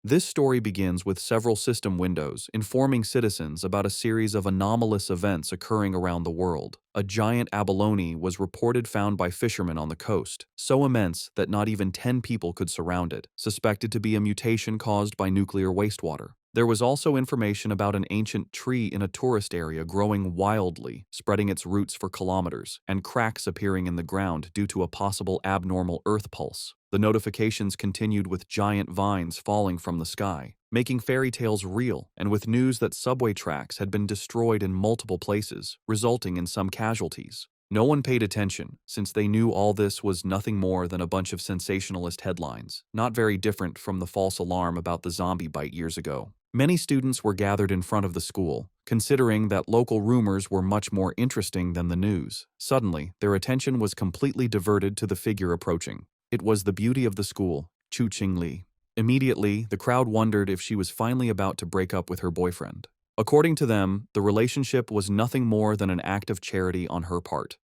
This story begins with several system windows informing citizens about a series of anomalous events occurring around the world. A giant abalone was reported found by fishermen on the coast, so immense that not even 10 people could surround it, suspected to be a mutation caused by nuclear wastewater. There was also information about an ancient tree in a tourist area growing wildly, spreading its roots for kilometers, and cracks appearing in the ground due to a possible abnormal earth pulse. The notifications continued with giant vines falling from the sky, making fairy tales real, and with news that subway tracks had been destroyed in multiple places, resulting in some casualties. No one paid attention, since they knew all this was nothing more than a bunch of sensationalist headlines, not very different from the false alarm about the zombie bite years ago. Many students were gathered in front of the school, considering that local rumors were much more interesting than the news. Suddenly, their attention was completely diverted to the figure approaching. It was the beauty of the school, Chu Qingli. Immediately, the crowd wondered if she was finally about to break up with her boyfriend. According to them, the relationship was nothing more than an act of charity on her part.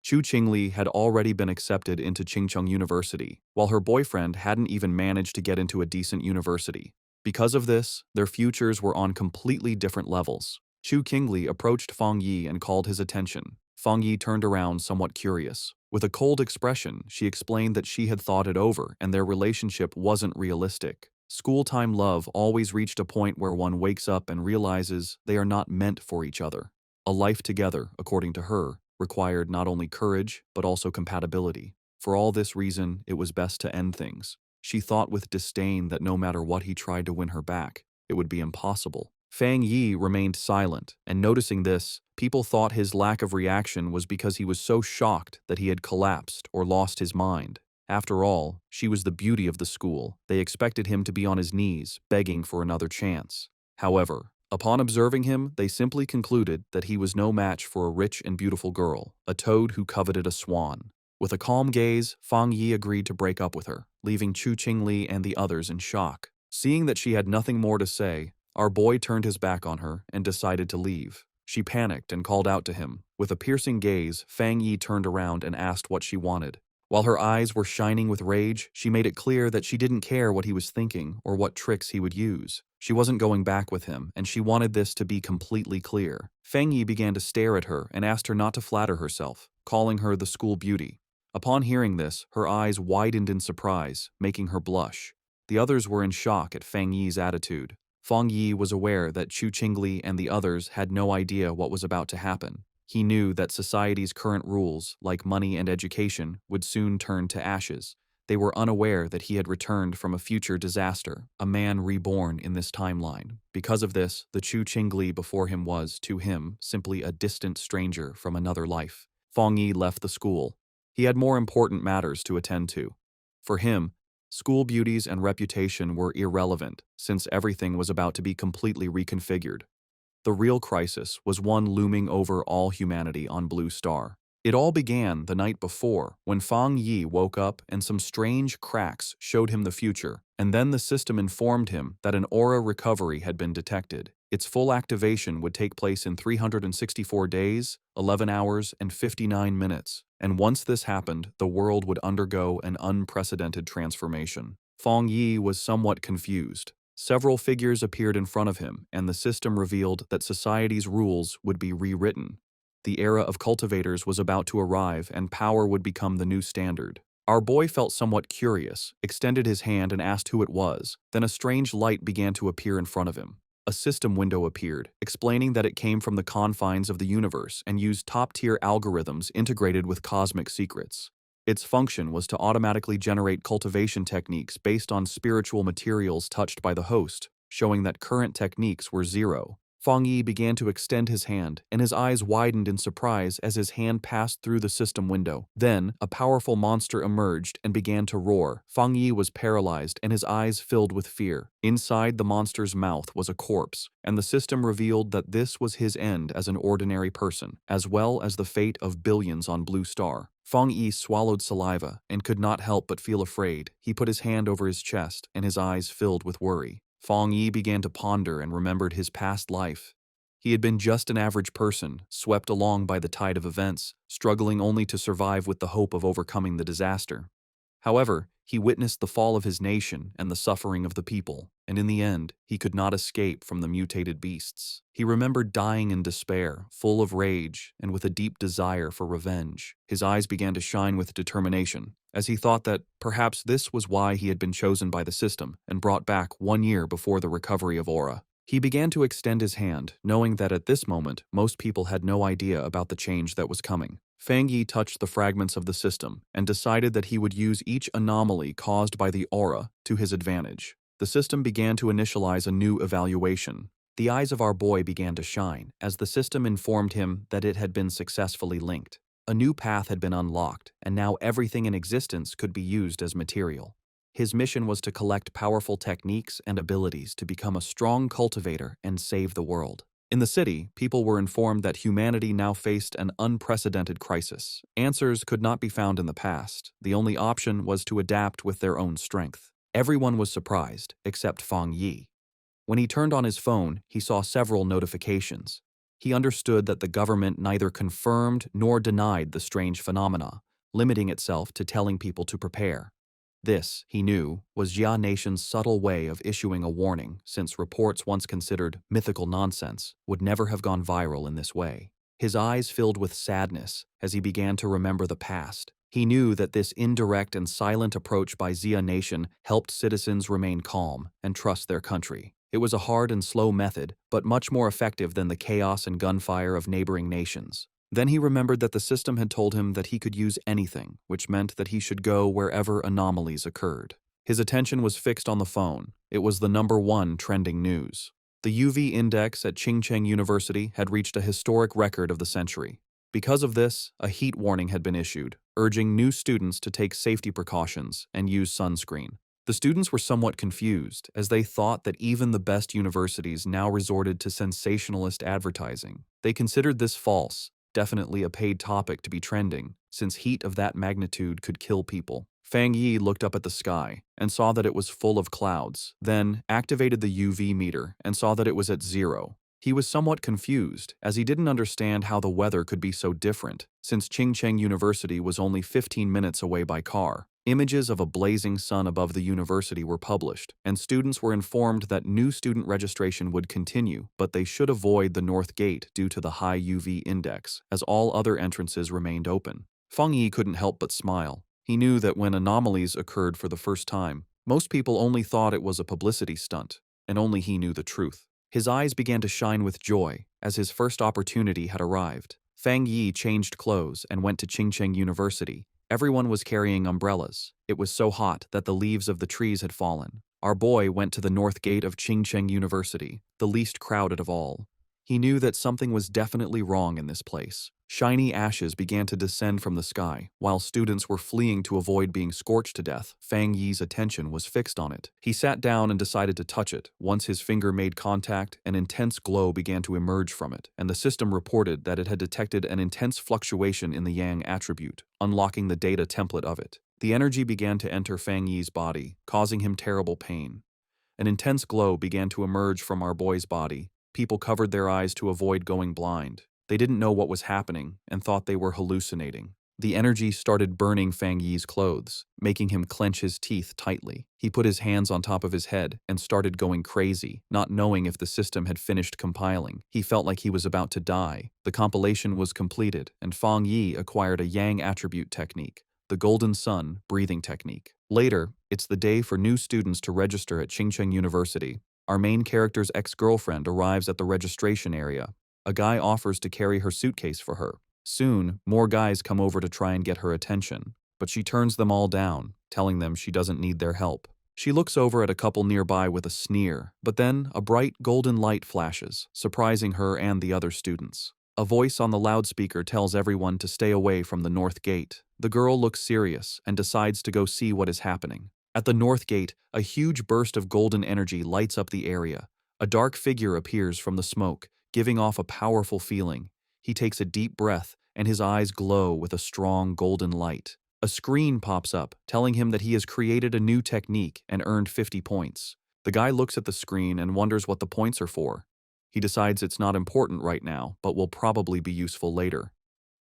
Chu Qingli had already been accepted into Qingcheng University, while her boyfriend hadn't even managed to get into a decent university. Because of this, their futures were on completely different levels. Chu Qingli approached Fang Yi and called his attention. Fang Yi turned around somewhat curious. With a cold expression, she explained that she had thought it over and their relationship wasn't realistic. School-time love always reached a point where one wakes up and realizes they are not meant for each other. A life together, according to her, required not only courage but also compatibility. For all this reason, it was best to end things. She thought with disdain that no matter what he tried to win her back, it would be impossible. Fang Yi remained silent, and noticing this, people thought his lack of reaction was because he was so shocked that he had collapsed or lost his mind. After all, she was the beauty of the school. They expected him to be on his knees, begging for another chance. However, upon observing him, they simply concluded that he was no match for a rich and beautiful girl, a toad who coveted a swan. With a calm gaze, Fang Yi agreed to break up with her, leaving Chu Qingli and the others in shock. Seeing that she had nothing more to say, our boy turned his back on her and decided to leave. She panicked and called out to him. With a piercing gaze, Fang Yi turned around and asked what she wanted. While her eyes were shining with rage, she made it clear that she didn't care what he was thinking or what tricks he would use. She wasn't going back with him, and she wanted this to be completely clear. Fang Yi began to stare at her and asked her not to flatter herself, calling her the school beauty. Upon hearing this, her eyes widened in surprise, making her blush. The others were in shock at Fang Yi's attitude. Fang Yi was aware that Chu Qingli and the others had no idea what was about to happen. He knew that society's current rules, like money and education, would soon turn to ashes. They were unaware that he had returned from a future disaster, a man reborn in this timeline. Because of this, the Chu Qingli before him was, to him, simply a distant stranger from another life. Fang Yi left the school. He had more important matters to attend to. For him, school beauties and reputation were irrelevant, since everything was about to be completely reconfigured. The real crisis was one looming over all humanity on Blue Star. It all began the night before, when Fang Yi woke up and some strange cracks showed him the future, and then the system informed him that an aura recovery had been detected. Its full activation would take place in 364 days, 11 hours, and 59 minutes, and once this happened, the world would undergo an unprecedented transformation. Fang Yi was somewhat confused. Several figures appeared in front of him, and the system revealed that society's rules would be rewritten. The era of cultivators was about to arrive, and power would become the new standard. Our boy felt somewhat curious, extended his hand and asked who it was. Then a strange light began to appear in front of him. A system window appeared, explaining that it came from the confines of the universe and used top-tier algorithms integrated with cosmic secrets. Its function was to automatically generate cultivation techniques based on spiritual materials touched by the host, showing that current techniques were zero. Fang Yi began to extend his hand, and his eyes widened in surprise as his hand passed through the system window. Then, a powerful monster emerged and began to roar. Fang Yi was paralyzed and his eyes filled with fear. Inside the monster's mouth was a corpse, and the system revealed that this was his end as an ordinary person, as well as the fate of billions on Blue Star. Fang Yi swallowed saliva and could not help but feel afraid. He put his hand over his chest, and his eyes filled with worry. Fang Yi began to ponder and remembered his past life. He had been just an average person, swept along by the tide of events, struggling only to survive with the hope of overcoming the disaster. However, he witnessed the fall of his nation and the suffering of the people, and in the end, he could not escape from the mutated beasts. He remembered dying in despair, full of rage, and with a deep desire for revenge. His eyes began to shine with determination, as he thought that perhaps this was why he had been chosen by the system and brought back 1 year before the recovery of Aura. He began to extend his hand, knowing that at this moment, most people had no idea about the change that was coming. Fang Yi touched the fragments of the system and decided that he would use each anomaly caused by the aura to his advantage. The system began to initialize a new evaluation. The eyes of our boy began to shine as the system informed him that it had been successfully linked. A new path had been unlocked, and now everything in existence could be used as material. His mission was to collect powerful techniques and abilities to become a strong cultivator and save the world. In the city, people were informed that humanity now faced an unprecedented crisis. Answers could not be found in the past. The only option was to adapt with their own strength. Everyone was surprised, except Fang Yi. When he turned on his phone, he saw several notifications. He understood that the government neither confirmed nor denied the strange phenomena, limiting itself to telling people to prepare. This, he knew, was Jia Nation's subtle way of issuing a warning, since reports once considered mythical nonsense would never have gone viral in this way. His eyes filled with sadness as he began to remember the past. He knew that this indirect and silent approach by Jia Nation helped citizens remain calm and trust their country. It was a hard and slow method, but much more effective than the chaos and gunfire of neighboring nations. Then he remembered that the system had told him that he could use anything, which meant that he should go wherever anomalies occurred. His attention was fixed on the phone. It was the #1 trending news. The UV index at Qingcheng University had reached a historic record of the century. Because of this, a heat warning had been issued, urging new students to take safety precautions and use sunscreen. The students were somewhat confused, as they thought that even the best universities now resorted to sensationalist advertising. They considered this false, definitely a paid topic to be trending, since heat of that magnitude could kill people. Fang Yi looked up at the sky and saw that it was full of clouds, then activated the UV meter and saw that it was at 0. He was somewhat confused, as he didn't understand how the weather could be so different, since Qingcheng University was only 15 minutes away by car. Images of a blazing sun above the university were published, and students were informed that new student registration would continue, but they should avoid the north gate due to the high UV index, as all other entrances remained open. Feng Yi couldn't help but smile. He knew that when anomalies occurred for the first time, most people only thought it was a publicity stunt, and only he knew the truth. His eyes began to shine with joy, as his first opportunity had arrived. Fang Yi changed clothes and went to Qingcheng University. Everyone was carrying umbrellas. It was so hot that the leaves of the trees had fallen. Our boy went to the north gate of Qingcheng University, the least crowded of all. He knew that something was definitely wrong in this place. Shiny ashes began to descend from the sky. While students were fleeing to avoid being scorched to death, Fang Yi's attention was fixed on it. He sat down and decided to touch it. Once his finger made contact, an intense glow began to emerge from it, and the system reported that it had detected an intense fluctuation in the Yang attribute, unlocking the data template of it. The energy began to enter Fang Yi's body, causing him terrible pain. An intense glow began to emerge from our boy's body. People covered their eyes to avoid going blind. They didn't know what was happening and thought they were hallucinating. The energy started burning Fang Yi's clothes, making him clench his teeth tightly. He put his hands on top of his head and started going crazy, not knowing if the system had finished compiling. He felt like he was about to die. The compilation was completed, and Fang Yi acquired a Yang attribute technique, the Golden Sun breathing technique. Later, it's the day for new students to register at Qingcheng University. Our main character's ex-girlfriend arrives at the registration area. A guy offers to carry her suitcase for her. Soon, more guys come over to try and get her attention, but she turns them all down, telling them she doesn't need their help. She looks over at a couple nearby with a sneer, but then a bright golden light flashes, surprising her and the other students. A voice on the loudspeaker tells everyone to stay away from the north gate. The girl looks serious and decides to go see what is happening. At the north gate, a huge burst of golden energy lights up the area. A dark figure appears from the smoke, giving off a powerful feeling. He takes a deep breath, and his eyes glow with a strong golden light. A screen pops up, telling him that he has created a new technique and earned 50 points. The guy looks at the screen and wonders what the points are for. He decides it's not important right now, but will probably be useful later.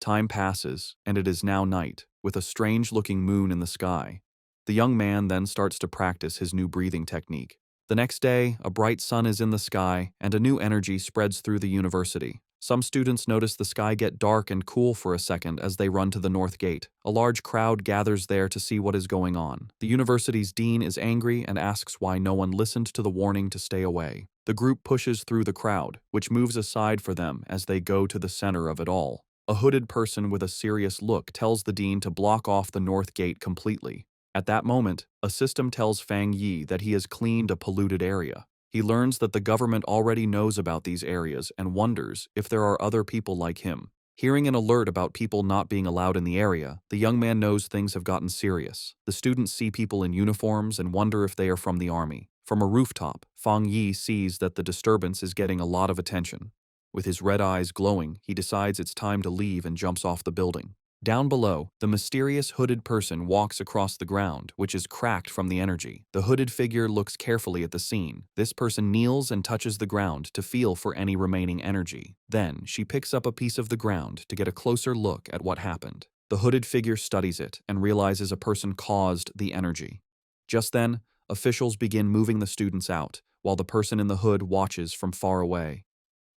Time passes, and it is now night, with a strange-looking moon in the sky. The young man then starts to practice his new breathing technique. The next day, a bright sun is in the sky, and a new energy spreads through the university. Some students notice the sky get dark and cool for a second as they run to the north gate. A large crowd gathers there to see what is going on. The university's dean is angry and asks why no one listened to the warning to stay away. The group pushes through the crowd, which moves aside for them as they go to the center of it all. A hooded person with a serious look tells the dean to block off the north gate completely. At that moment, a system tells Fang Yi that he has cleaned a polluted area. He learns that the government already knows about these areas and wonders if there are other people like him. Hearing an alert about people not being allowed in the area, the young man knows things have gotten serious. The students see people in uniforms and wonder if they are from the army. From a rooftop, Fang Yi sees that the disturbance is getting a lot of attention. With his red eyes glowing, he decides it's time to leave and jumps off the building. Down below, the mysterious hooded person walks across the ground, which is cracked from the energy. The hooded figure looks carefully at the scene. This person kneels and touches the ground to feel for any remaining energy. Then, she picks up a piece of the ground to get a closer look at what happened. The hooded figure studies it and realizes a person caused the energy. Just then, officials begin moving the students out, while the person in the hood watches from far away.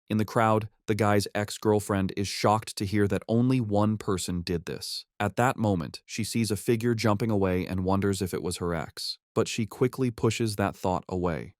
In the crowd, the guy's ex-girlfriend is shocked to hear that only one person did this. At that moment, she sees a figure jumping away and wonders if it was her ex, but she quickly pushes that thought away.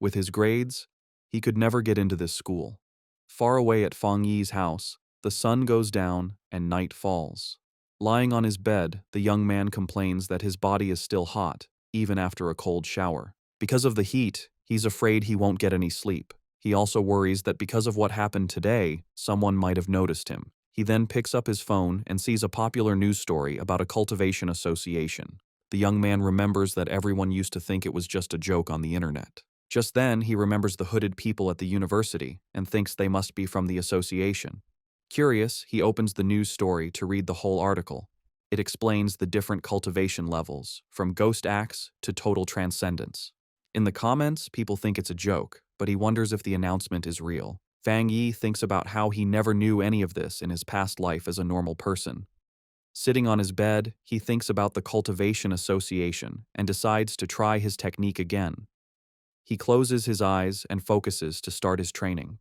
With his grades, he could never get into this school. Far away at Fang Yi's house, the sun goes down and night falls. Lying on his bed, the young man complains that his body is still hot, even after a cold shower. Because of the heat, he's afraid he won't get any sleep. He also worries that because of what happened today, someone might have noticed him. He then picks up his phone and sees a popular news story about a cultivation association. The young man remembers that everyone used to think it was just a joke on the internet. Just then, he remembers the hooded people at the university and thinks they must be from the association. Curious, he opens the news story to read the whole article. It explains the different cultivation levels, from ghost acts to total transcendence. In the comments, people think it's a joke, but he wonders if the announcement is real. Fang Yi thinks about how he never knew any of this in his past life as a normal person. Sitting on his bed, he thinks about the cultivation association and decides to try his technique again. He closes his eyes and focuses to start his training.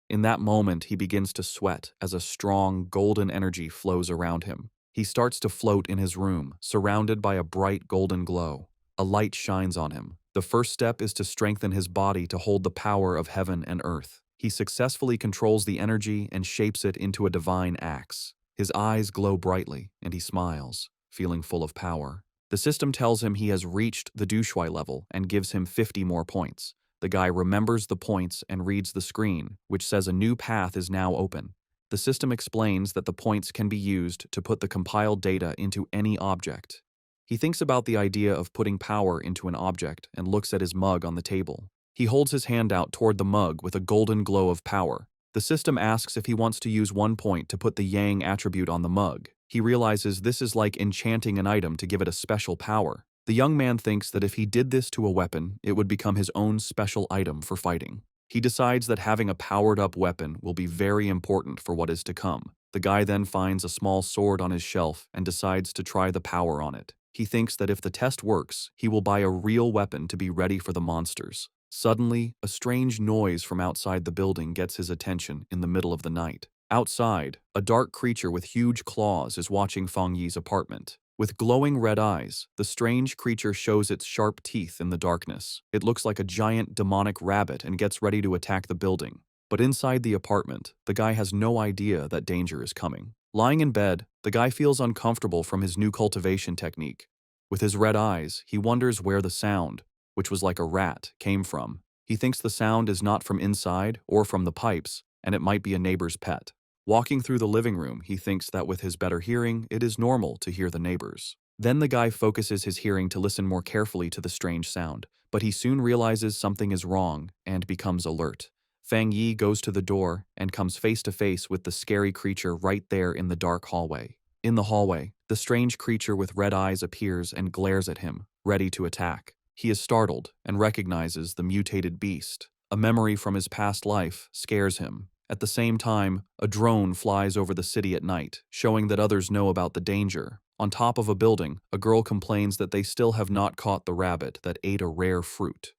In that moment, he begins to sweat as a strong, golden energy flows around him. He starts to float in his room, surrounded by a bright golden glow. A light shines on him. The first step is to strengthen his body to hold the power of heaven and earth. He successfully controls the energy and shapes it into a divine axe. His eyes glow brightly, and he smiles, feeling full of power. The system tells him he has reached the Dushui level and gives him 50 more points. The guy remembers the points and reads the screen, which says a new path is now open. The system explains that the points can be used to put the compiled data into any object. He thinks about the idea of putting power into an object and looks at his mug on the table. He holds his hand out toward the mug with a golden glow of power. The system asks if he wants to use 1 point to put the yang attribute on the mug. He realizes this is like enchanting an item to give it a special power. The young man thinks that if he did this to a weapon, it would become his own special item for fighting. He decides that having a powered-up weapon will be very important for what is to come. The guy then finds a small sword on his shelf and decides to try the power on it. He thinks that if the test works, he will buy a real weapon to be ready for the monsters. Suddenly, a strange noise from outside the building gets his attention in the middle of the night. Outside, a dark creature with huge claws is watching Fang Yi's apartment. With glowing red eyes, the strange creature shows its sharp teeth in the darkness. It looks like a giant demonic rabbit and gets ready to attack the building. But inside the apartment, the guy has no idea that danger is coming. Lying in bed, the guy feels uncomfortable from his new cultivation technique. With his red eyes, he wonders where the sound, which was like a rat, came from. He thinks the sound is not from inside or from the pipes, and it might be a neighbor's pet. Walking through the living room, he thinks that with his better hearing, it is normal to hear the neighbors. Then the guy focuses his hearing to listen more carefully to the strange sound, but he soon realizes something is wrong and becomes alert. Fang Yi goes to the door and comes face to face with the scary creature right there in the dark hallway. In the hallway, the strange creature with red eyes appears and glares at him, ready to attack. He is startled and recognizes the mutated beast. A memory from his past life scares him. At the same time, a drone flies over the city at night, showing that others know about the danger. On top of a building, a girl complains that they still have not caught the rabbit that ate a rare fruit.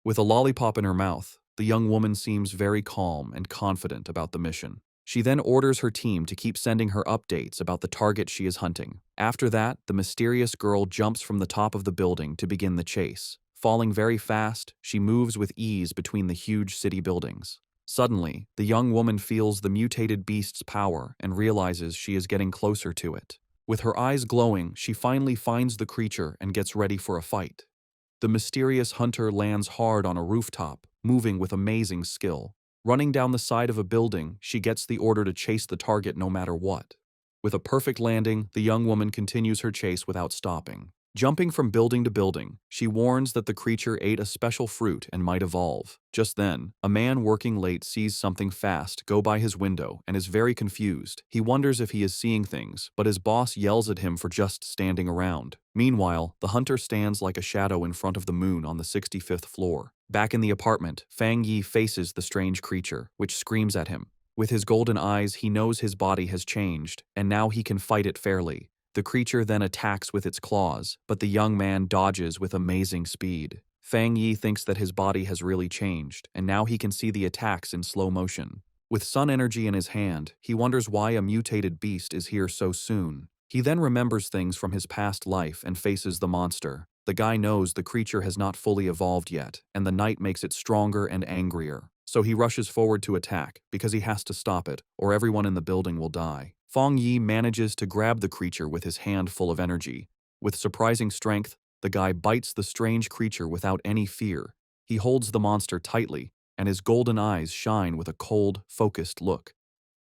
With a lollipop in her mouth, the young woman seems very calm and confident about the mission. She then orders her team to keep sending her updates about the target she is hunting. After that, the mysterious girl jumps from the top of the building to begin the chase. Falling very fast, she moves with ease between the huge city buildings. Suddenly, the young woman feels the mutated beast's power and realizes she is getting closer to it. With her eyes glowing, she finally finds the creature and gets ready for a fight. The mysterious hunter lands hard on a rooftop, moving with amazing skill. Running down the side of a building, she gets the order to chase the target no matter what. With a perfect landing, the young woman continues her chase without stopping. Jumping from building to building, she warns that the creature ate a special fruit and might evolve. Just then, a man working late sees something fast go by his window and is very confused. He wonders if he is seeing things, but his boss yells at him for just standing around. Meanwhile, the hunter stands like a shadow in front of the moon on the 65th floor. Back in the apartment, Fang Yi faces the strange creature, which screams at him. With his golden eyes, he knows his body has changed, and now he can fight it fairly. The creature then attacks with its claws, but the young man dodges with amazing speed. Fang Yi thinks that his body has really changed, and now he can see the attacks in slow motion. With sun energy in his hand, he wonders why a mutated beast is here so soon. He then remembers things from his past life and faces the monster. The guy knows the creature has not fully evolved yet, and the night makes it stronger and angrier. So he rushes forward to attack, because he has to stop it, or everyone in the building will die. Fang Yi manages to grab the creature with his hand full of energy. With surprising strength, the guy bites the strange creature without any fear. He holds the monster tightly, and his golden eyes shine with a cold, focused look.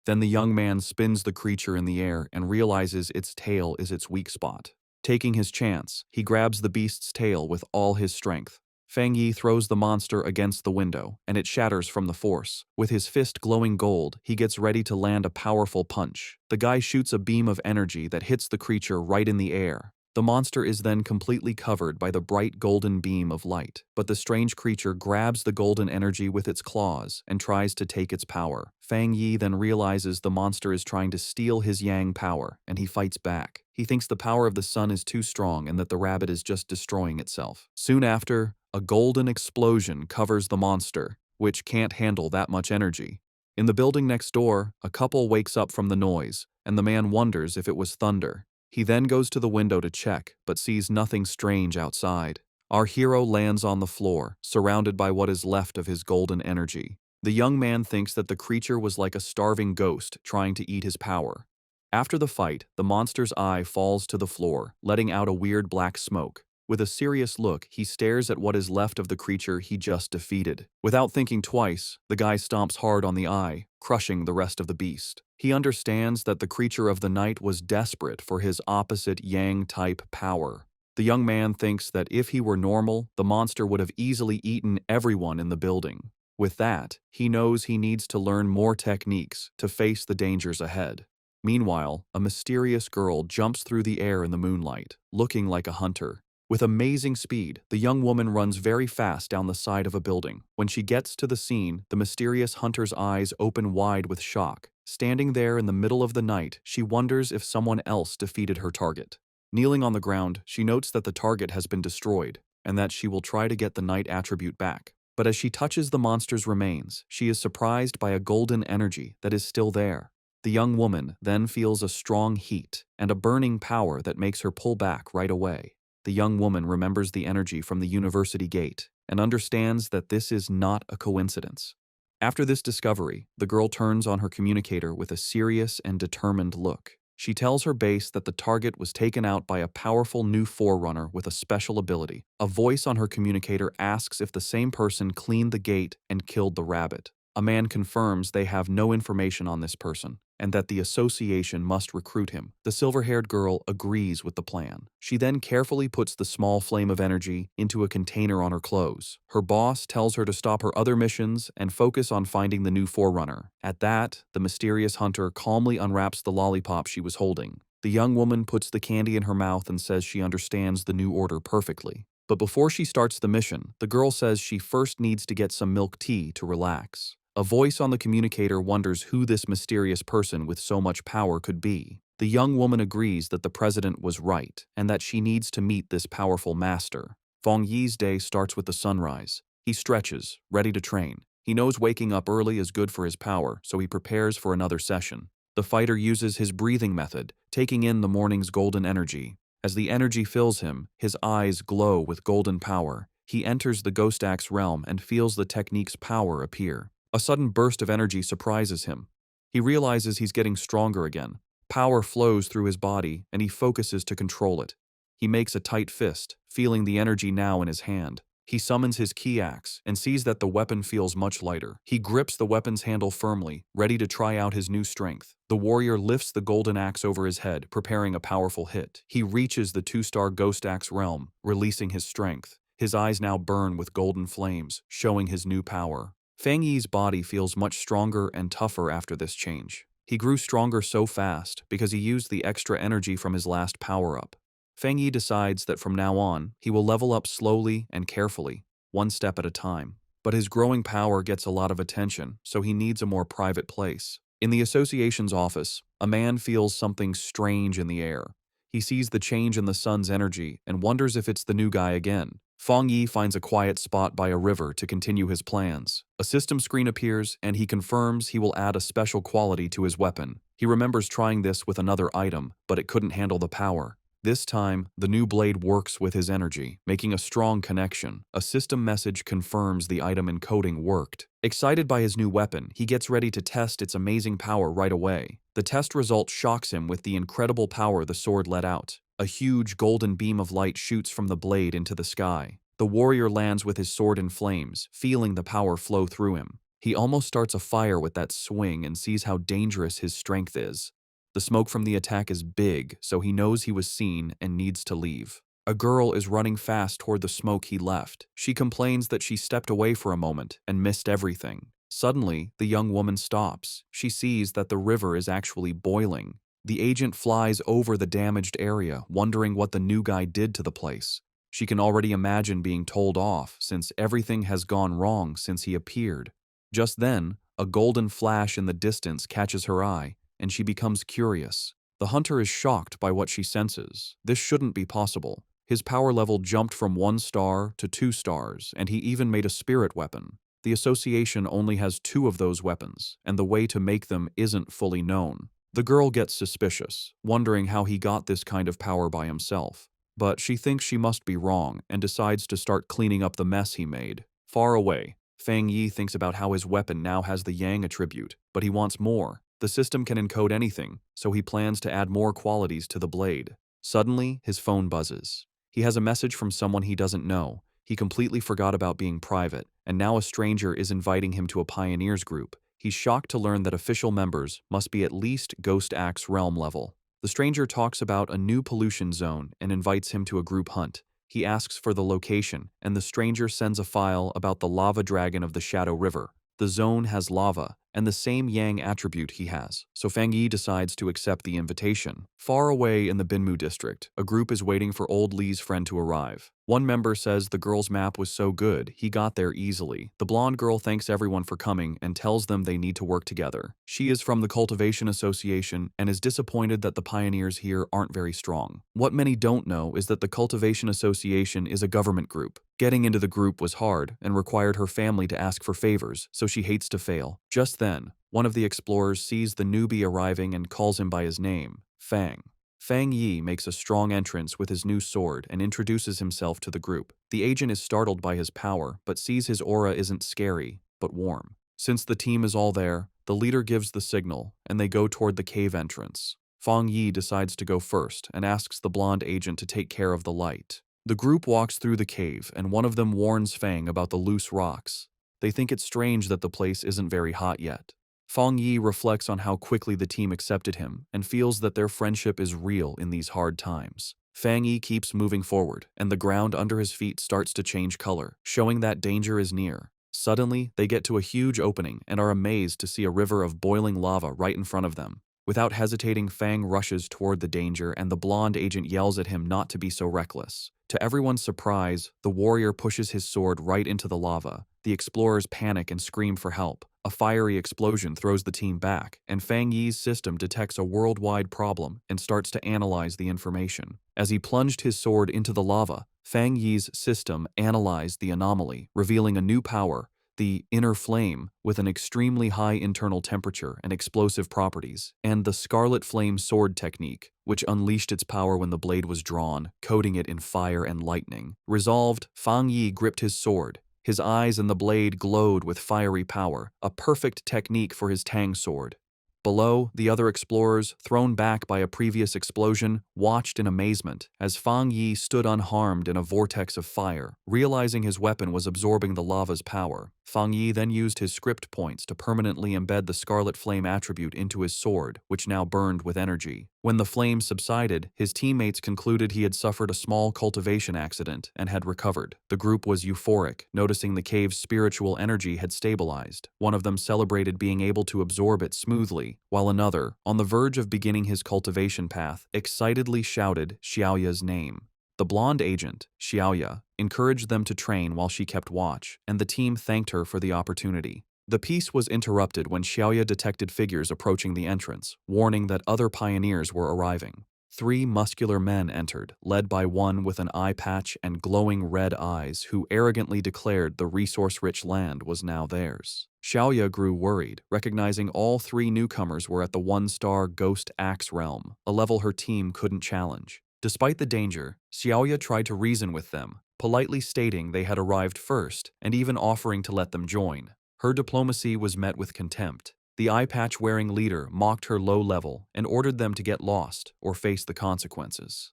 Then the young man spins the creature in the air and realizes its tail is its weak spot. Taking his chance, he grabs the beast's tail with all his strength. Fang Yi throws the monster against the window, and it shatters from the force. With his fist glowing gold, he gets ready to land a powerful punch. The guy shoots a beam of energy that hits the creature right in the air. The monster is then completely covered by the bright golden beam of light, but the strange creature grabs the golden energy with its claws and tries to take its power. Fang Yi then realizes the monster is trying to steal his yang power, and he fights back. He thinks the power of the sun is too strong and that the rabbit is just destroying itself. Soon after, a golden explosion covers the monster, which can't handle that much energy. In the building next door, a couple wakes up from the noise, and the man wonders if it was thunder. He then goes to the window to check, but sees nothing strange outside. Our hero lands on the floor, surrounded by what is left of his golden energy. The young man thinks that the creature was like a starving ghost trying to eat his power. After the fight, the monster's eye falls to the floor, letting out a weird black smoke. With a serious look, he stares at what is left of the creature he just defeated. Without thinking twice, the guy stomps hard on the eye, crushing the rest of the beast. He understands that the creature of the night was desperate for his opposite yang-type power. The young man thinks that if he were normal, the monster would have easily eaten everyone in the building. With that, he knows he needs to learn more techniques to face the dangers ahead. Meanwhile, a mysterious girl jumps through the air in the moonlight, looking like a hunter. With amazing speed, the young woman runs very fast down the side of a building. When she gets to the scene, the mysterious hunter's eyes open wide with shock. Standing there in the middle of the night, she wonders if someone else defeated her target. Kneeling on the ground, she notes that the target has been destroyed, and that she will try to get the night attribute back. But as she touches the monster's remains, she is surprised by a golden energy that is still there. The young woman then feels a strong heat and a burning power that makes her pull back right away. The young woman remembers the energy from the university gate and understands that this is not a coincidence. After this discovery, the girl turns on her communicator with a serious and determined look. She tells her base that the target was taken out by a powerful new forerunner with a special ability. A voice on her communicator asks if the same person cleaned the gate and killed the rabbit. A man confirms they have no information on this person, and that the association must recruit him. The silver-haired girl agrees with the plan. She then carefully puts the small flame of energy into a container on her clothes. Her boss tells her to stop her other missions and focus on finding the new forerunner. At that, the mysterious hunter calmly unwraps the lollipop she was holding. The young woman puts the candy in her mouth and says she understands the new order perfectly. But before she starts the mission, the girl says she first needs to get some milk tea to relax. A voice on the communicator wonders who this mysterious person with so much power could be. The young woman agrees that the president was right and that she needs to meet this powerful master. Feng Yi's day starts with the sunrise. He stretches, ready to train. He knows waking up early is good for his power, so he prepares for another session. The fighter uses his breathing method, taking in the morning's golden energy. As the energy fills him, his eyes glow with golden power. He enters the Ghost Axe realm and feels the technique's power appear. A sudden burst of energy surprises him. He realizes he's getting stronger again. Power flows through his body, and he focuses to control it. He makes a tight fist, feeling the energy now in his hand. He summons his key axe and sees that the weapon feels much lighter. He grips the weapon's handle firmly, ready to try out his new strength. The warrior lifts the golden axe over his head, preparing a powerful hit. He reaches the 2-star Ghost Axe realm, releasing his strength. His eyes now burn with golden flames, showing his new power. Feng Yi's body feels much stronger and tougher after this change. He grew stronger so fast because he used the extra energy from his last power-up. Feng Yi decides that from now on, he will level up slowly and carefully, one step at a time. But his growing power gets a lot of attention, so he needs a more private place. In the association's office, a man feels something strange in the air. He sees the change in the sun's energy and wonders if it's the new guy again. Feng Yi finds a quiet spot by a river to continue his plans. A system screen appears, and he confirms he will add a special quality to his weapon. He remembers trying this with another item, but it couldn't handle the power. This time, the new blade works with his energy, making a strong connection. A system message confirms the item encoding worked. Excited by his new weapon, he gets ready to test its amazing power right away. The test result shocks him with the incredible power the sword let out. A huge golden beam of light shoots from the blade into the sky. The warrior lands with his sword in flames, feeling the power flow through him. He almost starts a fire with that swing and sees how dangerous his strength is. The smoke from the attack is big, so he knows he was seen and needs to leave. A girl is running fast toward the smoke he left. She complains that she stepped away for a moment and missed everything. Suddenly, the young woman stops. She sees that the river is actually boiling. The agent flies over the damaged area, wondering what the new guy did to the place. She can already imagine being told off, since everything has gone wrong since he appeared. Just then, a golden flash in the distance catches her eye, and she becomes curious. The hunter is shocked by what she senses. This shouldn't be possible. His power level jumped from 1 star to 2 stars, and he even made a spirit weapon. The association only has 2 of those weapons, and the way to make them isn't fully known. The girl gets suspicious, wondering how he got this kind of power by himself. But she thinks she must be wrong and decides to start cleaning up the mess he made. Far away, Feng Yi thinks about how his weapon now has the Yang attribute, but he wants more. The system can encode anything, so he plans to add more qualities to the blade. Suddenly, his phone buzzes. He has a message from someone he doesn't know. He completely forgot about being private, and now a stranger is inviting him to a pioneers group. He's shocked to learn that official members must be at least Ghost Axe realm level. The stranger talks about a new pollution zone and invites him to a group hunt. He asks for the location, and the stranger sends a file about the lava dragon of the Shadow River. The zone has lava, and the same Yang attribute he has, so Feng Yi decides to accept the invitation. Far away in the Binmu district, a group is waiting for old Li's friend to arrive. One member says the girl's map was so good, he got there easily. The blonde girl thanks everyone for coming and tells them they need to work together. She is from the Cultivation Association and is disappointed that the pioneers here aren't very strong. What many don't know is that the Cultivation Association is a government group. Getting into the group was hard and required her family to ask for favors, so she hates to fail. Just then, one of the explorers sees the newbie arriving and calls him by his name, Fang. Feng Yi makes a strong entrance with his new sword and introduces himself to the group. The agent is startled by his power, but sees his aura isn't scary, but warm. Since the team is all there, the leader gives the signal, and they go toward the cave entrance. Feng Yi decides to go first and asks the blonde agent to take care of the light. The group walks through the cave, and one of them warns Fang about the loose rocks. They think it's strange that the place isn't very hot yet. Feng Yi reflects on how quickly the team accepted him and feels that their friendship is real in these hard times. Feng Yi keeps moving forward, and the ground under his feet starts to change color, showing that danger is near. Suddenly, they get to a huge opening and are amazed to see a river of boiling lava right in front of them. Without hesitating, Fang rushes toward the danger and the blonde agent yells at him not to be so reckless. To everyone's surprise, the warrior pushes his sword right into the lava. The explorers panic and scream for help. A fiery explosion throws the team back, and Fang Yi's system detects a worldwide problem and starts to analyze the information. As he plunged his sword into the lava, Fang Yi's system analyzed the anomaly, revealing a new power, the inner flame, with an extremely high internal temperature and explosive properties, and the scarlet flame sword technique, which unleashed its power when the blade was drawn, coating it in fire and lightning. Resolved, Fang Yi gripped his sword. His eyes and the blade glowed with fiery power, a perfect technique for his Tang sword. Below, the other explorers, thrown back by a previous explosion, watched in amazement as Fang Yi stood unharmed in a vortex of fire. Realizing his weapon was absorbing the lava's power, Fang Yi then used his script points to permanently embed the scarlet flame attribute into his sword, which now burned with energy. When the flames subsided, his teammates concluded he had suffered a small cultivation accident and had recovered. The group was euphoric, noticing the cave's spiritual energy had stabilized. One of them celebrated being able to absorb it smoothly, while another, on the verge of beginning his cultivation path, excitedly shouted Xiaoya's name. The blonde agent, Xiaoya, encouraged them to train while she kept watch, and the team thanked her for the opportunity. The peace was interrupted when Xiaoya detected figures approaching the entrance, warning that other pioneers were arriving. 3 muscular men entered, led by one with an eye patch and glowing red eyes who arrogantly declared the resource-rich land was now theirs. Xiaoya grew worried, recognizing all 3 newcomers were at the 1-star Ghost Axe realm, a level her team couldn't challenge. Despite the danger, Xiaoya tried to reason with them, politely stating they had arrived first and even offering to let them join. Her diplomacy was met with contempt. The eye-patch-wearing leader mocked her low level and ordered them to get lost or face the consequences.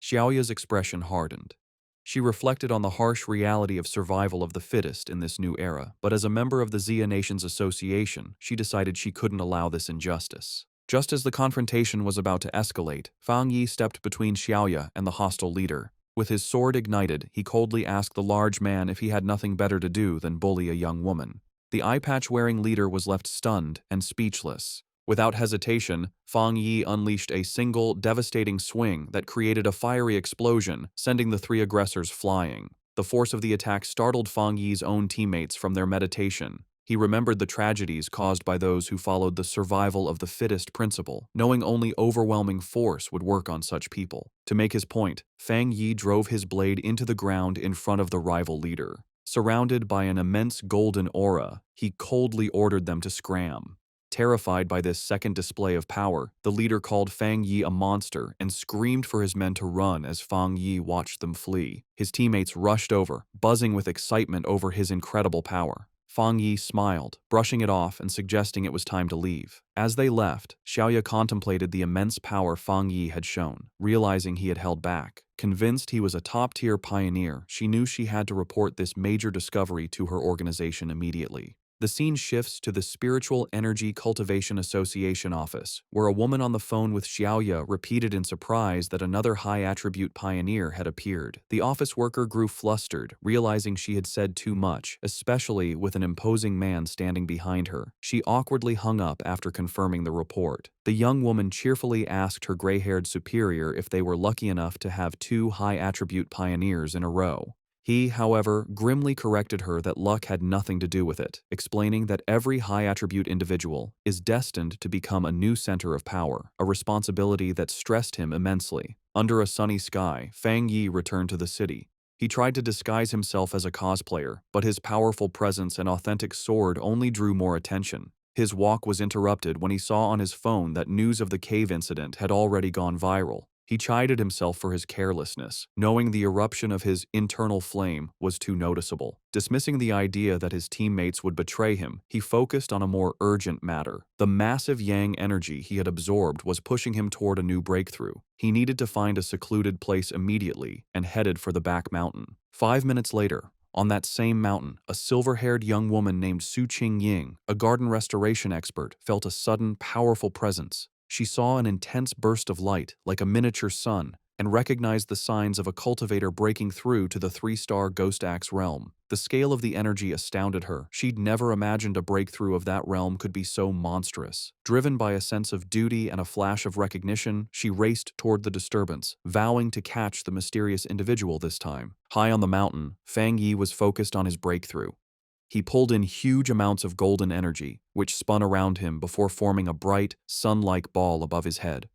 Xiaoya's expression hardened. She reflected on the harsh reality of survival of the fittest in this new era, but as a member of the Xia Nations Association, she decided she couldn't allow this injustice. Just as the confrontation was about to escalate, Fang Yi stepped between Xiaoya and the hostile leader. With his sword ignited, he coldly asked the large man if he had nothing better to do than bully a young woman. The eye-patch-wearing leader was left stunned and speechless. Without hesitation, Fang Yi unleashed a single, devastating swing that created a fiery explosion, sending the 3 aggressors flying. The force of the attack startled Fang Yi's own teammates from their meditation. He remembered the tragedies caused by those who followed the survival of the fittest principle, knowing only overwhelming force would work on such people. To make his point, Fang Yi drove his blade into the ground in front of the rival leader. Surrounded by an immense golden aura, he coldly ordered them to scram. Terrified by this second display of power, the leader called Fang Yi a monster and screamed for his men to run as Fang Yi watched them flee. His teammates rushed over, buzzing with excitement over his incredible power. Fang Yi smiled, brushing it off and suggesting it was time to leave. As they left, Xiaoya contemplated the immense power Fang Yi had shown, realizing he had held back. Convinced he was a top-tier pioneer, she knew she had to report this major discovery to her organization immediately. The scene shifts to the Spiritual Energy Cultivation Association office, where a woman on the phone with Xiaoya repeated in surprise that another high-attribute pioneer had appeared. The office worker grew flustered, realizing she had said too much, especially with an imposing man standing behind her. She awkwardly hung up after confirming the report. The young woman cheerfully asked her gray-haired superior if they were lucky enough to have 2 high-attribute pioneers in a row. He, however, grimly corrected her that luck had nothing to do with it, explaining that every high-attribute individual is destined to become a new center of power, a responsibility that stressed him immensely. Under a sunny sky, Fang Yi returned to the city. He tried to disguise himself as a cosplayer, but his powerful presence and authentic sword only drew more attention. His walk was interrupted when he saw on his phone that news of the cave incident had already gone viral. He chided himself for his carelessness, knowing the eruption of his internal flame was too noticeable. Dismissing the idea that his teammates would betray him, he focused on a more urgent matter. The massive yang energy he had absorbed was pushing him toward a new breakthrough. He needed to find a secluded place immediately and headed for the back mountain. 5 minutes later, on that same mountain, a silver-haired young woman named Su Qingying, a garden restoration expert, felt a sudden, powerful presence. She saw an intense burst of light, like a miniature sun, and recognized the signs of a cultivator breaking through to the 3-star Ghost Axe realm. The scale of the energy astounded her. She'd never imagined a breakthrough of that realm could be so monstrous. Driven by a sense of duty and a flash of recognition, she raced toward the disturbance, vowing to catch the mysterious individual this time. High on the mountain, Fang Yi was focused on his breakthrough. He pulled in huge amounts of golden energy, which spun around him before forming a bright, sun-like ball above his head.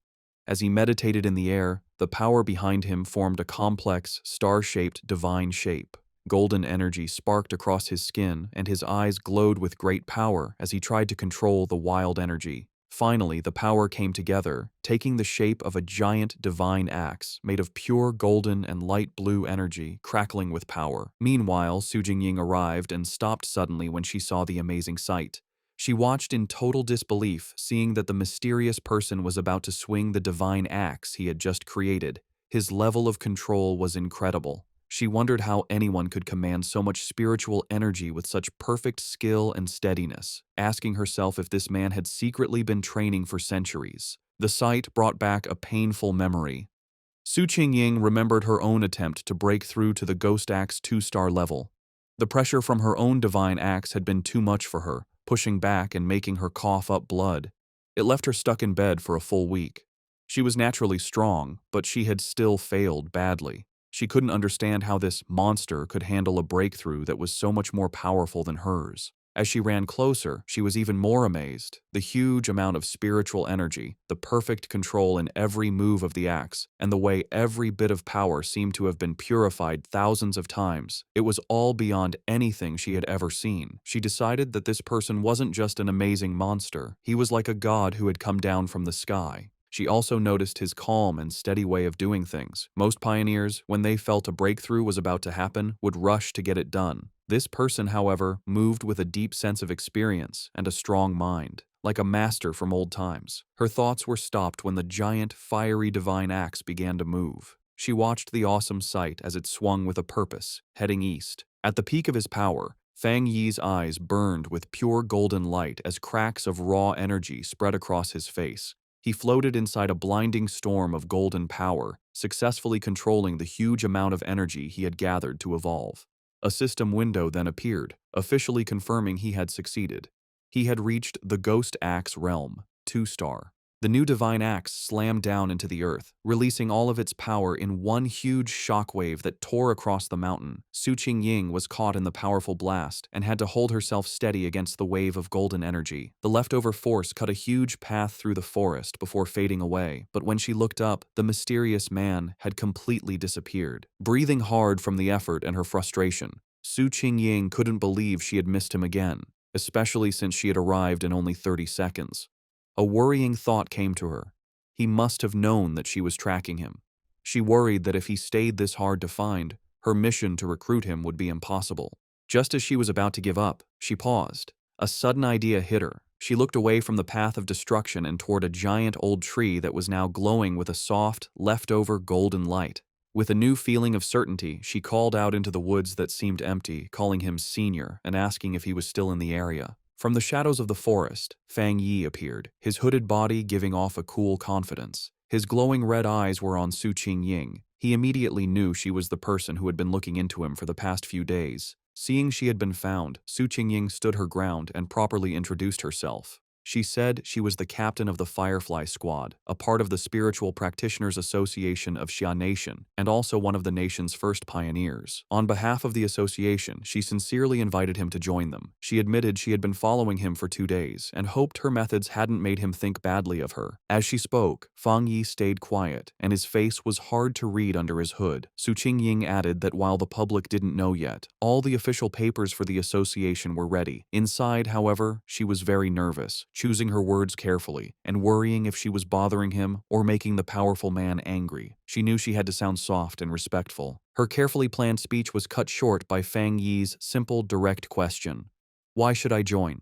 As he meditated in the air, the power behind him formed a complex, star-shaped divine shape. Golden energy sparked across his skin, and his eyes glowed with great power as he tried to control the wild energy. Finally, the power came together, taking the shape of a giant divine axe made of pure golden and light blue energy, crackling with power. Meanwhile, Su Jingying arrived and stopped suddenly when she saw the amazing sight. She watched in total disbelief, seeing that the mysterious person was about to swing the divine axe he had just created. His level of control was incredible. She wondered how anyone could command so much spiritual energy with such perfect skill and steadiness, asking herself if this man had secretly been training for centuries. The sight brought back a painful memory. Su Qingying remembered her own attempt to break through to the Ghost Axe 2-star level. The pressure from her own divine axe had been too much for her, pushing back and making her cough up blood. It left her stuck in bed for a full week. She was naturally strong, but she had still failed badly. She couldn't understand how this monster could handle a breakthrough that was so much more powerful than hers. As she ran closer, she was even more amazed. The huge amount of spiritual energy, the perfect control in every move of the axe, and the way every bit of power seemed to have been purified thousands of times. It was all beyond anything she had ever seen. She decided that this person wasn't just an amazing monster. He was like a god who had come down from the sky. She also noticed his calm and steady way of doing things. Most pioneers, when they felt a breakthrough was about to happen, would rush to get it done. This person, however, moved with a deep sense of experience and a strong mind, like a master from old times. Her thoughts were stopped when the giant, fiery divine axe began to move. She watched the awesome sight as it swung with a purpose, heading east. At the peak of his power, Fang Yi's eyes burned with pure golden light as cracks of raw energy spread across his face. He floated inside a blinding storm of golden power, successfully controlling the huge amount of energy he had gathered to evolve. A system window then appeared, officially confirming he had succeeded. He had reached the Ghost Axe realm, 2-star. The new divine axe slammed down into the earth, releasing all of its power in one huge shockwave that tore across the mountain. Su Qingying was caught in the powerful blast and had to hold herself steady against the wave of golden energy. The leftover force cut a huge path through the forest before fading away, but when she looked up, the mysterious man had completely disappeared. Breathing hard from the effort and her frustration, Su Qingying couldn't believe she had missed him again, especially since she had arrived in only 30 seconds. A worrying thought came to her. He must have known that she was tracking him. She worried that if he stayed this hard to find, her mission to recruit him would be impossible. Just as she was about to give up, she paused. A sudden idea hit her. She looked away from the path of destruction and toward a giant old tree that was now glowing with a soft, leftover golden light. With a new feeling of certainty, she called out into the woods that seemed empty, calling him Senior and asking if he was still in the area. From the shadows of the forest, Fang Yi appeared, his hooded body giving off a cool confidence. His glowing red eyes were on Su Qingying. He immediately knew she was the person who had been looking into him for the past few days. Seeing she had been found, Su Qingying stood her ground and properly introduced herself. She said she was the captain of the Firefly Squad, a part of the Spiritual Practitioners Association of Xia Nation, and also one of the nation's first pioneers. On behalf of the association, she sincerely invited him to join them. She admitted she had been following him for 2 days and hoped her methods hadn't made him think badly of her. As she spoke, Fang Yi stayed quiet, and his face was hard to read under his hood. Su Qingying added that while the public didn't know yet, all the official papers for the association were ready. Inside, however, she was very nervous, choosing her words carefully, and worrying if she was bothering him or making the powerful man angry. She knew she had to sound soft and respectful. Her carefully planned speech was cut short by Fang Yi's simple, direct question. "Why should I join?"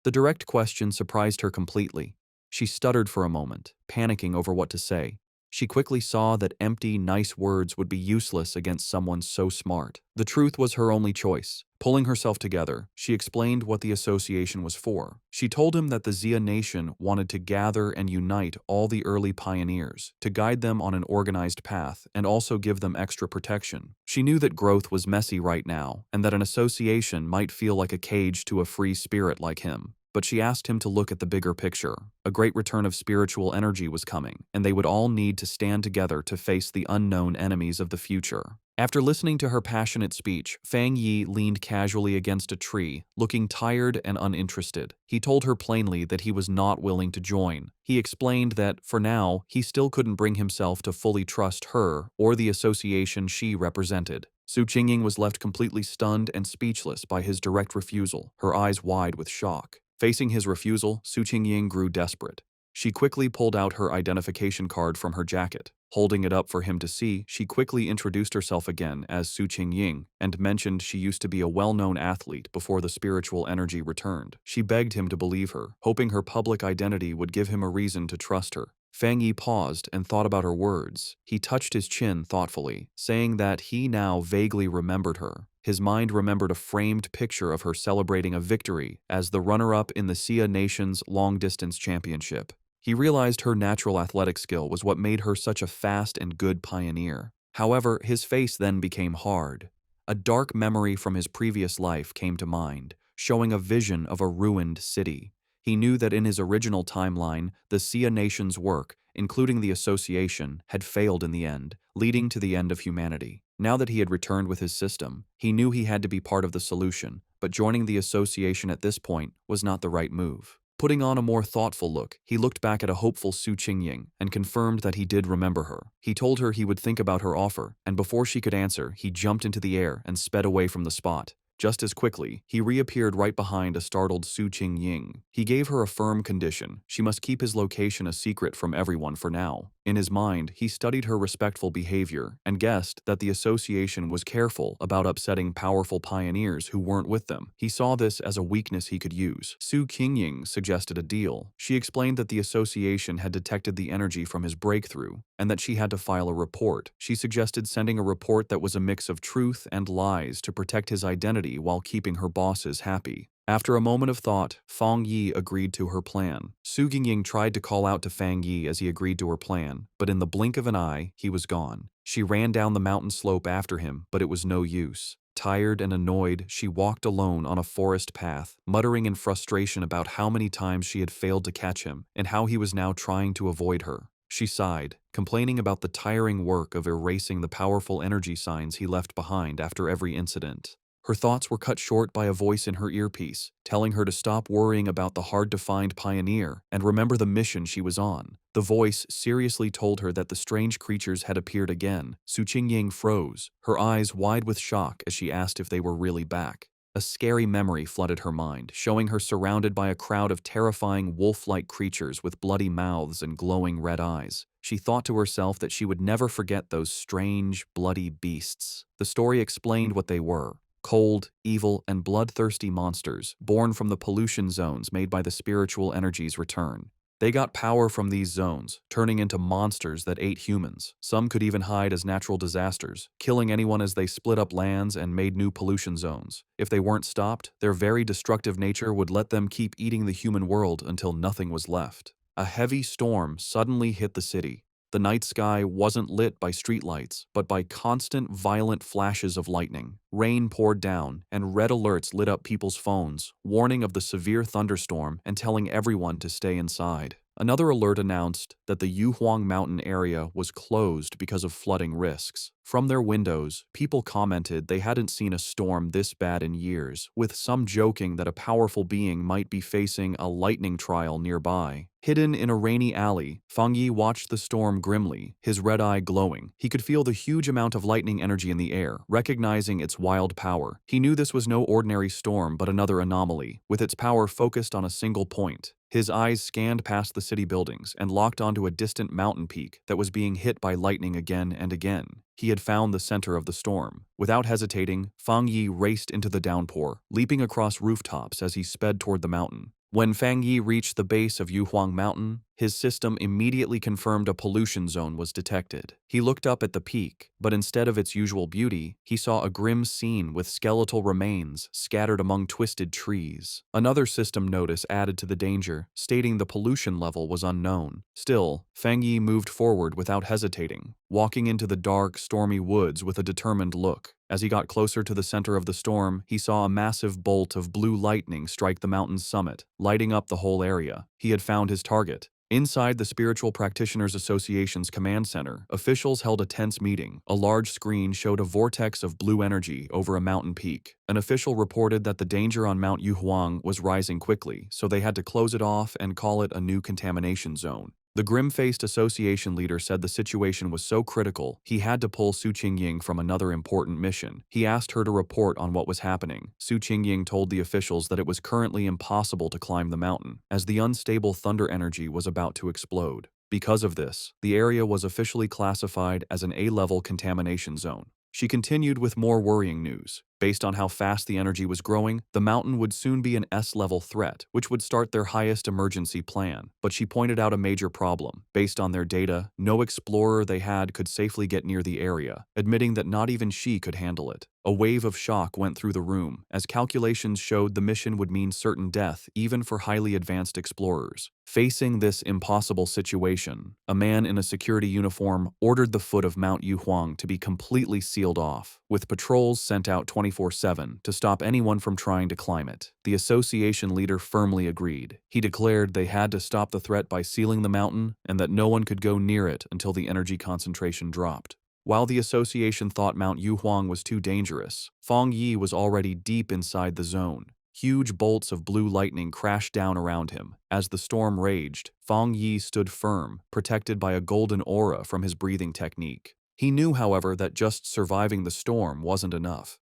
The direct question surprised her completely. She stuttered for a moment, panicking over what to say. She quickly saw that empty, nice words would be useless against someone so smart. The truth was her only choice. Pulling herself together, she explained what the association was for. She told him that the Xia nation wanted to gather and unite all the early pioneers, to guide them on an organized path and also give them extra protection. She knew that growth was messy right now, and that an association might feel like a cage to a free spirit like him. But she asked him to look at the bigger picture. A great return of spiritual energy was coming, and they would all need to stand together to face the unknown enemies of the future. After listening to her passionate speech, Fang Yi leaned casually against a tree, looking tired and uninterested. He told her plainly that he was not willing to join. He explained that, for now, he still couldn't bring himself to fully trust her or the association she represented. Su Qingying was left completely stunned and speechless by his direct refusal, her eyes wide with shock. Facing his refusal, Su Qingying grew desperate. She quickly pulled out her identification card from her jacket. Holding it up for him to see, she quickly introduced herself again as Su Qingying and mentioned she used to be a well-known athlete before the spiritual energy returned. She begged him to believe her, hoping her public identity would give him a reason to trust her. Fang Yi paused and thought about her words. He touched his chin thoughtfully, saying that he now vaguely remembered her. His mind remembered a framed picture of her celebrating a victory as the runner-up in the Xia Nation's long-distance championship. He realized her natural athletic skill was what made her such a fast and good pioneer. However, his face then became hard. A dark memory from his previous life came to mind, showing a vision of a ruined city. He knew that in his original timeline, the Xia Nation's work, including the association, had failed in the end, leading to the end of humanity. Now that he had returned with his system, he knew he had to be part of the solution, but joining the association at this point was not the right move. Putting on a more thoughtful look, he looked back at a hopeful Su Qingying and confirmed that he did remember her. He told her he would think about her offer, and before she could answer, he jumped into the air and sped away from the spot. Just as quickly, he reappeared right behind a startled Su Qingying. He gave her a firm condition. She must keep his location a secret from everyone for now. In his mind, he studied her respectful behavior and guessed that the association was careful about upsetting powerful pioneers who weren't with them. He saw this as a weakness he could use. Su Qingying suggested a deal. She explained that the association had detected the energy from his breakthrough and that she had to file a report. She suggested sending a report that was a mix of truth and lies to protect his identity while keeping her bosses happy. After a moment of thought, Fang Yi agreed to her plan. Su Qingying tried to call out to Fang Yi as he agreed to her plan, but in the blink of an eye, he was gone. She ran down the mountain slope after him, but it was no use. Tired and annoyed, she walked alone on a forest path, muttering in frustration about how many times she had failed to catch him and how he was now trying to avoid her. She sighed, complaining about the tiring work of erasing the powerful energy signs he left behind after every incident. Her thoughts were cut short by a voice in her earpiece, telling her to stop worrying about the hard-to-find pioneer and remember the mission she was on. The voice seriously told her that the strange creatures had appeared again. Su Qingying froze, her eyes wide with shock as she asked if they were really back. A scary memory flooded her mind, showing her surrounded by a crowd of terrifying wolf-like creatures with bloody mouths and glowing red eyes. She thought to herself that she would never forget those strange, bloody beasts. The story explained what they were. Cold, evil, and bloodthirsty monsters born from the pollution zones made by the spiritual energy's return. They got power from these zones, turning into monsters that ate humans. Some could even hide as natural disasters, killing anyone as they split up lands and made new pollution zones. If they weren't stopped, their very destructive nature would let them keep eating the human world until nothing was left. A heavy storm suddenly hit the city. The night sky wasn't lit by streetlights, but by constant, violent flashes of lightning. Rain poured down, and red alerts lit up people's phones, warning of the severe thunderstorm and telling everyone to stay inside. Another alert announced that the Yuhuang Mountain area was closed because of flooding risks. From their windows, people commented they hadn't seen a storm this bad in years, with some joking that a powerful being might be facing a lightning trial nearby. Hidden in a rainy alley, Fang Yi watched the storm grimly, his red eye glowing. He could feel the huge amount of lightning energy in the air, recognizing its wild power. He knew this was no ordinary storm but another anomaly, with its power focused on a single point. His eyes scanned past the city buildings and locked onto a distant mountain peak that was being hit by lightning again and again. He had found the center of the storm. Without hesitating, Fang Yi raced into the downpour, leaping across rooftops as he sped toward the mountain. When Fang Yi reached the base of Yuhuang Mountain, his system immediately confirmed a pollution zone was detected. He looked up at the peak, but instead of its usual beauty, he saw a grim scene with skeletal remains scattered among twisted trees. Another system notice added to the danger, stating the pollution level was unknown. Still, Fang Yi moved forward without hesitating, walking into the dark, stormy woods with a determined look. As he got closer to the center of the storm, he saw a massive bolt of blue lightning strike the mountain's summit, lighting up the whole area. He had found his target. Inside the Spiritual Practitioners Association's command center, officials held a tense meeting. A large screen showed a vortex of blue energy over a mountain peak. An official reported that the danger on Mount Yuhuang was rising quickly, so they had to close it off and call it a new contamination zone. The grim-faced association leader said the situation was so critical, he had to pull Su Qingying from another important mission. He asked her to report on what was happening. Su Qingying told the officials that it was currently impossible to climb the mountain, as the unstable thunder energy was about to explode. Because of this, the area was officially classified as an A-level contamination zone. She continued with more worrying news. Based on how fast the energy was growing, the mountain would soon be an S-level threat, which would start their highest emergency plan. But she pointed out a major problem. Based on their data, no explorer they had could safely get near the area, admitting that not even she could handle it. A wave of shock went through the room, as calculations showed the mission would mean certain death even for highly advanced explorers. Facing this impossible situation, a man in a security uniform ordered the foot of Mount Yuhuang to be completely sealed off, with patrols sent out 24/7 to stop anyone from trying to climb it. The association leader firmly agreed. He declared they had to stop the threat by sealing the mountain and that no one could go near it until the energy concentration dropped. While the association thought Mount Yuhuang was too dangerous, Fang Yi was already deep inside the zone. Huge bolts of blue lightning crashed down around him. As the storm raged, Fang Yi stood firm, protected by a golden aura from his breathing technique. He knew, however, that just surviving the storm wasn't enough.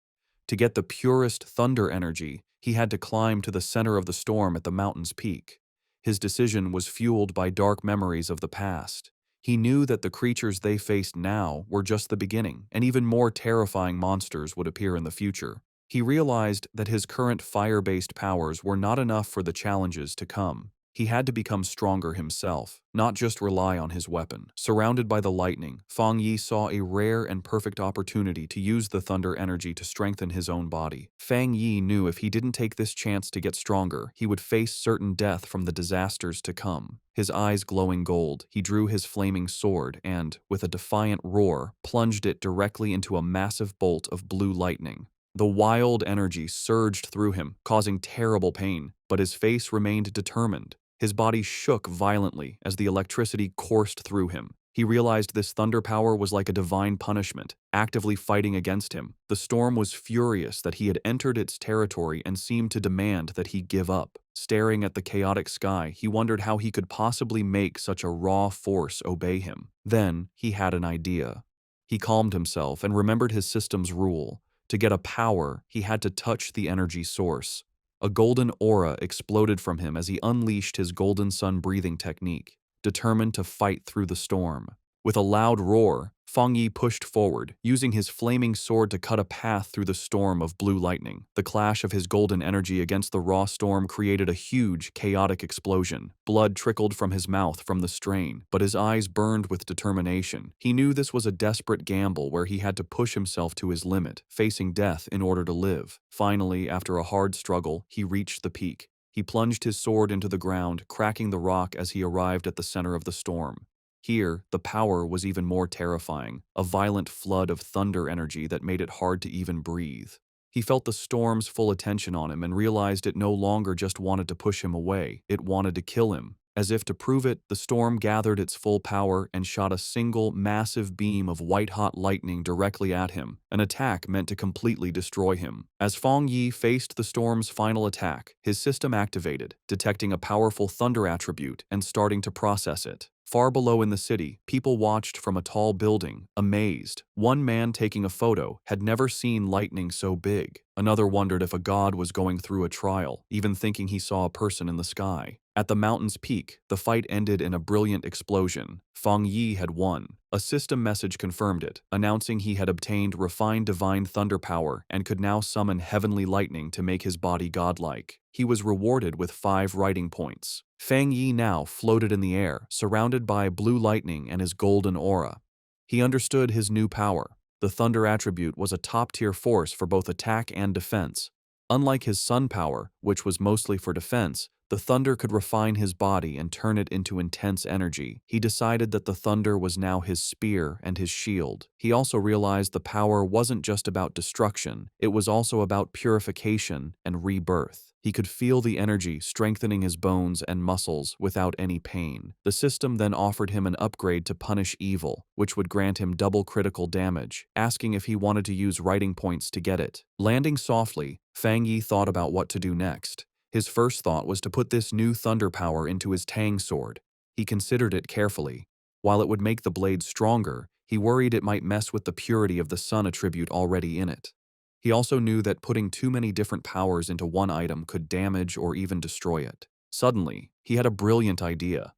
To get the purest thunder energy, he had to climb to the center of the storm at the mountain's peak. His decision was fueled by dark memories of the past. He knew that the creatures they faced now were just the beginning, and even more terrifying monsters would appear in the future. He realized that his current fire-based powers were not enough for the challenges to come. He had to become stronger himself, not just rely on his weapon. Surrounded by the lightning, Fang Yi saw a rare and perfect opportunity to use the thunder energy to strengthen his own body. Fang Yi knew if he didn't take this chance to get stronger, he would face certain death from the disasters to come. His eyes glowing gold, he drew his flaming sword and, with a defiant roar, plunged it directly into a massive bolt of blue lightning. The wild energy surged through him, causing terrible pain, but his face remained determined. His body shook violently as the electricity coursed through him. He realized this thunder power was like a divine punishment, actively fighting against him. The storm was furious that he had entered its territory and seemed to demand that he give up. Staring at the chaotic sky, he wondered how he could possibly make such a raw force obey him. Then, he had an idea. He calmed himself and remembered his system's rule. To get a power, he had to touch the energy source. A golden aura exploded from him as he unleashed his golden sun breathing technique, determined to fight through the storm. With a loud roar, Fang Yi pushed forward, using his flaming sword to cut a path through the storm of blue lightning. The clash of his golden energy against the raw storm created a huge, chaotic explosion. Blood trickled from his mouth from the strain, but his eyes burned with determination. He knew this was a desperate gamble where he had to push himself to his limit, facing death in order to live. Finally, after a hard struggle, he reached the peak. He plunged his sword into the ground, cracking the rock as he arrived at the center of the storm. Here, the power was even more terrifying, a violent flood of thunder energy that made it hard to even breathe. He felt the storm's full attention on him and realized it no longer just wanted to push him away, it wanted to kill him. As if to prove it, the storm gathered its full power and shot a single, massive beam of white-hot lightning directly at him, an attack meant to completely destroy him. As Fang Yi faced the storm's final attack, his system activated, detecting a powerful thunder attribute and starting to process it. Far below in the city, people watched from a tall building, amazed. One man taking a photo had never seen lightning so big. Another wondered if a god was going through a trial, even thinking he saw a person in the sky. At the mountain's peak, the fight ended in a brilliant explosion. Feng Yi had won. A system message confirmed it, announcing he had obtained refined divine thunder power and could now summon heavenly lightning to make his body godlike. He was rewarded with 5 writing points. Feng Yi now floated in the air, surrounded by blue lightning and his golden aura. He understood his new power. The thunder attribute was a top-tier force for both attack and defense. Unlike his sun power, which was mostly for defense, the thunder could refine his body and turn it into intense energy. He decided that the thunder was now his spear and his shield. He also realized the power wasn't just about destruction, it was also about purification and rebirth. He could feel the energy strengthening his bones and muscles without any pain. The system then offered him an upgrade to punish evil, which would grant him double critical damage, asking if he wanted to use writing points to get it. Landing softly, Feng Yi thought about what to do next. His first thought was to put this new thunder power into his Tang sword. He considered it carefully. While it would make the blade stronger, he worried it might mess with the purity of the sun attribute already in it. He also knew that putting too many different powers into one item could damage or even destroy it. Suddenly, he had a brilliant idea.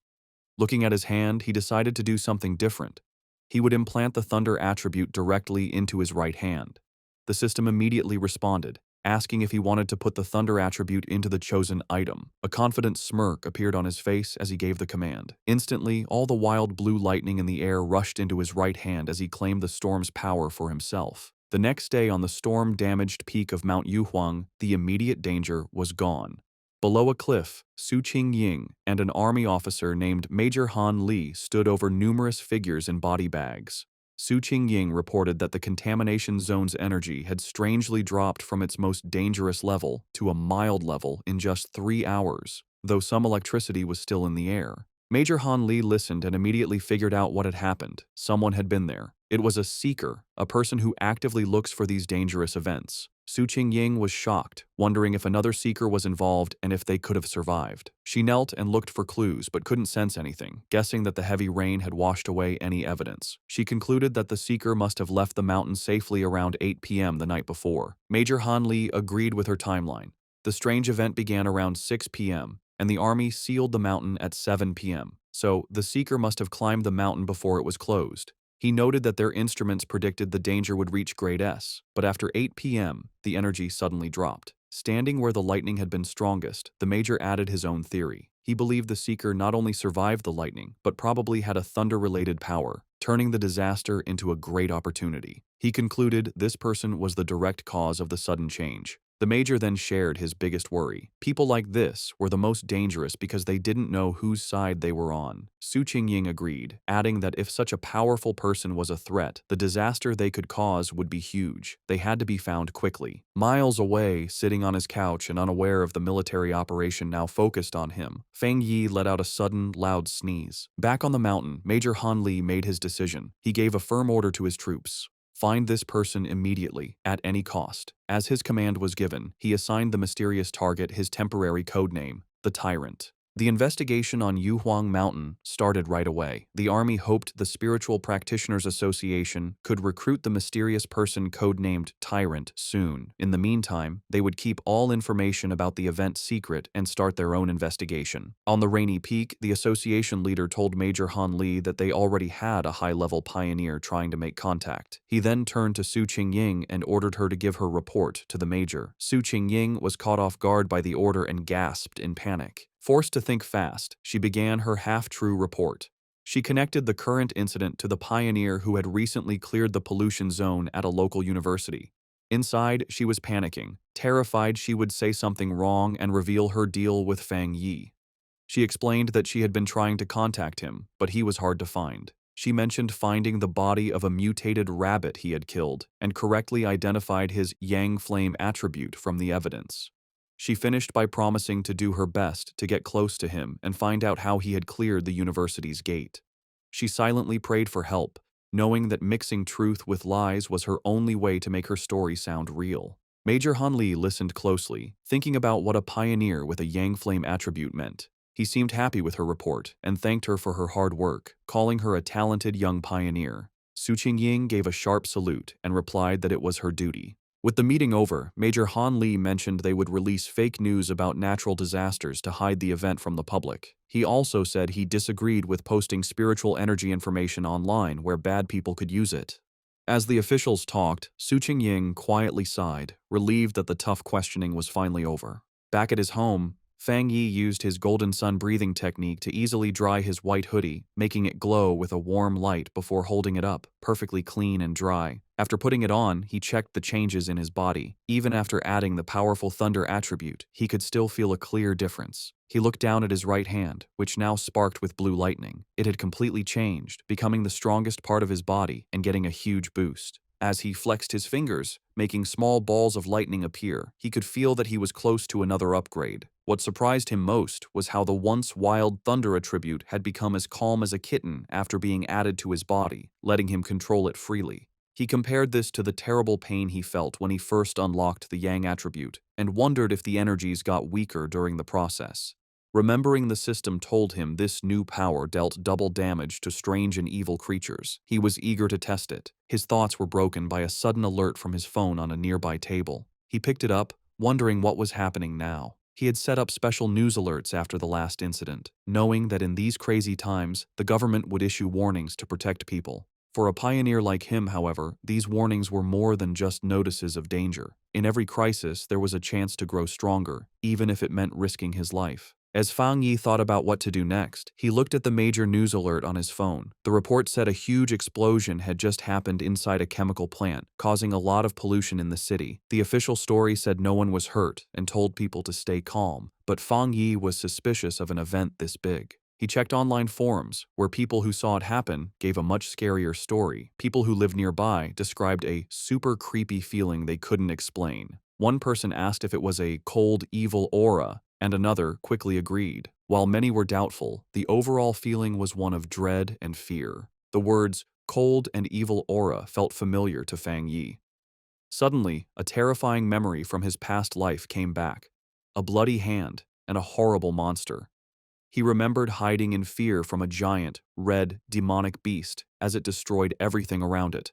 Looking at his hand, he decided to do something different. He would implant the thunder attribute directly into his right hand. The system immediately responded, asking if he wanted to put the thunder attribute into the chosen item. A confident smirk appeared on his face as he gave the command. Instantly, all the wild blue lightning in the air rushed into his right hand as he claimed the storm's power for himself. The next day on the storm-damaged peak of Mount Yuhuang, the immediate danger was gone. Below a cliff, Su Qingying and an army officer named Major Han Li stood over numerous figures in body bags. Su Qingying reported that the contamination zone's energy had strangely dropped from its most dangerous level to a mild level in just 3 hours, though some electricity was still in the air. Major Han Li listened and immediately figured out what had happened. Someone had been there. It was a seeker, a person who actively looks for these dangerous events. Su Qingying was shocked, wondering if another seeker was involved and if they could have survived. She knelt and looked for clues but couldn't sense anything, guessing that the heavy rain had washed away any evidence. She concluded that the seeker must have left the mountain safely around 8 p.m. the night before. Major Han Li agreed with her timeline. The strange event began around 6 p.m., and the army sealed the mountain at 7 p.m., so the seeker must have climbed the mountain before it was closed. He noted that their instruments predicted the danger would reach grade S, but after 8 p.m., the energy suddenly dropped. Standing where the lightning had been strongest, the major added his own theory. He believed the seeker not only survived the lightning, but probably had a thunder-related power, turning the disaster into a great opportunity. He concluded this person was the direct cause of the sudden change. The major then shared his biggest worry. People like this were the most dangerous because they didn't know whose side they were on. Su Qingying agreed, adding that if such a powerful person was a threat, the disaster they could cause would be huge. They had to be found quickly. Miles away, sitting on his couch and unaware of the military operation now focused on him, Feng Yi let out a sudden, loud sneeze. Back on the mountain, Major Han Li made his decision. He gave a firm order to his troops. Find this person immediately, at any cost. As his command was given, he assigned the mysterious target his temporary codename, the Tyrant. The investigation on Yuhuang Mountain started right away. The army hoped the Spiritual Practitioners Association could recruit the mysterious person codenamed Tyrant soon. In the meantime, they would keep all information about the event secret and start their own investigation. On the rainy peak, the association leader told Major Han Li that they already had a high-level pioneer trying to make contact. He then turned to Su Qingying and ordered her to give her report to the major. Su Qingying was caught off guard by the order and gasped in panic. Forced to think fast, she began her half-true report. She connected the current incident to the pioneer who had recently cleared the pollution zone at a local university. Inside, she was panicking, terrified she would say something wrong and reveal her deal with Feng Yi. She explained that she had been trying to contact him, but he was hard to find. She mentioned finding the body of a mutated rabbit he had killed and correctly identified his Yang Flame attribute from the evidence. She finished by promising to do her best to get close to him and find out how he had cleared the university's gate. She silently prayed for help, knowing that mixing truth with lies was her only way to make her story sound real. Major Han Li listened closely, thinking about what a pioneer with a Yang Flame attribute meant. He seemed happy with her report and thanked her for her hard work, calling her a talented young pioneer. Su Qingying gave a sharp salute and replied that it was her duty. With the meeting over, Major Han Li mentioned they would release fake news about natural disasters to hide the event from the public. He also said he disagreed with posting spiritual energy information online where bad people could use it. As the officials talked, Su Qingying quietly sighed, relieved that the tough questioning was finally over. Back at his home, Fang Yi used his golden sun breathing technique to easily dry his white hoodie, making it glow with a warm light before holding it up, perfectly clean and dry. After putting it on, he checked the changes in his body. Even after adding the powerful thunder attribute, he could still feel a clear difference. He looked down at his right hand, which now sparked with blue lightning. It had completely changed, becoming the strongest part of his body and getting a huge boost. As he flexed his fingers, making small balls of lightning appear, he could feel that he was close to another upgrade. What surprised him most was how the once wild thunder attribute had become as calm as a kitten after being added to his body, letting him control it freely. He compared this to the terrible pain he felt when he first unlocked the Yang attribute, and wondered if the energies got weaker during the process. Remembering the system told him this new power dealt double damage to strange and evil creatures, he was eager to test it. His thoughts were broken by a sudden alert from his phone on a nearby table. He picked it up, wondering what was happening now. He had set up special news alerts after the last incident, knowing that in these crazy times, the government would issue warnings to protect people. For a pioneer like him, however, these warnings were more than just notices of danger. In every crisis, there was a chance to grow stronger, even if it meant risking his life. As Fang Yi thought about what to do next, he looked at the major news alert on his phone. The report said a huge explosion had just happened inside a chemical plant, causing a lot of pollution in the city. The official story said no one was hurt and told people to stay calm, but Fang Yi was suspicious of an event this big. He checked online forums, where people who saw it happen gave a much scarier story. People who lived nearby described a super creepy feeling they couldn't explain. One person asked if it was a cold, evil aura, and another quickly agreed. While many were doubtful, the overall feeling was one of dread and fear. The words cold and evil aura felt familiar to Fang Yi. Suddenly, a terrifying memory from his past life came back. A bloody hand and a horrible monster. He remembered hiding in fear from a giant, red, demonic beast as it destroyed everything around it.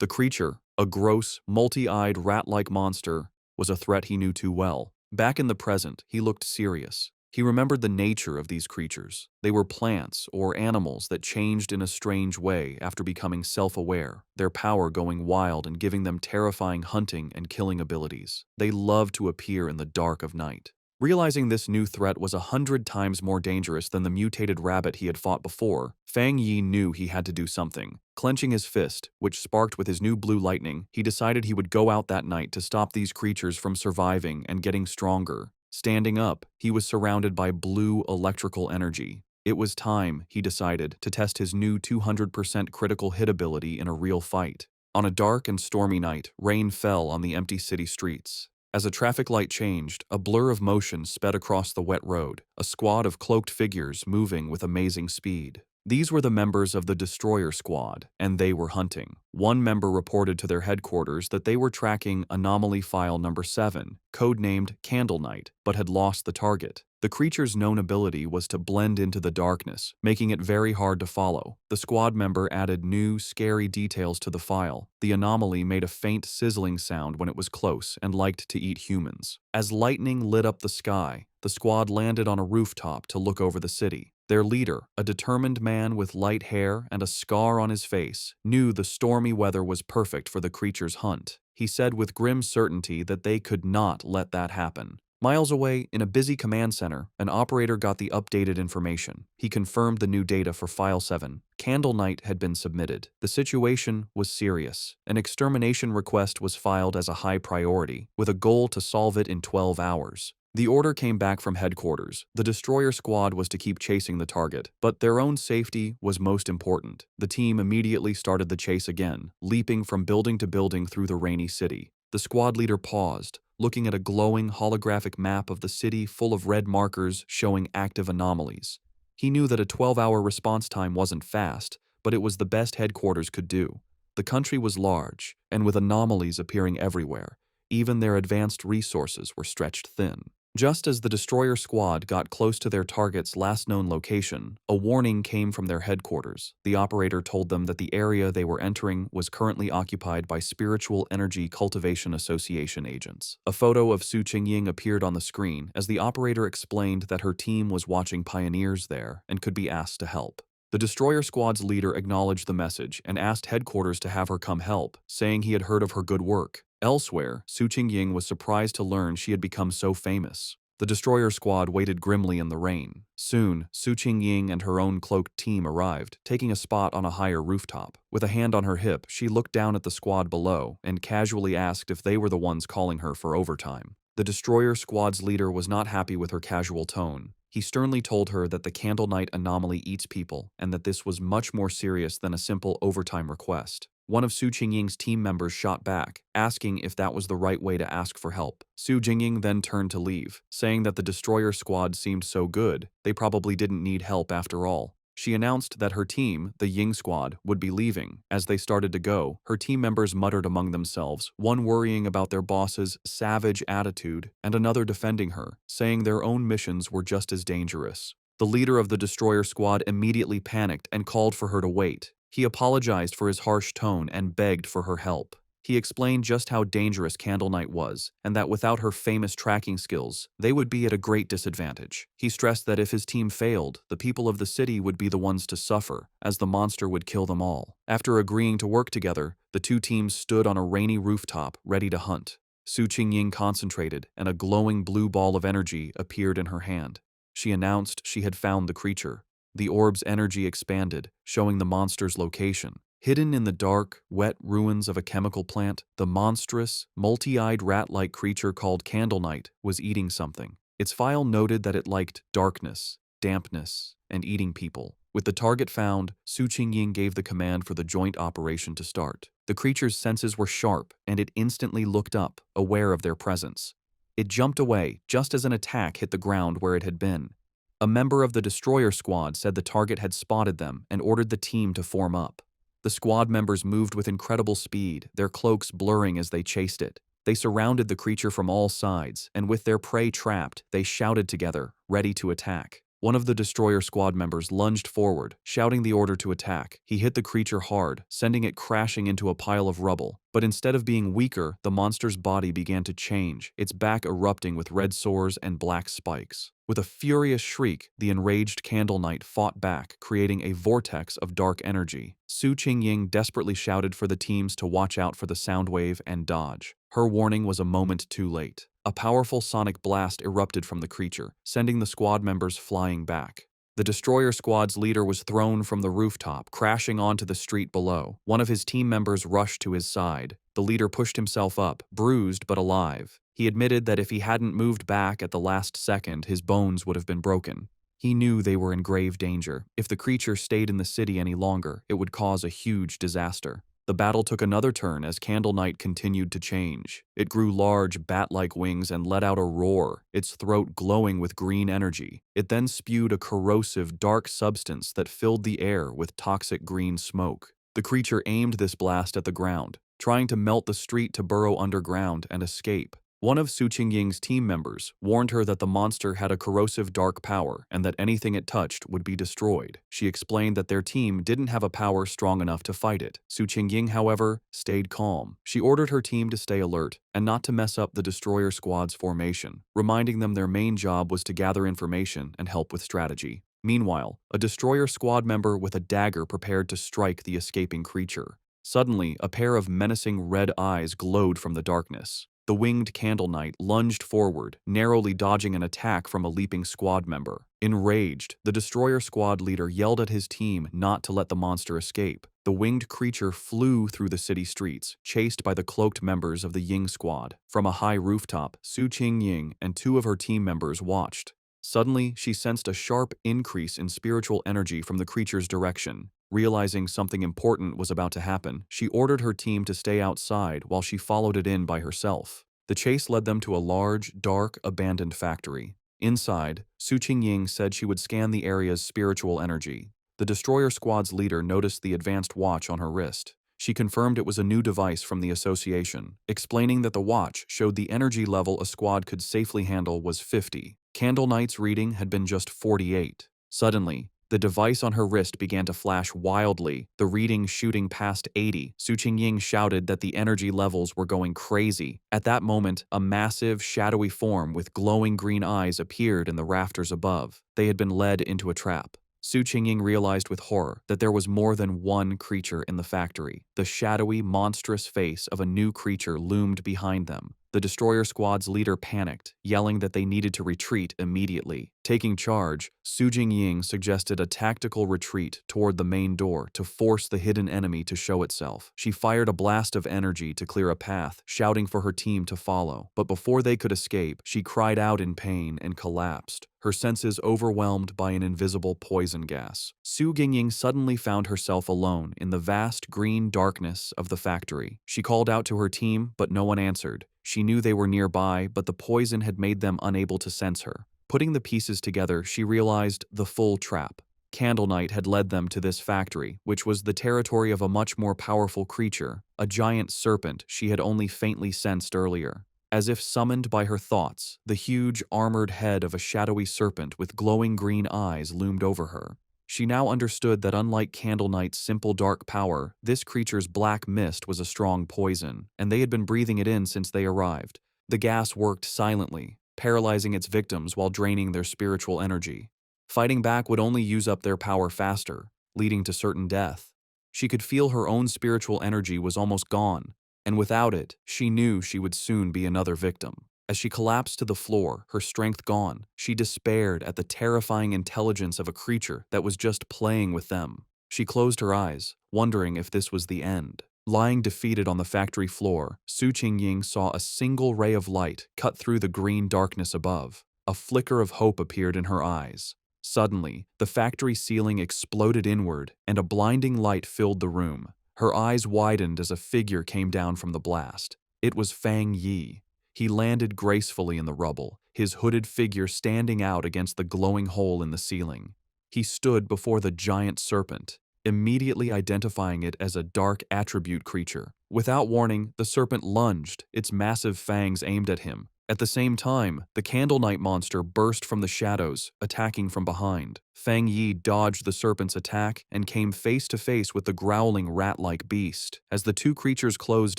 The creature, a gross, multi-eyed rat-like monster, was a threat he knew too well. Back in the present, he looked serious. He remembered the nature of these creatures. They were plants or animals that changed in a strange way after becoming self-aware, their power going wild and giving them terrifying hunting and killing abilities. They loved to appear in the dark of night. Realizing this new threat was 100 times more dangerous than the mutated rabbit he had fought before, Fang Yi knew he had to do something. Clenching his fist, which sparked with his new blue lightning, he decided he would go out that night to stop these creatures from surviving and getting stronger. Standing up, he was surrounded by blue electrical energy. It was time, he decided, to test his new 200% critical hit ability in a real fight. On a dark and stormy night, rain fell on the empty city streets. As a traffic light changed, a blur of motion sped across the wet road, a squad of cloaked figures moving with amazing speed. These were the members of the Destroyer Squad, and they were hunting. One member reported to their headquarters that they were tracking Anomaly File Number 7, codenamed Candle Knight, but had lost the target. The creature's known ability was to blend into the darkness, making it very hard to follow. The squad member added new, scary details to the file. The anomaly made a faint sizzling sound when it was close and liked to eat humans. As lightning lit up the sky, the squad landed on a rooftop to look over the city. Their leader, a determined man with light hair and a scar on his face, knew the stormy weather was perfect for the creature's hunt. He said with grim certainty that they could not let that happen. Miles away, in a busy command center, an operator got the updated information. He confirmed the new data for File 7. Candle Knight had been submitted. The situation was serious. An extermination request was filed as a high priority, with a goal to solve it in 12 hours. The order came back from headquarters. The Destroyer Squad was to keep chasing the target, but their own safety was most important. The team immediately started the chase again, leaping from building to building through the rainy city. The squad leader paused, looking at a glowing holographic map of the city full of red markers showing active anomalies. He knew that a 12-hour response time wasn't fast, but it was the best headquarters could do. The country was large, and with anomalies appearing everywhere, even their advanced resources were stretched thin. Just as the destroyer squad got close to their target's last known location, a warning came from their headquarters. The operator told them that the area they were entering was currently occupied by Spiritual Energy Cultivation Association agents. A photo of Su Qingying appeared on the screen as the operator explained that her team was watching pioneers there and could be asked to help. The destroyer squad's leader acknowledged the message and asked headquarters to have her come help, saying he had heard of her good work. Elsewhere, Su Qingying was surprised to learn she had become so famous. The destroyer squad waited grimly in the rain. Soon, Su Qingying and her own cloaked team arrived, taking a spot on a higher rooftop. With a hand on her hip, she looked down at the squad below and casually asked if they were the ones calling her for overtime. The destroyer squad's leader was not happy with her casual tone. He sternly told her that the Candle Night anomaly eats people and that this was much more serious than a simple overtime request. One of Su Qingying's team members shot back, asking if that was the right way to ask for help. Su Qingying then turned to leave, saying that the destroyer squad seemed so good, they probably didn't need help after all. She announced that her team, the Ying squad, would be leaving. As they started to go, her team members muttered among themselves, one worrying about their boss's savage attitude and another defending her, saying their own missions were just as dangerous. The leader of the destroyer squad immediately panicked and called for her to wait. He apologized for his harsh tone and begged for her help. He explained just how dangerous Candle Night was, and that without her famous tracking skills, they would be at a great disadvantage. He stressed that if his team failed, the people of the city would be the ones to suffer, as the monster would kill them all. After agreeing to work together, the two teams stood on a rainy rooftop, ready to hunt. Su Qingying concentrated, and a glowing blue ball of energy appeared in her hand. She announced she had found the creature. The orb's energy expanded, showing the monster's location. Hidden in the dark, wet ruins of a chemical plant, the monstrous, multi-eyed rat-like creature called Candle Night was eating something. Its file noted that it liked darkness, dampness, and eating people. With the target found, Su Qingying gave the command for the joint operation to start. The creature's senses were sharp, and it instantly looked up, aware of their presence. It jumped away, just as an attack hit the ground where it had been. A member of the destroyer squad said the target had spotted them and ordered the team to form up. The squad members moved with incredible speed, their cloaks blurring as they chased it. They surrounded the creature from all sides, and with their prey trapped, they shouted together, ready to attack. One of the destroyer squad members lunged forward, shouting the order to attack. He hit the creature hard, sending it crashing into a pile of rubble. But instead of being weaker, the monster's body began to change, its back erupting with red sores and black spikes. With a furious shriek, the enraged Candle Knight fought back, creating a vortex of dark energy. Su Qingying desperately shouted for the teams to watch out for the sound wave and dodge. Her warning was a moment too late. A powerful sonic blast erupted from the creature, sending the squad members flying back. The destroyer squad's leader was thrown from the rooftop, crashing onto the street below. One of his team members rushed to his side. The leader pushed himself up, bruised but alive. He admitted that if he hadn't moved back at the last second, his bones would have been broken. He knew they were in grave danger. If the creature stayed in the city any longer, it would cause a huge disaster. The battle took another turn as Candle Night continued to change. It grew large, bat-like wings and let out a roar, its throat glowing with green energy. It then spewed a corrosive, dark substance that filled the air with toxic green smoke. The creature aimed this blast at the ground, trying to melt the street to burrow underground and escape. One of Su Qingying's team members warned her that the monster had a corrosive dark power and that anything it touched would be destroyed. She explained that their team didn't have a power strong enough to fight it. Su Qingying, however, stayed calm. She ordered her team to stay alert and not to mess up the destroyer squad's formation, reminding them their main job was to gather information and help with strategy. Meanwhile, a destroyer squad member with a dagger prepared to strike the escaping creature. Suddenly, a pair of menacing red eyes glowed from the darkness. The winged Candle Knight lunged forward, narrowly dodging an attack from a leaping squad member. Enraged, the destroyer squad leader yelled at his team not to let the monster escape. The winged creature flew through the city streets, chased by the cloaked members of the Ying squad. From a high rooftop, Su Qingying and two of her team members watched. Suddenly, she sensed a sharp increase in spiritual energy from the creature's direction. Realizing something important was about to happen, she ordered her team to stay outside while she followed it in by herself. The chase led them to a large, dark, abandoned factory. Inside, Su Qingying said she would scan the area's spiritual energy. The destroyer squad's leader noticed the advanced watch on her wrist. She confirmed it was a new device from the association, explaining that the watch showed the energy level a squad could safely handle was 50. Candle Knight's reading had been just 48. Suddenly, the device on her wrist began to flash wildly, the reading shooting past 80. Su Qingying shouted that the energy levels were going crazy. At that moment, a massive, shadowy form with glowing green eyes appeared in the rafters above. They had been led into a trap. Su Qingying realized with horror that there was more than one creature in the factory. The shadowy, monstrous face of a new creature loomed behind them. The destroyer squad's leader panicked, yelling that they needed to retreat immediately. Taking charge, Su Jingying suggested a tactical retreat toward the main door to force the hidden enemy to show itself. She fired a blast of energy to clear a path, shouting for her team to follow. But before they could escape, she cried out in pain and collapsed, her senses overwhelmed by an invisible poison gas. Su Jingying suddenly found herself alone in the vast green darkness of the factory. She called out to her team, but no one answered. She knew they were nearby, but the poison had made them unable to sense her. Putting the pieces together, she realized the full trap. Candle Knight had led them to this factory, which was the territory of a much more powerful creature, a giant serpent she had only faintly sensed earlier. As if summoned by her thoughts, the huge, armored head of a shadowy serpent with glowing green eyes loomed over her. She now understood that unlike Candle Knight's simple dark power, this creature's black mist was a strong poison, and they had been breathing it in since they arrived. The gas worked silently, paralyzing its victims while draining their spiritual energy. Fighting back would only use up their power faster, leading to certain death. She could feel her own spiritual energy was almost gone, and without it, she knew she would soon be another victim. As she collapsed to the floor, her strength gone, she despaired at the terrifying intelligence of a creature that was just playing with them. She closed her eyes, wondering if this was the end. Lying defeated on the factory floor, Su Qingying saw a single ray of light cut through the green darkness above. A flicker of hope appeared in her eyes. Suddenly, the factory ceiling exploded inward, and a blinding light filled the room. Her eyes widened as a figure came down from the blast. It was Fang Yi. He landed gracefully in the rubble, his hooded figure standing out against the glowing hole in the ceiling. He stood before the giant serpent, immediately identifying it as a dark attribute creature. Without warning, the serpent lunged, its massive fangs aimed at him. At the same time, the Candle Knight monster burst from the shadows, attacking from behind. Fang Yi dodged the serpent's attack and came face to face with the growling rat-like beast. As the two creatures closed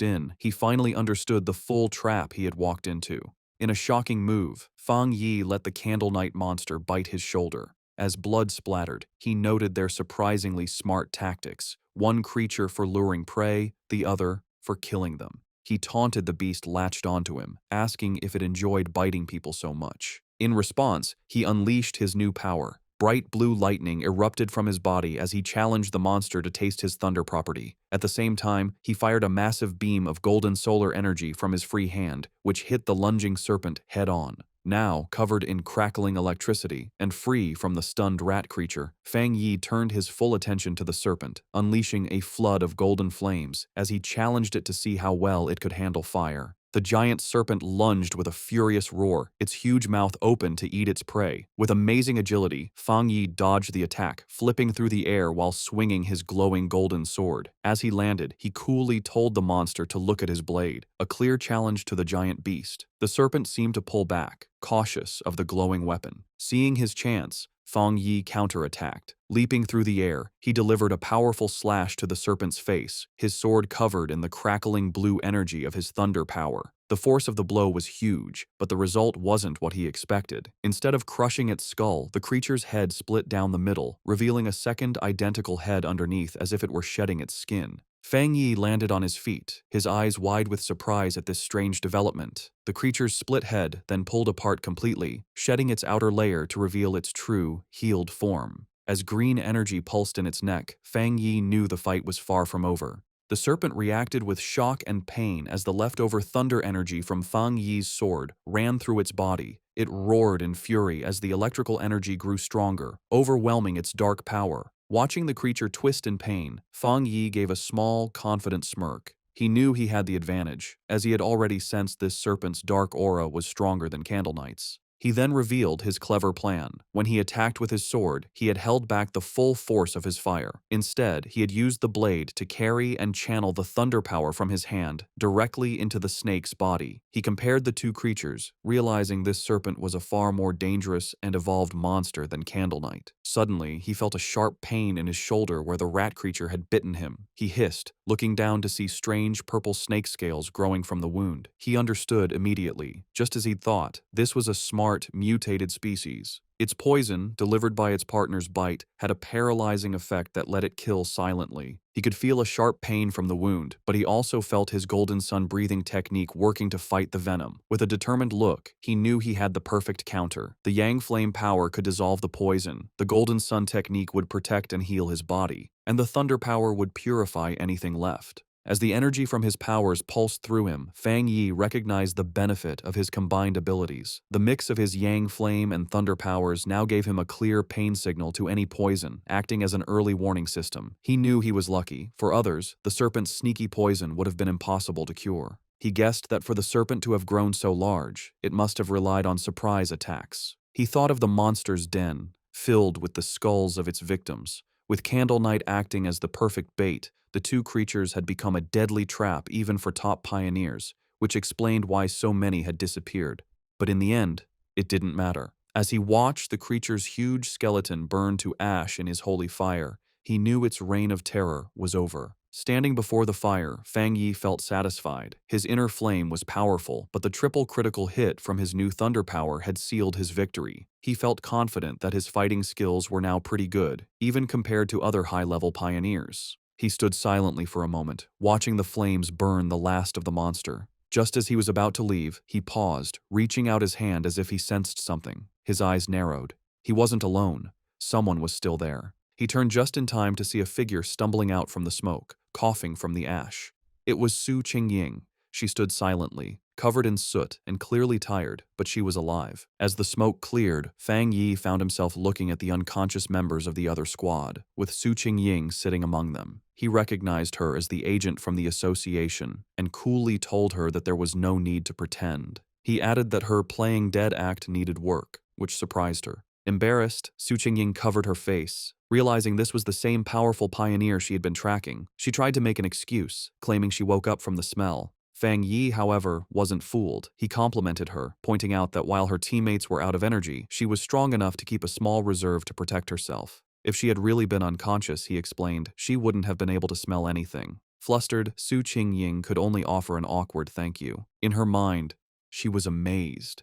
in, he finally understood the full trap he had walked into. In a shocking move, Fang Yi let the Candle Knight monster bite his shoulder. As blood splattered, he noted their surprisingly smart tactics, one creature for luring prey, the other for killing them. He taunted the beast latched onto him, asking if it enjoyed biting people so much. In response, he unleashed his new power. Bright blue lightning erupted from his body as he challenged the monster to taste his thunder property. At the same time, he fired a massive beam of golden solar energy from his free hand, which hit the lunging serpent head-on. Now, covered in crackling electricity and free from the stunned rat creature, Fang Yi turned his full attention to the serpent, unleashing a flood of golden flames as he challenged it to see how well it could handle fire. The giant serpent lunged with a furious roar, its huge mouth open to eat its prey. With amazing agility, Fang Yi dodged the attack, flipping through the air while swinging his glowing golden sword. As he landed, he coolly told the monster to look at his blade, a clear challenge to the giant beast. The serpent seemed to pull back, cautious of the glowing weapon. Seeing his chance, Fang Yi counterattacked. Leaping through the air, he delivered a powerful slash to the serpent's face, his sword covered in the crackling blue energy of his thunder power. The force of the blow was huge, but the result wasn't what he expected. Instead of crushing its skull, the creature's head split down the middle, revealing a second identical head underneath as if it were shedding its skin. Fang Yi landed on his feet, his eyes wide with surprise at this strange development. The creature's split head then pulled apart completely, shedding its outer layer to reveal its true, healed form. As green energy pulsed in its neck, Fang Yi knew the fight was far from over. The serpent reacted with shock and pain as the leftover thunder energy from Fang Yi's sword ran through its body. It roared in fury as the electrical energy grew stronger, overwhelming its dark power. Watching the creature twist in pain, Fang Yi gave a small, confident smirk. He knew he had the advantage, as he had already sensed this serpent's dark aura was stronger than Candle Knight's. He then revealed his clever plan. When he attacked with his sword, he had held back the full force of his fire. Instead, he had used the blade to carry and channel the thunder power from his hand directly into the snake's body. He compared the two creatures, realizing this serpent was a far more dangerous and evolved monster than Candle Knight. Suddenly, he felt a sharp pain in his shoulder where the rat creature had bitten him. He hissed, looking down to see strange purple snake scales growing from the wound. He understood immediately. Just as he'd thought, this was a smart, mutated species. Its poison, delivered by its partner's bite, had a paralyzing effect that let it kill silently. He could feel a sharp pain from the wound, but he also felt his Golden Sun breathing technique working to fight the venom. With a determined look, he knew he had the perfect counter. The Yang Flame power could dissolve the poison, the Golden Sun technique would protect and heal his body, and the Thunder power would purify anything left. As the energy from his powers pulsed through him, Fang Yi recognized the benefit of his combined abilities. The mix of his Yang Flame and Thunder powers now gave him a clear pain signal to any poison, acting as an early warning system. He knew he was lucky. For others, the serpent's sneaky poison would have been impossible to cure. He guessed that for the serpent to have grown so large, it must have relied on surprise attacks. He thought of the monster's den, filled with the skulls of its victims. With Candle Knight acting as the perfect bait, the two creatures had become a deadly trap even for top pioneers, which explained why so many had disappeared. But in the end, it didn't matter. As he watched the creature's huge skeleton burn to ash in his holy fire, he knew its reign of terror was over. Standing before the fire, Fang Yi felt satisfied. His inner flame was powerful, but the triple critical hit from his new thunder power had sealed his victory. He felt confident that his fighting skills were now pretty good, even compared to other high-level pioneers. He stood silently for a moment, watching the flames burn the last of the monster. Just as he was about to leave, he paused, reaching out his hand as if he sensed something. His eyes narrowed. He wasn't alone. Someone was still there. He turned just in time to see a figure stumbling out from the smoke, coughing from the ash. It was Su Qingying. She stood silently, covered in soot and clearly tired, but she was alive. As the smoke cleared, Fang Yi found himself looking at the unconscious members of the other squad, with Su Qingying sitting among them. He recognized her as the agent from the association and coolly told her that there was no need to pretend. He added that her playing dead act needed work, which surprised her. Embarrassed, Su Qingying covered her face. Realizing this was the same powerful pioneer she had been tracking, she tried to make an excuse, claiming she woke up from the smell. Fang Yi, however, wasn't fooled. He complimented her, pointing out that while her teammates were out of energy, she was strong enough to keep a small reserve to protect herself. If she had really been unconscious, he explained, she wouldn't have been able to smell anything. Flustered, Su Qingying could only offer an awkward thank you. In her mind, she was amazed.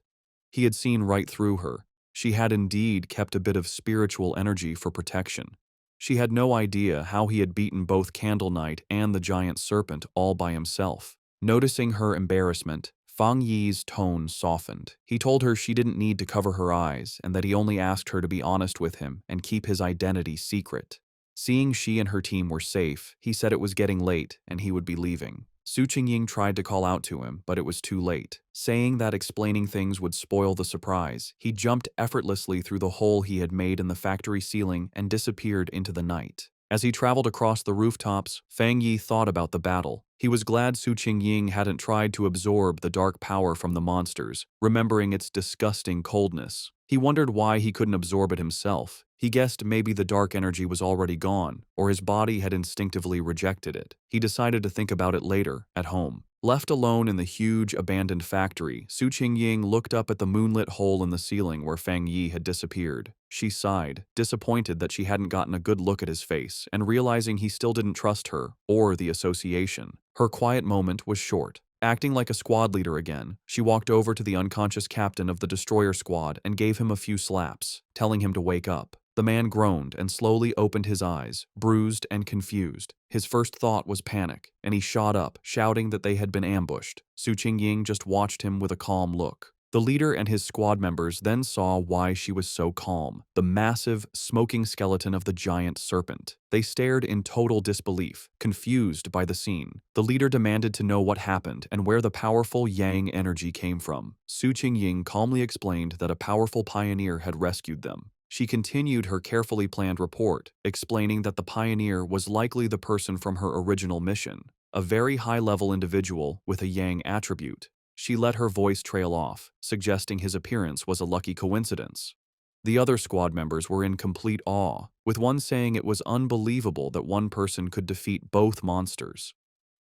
He had seen right through her. She had indeed kept a bit of spiritual energy for protection. She had no idea how he had beaten both Candle Knight and the giant serpent all by himself. Noticing her embarrassment, Fang Yi's tone softened. He told her she didn't need to cover her eyes and that he only asked her to be honest with him and keep his identity secret. Seeing she and her team were safe, he said it was getting late and he would be leaving. Su Qingying tried to call out to him, but it was too late. Saying that explaining things would spoil the surprise, he jumped effortlessly through the hole he had made in the factory ceiling and disappeared into the night. As he traveled across the rooftops, Fang Yi thought about the battle. He was glad Su Qingying hadn't tried to absorb the dark power from the monsters, remembering its disgusting coldness. He wondered why he couldn't absorb it himself. He guessed maybe the dark energy was already gone, or his body had instinctively rejected it. He decided to think about it later, at home. Left alone in the huge, abandoned factory, Su Qingying looked up at the moonlit hole in the ceiling where Fang Yi had disappeared. She sighed, disappointed that she hadn't gotten a good look at his face, and realizing he still didn't trust her, or the association. Her quiet moment was short. Acting like a squad leader again, she walked over to the unconscious captain of the destroyer squad and gave him a few slaps, telling him to wake up. The man groaned and slowly opened his eyes, bruised and confused. His first thought was panic, and he shot up, shouting that they had been ambushed. Su Qingying just watched him with a calm look. The leader and his squad members then saw why she was so calm: the massive, smoking skeleton of the giant serpent. They stared in total disbelief, confused by the scene. The leader demanded to know what happened and where the powerful Yang energy came from. Su Qingying calmly explained that a powerful pioneer had rescued them. She continued her carefully planned report, explaining that the pioneer was likely the person from her original mission, a very high-level individual with a Yang attribute. She let her voice trail off, suggesting his appearance was a lucky coincidence. The other squad members were in complete awe, with one saying it was unbelievable that one person could defeat both monsters.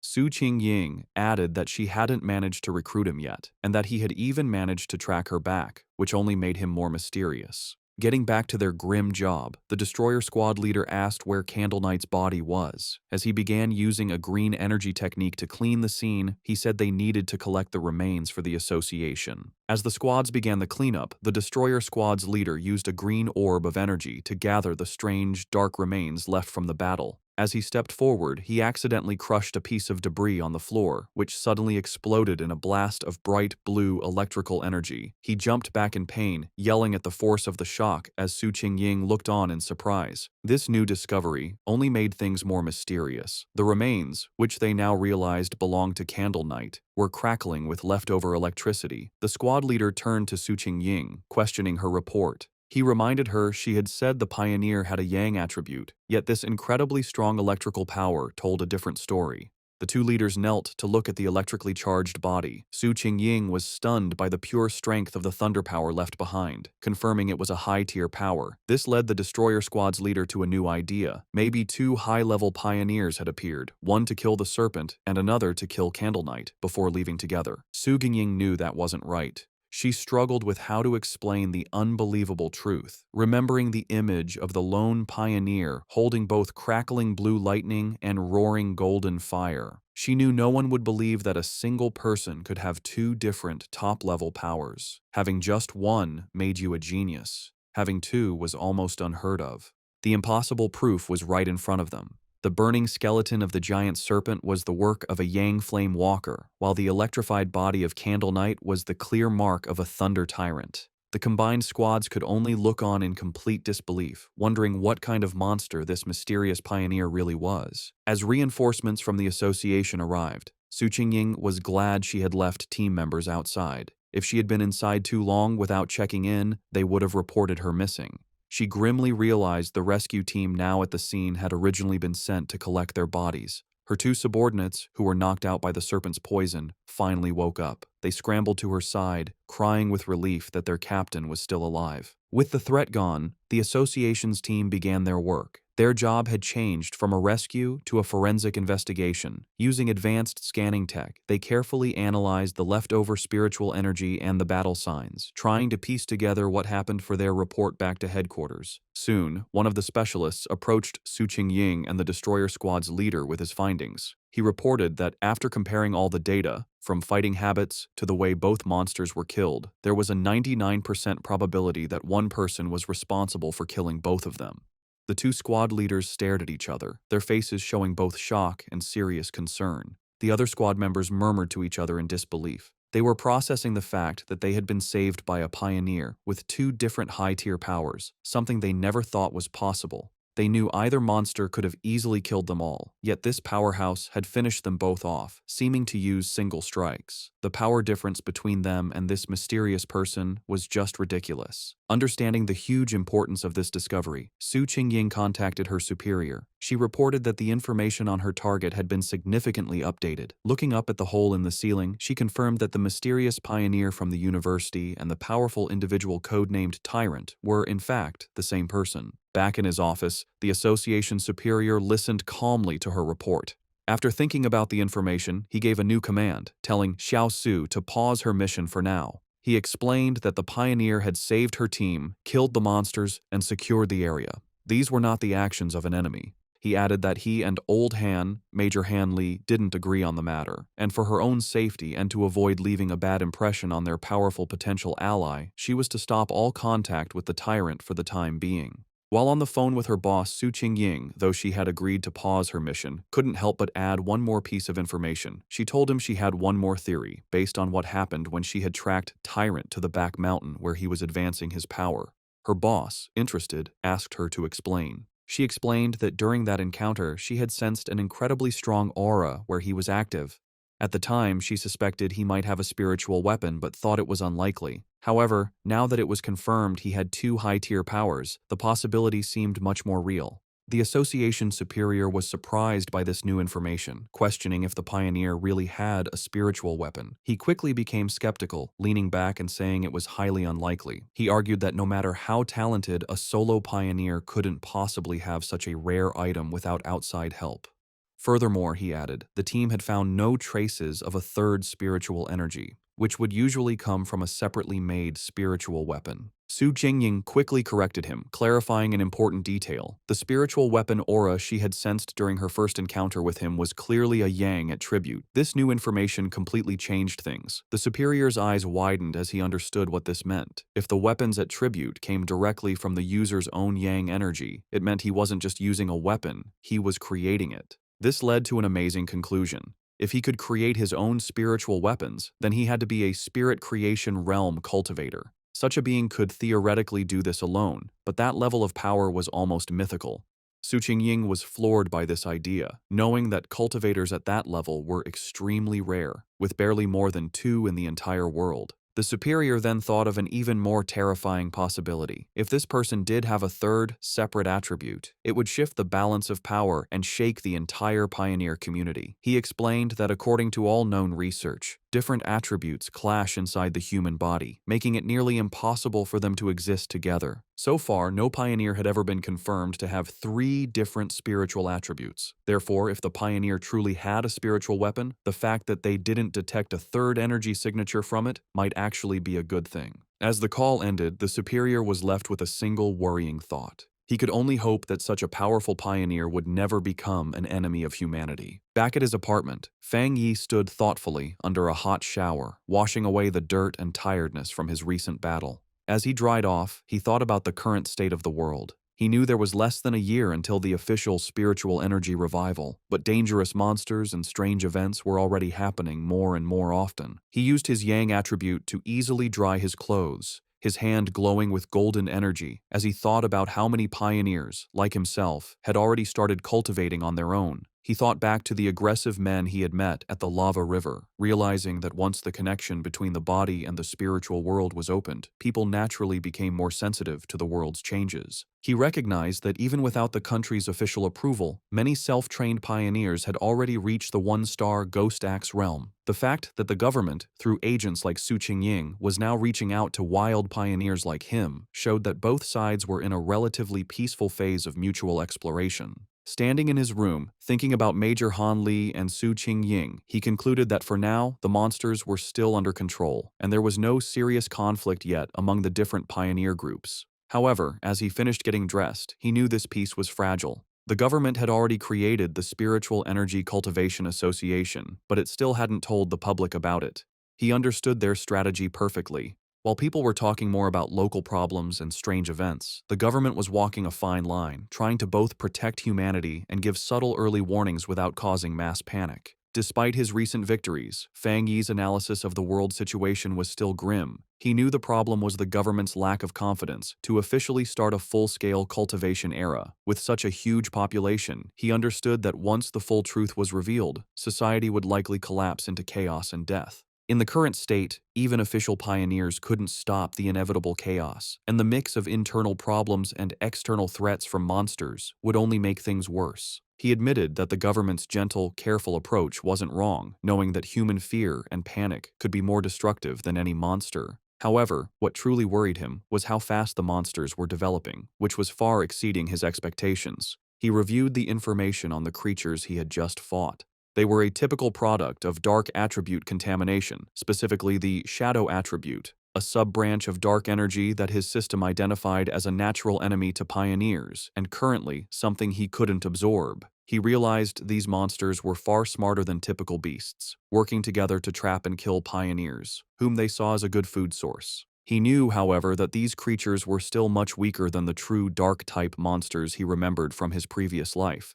Su Qingying added that she hadn't managed to recruit him yet, and that he had even managed to track her back, which only made him more mysterious. Getting back to their grim job, the destroyer squad leader asked where Candle Knight's body was. As he began using a green energy technique to clean the scene, he said they needed to collect the remains for the association. As the squads began the cleanup, the destroyer squad's leader used a green orb of energy to gather the strange, dark remains left from the battle. As he stepped forward, he accidentally crushed a piece of debris on the floor, which suddenly exploded in a blast of bright blue electrical energy. He jumped back in pain, yelling at the force of the shock as Su Qingying looked on in surprise. This new discovery only made things more mysterious. The remains, which they now realized belonged to Candle Knight, were crackling with leftover electricity. The squad leader turned to Su Qingying, questioning her report. He reminded her she had said the pioneer had a yang attribute, yet this incredibly strong electrical power told a different story. The two leaders knelt to look at the electrically charged body. Su Qingying was stunned by the pure strength of the thunder power left behind, confirming it was a high-tier power. This led the destroyer squad's leader to a new idea. Maybe two high-level pioneers had appeared, one to kill the serpent and another to kill Candle Knight, before leaving together. Su Qingying knew that wasn't right. She struggled with how to explain the unbelievable truth, remembering the image of the lone pioneer holding both crackling blue lightning and roaring golden fire. She knew no one would believe that a single person could have two different top-level powers. Having just one made you a genius. Having two was almost unheard of. The impossible proof was right in front of them. The burning skeleton of the giant serpent was the work of a Yang Flame Walker, while the electrified body of Candle Knight was the clear mark of a Thunder Tyrant. The combined squads could only look on in complete disbelief, wondering what kind of monster this mysterious pioneer really was. As reinforcements from the association arrived, Su Qingying was glad she had left team members outside. If she had been inside too long without checking in, they would have reported her missing. She grimly realized the rescue team now at the scene had originally been sent to collect their bodies. Her two subordinates, who were knocked out by the serpent's poison, finally woke up. They scrambled to her side, crying with relief that their captain was still alive. With the threat gone, the association's team began their work. Their job had changed from a rescue to a forensic investigation. Using advanced scanning tech, they carefully analyzed the leftover spiritual energy and the battle signs, trying to piece together what happened for their report back to headquarters. Soon, one of the specialists approached Su Qingying and the destroyer squad's leader with his findings. He reported that after comparing all the data, from fighting habits to the way both monsters were killed, there was a 99% probability that one person was responsible for killing both of them. The two squad leaders stared at each other, their faces showing both shock and serious concern. The other squad members murmured to each other in disbelief. They were processing the fact that they had been saved by a pioneer with two different high-tier powers, something they never thought was possible. They knew either monster could have easily killed them all, yet this powerhouse had finished them both off, seeming to use single strikes. The power difference between them and this mysterious person was just ridiculous. Understanding the huge importance of this discovery, Su Qingying contacted her superior. She reported that the information on her target had been significantly updated. Looking up at the hole in the ceiling, she confirmed that the mysterious pioneer from the university and the powerful individual codenamed Tyrant were, in fact, the same person. Back in his office, the association superior listened calmly to her report. After thinking about the information, he gave a new command, telling Xiao Su to pause her mission for now. He explained that the pioneer had saved her team, killed the monsters, and secured the area. These were not the actions of an enemy. He added that he and Old Han, Major Han Li, didn't agree on the matter, and for her own safety and to avoid leaving a bad impression on their powerful potential ally, she was to stop all contact with the tyrant for the time being. While on the phone with her boss, Su Qingying, though she had agreed to pause her mission, couldn't help but add one more piece of information. She told him she had one more theory, based on what happened when she had tracked Tyrant to the back mountain where he was advancing his power. Her boss, interested, asked her to explain. She explained that during that encounter, she had sensed an incredibly strong aura where he was active. At the time, she suspected he might have a spiritual weapon but thought it was unlikely. However, now that it was confirmed he had two high-tier powers, the possibility seemed much more real. The association superior was surprised by this new information, questioning if the pioneer really had a spiritual weapon. He quickly became skeptical, leaning back and saying it was highly unlikely. He argued that no matter how talented, a solo pioneer couldn't possibly have such a rare item without outside help. Furthermore, he added, the team had found no traces of a third spiritual energy, which would usually come from a separately made spiritual weapon. Su Jingying quickly corrected him, clarifying an important detail. The spiritual weapon aura she had sensed during her first encounter with him was clearly a yang attribute. This new information completely changed things. The superior's eyes widened as he understood what this meant. If the weapon's attribute came directly from the user's own yang energy, it meant he wasn't just using a weapon, he was creating it. This led to an amazing conclusion. If he could create his own spiritual weapons, then he had to be a spirit creation realm cultivator. Such a being could theoretically do this alone, but that level of power was almost mythical. Su Qingying was floored by this idea, knowing that cultivators at that level were extremely rare, with barely more than 2 in the entire world. The superior then thought of an even more terrifying possibility. If this person did have a third, separate attribute, it would shift the balance of power and shake the entire pioneer community. He explained that according to all known research, different attributes clash inside the human body, making it nearly impossible for them to exist together. So far, no pioneer had ever been confirmed to have 3 different spiritual attributes. Therefore, if the pioneer truly had a spiritual weapon, the fact that they didn't detect a third energy signature from it might actually be a good thing. As the call ended, the superior was left with a single worrying thought. He could only hope that such a powerful pioneer would never become an enemy of humanity. Back at his apartment, Fang Yi stood thoughtfully under a hot shower, washing away the dirt and tiredness from his recent battle. As he dried off, he thought about the current state of the world. He knew there was less than a year until the official spiritual energy revival, but dangerous monsters and strange events were already happening more and more often. He used his yang attribute to easily dry his clothes, his hand glowing with golden energy as he thought about how many pioneers, like himself, had already started cultivating on their own. He thought back to the aggressive men he had met at the lava river, realizing that once the connection between the body and the spiritual world was opened, people naturally became more sensitive to the world's changes. He recognized that even without the country's official approval, many self-trained pioneers had already reached the 1-star Ghost Axe realm. The fact that the government, through agents like Su Qingying, was now reaching out to wild pioneers like him showed that both sides were in a relatively peaceful phase of mutual exploration. Standing in his room, thinking about Major Han Li and Su Qingying, he concluded that for now, the monsters were still under control, and there was no serious conflict yet among the different pioneer groups. However, as he finished getting dressed, he knew this peace was fragile. The government had already created the Spiritual Energy Cultivation Association, but it still hadn't told the public about it. He understood their strategy perfectly. While people were talking more about local problems and strange events, the government was walking a fine line, trying to both protect humanity and give subtle early warnings without causing mass panic. Despite his recent victories, Fang Yi's analysis of the world situation was still grim. He knew the problem was the government's lack of confidence to officially start a full-scale cultivation era. With such a huge population, he understood that once the full truth was revealed, society would likely collapse into chaos and death. In the current state, even official pioneers couldn't stop the inevitable chaos, and the mix of internal problems and external threats from monsters would only make things worse. He admitted that the government's gentle, careful approach wasn't wrong, knowing that human fear and panic could be more destructive than any monster. However, what truly worried him was how fast the monsters were developing, which was far exceeding his expectations. He reviewed the information on the creatures he had just fought. They were a typical product of dark attribute contamination, specifically the shadow attribute, a sub-branch of dark energy that his system identified as a natural enemy to pioneers, and currently something he couldn't absorb. He realized these monsters were far smarter than typical beasts, working together to trap and kill pioneers, whom they saw as a good food source. He knew, however, that these creatures were still much weaker than the true dark-type monsters he remembered from his previous life.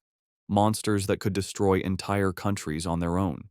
Monsters that could destroy entire countries on their own.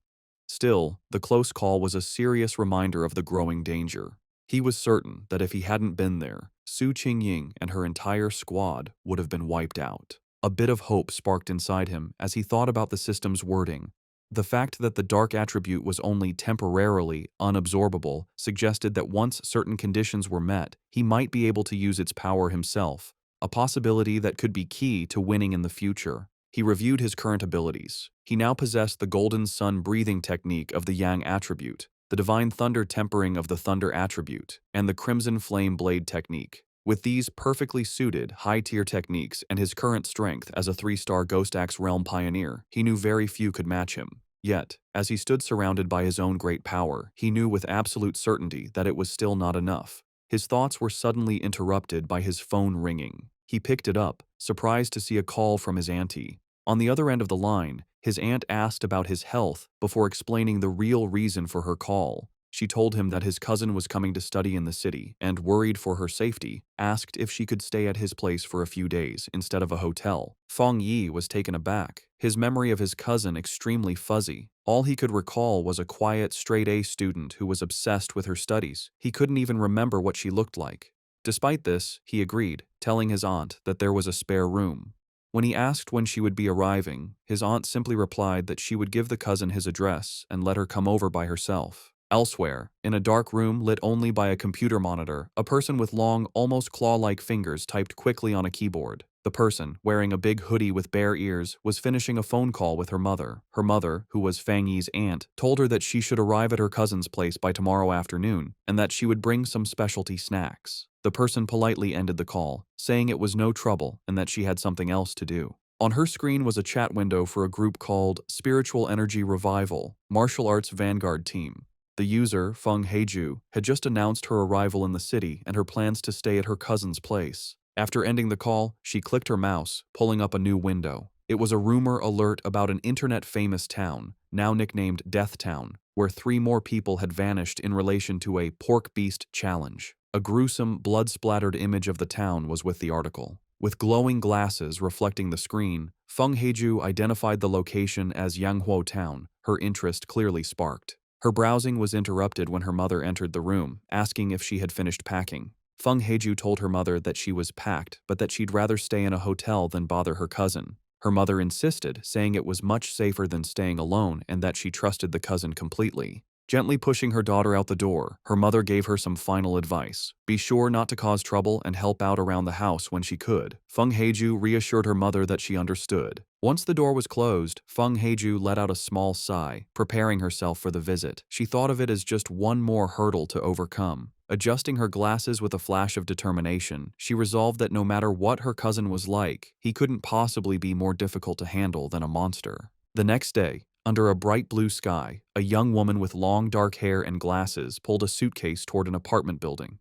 Still, the close call was a serious reminder of the growing danger. He was certain that if he hadn't been there, Su Qingying and her entire squad would have been wiped out. A bit of hope sparked inside him as he thought about the system's wording. The fact that the dark attribute was only temporarily unabsorbable suggested that once certain conditions were met, he might be able to use its power himself. a possibility that could be key to winning in the future. He reviewed his current abilities. He now possessed the golden sun breathing technique of the yang attribute, the divine thunder tempering of the thunder attribute, and the crimson flame blade technique. With these perfectly suited, high-tier techniques and his current strength as a 3-star Ghost Axe Realm pioneer, he knew very few could match him. Yet, as he stood surrounded by his own great power, he knew with absolute certainty that it was still not enough. His thoughts were suddenly interrupted by his phone ringing. He picked it up, surprised to see a call from his auntie. On the other end of the line, his aunt asked about his health before explaining the real reason for her call. She told him that his cousin was coming to study in the city and, worried for her safety, asked if she could stay at his place for a few days instead of a hotel. Feng Yi was taken aback, his memory of his cousin extremely fuzzy. All he could recall was a quiet, straight-A student who was obsessed with her studies. He couldn't even remember what she looked like. Despite this, he agreed, telling his aunt that there was a spare room. When he asked when she would be arriving, his aunt simply replied that she would give the cousin his address and let her come over by herself. Elsewhere, in a dark room lit only by a computer monitor, a person with long, almost claw-like fingers typed quickly on a keyboard. The person, wearing a big hoodie with bare ears, was finishing a phone call with her mother. Her mother, who was Feng Yi's aunt, told her that she should arrive at her cousin's place by tomorrow afternoon and that she would bring some specialty snacks. The person politely ended the call, saying it was no trouble and that she had something else to do. On her screen was a chat window for a group called Spiritual Energy Revival, Martial Arts Vanguard Team. The user, Feng Heiju, had just announced her arrival in the city and her plans to stay at her cousin's place. After ending the call, she clicked her mouse, pulling up a new window. It was a rumor alert about an internet-famous town, now nicknamed Death Town, where 3 more people had vanished in relation to a pork beast challenge. A gruesome, blood-splattered image of the town was with the article. With glowing glasses reflecting the screen, Feng Heiju identified the location as Yanghuo Town, her interest clearly sparked. Her browsing was interrupted when her mother entered the room, asking if she had finished packing. Feng Heiju told her mother that she was packed, but that she'd rather stay in a hotel than bother her cousin. Her mother insisted, saying it was much safer than staying alone and that she trusted the cousin completely. Gently pushing her daughter out the door, her mother gave her some final advice. Be sure not to cause trouble and help out around the house when she could. Feng Heiju reassured her mother that she understood. Once the door was closed, Feng Heiju let out a small sigh, preparing herself for the visit. She thought of it as just one more hurdle to overcome. Adjusting her glasses with a flash of determination, she resolved that no matter what her cousin was like, he couldn't possibly be more difficult to handle than a monster. The next day, under a bright blue sky, a young woman with long dark hair and glasses pulled a suitcase toward an apartment building.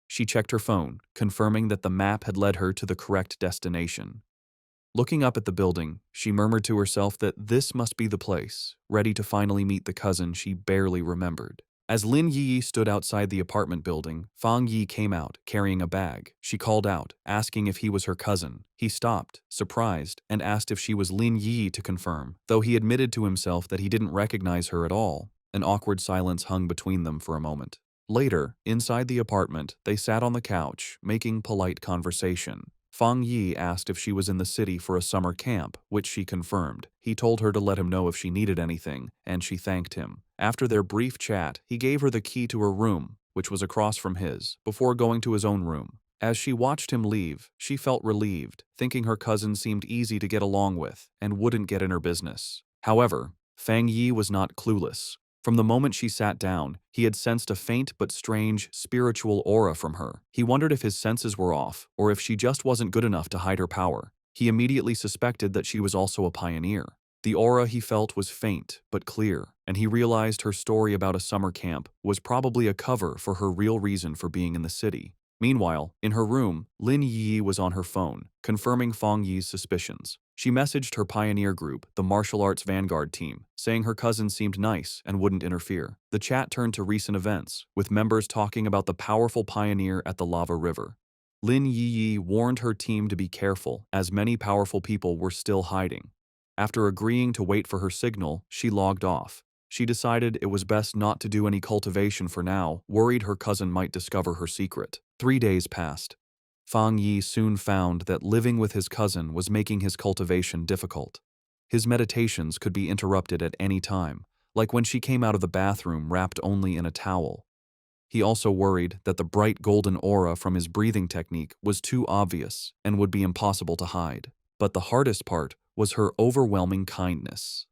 She checked her phone, confirming that the map had led her to the correct destination. Looking up at the building, she murmured to herself that this must be the place, ready to finally meet the cousin she barely remembered. As Lin Yi stood outside the apartment building, Fang Yi came out, carrying a bag. She called out, asking if he was her cousin. He stopped, surprised, and asked if she was Lin Yi to confirm, though he admitted to himself that he didn't recognize her at all. An awkward silence hung between them for a moment. Later, inside the apartment, they sat on the couch, making polite conversation. Fang Yi asked if she was in the city for a summer camp, which she confirmed. He told her to let him know if she needed anything, and she thanked him. After their brief chat, he gave her the key to her room, which was across from his, before going to his own room. As she watched him leave, she felt relieved, thinking her cousin seemed easy to get along with and wouldn't get in her business. However, Fang Yi was not clueless. From the moment she sat down, he had sensed a faint but strange spiritual aura from her. He wondered if his senses were off, or if she just wasn't good enough to hide her power. He immediately suspected that she was also a pioneer. The aura he felt was faint but clear, and he realized her story about a summer camp was probably a cover for her real reason for being in the city. Meanwhile, in her room, Lin Yi was on her phone, confirming Fang Yi's suspicions. She messaged her pioneer group, the Martial Arts Vanguard Team, saying her cousin seemed nice and wouldn't interfere. The chat turned to recent events, with members talking about the powerful pioneer at the lava river. Lin Yi warned her team to be careful, as many powerful people were still hiding. After agreeing to wait for her signal, she logged off. She decided it was best not to do any cultivation for now, worried her cousin might discover her secret. 3 days passed. Fang Yi soon found that living with his cousin was making his cultivation difficult. His meditations could be interrupted at any time, like when she came out of the bathroom wrapped only in a towel. He also worried that the bright golden aura from his breathing technique was too obvious and would be impossible to hide. But the hardest part was her overwhelming kindness.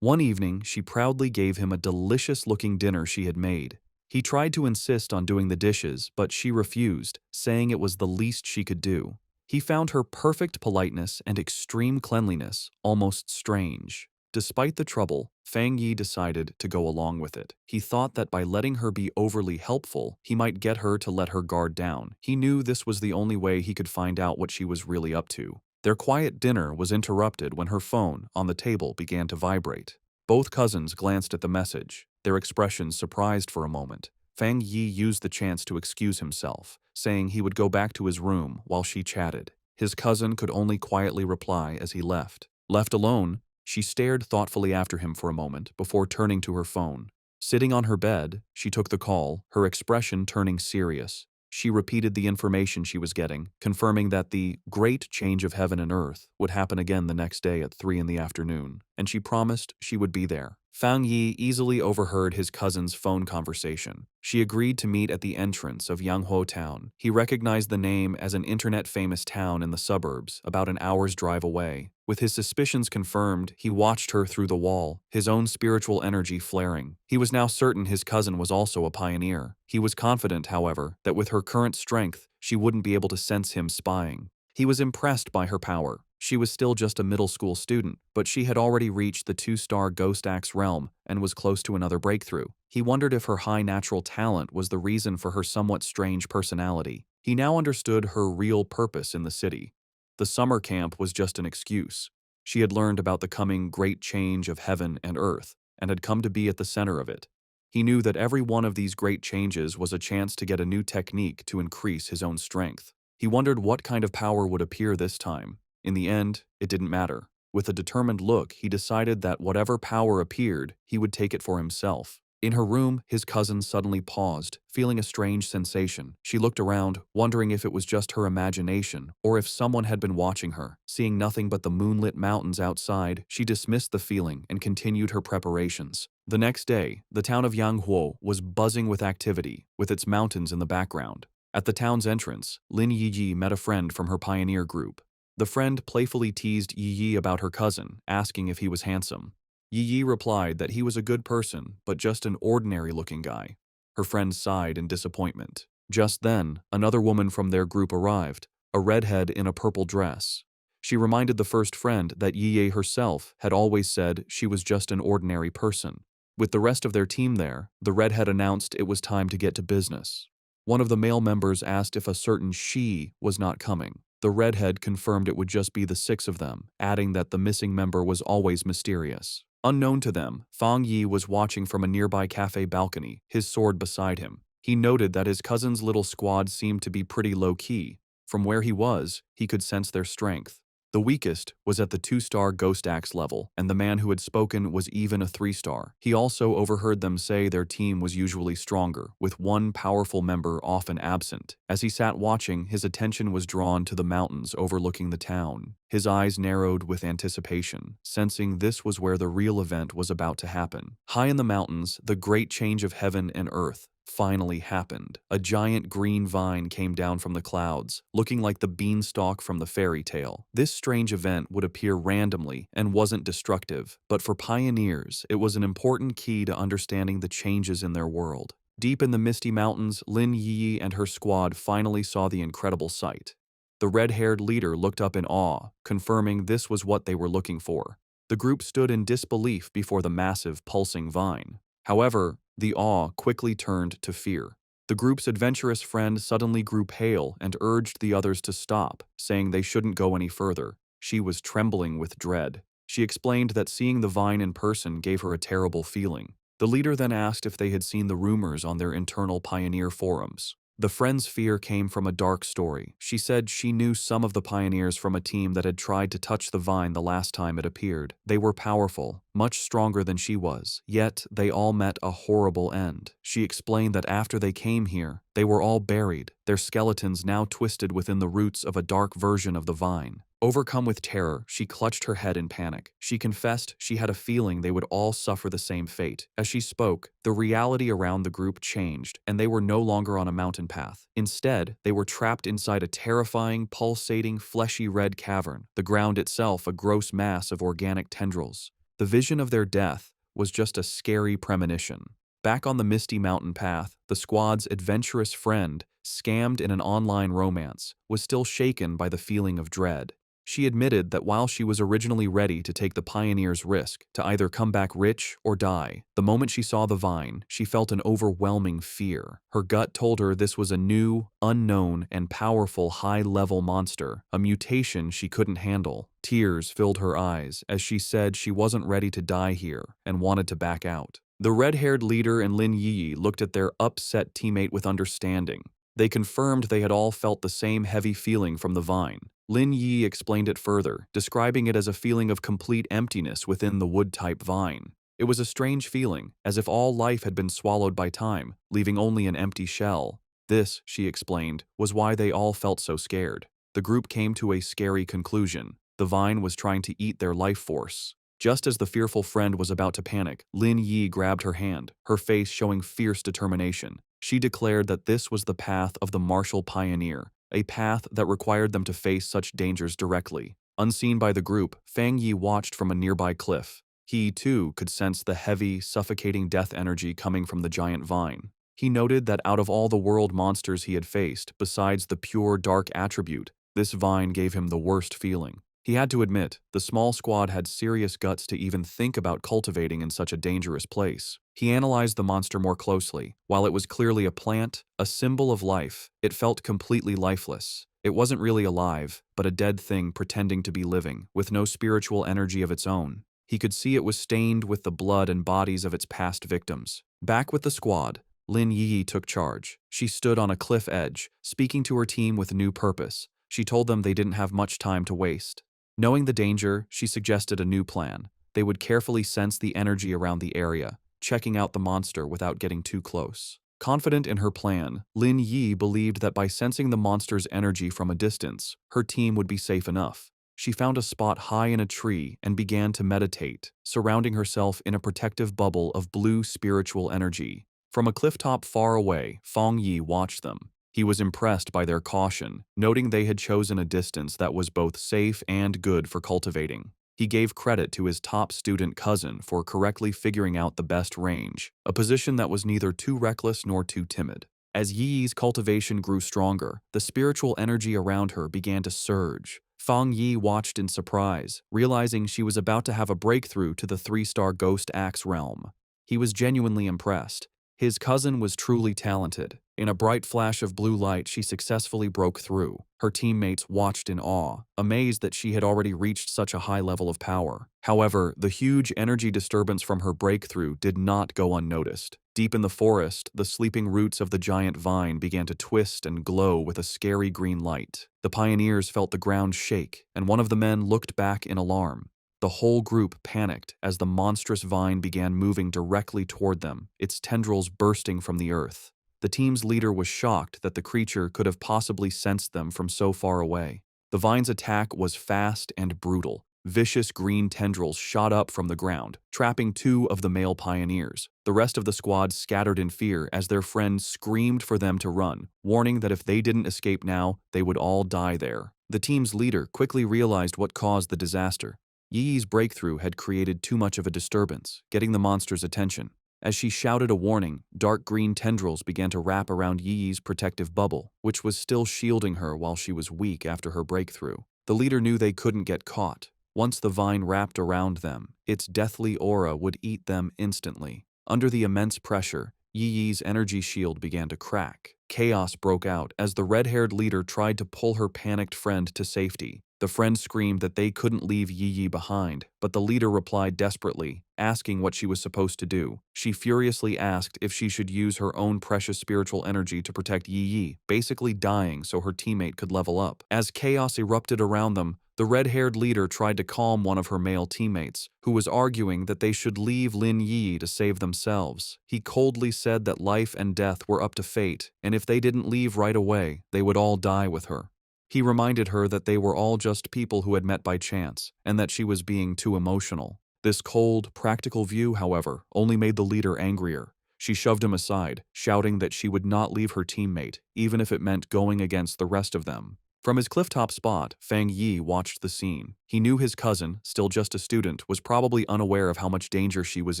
One evening, she proudly gave him a delicious-looking dinner she had made. He tried to insist on doing the dishes, but she refused, saying it was the least she could do. He found her perfect politeness and extreme cleanliness almost strange. Despite the trouble, Fang Yi decided to go along with it. He thought that by letting her be overly helpful, he might get her to let her guard down. He knew this was the only way he could find out what she was really up to. Their quiet dinner was interrupted when her phone on the table began to vibrate. Both cousins glanced at the message, their expressions surprised for a moment. Fang Yi used the chance to excuse himself, saying he would go back to his room while she chatted. His cousin could only quietly reply as he left. Left alone, she stared thoughtfully after him for a moment before turning to her phone. Sitting on her bed, she took the call, her expression turning serious. She repeated the information she was getting, confirming that the great change of heaven and earth would happen again the next day at 3 in the afternoon, and she promised she would be there. Fang Yi easily overheard his cousin's phone conversation. She agreed to meet at the entrance of Yanghuo Town. He recognized the name as an internet-famous town in the suburbs, about an hour's drive away. With his suspicions confirmed, he watched her through the wall, his own spiritual energy flaring. He was now certain his cousin was also a pioneer. He was confident, however, that with her current strength, she wouldn't be able to sense him spying. He was impressed by her power. She was still just a middle school student, but she had already reached the 2-star Ghost Axe realm and was close to another breakthrough. He wondered if her high natural talent was the reason for her somewhat strange personality. He now understood her real purpose in the city. The summer camp was just an excuse. She had learned about the coming great change of heaven and earth, and had come to be at the center of it. He knew that every one of these great changes was a chance to get a new technique to increase his own strength. He wondered what kind of power would appear this time. In the end, it didn't matter. With a determined look, he decided that whatever power appeared, he would take it for himself. In her room, his cousin suddenly paused, feeling a strange sensation. She looked around, wondering if it was just her imagination or if someone had been watching her. Seeing nothing but the moonlit mountains outside, she dismissed the feeling and continued her preparations. The next day, the town of Yanghuo was buzzing with activity, with its mountains in the background. At the town's entrance, Lin Yiyi met a friend from her pioneer group. The friend playfully teased Yiyi about her cousin, asking if he was handsome. Yiyi replied that he was a good person, but just an ordinary-looking guy. Her friend sighed in disappointment. Just then, another woman from their group arrived, a redhead in a purple dress. She reminded the first friend that Yiyi herself had always said she was just an ordinary person. With the rest of their team there, the redhead announced it was time to get to business. One of the male members asked if a certain she was not coming. The redhead confirmed it would just be the 6 of them, adding that the missing member was always mysterious. Unknown to them, Fang Yi was watching from a nearby cafe balcony, his sword beside him. He noted that his cousin's little squad seemed to be pretty low-key. From where he was, he could sense their strength. The weakest was at the 2-star Ghost Axe level, and the man who had spoken was even a 3-star. He also overheard them say their team was usually stronger, with one powerful member often absent. As he sat watching, his attention was drawn to the mountains overlooking the town. His eyes narrowed with anticipation, sensing this was where the real event was about to happen. High in the mountains, the great change of heaven and earth finally happened. A giant green vine came down from the clouds, looking like the beanstalk from the fairy tale. This strange event would appear randomly and wasn't destructive, but for pioneers, it was an important key to understanding the changes in their world. Deep in the misty mountains, Lin Yi and her squad finally saw the incredible sight. The red-haired leader looked up in awe, confirming this was what they were looking for. The group stood in disbelief before the massive, pulsing vine. However, the awe quickly turned to fear. The group's adventurous friend suddenly grew pale and urged the others to stop, saying they shouldn't go any further. She was trembling with dread. She explained that seeing the vine in person gave her a terrible feeling. The leader then asked if they had seen the rumors on their internal pioneer forums. The friend's fear came from a dark story. She said she knew some of the pioneers from a team that had tried to touch the vine the last time it appeared. They were powerful, much stronger than she was, yet they all met a horrible end. She explained that after they came here, they were all buried, their skeletons now twisted within the roots of a dark version of the vine. Overcome with terror, she clutched her head in panic. She confessed she had a feeling they would all suffer the same fate. As she spoke, the reality around the group changed, and they were no longer on a mountain path. Instead, they were trapped inside a terrifying, pulsating, fleshy red cavern, the ground itself a gross mass of organic tendrils. The vision of their death was just a scary premonition. Back on the misty mountain path, the squad's adventurous friend, scammed in an online romance, was still shaken by the feeling of dread. She admitted that while she was originally ready to take the pioneer's risk, to either come back rich or die, the moment she saw the vine, she felt an overwhelming fear. Her gut told her this was a new, unknown, and powerful high-level monster, a mutation she couldn't handle. Tears filled her eyes as she said she wasn't ready to die here and wanted to back out. The red-haired leader and Lin Yi looked at their upset teammate with understanding. They confirmed they had all felt the same heavy feeling from the vine. Lin Yi explained it further, describing it as a feeling of complete emptiness within the wood-type vine. It was a strange feeling, as if all life had been swallowed by time, leaving only an empty shell. This, she explained, was why they all felt so scared. The group came to a scary conclusion. The vine was trying to eat their life force. Just as the fearful friend was about to panic, Lin Yi grabbed her hand, her face showing fierce determination. She declared that this was the path of the martial pioneer, a path that required them to face such dangers directly. Unseen by the group, Fang Yi watched from a nearby cliff. He, too, could sense the heavy, suffocating death energy coming from the giant vine. He noted that out of all the world monsters he had faced, besides the pure dark attribute, this vine gave him the worst feeling. He had to admit, the small squad had serious guts to even think about cultivating in such a dangerous place. He analyzed the monster more closely. While it was clearly a plant, a symbol of life, it felt completely lifeless. It wasn't really alive, but a dead thing pretending to be living, with no spiritual energy of its own. He could see it was stained with the blood and bodies of its past victims. Back with the squad, Lin Yi took charge. She stood on a cliff edge, speaking to her team with new purpose. She told them they didn't have much time to waste. Knowing the danger, she suggested a new plan. They would carefully sense the energy around the area, checking out the monster without getting too close. Confident in her plan, Lin Yi believed that by sensing the monster's energy from a distance, her team would be safe enough. She found a spot high in a tree and began to meditate, surrounding herself in a protective bubble of blue spiritual energy. From a clifftop far away, Fang Yi watched them. He was impressed by their caution, noting they had chosen a distance that was both safe and good for cultivating. He gave credit to his top student cousin for correctly figuring out the best range, a position that was neither too reckless nor too timid. As Yi's cultivation grew stronger, the spiritual energy around her began to surge. Fang Yi watched in surprise, realizing she was about to have a breakthrough to the 3-star Ghost Axe realm. He was genuinely impressed. His cousin was truly talented. In a bright flash of blue light, she successfully broke through. Her teammates watched in awe, amazed that she had already reached such a high level of power. However, the huge energy disturbance from her breakthrough did not go unnoticed. Deep in the forest, the sleeping roots of the giant vine began to twist and glow with a scary green light. The pioneers felt the ground shake, and one of the men looked back in alarm. The whole group panicked as the monstrous vine began moving directly toward them, its tendrils bursting from the earth. The team's leader was shocked that the creature could have possibly sensed them from so far away. The vine's attack was fast and brutal. Vicious green tendrils shot up from the ground, trapping 2 of the male pioneers. The rest of the squad scattered in fear as their friend screamed for them to run, warning that if they didn't escape now, they would all die there. The team's leader quickly realized what caused the disaster. Yi's breakthrough had created too much of a disturbance, getting the monster's attention. As she shouted a warning, dark green tendrils began to wrap around Yi's protective bubble, which was still shielding her while she was weak after her breakthrough. The leader knew they couldn't get caught. Once the vine wrapped around them, its deathly aura would eat them instantly. Under the immense pressure, Yi's energy shield began to crack. Chaos broke out as the red-haired leader tried to pull her panicked friend to safety. The friend screamed that they couldn't leave Yi behind, but the leader replied desperately, asking what she was supposed to do. She furiously asked if she should use her own precious spiritual energy to protect Yi, basically dying so her teammate could level up. As chaos erupted around them, the red-haired leader tried to calm one of her male teammates, who was arguing that they should leave Lin Yi to save themselves. He coldly said that life and death were up to fate, and if they didn't leave right away, they would all die with her. He reminded her that they were all just people who had met by chance, and that she was being too emotional. This cold, practical view, however, only made the leader angrier. She shoved him aside, shouting that she would not leave her teammate, even if it meant going against the rest of them. From his clifftop spot, Fang Yi watched the scene. He knew his cousin, still just a student, was probably unaware of how much danger she was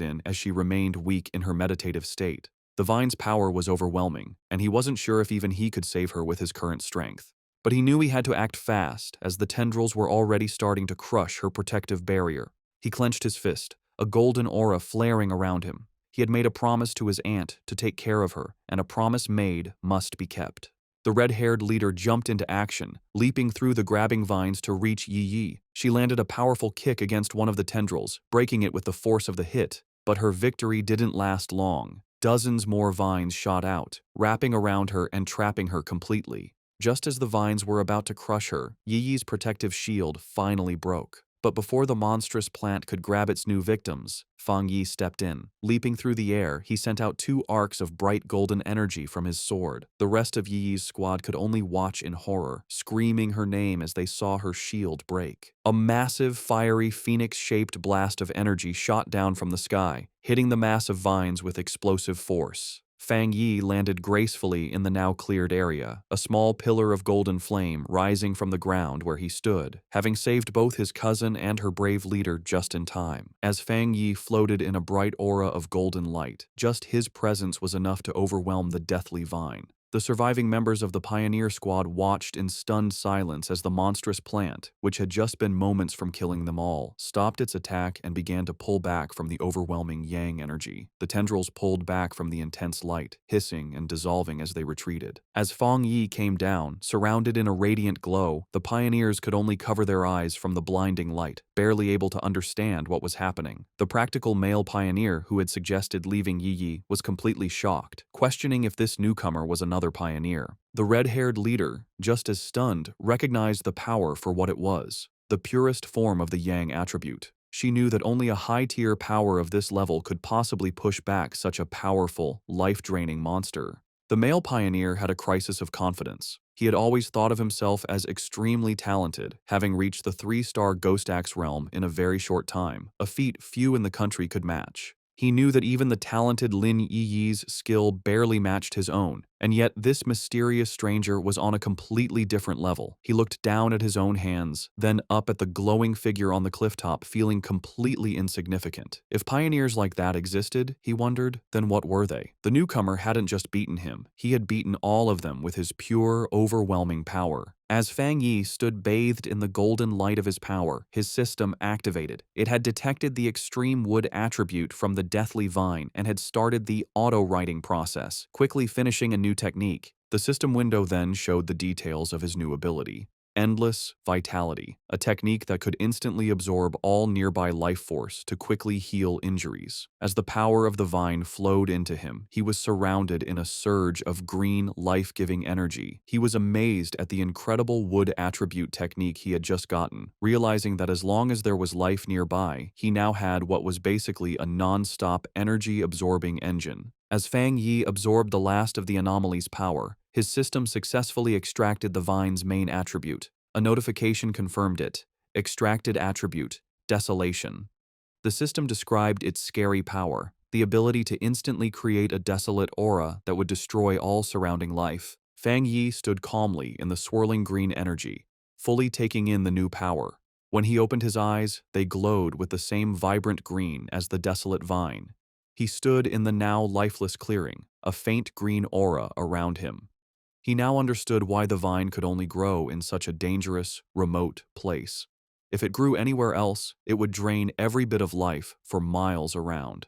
in as she remained weak in her meditative state. The vine's power was overwhelming, and he wasn't sure if even he could save her with his current strength. But he knew he had to act fast, as the tendrils were already starting to crush her protective barrier. He clenched his fist, a golden aura flaring around him. He had made a promise to his aunt to take care of her, and a promise made must be kept. The red-haired leader jumped into action, leaping through the grabbing vines to reach Yi Yi. She landed a powerful kick against one of the tendrils, breaking it with the force of the hit. But her victory didn't last long. Dozens more vines shot out, wrapping around her and trapping her completely. Just as the vines were about to crush her, Yi Yi's protective shield finally broke. But before the monstrous plant could grab its new victims, Fang Yi stepped in. Leaping through the air, he sent out 2 arcs of bright golden energy from his sword. The rest of Yi Yi's squad could only watch in horror, screaming her name as they saw her shield break. A massive, fiery, phoenix-shaped blast of energy shot down from the sky, hitting the mass of vines with explosive force. Fang Yi landed gracefully in the now cleared area, a small pillar of golden flame rising from the ground where he stood, having saved both his cousin and her brave leader just in time. As Fang Yi floated in a bright aura of golden light, just his presence was enough to overwhelm the deathly vine. The surviving members of the pioneer squad watched in stunned silence as the monstrous plant, which had just been moments from killing them all, stopped its attack and began to pull back from the overwhelming yang energy. The tendrils pulled back from the intense light, hissing and dissolving as they retreated. As Fang Yi came down, surrounded in a radiant glow, the pioneers could only cover their eyes from the blinding light, barely able to understand what was happening. The practical male pioneer who had suggested leaving Yi Yi was completely shocked, questioning if this newcomer was another pioneer. The red-haired leader, just as stunned, recognized the power for what it was, the purest form of the yang attribute. She knew that only a high-tier power of this level could possibly push back such a powerful, life-draining monster. The male pioneer had a crisis of confidence. He had always thought of himself as extremely talented, having reached the 3-star Ghost Axe realm in a very short time, a feat few in the country could match. He knew that even the talented Lin Yi Yi's skill barely matched his own, and yet this mysterious stranger was on a completely different level. He looked down at his own hands, then up at the glowing figure on the clifftop, feeling completely insignificant. If pioneers like that existed, he wondered, then what were they? The newcomer hadn't just beaten him, he had beaten all of them with his pure, overwhelming power. As Fang Yi stood bathed in the golden light of his power, his system activated. It had detected the extreme wood attribute from the deathly vine and had started the auto-writing process, quickly finishing a new technique. The system window then showed the details of his new ability. Endless Vitality, a technique that could instantly absorb all nearby life force to quickly heal injuries. As the power of the vine flowed into him, he was surrounded in a surge of green, life-giving energy. He was amazed at the incredible wood attribute technique he had just gotten, realizing that as long as there was life nearby, he now had what was basically a non-stop energy-absorbing engine. As Fang Yi absorbed the last of the anomaly's power, his system successfully extracted the vine's main attribute. A notification confirmed it. Extracted attribute, Desolation. The system described its scary power, the ability to instantly create a desolate aura that would destroy all surrounding life. Fang Yi stood calmly in the swirling green energy, fully taking in the new power. When he opened his eyes, they glowed with the same vibrant green as the desolate vine. He stood in the now lifeless clearing, a faint green aura around him. He now understood why the vine could only grow in such a dangerous, remote place. If it grew anywhere else, it would drain every bit of life for miles around.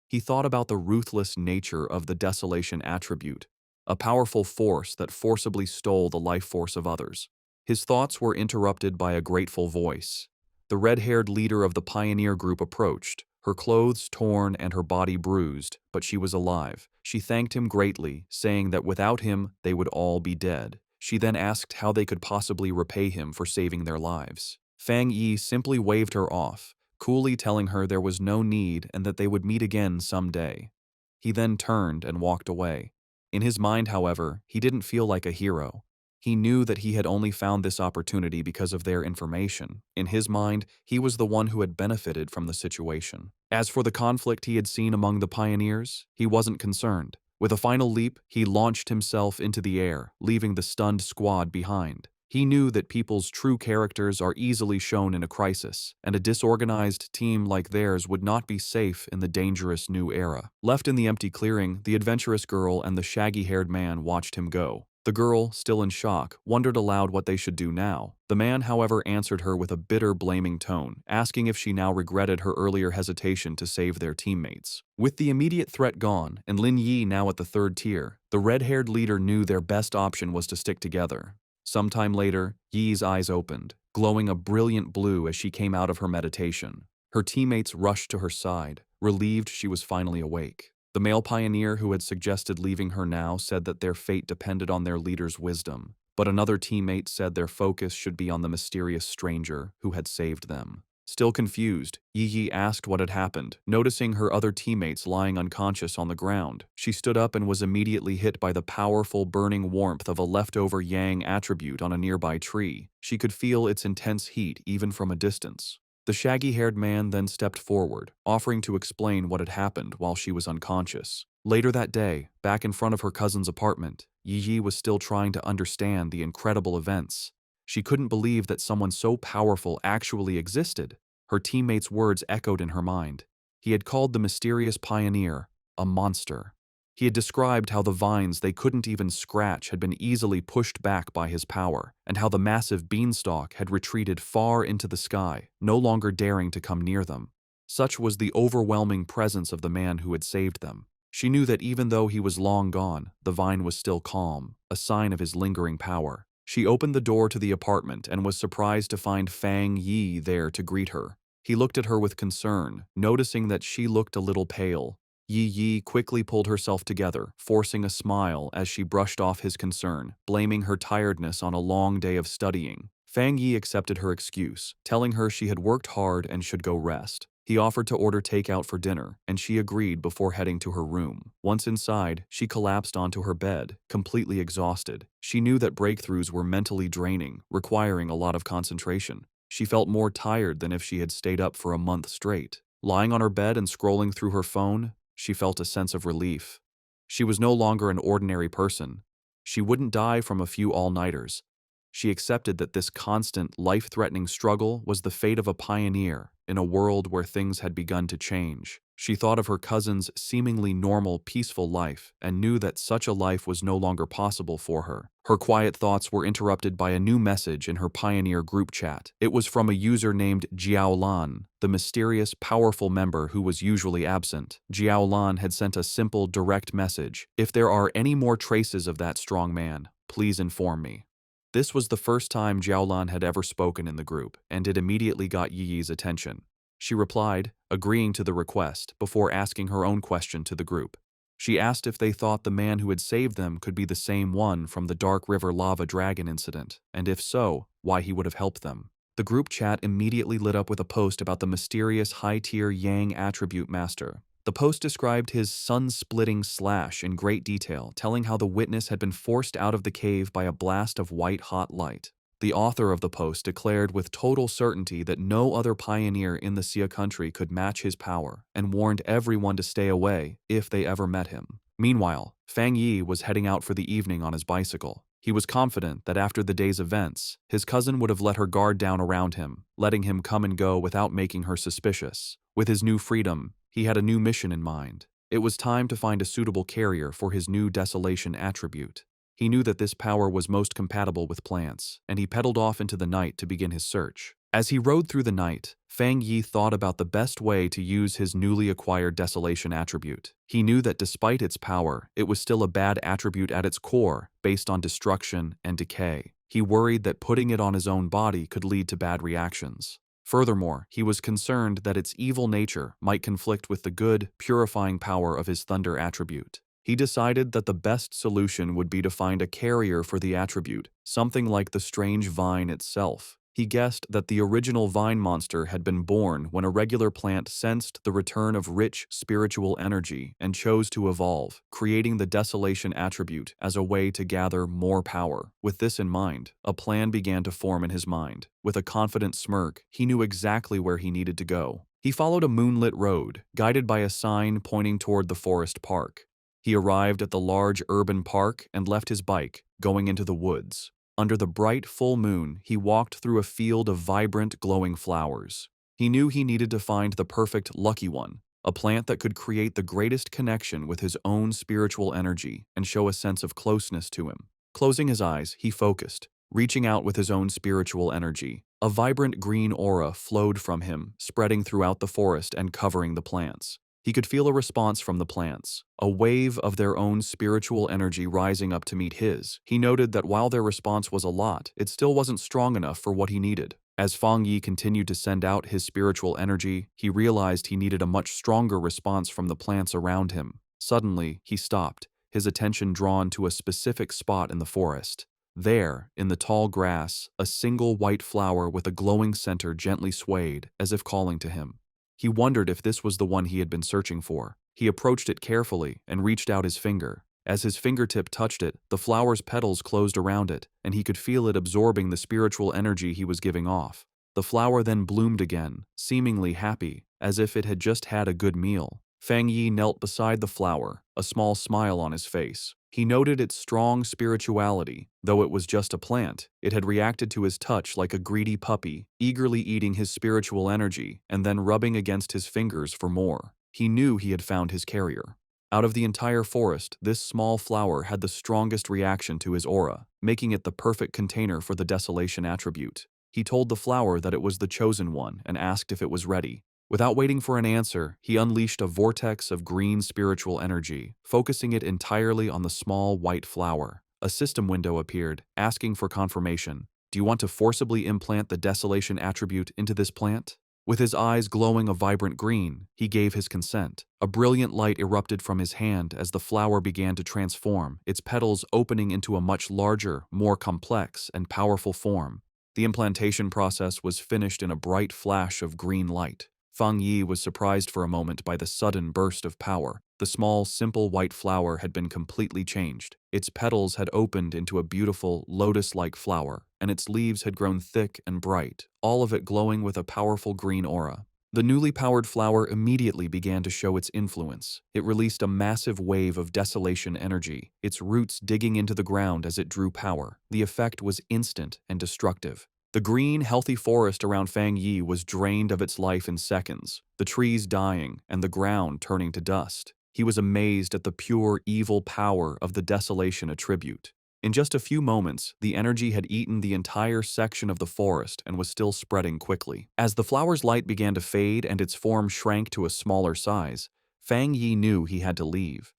He thought about the ruthless nature of the desolation attribute, a powerful force that forcibly stole the life force of others. His thoughts were interrupted by a grateful voice. The red-haired leader of the pioneer group approached, her clothes torn and her body bruised, but she was alive. She thanked him greatly, saying that without him, they would all be dead. She then asked how they could possibly repay him for saving their lives. Fang Yi simply waved her off, coolly telling her there was no need and that they would meet again someday. He then turned and walked away. In his mind, however, he didn't feel like a hero. He knew that he had only found this opportunity because of their information. In his mind, he was the one who had benefited from the situation. As for the conflict he had seen among the pioneers, he wasn't concerned. With a final leap, he launched himself into the air, leaving the stunned squad behind. He knew that people's true characters are easily shown in a crisis, and a disorganized team like theirs would not be safe in the dangerous new era. Left in the empty clearing, the adventurous girl and the shaggy-haired man watched him go. The girl, still in shock, wondered aloud what they should do now. The man, however, answered her with a bitter, blaming tone, asking if she now regretted her earlier hesitation to save their teammates. With the immediate threat gone, and Lin Yi now at the third tier, the red-haired leader knew their best option was to stick together. Sometime later, Yi's eyes opened, glowing a brilliant blue as she came out of her meditation. Her teammates rushed to her side, relieved she was finally awake. The male pioneer who had suggested leaving her now said that their fate depended on their leader's wisdom, but another teammate said their focus should be on the mysterious stranger who had saved them. Still confused, Yi asked what had happened. Noticing her other teammates lying unconscious on the ground, she stood up and was immediately hit by the powerful burning warmth of a leftover yang attribute on a nearby tree. She could feel its intense heat even from a distance. The shaggy-haired man then stepped forward, offering to explain what had happened while she was unconscious. Later that day, back in front of her cousin's apartment, Yi was still trying to understand the incredible events. She couldn't believe that someone so powerful actually existed. Her teammates' words echoed in her mind. He had called the mysterious pioneer a monster. He had described how the vines they couldn't even scratch had been easily pushed back by his power, and how the massive beanstalk had retreated far into the sky, no longer daring to come near them. Such was the overwhelming presence of the man who had saved them. She knew that even though he was long gone, the vine was still calm, a sign of his lingering power. She opened the door to the apartment and was surprised to find Fang Yi there to greet her. He looked at her with concern, noticing that she looked a little pale. Yi quickly pulled herself together, forcing a smile as she brushed off his concern, blaming her tiredness on a long day of studying. Fang Yi accepted her excuse, telling her she had worked hard and should go rest. He offered to order takeout for dinner, and she agreed before heading to her room. Once inside, she collapsed onto her bed, completely exhausted. She knew that breakthroughs were mentally draining, requiring a lot of concentration. She felt more tired than if she had stayed up for a month straight. Lying on her bed and scrolling through her phone, she felt a sense of relief. She was no longer an ordinary person. She wouldn't die from a few all-nighters. She accepted that this constant, life-threatening struggle was the fate of a pioneer in a world where things had begun to change. She thought of her cousin's seemingly normal, peaceful life and knew that such a life was no longer possible for her. Her quiet thoughts were interrupted by a new message in her Pioneer group chat. It was from a user named Jiaolan, the mysterious, powerful member who was usually absent. Jiaolan had sent a simple, direct message. "If there are any more traces of that strong man, please inform me." This was the first time Jiaolan had ever spoken in the group, and it immediately got Yi's attention. She replied, agreeing to the request, before asking her own question to the group. She asked if they thought the man who had saved them could be the same one from the Dark River Lava Dragon incident, and if so, why he would have helped them. The group chat immediately lit up with a post about the mysterious high-tier Yang attribute master. The post described his sun-splitting slash in great detail, telling how the witness had been forced out of the cave by a blast of white-hot light. The author of the post declared with total certainty that no other pioneer in the Xia country could match his power, and warned everyone to stay away if they ever met him. Meanwhile, Fang Yi was heading out for the evening on his bicycle. He was confident that after the day's events, his cousin would have let her guard down around him, letting him come and go without making her suspicious. With his new freedom, he had a new mission in mind. It was time to find a suitable carrier for his new desolation attribute. He knew that this power was most compatible with plants, and he pedaled off into the night to begin his search. As he rode through the night, Fang Yi thought about the best way to use his newly acquired desolation attribute. He knew that despite its power, it was still a bad attribute at its core, based on destruction and decay. He worried that putting it on his own body could lead to bad reactions. Furthermore, he was concerned that its evil nature might conflict with the good, purifying power of his thunder attribute. He decided that the best solution would be to find a carrier for the attribute, something like the strange vine itself. He guessed that the original vine monster had been born when a regular plant sensed the return of rich spiritual energy and chose to evolve, creating the desolation attribute as a way to gather more power. With this in mind, a plan began to form in his mind. With a confident smirk, he knew exactly where he needed to go. He followed a moonlit road, guided by a sign pointing toward the forest park. He arrived at the large urban park and left his bike, going into the woods. Under the bright full moon, he walked through a field of vibrant, glowing flowers. He knew he needed to find the perfect lucky one, a plant that could create the greatest connection with his own spiritual energy and show a sense of closeness to him. Closing his eyes, he focused, reaching out with his own spiritual energy. A vibrant green aura flowed from him, spreading throughout the forest and covering the plants. He could feel a response from the plants, a wave of their own spiritual energy rising up to meet his. He noted that while their response was a lot, it still wasn't strong enough for what he needed. As Fang Yi continued to send out his spiritual energy, he realized he needed a much stronger response from the plants around him. Suddenly, he stopped, his attention drawn to a specific spot in the forest. There, in the tall grass, a single white flower with a glowing center gently swayed, as if calling to him. He wondered if this was the one he had been searching for. He approached it carefully and reached out his finger. As his fingertip touched it, the flower's petals closed around it, and he could feel it absorbing the spiritual energy he was giving off. The flower then bloomed again, seemingly happy, as if it had just had a good meal. Fang Yi knelt beside the flower, a small smile on his face. He noted its strong spirituality. Though it was just a plant, it had reacted to his touch like a greedy puppy, eagerly eating his spiritual energy and then rubbing against his fingers for more. He knew he had found his carrier. Out of the entire forest, this small flower had the strongest reaction to his aura, making it the perfect container for the desolation attribute. He told the flower that it was the chosen one and asked if it was ready. Without waiting for an answer, he unleashed a vortex of green spiritual energy, focusing it entirely on the small white flower. A system window appeared, asking for confirmation. Do you want to forcibly implant the desolation attribute into this plant? With his eyes glowing a vibrant green, he gave his consent. A brilliant light erupted from his hand as the flower began to transform, its petals opening into a much larger, more complex, and powerful form. The implantation process was finished in a bright flash of green light. Fang Yi was surprised for a moment by the sudden burst of power. The small, simple white flower had been completely changed. Its petals had opened into a beautiful, lotus-like flower, and its leaves had grown thick and bright, all of it glowing with a powerful green aura. The newly powered flower immediately began to show its influence. It released a massive wave of desolation energy, its roots digging into the ground as it drew power. The effect was instant and destructive. The green, healthy forest around Fang Yi was drained of its life in seconds, the trees dying and the ground turning to dust. He was amazed at the pure, evil power of the desolation attribute. In just a few moments, the energy had eaten the entire section of the forest and was still spreading quickly. As the flower's light began to fade and its form shrank to a smaller size, Fang Yi knew he had to leave.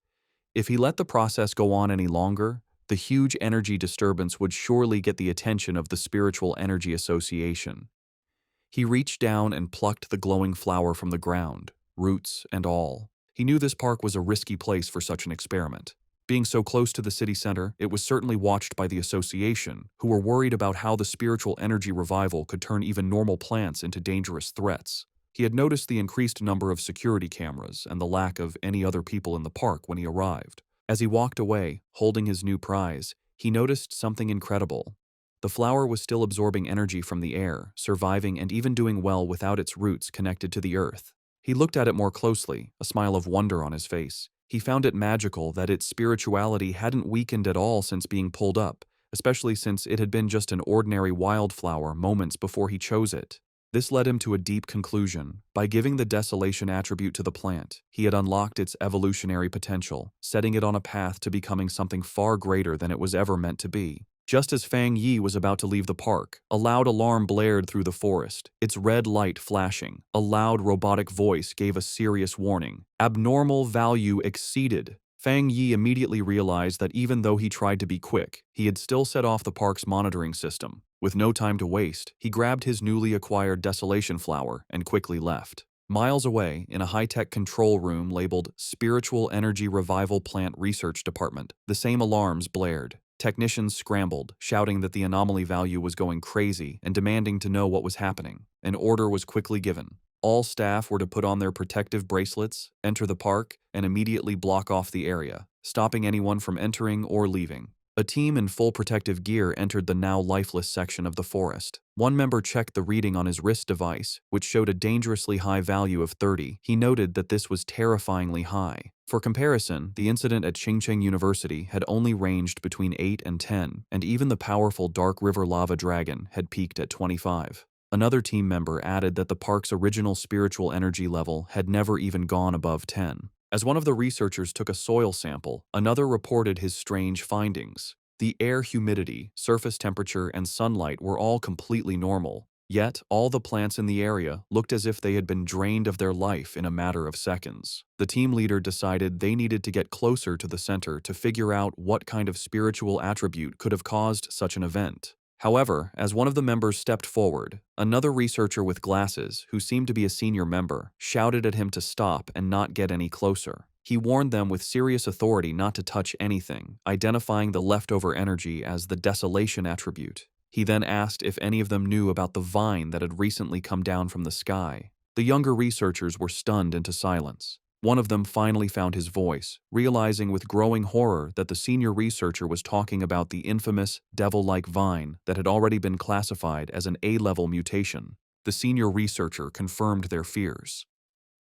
If he let the process go on any longer, the huge energy disturbance would surely get the attention of the Spiritual Energy Association. He reached down and plucked the glowing flower from the ground, roots and all. He knew this park was a risky place for such an experiment. Being so close to the city center, it was certainly watched by the association, who were worried about how the spiritual energy revival could turn even normal plants into dangerous threats. He had noticed the increased number of security cameras and the lack of any other people in the park when he arrived. As he walked away, holding his new prize, he noticed something incredible. The flower was still absorbing energy from the air, surviving and even doing well without its roots connected to the earth. He looked at it more closely, a smile of wonder on his face. He found it magical that its spirituality hadn't weakened at all since being pulled up, especially since it had been just an ordinary wildflower moments before he chose it. This led him to a deep conclusion. By giving the desolation attribute to the plant, he had unlocked its evolutionary potential, setting it on a path to becoming something far greater than it was ever meant to be. Just as Fang Yi was about to leave the park, a loud alarm blared through the forest, its red light flashing. A loud robotic voice gave a serious warning. Abnormal value exceeded. Fang Yi immediately realized that even though he tried to be quick, he had still set off the park's monitoring system. With no time to waste, he grabbed his newly acquired desolation flower and quickly left. Miles away, in a high-tech control room labeled Spiritual Energy Revival Plant Research Department, the same alarms blared. Technicians scrambled, shouting that the anomaly value was going crazy and demanding to know what was happening. An order was quickly given. All staff were to put on their protective bracelets, enter the park, and immediately block off the area, stopping anyone from entering or leaving. A team in full protective gear entered the now lifeless section of the forest. One member checked the reading on his wrist device, which showed a dangerously high value of 30. He noted that this was terrifyingly high. For comparison, the incident at Qingcheng University had only ranged between 8 and 10, and even the powerful Dark River lava dragon had peaked at 25. Another team member added that the park's original spiritual energy level had never even gone above 10. As one of the researchers took a soil sample, another reported his strange findings. The air humidity, surface temperature, and sunlight were all completely normal. Yet, all the plants in the area looked as if they had been drained of their life in a matter of seconds. The team leader decided they needed to get closer to the center to figure out what kind of spiritual attribute could have caused such an event. However, as one of the members stepped forward, another researcher with glasses, who seemed to be a senior member, shouted at him to stop and not get any closer. He warned them with serious authority not to touch anything, identifying the leftover energy as the desolation attribute. He then asked if any of them knew about the vine that had recently come down from the sky. The younger researchers were stunned into silence. One of them finally found his voice, realizing with growing horror that the senior researcher was talking about the infamous devil-like vine that had already been classified as an A-level mutation. The senior researcher confirmed their fears.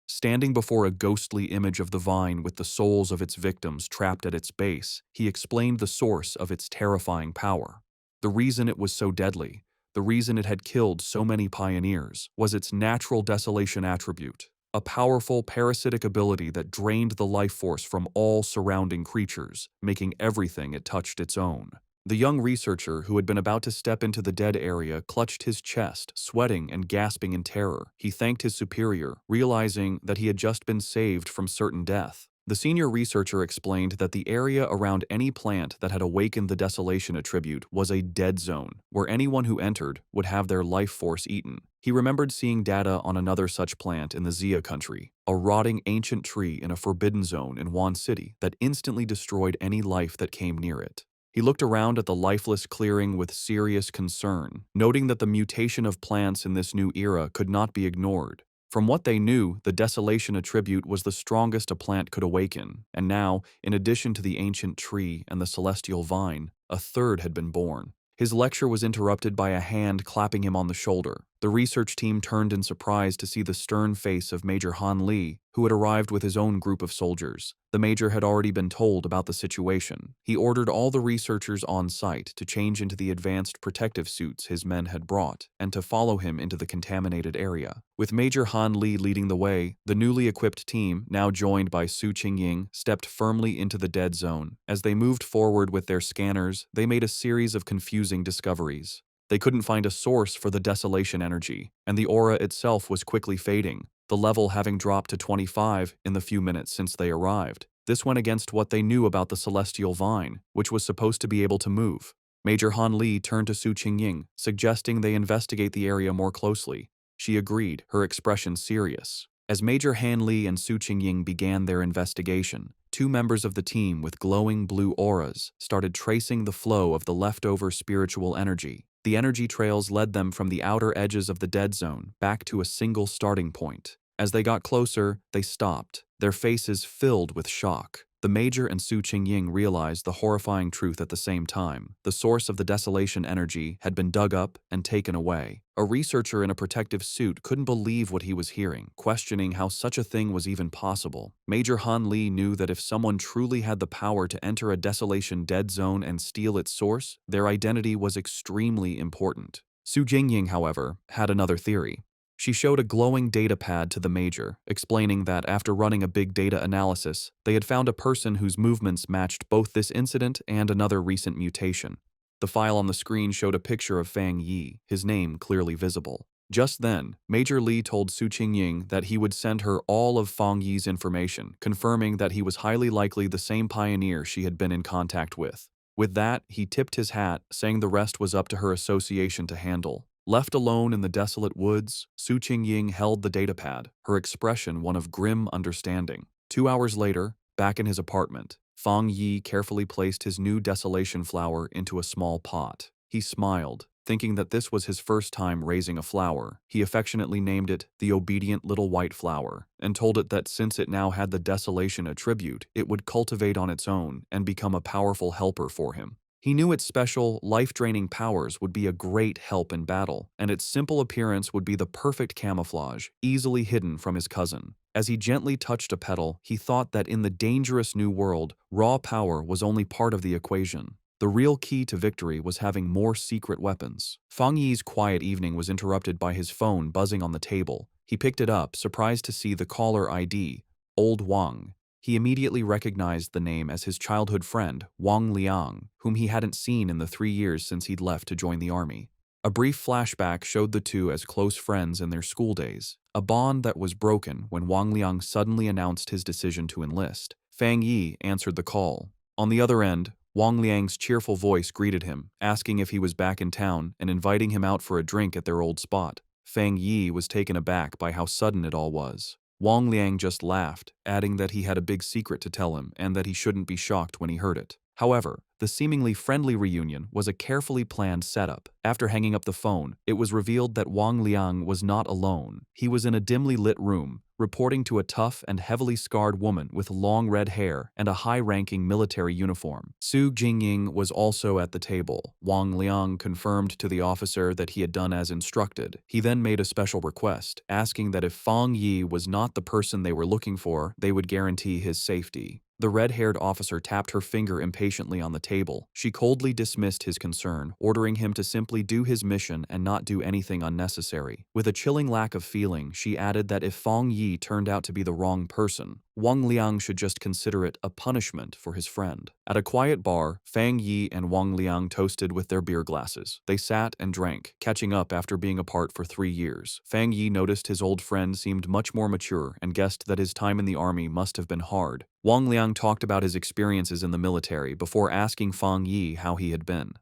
Standing before a ghostly image of the vine with the souls of its victims trapped at its base, he explained the source of its terrifying power. The reason it was so deadly, the reason it had killed so many pioneers, was its natural desolation attribute. A powerful parasitic ability that drained the life force from all surrounding creatures, making everything it touched its own. The young researcher, who had been about to step into the dead area, clutched his chest, sweating and gasping in terror. He thanked his superior, realizing that he had just been saved from certain death. The senior researcher explained that the area around any plant that had awakened the desolation attribute was a dead zone, where anyone who entered would have their life force eaten. He remembered seeing data on another such plant in the Xia country, a rotting ancient tree in a forbidden zone in Wan City that instantly destroyed any life that came near it. He looked around at the lifeless clearing with serious concern, noting that the mutation of plants in this new era could not be ignored. From what they knew, the desolation attribute was the strongest a plant could awaken, and now, in addition to the ancient tree and the celestial vine, a third had been born. His lecture was interrupted by a hand clapping him on the shoulder. The research team turned in surprise to see the stern face of Major Han Li, who had arrived with his own group of soldiers. The major had already been told about the situation. He ordered all the researchers on site to change into the advanced protective suits his men had brought, and to follow him into the contaminated area. With Major Han Li leading the way, the newly equipped team, now joined by Su Qingying, stepped firmly into the dead zone. As they moved forward with their scanners, they made a series of confusing discoveries. They couldn't find a source for the desolation energy, and the aura itself was quickly fading, the level having dropped to 25 in the few minutes since they arrived. This went against what they knew about the celestial vine, which was supposed to be able to move. Major Han Li turned to Su Qingying, suggesting they investigate the area more closely. She agreed, her expression serious. As Major Han Li and Su Qingying began their investigation, two members of the team with glowing blue auras started tracing the flow of the leftover spiritual energy. The energy trails led them from the outer edges of the dead zone back to a single starting point. As they got closer, they stopped, their faces filled with shock. The Major and Su Qingying realized the horrifying truth at the same time. The source of the desolation energy had been dug up and taken away. A researcher in a protective suit couldn't believe what he was hearing, questioning how such a thing was even possible. Major Han Li knew that if someone truly had the power to enter a desolation dead zone and steal its source, their identity was extremely important. Su Jingying, however, had another theory. She showed a glowing data pad to the Major, explaining that after running a big data analysis, they had found a person whose movements matched both this incident and another recent mutation. The file on the screen showed a picture of Fang Yi, his name clearly visible. Just then, Major Li told Su Qingying that he would send her all of Fang Yi's information, confirming that he was highly likely the same pioneer she had been in contact with. With that, he tipped his hat, saying the rest was up to her association to handle. Left alone in the desolate woods, Su Qingying held the datapad, her expression one of grim understanding. 2 hours later, back in his apartment, Fang Yi carefully placed his new desolation flower into a small pot. He smiled, thinking that this was his first time raising a flower. He affectionately named it the obedient little white flower, and told it that since it now had the desolation attribute, it would cultivate on its own and become a powerful helper for him. He knew its special, life-draining powers would be a great help in battle, and its simple appearance would be the perfect camouflage, easily hidden from his cousin. As he gently touched a petal, he thought that in the dangerous new world, raw power was only part of the equation. The real key to victory was having more secret weapons. Fang Yi's quiet evening was interrupted by his phone buzzing on the table. He picked it up, surprised to see the caller ID, Old Wang. He immediately recognized the name as his childhood friend, Wang Liang, whom he hadn't seen in the 3 years since he'd left to join the army. A brief flashback showed the two as close friends in their school days, a bond that was broken when Wang Liang suddenly announced his decision to enlist. Fang Yi answered the call. On the other end, Wang Liang's cheerful voice greeted him, asking if he was back in town and inviting him out for a drink at their old spot. Fang Yi was taken aback by how sudden it all was. Wang Liang just laughed, adding that he had a big secret to tell him and that he shouldn't be shocked when he heard it. However, the seemingly friendly reunion was a carefully planned setup. After hanging up the phone, it was revealed that Wang Liang was not alone. He was in a dimly lit room, reporting to a tough and heavily scarred woman with long red hair and a high-ranking military uniform. Su Jingying was also at the table. Wang Liang confirmed to the officer that he had done as instructed. He then made a special request, asking that if Fang Yi was not the person they were looking for, they would guarantee his safety. The red-haired officer tapped her finger impatiently on the table. She coldly dismissed his concern, ordering him to simply do his mission and not do anything unnecessary. With a chilling lack of feeling, she added that if Fang Yi turned out to be the wrong person, Wang Liang should just consider it a punishment for his friend. At a quiet bar, Fang Yi and Wang Liang toasted with their beer glasses. They sat and drank, catching up after being apart for 3 years. Fang Yi noticed his old friend seemed much more mature and guessed that his time in the army must have been hard. Wang Liang talked about his experiences in the military before asking Fang Yi how he had been.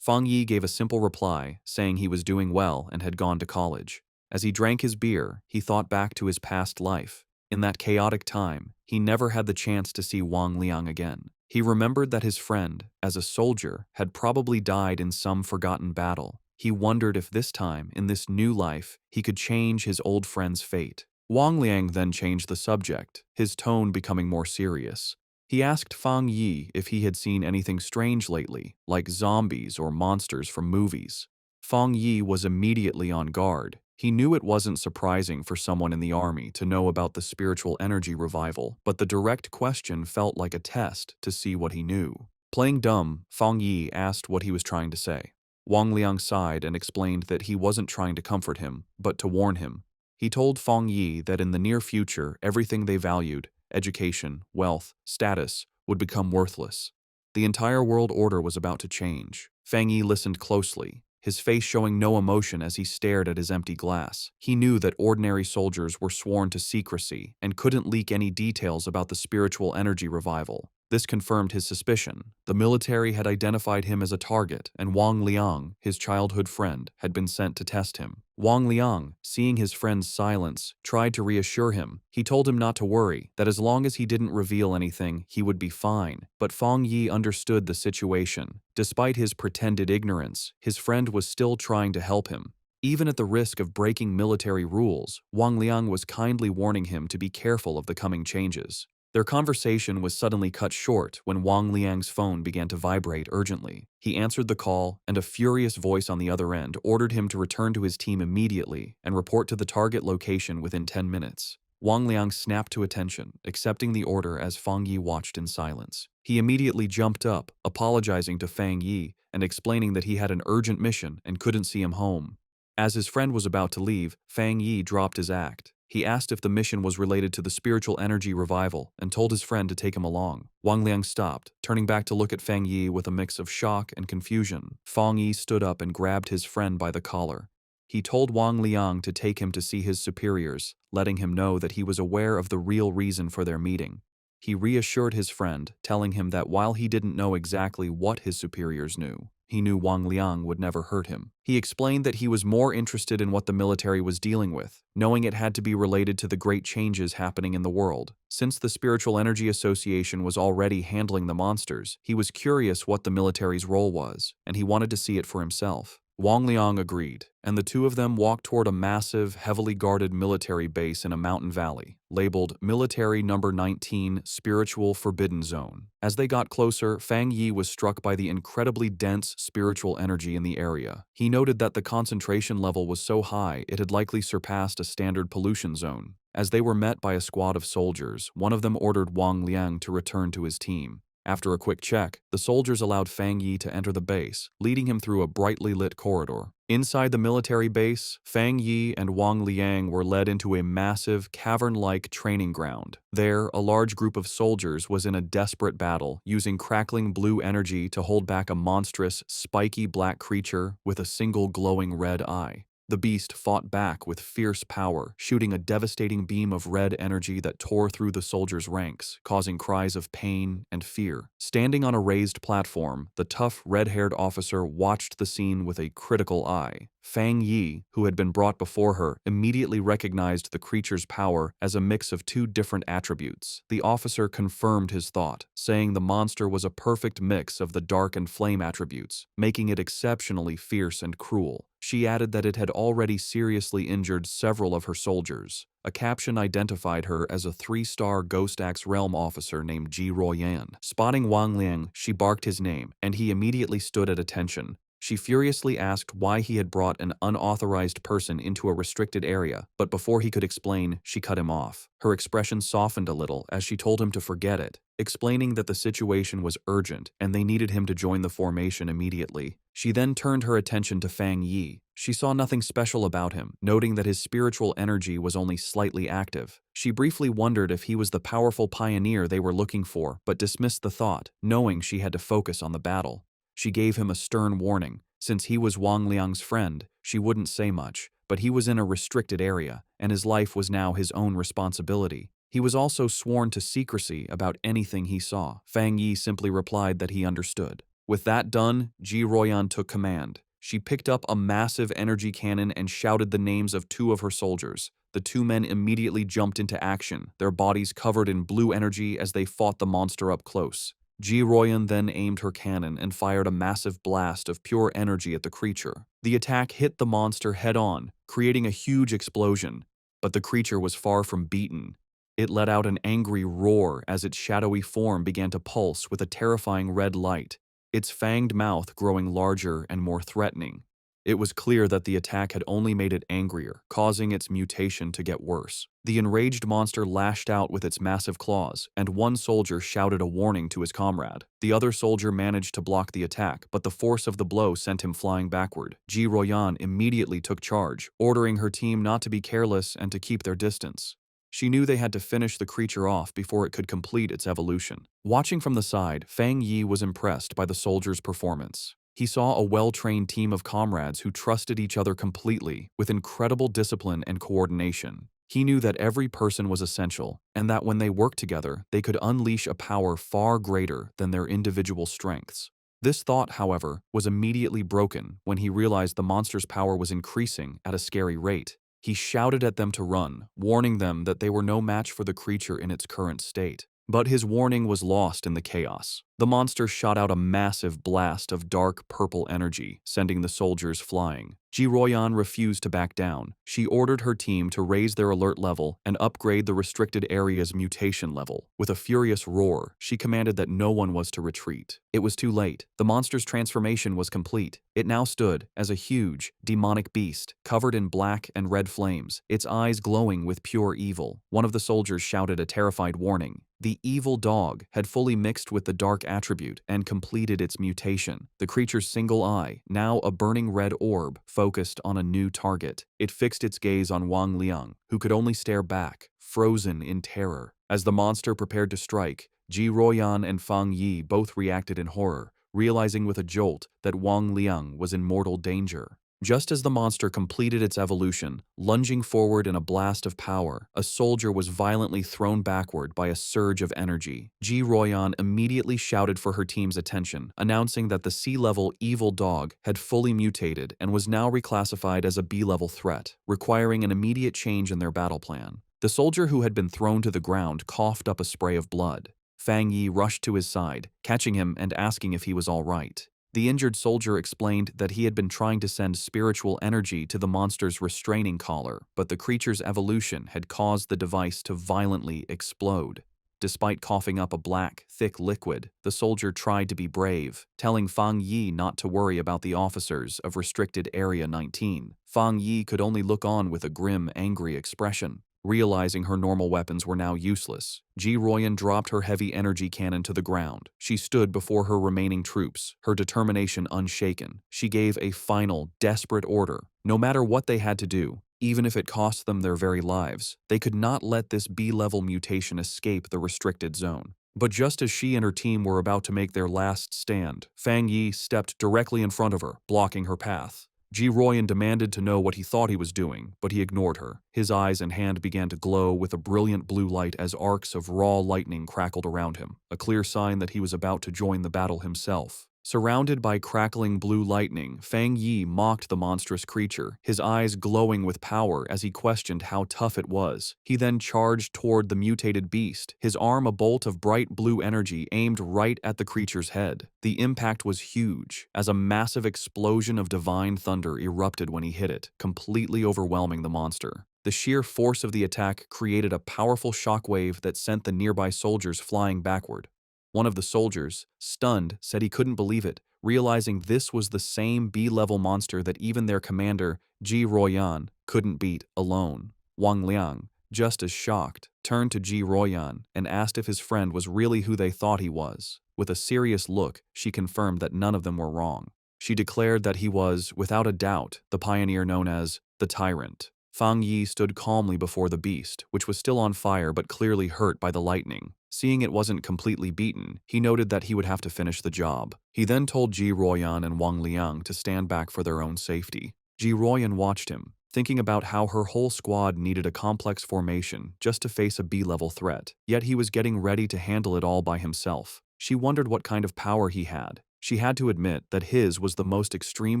Fang Yi gave a simple reply, saying he was doing well and had gone to college. As he drank his beer, he thought back to his past life. In that chaotic time, he never had the chance to see Wang Liang again. He remembered that his friend, as a soldier, had probably died in some forgotten battle. He wondered if this time, in this new life, he could change his old friend's fate. Wang Liang then changed the subject, his tone becoming more serious. He asked Fang Yi if he had seen anything strange lately, like zombies or monsters from movies. Fang Yi was immediately on guard. He knew it wasn't surprising for someone in the army to know about the spiritual energy revival, but the direct question felt like a test to see what he knew. Playing dumb, Fang Yi asked what he was trying to say. Wang Liang sighed and explained that he wasn't trying to comfort him, but to warn him. He told Fang Yi that in the near future, everything they valued, education, wealth, status, would become worthless. The entire world order was about to change. Fang Yi listened closely, his face showing no emotion as he stared at his empty glass. He knew that ordinary soldiers were sworn to secrecy and couldn't leak any details about the spiritual energy revival. This confirmed his suspicion. The military had identified him as a target, and Wang Liang, his childhood friend, had been sent to test him. Wang Liang, seeing his friend's silence, tried to reassure him. He told him not to worry, that as long as he didn't reveal anything, he would be fine. But Fang Yi understood the situation. Despite his pretended ignorance, his friend was still trying to help him. Even at the risk of breaking military rules, Wang Liang was kindly warning him to be careful of the coming changes. Their conversation was suddenly cut short when Wang Liang's phone began to vibrate urgently. He answered the call, and a furious voice on the other end ordered him to return to his team immediately and report to the target location within 10 minutes. Wang Liang snapped to attention, accepting the order as Fang Yi watched in silence. He immediately jumped up, apologizing to Fang Yi and explaining that he had an urgent mission and couldn't see him home. As his friend was about to leave, Fang Yi dropped his act. He asked if the mission was related to the spiritual energy revival and told his friend to take him along. Wang Liang stopped, turning back to look at Fang Yi with a mix of shock and confusion. Fang Yi stood up and grabbed his friend by the collar. He told Wang Liang to take him to see his superiors, letting him know that he was aware of the real reason for their meeting. He reassured his friend, telling him that while he didn't know exactly what his superiors knew, he knew Wang Liang would never hurt him. He explained that he was more interested in what the military was dealing with, knowing it had to be related to the great changes happening in the world. Since the Spiritual Energy Association was already handling the monsters, he was curious what the military's role was, and he wanted to see it for himself. Wang Liang agreed, and the two of them walked toward a massive, heavily guarded military base in a mountain valley, labeled Military Number 19 Spiritual Forbidden Zone. As they got closer, Fang Yi was struck by the incredibly dense spiritual energy in the area. He noted that the concentration level was so high it had likely surpassed a standard pollution zone. As they were met by a squad of soldiers, one of them ordered Wang Liang to return to his team. After a quick check, the soldiers allowed Fang Yi to enter the base, leading him through a brightly lit corridor. Inside the military base, Fang Yi and Wang Liang were led into a massive, cavern-like training ground. There, a large group of soldiers was in a desperate battle, using crackling blue energy to hold back a monstrous, spiky black creature with a single glowing red eye. The beast fought back with fierce power, shooting a devastating beam of red energy that tore through the soldiers' ranks, causing cries of pain and fear. Standing on a raised platform, the tough, red-haired officer watched the scene with a critical eye. Fang Yi, who had been brought before her, immediately recognized the creature's power as a mix of two different attributes. The officer confirmed his thought, saying the monster was a perfect mix of the dark and flame attributes, making it exceptionally fierce and cruel. She added that it had already seriously injured several of her soldiers. A caption identified her as a 3-star Ghost Axe Realm officer named Ji Royan. Spotting Wang Liang, she barked his name, and he immediately stood at attention. She furiously asked why he had brought an unauthorized person into a restricted area, but before he could explain, she cut him off. Her expression softened a little as she told him to forget it, explaining that the situation was urgent and they needed him to join the formation immediately. She then turned her attention to Fang Yi. She saw nothing special about him, noting that his spiritual energy was only slightly active. She briefly wondered if he was the powerful pioneer they were looking for, but dismissed the thought, knowing she had to focus on the battle. She gave him a stern warning. Since he was Wang Liang's friend, she wouldn't say much, but he was in a restricted area, and his life was now his own responsibility. He was also sworn to secrecy about anything he saw. Fang Yi simply replied that he understood. With that done, Ji Royan took command. She picked up a massive energy cannon and shouted the names of two of her soldiers. The two men immediately jumped into action, their bodies covered in blue energy as they fought the monster up close. Ji Royan then aimed her cannon and fired a massive blast of pure energy at the creature. The attack hit the monster head-on, creating a huge explosion, but the creature was far from beaten. It let out an angry roar as its shadowy form began to pulse with a terrifying red light, its fanged mouth growing larger and more threatening. It was clear that the attack had only made it angrier, causing its mutation to get worse. The enraged monster lashed out with its massive claws, and one soldier shouted a warning to his comrade. The other soldier managed to block the attack, but the force of the blow sent him flying backward. Ji Royan immediately took charge, ordering her team not to be careless and to keep their distance. She knew they had to finish the creature off before it could complete its evolution. Watching from the side, Fang Yi was impressed by the soldiers' performance. He saw a well-trained team of comrades who trusted each other completely, with incredible discipline and coordination. He knew that every person was essential, and that when they worked together, they could unleash a power far greater than their individual strengths. This thought, however, was immediately broken when he realized the monster's power was increasing at a scary rate. He shouted at them to run, warning them that they were no match for the creature in its current state. But his warning was lost in the chaos. The monster shot out a massive blast of dark purple energy, sending the soldiers flying. Ji Royan refused to back down. She ordered her team to raise their alert level and upgrade the restricted area's mutation level. With a furious roar, she commanded that no one was to retreat. It was too late. The monster's transformation was complete. It now stood as a huge, demonic beast, covered in black and red flames, its eyes glowing with pure evil. One of the soldiers shouted a terrified warning. The evil dog had fully mixed with the dark attribute and completed its mutation. The creature's single eye, now a burning red orb, focused on a new target. It fixed its gaze on Wang Liang, who could only stare back, frozen in terror. As the monster prepared to strike, Ji Royan and Fang Yi both reacted in horror, realizing with a jolt that Wang Liang was in mortal danger. Just as the monster completed its evolution, lunging forward in a blast of power, a soldier was violently thrown backward by a surge of energy. Ji Royan immediately shouted for her team's attention, announcing that the C-level evil dog had fully mutated and was now reclassified as a B-level threat, requiring an immediate change in their battle plan. The soldier who had been thrown to the ground coughed up a spray of blood. Fang Yi rushed to his side, catching him and asking if he was all right. The injured soldier explained that he had been trying to send spiritual energy to the monster's restraining collar, but the creature's evolution had caused the device to violently explode. Despite coughing up a black, thick liquid, the soldier tried to be brave, telling Fang Yi not to worry about the officers of Restricted Area 19. Fang Yi could only look on with a grim, angry expression. Realizing her normal weapons were now useless, Ji Royan dropped her heavy energy cannon to the ground. She stood before her remaining troops, her determination unshaken. She gave a final, desperate order. No matter what they had to do, even if it cost them their very lives, they could not let this B-level mutation escape the restricted zone. But just as she and her team were about to make their last stand, Fang Yi stepped directly in front of her, blocking her path. Ji Royan demanded to know what he thought he was doing, but he ignored her. His eyes and hand began to glow with a brilliant blue light as arcs of raw lightning crackled around him, a clear sign that he was about to join the battle himself. Surrounded by crackling blue lightning, Fang Yi mocked the monstrous creature, his eyes glowing with power as he questioned how tough it was. He then charged toward the mutated beast, his arm a bolt of bright blue energy aimed right at the creature's head. The impact was huge, as a massive explosion of divine thunder erupted when he hit it, completely overwhelming the monster. The sheer force of the attack created a powerful shockwave that sent the nearby soldiers flying backward. One of the soldiers, stunned, said he couldn't believe it, realizing this was the same B-level monster that even their commander, Ji Royan, couldn't beat alone. Wang Liang, just as shocked, turned to Ji Royan and asked if his friend was really who they thought he was. With a serious look, she confirmed that none of them were wrong. She declared that he was, without a doubt, the pioneer known as the Tyrant. Fang Yi stood calmly before the beast, which was still on fire but clearly hurt by the lightning. Seeing it wasn't completely beaten, he noted that he would have to finish the job. He then told Ji Royan and Wang Liang to stand back for their own safety. Ji Royan watched him, thinking about how her whole squad needed a complex formation just to face a B-level threat, yet he was getting ready to handle it all by himself. She wondered what kind of power he had. She had to admit that his was the most extreme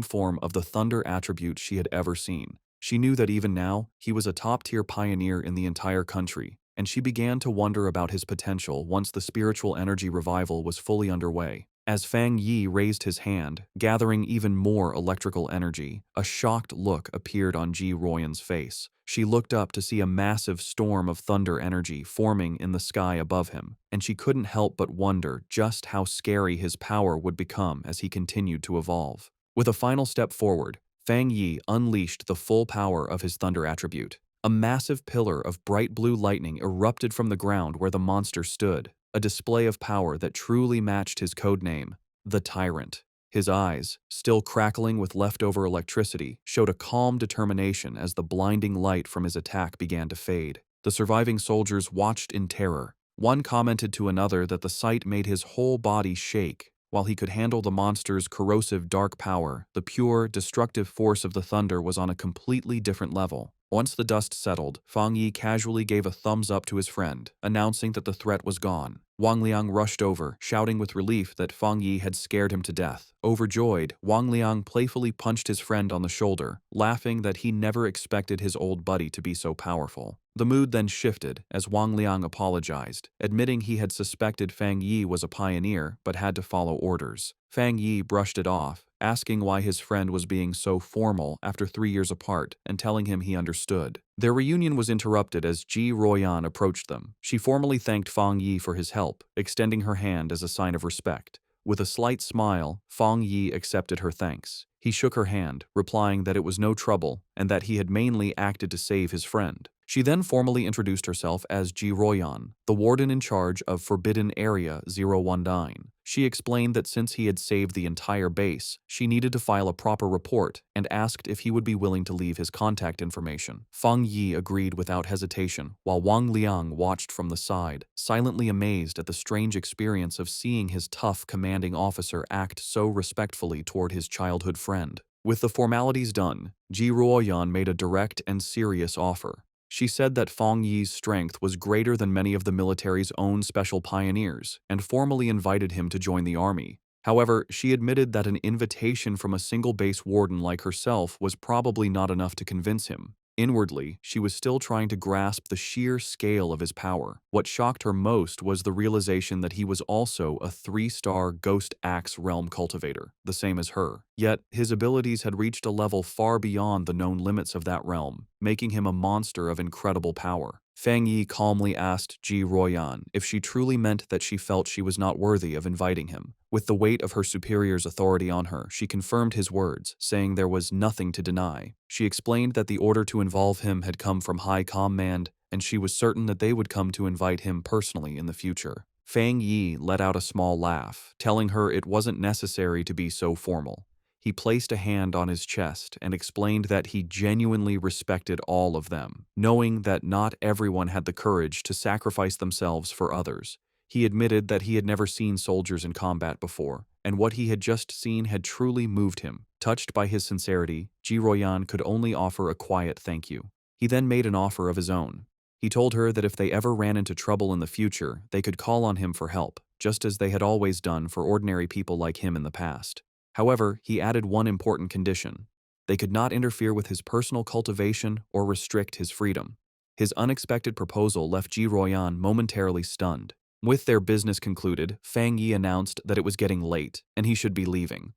form of the thunder attribute she had ever seen. She knew that even now, he was a top-tier pioneer in the entire country, and she began to wonder about his potential once the spiritual energy revival was fully underway. As Fang Yi raised his hand, gathering even more electrical energy, a shocked look appeared on Ji Royan's face. She looked up to see a massive storm of thunder energy forming in the sky above him, and she couldn't help but wonder just how scary his power would become as he continued to evolve. With a final step forward, Fang Yi unleashed the full power of his thunder attribute. A massive pillar of bright blue lightning erupted from the ground where the monster stood, a display of power that truly matched his codename, the Tyrant. His eyes, still crackling with leftover electricity, showed a calm determination as the blinding light from his attack began to fade. The surviving soldiers watched in terror. One commented to another that the sight made his whole body shake. While he could handle the monster's corrosive dark power, the pure, destructive force of the thunder was on a completely different level. Once the dust settled, Fang Yi casually gave a thumbs up to his friend, announcing that the threat was gone. Wang Liang rushed over, shouting with relief that Fang Yi had scared him to death. Overjoyed, Wang Liang playfully punched his friend on the shoulder, laughing that he never expected his old buddy to be so powerful. The mood then shifted as Wang Liang apologized, admitting he had suspected Fang Yi was a pioneer but had to follow orders. Fang Yi brushed it off, asking why his friend was being so formal after 3 years apart and telling him he understood. Their reunion was interrupted as Ji Royan approached them. She formally thanked Fang Yi for his help, extending her hand as a sign of respect. With a slight smile, Fang Yi accepted her thanks. He shook her hand, replying that it was no trouble and that he had mainly acted to save his friend. She then formally introduced herself as Ji Royan, the warden in charge of Forbidden Area 019. She explained that since he had saved the entire base, she needed to file a proper report and asked if he would be willing to leave his contact information. Fang Yi agreed without hesitation, while Wang Liang watched from the side, silently amazed at the strange experience of seeing his tough commanding officer act so respectfully toward his childhood friend. With the formalities done, Ji Ruoyan made a direct and serious offer. She said that Fang Yi's strength was greater than many of the military's own special pioneers and formally invited him to join the army. However, she admitted that an invitation from a single base warden like herself was probably not enough to convince him. Inwardly, she was still trying to grasp the sheer scale of his power. What shocked her most was the realization that he was also a 3-star Ghost Axe realm cultivator, the same as her. Yet, his abilities had reached a level far beyond the known limits of that realm, making him a monster of incredible power. Fang Yi calmly asked Ji Ruoyan if she truly meant that she felt she was not worthy of inviting him. With the weight of her superior's authority on her, she confirmed his words, saying there was nothing to deny. She explained that the order to involve him had come from high command, and she was certain that they would come to invite him personally in the future. Fang Yi let out a small laugh, telling her it wasn't necessary to be so formal. He placed a hand on his chest and explained that he genuinely respected all of them, knowing that not everyone had the courage to sacrifice themselves for others. He admitted that he had never seen soldiers in combat before, and what he had just seen had truly moved him. Touched by his sincerity, Ji Ruoyan could only offer a quiet thank you. He then made an offer of his own. He told her that if they ever ran into trouble in the future, they could call on him for help, just as they had always done for ordinary people like him in the past. However, he added one important condition. They could not interfere with his personal cultivation or restrict his freedom. His unexpected proposal left Ji Ruoyan momentarily stunned. With their business concluded, Fang Yi announced that it was getting late and he should be leaving.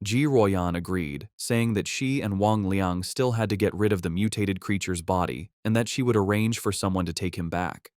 Ji Ruoyan agreed, saying that she and Wang Liang still had to get rid of the mutated creature's body and that she would arrange for someone to take him back.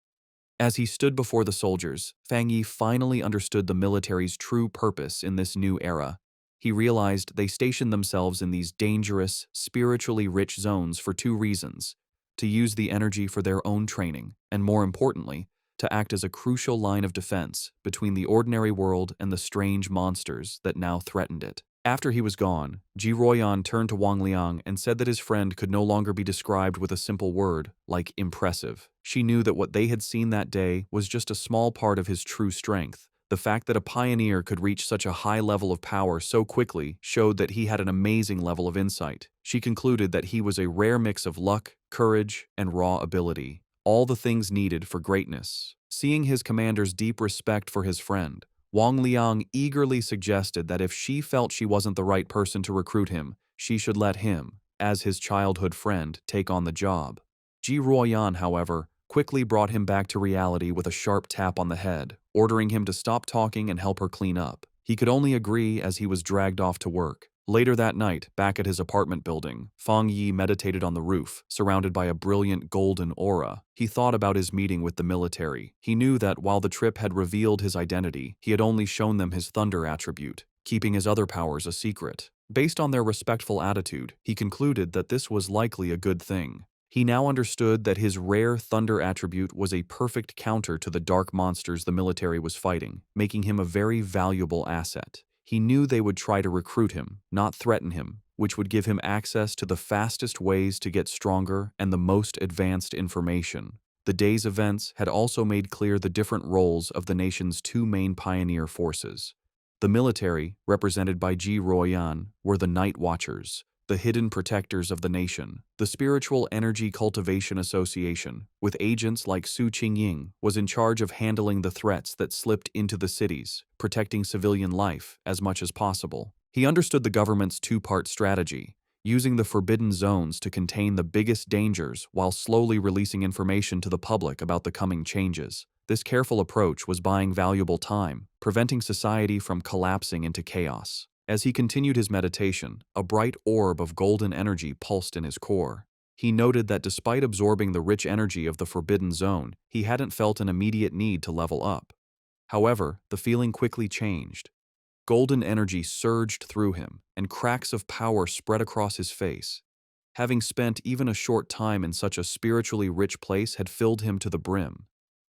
As he stood before the soldiers, Fang Yi finally understood the military's true purpose in this new era. He realized they stationed themselves in these dangerous, spiritually rich zones for 2 reasons: to use the energy for their own training, and more importantly, to act as a crucial line of defense between the ordinary world and the strange monsters that now threatened it. After he was gone, Ji Ruoyan turned to Wang Liang and said that his friend could no longer be described with a simple word, like impressive. She knew that what they had seen that day was just a small part of his true strength. The fact that a pioneer could reach such a high level of power so quickly showed that he had an amazing level of insight. She concluded that he was a rare mix of luck, courage, and raw ability, all the things needed for greatness. Seeing his commander's deep respect for his friend, Wang Liang eagerly suggested that if she felt she wasn't the right person to recruit him, she should let him, as his childhood friend, take on the job. Ji Ruoyan, however, quickly brought him back to reality with a sharp tap on the head, ordering him to stop talking and help her clean up. He could only agree as he was dragged off to work. Later that night, back at his apartment building, Fang Yi meditated on the roof, surrounded by a brilliant golden aura. He thought about his meeting with the military. He knew that while the trip had revealed his identity, he had only shown them his thunder attribute, keeping his other powers a secret. Based on their respectful attitude, he concluded that this was likely a good thing. He now understood that his rare thunder attribute was a perfect counter to the dark monsters the military was fighting, making him a very valuable asset. He knew they would try to recruit him, not threaten him, which would give him access to the fastest ways to get stronger and the most advanced information. The day's events had also made clear the different roles of the nation's 2 main pioneer forces. The military, represented by Ji Ruoyan, were the Night Watchers, the hidden protectors of the nation. The Spiritual Energy Cultivation Association, with agents like Su Qingying, was in charge of handling the threats that slipped into the cities, protecting civilian life as much as possible. He understood the government's 2-part strategy, using the forbidden zones to contain the biggest dangers while slowly releasing information to the public about the coming changes. This careful approach was buying valuable time, preventing society from collapsing into chaos. As he continued his meditation, a bright orb of golden energy pulsed in his core. He noted that despite absorbing the rich energy of the forbidden zone, he hadn't felt an immediate need to level up. However, the feeling quickly changed. Golden energy surged through him, and cracks of power spread across his face. Having spent even a short time in such a spiritually rich place had filled him to the brim.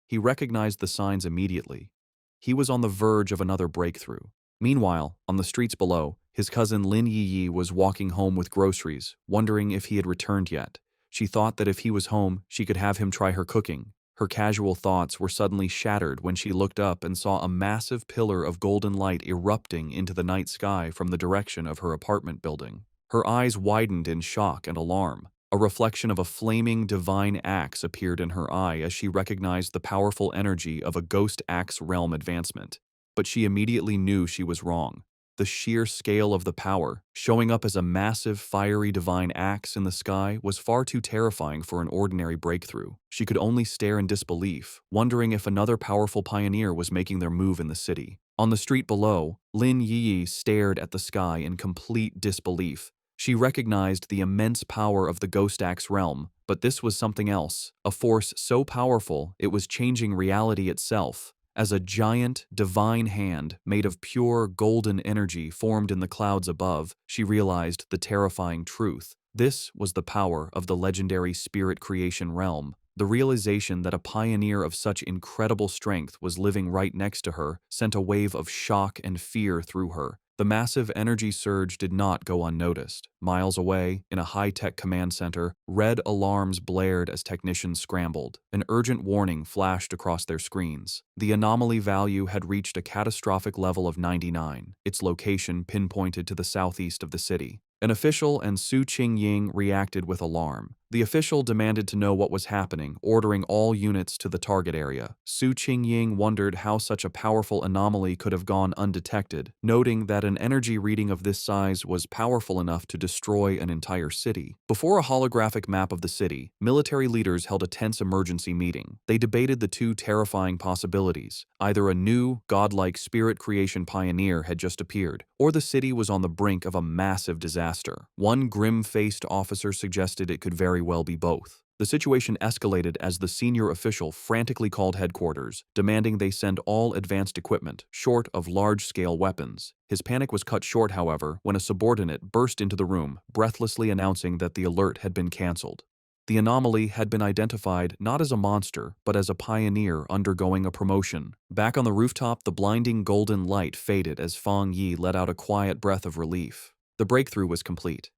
He recognized the signs immediately. He was on the verge of another breakthrough. Meanwhile, on the streets below, his cousin Lin Yi was walking home with groceries, wondering if he had returned yet. She thought that if he was home, she could have him try her cooking. Her casual thoughts were suddenly shattered when she looked up and saw a massive pillar of golden light erupting into the night sky from the direction of her apartment building. Her eyes widened in shock and alarm. A reflection of a flaming divine axe appeared in her eye as she recognized the powerful energy of a ghost axe realm advancement. But she immediately knew she was wrong. The sheer scale of the power, showing up as a massive, fiery divine axe in the sky, was far too terrifying for an ordinary breakthrough. She could only stare in disbelief, wondering if another powerful pioneer was making their move in the city. On the street below, Lin Yi stared at the sky in complete disbelief. She recognized the immense power of the Ghost Axe realm, but this was something else, a force so powerful it was changing reality itself. As a giant, divine hand made of pure golden energy formed in the clouds above, she realized the terrifying truth. This was the power of the legendary spirit creation realm. The realization that a pioneer of such incredible strength was living right next to her sent a wave of shock and fear through her. The massive energy surge did not go unnoticed. Miles away, in a high-tech command center, red alarms blared as technicians scrambled. An urgent warning flashed across their screens. The anomaly value had reached a catastrophic level of 99, its location pinpointed to the southeast of the city. An official and Su Qingying reacted with alarm. The official demanded to know what was happening, ordering all units to the target area. Su Qingying wondered how such a powerful anomaly could have gone undetected, noting that an energy reading of this size was powerful enough to destroy an entire city. Before a holographic map of the city, military leaders held a tense emergency meeting. They debated the two terrifying possibilities. Either a new, godlike spirit creation pioneer had just appeared, or the city was on the brink of a massive disaster. One grim-faced officer suggested it could very well be both. The situation escalated as the senior official frantically called headquarters, demanding they send all advanced equipment, short of large-scale weapons. His panic was cut short, however, when a subordinate burst into the room, breathlessly announcing that the alert had been cancelled. The anomaly had been identified not as a monster, but as a pioneer undergoing a promotion. Back on the rooftop, the blinding golden light faded as Fang Yi let out a quiet breath of relief. The breakthrough was complete.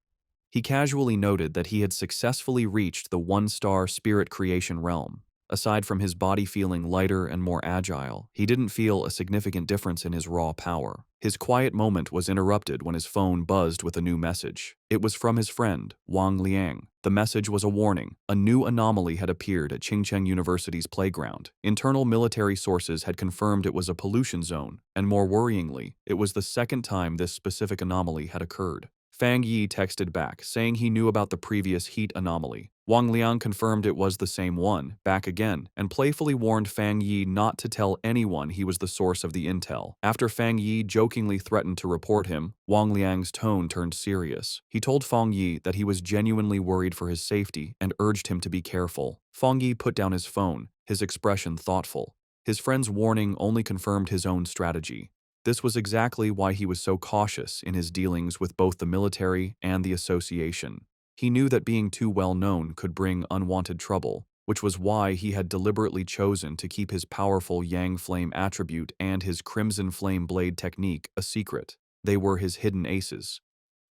He casually noted that he had successfully reached the one-star spirit creation realm. Aside from his body feeling lighter and more agile, he didn't feel a significant difference in his raw power. His quiet moment was interrupted when his phone buzzed with a new message. It was from his friend, Wang Liang. The message was a warning. A new anomaly had appeared at Qingcheng University's playground. Internal military sources had confirmed it was a pollution zone, and more worryingly, it was the second time this specific anomaly had occurred. Fang Yi texted back, saying he knew about the previous heat anomaly. Wang Liang confirmed it was the same one, back again, and playfully warned Fang Yi not to tell anyone he was the source of the intel. After Fang Yi jokingly threatened to report him, Wang Liang's tone turned serious. He told Fang Yi that he was genuinely worried for his safety and urged him to be careful. Fang Yi put down his phone, his expression thoughtful. His friend's warning only confirmed his own strategy. This was exactly why he was so cautious in his dealings with both the military and the association. He knew that being too well known could bring unwanted trouble, which was why he had deliberately chosen to keep his powerful Yang Flame attribute and his Crimson Flame Blade technique a secret. They were his hidden aces.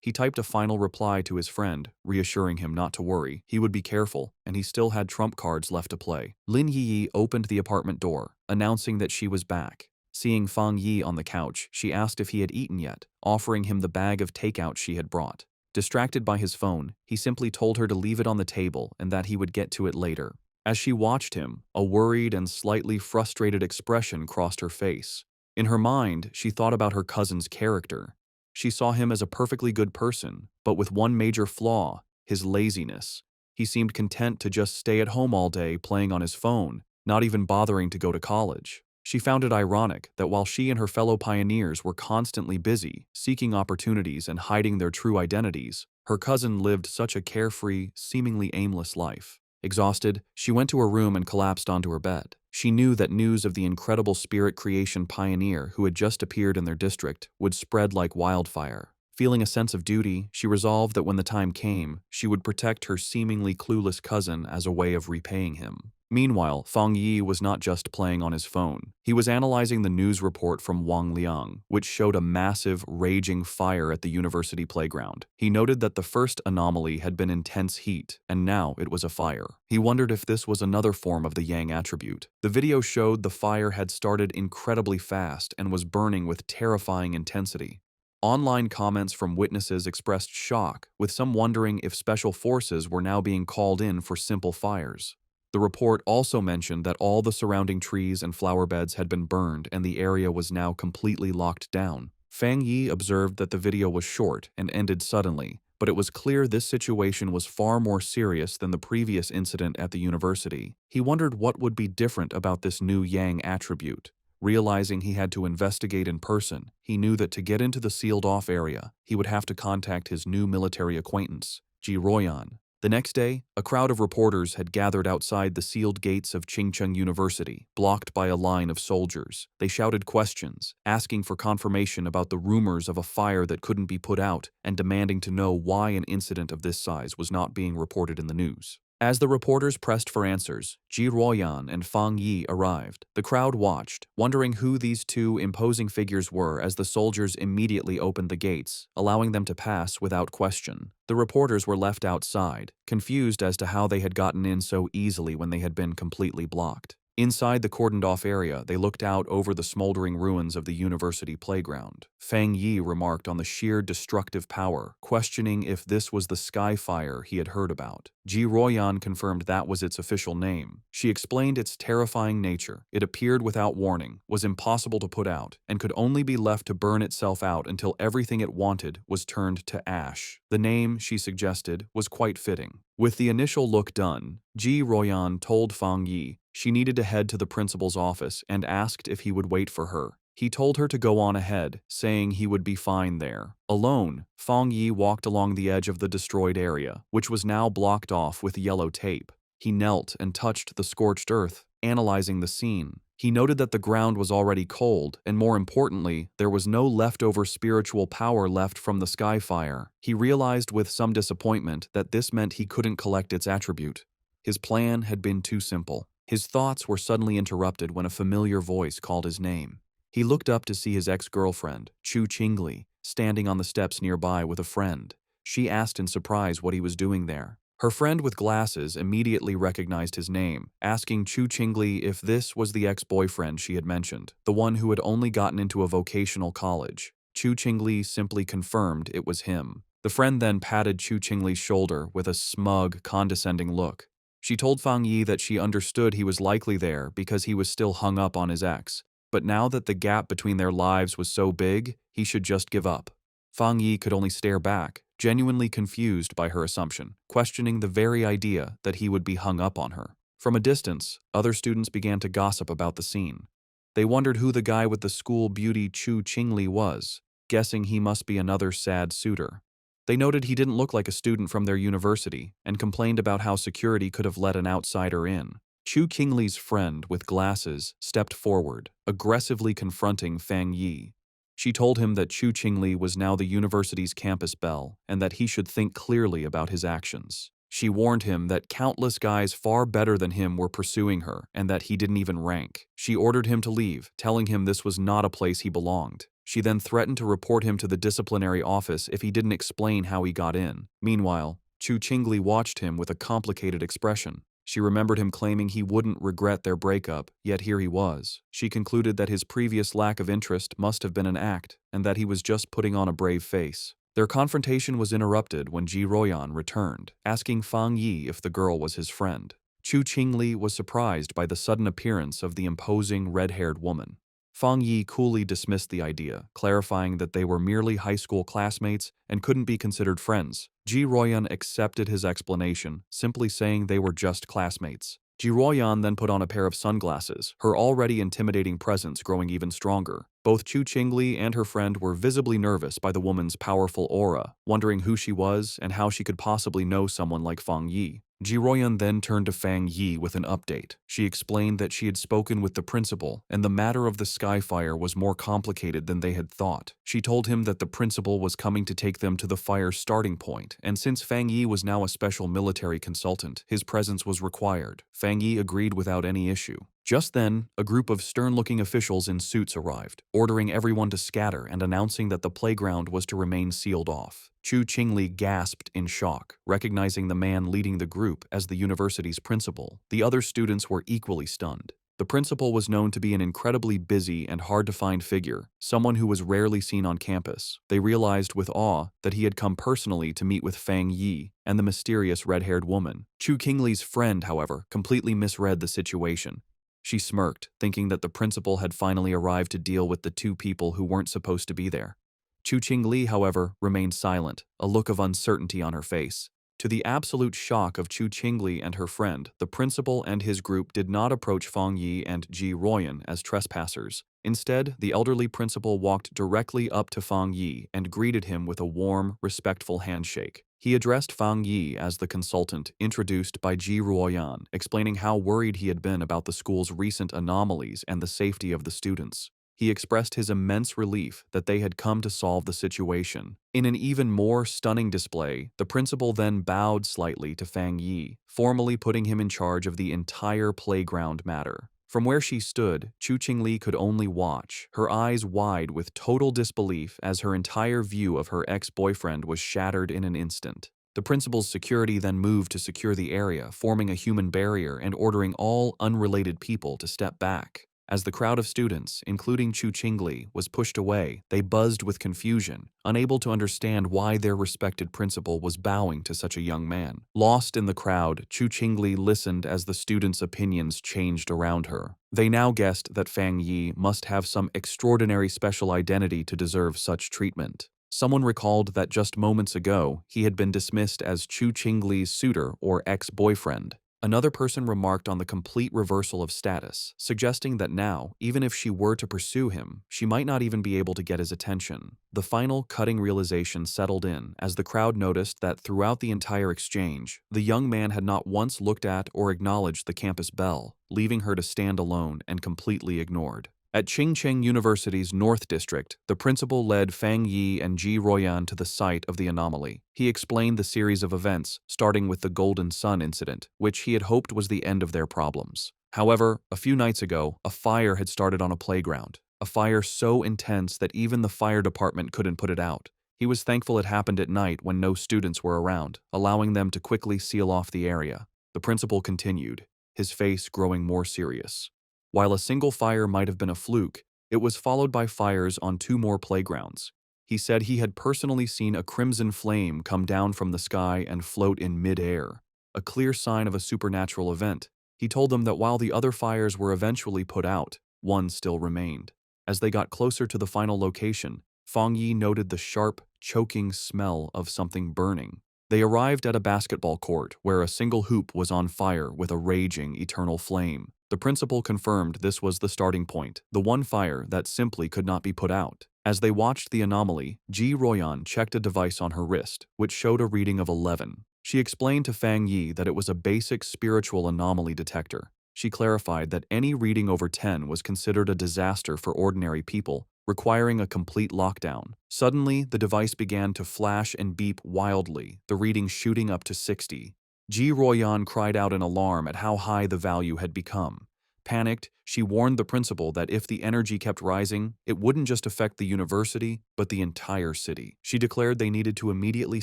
He typed a final reply to his friend, reassuring him not to worry. He would be careful, and he still had trump cards left to play. Lin Yi opened the apartment door, announcing that she was back. Seeing Fang Yi on the couch, she asked if he had eaten yet, offering him the bag of takeout she had brought. Distracted by his phone, he simply told her to leave it on the table and that he would get to it later. As she watched him, a worried and slightly frustrated expression crossed her face. In her mind, she thought about her cousin's character. She saw him as a perfectly good person, but with one major flaw, his laziness. He seemed content to just stay at home all day playing on his phone, not even bothering to go to college. She found it ironic that while she and her fellow pioneers were constantly busy, seeking opportunities and hiding their true identities, her cousin lived such a carefree, seemingly aimless life. Exhausted, she went to her room and collapsed onto her bed. She knew that news of the incredible spirit creation pioneer who had just appeared in their district would spread like wildfire. Feeling a sense of duty, she resolved that when the time came, she would protect her seemingly clueless cousin as a way of repaying him. Meanwhile, Fang Yi was not just playing on his phone. He was analyzing the news report from Wang Liang, which showed a massive, raging fire at the university playground. He noted that the first anomaly had been intense heat, and now it was a fire. He wondered if this was another form of the Yang attribute. The video showed the fire had started incredibly fast and was burning with terrifying intensity. Online comments from witnesses expressed shock, with some wondering if special forces were now being called in for simple fires. The report also mentioned that all the surrounding trees and flower beds had been burned and the area was now completely locked down. Fang Yi observed that the video was short and ended suddenly, but it was clear this situation was far more serious than the previous incident at the university. He wondered what would be different about this new Yang attribute. Realizing he had to investigate in person, he knew that to get into the sealed-off area, he would have to contact his new military acquaintance, Ji Royan. The next day, a crowd of reporters had gathered outside the sealed gates of Chingcheng University, blocked by a line of soldiers. They shouted questions, asking for confirmation about the rumors of a fire that couldn't be put out, and demanding to know why an incident of this size was not being reported in the news. As the reporters pressed for answers, Ji Ruoyan and Fang Yi arrived. The crowd watched, wondering who these two imposing figures were as the soldiers immediately opened the gates, allowing them to pass without question. The reporters were left outside, confused as to how they had gotten in so easily when they had been completely blocked. Inside the cordoned-off area, they looked out over the smoldering ruins of the university playground. Fang Yi remarked on the sheer destructive power, questioning if this was the sky fire he had heard about. Ji Ruoyan confirmed that was its official name. She explained its terrifying nature. It appeared without warning, was impossible to put out, and could only be left to burn itself out until everything it wanted was turned to ash. The name, she suggested, was quite fitting. With the initial look done, Ji Ruoyan told Fang Yi she needed to head to the principal's office and asked if he would wait for her. He told her to go on ahead, saying he would be fine there. Alone, Fang Yi walked along the edge of the destroyed area, which was now blocked off with yellow tape. He knelt and touched the scorched earth, analyzing the scene. He noted that the ground was already cold, and more importantly, there was no leftover spiritual power left from the sky fire. He realized with some disappointment that this meant he couldn't collect its attribute. His plan had been too simple. His thoughts were suddenly interrupted when a familiar voice called his name. He looked up to see his ex-girlfriend, Chu Qingli, standing on the steps nearby with a friend. She asked in surprise what he was doing there. Her friend with glasses immediately recognized his name, asking Chu Qingli if this was the ex-boyfriend she had mentioned, the one who had only gotten into a vocational college. Chu Qingli simply confirmed it was him. The friend then patted Chu Qingli's shoulder with a smug, condescending look. She told Fang Yi that she understood he was likely there because he was still hung up on his ex, but now that the gap between their lives was so big, he should just give up. Fang Yi could only stare back, genuinely confused by her assumption, questioning the very idea that he would be hung up on her. From a distance, other students began to gossip about the scene. They wondered who the guy with the school beauty Chu Qingli was, guessing he must be another sad suitor. They noted he didn't look like a student from their university and complained about how security could have let an outsider in. Chu Qingli's friend with glasses stepped forward, aggressively confronting Fang Yi. She told him that Chu Qingli was now the university's campus belle and that he should think clearly about his actions. She warned him that countless guys far better than him were pursuing her and that he didn't even rank. She ordered him to leave, telling him this was not a place he belonged. She then threatened to report him to the disciplinary office if he didn't explain how he got in. Meanwhile, Chu Qingli watched him with a complicated expression. She remembered him claiming he wouldn't regret their breakup, yet here he was. She concluded that his previous lack of interest must have been an act, and that he was just putting on a brave face. Their confrontation was interrupted when Ji Royan returned, asking Fang Yi if the girl was his friend. Chu Qingli was surprised by the sudden appearance of the imposing red-haired woman. Fang Yi coolly dismissed the idea, clarifying that they were merely high school classmates and couldn't be considered friends. Ji Royan accepted his explanation, simply saying they were just classmates. Ji Royan then put on a pair of sunglasses, her already intimidating presence growing even stronger. Both Chu Qingli and her friend were visibly nervous by the woman's powerful aura, wondering who she was and how she could possibly know someone like Fang Yi. Ji Ruoyan then turned to Fang Yi with an update. She explained that she had spoken with the principal, and the matter of the Skyfire was more complicated than they had thought. She told him that the principal was coming to take them to the fire's starting point, and since Fang Yi was now a special military consultant, his presence was required. Fang Yi agreed without any issue. Just then, a group of stern-looking officials in suits arrived, ordering everyone to scatter and announcing that the playground was to remain sealed off. Chu Qingli gasped in shock, recognizing the man leading the group as the university's principal. The other students were equally stunned. The principal was known to be an incredibly busy and hard-to-find figure, someone who was rarely seen on campus. They realized with awe that he had come personally to meet with Fang Yi and the mysterious red-haired woman. Chu Qingli's friend, however, completely misread the situation. She smirked, thinking that the principal had finally arrived to deal with the two people who weren't supposed to be there. Chu Qingli, however, remained silent, a look of uncertainty on her face. To the absolute shock of Chu Qingli and her friend, the principal and his group did not approach Fang Yi and Ji Ruoyan as trespassers. Instead, the elderly principal walked directly up to Fang Yi and greeted him with a warm, respectful handshake. He addressed Fang Yi as the consultant introduced by Ji Ruoyan, explaining how worried he had been about the school's recent anomalies and the safety of the students. He expressed his immense relief that they had come to solve the situation. In an even more stunning display, the principal then bowed slightly to Fang Yi, formally putting him in charge of the entire playground matter. From where she stood, Chu Qingli could only watch, her eyes wide with total disbelief as her entire view of her ex-boyfriend was shattered in an instant. The principal's security then moved to secure the area, forming a human barrier and ordering all unrelated people to step back. As the crowd of students, including Chu Qingli, was pushed away, they buzzed with confusion, unable to understand why their respected principal was bowing to such a young man. Lost in the crowd, Chu Qingli listened as the students' opinions changed around her. They now guessed that Fang Yi must have some extraordinary special identity to deserve such treatment. Someone recalled that just moments ago, he had been dismissed as Chu Qingli's suitor or ex-boyfriend. Another person remarked on the complete reversal of status, suggesting that now, even if she were to pursue him, she might not even be able to get his attention. The final cutting realization settled in as the crowd noticed that throughout the entire exchange, the young man had not once looked at or acknowledged the campus belle, leaving her to stand alone and completely ignored. At Qingcheng University's North District, the principal led Fang Yi and Ji Ruoyan to the site of the anomaly. He explained the series of events, starting with the Golden Sun incident, which he had hoped was the end of their problems. However, a few nights ago, a fire had started on a playground. A fire so intense that even the fire department couldn't put it out. He was thankful it happened at night when no students were around, allowing them to quickly seal off the area. The principal continued, his face growing more serious. While a single fire might have been a fluke, it was followed by fires on 2 more playgrounds. He said he had personally seen a crimson flame come down from the sky and float in mid-air, a clear sign of a supernatural event. He told them that while the other fires were eventually put out, one still remained. As they got closer to the final location, Fang Yi noted the sharp, choking smell of something burning. They arrived at a basketball court where a single hoop was on fire with a raging eternal flame. The principal confirmed this was the starting point, the one fire that simply could not be put out. As they watched the anomaly, Ji Ruoyan checked a device on her wrist, which showed a reading of 11. She explained to Fang Yi that it was a basic spiritual anomaly detector. She clarified that any reading over 10 was considered a disaster for ordinary people, requiring a complete lockdown. Suddenly, the device began to flash and beep wildly, the reading shooting up to 60. Ji Ruoyan cried out in alarm at how high the value had become. Panicked, she warned the principal that if the energy kept rising, it wouldn't just affect the university, but the entire city. She declared they needed to immediately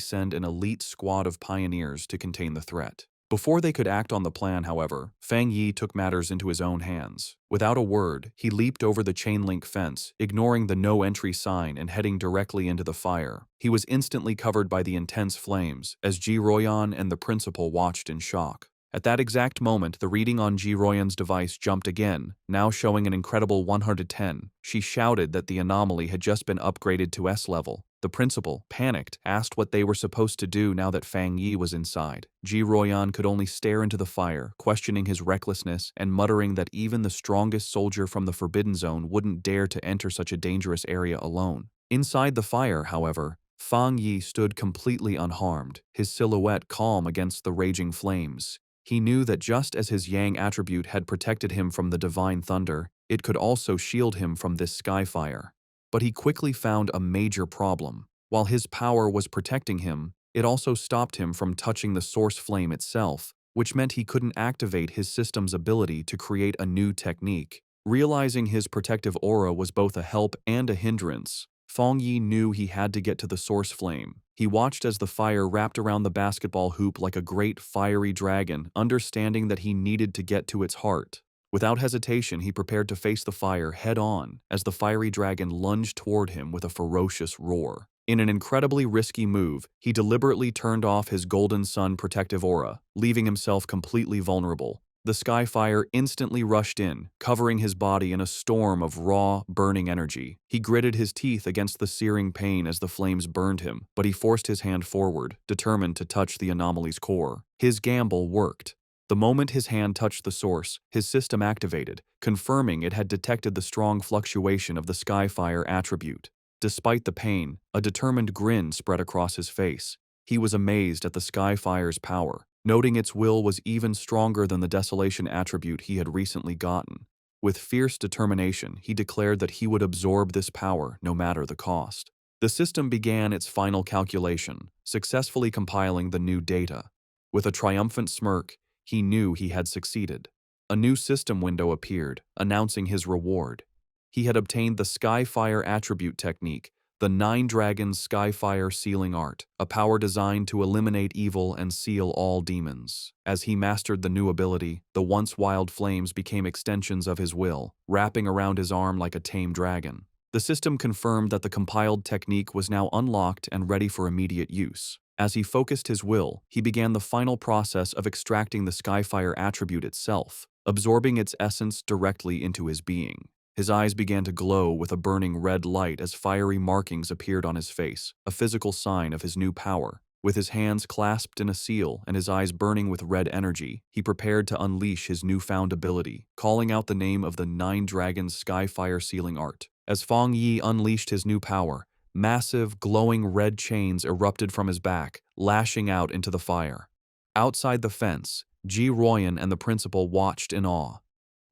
send an elite squad of pioneers to contain the threat. Before they could act on the plan, however, Fang Yi took matters into his own hands. Without a word, he leaped over the chain-link fence, ignoring the no-entry sign and heading directly into the fire. He was instantly covered by the intense flames, as Ji Ruoyan and the principal watched in shock. At that exact moment, the reading on Ji Ruoyan's device jumped again, now showing an incredible 110. She shouted that the anomaly had just been upgraded to S level. The principal, panicked, asked what they were supposed to do now that Fang Yi was inside. Ji Ruoyan could only stare into the fire, questioning his recklessness and muttering that even the strongest soldier from the Forbidden Zone wouldn't dare to enter such a dangerous area alone. Inside the fire, however, Fang Yi stood completely unharmed, his silhouette calm against the raging flames. He knew that just as his Yang attribute had protected him from the divine thunder, it could also shield him from this sky fire. But he quickly found a major problem. While his power was protecting him, it also stopped him from touching the source flame itself, which meant he couldn't activate his system's ability to create a new technique. Realizing his protective aura was both a help and a hindrance, Fang Yi knew he had to get to the source flame. He watched as the fire wrapped around the basketball hoop like a great fiery dragon, understanding that he needed to get to its heart. Without hesitation, he prepared to face the fire head-on as the fiery dragon lunged toward him with a ferocious roar. In an incredibly risky move, he deliberately turned off his Golden Sun protective aura, leaving himself completely vulnerable. The sky fire instantly rushed in, covering his body in a storm of raw, burning energy. He gritted his teeth against the searing pain as the flames burned him, but he forced his hand forward, determined to touch the anomaly's core. His gamble worked. The moment his hand touched the source, his system activated, confirming it had detected the strong fluctuation of the Skyfire attribute. Despite the pain, a determined grin spread across his face. He was amazed at the Skyfire's power, noting its will was even stronger than the Desolation attribute he had recently gotten. With fierce determination, he declared that he would absorb this power no matter the cost. The system began its final calculation, successfully compiling the new data. With a triumphant smirk, he knew he had succeeded. A new system window appeared, announcing his reward. He had obtained the Skyfire attribute technique, the Nine Dragons Skyfire Sealing Art, a power designed to eliminate evil and seal all demons. As he mastered the new ability, the once wild flames became extensions of his will, wrapping around his arm like a tame dragon. The system confirmed that the compiled technique was now unlocked and ready for immediate use. As he focused his will, he began the final process of extracting the Skyfire attribute itself, absorbing its essence directly into his being. His eyes began to glow with a burning red light as fiery markings appeared on his face, a physical sign of his new power. With his hands clasped in a seal and his eyes burning with red energy, he prepared to unleash his newfound ability, calling out the name of the Nine Dragons Skyfire Sealing Art. As Fang Yi unleashed his new power, massive, glowing red chains erupted from his back, lashing out into the fire. Outside the fence, Ji Ruoyan and the principal watched in awe.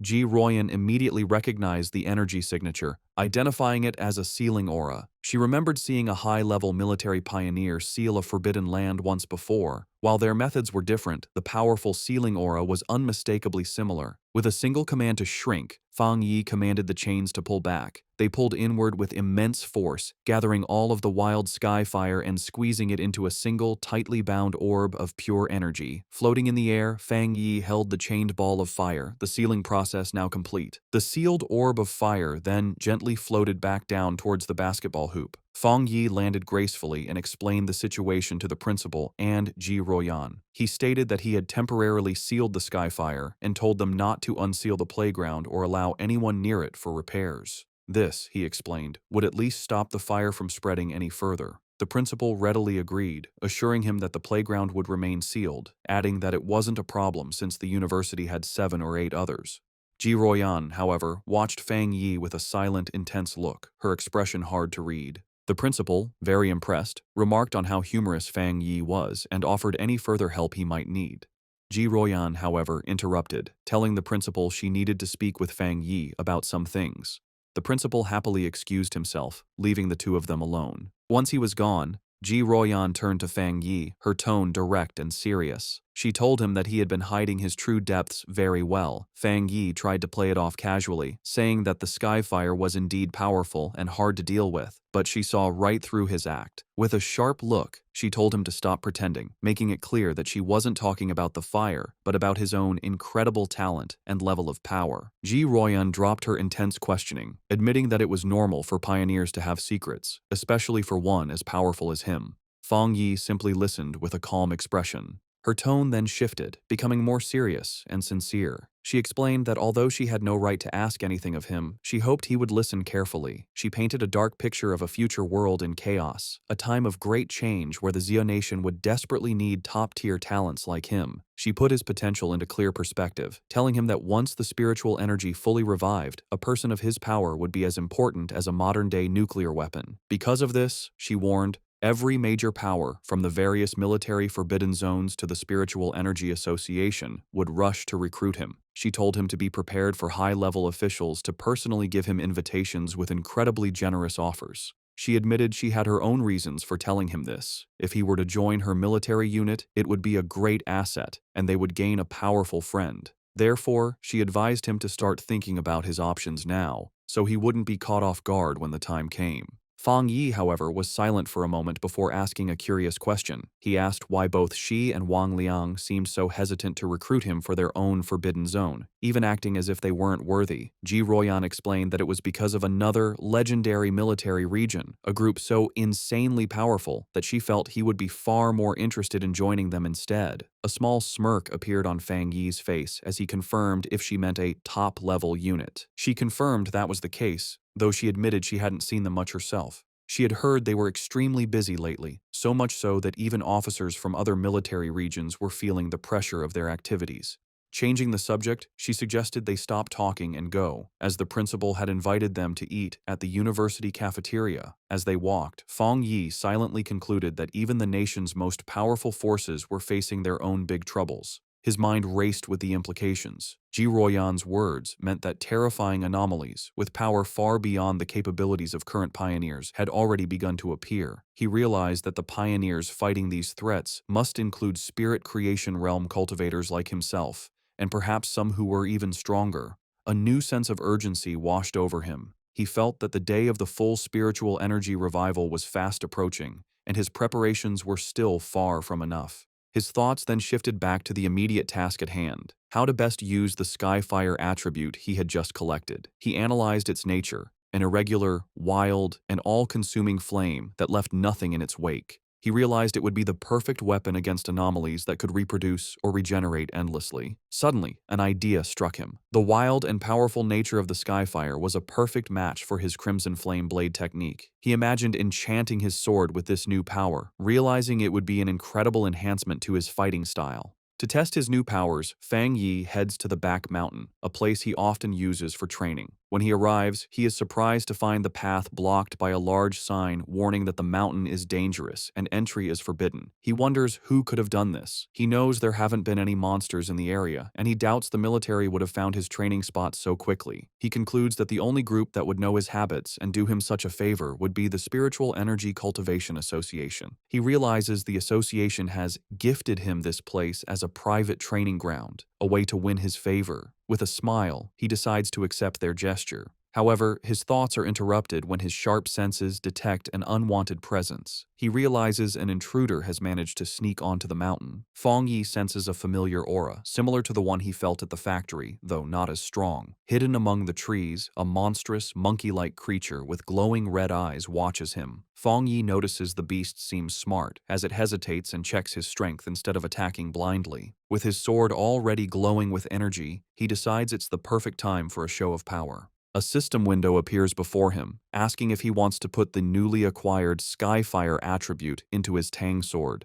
Ji Ruoyan immediately recognized the energy signature, identifying it as a sealing aura. She remembered seeing a high-level military pioneer seal a forbidden land once before. While their methods were different, the powerful sealing aura was unmistakably similar. With a single command to shrink, Fang Yi commanded the chains to pull back. They pulled inward with immense force, gathering all of the wild sky fire and squeezing it into a single, tightly bound orb of pure energy. Floating in the air, Fang Yi held the chained ball of fire, the sealing process now complete. The sealed orb of fire then gently floated back down towards the basketball hoop. Fang Yi landed gracefully and explained the situation to the principal and Ji Ruoyan. He stated that he had temporarily sealed the Skyfire and told them not to unseal the playground or allow anyone near it for repairs. This, he explained, would at least stop the fire from spreading any further. The principal readily agreed, assuring him that the playground would remain sealed, adding that it wasn't a problem since the university had 7 or 8 others. Ji Ruoyan, however, watched Fang Yi with a silent, intense look, her expression hard to read. The principal, very impressed, remarked on how humorous Fang Yi was and offered any further help he might need. Ji Ruoyan, however, interrupted, telling the principal she needed to speak with Fang Yi about some things. The principal happily excused himself, leaving the two of them alone. Once he was gone, Ji Ruoyan turned to Fang Yi, her tone direct and serious. She told him that he had been hiding his true depths very well. Fang Yi tried to play it off casually, saying that the Skyfire was indeed powerful and hard to deal with, but she saw right through his act. With a sharp look, she told him to stop pretending, making it clear that she wasn't talking about the fire, but about his own incredible talent and level of power. Ji Ruoyan dropped her intense questioning, admitting that it was normal for pioneers to have secrets, especially for one as powerful as him. Fang Yi simply listened with a calm expression. Her tone then shifted, becoming more serious and sincere. She explained that although she had no right to ask anything of him, she hoped he would listen carefully. She painted a dark picture of a future world in chaos, a time of great change where the Zio nation would desperately need top-tier talents like him. She put his potential into clear perspective, telling him that once the spiritual energy fully revived, a person of his power would be as important as a modern-day nuclear weapon. Because of this, she warned, every major power, from the various military forbidden zones to the Spiritual Energy Association, would rush to recruit him. She told him to be prepared for high-level officials to personally give him invitations with incredibly generous offers. She admitted she had her own reasons for telling him this. If he were to join her military unit, it would be a great asset, and they would gain a powerful friend. Therefore, she advised him to start thinking about his options now, so he wouldn't be caught off guard when the time came. Fang Yi, however, was silent for a moment before asking a curious question. He asked why both she and Wang Liang seemed so hesitant to recruit him for their own forbidden zone, even acting as if they weren't worthy. Ji Royan explained that it was because of another legendary military region, a group so insanely powerful that she felt he would be far more interested in joining them instead. A small smirk appeared on Fang Yi's face as he confirmed if she meant a top-level unit. She confirmed that was the case, though she admitted she hadn't seen them much herself. She had heard they were extremely busy lately, so much so that even officers from other military regions were feeling the pressure of their activities. Changing the subject, she suggested they stop talking and go, as the principal had invited them to eat at the university cafeteria. As they walked, Fang Yi silently concluded that even the nation's most powerful forces were facing their own big troubles. His mind raced with the implications. Ji Royan's words meant that terrifying anomalies, with power far beyond the capabilities of current pioneers, had already begun to appear. He realized that the pioneers fighting these threats must include spirit creation realm cultivators like himself, and perhaps some who were even stronger. A new sense of urgency washed over him. He felt that the day of the full spiritual energy revival was fast approaching, and his preparations were still far from enough. His thoughts then shifted back to the immediate task at hand, how to best use the Skyfire attribute he had just collected. He analyzed its nature, an irregular, wild, and all-consuming flame that left nothing in its wake. He realized it would be the perfect weapon against anomalies that could reproduce or regenerate endlessly. Suddenly, an idea struck him. The wild and powerful nature of the Skyfire was a perfect match for his Crimson Flame Blade technique. He imagined enchanting his sword with this new power, realizing it would be an incredible enhancement to his fighting style. To test his new powers, Fang Yi heads to the back mountain, a place he often uses for training. When he arrives, he is surprised to find the path blocked by a large sign warning that the mountain is dangerous and entry is forbidden. He wonders who could have done this. He knows there haven't been any monsters in the area, and he doubts the military would have found his training spot so quickly. He concludes that the only group that would know his habits and do him such a favor would be the Spiritual Energy Cultivation Association. He realizes the association has gifted him this place as a private training ground, a way to win his favor. With a smile, he decides to accept their gesture. However, his thoughts are interrupted when his sharp senses detect an unwanted presence. He realizes an intruder has managed to sneak onto the mountain. Fang Yi senses a familiar aura, similar to the one he felt at the factory, though not as strong. Hidden among the trees, a monstrous, monkey-like creature with glowing red eyes watches him. Fang Yi notices the beast seems smart, as it hesitates and checks his strength instead of attacking blindly. With his sword already glowing with energy, he decides it's the perfect time for a show of power. A system window appears before him, asking if he wants to put the newly acquired Skyfire attribute into his Tang sword.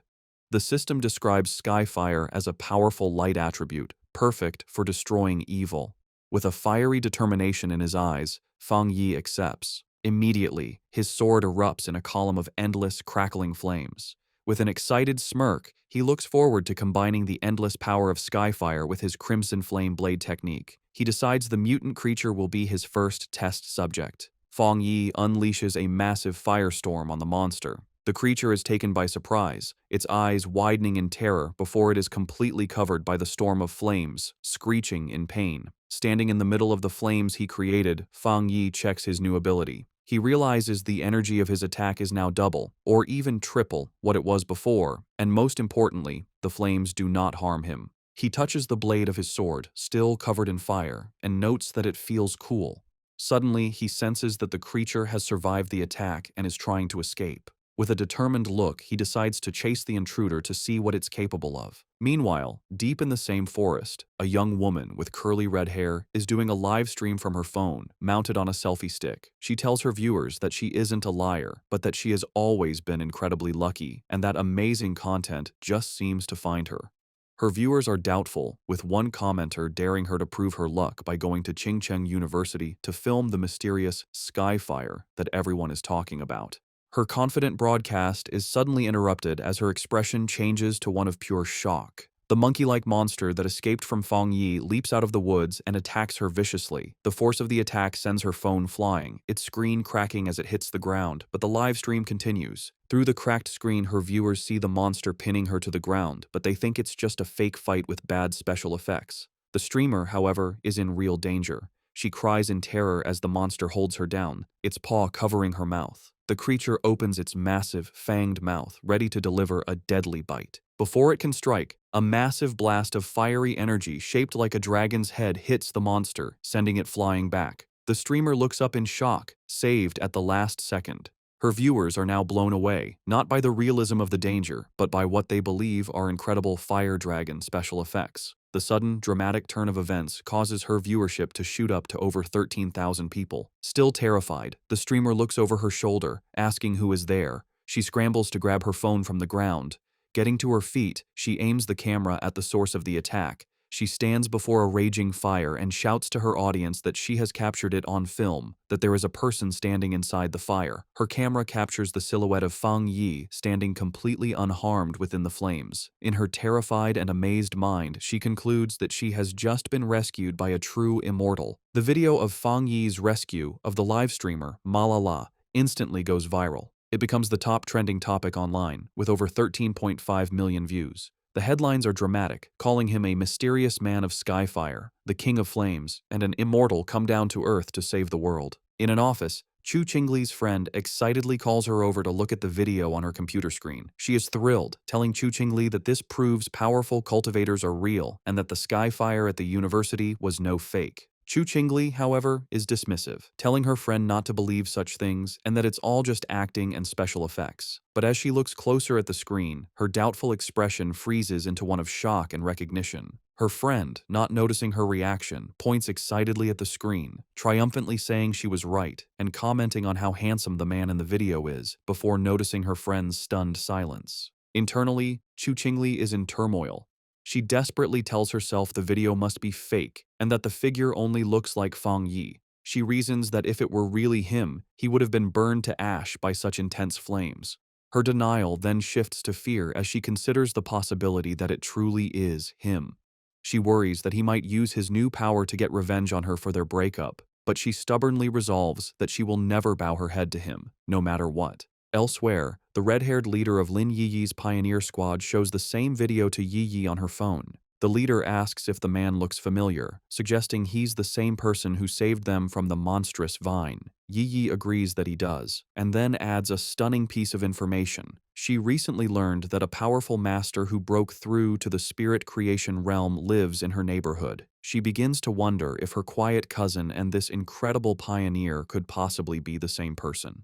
The system describes Skyfire as a powerful light attribute, perfect for destroying evil. With a fiery determination in his eyes, Fang Yi accepts. Immediately, his sword erupts in a column of endless, crackling flames. With an excited smirk, he looks forward to combining the endless power of Skyfire with his Crimson Flame Blade technique. He decides the mutant creature will be his first test subject. Fang Yi unleashes a massive firestorm on the monster. The creature is taken by surprise, its eyes widening in terror before it is completely covered by the storm of flames, screeching in pain. Standing in the middle of the flames he created, Fang Yi checks his new ability. He realizes the energy of his attack is now double, or even triple, what it was before, and most importantly, the flames do not harm him. He touches the blade of his sword, still covered in fire, and notes that it feels cool. Suddenly, he senses that the creature has survived the attack and is trying to escape. With a determined look, he decides to chase the intruder to see what it's capable of. Meanwhile, deep in the same forest, a young woman with curly red hair is doing a live stream from her phone, mounted on a selfie stick. She tells her viewers that she isn't a liar, but that she has always been incredibly lucky, and that amazing content just seems to find her. Her viewers are doubtful, with one commenter daring her to prove her luck by going to Chingcheng University to film the mysterious sky fire that everyone is talking about. Her confident broadcast is suddenly interrupted as her expression changes to one of pure shock. The monkey-like monster that escaped from Fang Yi leaps out of the woods and attacks her viciously. The force of the attack sends her phone flying, its screen cracking as it hits the ground, but the live stream continues. Through the cracked screen, her viewers see the monster pinning her to the ground, but they think it's just a fake fight with bad special effects. The streamer, however, is in real danger. She cries in terror as the monster holds her down, its paw covering her mouth. The creature opens its massive, fanged mouth, ready to deliver a deadly bite. Before it can strike, a massive blast of fiery energy shaped like a dragon's head hits the monster, sending it flying back. The streamer looks up in shock, saved at the last second. Her viewers are now blown away, not by the realism of the danger, but by what they believe are incredible fire dragon special effects. The sudden, dramatic turn of events causes her viewership to shoot up to over 13,000 people. Still terrified, the streamer looks over her shoulder, asking who is there. She scrambles to grab her phone from the ground. Getting to her feet, she aims the camera at the source of the attack. She stands before a raging fire and shouts to her audience that she has captured it on film, that there is a person standing inside the fire. Her camera captures the silhouette of Fang Yi standing completely unharmed within the flames. In her terrified and amazed mind, she concludes that she has just been rescued by a true immortal. The video of Fang Yi's rescue of the live streamer, Malala, instantly goes viral. It becomes the top trending topic online, with over 13.5 million views. The headlines are dramatic, calling him a mysterious man of skyfire, the king of flames, and an immortal come down to earth to save the world. In an office, Chu Qingli's friend excitedly calls her over to look at the video on her computer screen. She is thrilled, telling Chu Qingli that this proves powerful cultivators are real and that the skyfire at the university was no fake. Chu Qingli, however, is dismissive, telling her friend not to believe such things and that it's all just acting and special effects. But as she looks closer at the screen, her doubtful expression freezes into one of shock and recognition. Her friend, not noticing her reaction, points excitedly at the screen, triumphantly saying she was right and commenting on how handsome the man in the video is, before noticing her friend's stunned silence. Internally, Chu Qingli is in turmoil. She desperately tells herself the video must be fake and that the figure only looks like Fang Yi. She reasons that if it were really him, he would have been burned to ash by such intense flames. Her denial then shifts to fear as she considers the possibility that it truly is him. She worries that he might use his new power to get revenge on her for their breakup, but she stubbornly resolves that she will never bow her head to him, no matter what. Elsewhere, the red-haired leader of Lin Yiyi's pioneer squad shows the same video to Yiyi on her phone. The leader asks if the man looks familiar, suggesting he's the same person who saved them from the monstrous vine. Yiyi agrees that he does, and then adds a stunning piece of information. She recently learned that a powerful master who broke through to the spirit creation realm lives in her neighborhood. She begins to wonder if her quiet cousin and this incredible pioneer could possibly be the same person.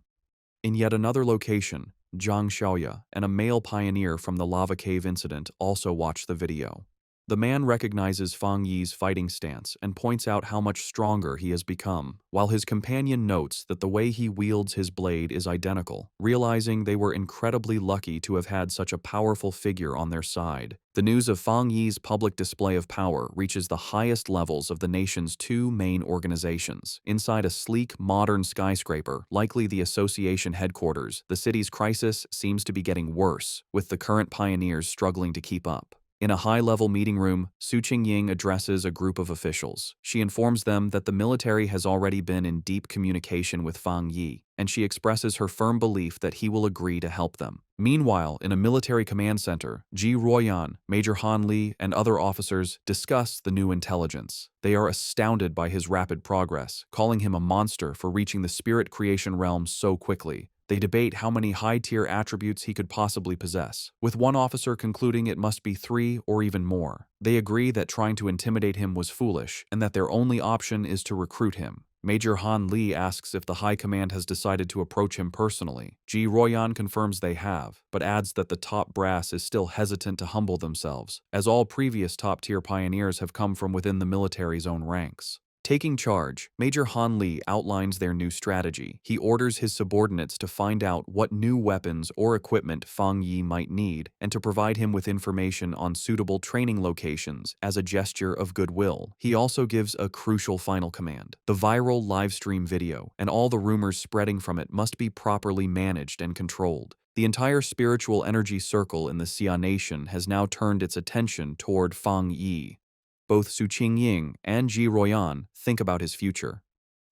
In yet another location, Zhang Xiaoya and a male pioneer from the lava cave incident also watch the video. The man recognizes Fang Yi's fighting stance and points out how much stronger he has become, while his companion notes that the way he wields his blade is identical, realizing they were incredibly lucky to have had such a powerful figure on their side. The news of Fang Yi's public display of power reaches the highest levels of the nation's two main organizations. Inside a sleek, modern skyscraper, likely the association headquarters, the city's crisis seems to be getting worse, with the current pioneers struggling to keep up. In a high-level meeting room, Su Qingying addresses a group of officials. She informs them that the military has already been in deep communication with Fang Yi, and she expresses her firm belief that he will agree to help them. Meanwhile, in a military command center, Ji Ruoyan, Major Han Li, and other officers discuss the new intelligence. They are astounded by his rapid progress, calling him a monster for reaching the spirit creation realm so quickly. They debate how many high-tier attributes he could possibly possess, with one officer concluding it must be 3 or even more. They agree that trying to intimidate him was foolish and that their only option is to recruit him. Major Han Li asks if the High Command has decided to approach him personally. Ji Royan confirms they have, but adds that the top brass is still hesitant to humble themselves, as all previous top-tier pioneers have come from within the military's own ranks. Taking charge, Major Han Li outlines their new strategy. He orders his subordinates to find out what new weapons or equipment Fang Yi might need and to provide him with information on suitable training locations as a gesture of goodwill. He also gives a crucial final command. The viral livestream video and all the rumors spreading from it must be properly managed and controlled. The entire spiritual energy circle in the Xia nation has now turned its attention toward Fang Yi. Both Su Qingying and Ji Royan think about his future.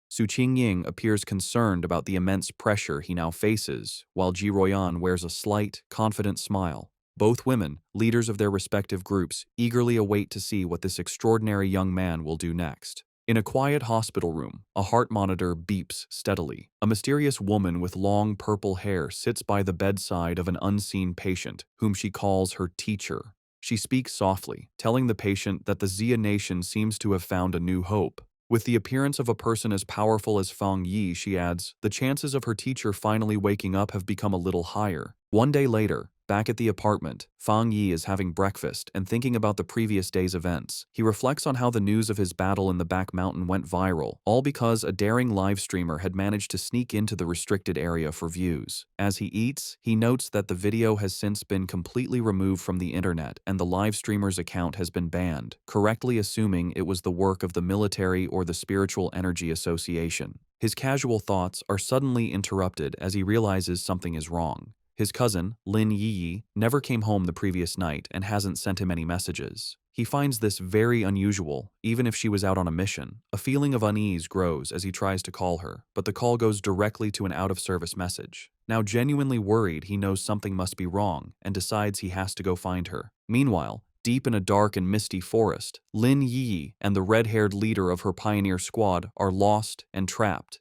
Su Qingying appears concerned about the immense pressure he now faces, while Ji Royan wears a slight, confident smile. Both women, leaders of their respective groups, eagerly await to see what this extraordinary young man will do next. In a quiet hospital room, a heart monitor beeps steadily. A mysterious woman with long purple hair sits by the bedside of an unseen patient, whom she calls her teacher. She speaks softly, telling the patient that the Xia nation seems to have found a new hope. With the appearance of a person as powerful as Fang Yi, she adds, the chances of her teacher finally waking up have become a little higher. One day later, back at the apartment, Fang Yi is having breakfast and thinking about the previous day's events. He reflects on how the news of his battle in the back mountain went viral, all because a daring live streamer had managed to sneak into the restricted area for views. As he eats, he notes that the video has since been completely removed from the internet and the live streamer's account has been banned, correctly assuming it was the work of the military or the Spiritual Energy Association. His casual thoughts are suddenly interrupted as he realizes something is wrong. His cousin, Lin Yi, never came home the previous night and hasn't sent him any messages. He finds this very unusual, even if she was out on a mission. A feeling of unease grows as he tries to call her, but the call goes directly to an out-of-service message. Now genuinely worried, he knows something must be wrong and decides he has to go find her. Meanwhile, deep in a dark and misty forest, Lin Yi and the red-haired leader of her pioneer squad are lost and trapped.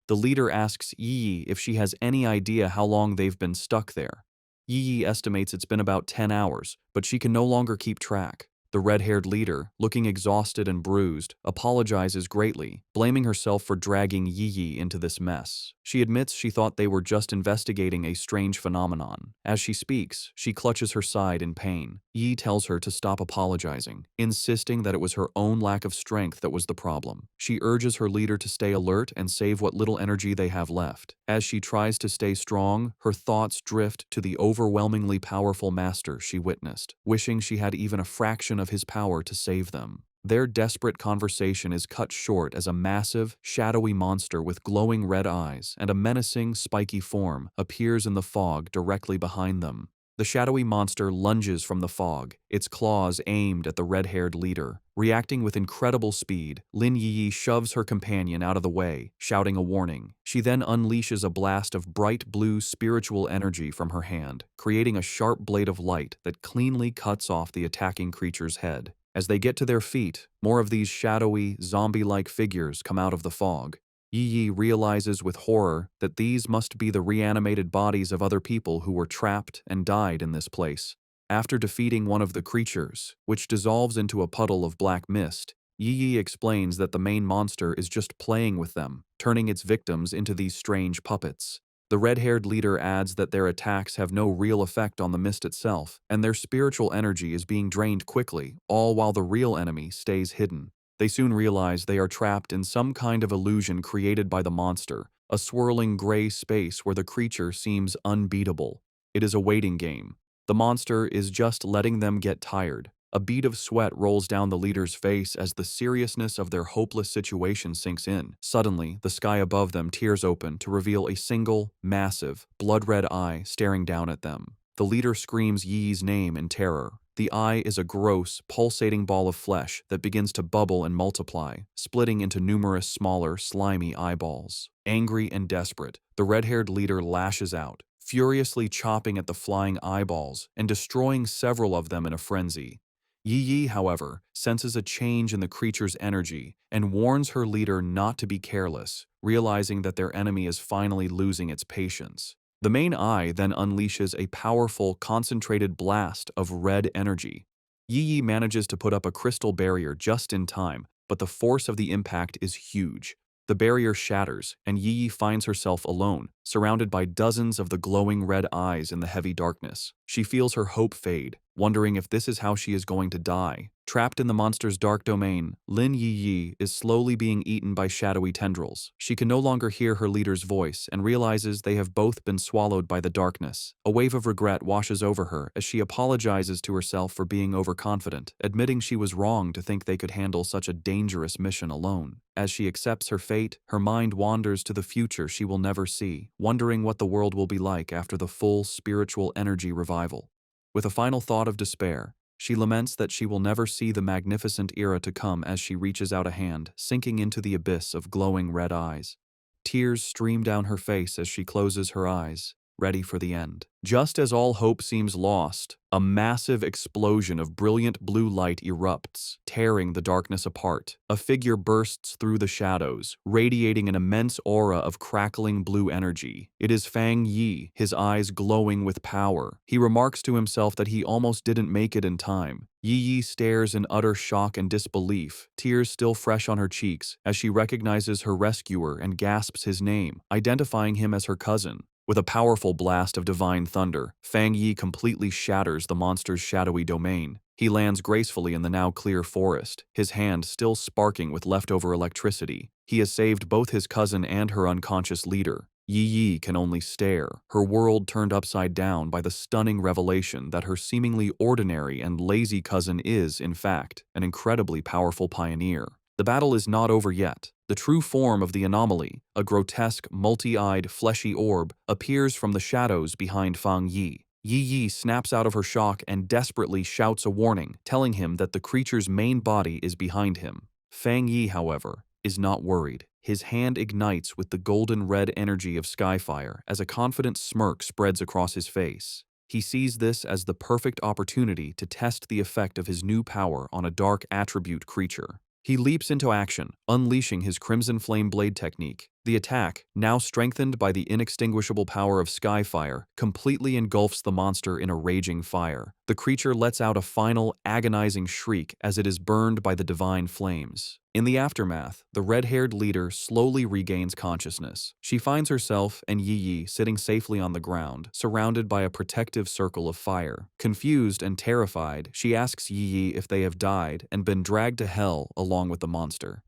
The leader asks Yi if she has any idea how long they've been stuck there. Yi estimates it's been about 10 hours, but she can no longer keep track. The red-haired leader, looking exhausted and bruised, apologizes greatly, blaming herself for dragging Yi into this mess. She admits she thought they were just investigating a strange phenomenon. As she speaks, she clutches her side in pain. Yi tells her to stop apologizing, insisting that it was her own lack of strength that was the problem. She urges her leader to stay alert and save what little energy they have left. As she tries to stay strong, her thoughts drift to the overwhelmingly powerful master she witnessed, wishing she had even a fraction of his power to save them. Their desperate conversation is cut short as a massive, shadowy monster with glowing red eyes and a menacing, spiky form appears in the fog directly behind them. The shadowy monster lunges from the fog, its claws aimed at the red-haired leader. Reacting with incredible speed, Lin Yi shoves her companion out of the way, shouting a warning. She then unleashes a blast of bright blue spiritual energy from her hand, creating a sharp blade of light that cleanly cuts off the attacking creature's head. As they get to their feet, more of these shadowy, zombie-like figures come out of the fog. Yi realizes with horror that these must be the reanimated bodies of other people who were trapped and died in this place. After defeating one of the creatures, which dissolves into a puddle of black mist, Yi explains that the main monster is just playing with them, turning its victims into these strange puppets. The red-haired leader adds that their attacks have no real effect on the mist itself, and their spiritual energy is being drained quickly, all while the real enemy stays hidden. They soon realize they are trapped in some kind of illusion created by the monster, a swirling gray space where the creature seems unbeatable. It is a waiting game. The monster is just letting them get tired. A bead of sweat rolls down the leader's face as the seriousness of their hopeless situation sinks in. Suddenly, the sky above them tears open to reveal a single, massive, blood-red eye staring down at them. The leader screams Yi's name in terror. The eye is a gross, pulsating ball of flesh that begins to bubble and multiply, splitting into numerous smaller, slimy eyeballs. Angry and desperate, the red-haired leader lashes out, furiously chopping at the flying eyeballs and destroying several of them in a frenzy. Yi, however, senses a change in the creature's energy and warns her leader not to be careless, realizing that their enemy is finally losing its patience. The main eye then unleashes a powerful, concentrated blast of red energy. Yi manages to put up a crystal barrier just in time, but the force of the impact is huge. The barrier shatters, and Yi finds herself alone, surrounded by dozens of the glowing red eyes in the heavy darkness. She feels her hope fade, wondering if this is how she is going to die. Trapped in the monster's dark domain, Lin Yi is slowly being eaten by shadowy tendrils. She can no longer hear her leader's voice and realizes they have both been swallowed by the darkness. A wave of regret washes over her as she apologizes to herself for being overconfident, admitting she was wrong to think they could handle such a dangerous mission alone. As she accepts her fate, her mind wanders to the future she will never see, wondering what the world will be like after the full spiritual energy revival. With a final thought of despair, she laments that she will never see the magnificent era to come as she reaches out a hand, sinking into the abyss of glowing red eyes. Tears stream down her face as she closes her eyes, ready for the end. Just as all hope seems lost, a massive explosion of brilliant blue light erupts, tearing the darkness apart. A figure bursts through the shadows, radiating an immense aura of crackling blue energy. It is Fang Yi, his eyes glowing with power. He remarks to himself that he almost didn't make it in time. Yi stares in utter shock and disbelief, tears still fresh on her cheeks, as she recognizes her rescuer and gasps his name, identifying him as her cousin. With a powerful blast of divine thunder, Fang Yi completely shatters the monster's shadowy domain. He lands gracefully in the now clear forest, his hand still sparking with leftover electricity. He has saved both his cousin and her unconscious leader. Yi can only stare, her world turned upside down by the stunning revelation that her seemingly ordinary and lazy cousin is, in fact, an incredibly powerful pioneer. The battle is not over yet. The true form of the anomaly, a grotesque, multi-eyed, fleshy orb, appears from the shadows behind Fang Yi. Yi snaps out of her shock and desperately shouts a warning, telling him that the creature's main body is behind him. Fang Yi, however, is not worried. His hand ignites with the golden red energy of Skyfire as a confident smirk spreads across his face. He sees this as the perfect opportunity to test the effect of his new power on a dark attribute creature. He leaps into action, unleashing his Crimson Flame Blade technique. The attack, now strengthened by the inextinguishable power of Skyfire, completely engulfs the monster in a raging fire. The creature lets out a final, agonizing shriek as it is burned by the divine flames. In the aftermath, the red-haired leader slowly regains consciousness. She finds herself and Yi sitting safely on the ground, surrounded by a protective circle of fire. Confused and terrified, she asks Yi if they have died and been dragged to hell along with the monster.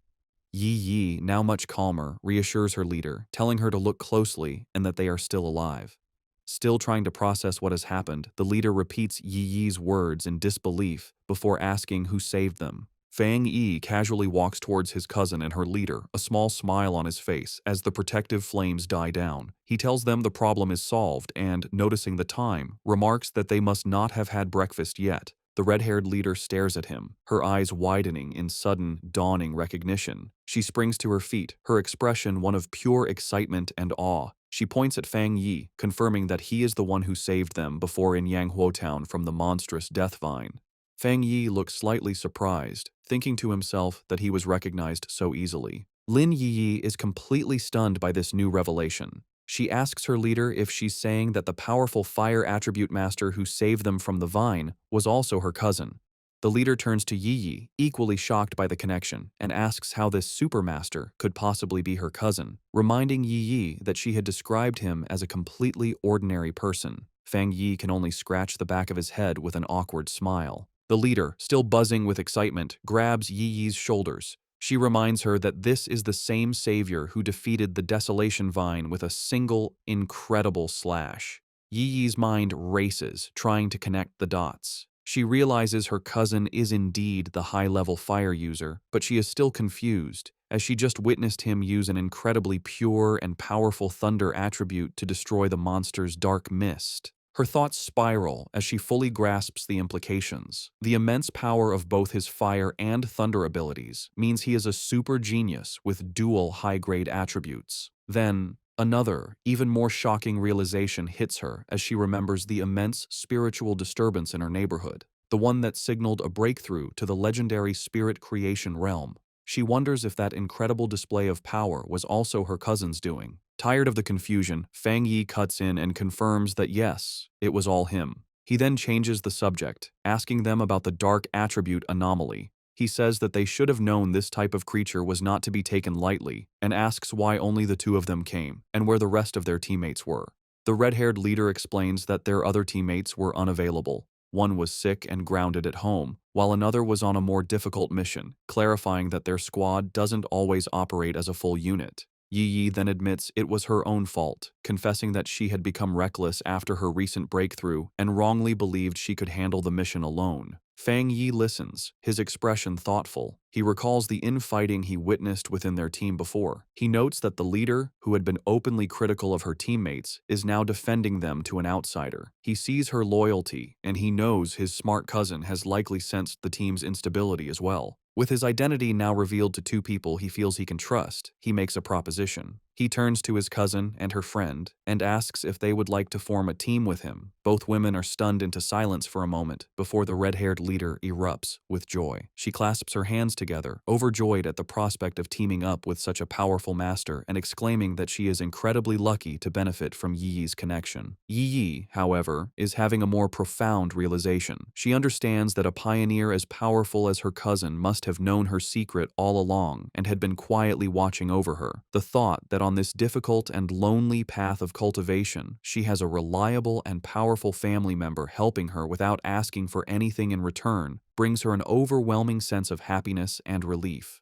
Yi, now much calmer, reassures her leader, telling her to look closely and that they are still alive. Still trying to process what has happened, the leader repeats Yi's words in disbelief before asking who saved them. Fang Yi casually walks towards his cousin and her leader, a small smile on his face as the protective flames die down. He tells them the problem is solved and, noticing the time, remarks that they must not have had breakfast yet. The red-haired leader stares at him, her eyes widening in sudden, dawning recognition. She springs to her feet, her expression one of pure excitement and awe. She points at Fang Yi, confirming that he is the one who saved them before in Yanghuo Town from the monstrous death vine. Fang Yi looks slightly surprised, thinking to himself that he was recognized so easily. Lin Yi is completely stunned by this new revelation. She asks her leader if she's saying that the powerful fire attribute master who saved them from the vine was also her cousin. The leader turns to Yi, equally shocked by the connection, and asks how this supermaster could possibly be her cousin, reminding Yi that she had described him as a completely ordinary person. Fang Yi can only scratch the back of his head with an awkward smile. The leader, still buzzing with excitement, grabs Yi's shoulders. She reminds her that this is the same savior who defeated the Desolation Vine with a single, incredible slash. Yi's mind races, trying to connect the dots. She realizes her cousin is indeed the high-level fire user, but she is still confused, as she just witnessed him use an incredibly pure and powerful thunder attribute to destroy the monster's dark mist. Her thoughts spiral as she fully grasps the implications. The immense power of both his fire and thunder abilities means he is a super genius with dual high-grade attributes. Then, another, even more shocking realization hits her as she remembers the immense spiritual disturbance in her neighborhood, the one that signaled a breakthrough to the legendary spirit creation realm. She wonders if that incredible display of power was also her cousin's doing. Tired of the confusion, Fang Yi cuts in and confirms that yes, it was all him. He then changes the subject, asking them about the dark attribute anomaly. He says that they should have known this type of creature was not to be taken lightly, and asks why only the two of them came and where the rest of their teammates were. The red-haired leader explains that their other teammates were unavailable. One was sick and grounded at home, while another was on a more difficult mission, clarifying that their squad doesn't always operate as a full unit. Yi Yi then admits it was her own fault, confessing that she had become reckless after her recent breakthrough and wrongly believed she could handle the mission alone. Fang Yi listens, his expression thoughtful. He recalls the infighting he witnessed within their team before. He notes that the leader, who had been openly critical of her teammates, is now defending them to an outsider. He sees her loyalty, and he knows his smart cousin has likely sensed the team's instability as well. With his identity now revealed to two people he feels he can trust, he makes a proposition. He turns to his cousin and her friend and asks if they would like to form a team with him. Both women are stunned into silence for a moment before the red-haired leader erupts with joy. She clasps her hands together, overjoyed at the prospect of teaming up with such a powerful master and exclaiming that she is incredibly lucky to benefit from Yi Yi's connection. Yi Yi, however, is having a more profound realization. She understands that a pioneer as powerful as her cousin must have known her secret all along and had been quietly watching over her. The thought that on this difficult and lonely path of cultivation, she has a reliable and powerful family member helping her without asking for anything in return brings her an overwhelming sense of happiness and relief.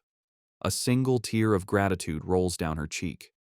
A single tear of gratitude rolls down her cheek.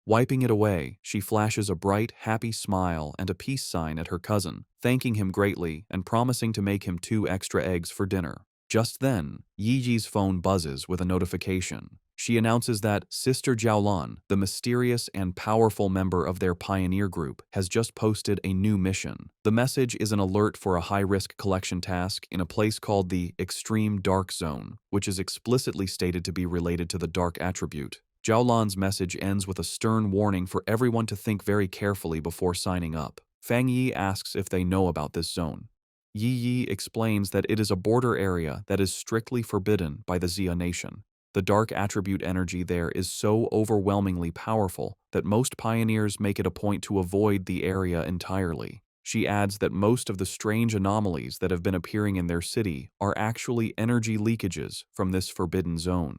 Wiping it away, she flashes a bright, happy smile and a peace sign at her cousin, thanking him greatly and promising to make him 2 extra eggs for dinner. Just then, Yi Yi's phone buzzes with a notification. She announces that Sister Jiaolan, the mysterious and powerful member of their pioneer group, has just posted a new mission. The message is an alert for a high-risk collection task in a place called the Extreme Dark Zone, which is explicitly stated to be related to the dark attribute. Jiaolan's message ends with a stern warning for everyone to think very carefully before signing up. Fang Yi asks if they know about this zone. Yi Yi explains that it is a border area that is strictly forbidden by the Xia nation. The dark attribute energy there is so overwhelmingly powerful that most pioneers make it a point to avoid the area entirely. She adds that most of the strange anomalies that have been appearing in their city are actually energy leakages from this forbidden zone.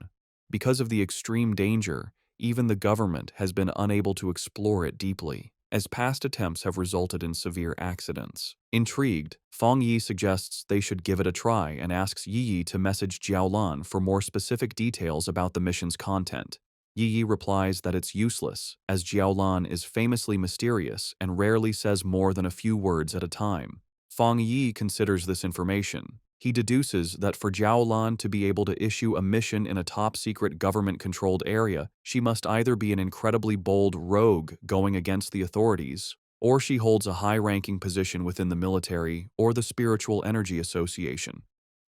Because of the extreme danger, even the government has been unable to explore it deeply, as past attempts have resulted in severe accidents. Intrigued, Fang Yi suggests they should give it a try and asks Yi Yi to message Jiaolan for more specific details about the mission's content. Yi Yi replies that it's useless, as Jiaolan is famously mysterious and rarely says more than a few words at a time. Fang Yi considers this information. He deduces that for Jiaolan to be able to issue a mission in a top-secret government-controlled area, she must either be an incredibly bold rogue going against the authorities, or she holds a high-ranking position within the military or the Spiritual Energy Association.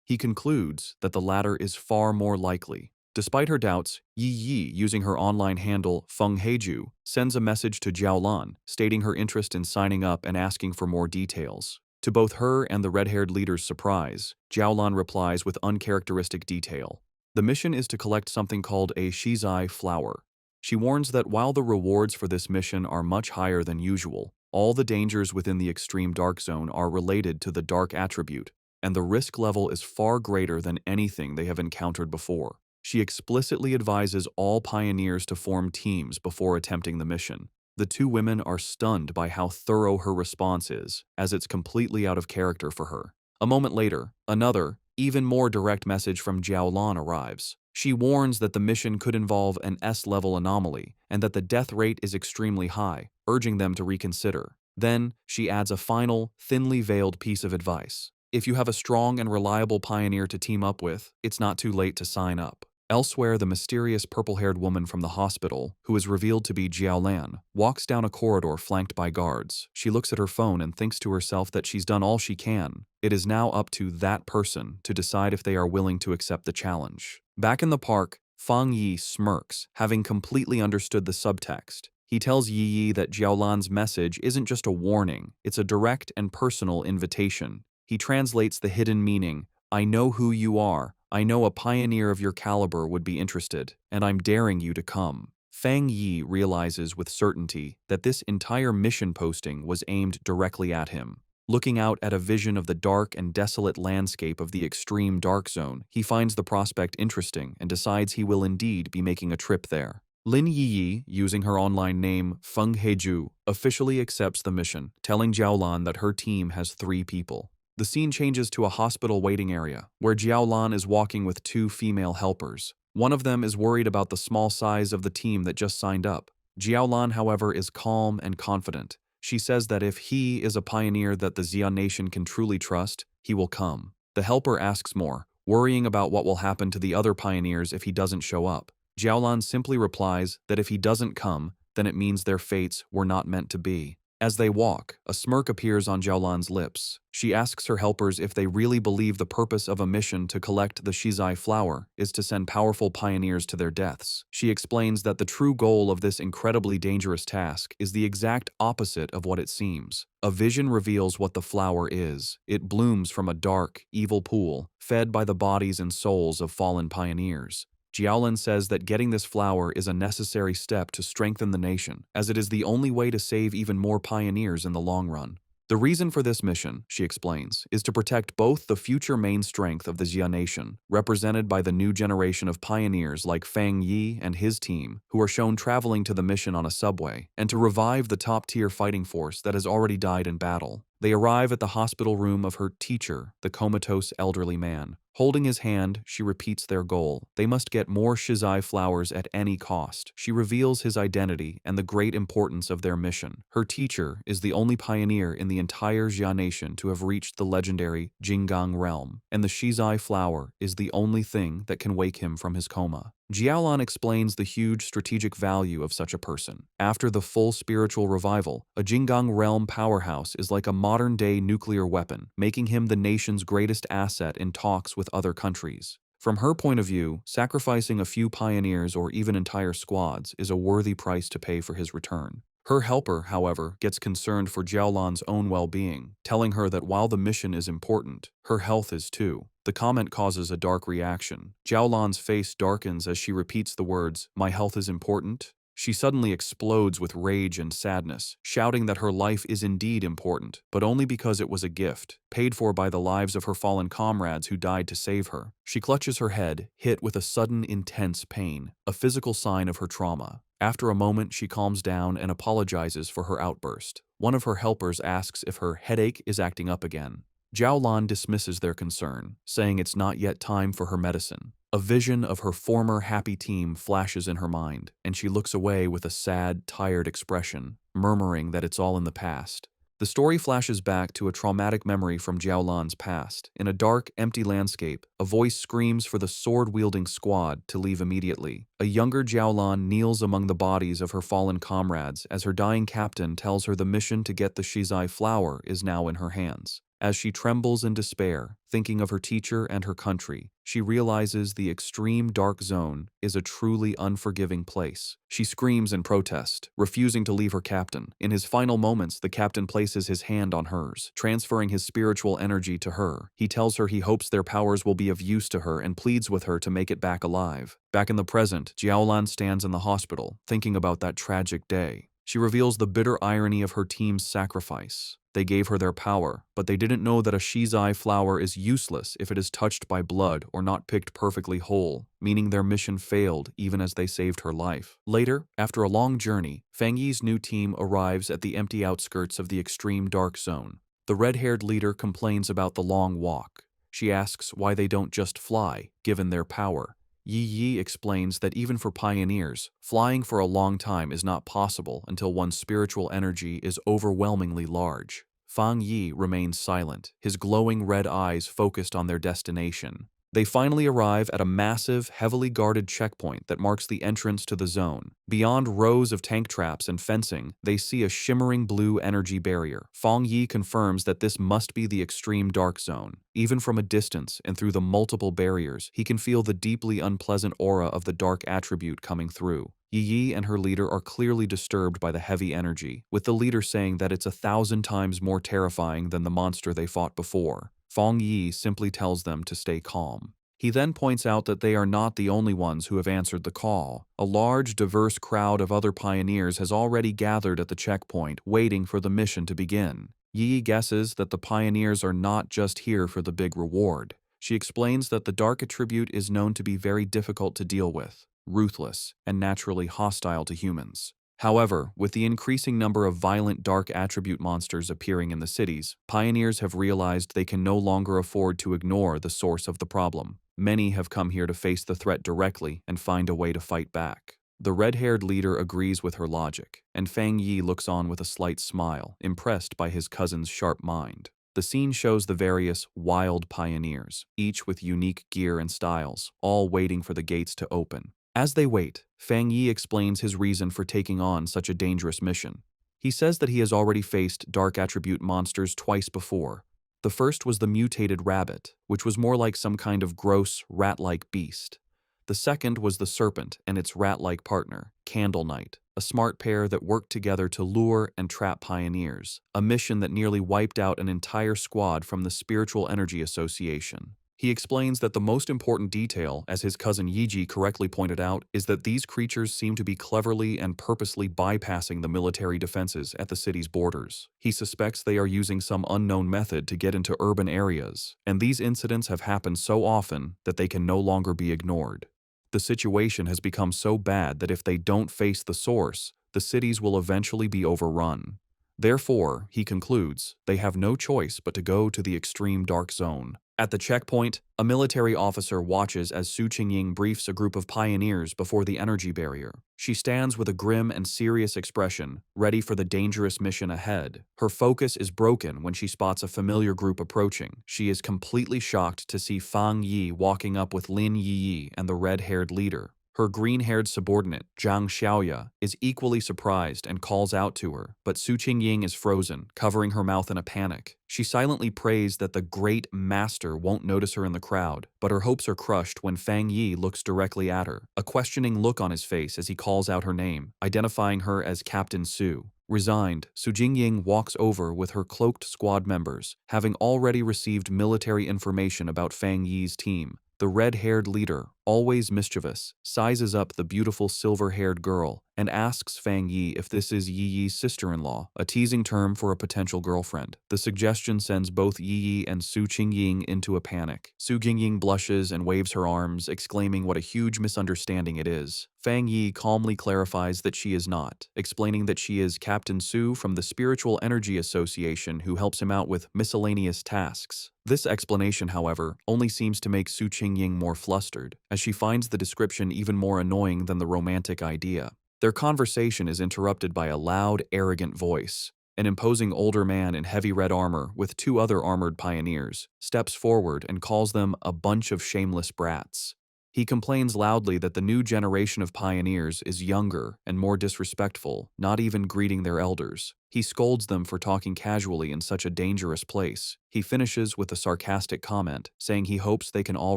He concludes that the latter is far more likely. Despite her doubts, Yi Yi, using her online handle Feng Heiju, sends a message to Jiaolan, stating her interest in signing up and asking for more details. To both her and the red-haired leader's surprise, Jiaolan replies with uncharacteristic detail. The mission is to collect something called a shizai flower. She warns that while the rewards for this mission are much higher than usual, all the dangers within the extreme dark zone are related to the dark attribute, and the risk level is far greater than anything they have encountered before. She explicitly advises all pioneers to form teams before attempting the mission. The two women are stunned by how thorough her response is, as it's completely out of character for her. A moment later, another, even more direct message from Jiaolan arrives. She warns that the mission could involve an S-level anomaly and that the death rate is extremely high, urging them to reconsider. Then, she adds a final, thinly veiled piece of advice. If you have a strong and reliable pioneer to team up with, it's not too late to sign up. Elsewhere, the mysterious purple-haired woman from the hospital, who is revealed to be Jiaolan, walks down a corridor flanked by guards. She looks at her phone and thinks to herself that she's done all she can. It is now up to that person to decide if they are willing to accept the challenge. Back in the park, Fang Yi smirks, having completely understood the subtext. He tells Yi Yi that Jiaolan's message isn't just a warning, it's a direct and personal invitation. He translates the hidden meaning, "I know who you are. I know a pioneer of your caliber would be interested, and I'm daring you to come." Fang Yi realizes with certainty that this entire mission posting was aimed directly at him. Looking out at a vision of the dark and desolate landscape of the extreme dark zone, he finds the prospect interesting and decides he will indeed be making a trip there. Lin Yiyi, using her online name Feng Heju, officially accepts the mission, telling Jiaolan that her team has 3 people. The scene changes to a hospital waiting area, where Jiaolan is walking with 2 female helpers. One of them is worried about the small size of the team that just signed up. Jiaolan, however, is calm and confident. She says that if he is a pioneer that the Xia nation can truly trust, he will come. The helper asks more, worrying about what will happen to the other pioneers if he doesn't show up. Jiaolan simply replies that if he doesn't come, then it means their fates were not meant to be. As they walk, a smirk appears on Jiaolan's lips. She asks her helpers if they really believe the purpose of a mission to collect the Shizai flower is to send powerful pioneers to their deaths. She explains that the true goal of this incredibly dangerous task is the exact opposite of what it seems. A vision reveals what the flower is. It blooms from a dark, evil pool, fed by the bodies and souls of fallen pioneers. Jiaolan says that getting this flower is a necessary step to strengthen the nation, as it is the only way to save even more pioneers in the long run. The reason for this mission, she explains, is to protect both the future main strength of the Xia nation, represented by the new generation of pioneers like Fang Yi and his team, who are shown traveling to the mission on a subway, and to revive the top-tier fighting force that has already died in battle. They arrive at the hospital room of her teacher, the comatose elderly man. Holding his hand, she repeats their goal. They must get more Shizai flowers at any cost. She reveals his identity and the great importance of their mission. Her teacher is the only pioneer in the entire Xia nation to have reached the legendary Jinggang realm, and the Shizai flower is the only thing that can wake him from his coma. Jiaolan explains the huge strategic value of such a person. After the full spiritual revival, a Jinggang realm powerhouse is like a modern-day nuclear weapon, making him the nation's greatest asset in talks with other countries. From her point of view, sacrificing a few pioneers or even entire squads is a worthy price to pay for his return. Her helper, however, gets concerned for Jiaolan's own well-being, telling her that while the mission is important, her health is too. The comment causes a dark reaction. Jiaolan's face darkens as she repeats the words, "My health is important." She suddenly explodes with rage and sadness, shouting that her life is indeed important, but only because it was a gift, paid for by the lives of her fallen comrades who died to save her. She clutches her head, hit with a sudden intense pain, a physical sign of her trauma. After a moment, she calms down and apologizes for her outburst. One of her helpers asks if her headache is acting up again. Jiaolan dismisses their concern, saying it's not yet time for her medicine. A vision of her former happy team flashes in her mind, and she looks away with a sad, tired expression, murmuring that it's all in the past. The story flashes back to a traumatic memory from Jiaolan's past. In a dark, empty landscape, a voice screams for the sword-wielding squad to leave immediately. A younger Jiaolan kneels among the bodies of her fallen comrades as her dying captain tells her the mission to get the Shizai flower is now in her hands. As she trembles in despair, thinking of her teacher and her country, she realizes the extreme dark zone is a truly unforgiving place. She screams in protest, refusing to leave her captain. In his final moments, the captain places his hand on hers, transferring his spiritual energy to her. He tells her he hopes their powers will be of use to her and pleads with her to make it back alive. Back in the present, Jiaolan stands in the hospital, thinking about that tragic day. She reveals the bitter irony of her team's sacrifice. They gave her their power, but they didn't know that a Shizai flower is useless if it is touched by blood or not picked perfectly whole, meaning their mission failed even as they saved her life. Later, after a long journey, Fang Yi's new team arrives at the empty outskirts of the extreme dark zone. The red-haired leader complains about the long walk. She asks why they don't just fly, given their power. Yi explains that even for pioneers, flying for a long time is not possible until one's spiritual energy is overwhelmingly large. Fang Yi remains silent, his glowing red eyes focused on their destination. They finally arrive at a massive, heavily guarded checkpoint that marks the entrance to the zone. Beyond rows of tank traps and fencing, they see a shimmering blue energy barrier. Fang Yi confirms that this must be the extreme dark zone. Even from a distance and through the multiple barriers, he can feel the deeply unpleasant aura of the dark attribute coming through. Yi and her leader are clearly disturbed by the heavy energy, with the leader saying that it's 1,000 times more terrifying than the monster they fought before. Fang Yi simply tells them to stay calm. He then points out that they are not the only ones who have answered the call. A large, diverse crowd of other pioneers has already gathered at the checkpoint, waiting for the mission to begin. Yi guesses that the pioneers are not just here for the big reward. She explains that the dark attribute is known to be very difficult to deal with, ruthless, and naturally hostile to humans. However, with the increasing number of violent dark attribute monsters appearing in the cities, pioneers have realized they can no longer afford to ignore the source of the problem. Many have come here to face the threat directly and find a way to fight back. The red-haired leader agrees with her logic, and Fang Yi looks on with a slight smile, impressed by his cousin's sharp mind. The scene shows the various wild pioneers, each with unique gear and styles, all waiting for the gates to open. As they wait, Fang Yi explains his reason for taking on such a dangerous mission. He says that he has already faced dark attribute monsters twice before. The first was the mutated rabbit, which was more like some kind of gross, rat-like beast. The second was the serpent and its rat-like partner, Candle Knight, a smart pair that worked together to lure and trap pioneers, a mission that nearly wiped out an entire squad from the Spiritual Energy Association. He explains that the most important detail, as his cousin Yiji correctly pointed out, is that these creatures seem to be cleverly and purposely bypassing the military defenses at the city's borders. He suspects they are using some unknown method to get into urban areas, and these incidents have happened so often that they can no longer be ignored. The situation has become so bad that if they don't face the source, the cities will eventually be overrun. Therefore, he concludes, they have no choice but to go to the extreme dark zone. At the checkpoint, a military officer watches as Su Qingying briefs a group of pioneers before the energy barrier. She stands with a grim and serious expression, ready for the dangerous mission ahead. Her focus is broken when she spots a familiar group approaching. She is completely shocked to see Fang Yi walking up with Lin Yi and the red-haired leader. Her green-haired subordinate, Zhang Xiaoya, is equally surprised and calls out to her, but Su Qingying is frozen, covering her mouth in a panic. She silently prays that the great master won't notice her in the crowd, but her hopes are crushed when Fang Yi looks directly at her, a questioning look on his face as he calls out her name, identifying her as Captain Su. Resigned, Su Jingying walks over with her cloaked squad members, having already received military information about Fang Yi's team. The red-haired leader, always mischievous, sizes up the beautiful silver-haired girl and asks Fang Yi if this is Yi Yi's sister-in-law, a teasing term for a potential girlfriend. The suggestion sends both Yi Yi and Su Qingying into a panic. Su Qingying blushes and waves her arms, exclaiming what a huge misunderstanding it is. Fang Yi calmly clarifies that she is not, explaining that she is Captain Su from the Spiritual Energy Association who helps him out with miscellaneous tasks. This explanation, however, only seems to make Su Qingying more flustered, as she finds the description even more annoying than the romantic idea. Their conversation is interrupted by a loud, arrogant voice. An imposing older man in heavy red armor with two other armored pioneers steps forward and calls them a bunch of shameless brats. He complains loudly that the new generation of pioneers is younger and more disrespectful, not even greeting their elders. He scolds them for talking casually in such a dangerous place. He finishes with a sarcastic comment, saying he hopes they can all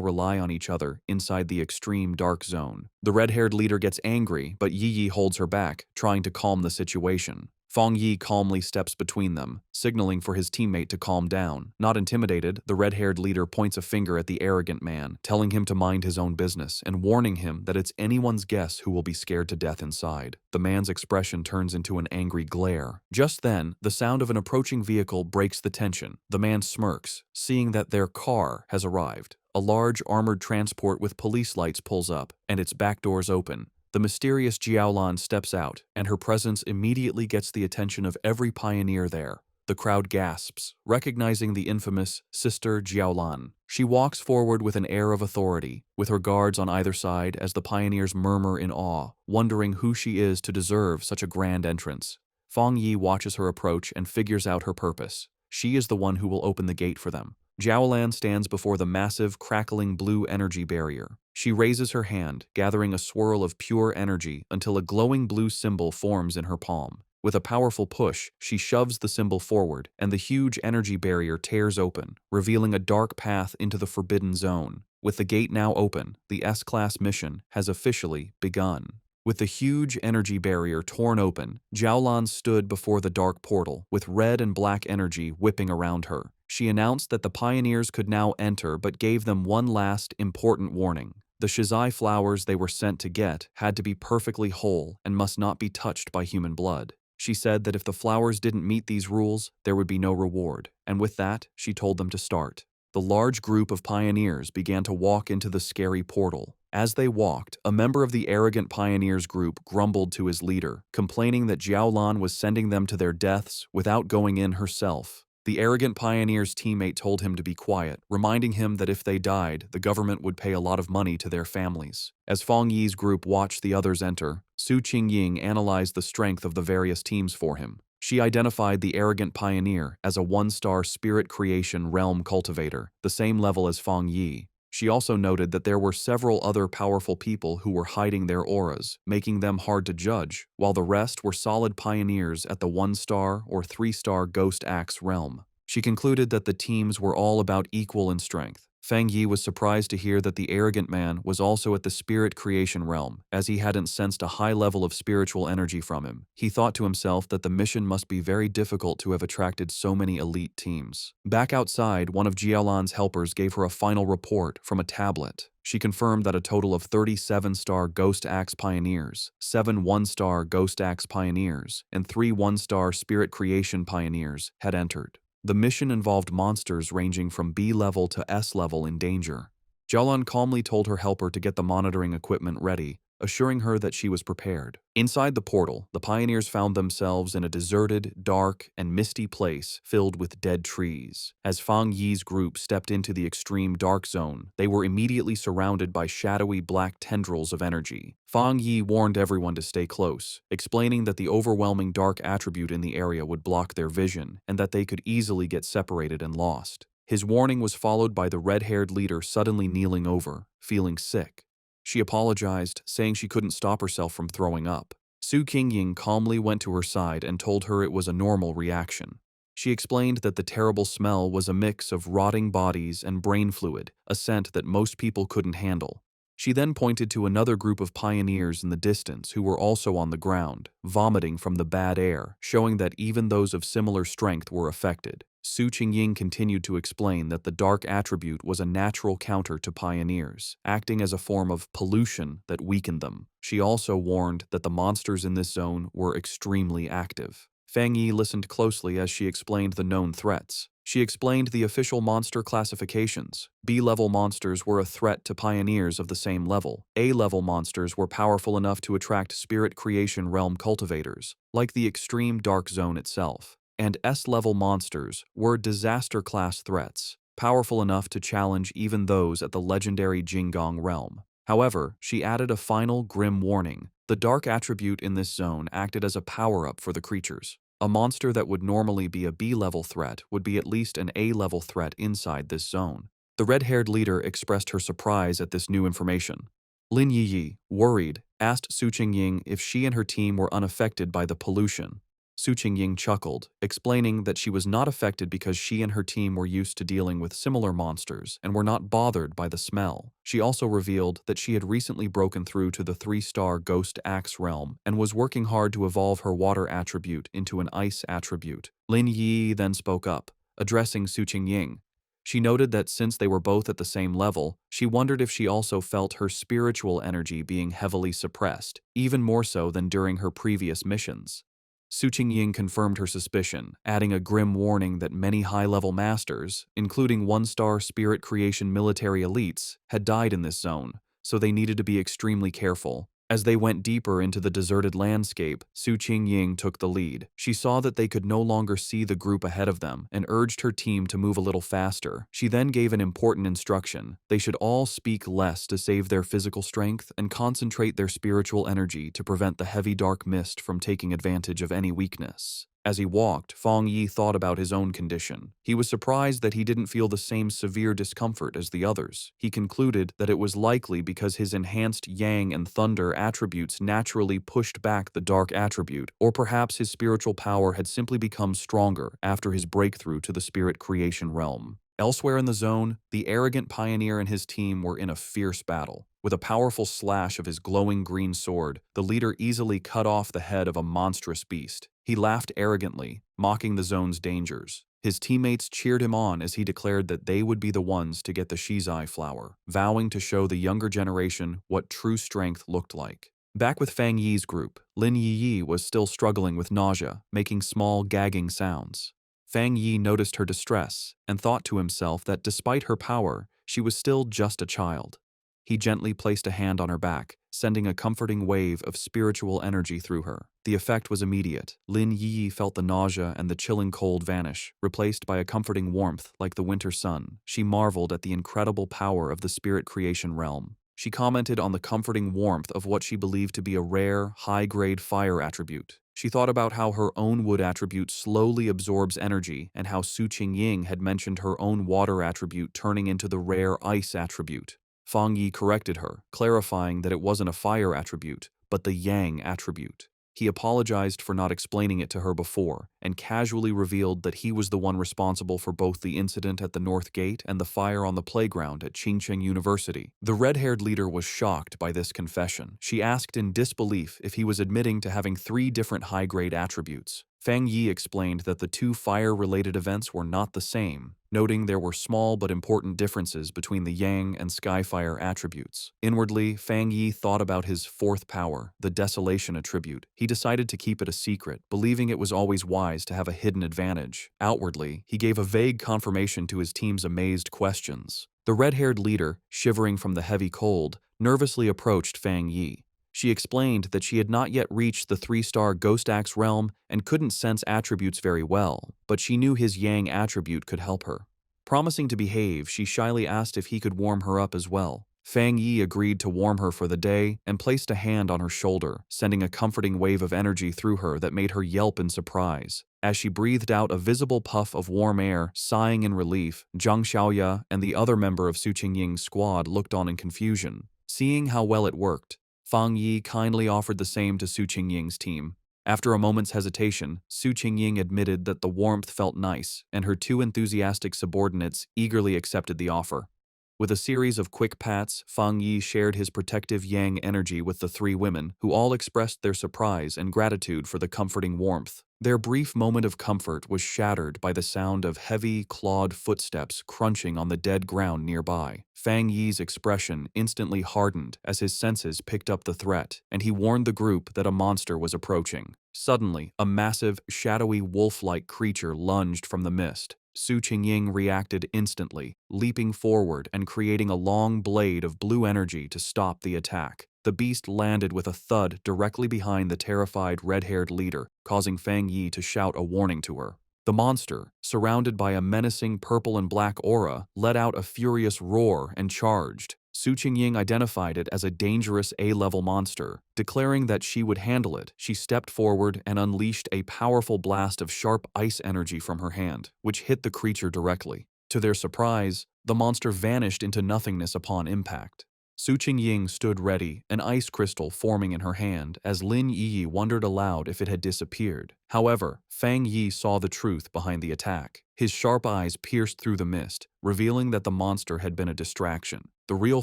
rely on each other inside the extreme dark zone. The red-haired leader gets angry, but Yi Yi holds her back, trying to calm the situation. Fang Yi calmly steps between them, signaling for his teammate to calm down. Not intimidated, the red-haired leader points a finger at the arrogant man, telling him to mind his own business and warning him that it's anyone's guess who will be scared to death inside. The man's expression turns into an angry glare. Just then, the sound of an approaching vehicle breaks the tension. The man smirks, seeing that their car has arrived. A large armored transport with police lights pulls up, and its back doors open. The mysterious Jiaolan steps out, and her presence immediately gets the attention of every pioneer there. The crowd gasps, recognizing the infamous Sister Jiaolan. She walks forward with an air of authority, with her guards on either side as the pioneers murmur in awe, wondering who she is to deserve such a grand entrance. Fang Yi watches her approach and figures out her purpose. She is the one who will open the gate for them. Jiaolan stands before the massive, crackling blue energy barrier. She raises her hand, gathering a swirl of pure energy until a glowing blue symbol forms in her palm. With a powerful push, she shoves the symbol forward, and the huge energy barrier tears open, revealing a dark path into the forbidden zone. With the gate now open, the S-Class mission has officially begun. With the huge energy barrier torn open, Jiaolan stood before the dark portal, with red and black energy whipping around her. She announced that the pioneers could now enter but gave them one last, important warning. The Shizai flowers they were sent to get had to be perfectly whole and must not be touched by human blood. She said that if the flowers didn't meet these rules, there would be no reward, and with that, she told them to start. The large group of pioneers began to walk into the scary portal. As they walked, a member of the arrogant pioneers group grumbled to his leader, complaining that Jiaolan was sending them to their deaths without going in herself. The arrogant pioneer's teammate told him to be quiet, reminding him that if they died, the government would pay a lot of money to their families. As Fang Yi's group watched the others enter, Su Qingying analyzed the strength of the various teams for him. She identified the arrogant pioneer as a one-star spirit creation realm cultivator, the same level as Fang Yi. She also noted that there were several other powerful people who were hiding their auras, making them hard to judge, while the rest were solid pioneers at the 1-star or 3-star Ghost Axe realm. She concluded that the teams were all about equal in strength. Fang Yi was surprised to hear that the arrogant man was also at the spirit creation realm, as he hadn't sensed a high level of spiritual energy from him. He thought to himself that the mission must be very difficult to have attracted so many elite teams. Back outside, one of Jiaolan's helpers gave her a final report from a tablet. She confirmed that a total of 37-star Ghost Axe Pioneers, 7 1-star Ghost Axe Pioneers, and 3 1-star Spirit Creation Pioneers had entered. The mission involved monsters ranging from B level to S level in danger. Jiaolan calmly told her helper to get the monitoring equipment ready, assuring her that she was prepared. Inside the portal, the pioneers found themselves in a deserted, dark, and misty place filled with dead trees. As Fang Yi's group stepped into the extreme dark zone, they were immediately surrounded by shadowy black tendrils of energy. Fang Yi warned everyone to stay close, explaining that the overwhelming dark attribute in the area would block their vision and that they could easily get separated and lost. His warning was followed by the red-haired leader suddenly kneeling over, feeling sick. She apologized, saying she couldn't stop herself from throwing up. Su Qingying calmly went to her side and told her it was a normal reaction. She explained that the terrible smell was a mix of rotting bodies and brain fluid, a scent that most people couldn't handle. She then pointed to another group of pioneers in the distance who were also on the ground, vomiting from the bad air, showing that even those of similar strength were affected. Su Qingying continued to explain that the dark attribute was a natural counter to pioneers, acting as a form of pollution that weakened them. She also warned that the monsters in this zone were extremely active. Fang Yi listened closely as she explained the known threats. She explained the official monster classifications. B-level monsters were a threat to pioneers of the same level. A-level monsters were powerful enough to attract spirit creation realm cultivators, like the extreme dark zone itself. And S-level monsters were disaster-class threats, powerful enough to challenge even those at the legendary Jinggong realm. However, she added a final grim warning. The dark attribute in this zone acted as a power-up for the creatures. A monster that would normally be a B-level threat would be at least an A-level threat inside this zone. The red-haired leader expressed her surprise at this new information. Lin Yiyi, worried, asked Su Qingying if she and her team were unaffected by the pollution. Su Qingying chuckled, explaining that she was not affected because she and her team were used to dealing with similar monsters and were not bothered by the smell. She also revealed that she had recently broken through to the 3-star Ghost Axe realm and was working hard to evolve her water attribute into an ice attribute. Lin Yi then spoke up, addressing Su Qingying. She noted that since they were both at the same level, she wondered if she also felt her spiritual energy being heavily suppressed, even more so than during her previous missions. Su Qingying confirmed her suspicion, adding a grim warning that many high-level masters, including 1-star spirit creation military elites, had died in this zone, so they needed to be extremely careful. As they went deeper into the deserted landscape, Su Qingying took the lead. She saw that they could no longer see the group ahead of them and urged her team to move a little faster. She then gave an important instruction. They should all speak less to save their physical strength and concentrate their spiritual energy to prevent the heavy dark mist from taking advantage of any weakness. As he walked, Fang Yi thought about his own condition. He was surprised that he didn't feel the same severe discomfort as the others. He concluded that it was likely because his enhanced yang and thunder attributes naturally pushed back the dark attribute, or perhaps his spiritual power had simply become stronger after his breakthrough to the spirit creation realm. Elsewhere in the zone, the arrogant pioneer and his team were in a fierce battle. With a powerful slash of his glowing green sword, the leader easily cut off the head of a monstrous beast. He laughed arrogantly, mocking the zone's dangers. His teammates cheered him on as he declared that they would be the ones to get the Shizai flower, vowing to show the younger generation what true strength looked like. Back with Fang Yi's group, Lin Yi was still struggling with nausea, making small gagging sounds. Fang Yi noticed her distress and thought to himself that despite her power, she was still just a child. He gently placed a hand on her back, sending a comforting wave of spiritual energy through her. The effect was immediate. Lin Yi felt the nausea and the chilling cold vanish, replaced by a comforting warmth like the winter sun. She marveled at the incredible power of the spirit creation realm. She commented on the comforting warmth of what she believed to be a rare, high-grade fire attribute. She thought about how her own wood attribute slowly absorbs energy and how Su Qingying had mentioned her own water attribute turning into the rare ice attribute. Fang Yi corrected her, clarifying that it wasn't a fire attribute, but the yang attribute. He apologized for not explaining it to her before, and casually revealed that he was the one responsible for both the incident at the North Gate and the fire on the playground at Qingcheng University. The red-haired leader was shocked by this confession. She asked in disbelief if he was admitting to having 3 different high-grade attributes. Fang Yi explained that the 2 fire-related events were not the same, noting there were small but important differences between the Yang and Skyfire attributes. Inwardly, Fang Yi thought about his 4th power, the Desolation attribute. He decided to keep it a secret, believing it was always wise to have a hidden advantage. Outwardly, he gave a vague confirmation to his team's amazed questions. The red-haired leader, shivering from the heavy cold, nervously approached Fang Yi. She explained that she had not yet reached the 3-star Ghost Axe realm and couldn't sense attributes very well, but she knew his Yang attribute could help her. Promising to behave, she shyly asked if he could warm her up as well. Fang Yi agreed to warm her for the day and placed a hand on her shoulder, sending a comforting wave of energy through her that made her yelp in surprise. As she breathed out a visible puff of warm air, sighing in relief, Zhang Xiaoya and the other member of Su Qingying's squad looked on in confusion. Seeing how well it worked, Fang Yi kindly offered the same to Su Qingying's team. After a moment's hesitation, Su Qingying admitted that the warmth felt nice, and her 2 enthusiastic subordinates eagerly accepted the offer. With a series of quick pats, Fang Yi shared his protective yang energy with the 3 women, who all expressed their surprise and gratitude for the comforting warmth. Their brief moment of comfort was shattered by the sound of heavy, clawed footsteps crunching on the dead ground nearby. Fang Yi's expression instantly hardened as his senses picked up the threat, and he warned the group that a monster was approaching. Suddenly, a massive, shadowy wolf-like creature lunged from the mist. Su Qingying reacted instantly, leaping forward and creating a long blade of blue energy to stop the attack. The beast landed with a thud directly behind the terrified red-haired leader, causing Fang Yi to shout a warning to her. The monster, surrounded by a menacing purple and black aura, let out a furious roar and charged. Su Qingying identified it as a dangerous A-level monster. Declaring that she would handle it, she stepped forward and unleashed a powerful blast of sharp ice energy from her hand, which hit the creature directly. To their surprise, the monster vanished into nothingness upon impact. Su Qingying stood ready, an ice crystal forming in her hand, as Lin Yi wondered aloud if it had disappeared. However, Fang Yi saw the truth behind the attack. His sharp eyes pierced through the mist, revealing that the monster had been a distraction. The real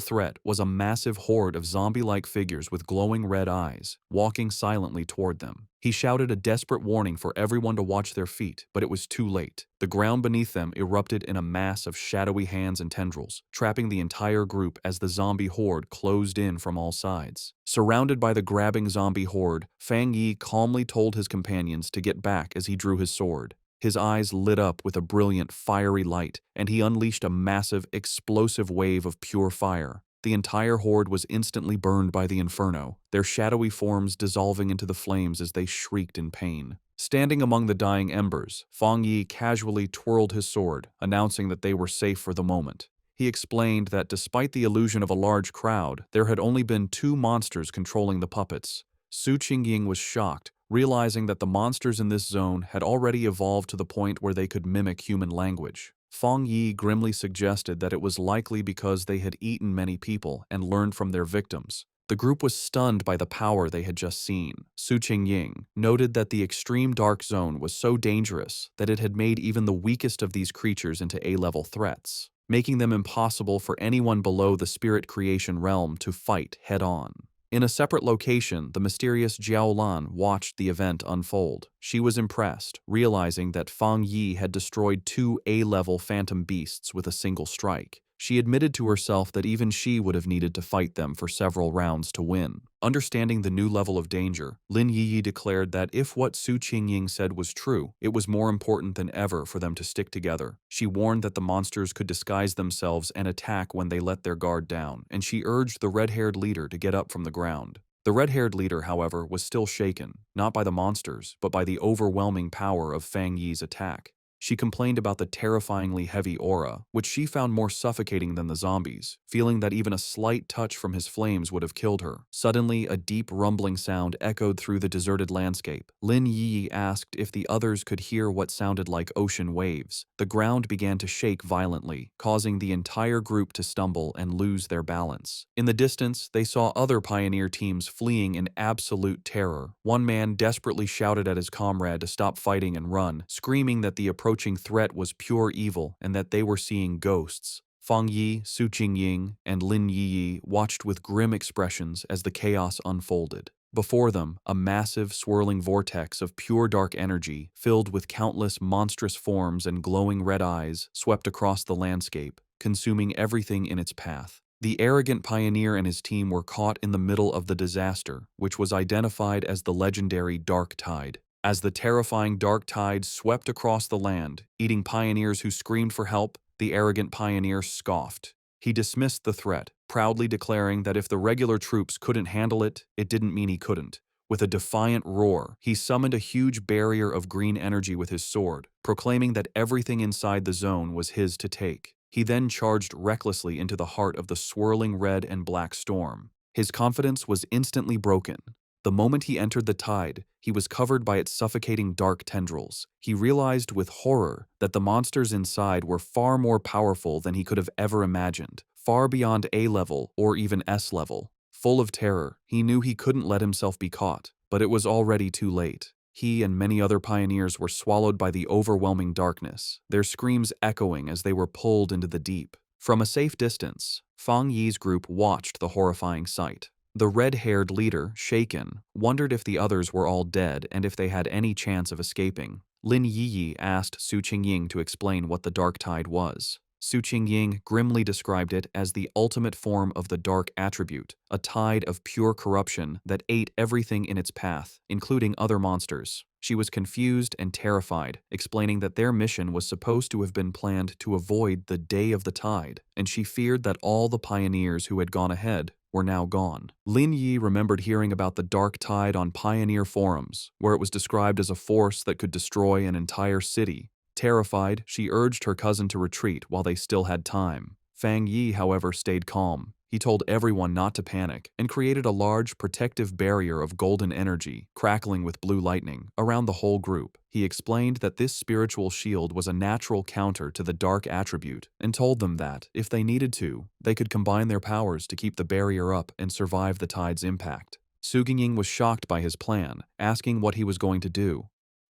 threat was a massive horde of zombie-like figures with glowing red eyes, walking silently toward them. He shouted a desperate warning for everyone to watch their feet, but it was too late. The ground beneath them erupted in a mass of shadowy hands and tendrils, trapping the entire group as the zombie horde closed in from all sides. Surrounded by the grabbing zombie horde, Fang Yi calmly told his companions to get back as he drew his sword. His eyes lit up with a brilliant, fiery light, and he unleashed a massive, explosive wave of pure fire. The entire horde was instantly burned by the inferno, their shadowy forms dissolving into the flames as they shrieked in pain. Standing among the dying embers, Fang Yi casually twirled his sword, announcing that they were safe for the moment. He explained that despite the illusion of a large crowd, there had only been 2 monsters controlling the puppets. Su Qingying was shocked, realizing that the monsters in this zone had already evolved to the point where they could mimic human language. Fang Yi grimly suggested that it was likely because they had eaten many people and learned from their victims. The group was stunned by the power they had just seen. Su Qingying noted that the extreme dark zone was so dangerous that it had made even the weakest of these creatures into A-level threats, making them impossible for anyone below the spirit creation realm to fight head-on. In a separate location, the mysterious Jiao Lan watched the event unfold. She was impressed, realizing that Fang Yi had destroyed 2 A-level phantom beasts with a single strike. She admitted to herself that even she would have needed to fight them for several rounds to win. Understanding the new level of danger, Lin Yiyi declared that if what Su Qingying said was true, it was more important than ever for them to stick together. She warned that the monsters could disguise themselves and attack when they let their guard down, and she urged the red-haired leader to get up from the ground. The red-haired leader, however, was still shaken, not by the monsters, but by the overwhelming power of Fang Yi's attack. She complained about the terrifyingly heavy aura, which she found more suffocating than the zombies, feeling that even a slight touch from his flames would have killed her. Suddenly, a deep rumbling sound echoed through the deserted landscape. Lin Yi asked if the others could hear what sounded like ocean waves. The ground began to shake violently, causing the entire group to stumble and lose their balance. In the distance, they saw other pioneer teams fleeing in absolute terror. One man desperately shouted at his comrade to stop fighting and run, screaming that the approaching threat was pure evil and that they were seeing ghosts. Fang Yi, Su Qingying, and Lin Yiyi watched with grim expressions as the chaos unfolded. Before them, a massive, swirling vortex of pure dark energy, filled with countless monstrous forms and glowing red eyes, swept across the landscape, consuming everything in its path. The arrogant pioneer and his team were caught in the middle of the disaster, which was identified as the legendary Dark Tide. As the terrifying dark tide swept across the land, eating pioneers who screamed for help, the arrogant pioneer scoffed. He dismissed the threat, proudly declaring that if the regular troops couldn't handle it, it didn't mean he couldn't. With a defiant roar, he summoned a huge barrier of green energy with his sword, proclaiming that everything inside the zone was his to take. He then charged recklessly into the heart of the swirling red and black storm. His confidence was instantly broken. The moment he entered the tide, he was covered by its suffocating dark tendrils. He realized with horror that the monsters inside were far more powerful than he could have ever imagined, far beyond A level or even S level. Full of terror, he knew he couldn't let himself be caught, but it was already too late. He and many other pioneers were swallowed by the overwhelming darkness, their screams echoing as they were pulled into the deep. From a safe distance, Fang Yi's group watched the horrifying sight. The red-haired leader, shaken, wondered if the others were all dead and if they had any chance of escaping. Lin Yiyi asked Su Qingying to explain what the dark tide was. Su Qingying grimly described it as the ultimate form of the dark attribute, a tide of pure corruption that ate everything in its path, including other monsters. She was confused and terrified, explaining that their mission was supposed to have been planned to avoid the Day of the Tide, and she feared that all the pioneers who had gone ahead were now gone. Lin Yi remembered hearing about the dark tide on pioneer forums, where it was described as a force that could destroy an entire city. Terrified, she urged her cousin to retreat while they still had time. Fang Yi, however, stayed calm. He told everyone not to panic and created a large protective barrier of golden energy, crackling with blue lightning, around the whole group. He explained that this spiritual shield was a natural counter to the dark attribute and told them that, if they needed to, they could combine their powers to keep the barrier up and survive the tide's impact. Su Qingying was shocked by his plan, asking what he was going to do.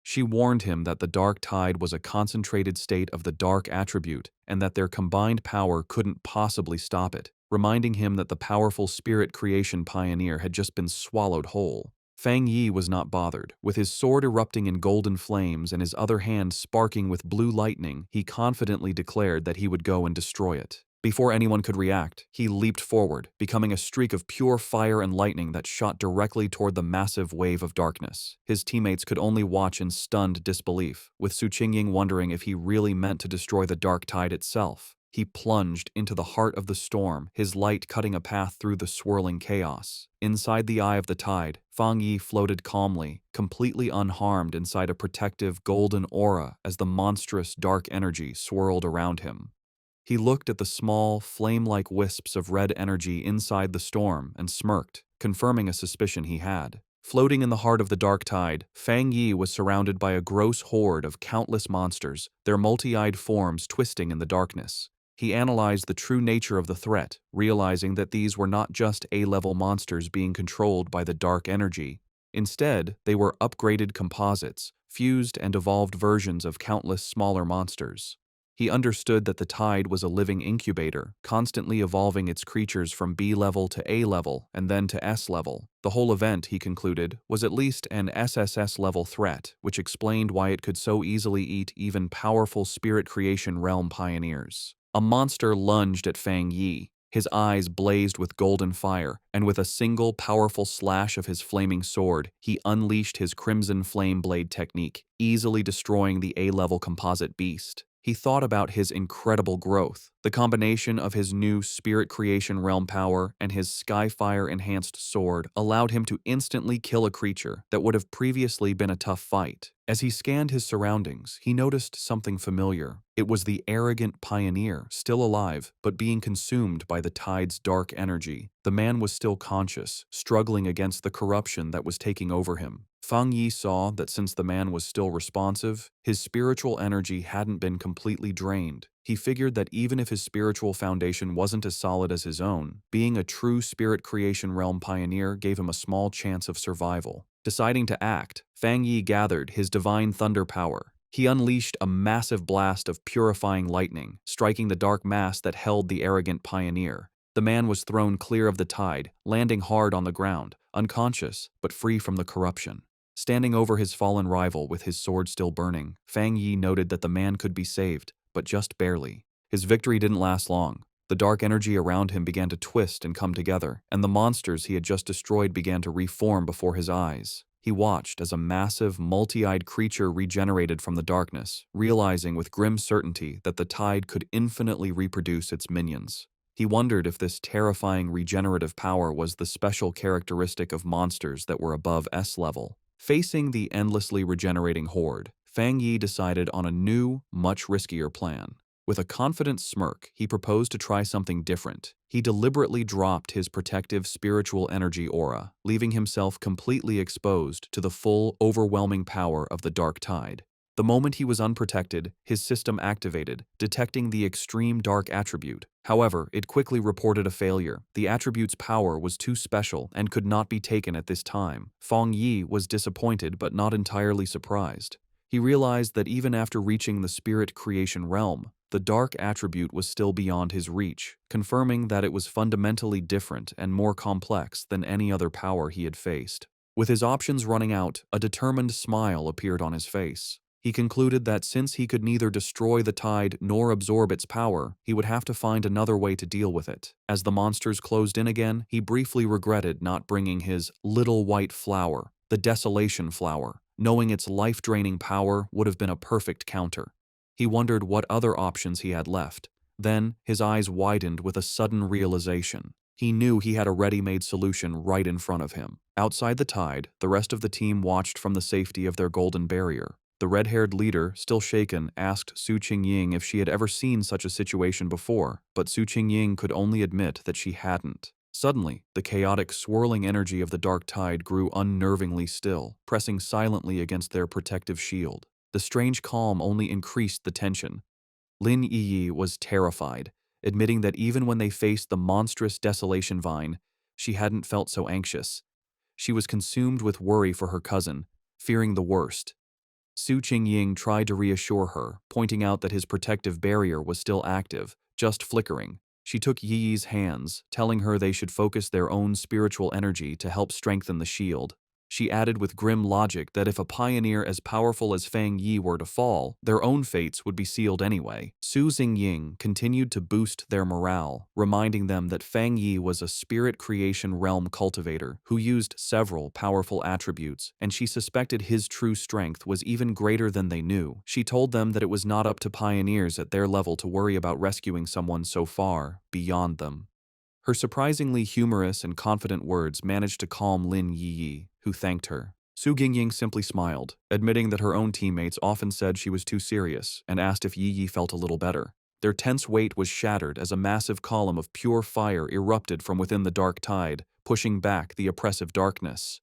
She warned him that the dark tide was a concentrated state of the dark attribute and that their combined power couldn't possibly stop it, reminding him that the powerful spirit creation pioneer had just been swallowed whole. Fang Yi was not bothered. With his sword erupting in golden flames and his other hand sparking with blue lightning, he confidently declared that he would go and destroy it. Before anyone could react, he leaped forward, becoming a streak of pure fire and lightning that shot directly toward the massive wave of darkness. His teammates could only watch in stunned disbelief, with Su Qingying wondering if he really meant to destroy the dark tide itself. He plunged into the heart of the storm, his light cutting a path through the swirling chaos. Inside the eye of the tide, Fang Yi floated calmly, completely unharmed inside a protective golden aura as the monstrous dark energy swirled around him. He looked at the small, flame-like wisps of red energy inside the storm and smirked, confirming a suspicion he had. Floating in the heart of the dark tide, Fang Yi was surrounded by a gross horde of countless monsters, their multi-eyed forms twisting in the darkness. He analyzed the true nature of the threat, realizing that these were not just A-level monsters being controlled by the dark energy. Instead, they were upgraded composites, fused and evolved versions of countless smaller monsters. He understood that the tide was a living incubator, constantly evolving its creatures from B level to A level and then to S level. The whole event, he concluded, was at least an SSS level threat, which explained why it could so easily eat even powerful spirit creation realm pioneers. A monster lunged at Fang Yi. His eyes blazed with golden fire, and with a single powerful slash of his flaming sword, he unleashed his crimson flame blade technique, easily destroying the A-level composite beast. He thought about his incredible growth. The combination of his new Spirit Creation Realm power and his Skyfire-enhanced sword allowed him to instantly kill a creature that would have previously been a tough fight. As he scanned his surroundings, he noticed something familiar. It was the arrogant pioneer, still alive, but being consumed by the tide's dark energy. The man was still conscious, struggling against the corruption that was taking over him. Fang Yi saw that since the man was still responsive, his spiritual energy hadn't been completely drained. He figured that even if his spiritual foundation wasn't as solid as his own, being a true Spirit Creation Realm pioneer gave him a small chance of survival. Deciding to act, Fang Yi gathered his divine thunder power. He unleashed a massive blast of purifying lightning, striking the dark mass that held the arrogant pioneer. The man was thrown clear of the tide, landing hard on the ground, unconscious but free from the corruption. Standing over his fallen rival with his sword still burning, Fang Yi noted that the man could be saved, but just barely. His victory didn't last long. The dark energy around him began to twist and come together, and the monsters he had just destroyed began to reform before his eyes. He watched as a massive, multi-eyed creature regenerated from the darkness, realizing with grim certainty that the tide could infinitely reproduce its minions. He wondered if this terrifying regenerative power was the special characteristic of monsters that were above S-level. Facing the endlessly regenerating horde, Fang Yi decided on a new, much riskier plan. With a confident smirk, he proposed to try something different. He deliberately dropped his protective spiritual energy aura, leaving himself completely exposed to the full, overwhelming power of the dark tide. The moment he was unprotected, his system activated, detecting the extreme dark attribute. However, it quickly reported a failure. The attribute's power was too special and could not be taken at this time. Fang Yi was disappointed but not entirely surprised. He realized that even after reaching the Spirit Creation Realm, the dark attribute was still beyond his reach, confirming that it was fundamentally different and more complex than any other power he had faced. With his options running out, a determined smile appeared on his face. He concluded that since he could neither destroy the tide nor absorb its power, he would have to find another way to deal with it. As the monsters closed in again, he briefly regretted not bringing his little white flower, the Desolation Flower, knowing its life-draining power would have been a perfect counter. He wondered what other options he had left. Then, his eyes widened with a sudden realization. He knew he had a ready-made solution right in front of him. Outside the tide, the rest of the team watched from the safety of their golden barrier. The red-haired leader, still shaken, asked Su Qingying if she had ever seen such a situation before, but Su Qingying could only admit that she hadn't. Suddenly, the chaotic, swirling energy of the dark tide grew unnervingly still, pressing silently against their protective shield. The strange calm only increased the tension. Lin Yi was terrified, admitting that even when they faced the monstrous Desolation Vine, she hadn't felt so anxious. She was consumed with worry for her cousin, fearing the worst. Su Qingying tried to reassure her, pointing out that his protective barrier was still active, just flickering. She took Yi's hands, telling her they should focus their own spiritual energy to help strengthen the shield. She added with grim logic that if a pioneer as powerful as Fang Yi were to fall, their own fates would be sealed anyway. Su Xingying continued to boost their morale, reminding them that Fang Yi was a Spirit Creation Realm cultivator who used several powerful attributes, and she suspected his true strength was even greater than they knew. She told them that it was not up to pioneers at their level to worry about rescuing someone so far beyond them. Her surprisingly humorous and confident words managed to calm Lin Yi, who thanked her. Su Xingying simply smiled, admitting that her own teammates often said she was too serious, and asked if Yi felt a little better. Their tense weight was shattered as a massive column of pure fire erupted from within the dark tide, pushing back the oppressive darkness.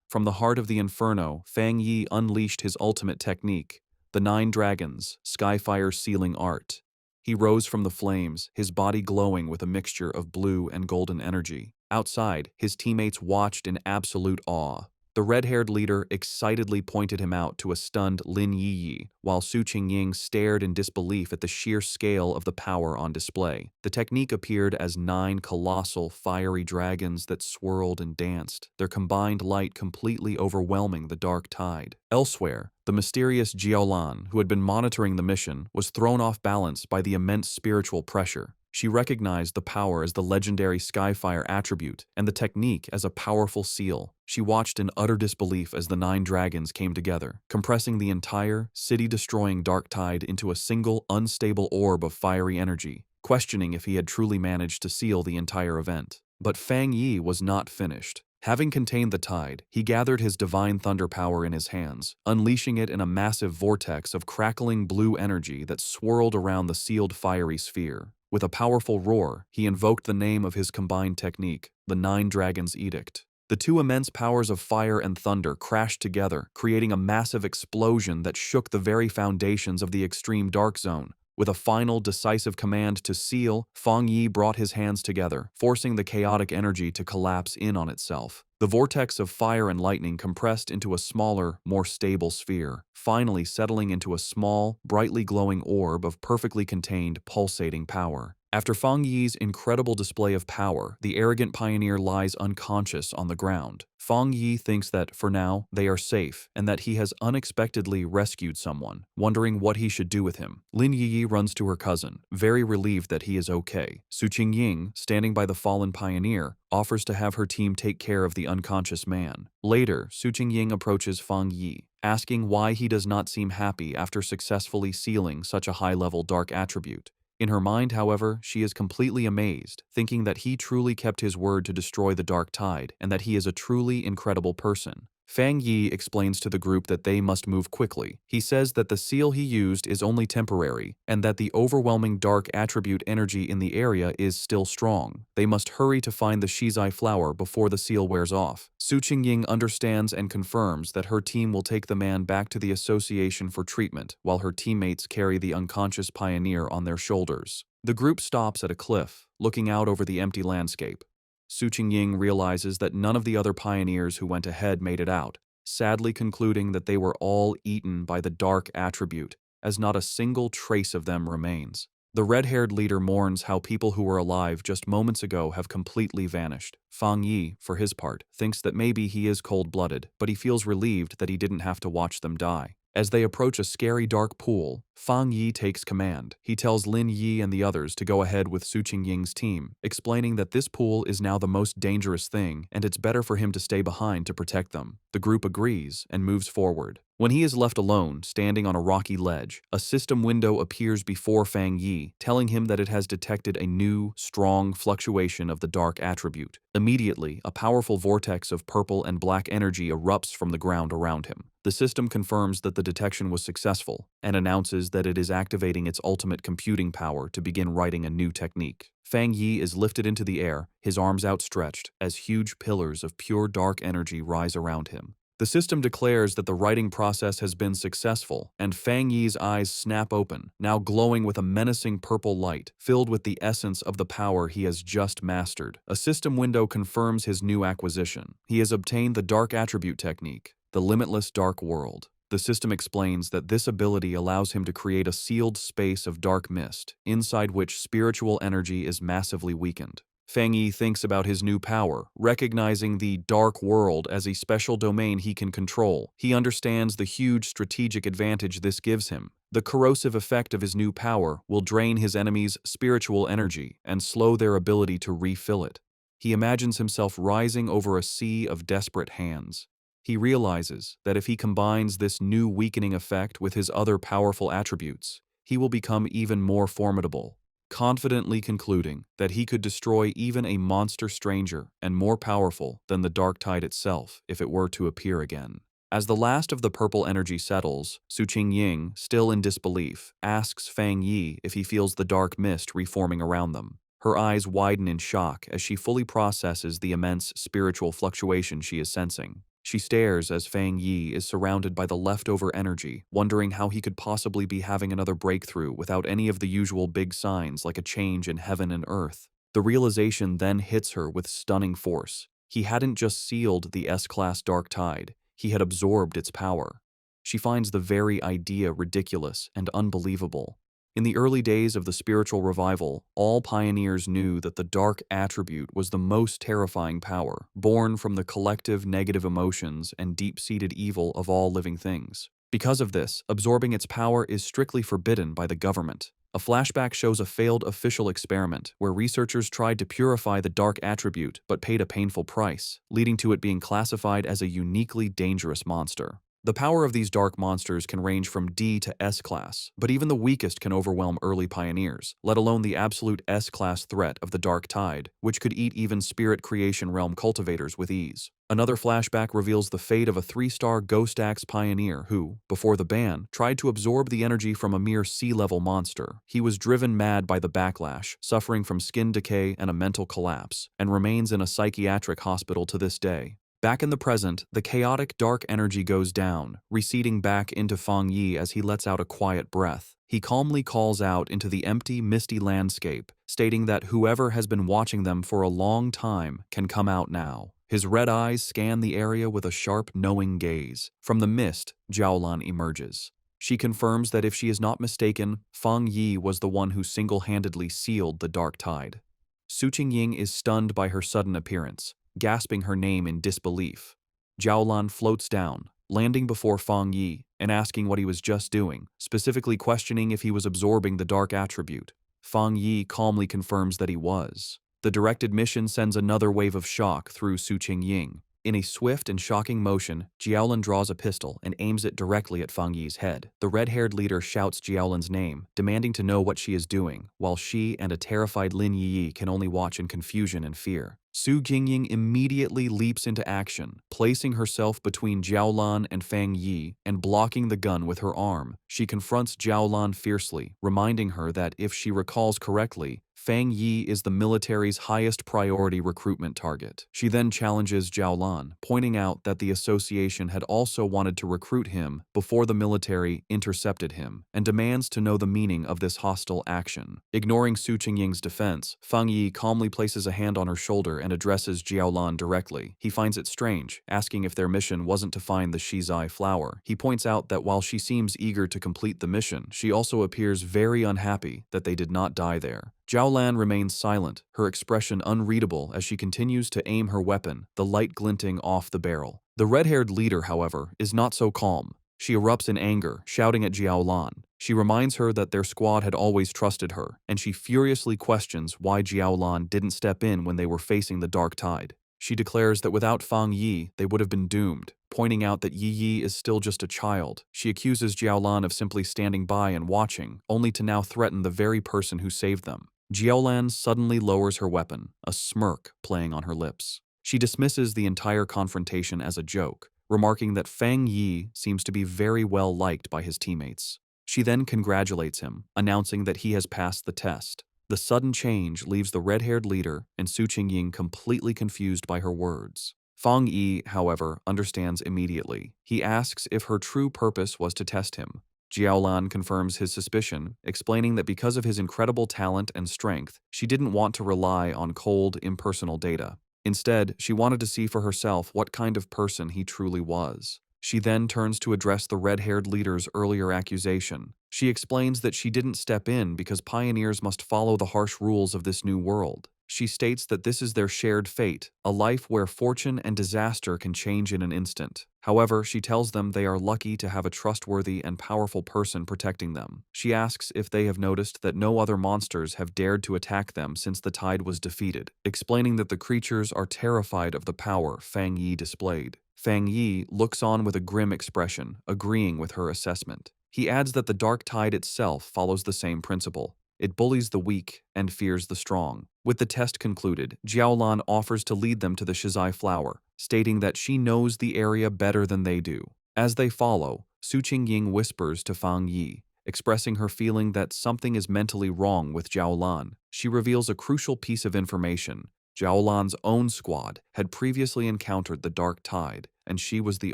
From the heart of the inferno, Fang Yi unleashed his ultimate technique, the 9 Dragons, Skyfire Sealing Art. He rose from the flames, his body glowing with a mixture of blue and golden energy. Outside, his teammates watched in absolute awe. The red-haired leader excitedly pointed him out to a stunned Lin Yi, while Su Qingying stared in disbelief at the sheer scale of the power on display. The technique appeared as 9 colossal, fiery dragons that swirled and danced, their combined light completely overwhelming the dark tide. Elsewhere, the mysterious Jiaolan, who had been monitoring the mission, was thrown off balance by the immense spiritual pressure. She recognized the power as the legendary Skyfire attribute and the technique as a powerful seal. She watched in utter disbelief as the 9 dragons came together, compressing the entire, city-destroying dark tide into a single, unstable orb of fiery energy, questioning if he had truly managed to seal the entire event. But Fang Yi was not finished. Having contained the tide, he gathered his divine thunder power in his hands, unleashing it in a massive vortex of crackling blue energy that swirled around the sealed fiery sphere. With a powerful roar, he invoked the name of his combined technique, the 9 Dragons' Edict. The 2 immense powers of fire and thunder crashed together, creating a massive explosion that shook the very foundations of the extreme dark zone. With a final, decisive command to seal, Fang Yi brought his hands together, forcing the chaotic energy to collapse in on itself. The vortex of fire and lightning compressed into a smaller, more stable sphere, finally settling into a small, brightly glowing orb of perfectly contained, pulsating power. After Fang Yi's incredible display of power, the arrogant pioneer lies unconscious on the ground. Fang Yi thinks that, for now, they are safe, and that he has unexpectedly rescued someone, wondering what he should do with him. Lin Yi runs to her cousin, very relieved that he is okay. Su Qingying, standing by the fallen pioneer, offers to have her team take care of the unconscious man. Later, Su Qingying approaches Fang Yi, asking why he does not seem happy after successfully sealing such a high-level dark attribute. In her mind, however, she is completely amazed, thinking that he truly kept his word to destroy the dark tide and that he is a truly incredible person. Fang Yi explains to the group that they must move quickly. He says that the seal he used is only temporary and that the overwhelming dark attribute energy in the area is still strong. They must hurry to find the Shizai flower before the seal wears off. Su Qingying understands and confirms that her team will take the man back to the association for treatment while her teammates carry the unconscious pioneer on their shoulders. The group stops at a cliff, looking out over the empty landscape. Su Qingying realizes that none of the other pioneers who went ahead made it out, sadly concluding that they were all eaten by the dark attribute, as not a single trace of them remains. The red-haired leader mourns how people who were alive just moments ago have completely vanished. Fang Yi, for his part, thinks that maybe he is cold-blooded, but he feels relieved that he didn't have to watch them die. As they approach a scary dark pool, Fang Yi takes command. He tells Lin Yi and the others to go ahead with Su Qingying's team, explaining that this pool is now the most dangerous thing and it's better for him to stay behind to protect them. The group agrees and moves forward. When he is left alone, standing on a rocky ledge, a system window appears before Fang Yi, telling him that it has detected a new, strong fluctuation of the dark attribute. Immediately, a powerful vortex of purple and black energy erupts from the ground around him. The system confirms that the detection was successful and announces that it is activating its ultimate computing power to begin writing a new technique. Fang Yi is lifted into the air, his arms outstretched, as huge pillars of pure dark energy rise around him. The system declares that the writing process has been successful, and Fang Yi's eyes snap open, now glowing with a menacing purple light, filled with the essence of the power he has just mastered. A system window confirms his new acquisition. He has obtained the dark attribute technique, the limitless dark world. The system explains that this ability allows him to create a sealed space of dark mist, inside which spiritual energy is massively weakened. Fang Yi thinks about his new power, recognizing the dark world as a special domain he can control. He understands the huge strategic advantage this gives him. The corrosive effect of his new power will drain his enemies' spiritual energy and slow their ability to refill it. He imagines himself rising over a sea of desperate hands. He realizes that if he combines this new weakening effect with his other powerful attributes, he will become even more formidable, confidently concluding that he could destroy even a monster stranger and more powerful than the dark tide itself if it were to appear again. As the last of the purple energy settles, Su Qingying, still in disbelief, asks Fang Yi if he feels the dark mist reforming around them. Her eyes widen in shock as she fully processes the immense spiritual fluctuation she is sensing. She stares as Fang Yi is surrounded by the leftover energy, wondering how he could possibly be having another breakthrough without any of the usual big signs like a change in heaven and earth. The realization then hits her with stunning force. He hadn't just sealed the S-class dark tide, he had absorbed its power. She finds the very idea ridiculous and unbelievable. In the early days of the spiritual revival, all pioneers knew that the dark attribute was the most terrifying power, born from the collective negative emotions and deep-seated evil of all living things. Because of this, absorbing its power is strictly forbidden by the government. A flashback shows a failed official experiment where researchers tried to purify the dark attribute but paid a painful price, leading to it being classified as a uniquely dangerous monster. The power of these dark monsters can range from D to S-class, but even the weakest can overwhelm early pioneers, let alone the absolute S-class threat of the dark tide, which could eat even spirit creation realm cultivators with ease. Another flashback reveals the fate of a 3-star Ghost Axe pioneer who, before the ban, tried to absorb the energy from a mere sea-level monster. He was driven mad by the backlash, suffering from skin decay and a mental collapse, and remains in a psychiatric hospital to this day. Back in the present, the chaotic dark energy goes down, receding back into Fang Yi as he lets out a quiet breath. He calmly calls out into the empty, misty landscape, stating that whoever has been watching them for a long time can come out now. His red eyes scan the area with a sharp, knowing gaze. From the mist, Jiaolan emerges. She confirms that if she is not mistaken, Fang Yi was the one who single-handedly sealed the dark tide. Su Qingying is stunned by her sudden appearance, gasping her name in disbelief. Jiaolan floats down, landing before Fang Yi and asking what he was just doing, specifically questioning if he was absorbing the dark attribute. Fang Yi calmly confirms that he was. The directed mission sends another wave of shock through Su Qingying. In a swift and shocking motion, Jiaolan draws a pistol and aims it directly at Fang Yi's head. The red-haired leader shouts Jiaolan's name, demanding to know what she is doing, while she and a terrified Lin Yi can only watch in confusion and fear. Su Qingying immediately leaps into action, placing herself between Jiaolan and Fang Yi and blocking the gun with her arm. She confronts Jiaolan fiercely, reminding her that if she recalls correctly, Fang Yi is the military's highest priority recruitment target. She then challenges Jiaolan, pointing out that the association had also wanted to recruit him before the military intercepted him, and demands to know the meaning of this hostile action. Ignoring Su Qingying's defense, Fang Yi calmly places a hand on her shoulder and addresses Jiaolan directly. He finds it strange, asking if their mission wasn't to find the Shizai flower. He points out that while she seems eager to complete the mission, she also appears very unhappy that they did not die there. Jiaolan remains silent, her expression unreadable as she continues to aim her weapon, the light glinting off the barrel. The red-haired leader, however, is not so calm. She erupts in anger, shouting at Jiaolan. She reminds her that their squad had always trusted her, and she furiously questions why Jiaolan didn't step in when they were facing the dark tide. She declares that without Fang Yi, they would have been doomed, pointing out that Yi is still just a child. She accuses Jiaolan of simply standing by and watching, only to now threaten the very person who saved them. Jiaolan suddenly lowers her weapon, a smirk playing on her lips. She dismisses the entire confrontation as a joke, remarking that Fang Yi seems to be very well liked by his teammates. She then congratulates him, announcing that he has passed the test. The sudden change leaves the red-haired leader and Su Qingying completely confused by her words. Fang Yi, however, understands immediately. He asks if her true purpose was to test him. Jiaolan confirms his suspicion, explaining that because of his incredible talent and strength, she didn't want to rely on cold, impersonal data. Instead, she wanted to see for herself what kind of person he truly was. She then turns to address the red-haired leader's earlier accusation. She explains that she didn't step in because pioneers must follow the harsh rules of this new world. She states that this is their shared fate, a life where fortune and disaster can change in an instant. However, she tells them they are lucky to have a trustworthy and powerful person protecting them. She asks if they have noticed that no other monsters have dared to attack them since the tide was defeated, explaining that the creatures are terrified of the power Fang Yi displayed. Fang Yi looks on with a grim expression, agreeing with her assessment. He adds that the dark tide itself follows the same principle. It bullies the weak and fears the strong. With the test concluded, Jiaolan offers to lead them to the Shizai flower, stating that she knows the area better than they do. As they follow, Su Qingying whispers to Fang Yi, expressing her feeling that something is mentally wrong with Jiaolan. She reveals a crucial piece of information. Jiaolan's own squad had previously encountered the dark tide, and she was the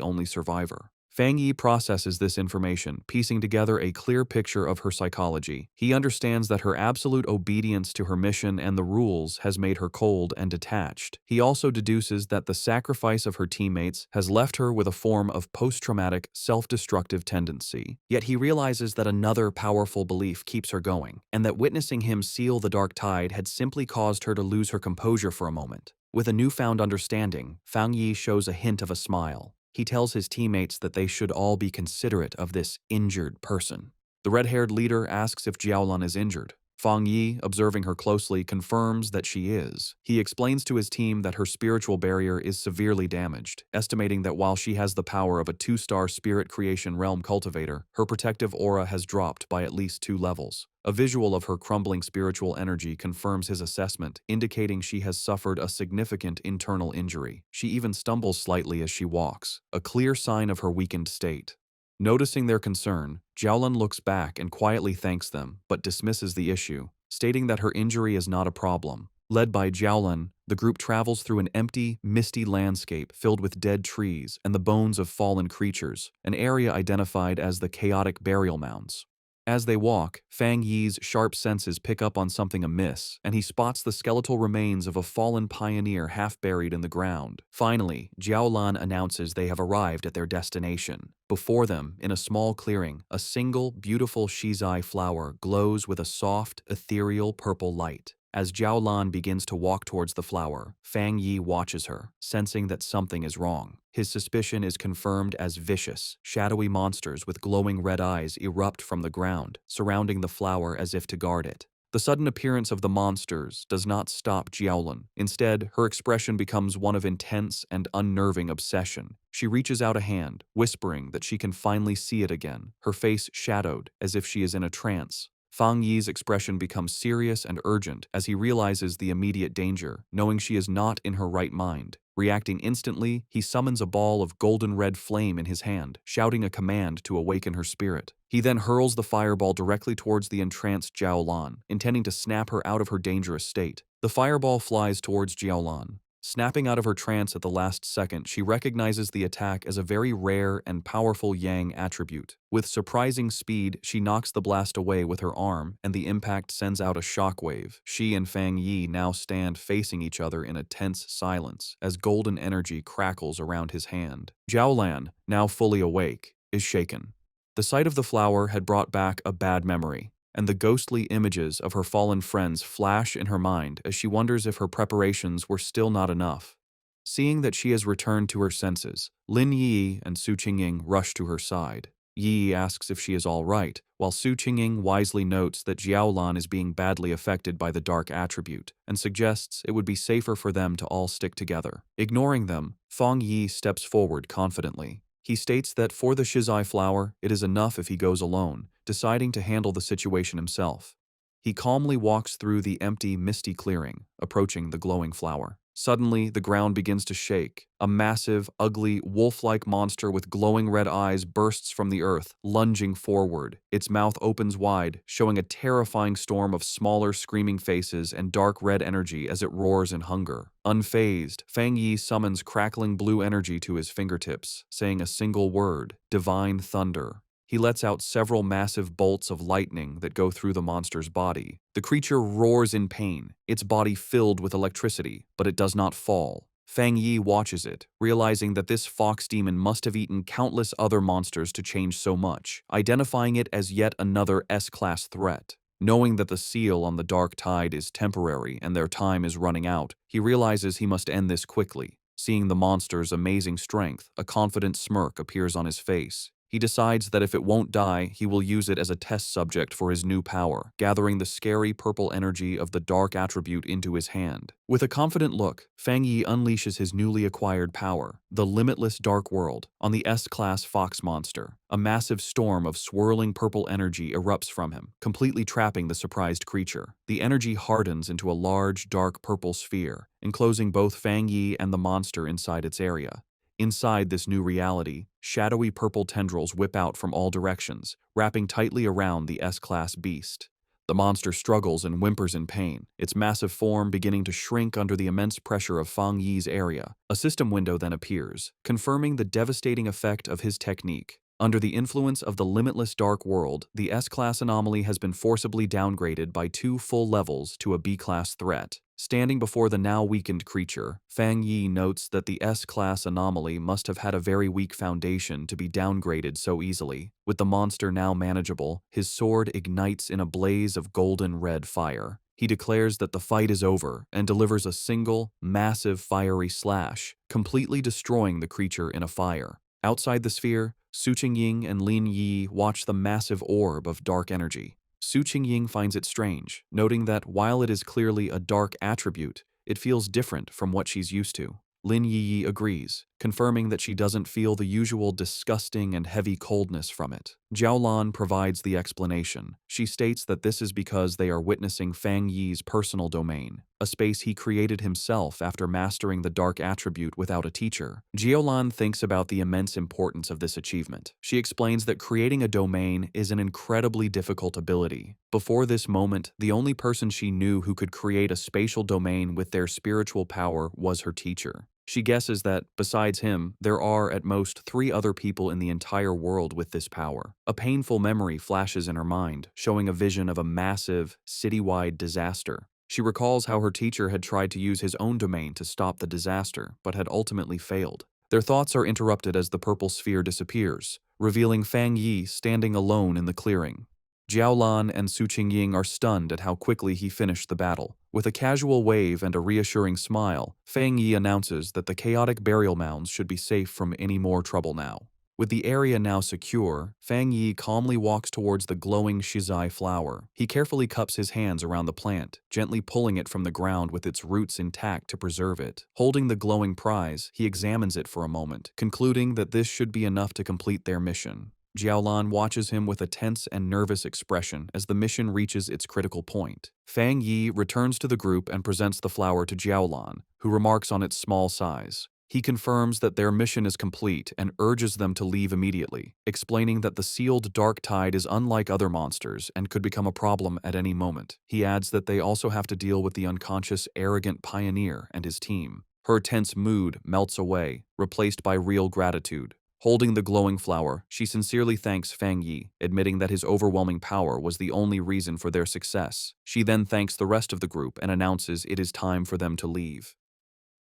only survivor. Fang Yi processes this information, piecing together a clear picture of her psychology. He understands that her absolute obedience to her mission and the rules has made her cold and detached. He also deduces that the sacrifice of her teammates has left her with a form of post-traumatic, self-destructive tendency. Yet he realizes that another powerful belief keeps her going, and that witnessing him seal the dark tide had simply caused her to lose her composure for a moment. With a newfound understanding, Fang Yi shows a hint of a smile. He tells his teammates that they should all be considerate of this injured person. The red-haired leader asks if Jiaolan is injured. Fang Yi, observing her closely, confirms that she is. He explains to his team that her spiritual barrier is severely damaged, estimating that while she has the power of a 2-star spirit creation realm cultivator, her protective aura has dropped by at least 2 levels. A visual of her crumbling spiritual energy confirms his assessment, indicating she has suffered a significant internal injury. She even stumbles slightly as she walks, a clear sign of her weakened state. Noticing their concern, Jiaolan looks back and quietly thanks them, but dismisses the issue, stating that her injury is not a problem. Led by Jiaolan, the group travels through an empty, misty landscape filled with dead trees and the bones of fallen creatures, an area identified as the chaotic burial mounds. As they walk, Fang Yi's sharp senses pick up on something amiss, and he spots the skeletal remains of a fallen pioneer half buried in the ground. Finally, Jiaolan announces they have arrived at their destination. Before them, in a small clearing, a single, beautiful shizai flower glows with a soft, ethereal purple light. As Jiaolan begins to walk towards the flower, Fang Yi watches her, sensing that something is wrong. His suspicion is confirmed as vicious, shadowy monsters with glowing red eyes erupt from the ground, surrounding the flower as if to guard it. The sudden appearance of the monsters does not stop Jiaolan. Instead, her expression becomes one of intense and unnerving obsession. She reaches out a hand, whispering that she can finally see it again, her face shadowed as if she is in a trance. Fang Yi's expression becomes serious and urgent as he realizes the immediate danger, knowing she is not in her right mind. Reacting instantly, he summons a ball of golden red flame in his hand, shouting a command to awaken her spirit. He then hurls the fireball directly towards the entranced Jiaolan, intending to snap her out of her dangerous state. The fireball flies towards Jiaolan. Snapping out of her trance at the last second, she recognizes the attack as a very rare and powerful Yang attribute. With surprising speed, she knocks the blast away with her arm, and the impact sends out a shockwave. She and Fang Yi now stand facing each other in a tense silence, as golden energy crackles around his hand. Jiaolan, now fully awake, is shaken. The sight of the flower had brought back a bad memory, and the ghostly images of her fallen friends flash in her mind as she wonders if her preparations were still not enough. Seeing that she has returned to her senses, Lin Yi and Su Qingying rush to her side. Yi asks if she is all right, while Su Qingying wisely notes that Jiaolan is being badly affected by the dark attribute, and suggests it would be safer for them to all stick together. Ignoring them, Fang Yi steps forward confidently. He states that for the shizai flower, it is enough if he goes alone, deciding to handle the situation himself. He calmly walks through the empty, misty clearing, approaching the glowing flower. Suddenly, the ground begins to shake. A massive, ugly, wolf-like monster with glowing red eyes bursts from the earth, lunging forward. Its mouth opens wide, showing a terrifying storm of smaller, screaming faces and dark red energy as it roars in hunger. Unfazed, Fang Yi summons crackling blue energy to his fingertips, saying a single word: Divine Thunder. He lets out several massive bolts of lightning that go through the monster's body. The creature roars in pain, its body filled with electricity, but it does not fall. Fang Yi watches it, realizing that this fox demon must have eaten countless other monsters to change so much, identifying it as yet another S-class threat. Knowing that the seal on the dark tide is temporary and their time is running out, he realizes he must end this quickly. Seeing the monster's amazing strength, a confident smirk appears on his face. He decides that if it won't die, he will use it as a test subject for his new power, gathering the scary purple energy of the dark attribute into his hand. With a confident look, Fang Yi unleashes his newly acquired power, the limitless dark world, on the S-class fox monster. A massive storm of swirling purple energy erupts from him, completely trapping the surprised creature. The energy hardens into a large, dark purple sphere, enclosing both Fang Yi and the monster inside its area. Inside this new reality, shadowy purple tendrils whip out from all directions, wrapping tightly around the S-class beast. The monster struggles and whimpers in pain, its massive form beginning to shrink under the immense pressure of Fang Yi's area. A system window then appears, confirming the devastating effect of his technique. Under the influence of the limitless dark world, the S-class anomaly has been forcibly downgraded by 2 full levels to a B-class threat. Standing before the now weakened creature, Fang Yi notes that the S-class anomaly must have had a very weak foundation to be downgraded so easily. With the monster now manageable, his sword ignites in a blaze of golden-red fire. He declares that the fight is over and delivers a single, massive fiery slash, completely destroying the creature in a fire. Outside the sphere, Su Qingying and Lin Yi watch the massive orb of dark energy. Su Qingying finds it strange, noting that while it is clearly a dark attribute, it feels different from what she's used to. Lin Yi agrees, confirming that she doesn't feel the usual disgusting and heavy coldness from it. Jiaolan provides the explanation. She states that this is because they are witnessing Fang Yi's personal domain, a space he created himself after mastering the dark attribute without a teacher. Jiaolan thinks about the immense importance of this achievement. She explains that creating a domain is an incredibly difficult ability. Before this moment, the only person she knew who could create a spatial domain with their spiritual power was her teacher. She guesses that, besides him, there are at most 3 other people in the entire world with this power. A painful memory flashes in her mind, showing a vision of a massive, citywide disaster. She recalls how her teacher had tried to use his own domain to stop the disaster, but had ultimately failed. Their thoughts are interrupted as the purple sphere disappears, revealing Fang Yi standing alone in the clearing. Jiaolan and Su Qingying are stunned at how quickly he finished the battle. With a casual wave and a reassuring smile, Fang Yi announces that the chaotic burial mounds should be safe from any more trouble now. With the area now secure, Fang Yi calmly walks towards the glowing shizai flower. He carefully cups his hands around the plant, gently pulling it from the ground with its roots intact to preserve it. Holding the glowing prize, he examines it for a moment, concluding that this should be enough to complete their mission. Jiaolan watches him with a tense and nervous expression as the mission reaches its critical point. Fang Yi returns to the group and presents the flower to Jiaolan, who remarks on its small size. He confirms that their mission is complete and urges them to leave immediately, explaining that the sealed dark tide is unlike other monsters and could become a problem at any moment. He adds that they also have to deal with the unconscious, arrogant pioneer and his team. Her tense mood melts away, replaced by real gratitude. Holding the glowing flower, she sincerely thanks Fang Yi, admitting that his overwhelming power was the only reason for their success. She then thanks the rest of the group and announces it is time for them to leave.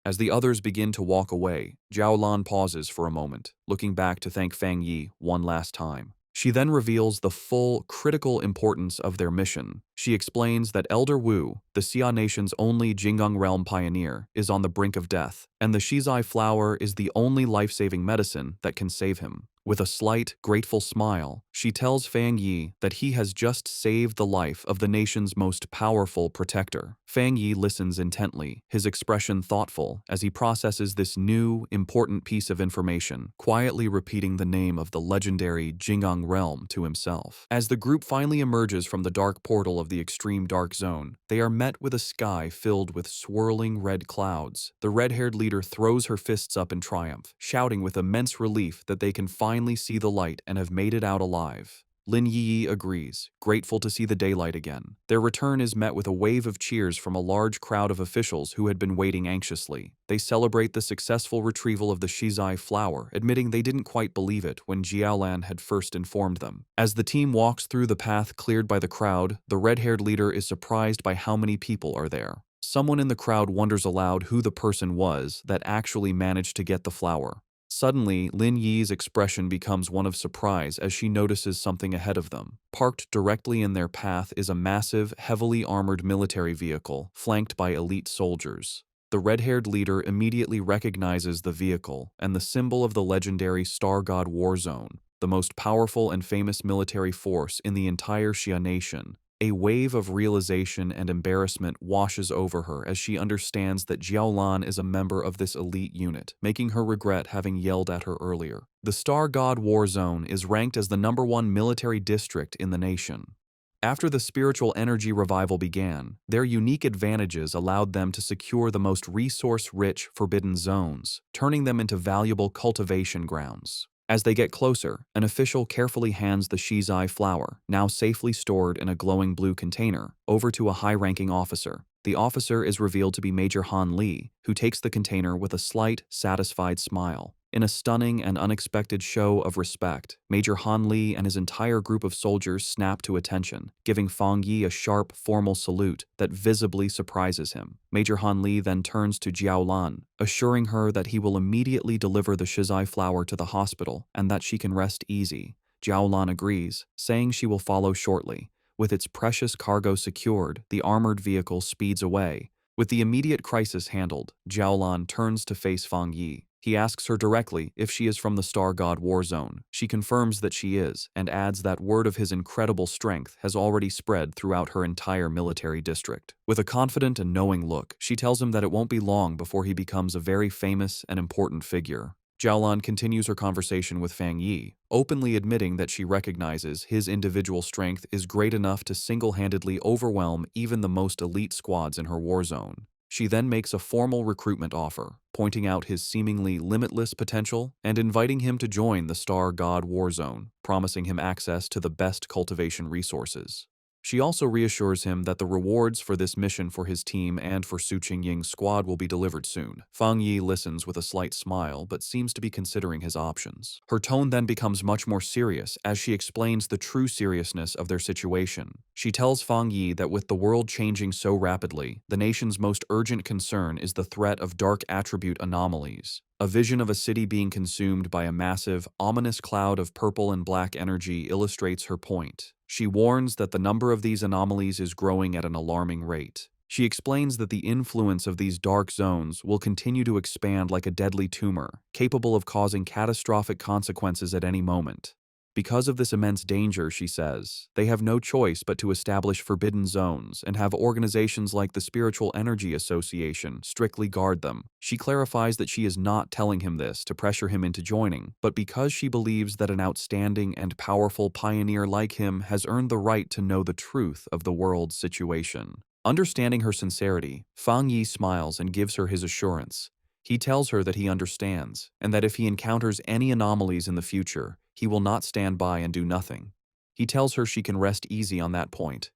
As the others begin to walk away, Jiaolan pauses for a moment, looking back to thank Fang Yi one last time. She then reveals the full, critical importance of their mission. She explains that Elder Wu, the Xia Nation's only Jinggang realm pioneer, is on the brink of death, and the shizai flower is the only life-saving medicine that can save him. With a slight, grateful smile, she tells Fang Yi that he has just saved the life of the nation's most powerful protector. Fang Yi listens intently, his expression thoughtful as he processes this new, important piece of information, quietly repeating the name of the legendary Jinggang realm to himself. As the group finally emerges from the dark portal of the extreme dark zone, they are met with a sky filled with swirling red clouds. The red-haired leader throws her fists up in triumph, shouting with immense relief that they can finally see the light and have made it out alive. Lin Yi agrees, grateful to see the daylight again. Their return is met with a wave of cheers from a large crowd of officials who had been waiting anxiously. They celebrate the successful retrieval of the shizai flower, admitting they didn't quite believe it when Jiaolan had first informed them. As the team walks through the path cleared by the crowd, the red-haired leader is surprised by how many people are there. Someone in the crowd wonders aloud who the person was that actually managed to get the flower. Suddenly, Lin Yi's expression becomes one of surprise as she notices something ahead of them. Parked directly in their path is a massive, heavily armored military vehicle, flanked by elite soldiers. The red-haired leader immediately recognizes the vehicle and the symbol of the legendary Star God War Zone, the most powerful and famous military force in the entire Xia Nation. A wave of realization and embarrassment washes over her as she understands that Jiaolan is a member of this elite unit, making her regret having yelled at her earlier. The Star God War Zone is ranked as the #1 military district in the nation. After the spiritual energy revival began, their unique advantages allowed them to secure the most resource-rich forbidden zones, turning them into valuable cultivation grounds. As they get closer, an official carefully hands the shizai flower, now safely stored in a glowing blue container, over to a high-ranking officer. The officer is revealed to be Major Han Lee, who takes the container with a slight, satisfied smile. In a stunning and unexpected show of respect, Major Han Lee and his entire group of soldiers snap to attention, giving Fang Yi a sharp, formal salute that visibly surprises him. Major Han Lee then turns to Jiao Lan, assuring her that he will immediately deliver the shizai flower to the hospital and that she can rest easy. Jiao Lan agrees, saying she will follow shortly. With its precious cargo secured, the armored vehicle speeds away. With the immediate crisis handled, Jiao Lan turns to face Fang Yi. He asks her directly if she is from the Star God War Zone. She confirms that she is, and adds that word of his incredible strength has already spread throughout her entire military district. With a confident and knowing look, she tells him that it won't be long before he becomes a very famous and important figure. Jiaolan continues her conversation with Fang Yi, openly admitting that she recognizes his individual strength is great enough to single-handedly overwhelm even the most elite squads in her war zone. She then makes a formal recruitment offer, pointing out his seemingly limitless potential and inviting him to join the Star God War Zone, promising him access to the best cultivation resources. She also reassures him that the rewards for this mission for his team and for Su Qingying's squad will be delivered soon. Fang Yi listens with a slight smile but seems to be considering his options. Her tone then becomes much more serious as she explains the true seriousness of their situation. She tells Fang Yi that with the world changing so rapidly, the nation's most urgent concern is the threat of dark attribute anomalies. A vision of a city being consumed by a massive, ominous cloud of purple and black energy illustrates her point. She warns that the number of these anomalies is growing at an alarming rate. She explains that the influence of these dark zones will continue to expand like a deadly tumor, capable of causing catastrophic consequences at any moment. Because of this immense danger, she says, they have no choice but to establish forbidden zones and have organizations like the Spiritual Energy Association strictly guard them. She clarifies that she is not telling him this to pressure him into joining, but because she believes that an outstanding and powerful pioneer like him has earned the right to know the truth of the world's situation. Understanding her sincerity, Fang Yi smiles and gives her his assurance. He tells her that he understands, and that if he encounters any anomalies in the future, he will not stand by and do nothing. He tells her she can rest easy on that point.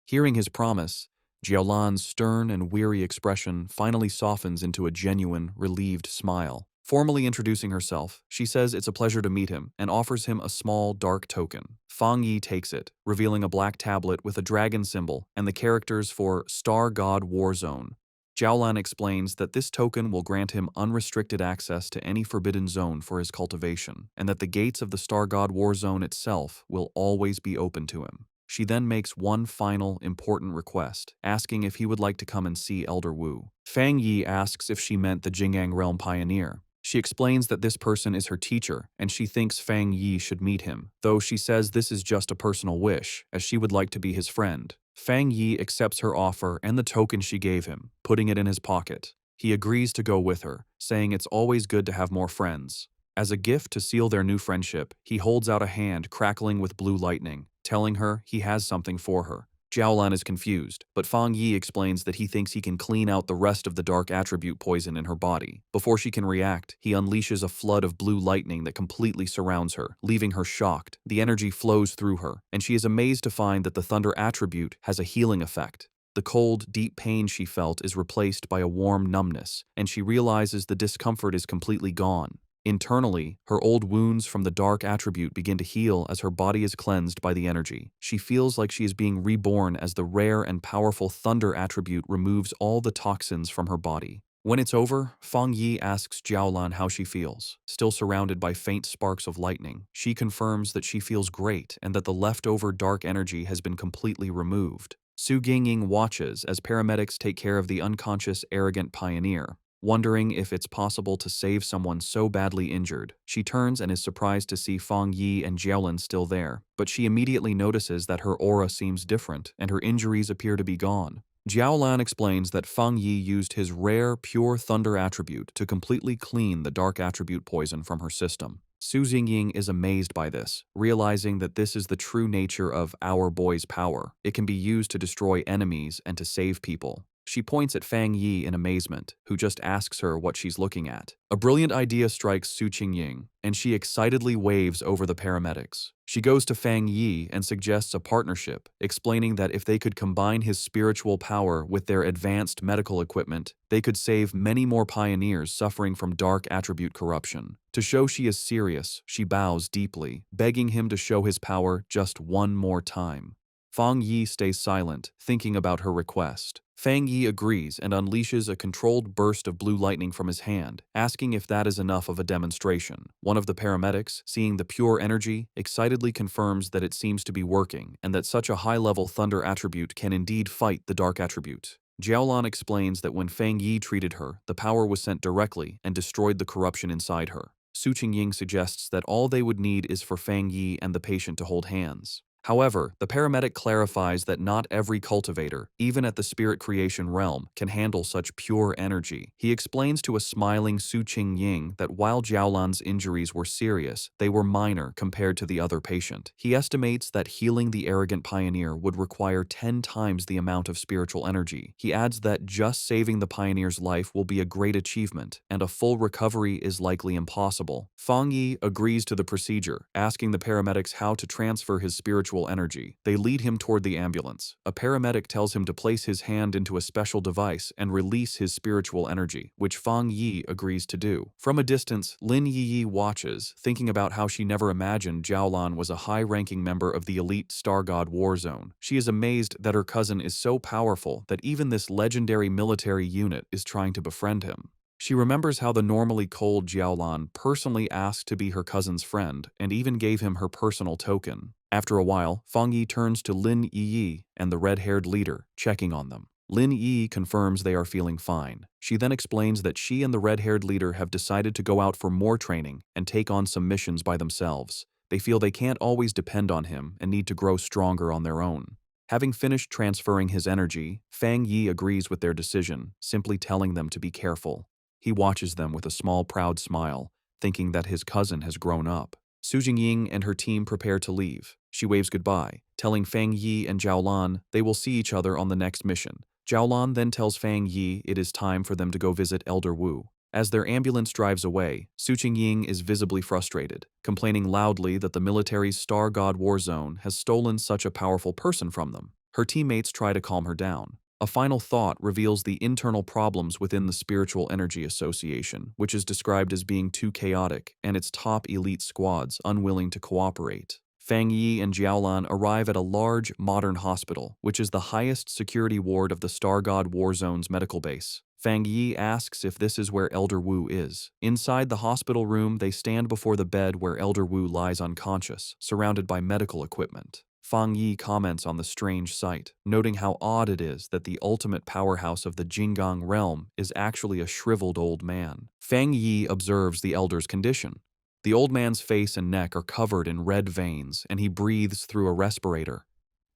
Hearing his promise, Jiaolan's stern and weary expression finally softens into a genuine, relieved smile. Formally introducing herself, she says it's a pleasure to meet him and offers him a small, dark token. Fang Yi takes it, revealing a black tablet with a dragon symbol and the characters for Star God War Zone. Jiaolan explains that this token will grant him unrestricted access to any forbidden zone for his cultivation, and that the gates of the Star God War Zone itself will always be open to him. She then makes one final, important request, asking if he would like to come and see Elder Wu. Fang Yi asks if she meant the Jingang Realm Pioneer. She explains that this person is her teacher, and she thinks Fang Yi should meet him, though she says this is just a personal wish, as she would like to be his friend. Fang Yi accepts her offer and the token she gave him, putting it in his pocket. He agrees to go with her, saying it's always good to have more friends. As a gift to seal their new friendship, he holds out a hand crackling with blue lightning, telling her he has something for her. Jiaolan is confused, but Fang Yi explains that he thinks he can clean out the rest of the dark attribute poison in her body. Before she can react, he unleashes a flood of blue lightning that completely surrounds her, leaving her shocked. The energy flows through her, and she is amazed to find that the thunder attribute has a healing effect. The cold, deep pain she felt is replaced by a warm numbness, and she realizes the discomfort is completely gone. Internally, her old wounds from the dark attribute begin to heal as her body is cleansed by the energy. She feels like she is being reborn as the rare and powerful thunder attribute removes all the toxins from her body. When it's over, Fang Yi asks Jiaolan how she feels. Still surrounded by faint sparks of lightning, she confirms that she feels great and that the leftover dark energy has been completely removed. Su Jingying watches as paramedics take care of the unconscious, arrogant pioneer. Wondering if it's possible to save someone so badly injured, she turns and is surprised to see Fang Yi and Jiaolan still there, but she immediately notices that her aura seems different and her injuries appear to be gone. Jiaolan explains that Fang Yi used his rare, pure thunder attribute to completely clean the dark attribute poison from her system. Su Jingying is amazed by this, realizing that this is the true nature of our boy's power. It can be used to destroy enemies and to save people. She points at Fang Yi in amazement, who just asks her what she's looking at. A brilliant idea strikes Su Qingying, and she excitedly waves over the paramedics. She goes to Fang Yi and suggests a partnership, explaining that if they could combine his spiritual power with their advanced medical equipment, they could save many more pioneers suffering from dark attribute corruption. To show she is serious, she bows deeply, begging him to show his power just one more time. Fang Yi stays silent, thinking about her request. Fang Yi agrees and unleashes a controlled burst of blue lightning from his hand, asking if that is enough of a demonstration. One of the paramedics, seeing the pure energy, excitedly confirms that it seems to be working and that such a high-level thunder attribute can indeed fight the dark attribute. Jiaolan explains that when Fang Yi treated her, the power was sent directly and destroyed the corruption inside her. Su Qingying suggests that all they would need is for Fang Yi and the patient to hold hands. However, the paramedic clarifies that not every cultivator, even at the spirit creation realm, can handle such pure energy. He explains to a smiling Su Qingying that while Jiaolan's injuries were serious, they were minor compared to the other patient. He estimates that healing the arrogant pioneer would require 10 times the amount of spiritual energy. He adds that just saving the pioneer's life will be a great achievement, and a full recovery is likely impossible. Fang Yi agrees to the procedure, asking the paramedics how to transfer his spiritual energy. They lead him toward the ambulance. A paramedic tells him to place his hand into a special device and release his spiritual energy, which Fang Yi agrees to do. From a distance, Lin Yi watches, thinking about how she never imagined Jiaolan was a high-ranking member of the elite Star God War Zone. She is amazed that her cousin is so powerful that even this legendary military unit is trying to befriend him. She remembers how the normally cold Jiaolan personally asked to be her cousin's friend and even gave him her personal token. After a while, Fang Yi turns to Lin Yi and the red-haired leader, checking on them. Lin Yi confirms they are feeling fine. She then explains that she and the red-haired leader have decided to go out for more training and take on some missions by themselves. They feel they can't always depend on him and need to grow stronger on their own. Having finished transferring his energy, Fang Yi agrees with their decision, simply telling them to be careful. He watches them with a small, proud smile, thinking that his cousin has grown up. Su Jingying and her team prepare to leave. She waves goodbye, telling Fang Yi and Jiaolan they will see each other on the next mission. Jiaolan then tells Fang Yi it is time for them to go visit Elder Wu. As their ambulance drives away, Su Qingying is visibly frustrated, complaining loudly that the military's Star God War Zone has stolen such a powerful person from them. Her teammates try to calm her down. A final thought reveals the internal problems within the Spiritual Energy Association, which is described as being too chaotic, and its top elite squads unwilling to cooperate. Fang Yi and Jiaolan arrive at a large, modern hospital, which is the highest security ward of the Star God War Zone's medical base. Fang Yi asks if this is where Elder Wu is. Inside the hospital room, they stand before the bed where Elder Wu lies unconscious, surrounded by medical equipment. Fang Yi comments on the strange sight, noting how odd it is that the ultimate powerhouse of the Jinggang realm is actually a shriveled old man. Fang Yi observes the elder's condition. The old man's face and neck are covered in red veins, and he breathes through a respirator.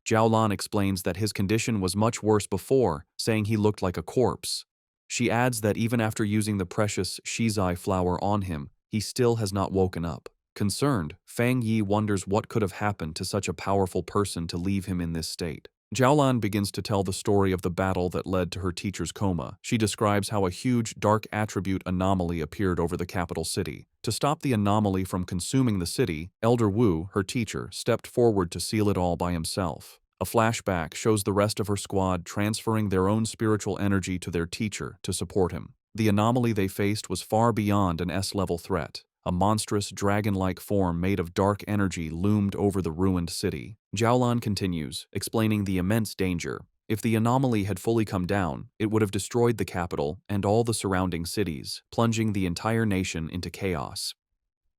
Jiaolan explains that his condition was much worse before, saying he looked like a corpse. She adds that even after using the precious shizai flower on him, he still has not woken up. Concerned, Fang Yi wonders what could have happened to such a powerful person to leave him in this state. Jiaolan begins to tell the story of the battle that led to her teacher's coma. She describes how a huge dark attribute anomaly appeared over the capital city. To stop the anomaly from consuming the city, Elder Wu, her teacher, stepped forward to seal it all by himself. A flashback shows the rest of her squad transferring their own spiritual energy to their teacher to support him. The anomaly they faced was far beyond an S-level threat. A monstrous, dragon-like form made of dark energy loomed over the ruined city. Jiaolan continues, explaining the immense danger. If the anomaly had fully come down, it would have destroyed the capital and all the surrounding cities, plunging the entire nation into chaos.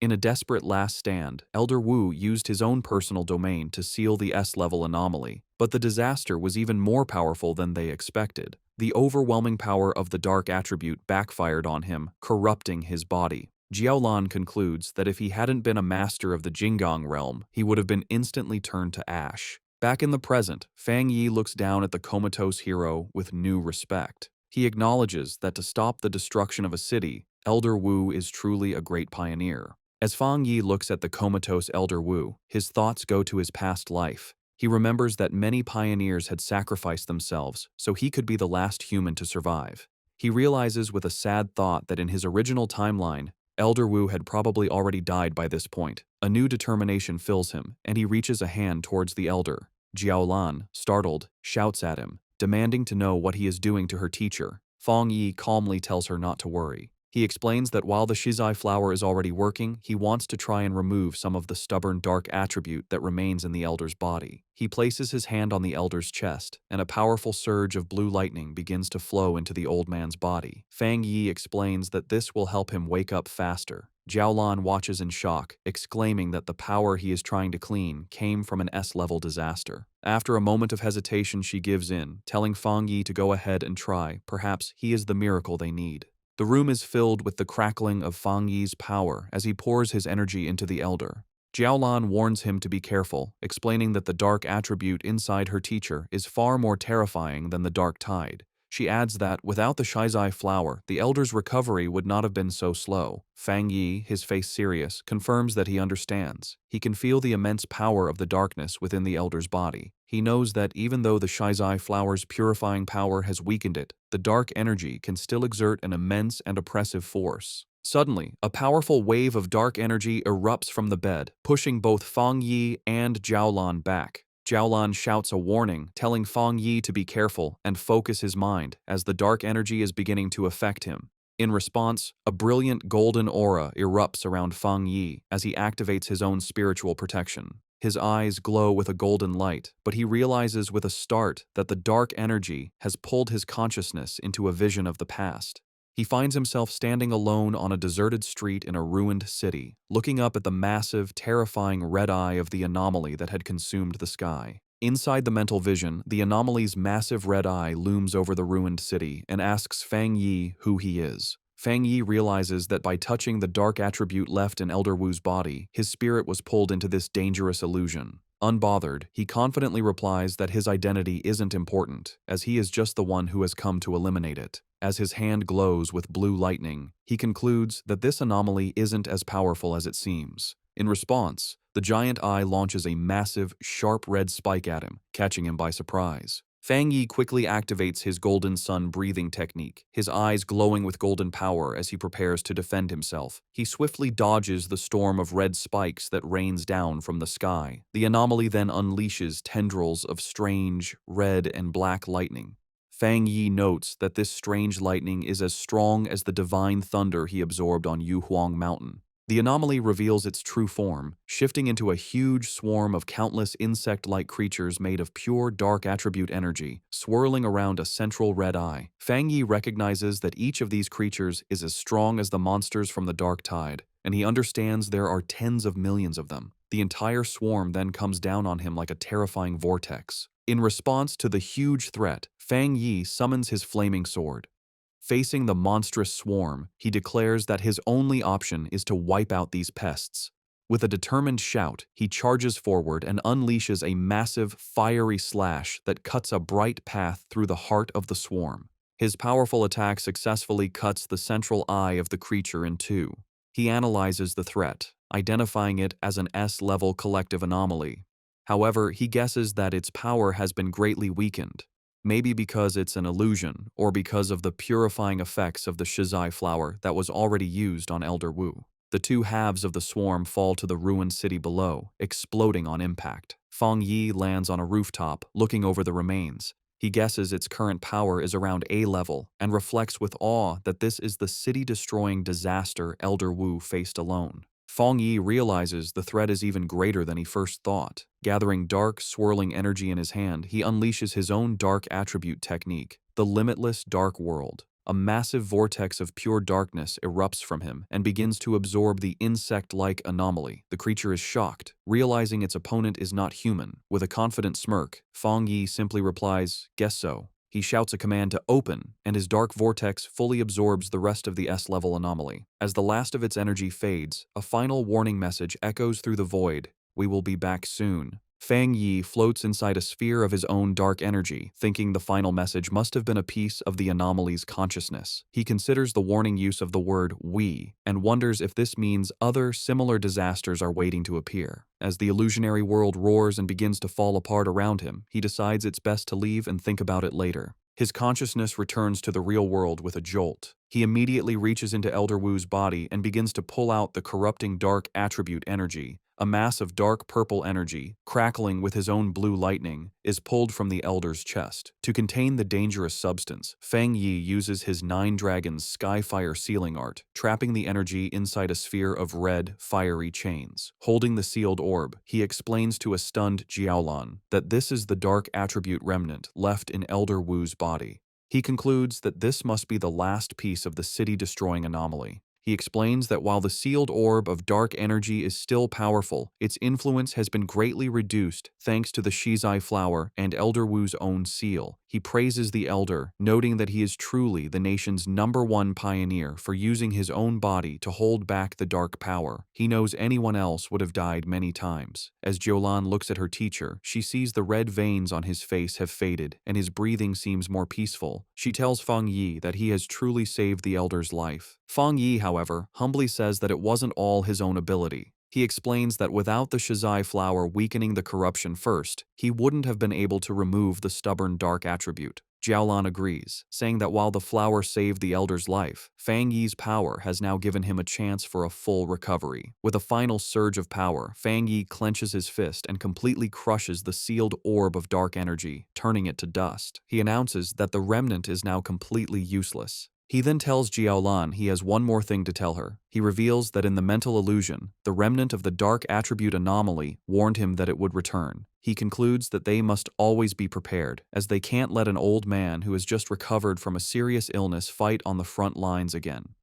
In a desperate last stand, Elder Wu used his own personal domain to seal the S-level anomaly, but the disaster was even more powerful than they expected. The overwhelming power of the dark attribute backfired on him, corrupting his body. Jiaolan concludes that if he hadn't been a master of the Jinggang realm, he would have been instantly turned to ash. Back in the present, Fang Yi looks down at the comatose hero with new respect. He acknowledges that to stop the destruction of a city, Elder Wu is truly a great pioneer. As Fang Yi looks at the comatose Elder Wu, his thoughts go to his past life. He remembers that many pioneers had sacrificed themselves so he could be the last human to survive. He realizes with a sad thought that in his original timeline, Elder Wu had probably already died by this point. A new determination fills him, and he reaches a hand towards the elder. Jiaolan, startled, shouts at him, demanding to know what he is doing to her teacher. Fang Yi calmly tells her not to worry. He explains that while the shizai flower is already working, he wants to try and remove some of the stubborn dark attribute that remains in the elder's body. He places his hand on the elder's chest, and a powerful surge of blue lightning begins to flow into the old man's body. Fang Yi explains that this will help him wake up faster. Jiaolan watches in shock, exclaiming that the power he is trying to clean came from an S-level disaster. After a moment of hesitation, she gives in, telling Fang Yi to go ahead and try. Perhaps he is the miracle they need. The room is filled with the crackling of Fang Yi's power as he pours his energy into the elder. Jiaolan warns him to be careful, explaining that the dark attribute inside her teacher is far more terrifying than the dark tide. She adds that, without the shizai flower, the elder's recovery would not have been so slow. Fang Yi, his face serious, confirms that he understands. He can feel the immense power of the darkness within the elder's body. He knows that even though the shizai flower's purifying power has weakened it, the dark energy can still exert an immense and oppressive force. Suddenly, a powerful wave of dark energy erupts from the bed, pushing both Fang Yi and Jiaolan back. Jiaolan shouts a warning, telling Fang Yi to be careful and focus his mind as the dark energy is beginning to affect him. In response, a brilliant golden aura erupts around Fang Yi as he activates his own spiritual protection. His eyes glow with a golden light, but he realizes with a start that the dark energy has pulled his consciousness into a vision of the past. He finds himself standing alone on a deserted street in a ruined city, looking up at the massive, terrifying red eye of the anomaly that had consumed the sky. Inside the mental vision, the anomaly's massive red eye looms over the ruined city and asks Fang Yi who he is. Fang Yi realizes that by touching the dark attribute left in Elder Wu's body, his spirit was pulled into this dangerous illusion. Unbothered, he confidently replies that his identity isn't important, as he is just the one who has come to eliminate it. As his hand glows with blue lightning, he concludes that this anomaly isn't as powerful as it seems. In response, the giant eye launches a massive, sharp red spike at him, catching him by surprise. Fang Yi quickly activates his golden sun breathing technique, his eyes glowing with golden power as he prepares to defend himself. He swiftly dodges the storm of red spikes that rains down from the sky. The anomaly then unleashes tendrils of strange, red and black lightning. Fang Yi notes that this strange lightning is as strong as the divine thunder he absorbed on Yuhuang Mountain. The anomaly reveals its true form, shifting into a huge swarm of countless insect-like creatures made of pure dark attribute energy, swirling around a central red eye. Fang Yi recognizes that each of these creatures is as strong as the monsters from the dark tide, and he understands there are tens of millions of them. The entire swarm then comes down on him like a terrifying vortex. In response to the huge threat, Fang Yi summons his flaming sword. Facing the monstrous swarm, he declares that his only option is to wipe out these pests. With a determined shout, he charges forward and unleashes a massive, fiery slash that cuts a bright path through the heart of the swarm. His powerful attack successfully cuts the central eye of the creature in two. He analyzes the threat, identifying it as an S-level collective anomaly. However, he guesses that its power has been greatly weakened. Maybe because it's an illusion, or because of the purifying effects of the shizai flower that was already used on Elder Wu. The two halves of the swarm fall to the ruined city below, exploding on impact. Fang Yi lands on a rooftop, looking over the remains. He guesses its current power is around A level, and reflects with awe that this is the city-destroying disaster Elder Wu faced alone. Fang Yi realizes the threat is even greater than he first thought. Gathering dark, swirling energy in his hand, he unleashes his own dark attribute technique, the limitless dark world. A massive vortex of pure darkness erupts from him and begins to absorb the insect-like anomaly. The creature is shocked, realizing its opponent is not human. With a confident smirk, Fang Yi simply replies, "Guess so." He shouts a command to open, and his dark vortex fully absorbs the rest of the S-level anomaly. As the last of its energy fades, a final warning message echoes through the void: "We will be back soon." Fang Yi floats inside a sphere of his own dark energy, thinking the final message must have been a piece of the anomaly's consciousness. He considers the warning use of the word "we" and wonders if this means other similar disasters are waiting to appear. As the illusionary world roars and begins to fall apart around him, he decides it's best to leave and think about it later. His consciousness returns to the real world with a jolt. He immediately reaches into Elder Wu's body and begins to pull out the corrupting dark attribute energy. A mass of dark purple energy, crackling with his own blue lightning, is pulled from the Elder's chest. To contain the dangerous substance, Fang Yi uses his Nine Dragons Skyfire sealing art, trapping the energy inside a sphere of red, fiery chains. Holding the sealed orb, he explains to a stunned Jiaolan that this is the dark attribute remnant left in Elder Wu's body. He concludes that this must be the last piece of the city-destroying anomaly. He explains that while the sealed orb of dark energy is still powerful, its influence has been greatly reduced thanks to the Shizai flower and Elder Wu's own seal. He praises the Elder, noting that he is truly the nation's #1 pioneer for using his own body to hold back the dark power. He knows anyone else would have died many times. As Jiolan looks at her teacher, she sees the red veins on his face have faded and his breathing seems more peaceful. She tells Fang Yi that he has truly saved the Elder's life. Fang Yi, however, humbly says that it wasn't all his own ability. He explains that without the Shizai flower weakening the corruption first, he wouldn't have been able to remove the stubborn dark attribute. Jiaolan agrees, saying that while the flower saved the Elder's life, Fang Yi's power has now given him a chance for a full recovery. With a final surge of power, Fang Yi clenches his fist and completely crushes the sealed orb of dark energy, turning it to dust. He announces that the remnant is now completely useless. He then tells Jiaolan he has one more thing to tell her. He reveals that in the mental illusion, the remnant of the dark attribute anomaly warned him that it would return. He concludes that they must always be prepared, as they can't let an old man who has just recovered from a serious illness fight on the front lines again.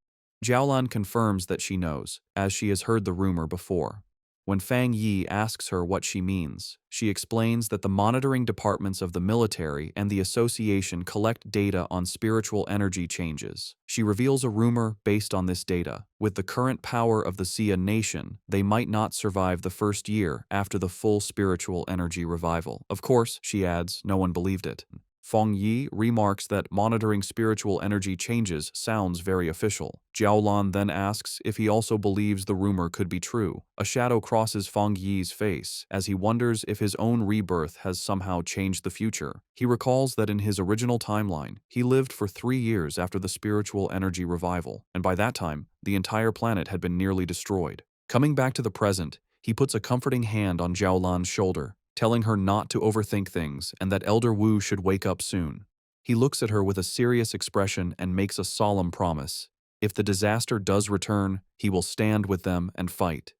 Jiaolan confirms that she knows, as she has heard the rumor before. When Fang Yi asks her what she means, she explains that the monitoring departments of the military and the association collect data on spiritual energy changes. She reveals a rumor based on this data. With the current power of the Xia nation, they might not survive the first year after the full spiritual energy revival. Of course, she adds, no one believed it. Fang Yi remarks that monitoring spiritual energy changes sounds very official. Jiaolan then asks if he also believes the rumor could be true. A shadow crosses Fang Yi's face as he wonders if his own rebirth has somehow changed the future. He recalls that in his original timeline, he lived for 3 years after the spiritual energy revival, and by that time, the entire planet had been nearly destroyed. Coming back to the present, he puts a comforting hand on Jiaolan's shoulder, telling her not to overthink things and that Elder Wu should wake up soon. He looks at her with a serious expression and makes a solemn promise. If the disaster does return, he will stand with them and fight.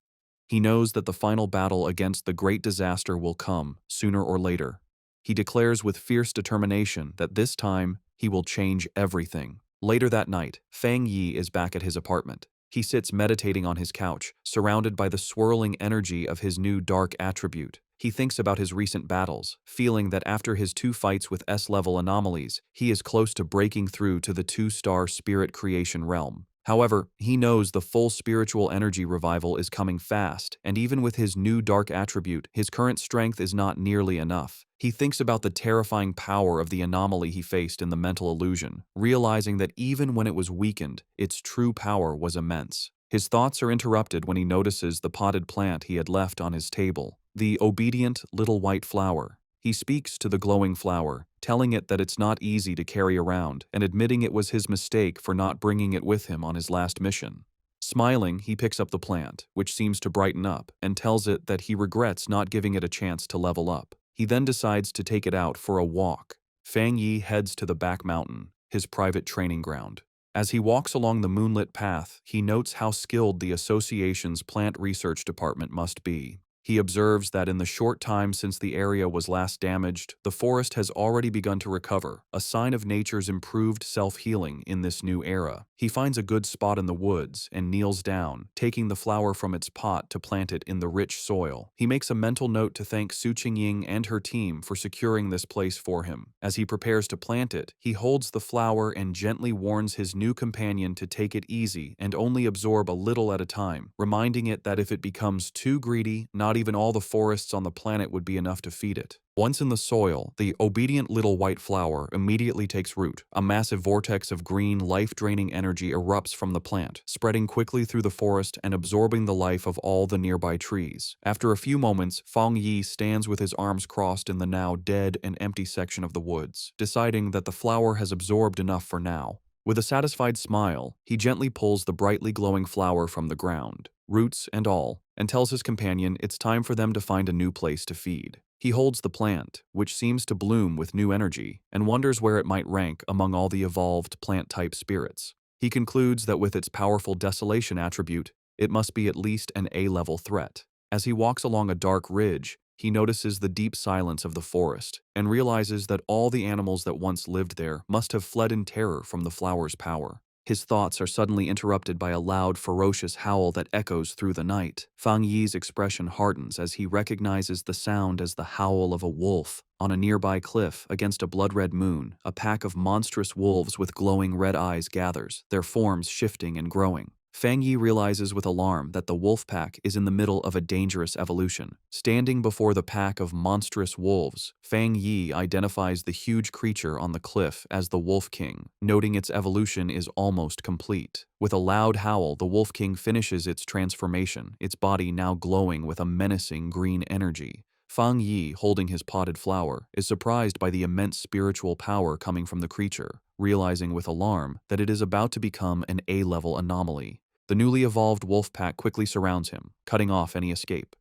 He knows that the final battle against the great disaster will come, sooner or later. He declares with fierce determination that this time he will change everything. Later that night, Fang Yi is back at his apartment. He sits meditating on his couch, surrounded by the swirling energy of his new dark attribute. He thinks about his recent battles, feeling that after his 2 fights with S-level anomalies, he is close to breaking through to the 2-star spirit creation realm. However, he knows the full spiritual energy revival is coming fast, and even with his new dark attribute, his current strength is not nearly enough. He thinks about the terrifying power of the anomaly he faced in the mental illusion, realizing that even when it was weakened, its true power was immense. His thoughts are interrupted when he notices the potted plant he had left on his table, the obedient little white flower. He speaks to the glowing flower, telling it that it's not easy to carry around and admitting it was his mistake for not bringing it with him on his last mission. Smiling, he picks up the plant, which seems to brighten up, and tells it that he regrets not giving it a chance to level up. He then decides to take it out for a walk. Fang Yi heads to the back mountain, his private training ground. As he walks along the moonlit path, he notes how skilled the association's plant research department must be. He observes that in the short time since the area was last damaged, the forest has already begun to recover, a sign of nature's improved self-healing in this new era. He finds a good spot in the woods and kneels down, taking the flower from its pot to plant it in the rich soil. He makes a mental note to thank Su Qingying and her team for securing this place for him. As he prepares to plant it, he holds the flower and gently warns his new companion to take it easy and only absorb a little at a time, reminding it that if it becomes too greedy, not Not even all the forests on the planet would be enough to feed it. Once in the soil, the obedient little white flower immediately takes root. A massive vortex of green, life-draining energy erupts from the plant, spreading quickly through the forest and absorbing the life of all the nearby trees. After a few moments, Fang Yi stands with his arms crossed in the now dead and empty section of the woods, deciding that the flower has absorbed enough for now. With a satisfied smile, he gently pulls the brightly glowing flower from the ground, roots and all, and tells his companion it's time for them to find a new place to feed. He holds the plant, which seems to bloom with new energy, and wonders where it might rank among all the evolved plant-type spirits. He concludes that with its powerful desolation attribute, it must be at least an A-level threat. As he walks along a dark ridge, he notices the deep silence of the forest and realizes that all the animals that once lived there must have fled in terror from the flower's power. His thoughts are suddenly interrupted by a loud, ferocious howl that echoes through the night. Fang Yi's expression hardens as he recognizes the sound as the howl of a wolf. On a nearby cliff, against a blood-red moon, a pack of monstrous wolves with glowing red eyes gathers, their forms shifting and growing. Fang Yi realizes with alarm that the wolf pack is in the middle of a dangerous evolution. Standing before the pack of monstrous wolves, Fang Yi identifies the huge creature on the cliff as the Wolf King, noting its evolution is almost complete. With a loud howl, the Wolf King finishes its transformation, its body now glowing with a menacing green energy. Fang Yi, holding his potted flower, is surprised by the immense spiritual power coming from the creature, realizing with alarm that it is about to become an A-level anomaly. The newly evolved wolf pack quickly surrounds him, cutting off any escape.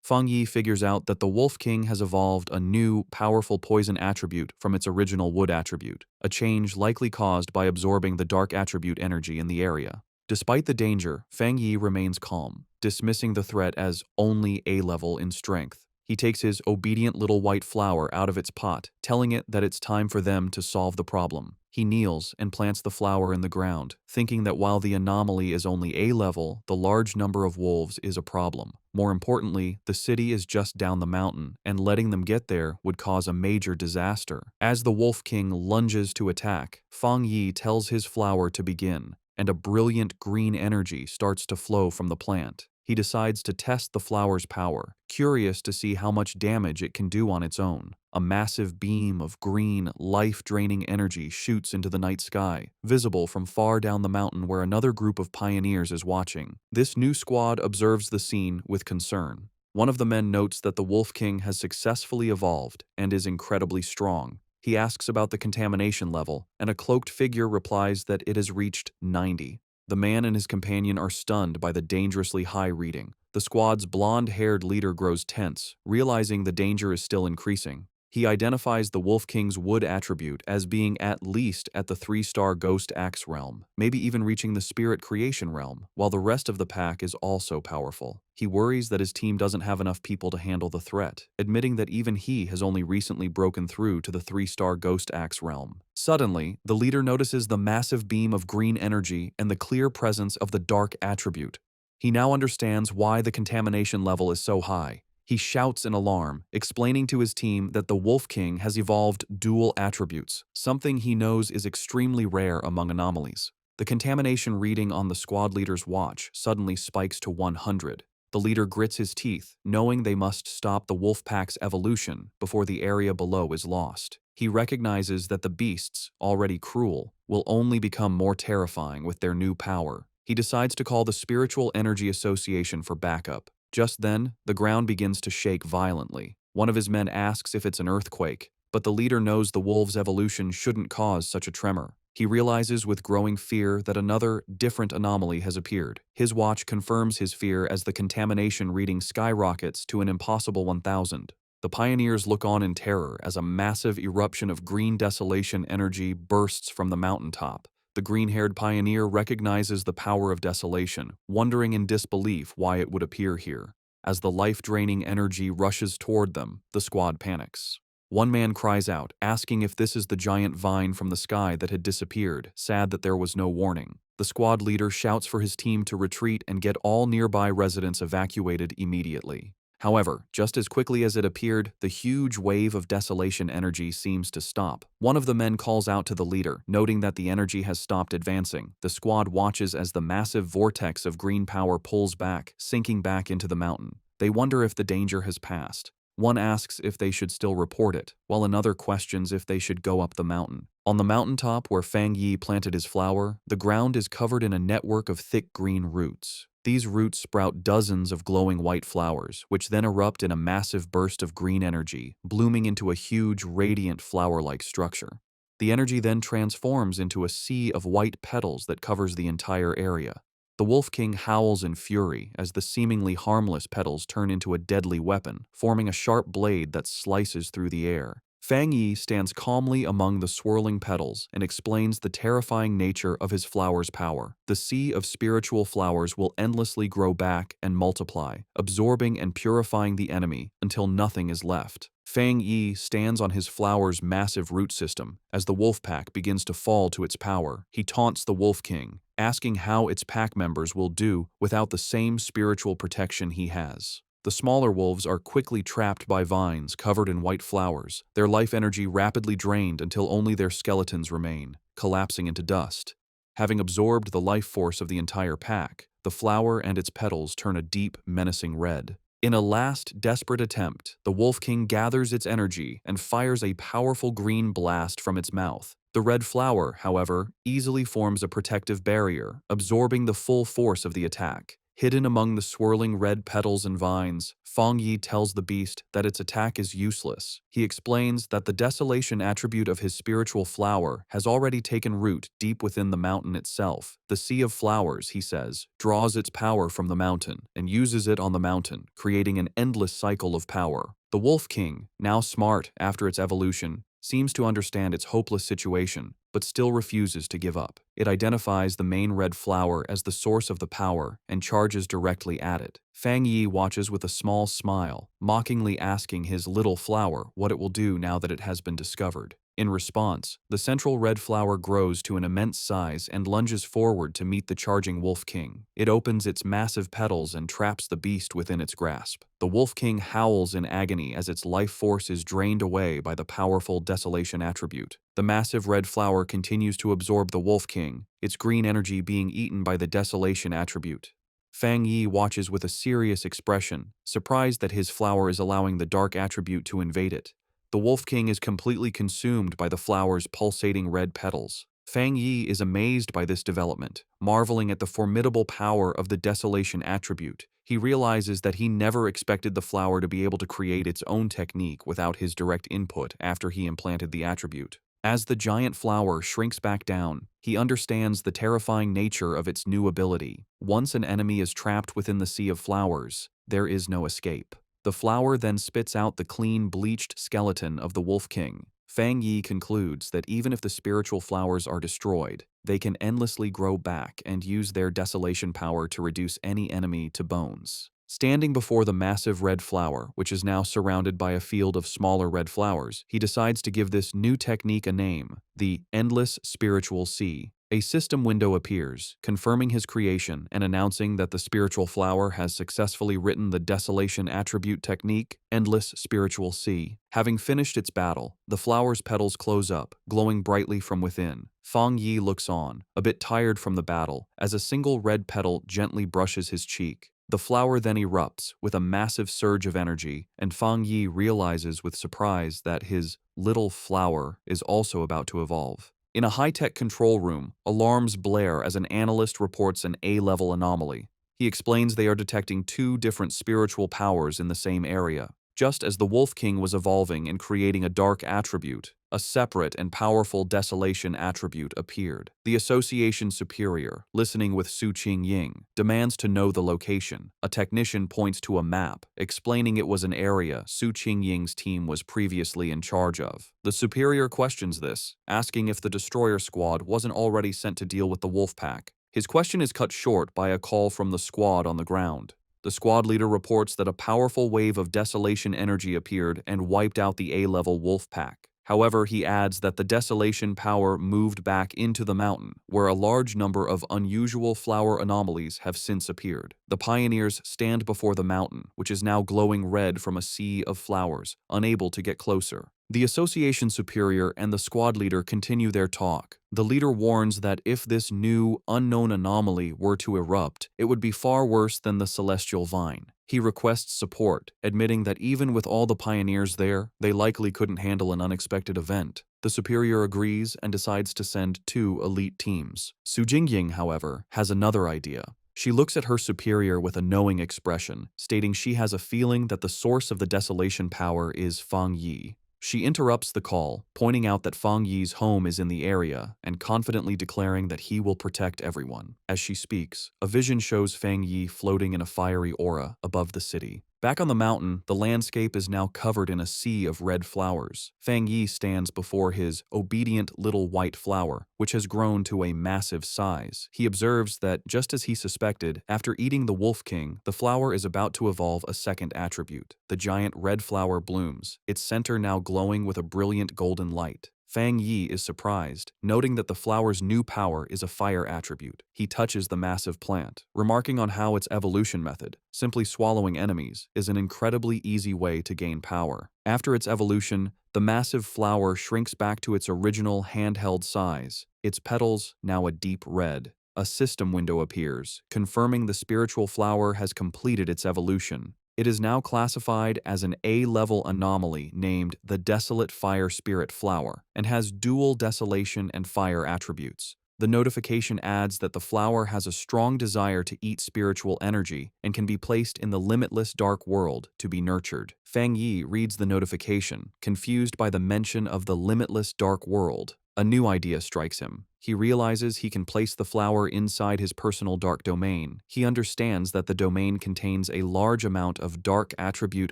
Fang Yi figures out that the Wolf King has evolved a new, powerful poison attribute from its original wood attribute, a change likely caused by absorbing the dark attribute energy in the area. Despite the danger, Fang Yi remains calm, dismissing the threat as only A-level in strength. He takes his obedient little white flower out of its pot, telling it that it's time for them to solve the problem. He kneels and plants the flower in the ground, thinking that while the anomaly is only A-level, the large number of wolves is a problem. More importantly, the city is just down the mountain, and letting them get there would cause a major disaster. As the Wolf King lunges to attack, Fang Yi tells his flower to begin, and a brilliant green energy starts to flow from the plant. He decides to test the flower's power, curious to see how much damage it can do on its own. A massive beam of green, life-draining energy shoots into the night sky, visible from far down the mountain where another group of pioneers is watching. This new squad observes the scene with concern. One of the men notes that the Wolf King has successfully evolved and is incredibly strong. He asks about the contamination level, and a cloaked figure replies that it has reached 90. The man and his companion are stunned by the dangerously high reading. The squad's blonde-haired leader grows tense, realizing the danger is still increasing. He identifies the Wolf King's wood attribute as being at least at the 3-star Ghost Axe realm, maybe even reaching the Spirit Creation realm, while the rest of the pack is also powerful. He worries that his team doesn't have enough people to handle the threat, admitting that even he has only recently broken through to the 3-star Ghost Axe realm. Suddenly, the leader notices the massive beam of green energy and the clear presence of the dark attribute. He now understands why the contamination level is so high. He shouts in alarm, explaining to his team that the Wolf King has evolved dual attributes, something he knows is extremely rare among anomalies. The contamination reading on the squad leader's watch suddenly spikes to 100. The leader grits his teeth, knowing they must stop the wolf pack's evolution before the area below is lost. He recognizes that the beasts, already cruel, will only become more terrifying with their new power. He decides to call the Spiritual Energy Association for backup. Just then, the ground begins to shake violently. One of his men asks if it's an earthquake, but the leader knows the wolf's evolution shouldn't cause such a tremor. He realizes with growing fear that another, different anomaly has appeared. His watch confirms his fear as the contamination reading skyrockets to an impossible 1,000. The pioneers look on in terror as a massive eruption of green desolation energy bursts from the mountaintop. The green-haired pioneer recognizes the power of desolation, wondering in disbelief why it would appear here. As the life-draining energy rushes toward them, the squad panics. One man cries out, asking if this is the giant vine from the sky that had disappeared, sad that there was no warning. The squad leader shouts for his team to retreat and get all nearby residents evacuated immediately. However, just as quickly as it appeared, the huge wave of desolation energy seems to stop. One of the men calls out to the leader, noting that the energy has stopped advancing. The squad watches as the massive vortex of green power pulls back, sinking back into the mountain. They wonder if the danger has passed. One asks if they should still report it, while another questions if they should go up the mountain. On the mountaintop where Fang Yi planted his flower, the ground is covered in a network of thick green roots. These roots sprout dozens of glowing white flowers, which then erupt in a massive burst of green energy, blooming into a huge, radiant flower-like structure. The energy then transforms into a sea of white petals that covers the entire area. The Wolf King howls in fury as the seemingly harmless petals turn into a deadly weapon, forming a sharp blade that slices through the air. Fang Yi stands calmly among the swirling petals and explains the terrifying nature of his flower's power. The sea of spiritual flowers will endlessly grow back and multiply, absorbing and purifying the enemy until nothing is left. Fang Yi stands on his flower's massive root system. As the wolf pack begins to fall to its power, he taunts the Wolf King, asking how its pack members will do without the same spiritual protection he has. The smaller wolves are quickly trapped by vines covered in white flowers, their life energy rapidly drained until only their skeletons remain, collapsing into dust. Having absorbed the life force of the entire pack, the flower and its petals turn a deep, menacing red. In a last, desperate attempt, the Wolf King gathers its energy and fires a powerful green blast from its mouth. The red flower, however, easily forms a protective barrier, absorbing the full force of the attack. Hidden among the swirling red petals and vines, Fang Yi tells the beast that its attack is useless. He explains that the desolation attribute of his spiritual flower has already taken root deep within the mountain itself. The sea of flowers, he says, draws its power from the mountain and uses it on the mountain, creating an endless cycle of power. The Wolf King, now smart after its evolution, seems to understand its hopeless situation, but still refuses to give up. It identifies the main red flower as the source of the power and charges directly at it. Fang Yi watches with a small smile, mockingly asking his little flower what it will do now that it has been discovered. In response, the central red flower grows to an immense size and lunges forward to meet the charging Wolf King. It opens its massive petals and traps the beast within its grasp. The Wolf King howls in agony as its life force is drained away by the powerful desolation attribute. The massive red flower continues to absorb the Wolf King, its green energy being eaten by the desolation attribute. Fang Yi watches with a serious expression, surprised that his flower is allowing the dark attribute to invade it. The Wolf King is completely consumed by the flower's pulsating red petals. Fang Yi is amazed by this development, marveling at the formidable power of the desolation attribute. He realizes that he never expected the flower to be able to create its own technique without his direct input after he implanted the attribute. As the giant flower shrinks back down, he understands the terrifying nature of its new ability. Once an enemy is trapped within the sea of flowers, there is no escape. The flower then spits out the clean, bleached skeleton of the Wolf King. Fang Yi concludes that even if the spiritual flowers are destroyed, they can endlessly grow back and use their desolation power to reduce any enemy to bones. Standing before the massive red flower, which is now surrounded by a field of smaller red flowers, he decides to give this new technique a name, the Endless Spiritual Sea. A system window appears, confirming his creation and announcing that the spiritual flower has successfully written the desolation attribute technique, Endless Spiritual Sea. Having finished its battle, the flower's petals close up, glowing brightly from within. Fang Yi looks on, a bit tired from the battle, as a single red petal gently brushes his cheek. The flower then erupts with a massive surge of energy, and Fang Yi realizes with surprise that his little flower is also about to evolve. In a high-tech control room, alarms blare as an analyst reports an A-level anomaly. He explains they are detecting two different spiritual powers in the same area. Just as the Wolf King was evolving and creating a dark attribute, a separate and powerful desolation attribute appeared. The Association Superior, listening with Su Qingying, demands to know the location. A technician points to a map, explaining it was an area Su Qingying's team was previously in charge of. The Superior questions this, asking if the destroyer squad wasn't already sent to deal with the wolf pack. His question is cut short by a call from the squad on the ground. The squad leader reports that a powerful wave of desolation energy appeared and wiped out the A-level wolf pack. However, he adds that the desolation power moved back into the mountain, where a large number of unusual flower anomalies have since appeared. The pioneers stand before the mountain, which is now glowing red from a sea of flowers, unable to get closer. The Association Superior and the squad leader continue their talk. The leader warns that if this new, unknown anomaly were to erupt, it would be far worse than the celestial vine. He requests support, admitting that even with all the pioneers there, they likely couldn't handle an unexpected event. The superior agrees and decides to send 2 elite teams. Su Jingying, however, has another idea. She looks at her superior with a knowing expression, stating she has a feeling that the source of the desolation power is Fang Yi. She interrupts the call, pointing out that Fang Yi's home is in the area and confidently declaring that he will protect everyone. As she speaks, a vision shows Fang Yi floating in a fiery aura above the city. Back on the mountain, the landscape is now covered in a sea of red flowers. Fang Yi stands before his obedient little white flower, which has grown to a massive size. He observes that, just as he suspected, after eating the Wolf King, the flower is about to evolve a second attribute. The giant red flower blooms, its center now glowing with a brilliant golden light. Fang Yi is surprised, noting that the flower's new power is a fire attribute. He touches the massive plant, remarking on how its evolution method, simply swallowing enemies, is an incredibly easy way to gain power. After its evolution, the massive flower shrinks back to its original handheld size, its petals now a deep red. A system window appears, confirming the spiritual flower has completed its evolution. It is now classified as an A-level anomaly named the Desolate Fire Spirit Flower and has dual desolation and fire attributes. The notification adds that the flower has a strong desire to eat spiritual energy and can be placed in the limitless dark world to be nurtured. Fang Yi reads the notification, confused by the mention of the limitless dark world. A new idea strikes him. He realizes he can place the flower inside his personal dark domain. He understands that the domain contains a large amount of dark attribute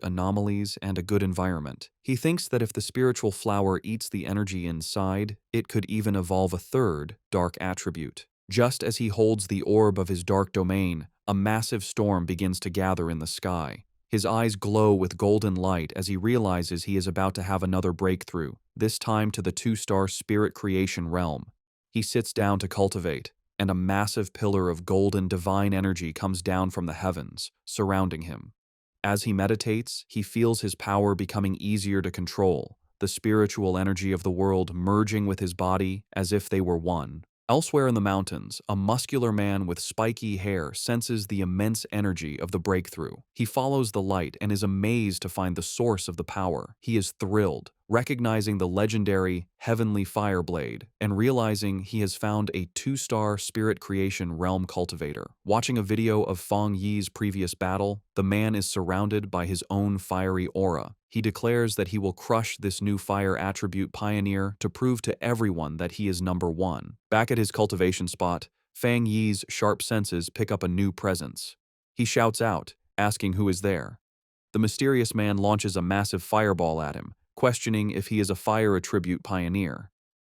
anomalies and a good environment. He thinks that if the spiritual flower eats the energy inside, it could even evolve a third dark attribute. Just as he holds the orb of his dark domain, a massive storm begins to gather in the sky. His eyes glow with golden light as he realizes he is about to have another breakthrough, this time to the 2-star spirit creation realm. He sits down to cultivate, and a massive pillar of golden divine energy comes down from the heavens, surrounding him. As he meditates, he feels his power becoming easier to control, the spiritual energy of the world merging with his body as if they were one. Elsewhere in the mountains, a muscular man with spiky hair senses the immense energy of the breakthrough. He follows the light and is amazed to find the source of the power. He is thrilled, recognizing the legendary Heavenly Fire Blade and realizing he has found a 2-star spirit creation realm cultivator. Watching a video of Fang Yi's previous battle, the man is surrounded by his own fiery aura. He declares that he will crush this new fire attribute pioneer to prove to everyone that he is number 1. Back at his cultivation spot, Fang Yi's sharp senses pick up a new presence. He shouts out, asking who is there. The mysterious man launches a massive fireball at him, questioning if he is a fire attribute pioneer.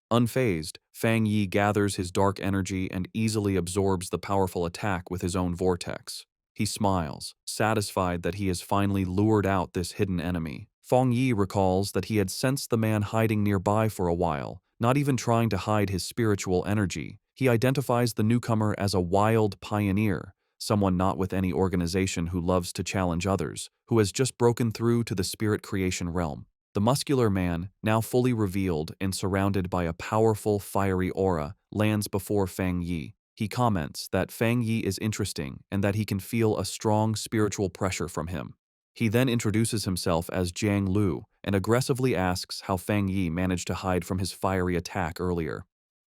Unfazed, Fang Yi gathers his dark energy and easily absorbs the powerful attack with his own vortex. He smiles, satisfied that he has finally lured out this hidden enemy. Fang Yi recalls that he had sensed the man hiding nearby for a while, not even trying to hide his spiritual energy. He identifies the newcomer as a wild pioneer, someone not with any organization who loves to challenge others, who has just broken through to the spirit creation realm. The muscular man, now fully revealed and surrounded by a powerful fiery aura, lands before Fang Yi. He comments that Fang Yi is interesting and that he can feel a strong spiritual pressure from him. He then introduces himself as Jiang Lu and aggressively asks how Fang Yi managed to hide from his fiery attack earlier.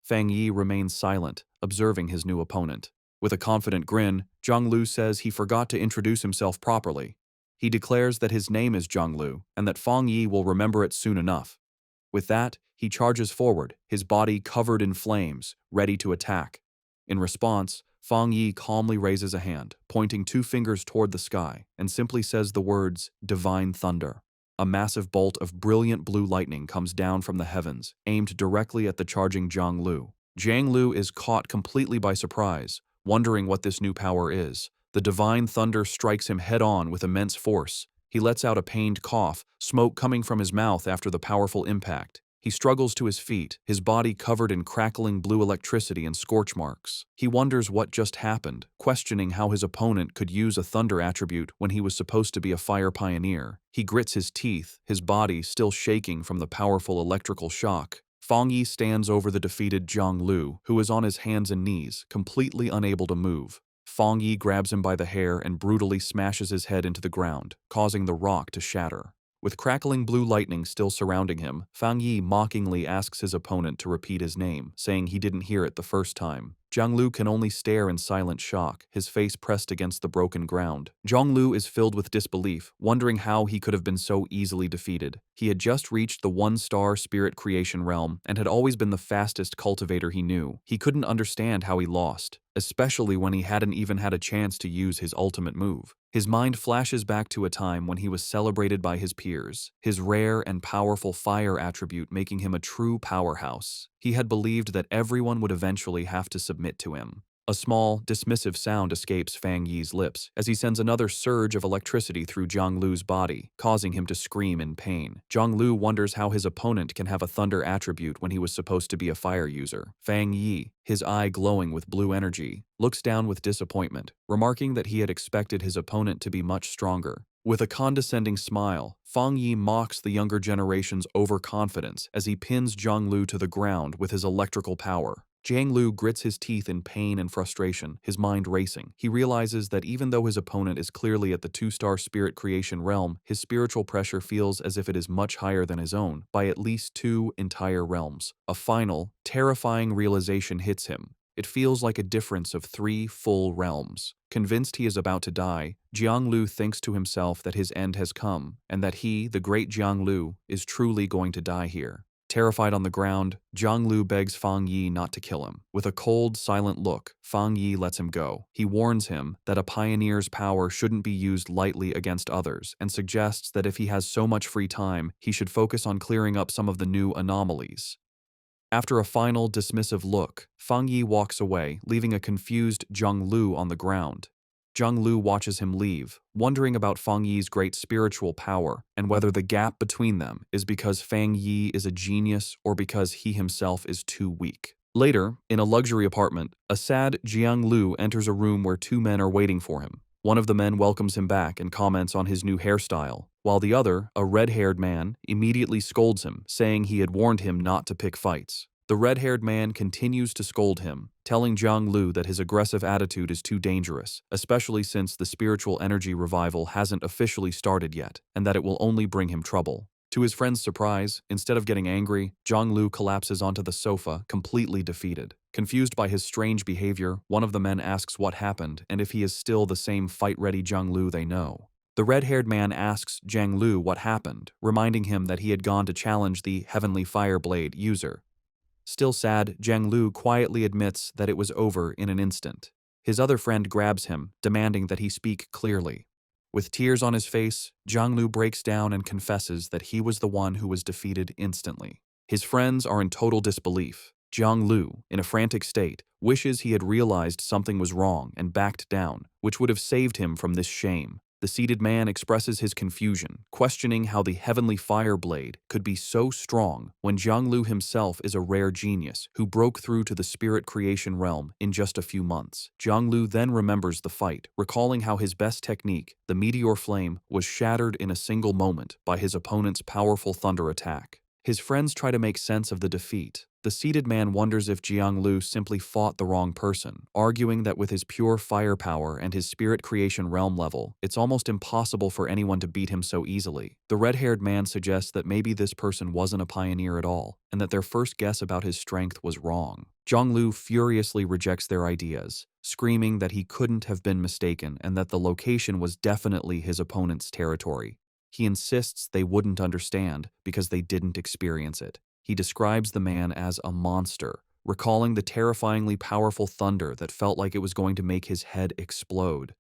Fang Yi remains silent, observing his new opponent. With a confident grin, Jiang Lu says he forgot to introduce himself properly. He declares that his name is Jiang Lu and that Fang Yi will remember it soon enough. With that, he charges forward, his body covered in flames, ready to attack. In response, Fang Yi calmly raises a hand, pointing 2 fingers toward the sky, and simply says the words, "Divine Thunder." A massive bolt of brilliant blue lightning comes down from the heavens, aimed directly at the charging Jiang Lu. Jiang Lu is caught completely by surprise, wondering what this new power is. The divine thunder strikes him head-on with immense force. He lets out a pained cough, smoke coming from his mouth after the powerful impact. He struggles to his feet, his body covered in crackling blue electricity and scorch marks. He wonders what just happened, questioning how his opponent could use a thunder attribute when he was supposed to be a fire pioneer. He grits his teeth, his body still shaking from the powerful electrical shock. Fang Yi stands over the defeated Jiang Lu, who is on his hands and knees, completely unable to move. Fang Yi grabs him by the hair and brutally smashes his head into the ground, causing the rock to shatter. With crackling blue lightning still surrounding him, Fang Yi mockingly asks his opponent to repeat his name, saying he didn't hear it the first time. Jianglu can only stare in silent shock, his face pressed against the broken ground. Jianglu is filled with disbelief, wondering how he could have been so easily defeated. He had just reached the one-star spirit creation realm and had always been the fastest cultivator he knew. He couldn't understand how he lost, especially when he hadn't even had a chance to use his ultimate move. His mind flashes back to a time when he was celebrated by his peers, his rare and powerful fire attribute making him a true powerhouse. He had believed that everyone would eventually have to submit to him. A small, dismissive sound escapes Fang Yi's lips as he sends another surge of electricity through Jianglu's body, causing him to scream in pain. Jianglu wonders how his opponent can have a thunder attribute when he was supposed to be a fire user. Fang Yi, his eye glowing with blue energy, looks down with disappointment, remarking that he had expected his opponent to be much stronger. With a condescending smile, Fang Yi mocks the younger generation's overconfidence as he pins Jianglu to the ground with his electrical power. Jianglu grits his teeth in pain and frustration, his mind racing. He realizes that even though his opponent is clearly at the two-star spirit creation realm, his spiritual pressure feels as if it is much higher than his own, by at least 2 entire realms. A final, terrifying realization hits him. It feels like a difference of 3 full realms. Convinced he is about to die, Jianglu thinks to himself that his end has come, and that he, the great Jianglu, is truly going to die here. Terrified on the ground, Jianglu begs Fang Yi not to kill him. With a cold, silent look, Fang Yi lets him go. He warns him that a pioneer's power shouldn't be used lightly against others, and suggests that if he has so much free time, he should focus on clearing up some of the new anomalies. After a final, dismissive look, Fang Yi walks away, leaving a confused Jianglu on the ground. Jianglu watches him leave, wondering about Fang Yi's great spiritual power and whether the gap between them is because Fang Yi is a genius or because he himself is too weak. Later, in a luxury apartment, a sad Jianglu enters a room where 2 men are waiting for him. One of the men welcomes him back and comments on his new hairstyle, while the other, a red-haired man, immediately scolds him, saying he had warned him not to pick fights. The red-haired man continues to scold him, telling Jianglu that his aggressive attitude is too dangerous, especially since the spiritual energy revival hasn't officially started yet, and that it will only bring him trouble. To his friend's surprise, instead of getting angry, Jianglu collapses onto the sofa, completely defeated. Confused by his strange behavior, one of the men asks what happened and if he is still the same fight-ready Jianglu they know. The red-haired man asks Jianglu what happened, reminding him that he had gone to challenge the Heavenly Fireblade user. Still sad, Jianglu quietly admits that it was over in an instant. His other friend grabs him, demanding that he speak clearly. With tears on his face, Jianglu breaks down and confesses that he was the one who was defeated instantly. His friends are in total disbelief. Jianglu, in a frantic state, wishes he had realized something was wrong and backed down, which would have saved him from this shame. The seated man expresses his confusion, questioning how the Heavenly Fireblade could be so strong when Jianglu himself is a rare genius who broke through to the spirit creation realm in just a few months. Jianglu then remembers the fight, recalling how his best technique, the meteor flame, was shattered in a single moment by his opponent's powerful thunder attack. His friends try to make sense of the defeat. The seated man wonders if Jianglu simply fought the wrong person, arguing that with his pure firepower and his spirit creation realm level, it's almost impossible for anyone to beat him so easily. The red-haired man suggests that maybe this person wasn't a pioneer at all, and that their first guess about his strength was wrong. Jianglu furiously rejects their ideas, screaming that he couldn't have been mistaken and that the location was definitely his opponent's territory. He insists they wouldn't understand because they didn't experience it. He describes the man as a monster, recalling the terrifyingly powerful thunder that felt like it was going to make his head explode.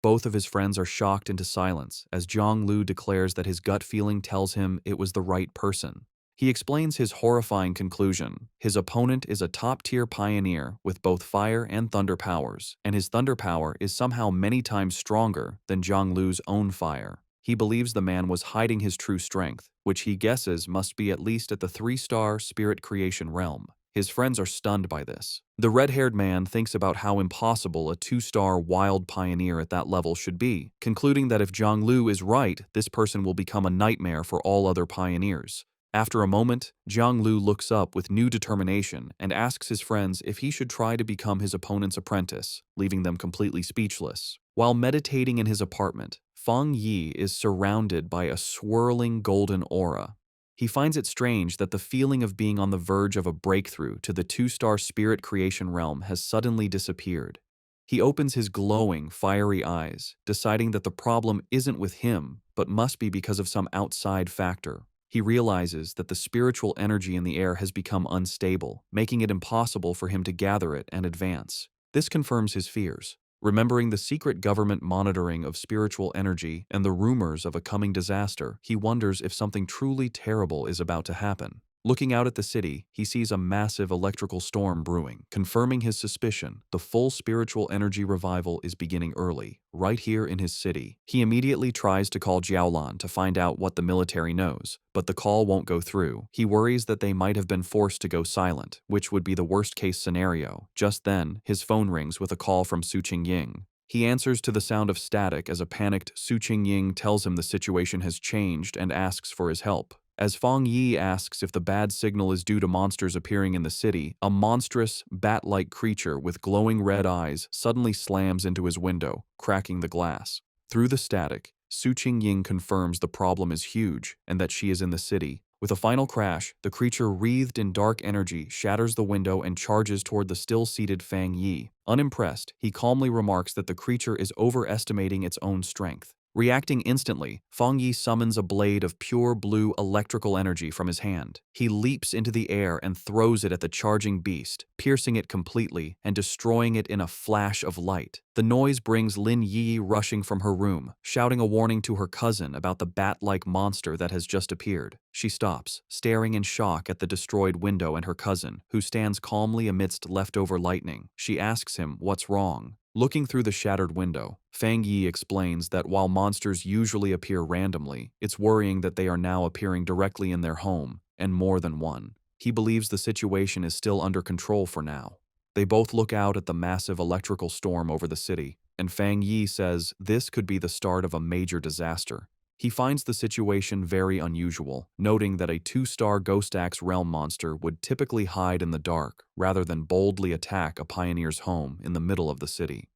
Both of his friends are shocked into silence as Jianglu declares that his gut feeling tells him it was the right person. He explains his horrifying conclusion. His opponent is a top-tier pioneer with both fire and thunder powers, and his thunder power is somehow many times stronger than Jianglu's own fire. He believes the man was hiding his true strength, which he guesses must be at least at the 3-star spirit creation realm. His friends are stunned by this. The red-haired man thinks about how impossible a 2-star wild pioneer at that level should be, concluding that if Jianglu is right, this person will become a nightmare for all other pioneers. After a moment, Jiang Lu looks up with new determination and asks his friends if he should try to become his opponent's apprentice, leaving them completely speechless. While meditating in his apartment, Feng Yi is surrounded by a swirling golden aura. He finds it strange that the feeling of being on the verge of a breakthrough to the two-star spirit creation realm has suddenly disappeared. He opens his glowing, fiery eyes, deciding that the problem isn't with him, but must be because of some outside factor. He realizes that the spiritual energy in the air has become unstable, making it impossible for him to gather it and advance. This confirms his fears. Remembering the secret government monitoring of spiritual energy and the rumors of a coming disaster, he wonders if something truly terrible is about to happen. Looking out at the city, he sees a massive electrical storm brewing, confirming his suspicion. The full spiritual energy revival is beginning early, right here in his city. He immediately tries to call Jiaolan to find out what the military knows, but the call won't go through. He worries that they might have been forced to go silent, which would be the worst-case scenario. Just then, his phone rings with a call from Su Qingying. He answers to the sound of static as a panicked Su Qingying tells him the situation has changed and asks for his help. As Feng Yi asks if the bad signal is due to monsters appearing in the city, a monstrous, bat-like creature with glowing red eyes suddenly slams into his window, cracking the glass. Through the static, Su Qingying confirms the problem is huge and that she is in the city. With a final crash, the creature wreathed in dark energy shatters the window and charges toward the still-seated Feng Yi. Unimpressed, he calmly remarks that the creature is overestimating its own strength. Reacting instantly, Feng Yi summons a blade of pure blue electrical energy from his hand. He leaps into the air and throws it at the charging beast, piercing it completely and destroying it in a flash of light. The noise brings Lin Yi rushing from her room, shouting a warning to her cousin about the bat-like monster that has just appeared. She stops, staring in shock at the destroyed window and her cousin, who stands calmly amidst leftover lightning. She asks him what's wrong. Looking through the shattered window, Feng Yi explains that while monsters usually appear randomly, it's worrying that they are now appearing directly in their home, and more than one. He believes the situation is still under control for now. They both look out at the massive electrical storm over the city, and Feng Yi says this could be the start of a major disaster. He finds the situation very unusual, noting that a two-star Ghost Axe realm monster would typically hide in the dark rather than boldly attack a pioneer's home in the middle of the city.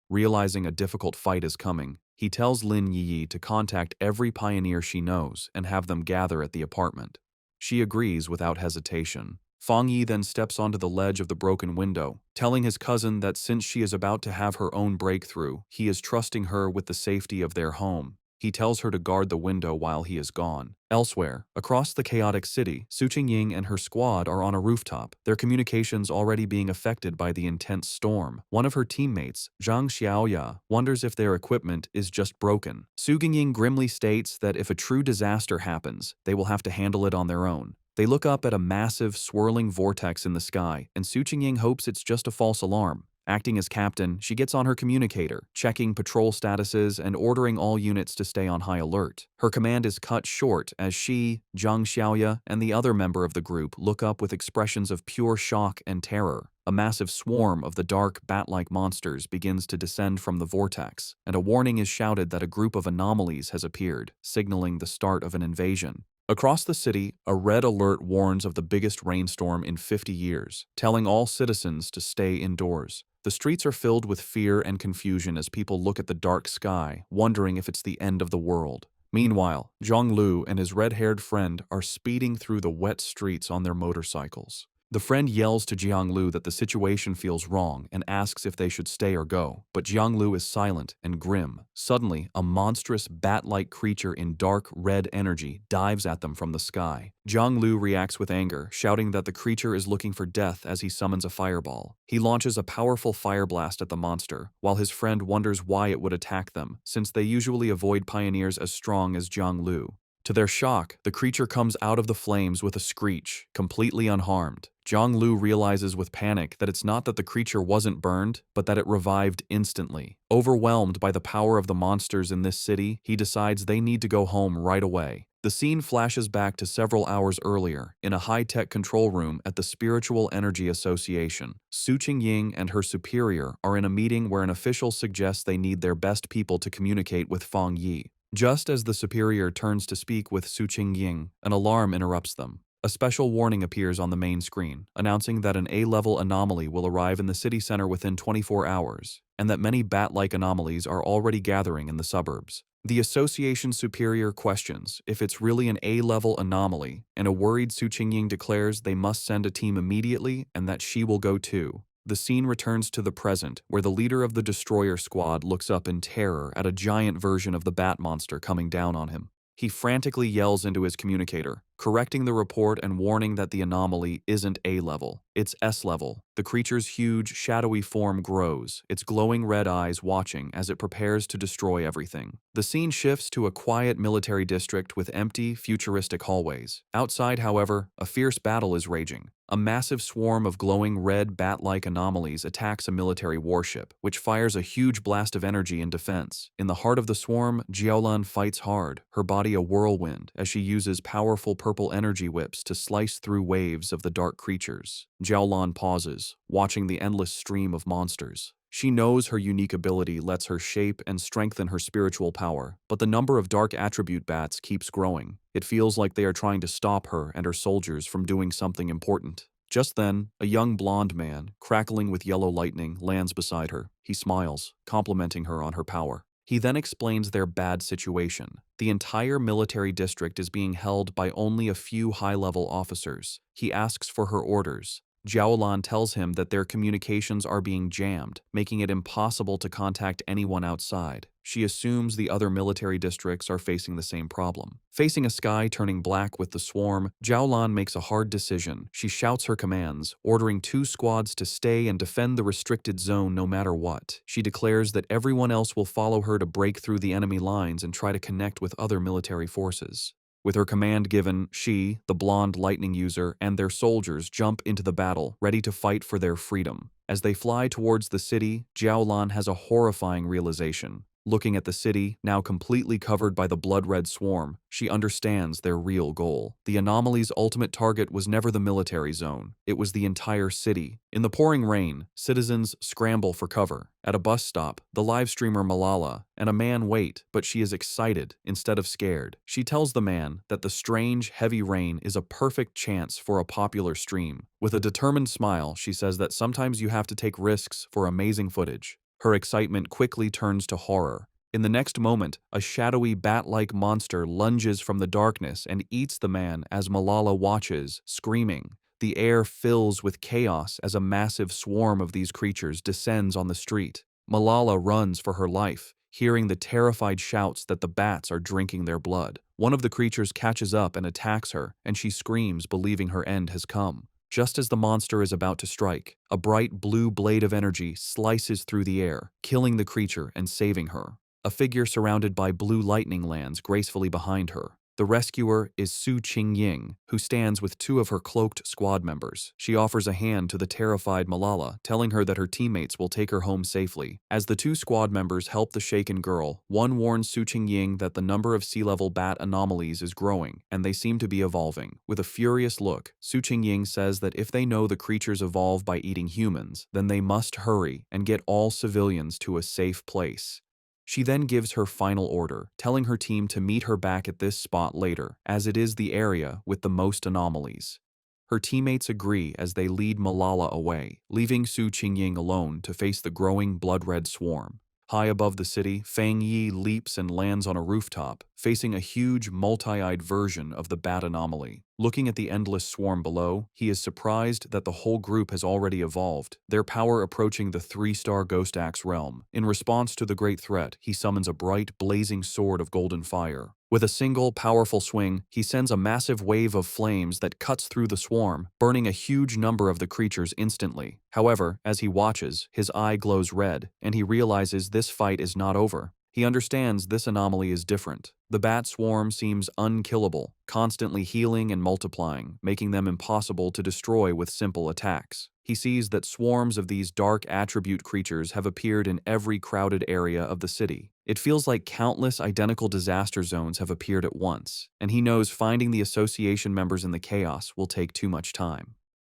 Realizing a difficult fight is coming, he tells Lin Yi to contact every pioneer she knows and have them gather at the apartment. She agrees without hesitation. Feng Yi then steps onto the ledge of the broken window, telling his cousin that since she is about to have her own breakthrough, he is trusting her with the safety of their home. He tells her to guard the window while he is gone. Elsewhere, across the chaotic city, Su Qingying and her squad are on a rooftop, their communications already being affected by the intense storm. One of her teammates, Zhang Xiaoya, wonders if their equipment is just broken. Su Qingying grimly states that if a true disaster happens, they will have to handle it on their own. They look up at a massive, swirling vortex in the sky, and Su Qingying hopes it's just a false alarm. Acting as captain, she gets on her communicator, checking patrol statuses and ordering all units to stay on high alert. Her command is cut short as she, Zhang Xiaoya, and the other member of the group look up with expressions of pure shock and terror. A massive swarm of the dark, bat-like monsters begins to descend from the vortex, and a warning is shouted that a group of anomalies has appeared, signaling the start of an invasion. Across the city, a red alert warns of the biggest rainstorm in 50 years, telling all citizens to stay indoors. The streets are filled with fear and confusion as people look at the dark sky, wondering if it's the end of the world. Meanwhile, Zhang Lu and his red-haired friend are speeding through the wet streets on their motorcycles. The friend yells to Jiang Lu that the situation feels wrong and asks if they should stay or go, but Jiang Lu is silent and grim. Suddenly, a monstrous bat-like creature in dark red energy dives at them from the sky. Jiang Lu reacts with anger, shouting that the creature is looking for death as he summons a fireball. He launches a powerful fire blast at the monster, while his friend wonders why it would attack them, since they usually avoid pioneers as strong as Jiang Lu. To their shock, the creature comes out of the flames with a screech, completely unharmed. Zhang Lu realizes with panic that it's not that the creature wasn't burned, but that it revived instantly. Overwhelmed by the power of the monsters in this city, he decides they need to go home right away. The scene flashes back to several hours earlier, in a high-tech control room at the Spiritual Energy Association. Su Qingying and her superior are in a meeting where an official suggests they need their best people to communicate with Feng Yi. Just as the superior turns to speak with Su Qingying, an alarm interrupts them. A special warning appears on the main screen, announcing that an A-level anomaly will arrive in the city center within 24 hours, and that many bat-like anomalies are already gathering in the suburbs. The association superior questions if it's really an A-level anomaly, and a worried Su Qingying declares they must send a team immediately and that she will go too. The scene returns to the present, where the leader of the destroyer squad looks up in terror at a giant version of the bat monster coming down on him. He frantically yells into his communicator, correcting the report and warning that the anomaly isn't A-level, it's S-level. The creature's huge, shadowy form grows, its glowing red eyes watching as it prepares to destroy everything. The scene shifts to a quiet military district with empty, futuristic hallways. Outside, however, a fierce battle is raging. A massive swarm of glowing red bat-like anomalies attacks a military warship, which fires a huge blast of energy in defense. In the heart of the swarm, Jiaolan fights hard, her body a whirlwind, as she uses powerful purple energy whips to slice through waves of the dark creatures. Jiaolan pauses, watching the endless stream of monsters. She knows her unique ability lets her shape and strengthen her spiritual power, but the number of dark attribute bats keeps growing. It feels like they are trying to stop her and her soldiers from doing something important. Just then, a young blonde man, crackling with yellow lightning, lands beside her. He smiles, complimenting her on her power. He then explains their bad situation. The entire military district is being held by only a few high-level officers. He asks for her orders. Jiaolan tells him that their communications are being jammed, making it impossible to contact anyone outside. She assumes the other military districts are facing the same problem. Facing a sky turning black with the swarm, Jiaolan makes a hard decision. She shouts her commands, ordering 2 squads to stay and defend the restricted zone no matter what. She declares that everyone else will follow her to break through the enemy lines and try to connect with other military forces. With her command given, she, the blonde lightning user, and their soldiers jump into the battle, ready to fight for their freedom. As they fly towards the city, Jiaolan has a horrifying realization. Looking at the city, now completely covered by the blood-red swarm, she understands their real goal. The anomaly's ultimate target was never the military zone. It was the entire city. In the pouring rain, citizens scramble for cover. At a bus stop, the live streamer Malala and a man wait, but she is excited instead of scared. She tells the man that the strange, heavy rain is a perfect chance for a popular stream. With a determined smile, she says that sometimes you have to take risks for amazing footage. Her excitement quickly turns to horror. In the next moment, a shadowy bat-like monster lunges from the darkness and eats the man as Malala watches, screaming. The air fills with chaos as a massive swarm of these creatures descends on the street. Malala runs for her life, hearing the terrified shouts that the bats are drinking their blood. One of the creatures catches up and attacks her, and she screams, believing her end has come. Just as the monster is about to strike, a bright blue blade of energy slices through the air, killing the creature and saving her. A figure surrounded by blue lightning lands gracefully behind her. The rescuer is Su Qingying, who stands with 2 of her cloaked squad members. She offers a hand to the terrified Malala, telling her that her teammates will take her home safely. As the 2 squad members help the shaken girl, one warns Su Qingying that the number of sea-level bat anomalies is growing, and they seem to be evolving. With a furious look, Su Qingying says that if they know the creatures evolve by eating humans, then they must hurry and get all civilians to a safe place. She then gives her final order, telling her team to meet her back at this spot later, as it is the area with the most anomalies. Her teammates agree as they lead Malala away, leaving Su Qingying alone to face the growing blood-red swarm. High above the city, Fang Yi leaps and lands on a rooftop, facing a huge, multi-eyed version of the bat anomaly. Looking at the endless swarm below, he is surprised that the whole group has already evolved, their power approaching the 3-star Ghost Axe realm. In response to the great threat, he summons a bright, blazing sword of golden fire. With a single, powerful swing, he sends a massive wave of flames that cuts through the swarm, burning a huge number of the creatures instantly. However, as he watches, his eye glows red, and he realizes this fight is not over. He understands this anomaly is different. The bat swarm seems unkillable, constantly healing and multiplying, making them impossible to destroy with simple attacks. He sees that swarms of these dark attribute creatures have appeared in every crowded area of the city. It feels like countless identical disaster zones have appeared at once, and he knows finding the association members in the chaos will take too much time.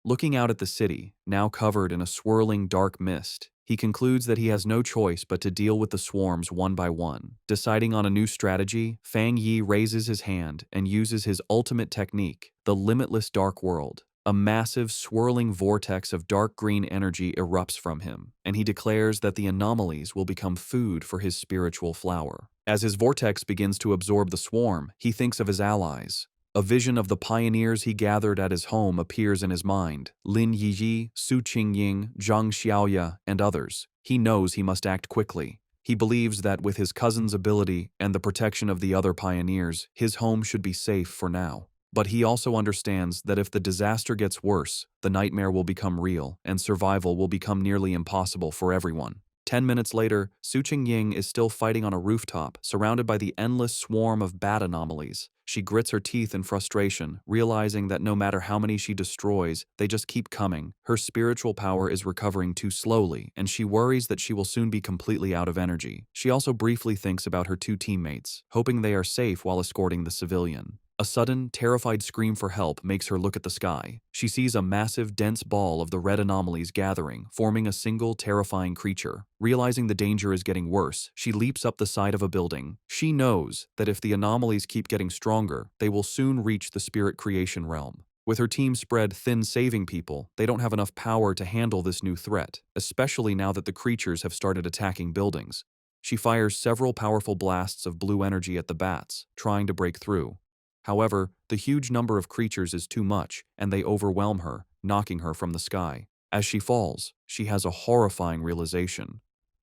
Looking out at the city, now covered in a swirling dark mist, he concludes that he has no choice but to deal with the swarms one by one. Deciding on a new strategy, Fang Yi raises his hand and uses his ultimate technique, the limitless dark world. A massive, swirling vortex of dark green energy erupts from him, and he declares that the anomalies will become food for his spiritual flower. As his vortex begins to absorb the swarm, he thinks of his allies. A vision of the pioneers he gathered at his home appears in his mind: Lin Yiyi, Su Qingying, Zhang Xiaoya, and others. He knows he must act quickly. He believes that with his cousin's ability and the protection of the other pioneers, his home should be safe for now. But he also understands that if the disaster gets worse, the nightmare will become real, and survival will become nearly impossible for everyone. 10 minutes later, Su Qingying is still fighting on a rooftop, surrounded by the endless swarm of bat anomalies. She grits her teeth in frustration, realizing that no matter how many she destroys, they just keep coming. Her spiritual power is recovering too slowly, and she worries that she will soon be completely out of energy. She also briefly thinks about her two teammates, hoping they are safe while escorting the civilian. A sudden, terrified scream for help makes her look at the sky. She sees a massive, dense ball of the red anomalies gathering, forming a single, terrifying creature. Realizing the danger is getting worse, she leaps up the side of a building. She knows that if the anomalies keep getting stronger, they will soon reach the spirit creation realm. With her team spread thin saving people, they don't have enough power to handle this new threat, especially now that the creatures have started attacking buildings. She fires several powerful blasts of blue energy at the bats, trying to break through. However, the huge number of creatures is too much, and they overwhelm her, knocking her from the sky. As she falls, she has a horrifying realization.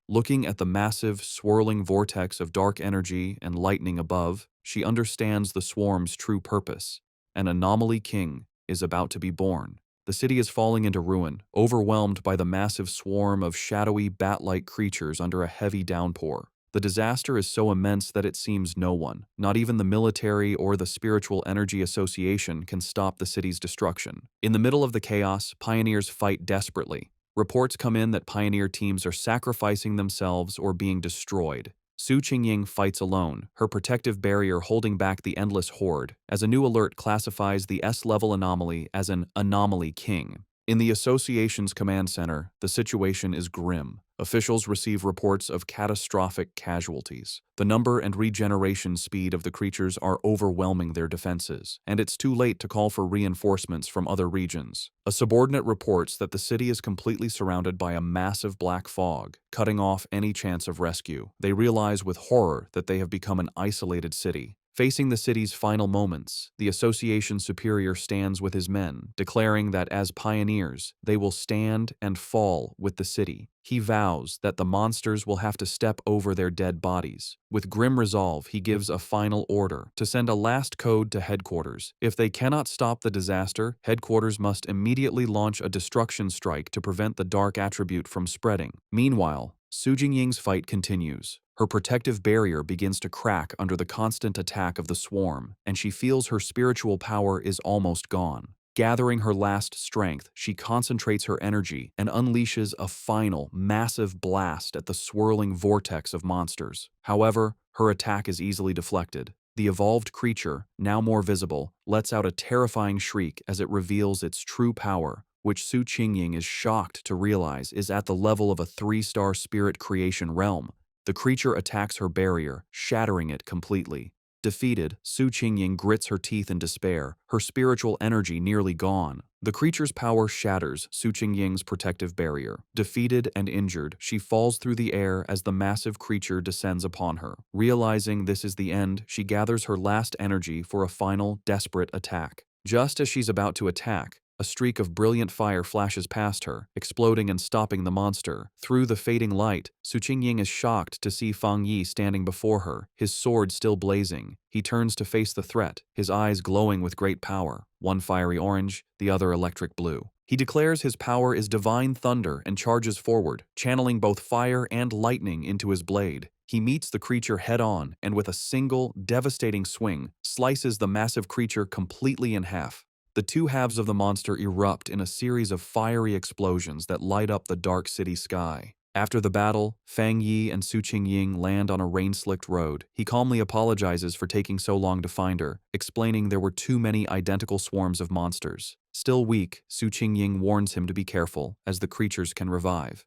Looking at the massive, swirling vortex of dark energy and lightning above, she understands the swarm's true purpose. An anomaly king is about to be born. The city is falling into ruin, overwhelmed by the massive swarm of shadowy, bat-like creatures under a heavy downpour. The disaster is so immense that it seems no one, not even the military or the Spiritual Energy Association, can stop the city's destruction. In the middle of the chaos, pioneers fight desperately. Reports come in that pioneer teams are sacrificing themselves or being destroyed. Su Qingying fights alone, her protective barrier holding back the endless horde, as a new alert classifies the S-level anomaly as an anomaly king. In the association's command center, the situation is grim. Officials receive reports of catastrophic casualties. The number and regeneration speed of the creatures are overwhelming their defenses, and it's too late to call for reinforcements from other regions. A subordinate reports that the city is completely surrounded by a massive black fog, cutting off any chance of rescue. They realize with horror that they have become an isolated city. Facing the city's final moments, the association superior stands with his men, declaring that as pioneers, they will stand and fall with the city. He vows that the monsters will have to step over their dead bodies. With grim resolve, he gives a final order to send a last code to headquarters. If they cannot stop the disaster, headquarters must immediately launch a destruction strike to prevent the dark attribute from spreading. Meanwhile, Su Jingying's fight continues. Her protective barrier begins to crack under the constant attack of the swarm, and she feels her spiritual power is almost gone. Gathering her last strength, she concentrates her energy and unleashes a final, massive blast at the swirling vortex of monsters. However, her attack is easily deflected. The evolved creature, now more visible, lets out a terrifying shriek as it reveals its true power, which Su Qingying is shocked to realize is at the level of a 3-star spirit creation realm. The creature attacks her barrier, shattering it completely. Defeated, Su Qingying grits her teeth in despair, her spiritual energy nearly gone. The creature's power shatters Su Qingying's protective barrier. Defeated and injured, she falls through the air as the massive creature descends upon her. Realizing this is the end, she gathers her last energy for a final, desperate attack. Just as she's about to attack, a streak of brilliant fire flashes past her, exploding and stopping the monster. Through the fading light, Su Qingying is shocked to see Fang Yi standing before her, his sword still blazing. He turns to face the threat, his eyes glowing with great power, one fiery orange, the other electric blue. He declares his power is divine thunder and charges forward, channeling both fire and lightning into his blade. He meets the creature head-on and with a single, devastating swing, slices the massive creature completely in half. The two halves of the monster erupt in a series of fiery explosions that light up the dark city sky. After the battle, Fang Yi and Su Qingying land on a rain-slicked road. He calmly apologizes for taking so long to find her, explaining there were too many identical swarms of monsters. Still weak, Su Qingying warns him to be careful, as the creatures can revive.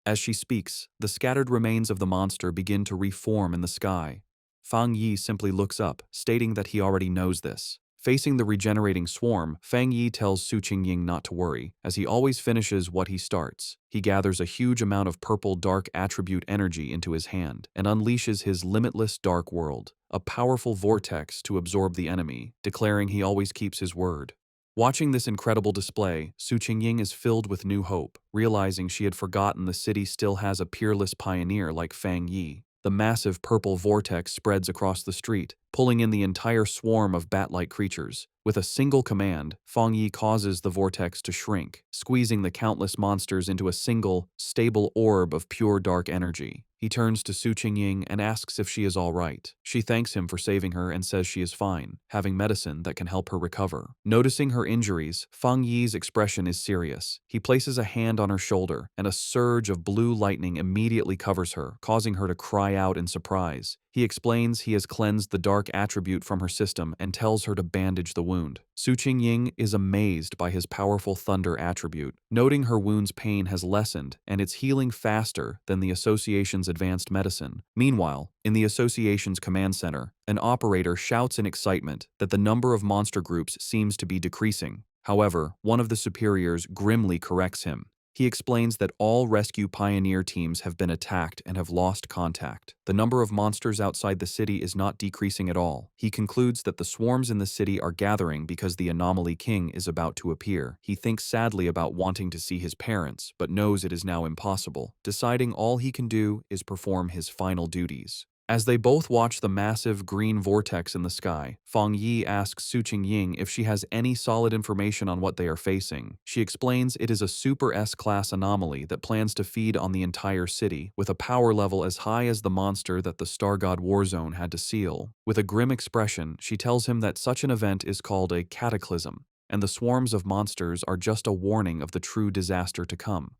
As she speaks, the scattered remains of the monster begin to reform in the sky. Fang Yi simply looks up, stating that he already knows this. Facing the regenerating swarm, Fang Yi tells Su Qingying not to worry, as he always finishes what he starts. He gathers a huge amount of purple dark attribute energy into his hand and unleashes his limitless dark world, a powerful vortex to absorb the enemy, declaring he always keeps his word. Watching this incredible display, Su Qingying is filled with new hope, realizing she had forgotten the city still has a peerless pioneer like Fang Yi. The massive purple vortex spreads across the street, pulling in the entire swarm of bat-like creatures. With a single command, Fang Yi causes the vortex to shrink, squeezing the countless monsters into a single, stable orb of pure dark energy. He turns to Su Qingying and asks if she is all right. She thanks him for saving her and says she is fine, having medicine that can help her recover. Noticing her injuries, Fang Yi's expression is serious. He places a hand on her shoulder, and a surge of blue lightning immediately covers her, causing her to cry out in surprise. He explains he has cleansed the dark attribute from her system and tells her to bandage the wound. Su Qingying is amazed by his powerful thunder attribute, noting her wound's pain has lessened and it's healing faster than the association's advanced medicine. Meanwhile, in the association's command center, an operator shouts in excitement that the number of monster groups seems to be decreasing. However, one of the superiors grimly corrects him. He explains that all rescue pioneer teams have been attacked and have lost contact. The number of monsters outside the city is not decreasing at all. He concludes that the swarms in the city are gathering because the anomaly king is about to appear. He thinks sadly about wanting to see his parents, but knows it is now impossible, deciding all he can do is perform his final duties. As they both watch the massive green vortex in the sky, Fang Yi asks Su Qingying if she has any solid information on what they are facing. She explains it is a Super S-class anomaly that plans to feed on the entire city, with a power level as high as the monster that the Star God Warzone had to seal. With a grim expression, she tells him that such an event is called a cataclysm, and the swarms of monsters are just a warning of the true disaster to come.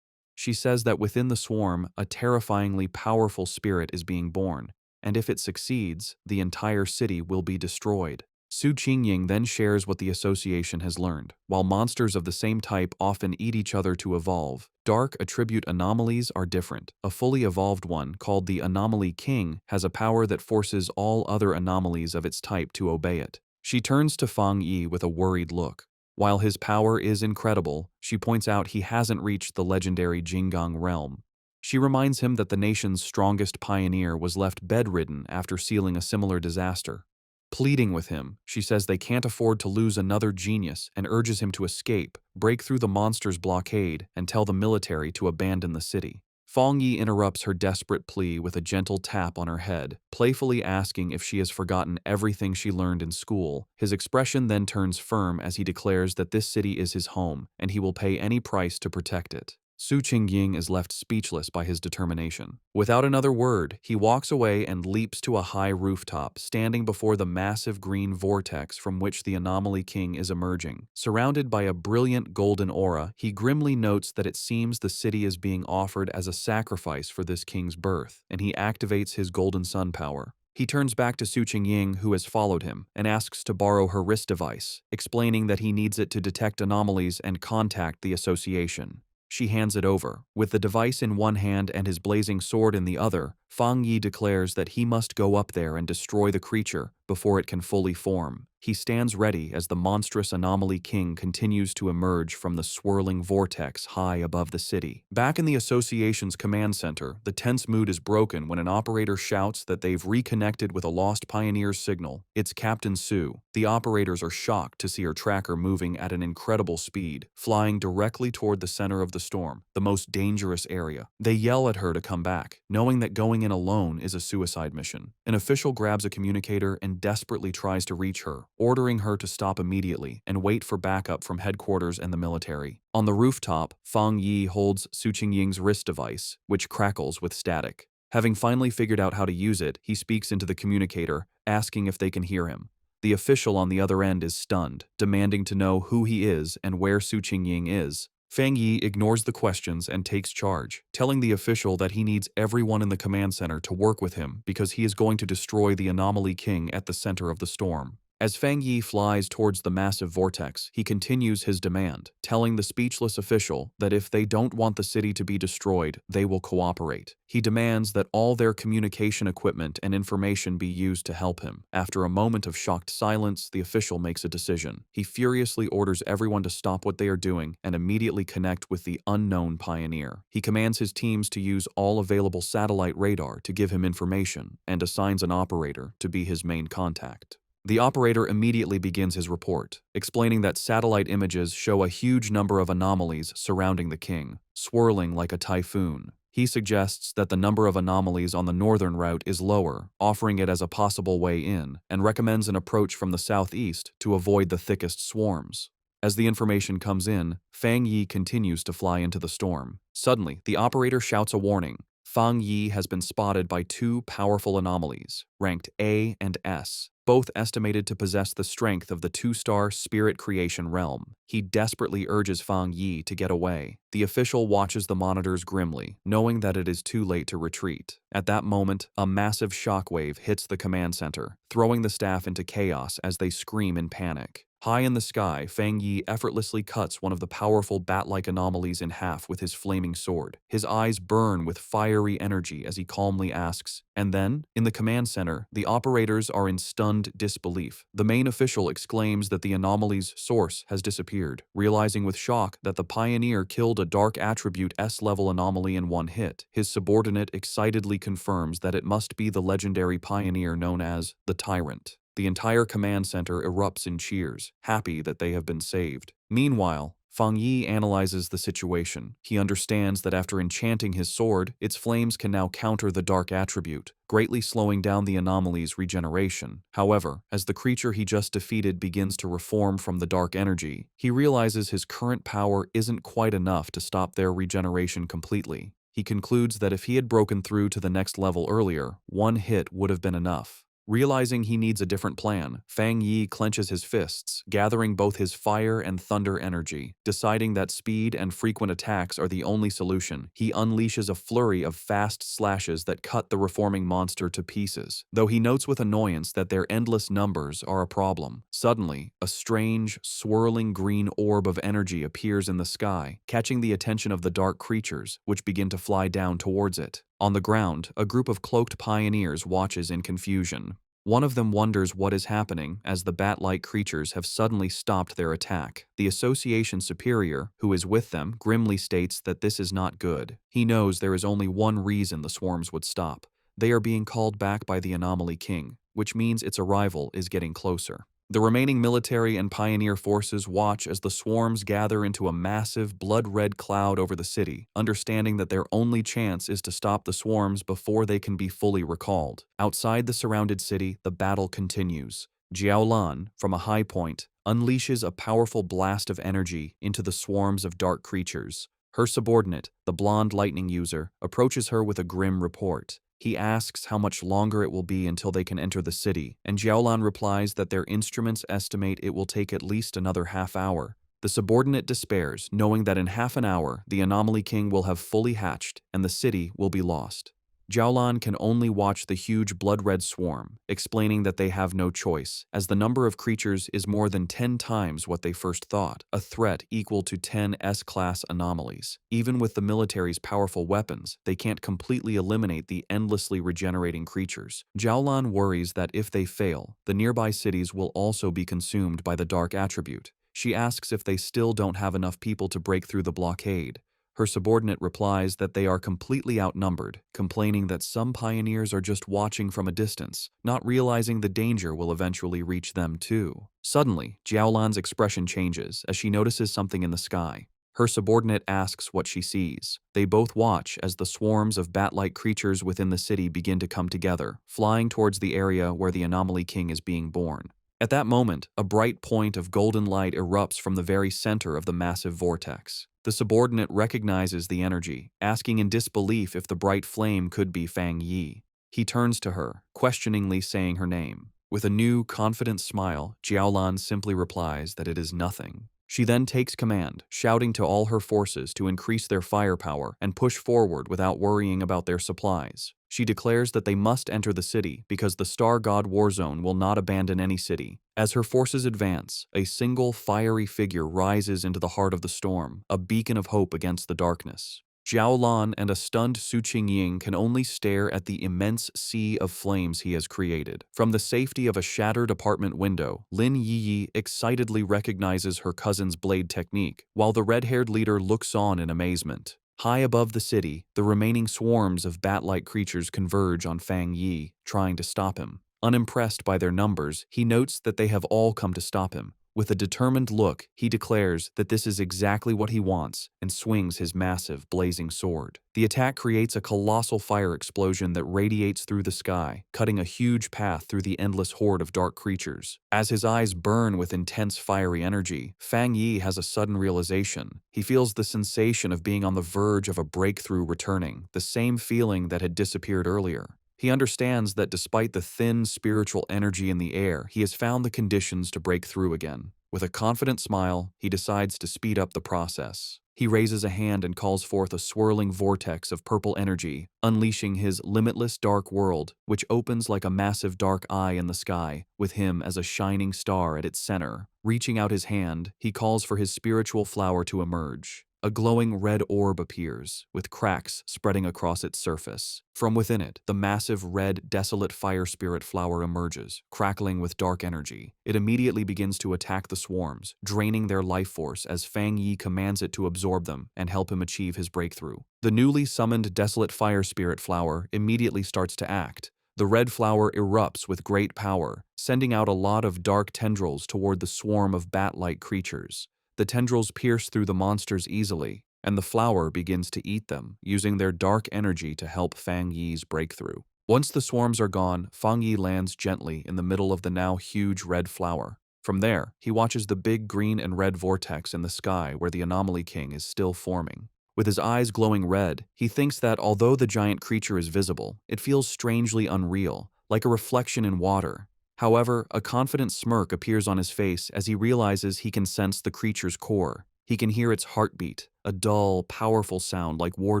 She says that within the swarm, a terrifyingly powerful spirit is being born, and if it succeeds, the entire city will be destroyed. Su Qingying then shares what the association has learned. While monsters of the same type often eat each other to evolve, dark attribute anomalies are different. A fully evolved one, called the Anomaly King, has a power that forces all other anomalies of its type to obey it. She turns to Fang Yi with a worried look. While his power is incredible, she points out he hasn't reached the legendary Jinggang realm. She reminds him that the nation's strongest pioneer was left bedridden after sealing a similar disaster. Pleading with him, she says they can't afford to lose another genius and urges him to escape, break through the monster's blockade, and tell the military to abandon the city. Fang Yi interrupts her desperate plea with a gentle tap on her head, playfully asking if she has forgotten everything she learned in school. His expression then turns firm as he declares that this city is his home, and he will pay any price to protect it. Su Qingying is left speechless by his determination. Without another word, he walks away and leaps to a high rooftop, standing before the massive green vortex from which the Anomaly King is emerging. Surrounded by a brilliant golden aura, he grimly notes that it seems the city is being offered as a sacrifice for this king's birth, and he activates his golden sun power. He turns back to Su Qingying, who has followed him, and asks to borrow her wrist device, explaining that he needs it to detect anomalies and contact the association. She hands it over. With the device in one hand and his blazing sword in the other, Fang Yi declares that he must go up there and destroy the creature before it can fully form. He stands ready as the monstrous Anomaly King continues to emerge from the swirling vortex high above the city. Back in the association's command center, the tense mood is broken when an operator shouts that they've reconnected with a lost pioneer's signal. It's Captain Su. The operators are shocked to see her tracker moving at an incredible speed, flying directly toward the center of the storm, the most dangerous area. They yell at her to come back, knowing that going in alone is a suicide mission. An official grabs a communicator and desperately tries to reach her, ordering her to stop immediately and wait for backup from headquarters and the military. On the rooftop, Fang Yi holds Su Qingying's wrist device, which crackles with static. Having finally figured out how to use it, he speaks into the communicator, asking if they can hear him. The official on the other end is stunned, demanding to know who he is and where Su Qingying is. Fang Yi ignores the questions and takes charge, telling the official that he needs everyone in the command center to work with him because he is going to destroy the Anomaly King at the center of the storm. As Fang Yi flies towards the massive vortex, he continues his demand, telling the speechless official that if they don't want the city to be destroyed, they will cooperate. He demands that all their communication equipment and information be used to help him. After a moment of shocked silence, the official makes a decision. He furiously orders everyone to stop what they are doing and immediately connect with the unknown pioneer. He commands his teams to use all available satellite radar to give him information and assigns an operator to be his main contact. The operator immediately begins his report, explaining that satellite images show a huge number of anomalies surrounding the king, swirling like a typhoon. He suggests that the number of anomalies on the northern route is lower, offering it as a possible way in, and recommends an approach from the southeast to avoid the thickest swarms. As the information comes in, Fang Yi continues to fly into the storm. Suddenly, the operator shouts a warning. Fang Yi has been spotted by two powerful anomalies, ranked A and S, both estimated to possess the strength of the two-star spirit creation realm. He desperately urges Fang Yi to get away. The official watches the monitors grimly, knowing that it is too late to retreat. At that moment, a massive shockwave hits the command center, throwing the staff into chaos as they scream in panic. High in the sky, Fang Yi effortlessly cuts one of the powerful bat-like anomalies in half with his flaming sword. His eyes burn with fiery energy as he calmly asks, and then, in the command center, the operators are in stunned disbelief. The main official exclaims that the anomaly's source has disappeared, realizing with shock that the pioneer killed a dark attribute S-level anomaly in one hit. His subordinate excitedly confirms that it must be the legendary pioneer known as the Tyrant. The entire command center erupts in cheers, happy that they have been saved. Meanwhile, Fang Yi analyzes the situation. He understands that after enchanting his sword, its flames can now counter the dark attribute, greatly slowing down the anomaly's regeneration. However, as the creature he just defeated begins to reform from the dark energy, he realizes his current power isn't quite enough to stop their regeneration completely. He concludes that if he had broken through to the next level earlier, one hit would have been enough. Realizing he needs a different plan, Fang Yi clenches his fists, gathering both his fire and thunder energy. Deciding that speed and frequent attacks are the only solution, he unleashes a flurry of fast slashes that cut the reforming monster to pieces, though he notes with annoyance that their endless numbers are a problem. Suddenly, a strange, swirling green orb of energy appears in the sky, catching the attention of the dark creatures, which begin to fly down towards it. On the ground, a group of cloaked pioneers watches in confusion. One of them wonders what is happening as the bat-like creatures have suddenly stopped their attack. The association superior, who is with them, grimly states that this is not good. He knows there is only one reason the swarms would stop. They are being called back by the Anomaly King, which means its arrival is getting closer. The remaining military and pioneer forces watch as the swarms gather into a massive, blood-red cloud over the city, understanding that their only chance is to stop the swarms before they can be fully recalled. Outside the surrounded city, the battle continues. Jiaolan, from a high point, unleashes a powerful blast of energy into the swarms of dark creatures. Her subordinate, the blonde lightning user, approaches her with a grim report. He asks how much longer it will be until they can enter the city, and Jiaolan replies that their instruments estimate it will take at least another half hour. The subordinate despairs, knowing that in half an hour, the Anomaly King will have fully hatched and the city will be lost. Jiaolan can only watch the huge blood-red swarm, explaining that they have no choice, as the number of creatures is more than 10 times what they first thought, a threat equal to 10 S-class anomalies. Even with the military's powerful weapons, they can't completely eliminate the endlessly regenerating creatures. Jiaolan worries that if they fail, the nearby cities will also be consumed by the dark attribute. She asks if they still don't have enough people to break through the blockade. Her subordinate replies that they are completely outnumbered, complaining that some pioneers are just watching from a distance, not realizing the danger will eventually reach them too. Suddenly, Jiaolan's expression changes as she notices something in the sky. Her subordinate asks what she sees. They both watch as the swarms of bat-like creatures within the city begin to come together, flying towards the area where the Anomaly King is being born. At that moment, a bright point of golden light erupts from the very center of the massive vortex. The subordinate recognizes the energy, asking in disbelief if the bright flame could be Fang Yi. He turns to her, questioningly saying her name. With a new, confident smile, Jiaolan simply replies that it is nothing. She then takes command, shouting to all her forces to increase their firepower and push forward without worrying about their supplies. She declares that they must enter the city because the Star God Warzone will not abandon any city. As her forces advance, a single fiery figure rises into the heart of the storm, a beacon of hope against the darkness. Jiaolan and a stunned Su Qingying can only stare at the immense sea of flames he has created. From the safety of a shattered apartment window, Lin Yiyi excitedly recognizes her cousin's blade technique, while the red-haired leader looks on in amazement. High above the city, the remaining swarms of bat-like creatures converge on Fang Yi, trying to stop him. Unimpressed by their numbers, he notes that they have all come to stop him. With a determined look, he declares that this is exactly what he wants and swings his massive, blazing sword. The attack creates a colossal fire explosion that radiates through the sky, cutting a huge path through the endless horde of dark creatures. As his eyes burn with intense fiery energy, Fang Yi has a sudden realization. He feels the sensation of being on the verge of a breakthrough returning, the same feeling that had disappeared earlier. He understands that despite the thin spiritual energy in the air, he has found the conditions to break through again. With a confident smile, he decides to speed up the process. He raises a hand and calls forth a swirling vortex of purple energy, unleashing his limitless dark world, which opens like a massive dark eye in the sky, with him as a shining star at its center. Reaching out his hand, he calls for his spiritual flower to emerge. A glowing red orb appears, with cracks spreading across its surface. From within it, the massive red, desolate fire spirit flower emerges, crackling with dark energy. It immediately begins to attack the swarms, draining their life force as Fang Yi commands it to absorb them and help him achieve his breakthrough. The newly summoned desolate fire spirit flower immediately starts to act. The red flower erupts with great power, sending out a lot of dark tendrils toward the swarm of bat-like creatures. The tendrils pierce through the monsters easily, and the flower begins to eat them, using their dark energy to help Fang Yi's breakthrough. Once the swarms are gone, Fang Yi lands gently in the middle of the now huge red flower. From there, he watches the big green and red vortex in the sky where the Anomaly King is still forming. With his eyes glowing red, he thinks that although the giant creature is visible, it feels strangely unreal, like a reflection in water. However, a confident smirk appears on his face as he realizes he can sense the creature's core. He can hear its heartbeat, a dull, powerful sound like war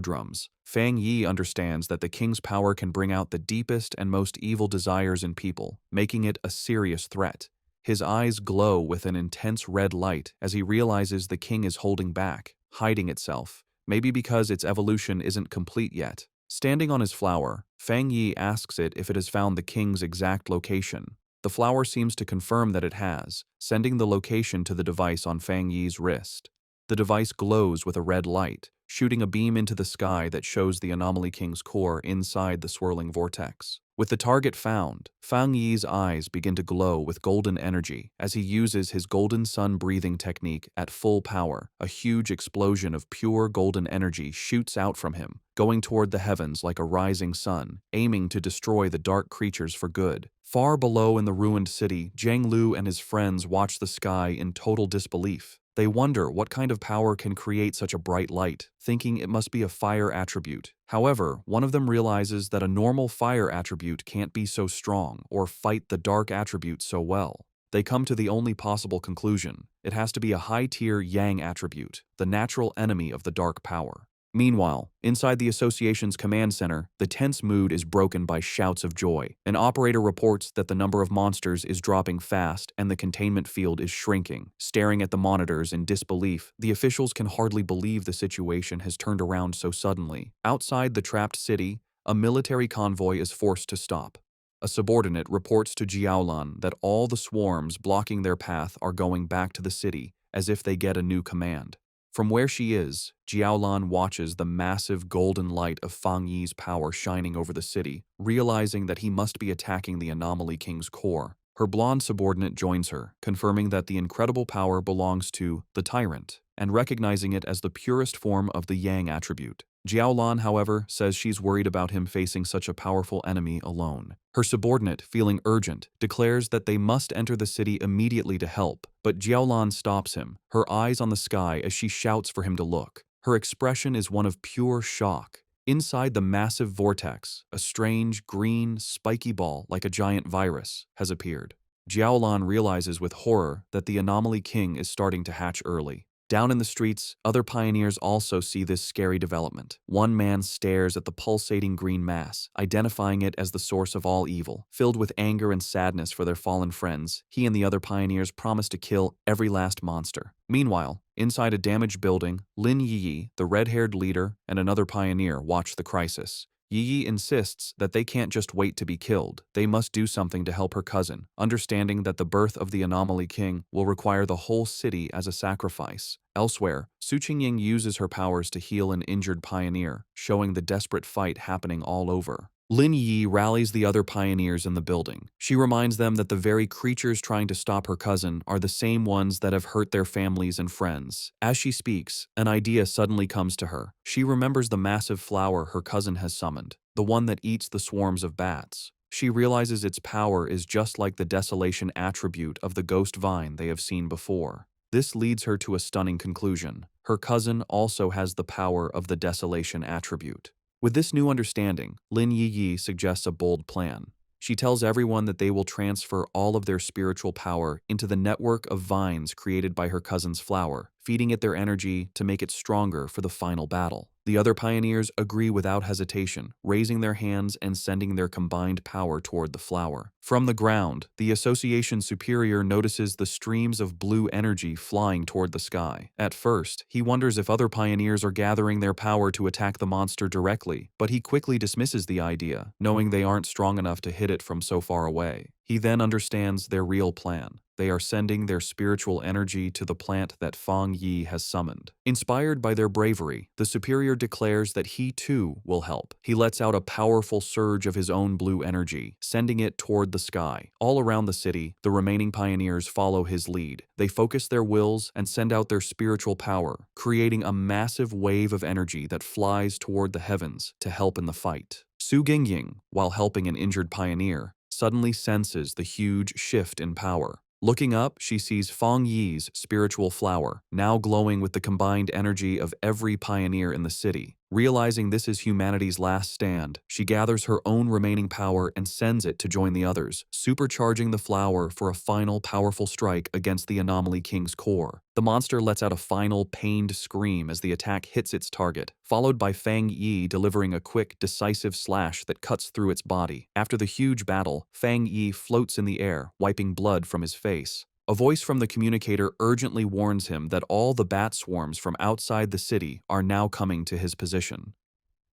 drums. Fang Yi understands that the king's power can bring out the deepest and most evil desires in people, making it a serious threat. His eyes glow with an intense red light as he realizes the king is holding back, hiding itself, maybe because its evolution isn't complete yet. Standing on his flower, Fang Yi asks it if it has found the king's exact location. The flower seems to confirm that it has, sending the location to the device on Fang Yi's wrist. The device glows with a red light, shooting a beam into the sky that shows the Anomaly King's core inside the swirling vortex. With the target found, Fang Yi's eyes begin to glow with golden energy as he uses his golden sun breathing technique at full power. A huge explosion of pure golden energy shoots out from him, going toward the heavens like a rising sun, aiming to destroy the dark creatures for good. Far below in the ruined city, Zhang Lu and his friends watch the sky in total disbelief. They wonder what kind of power can create such a bright light, thinking it must be a fire attribute. However, one of them realizes that a normal fire attribute can't be so strong or fight the dark attribute so well. They come to the only possible conclusion: it has to be a high-tier yang attribute, the natural enemy of the dark power. Meanwhile, inside the association's command center, the tense mood is broken by shouts of joy. An operator reports that the number of monsters is dropping fast and the containment field is shrinking. Staring at the monitors in disbelief, the officials can hardly believe the situation has turned around so suddenly. Outside the trapped city, a military convoy is forced to stop. A subordinate reports to Jiaolan that all the swarms blocking their path are going back to the city, as if they get a new command. From where she is, Jiaolan watches the massive golden light of Fang Yi's power shining over the city, realizing that he must be attacking the Anomaly King's core. Her blonde subordinate joins her, confirming that the incredible power belongs to the Tyrant, and recognizing it as the purest form of the Yang attribute. Jiaolan, however, says she's worried about him facing such a powerful enemy alone. Her subordinate, feeling urgent, declares that they must enter the city immediately to help, but Jiaolan stops him, her eyes on the sky as she shouts for him to look. Her expression is one of pure shock. Inside the massive vortex, a strange, green, spiky ball like a giant virus has appeared. Jiaolan realizes with horror that the Anomaly King is starting to hatch early. Down in the streets, other pioneers also see this scary development. One man stares at the pulsating green mass, identifying it as the source of all evil. Filled with anger and sadness for their fallen friends, he and the other pioneers promise to kill every last monster. Meanwhile, inside a damaged building, Lin Yi, the red-haired leader, and another pioneer watch the crisis. Yi insists that they can't just wait to be killed. They must do something to help her cousin, understanding that the birth of the Anomaly King will require the whole city as a sacrifice. Elsewhere, Su Qingying uses her powers to heal an injured pioneer, showing the desperate fight happening all over. Lin Yi rallies the other pioneers in the building. She reminds them that the very creatures trying to stop her cousin are the same ones that have hurt their families and friends. As she speaks, an idea suddenly comes to her. She remembers the massive flower her cousin has summoned, the one that eats the swarms of bats. She realizes its power is just like the desolation attribute of the ghost vine they have seen before. This leads her to a stunning conclusion. Her cousin also has the power of the desolation attribute. With this new understanding, Lin Yi suggests a bold plan. She tells everyone that they will transfer all of their spiritual power into the network of vines created by her cousin's flower, feeding it their energy to make it stronger for the final battle. The other pioneers agree without hesitation, raising their hands and sending their combined power toward the flower. From the ground, the Association Superior notices the streams of blue energy flying toward the sky. At first, he wonders if other pioneers are gathering their power to attack the monster directly, but he quickly dismisses the idea, knowing they aren't strong enough to hit it from so far away. He then understands their real plan. They are sending their spiritual energy to the plant that Fang Yi has summoned. Inspired by their bravery, the superior declares that he too will help. He lets out a powerful surge of his own blue energy, sending it toward the sky. All around the city, the remaining pioneers follow his lead. They focus their wills and send out their spiritual power, creating a massive wave of energy that flies toward the heavens to help in the fight. Su Gingying, while helping an injured pioneer, suddenly senses the huge shift in power. Looking up, she sees Fang Yi's spiritual flower, now glowing with the combined energy of every pioneer in the city. Realizing this is humanity's last stand, she gathers her own remaining power and sends it to join the others, supercharging the flower for a final powerful strike against the Anomaly King's core. The monster lets out a final pained scream as the attack hits its target, followed by Fang Yi delivering a quick, decisive slash that cuts through its body. After the huge battle, Fang Yi floats in the air, wiping blood from his face. A voice from the communicator urgently warns him that all the bat swarms from outside the city are now coming to his position.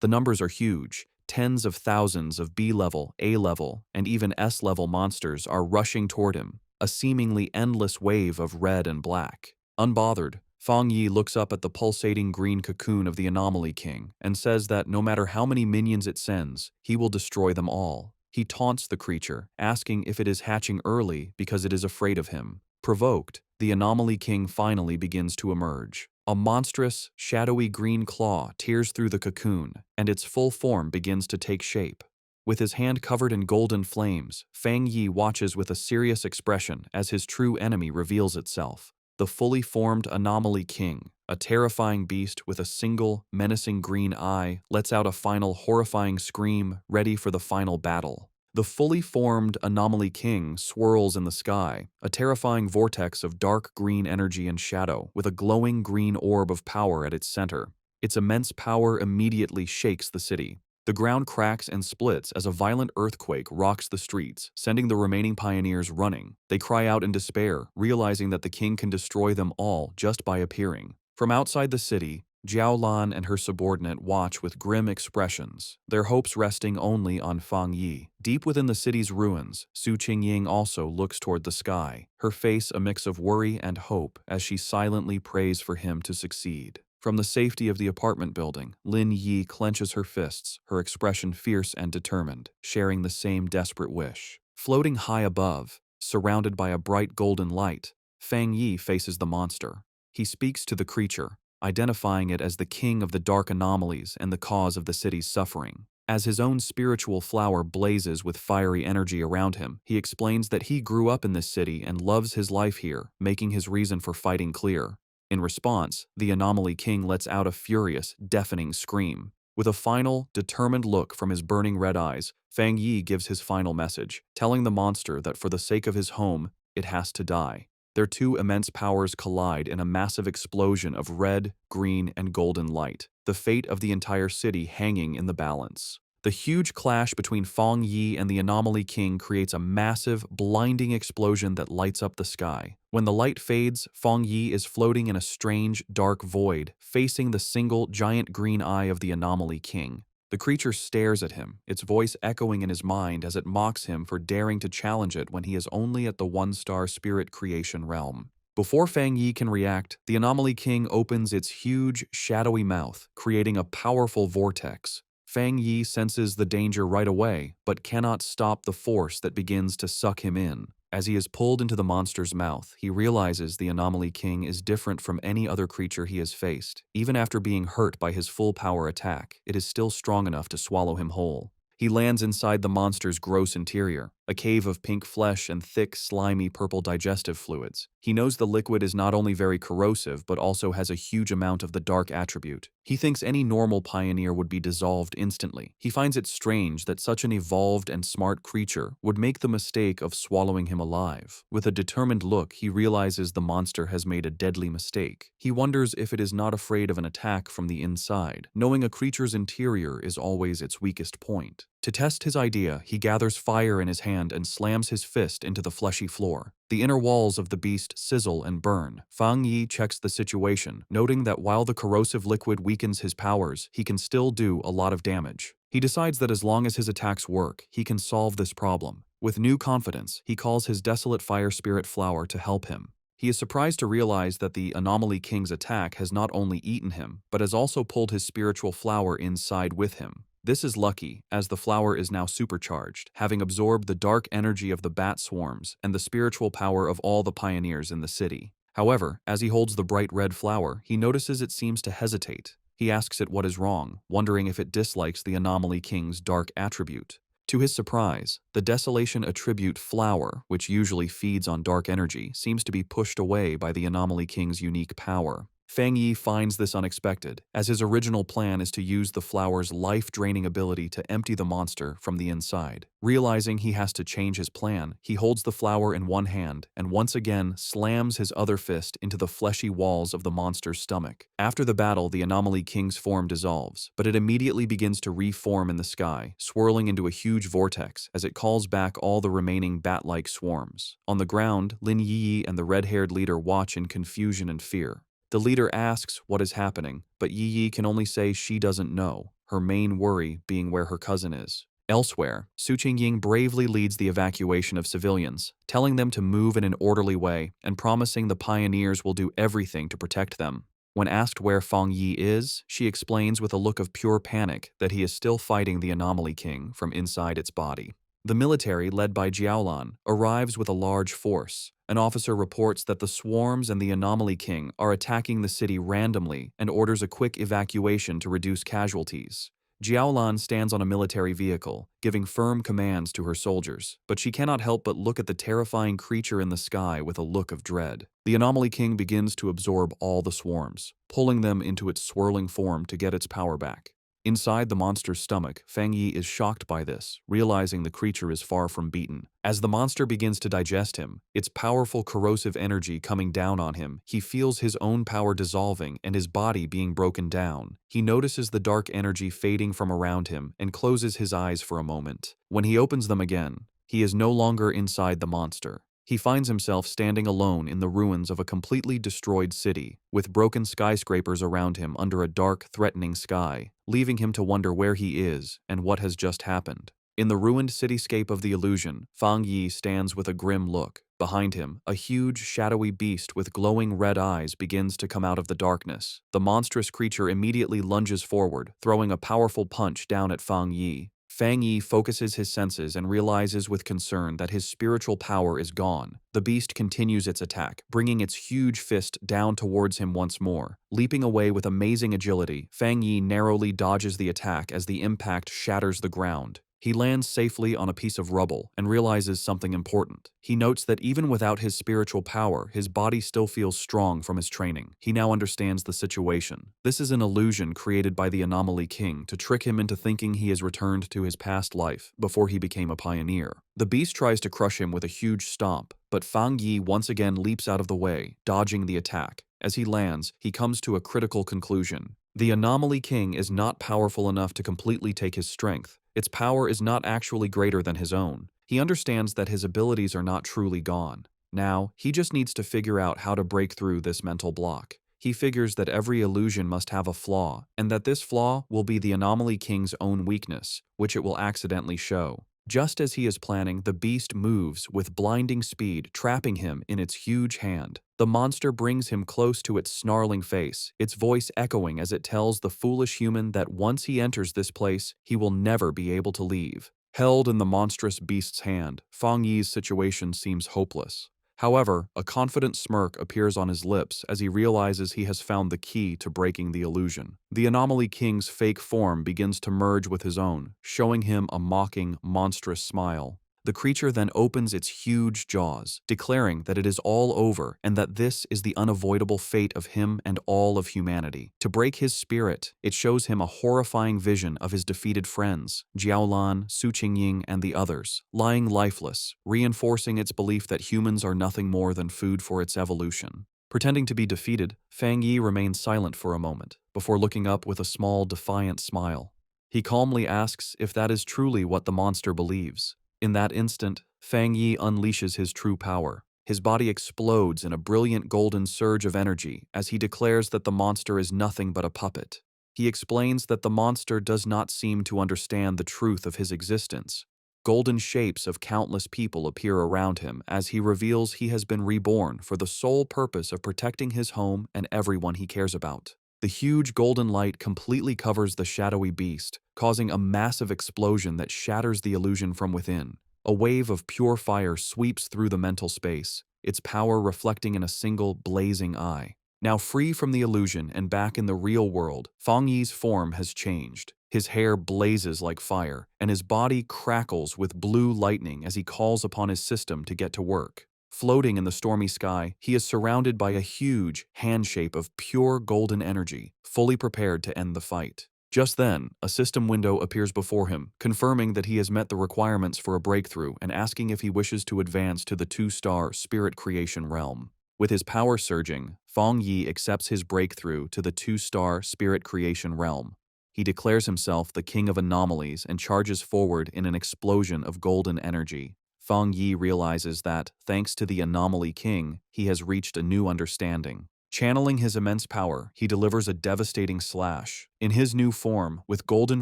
The numbers are huge. Tens of thousands of B-level, A-level, and even S-level monsters are rushing toward him, a seemingly endless wave of red and black. Unbothered, Fang Yi looks up at the pulsating green cocoon of the Anomaly King and says that no matter how many minions it sends, he will destroy them all. He taunts the creature, asking if it is hatching early because it is afraid of him. Provoked, the Anomaly King finally begins to emerge. A monstrous, shadowy green claw tears through the cocoon, and its full form begins to take shape. With his hand covered in golden flames, Fang Yi watches with a serious expression as his true enemy reveals itself. The fully formed Anomaly King, a terrifying beast with a single, menacing green eye, lets out a final horrifying scream, ready for the final battle. The fully formed Anomaly King swirls in the sky, a terrifying vortex of dark green energy and shadow, with a glowing green orb of power at its center. Its immense power immediately shakes the city. The ground cracks and splits as a violent earthquake rocks the streets, sending the remaining pioneers running. They cry out in despair, realizing that the king can destroy them all just by appearing. From outside the city, Jiaolan and her subordinate watch with grim expressions, their hopes resting only on Fang Yi. Deep within the city's ruins, Su Qingying also looks toward the sky, her face a mix of worry and hope as she silently prays for him to succeed. From the safety of the apartment building, Lin Yi clenches her fists, her expression fierce and determined, sharing the same desperate wish. Floating high above, surrounded by a bright golden light, Fang Yi faces the monster. He speaks to the creature, identifying it as the king of the dark anomalies and the cause of the city's suffering. As his own spiritual flower blazes with fiery energy around him, he explains that he grew up in this city and loves his life here, making his reason for fighting clear. In response, the Anomaly King lets out a furious, deafening scream. With a final, determined look from his burning red eyes, Fang Yi gives his final message, telling the monster that for the sake of his home, it has to die. Their two immense powers collide in a massive explosion of red, green, and golden light, the fate of the entire city hanging in the balance. The huge clash between Fang Yi and the Anomaly King creates a massive, blinding explosion that lights up the sky. When the light fades, Fang Yi is floating in a strange, dark void, facing the single, giant green eye of the Anomaly King. The creature stares at him, its voice echoing in his mind as it mocks him for daring to challenge it when he is only at the one-star spirit creation realm. Before Fang Yi can react, the Anomaly King opens its huge, shadowy mouth, creating a powerful vortex. Fang Yi senses the danger right away, but cannot stop the force that begins to suck him in. As he is pulled into the monster's mouth, he realizes the Anomaly King is different from any other creature he has faced. Even after being hurt by his full power attack, it is still strong enough to swallow him whole. He lands inside the monster's gross interior, a cave of pink flesh and thick, slimy purple digestive fluids. He knows the liquid is not only very corrosive, but also has a huge amount of the dark attribute. He thinks any normal pioneer would be dissolved instantly. He finds it strange that such an evolved and smart creature would make the mistake of swallowing him alive. With a determined look, he realizes the monster has made a deadly mistake. He wonders if it is not afraid of an attack from the inside, knowing a creature's interior is always its weakest point. To test his idea, he gathers fire in his hand and slams his fist into the fleshy floor. The inner walls of the beast sizzle and burn. Fang Yi checks the situation, noting that while the corrosive liquid weakens his powers, he can still do a lot of damage. He decides that as long as his attacks work, he can solve this problem. With new confidence, he calls his desolate fire spirit flower to help him. He is surprised to realize that the Anomaly King's attack has not only eaten him, but has also pulled his spiritual flower inside with him. This is lucky, as the flower is now supercharged, having absorbed the dark energy of the bat swarms and the spiritual power of all the pioneers in the city. However, as he holds the bright red flower, he notices it seems to hesitate. He asks it what is wrong, wondering if it dislikes the Anomaly King's dark attribute. To his surprise, the Desolation attribute flower, which usually feeds on dark energy, seems to be pushed away by the Anomaly King's unique power. Fang Yi finds this unexpected, as his original plan is to use the flower's life-draining ability to empty the monster from the inside. Realizing he has to change his plan, he holds the flower in one hand and once again slams his other fist into the fleshy walls of the monster's stomach. After the battle, the Anomaly King's form dissolves, but it immediately begins to reform in the sky, swirling into a huge vortex as it calls back all the remaining bat-like swarms. On the ground, Lin Yi and the red-haired leader watch in confusion and fear. The leader asks what is happening, but Yi can only say she doesn't know, her main worry being where her cousin is. Elsewhere, Su Qingying bravely leads the evacuation of civilians, telling them to move in an orderly way and promising the pioneers will do everything to protect them. When asked where Fang Yi is, she explains with a look of pure panic that he is still fighting the Anomaly King from inside its body. The military, led by Jiaolan, arrives with a large force. An officer reports that the swarms and the Anomaly King are attacking the city randomly and orders a quick evacuation to reduce casualties. Jiaolan stands on a military vehicle, giving firm commands to her soldiers, but she cannot help but look at the terrifying creature in the sky with a look of dread. The Anomaly King begins to absorb all the swarms, pulling them into its swirling form to get its power back. Inside the monster's stomach, Fang Yi is shocked by this, realizing the creature is far from beaten. As the monster begins to digest him, its powerful corrosive energy coming down on him, he feels his own power dissolving and his body being broken down. He notices the dark energy fading from around him and closes his eyes for a moment. When he opens them again, he is no longer inside the monster. He finds himself standing alone in the ruins of a completely destroyed city, with broken skyscrapers around him under a dark, threatening sky, leaving him to wonder where he is and what has just happened. In the ruined cityscape of the illusion, Fang Yi stands with a grim look. Behind him, a huge, shadowy beast with glowing red eyes begins to come out of the darkness. The monstrous creature immediately lunges forward, throwing a powerful punch down at Fang Yi. Fang Yi focuses his senses and realizes with concern that his spiritual power is gone. The beast continues its attack, bringing its huge fist down towards him once more. Leaping away with amazing agility, Fang Yi narrowly dodges the attack as the impact shatters the ground. He lands safely on a piece of rubble and realizes something important. He notes that even without his spiritual power, his body still feels strong from his training. He now understands the situation. This is an illusion created by the Anomaly King to trick him into thinking he has returned to his past life before he became a pioneer. The beast tries to crush him with a huge stomp, but Fang Yi once again leaps out of the way, dodging the attack. As he lands, he comes to a critical conclusion. The Anomaly King is not powerful enough to completely take his strength. Its power is not actually greater than his own. He understands that his abilities are not truly gone. Now, he just needs to figure out how to break through this mental block. He figures that every illusion must have a flaw, and that this flaw will be the Anomaly King's own weakness, which it will accidentally show. Just as he is planning, the beast moves with blinding speed, trapping him in its huge hand. The monster brings him close to its snarling face, its voice echoing as it tells the foolish human that once he enters this place, he will never be able to leave. Held in the monstrous beast's hand, Fang Yi's situation seems hopeless. However, a confident smirk appears on his lips as he realizes he has found the key to breaking the illusion. The Anomaly King's fake form begins to merge with his own, showing him a mocking, monstrous smile. The creature then opens its huge jaws, declaring that it is all over and that this is the unavoidable fate of him and all of humanity. To break his spirit, it shows him a horrifying vision of his defeated friends, Jiaolan, Su Qingying, and the others, lying lifeless, reinforcing its belief that humans are nothing more than food for its evolution. Pretending to be defeated, Fang Yi remains silent for a moment, before looking up with a small, defiant smile. He calmly asks if that is truly what the monster believes. In that instant, Fang Yi unleashes his true power. His body explodes in a brilliant golden surge of energy as he declares that the monster is nothing but a puppet. He explains that the monster does not seem to understand the truth of his existence. Golden shapes of countless people appear around him as he reveals he has been reborn for the sole purpose of protecting his home and everyone he cares about. The huge golden light completely covers the shadowy beast, causing a massive explosion that shatters the illusion from within. A wave of pure fire sweeps through the mental space, its power reflecting in a single blazing eye. Now free from the illusion and back in the real world, Fang Yi's form has changed. His hair blazes like fire, and his body crackles with blue lightning as he calls upon his system to get to work. Floating in the stormy sky, he is surrounded by a huge handshape of pure golden energy, fully prepared to end the fight. Just then, a system window appears before him, confirming that he has met the requirements for a breakthrough and asking if he wishes to advance to the 2-star spirit creation realm. With his power surging, Fang Yi accepts his breakthrough to the 2-star spirit creation realm. He declares himself the king of anomalies and charges forward in an explosion of golden energy. Fang Yi realizes that, thanks to the Anomaly King, he has reached a new understanding. Channeling his immense power, he delivers a devastating slash. In his new form, with golden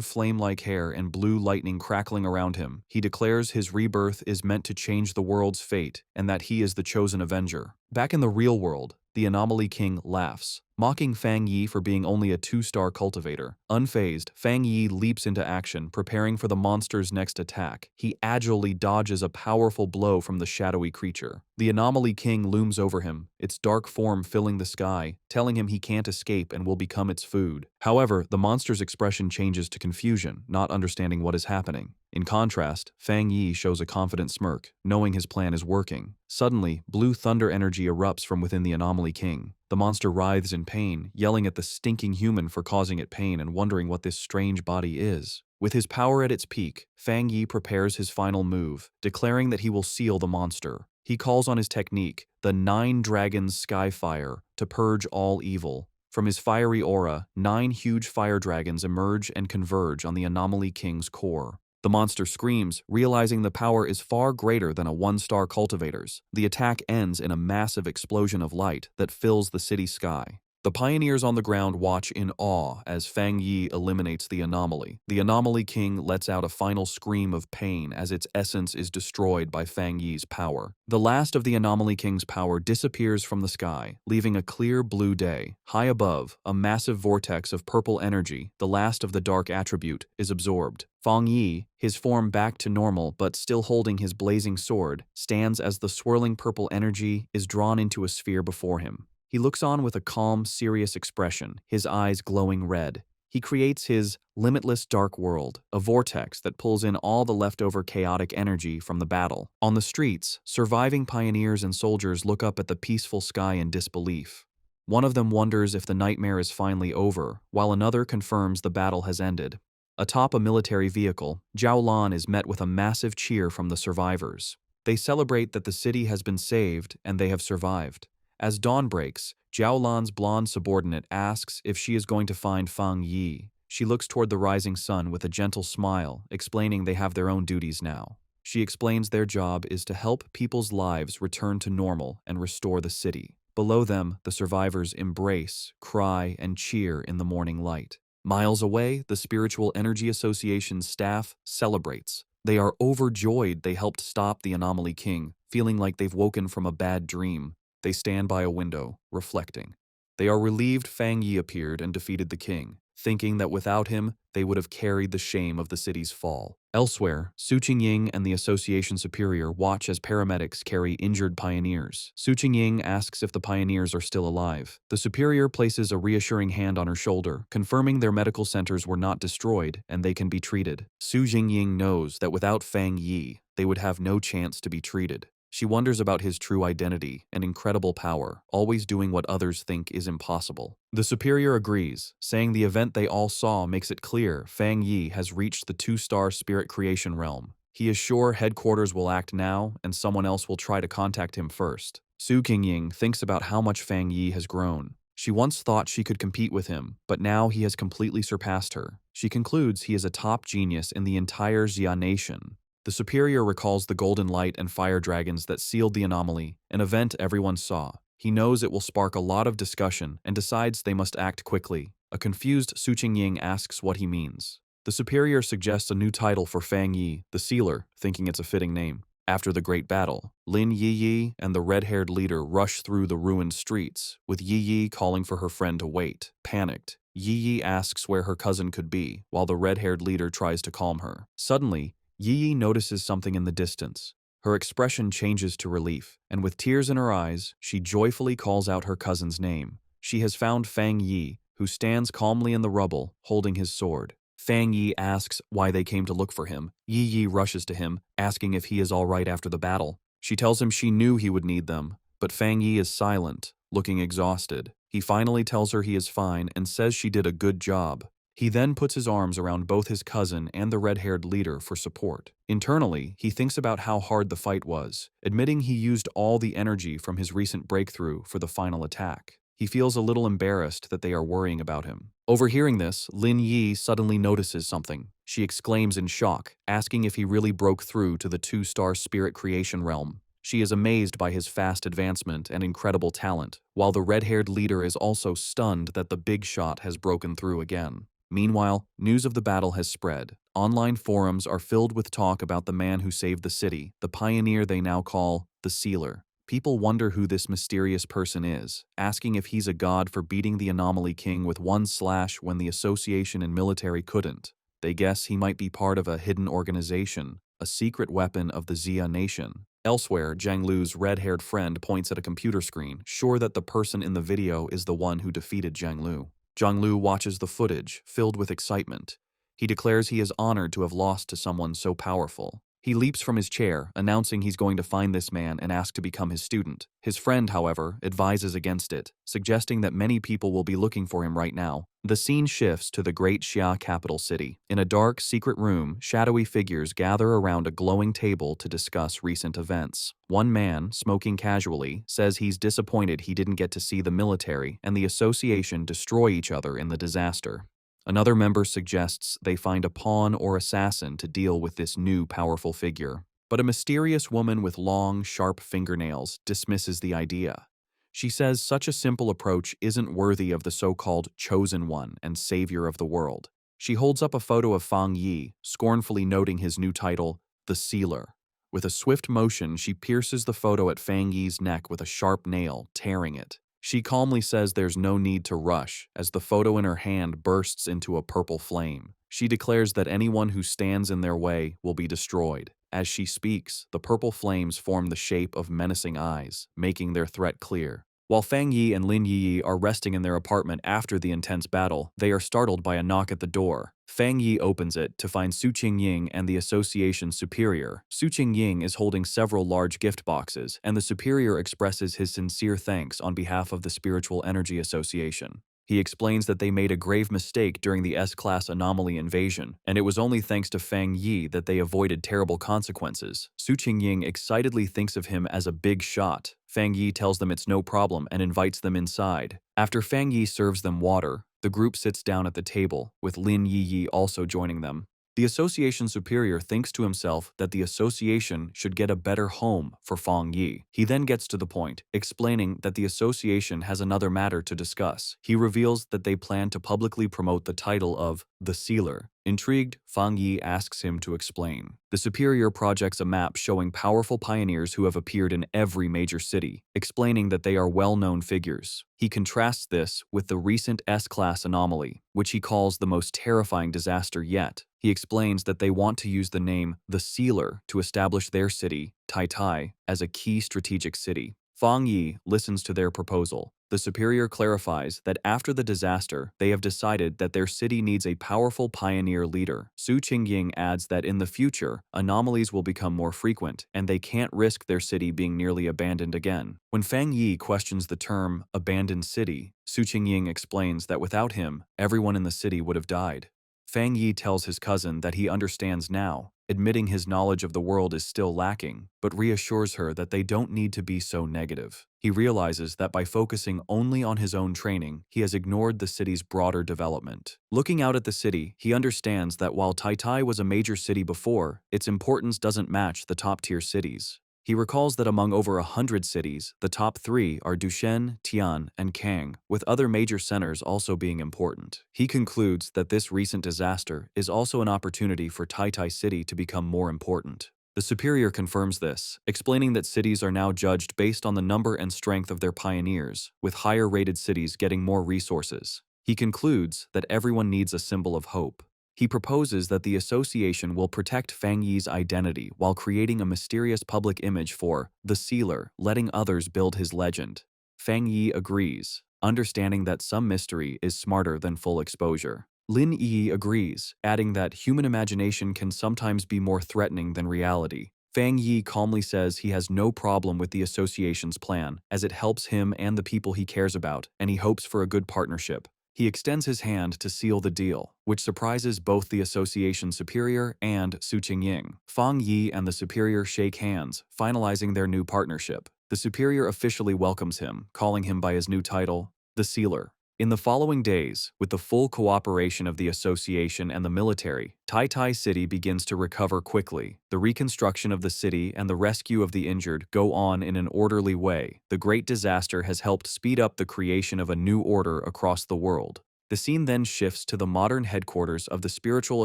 flame-like hair and blue lightning crackling around him, he declares his rebirth is meant to change the world's fate and that he is the chosen avenger. Back in the real world, the Anomaly King laughs, mocking Fang Yi for being only a 2-star cultivator. Unfazed, Fang Yi leaps into action, preparing for the monster's next attack. He agilely dodges a powerful blow from the shadowy creature. The Anomaly King looms over him, its dark form filling the sky, telling him he can't escape and will become its food. However, the monster's expression changes to confusion, not understanding what is happening. In contrast, Fang Yi shows a confident smirk, knowing his plan is working. Suddenly, blue thunder energy erupts from within the Anomaly King. The monster writhes in pain, yelling at the stinking human for causing it pain and wondering what this strange body is. With his power at its peak, Fang Yi prepares his final move, declaring that he will seal the monster. He calls on his technique, the 9 Dragons Skyfire, to purge all evil. From his fiery aura, 9 huge fire dragons emerge and converge on the Anomaly King's core. The monster screams, realizing the power is far greater than a 1-star cultivator's. The attack ends in a massive explosion of light that fills the city sky. The pioneers on the ground watch in awe as Fang Yi eliminates the anomaly. The Anomaly King lets out a final scream of pain as its essence is destroyed by Fang Yi's power. The last of the Anomaly King's power disappears from the sky, leaving a clear blue day. High above, a massive vortex of purple energy, the last of the dark attribute, is absorbed. Fang Yi, his form back to normal but still holding his blazing sword, stands as the swirling purple energy is drawn into a sphere before him. He looks on with a calm, serious expression, his eyes glowing red. He creates his limitless dark world, a vortex that pulls in all the leftover chaotic energy from the battle. On the streets, surviving pioneers and soldiers look up at the peaceful sky in disbelief. One of them wonders if the nightmare is finally over, while another confirms the battle has ended. Atop a military vehicle, Zhao Lan is met with a massive cheer from the survivors. They celebrate that the city has been saved and they have survived. As dawn breaks, Zhao Lan's blonde subordinate asks if she is going to find Fang Yi. She looks toward the rising sun with a gentle smile, explaining they have their own duties now. She explains their job is to help people's lives return to normal and restore the city. Below them, the survivors embrace, cry, and cheer in the morning light. Miles away, the Spiritual Energy Association's staff celebrates. They are overjoyed they helped stop the Anomaly King, feeling like they've woken from a bad dream. They stand by a window, reflecting. They are relieved Fang Yi appeared and defeated the king, thinking that without him, they would have carried the shame of the city's fall. Elsewhere, Su Qingying and the association superior watch as paramedics carry injured pioneers. Su Qingying asks if the pioneers are still alive. The superior places a reassuring hand on her shoulder, confirming their medical centers were not destroyed and they can be treated. Su Qingying knows that without Fang Yi, they would have no chance to be treated. She wonders about his true identity and incredible power, always doing what others think is impossible. The superior agrees, saying the event they all saw makes it clear Fang Yi has reached the 2-star spirit creation realm. He is sure headquarters will act now, and someone else will try to contact him first. Su Qingying thinks about how much Fang Yi has grown. She once thought she could compete with him, but now he has completely surpassed her. She concludes he is a top genius in the entire Xia nation. The superior recalls the golden light and fire dragons that sealed the anomaly, an event everyone saw. He knows it will spark a lot of discussion and decides they must act quickly. A confused Su Qingying asks what he means. The superior suggests a new title for Fang Yi, the Sealer, thinking it's a fitting name. After the great battle, Lin Yi and the red-haired leader rush through the ruined streets, with Yi calling for her friend to wait. Panicked, Yi asks where her cousin could be, while the red-haired leader tries to calm her. Suddenly, Yi notices something in the distance. Her expression changes to relief, and with tears in her eyes, she joyfully calls out her cousin's name. She has found Fang Yi, who stands calmly in the rubble, holding his sword. Fang Yi asks why they came to look for him. Yi rushes to him, asking if he is all right after the battle. She tells him she knew he would need them, but Fang Yi is silent, looking exhausted. He finally tells her he is fine and says she did a good job. He then puts his arms around both his cousin and the red-haired leader for support. Internally, he thinks about how hard the fight was, admitting he used all the energy from his recent breakthrough for the final attack. He feels a little embarrassed that they are worrying about him. Overhearing this, Lin Yi suddenly notices something. She exclaims in shock, asking if he really broke through to the 2-star spirit creation realm. She is amazed by his fast advancement and incredible talent, while the red-haired leader is also stunned that the big shot has broken through again. Meanwhile, news of the battle has spread. Online forums are filled with talk about the man who saved the city, the pioneer they now call the Sealer. People wonder who this mysterious person is, asking if he's a god for beating the Anomaly King with one slash when the association and military couldn't. They guess he might be part of a hidden organization, a secret weapon of the Xia nation. Elsewhere, Zhang Lu's red-haired friend points at a computer screen, sure that the person in the video is the one who defeated Zhang Lu. Zhang Lu watches the footage, filled with excitement. He declares he is honored to have lost to someone so powerful. He leaps from his chair, announcing he's going to find this man and ask to become his student. His friend, however, advises against it, suggesting that many people will be looking for him right now. The scene shifts to the great Xia capital city. In a dark, secret room, shadowy figures gather around a glowing table to discuss recent events. One man, smoking casually, says he's disappointed he didn't get to see the military and the association destroy each other in the disaster. Another member suggests they find a pawn or assassin to deal with this new powerful figure. But a mysterious woman with long, sharp fingernails dismisses the idea. She says such a simple approach isn't worthy of the so-called chosen one and savior of the world. She holds up a photo of Fang Yi, scornfully noting his new title, the Sealer. With a swift motion, she pierces the photo at Fang Yi's neck with a sharp nail, tearing it. She calmly says there's no need to rush, as the photo in her hand bursts into a purple flame. She declares that anyone who stands in their way will be destroyed. As she speaks, the purple flames form the shape of menacing eyes, making their threat clear. While Fang Yi and Lin Yi are resting in their apartment after the intense battle, they are startled by a knock at the door. Fang Yi opens it to find Su Qingying and the association's superior. Su Qingying is holding several large gift boxes, and the superior expresses his sincere thanks on behalf of the Spiritual Energy Association. He explains that they made a grave mistake during the S-class anomaly invasion, and it was only thanks to Fang Yi that they avoided terrible consequences. Su Qingying excitedly thinks of him as a big shot. Fang Yi tells them it's no problem and invites them inside. After Fang Yi serves them water, the group sits down at the table, with Lin Yi also joining them. The association superior thinks to himself that the association should get a better home for Fang Yi. He then gets to the point, explaining that the association has another matter to discuss. He reveals that they plan to publicly promote the title of the Sealer. Intrigued, Fang Yi asks him to explain. The superior projects a map showing powerful pioneers who have appeared in every major city, explaining that they are well-known figures. He contrasts this with the recent S-class anomaly, which he calls the most terrifying disaster yet. He explains that they want to use the name the Sealer to establish their city, Tai, as a key strategic city. Fang Yi listens to their proposal. The superior clarifies that after the disaster, they have decided that their city needs a powerful pioneer leader. Su Qingying adds that in the future, anomalies will become more frequent, and they can't risk their city being nearly abandoned again. When Fang Yi questions the term abandoned city, Su Qingying explains that without him, everyone in the city would have died. Fang Yi tells his cousin that he understands now, admitting his knowledge of the world is still lacking, but reassures her that they don't need to be so negative. He realizes that by focusing only on his own training, he has ignored the city's broader development. Looking out at the city, he understands that while Tai was a major city before, its importance doesn't match the top-tier cities. He recalls that among over 100 cities, the top 3 are Dushen, Tian, and Kang, with other major centers also being important. He concludes that this recent disaster is also an opportunity for Tai City to become more important. The superior confirms this, explaining that cities are now judged based on the number and strength of their pioneers, with higher-rated cities getting more resources. He concludes that everyone needs a symbol of hope. He proposes that the association will protect Fang Yi's identity while creating a mysterious public image for the Sealer, letting others build his legend. Fang Yi agrees, understanding that some mystery is smarter than full exposure. Lin Yi agrees, adding that human imagination can sometimes be more threatening than reality. Fang Yi calmly says he has no problem with the association's plan, as it helps him and the people he cares about, and he hopes for a good partnership. He extends his hand to seal the deal, which surprises both the association superior and Su Qingying. Fang Yi and the superior shake hands, finalizing their new partnership. The superior officially welcomes him, calling him by his new title, the Sealer. In the following days, with the full cooperation of the association and the military, Tai City begins to recover quickly. The reconstruction of the city and the rescue of the injured go on in an orderly way. The great disaster has helped speed up the creation of a new order across the world. The scene then shifts to the modern headquarters of the Spiritual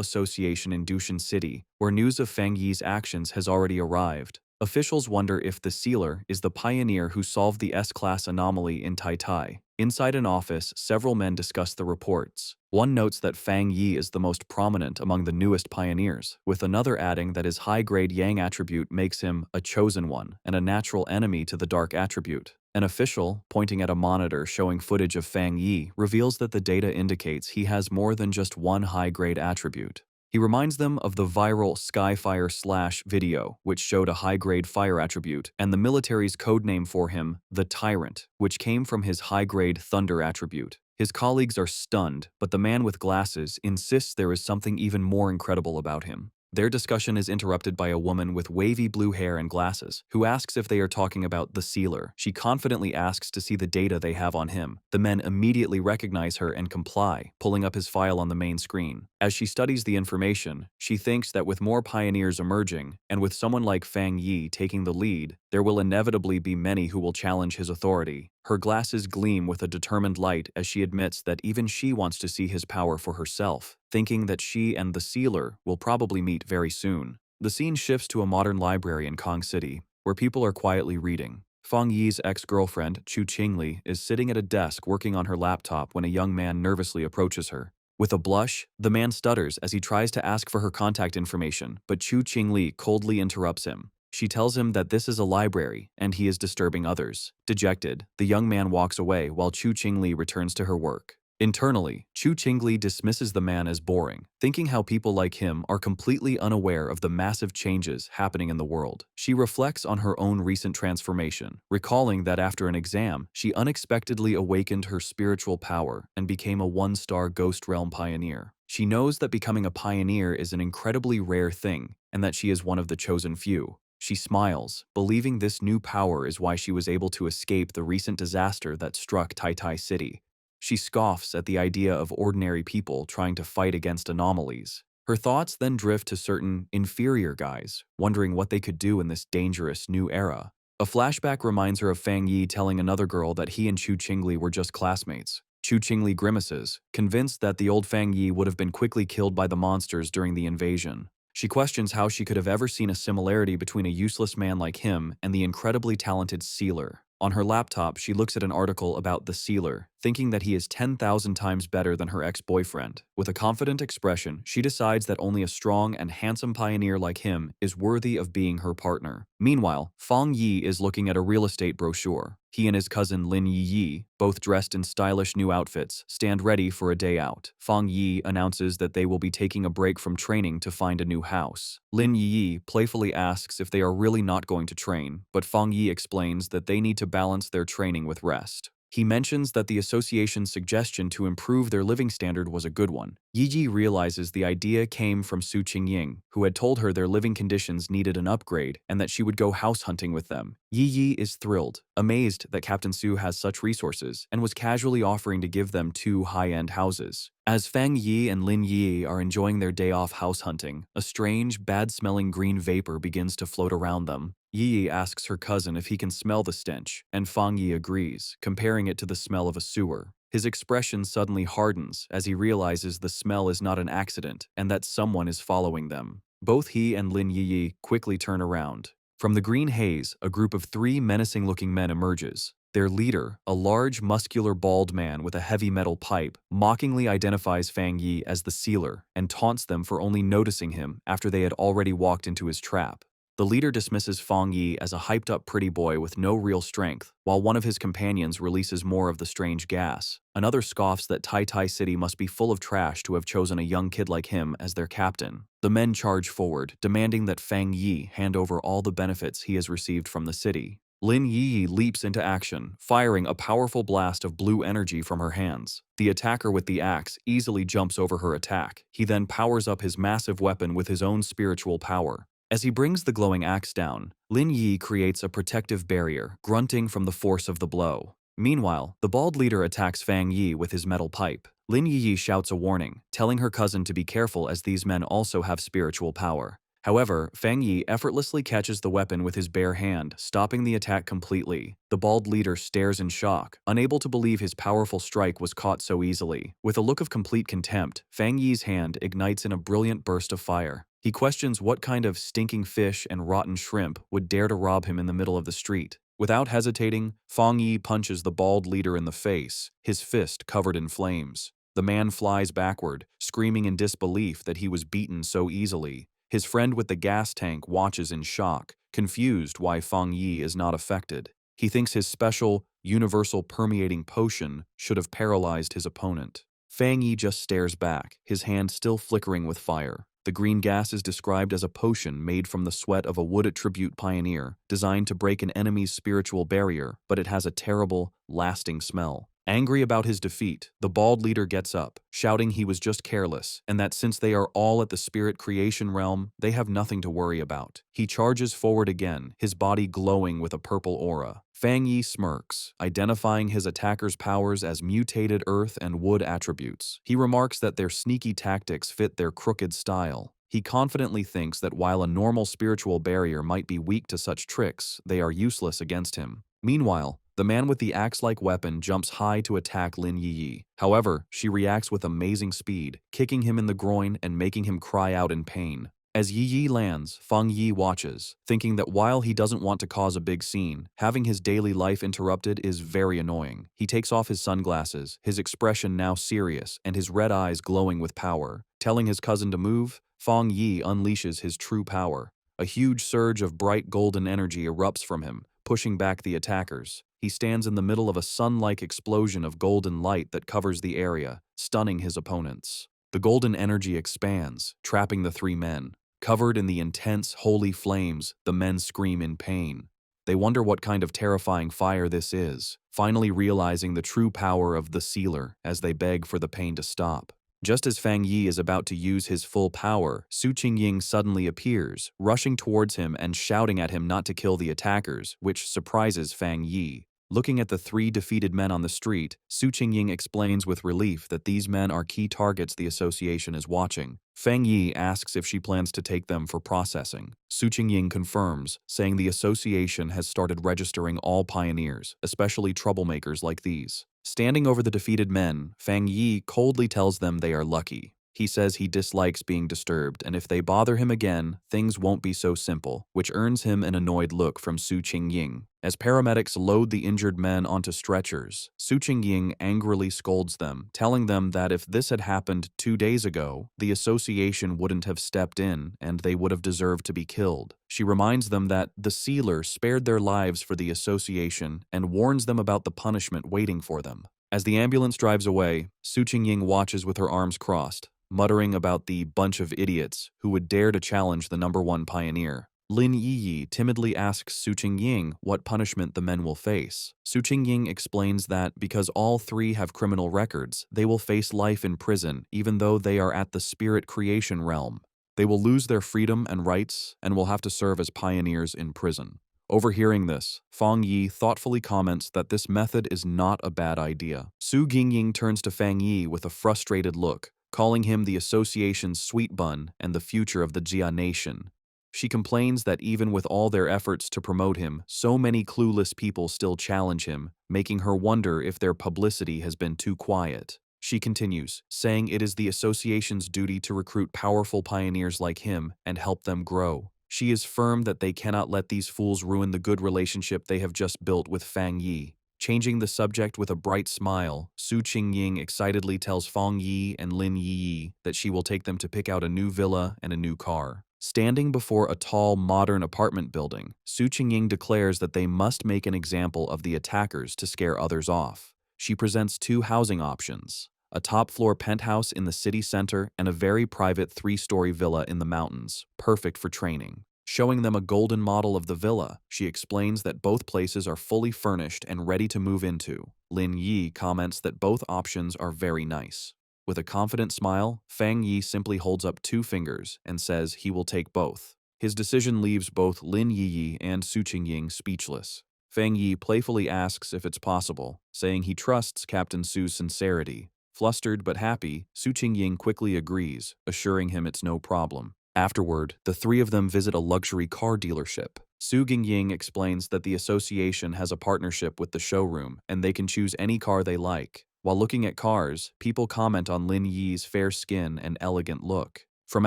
Association in Dushan City, where news of Fang Yi's actions has already arrived. Officials wonder if the Sealer is the pioneer who solved the S-class anomaly in Tai. Inside an office, several men discuss the reports. One notes that Fang Yi is the most prominent among the newest pioneers, with another adding that his high-grade Yang attribute makes him a chosen one and a natural enemy to the dark attribute. An official, pointing at a monitor showing footage of Fang Yi, reveals that the data indicates he has more than just one high-grade attribute. He reminds them of the viral Skyfire Slash video, which showed a high-grade fire attribute, and the military's codename for him, the Tyrant, which came from his high-grade Thunder attribute. His colleagues are stunned, but the man with glasses insists there is something even more incredible about him. Their discussion is interrupted by a woman with wavy blue hair and glasses, who asks if they are talking about the Sealer. She confidently asks to see the data they have on him. The men immediately recognize her and comply, pulling up his file on the main screen. As she studies the information, she thinks that with more pioneers emerging, and with someone like Fang Yi taking the lead, there will inevitably be many who will challenge his authority. Her glasses gleam with a determined light as she admits that even she wants to see his power for herself, thinking that she and the Sealer will probably meet very soon. The scene shifts to a modern library in Kong City, where people are quietly reading. Fang Yi's ex-girlfriend, Chu Qingli, is sitting at a desk working on her laptop when a young man nervously approaches her. With a blush, the man stutters as he tries to ask for her contact information, but Chu Qingli coldly interrupts him. She tells him that this is a library and he is disturbing others. Dejected, the young man walks away while Chu Qingli returns to her work. Internally, Chu Qingli dismisses the man as boring, thinking how people like him are completely unaware of the massive changes happening in the world. She reflects on her own recent transformation, recalling that after an exam, she unexpectedly awakened her spiritual power and became a one-star Ghost Realm pioneer. She knows that becoming a pioneer is an incredibly rare thing and that she is one of the chosen few. She smiles, believing this new power is why she was able to escape the recent disaster that struck Tai Tai City. She scoffs at the idea of ordinary people trying to fight against anomalies. Her thoughts then drift to certain inferior guys, wondering what they could do in this dangerous new era. A flashback reminds her of Fang Yi telling another girl that he and Chu Qingli were just classmates. Chu Qingli grimaces, convinced that the old Fang Yi would have been quickly killed by the monsters during the invasion. She questions how she could have ever seen a similarity between a useless man like him and the incredibly talented Sealer. On her laptop, she looks at an article about the Sealer, thinking that he is 10,000 times better than her ex-boyfriend. With a confident expression, she decides that only a strong and handsome pioneer like him is worthy of being her partner. Meanwhile, Fang Yi is looking at a real estate brochure. He and his cousin Lin Yi, both dressed in stylish new outfits, stand ready for a day out. Fang Yi announces that they will be taking a break from training to find a new house. Lin Yi playfully asks if they are really not going to train, but Fang Yi explains that they need to balance their training with rest. He mentions that the association's suggestion to improve their living standard was a good one. Yi realizes the idea came from Su Qingying, who had told her their living conditions needed an upgrade and that she would go house hunting with them. Yi is thrilled, amazed that Captain Su has such resources, and was casually offering to give them 2 high-end houses. As Fang Yi and Lin Yi are enjoying their day off house hunting, a strange, bad-smelling green vapor begins to float around them. Yi asks her cousin if he can smell the stench, and Fang Yi agrees, comparing it to the smell of a sewer. His expression suddenly hardens as he realizes the smell is not an accident and that someone is following them. Both he and Lin Yi quickly turn around. From the green haze, a group of 3 menacing-looking men emerges. Their leader, a large, muscular, bald man with a heavy metal pipe, mockingly identifies Fang Yi as the Sealer and taunts them for only noticing him after they had already walked into his trap. The leader dismisses Fang Yi as a hyped-up pretty boy with no real strength, while one of his companions releases more of the strange gas. Another scoffs that Tai Tai City must be full of trash to have chosen a young kid like him as their captain. The men charge forward, demanding that Fang Yi hand over all the benefits he has received from the city. Lin Yi leaps into action, firing a powerful blast of blue energy from her hands. The attacker with the axe easily jumps over her attack. He then powers up his massive weapon with his own spiritual power. As he brings the glowing axe down, Lin Yi creates a protective barrier, grunting from the force of the blow. Meanwhile, the bald leader attacks Fang Yi with his metal pipe. Lin Yi shouts a warning, telling her cousin to be careful as these men also have spiritual power. However, Fang Yi effortlessly catches the weapon with his bare hand, stopping the attack completely. The bald leader stares in shock, unable to believe his powerful strike was caught so easily. With a look of complete contempt, Fang Yi's hand ignites in a brilliant burst of fire. He questions what kind of stinking fish and rotten shrimp would dare to rob him in the middle of the street. Without hesitating, Fang Yi punches the bald leader in the face, his fist covered in flames. The man flies backward, screaming in disbelief that he was beaten so easily. His friend with the gas tank watches in shock, confused why Fang Yi is not affected. He thinks his special, universal permeating potion should have paralyzed his opponent. Fang Yi just stares back, his hand still flickering with fire. The green gas is described as a potion made from the sweat of a wood attribute pioneer, designed to break an enemy's spiritual barrier, but it has a terrible, lasting smell. Angry about his defeat, the bald leader gets up, shouting he was just careless, and that since they are all at the spirit creation realm, they have nothing to worry about. He charges forward again, his body glowing with a purple aura. Fang Yi smirks, identifying his attacker's powers as mutated earth and wood attributes. He remarks that their sneaky tactics fit their crooked style. He confidently thinks that while a normal spiritual barrier might be weak to such tricks, they are useless against him. Meanwhile, the man with the axe-like weapon jumps high to attack Lin Yi. However, she reacts with amazing speed, kicking him in the groin and making him cry out in pain. As Yi lands, Fang Yi watches, thinking that while he doesn't want to cause a big scene, having his daily life interrupted is very annoying. He takes off his sunglasses, his expression now serious and his red eyes glowing with power. Telling his cousin to move, Fang Yi unleashes his true power. A huge surge of bright golden energy erupts from him, pushing back the attackers. He stands in the middle of a sun-like explosion of golden light that covers the area, stunning his opponents. The golden energy expands, trapping the three men. Covered in the intense, holy flames, the men scream in pain. They wonder what kind of terrifying fire this is, finally realizing the true power of the sealer as they beg for the pain to stop. Just as Fang Yi is about to use his full power, Su Qingying suddenly appears, rushing towards him and shouting at him not to kill the attackers, which surprises Fang Yi. Looking at the three defeated men on the street, Su Qingying explains with relief that these men are key targets the association is watching. Fang Yi asks if she plans to take them for processing. Su Qingying confirms, saying the association has started registering all pioneers, especially troublemakers like these. Standing over the defeated men, Fang Yi coldly tells them they are lucky. He says he dislikes being disturbed, and if they bother him again, things won't be so simple, which earns him an annoyed look from Su Qingying. As paramedics load the injured men onto stretchers, Su Qingying angrily scolds them, telling them that if this had happened 2 days ago, the association wouldn't have stepped in and they would have deserved to be killed. She reminds them that the sealer spared their lives for the association and warns them about the punishment waiting for them. As the ambulance drives away, Su Qingying watches with her arms crossed, muttering about the bunch of idiots who would dare to challenge the #1 pioneer. Lin Yiyi timidly asks Su Qingying what punishment the men will face. Su Qingying explains that because all three have criminal records, they will face life in prison even though they are at the spirit creation realm. They will lose their freedom and rights and will have to serve as pioneers in prison. Overhearing this, Fang Yi thoughtfully comments that this method is not a bad idea. Su Qingying turns to Fang Yi with a frustrated look, calling him the association's sweet bun and the future of the Jia nation. She complains that even with all their efforts to promote him, so many clueless people still challenge him, making her wonder if their publicity has been too quiet. She continues, saying it is the association's duty to recruit powerful pioneers like him and help them grow. She is firm that they cannot let these fools ruin the good relationship they have just built with Fang Yi. Changing the subject with a bright smile, Su Qingying excitedly tells Fang Yi and Lin Yiyi that she will take them to pick out a new villa and a new car. Standing before a tall, modern apartment building, Su Qingying declares that they must make an example of the attackers to scare others off. She presents 2 housing options: a top-floor penthouse in the city center and a very private 3-story villa in the mountains, perfect for training. Showing them a golden model of the villa, she explains that both places are fully furnished and ready to move into. Lin Yi comments that both options are very nice. With a confident smile, Fang Yi simply holds up 2 fingers and says he will take both. His decision leaves both Lin Yiyi and Su Qingying speechless. Fang Yi playfully asks if it's possible, saying he trusts Captain Su's sincerity. Flustered but happy, Su Qingying quickly agrees, assuring him it's no problem. Afterward, the 3 of them visit a luxury car dealership. Su Qingying explains that the association has a partnership with the showroom and they can choose any car they like. While looking at cars, people comment on Lin Yi's fair skin and elegant look. From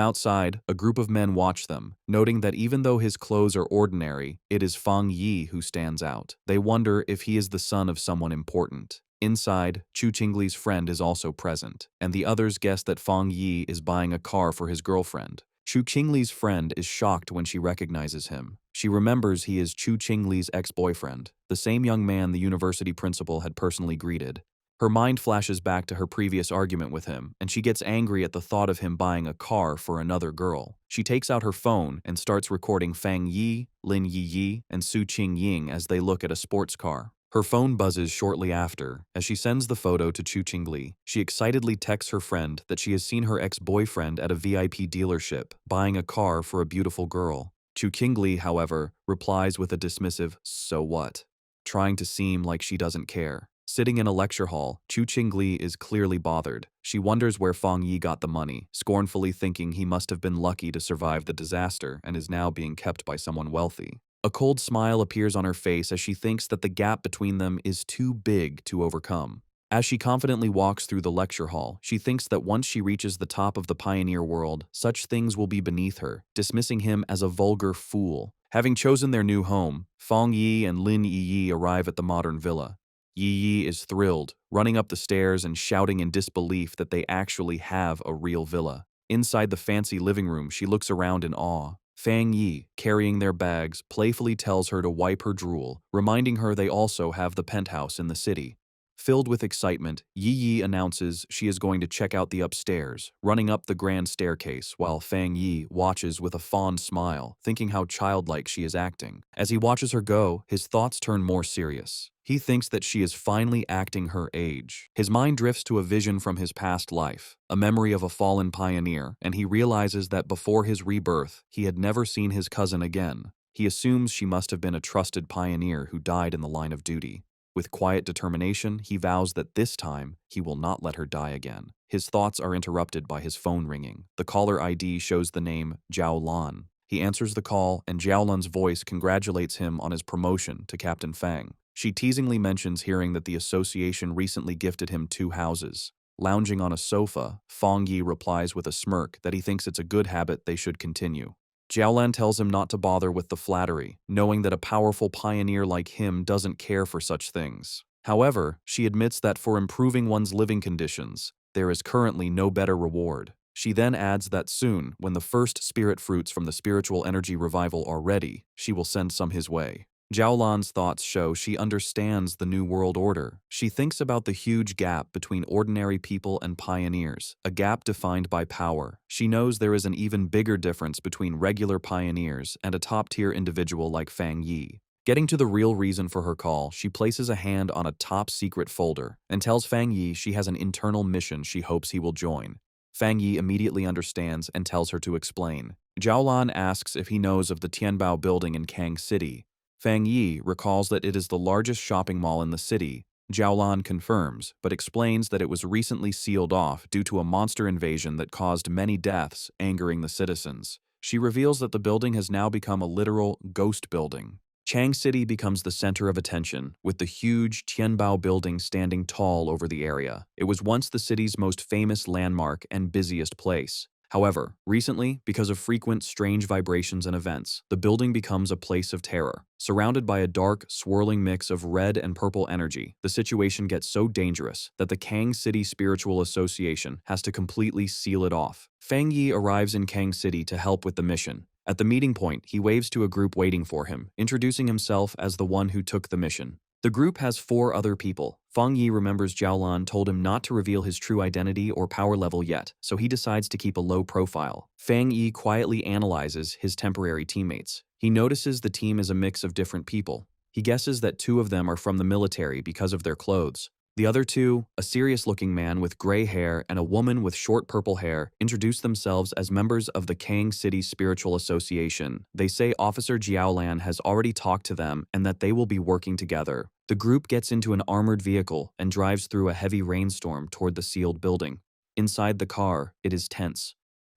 outside, a group of men watch them, noting that even though his clothes are ordinary, it is Fang Yi who stands out. They wonder if he is the son of someone important. Inside, Chu Qingli's friend is also present, and the others guess that Fang Yi is buying a car for his girlfriend. Chu Qingli's friend is shocked when she recognizes him. She remembers he is Chu Qingli's ex-boyfriend, the same young man the university principal had personally greeted. Her mind flashes back to her previous argument with him, and she gets angry at the thought of him buying a car for another girl. She takes out her phone and starts recording Fang Yi, Lin Yiyi, and Su Qingying as they look at a sports car. Her phone buzzes shortly after. As she sends the photo to Chu Qingli, she excitedly texts her friend that she has seen her ex-boyfriend at a VIP dealership, buying a car for a beautiful girl. Chu Qingli, however, replies with a dismissive, "So what?" trying to seem like she doesn't care. Sitting in a lecture hall, Chu Qingli is clearly bothered. She wonders where Fang Yi got the money, scornfully thinking he must have been lucky to survive the disaster and is now being kept by someone wealthy. A cold smile appears on her face as she thinks that the gap between them is too big to overcome. As she confidently walks through the lecture hall, she thinks that once she reaches the top of the pioneer world, such things will be beneath her, dismissing him as a vulgar fool. Having chosen their new home, Fang Yi and Lin Yiyi arrive at the modern villa. Yiyi is thrilled, running up the stairs and shouting in disbelief that they actually have a real villa. Inside the fancy living room, she looks around in awe. Fang Yi, carrying their bags, playfully tells her to wipe her drool, reminding her they also have the penthouse in the city. Filled with excitement, Yi Yi announces she is going to check out the upstairs, running up the grand staircase while Fang Yi watches with a fond smile, thinking how childlike she is acting. As he watches her go, his thoughts turn more serious. He thinks that she is finally acting her age. His mind drifts to a vision from his past life, a memory of a fallen pioneer, and he realizes that before his rebirth, he had never seen his cousin again. He assumes she must have been a trusted pioneer who died in the line of duty. With quiet determination, he vows that this time, he will not let her die again. His thoughts are interrupted by his phone ringing. The caller ID shows the name Zhao Lan. He answers the call, and Zhao Lan's voice congratulates him on his promotion to Captain Fang. She teasingly mentions hearing that the association recently gifted him 2 houses. Lounging on a sofa, Fang Yi replies with a smirk that he thinks it's a good habit they should continue. Jiaolan tells him not to bother with the flattery, knowing that a powerful pioneer like him doesn't care for such things. However, she admits that for improving one's living conditions, there is currently no better reward. She then adds that soon, when the first spirit fruits from the spiritual energy revival are ready, she will send some his way. Jiaolan's thoughts show she understands the New World Order. She thinks about the huge gap between ordinary people and pioneers, a gap defined by power. She knows there is an even bigger difference between regular pioneers and a top-tier individual like Fang Yi. Getting to the real reason for her call, she places a hand on a top-secret folder and tells Fang Yi she has an internal mission she hopes he will join. Fang Yi immediately understands and tells her to explain. Jiaolan asks if he knows of the Tianbao building in Kang City. Fang Yi recalls that it is the largest shopping mall in the city. Jiaolan confirms, but explains that it was recently sealed off due to a monster invasion that caused many deaths, angering the citizens. She reveals that the building has now become a literal ghost building. Chang City becomes the center of attention, with the huge Tianbao building standing tall over the area. It was once the city's most famous landmark and busiest place. However, recently, because of frequent strange vibrations and events, the building becomes a place of terror. Surrounded by a dark, swirling mix of red and purple energy, the situation gets so dangerous that the Kang City Spiritual Association has to completely seal it off. Fang Yi arrives in Kang City to help with the mission. At the meeting point, he waves to a group waiting for him, introducing himself as the one who took the mission. The group has 4 other people. Fang Yi remembers Jiaolan told him not to reveal his true identity or power level yet, so he decides to keep a low profile. Fang Yi quietly analyzes his temporary teammates. He notices the team is a mix of different people. He guesses that 2 of them are from the military because of their clothes. The other 2, a serious-looking man with gray hair and a woman with short purple hair, introduce themselves as members of the Kang City Spiritual Association. They say Officer Jiaolan has already talked to them and that they will be working together. The group gets into an armored vehicle and drives through a heavy rainstorm toward the sealed building. Inside the car, it is tense.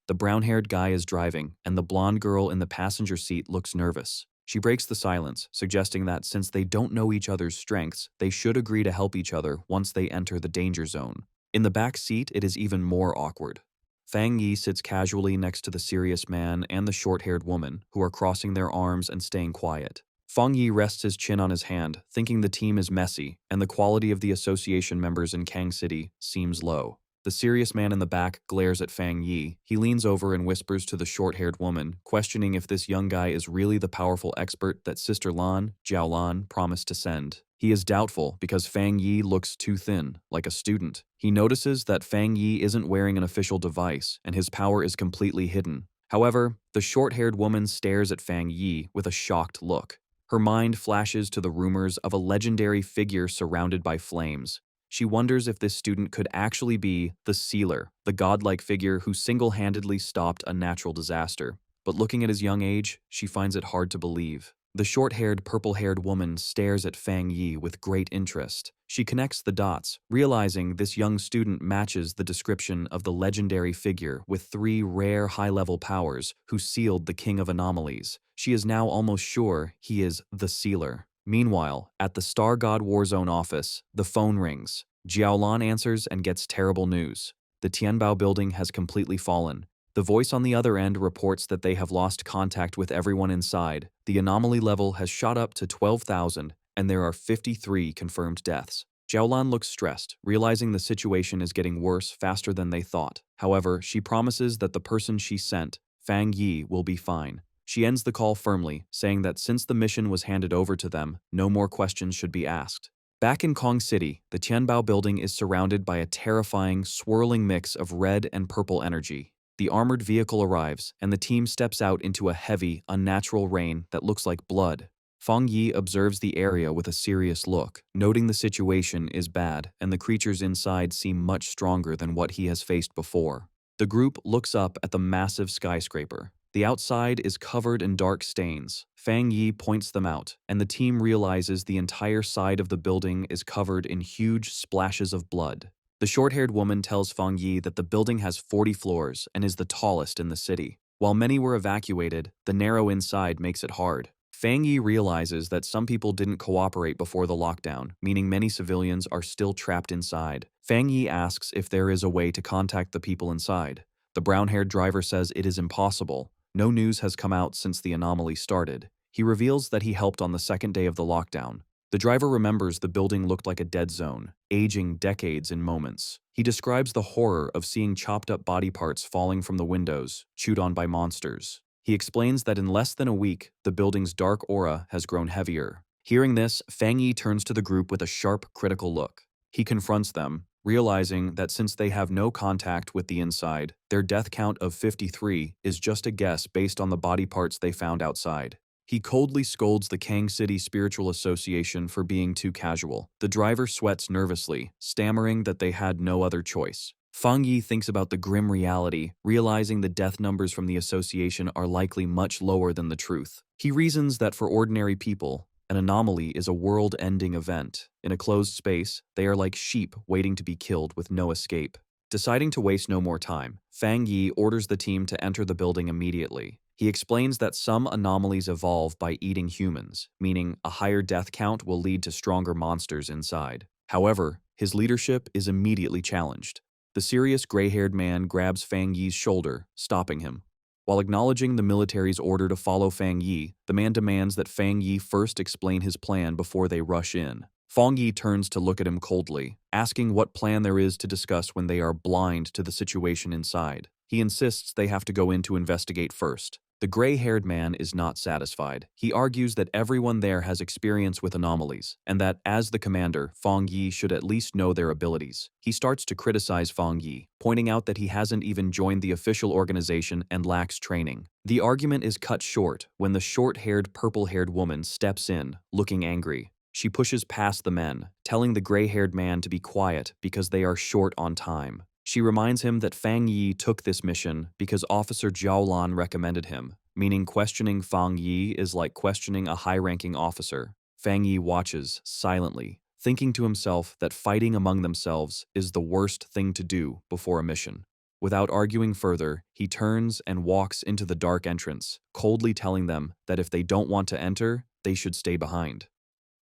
The brown-haired guy is driving, and the blonde girl in the passenger seat looks nervous. She breaks the silence, suggesting that since they don't know each other's strengths, they should agree to help each other once they enter the danger zone. In the back seat, it is even more awkward. Fang Yi sits casually next to the serious man and the short-haired woman, who are crossing their arms and staying quiet. Fang Yi rests his chin on his hand, thinking the team is messy, and the quality of the association members in Kang City seems low. The serious man in the back glares at Fang Yi. He leans over and whispers to the short-haired woman, questioning if this young guy is really the powerful expert that Sister Lan, Jiao Lan, promised to send. He is doubtful because Fang Yi looks too thin, like a student. He notices that Fang Yi isn't wearing an official device, and his power is completely hidden. However, the short-haired woman stares at Fang Yi with a shocked look. Her mind flashes to the rumors of a legendary figure surrounded by flames. She wonders if this student could actually be the Sealer, the godlike figure who single-handedly stopped a natural disaster. But looking at his young age, she finds it hard to believe. The short-haired, purple-haired woman stares at Fang Yi with great interest. She connects the dots, realizing this young student matches the description of the legendary figure with 3 rare high-level powers who sealed the King of Anomalies. She is now almost sure he is the Sealer. Meanwhile, at the Star God Warzone office, the phone rings. Jiaolan answers and gets terrible news. The Tianbao building has completely fallen. The voice on the other end reports that they have lost contact with everyone inside. The anomaly level has shot up to 12,000, and there are 53 confirmed deaths. Jiaolan looks stressed, realizing the situation is getting worse faster than they thought. However, she promises that the person she sent, Fang Yi, will be fine. She ends the call firmly, saying that since the mission was handed over to them, no more questions should be asked. Back in Kong City, the Tianbao building is surrounded by a terrifying, swirling mix of red and purple energy. The armored vehicle arrives, and the team steps out into a heavy, unnatural rain that looks like blood. Fang Yi observes the area with a serious look, noting the situation is bad and the creatures inside seem much stronger than what he has faced before. The group looks up at the massive skyscraper. The outside is covered in dark stains. Fang Yi points them out, and the team realizes the entire side of the building is covered in huge splashes of blood. The short-haired woman tells Fang Yi that the building has 40 floors and is the tallest in the city. While many were evacuated, the narrow inside makes it hard. Fang Yi realizes that some people didn't cooperate before the lockdown, meaning many civilians are still trapped inside. Fang Yi asks if there is a way to contact the people inside. The brown-haired driver says it is impossible. No news has come out since the anomaly started. He reveals that he helped on the second day of the lockdown. The driver remembers the building looked like a dead zone, aging decades in moments. He describes the horror of seeing chopped-up body parts falling from the windows, chewed on by monsters. He explains that in less than a week, the building's dark aura has grown heavier. Hearing this, Fang Yi turns to the group with a sharp, critical look. He confronts them, realizing that since they have no contact with the inside, their death count of 53 is just a guess based on the body parts they found outside. He coldly scolds the Kang City Spiritual Association for being too casual. The driver sweats nervously, stammering that they had no other choice. Fang Yi thinks about the grim reality, realizing the death numbers from the association are likely much lower than the truth. He reasons that for ordinary people, an anomaly is a world-ending event. In a closed space, they are like sheep waiting to be killed with no escape. Deciding to waste no more time, Fang Yi orders the team to enter the building immediately. He explains that some anomalies evolve by eating humans, meaning a higher death count will lead to stronger monsters inside. However, his leadership is immediately challenged. The serious gray-haired man grabs Fang Yi's shoulder, stopping him. While acknowledging the military's order to follow Fang Yi, the man demands that Fang Yi first explain his plan before they rush in. Fang Yi turns to look at him coldly, asking what plan there is to discuss when they are blind to the situation inside. He insists they have to go in to investigate first. The gray-haired man is not satisfied. He argues that everyone there has experience with anomalies, and that, as the commander, Fang Yi should at least know their abilities. He starts to criticize Fang Yi, pointing out that he hasn't even joined the official organization and lacks training. The argument is cut short when the short-haired, purple-haired woman steps in, looking angry. She pushes past the men, telling the gray-haired man to be quiet because they are short on time. She reminds him that Fang Yi took this mission because Officer Zhao Lan recommended him, meaning questioning Fang Yi is like questioning a high-ranking officer. Fang Yi watches, silently, thinking to himself that fighting among themselves is the worst thing to do before a mission. Without arguing further, he turns and walks into the dark entrance, coldly telling them that if they don't want to enter, they should stay behind.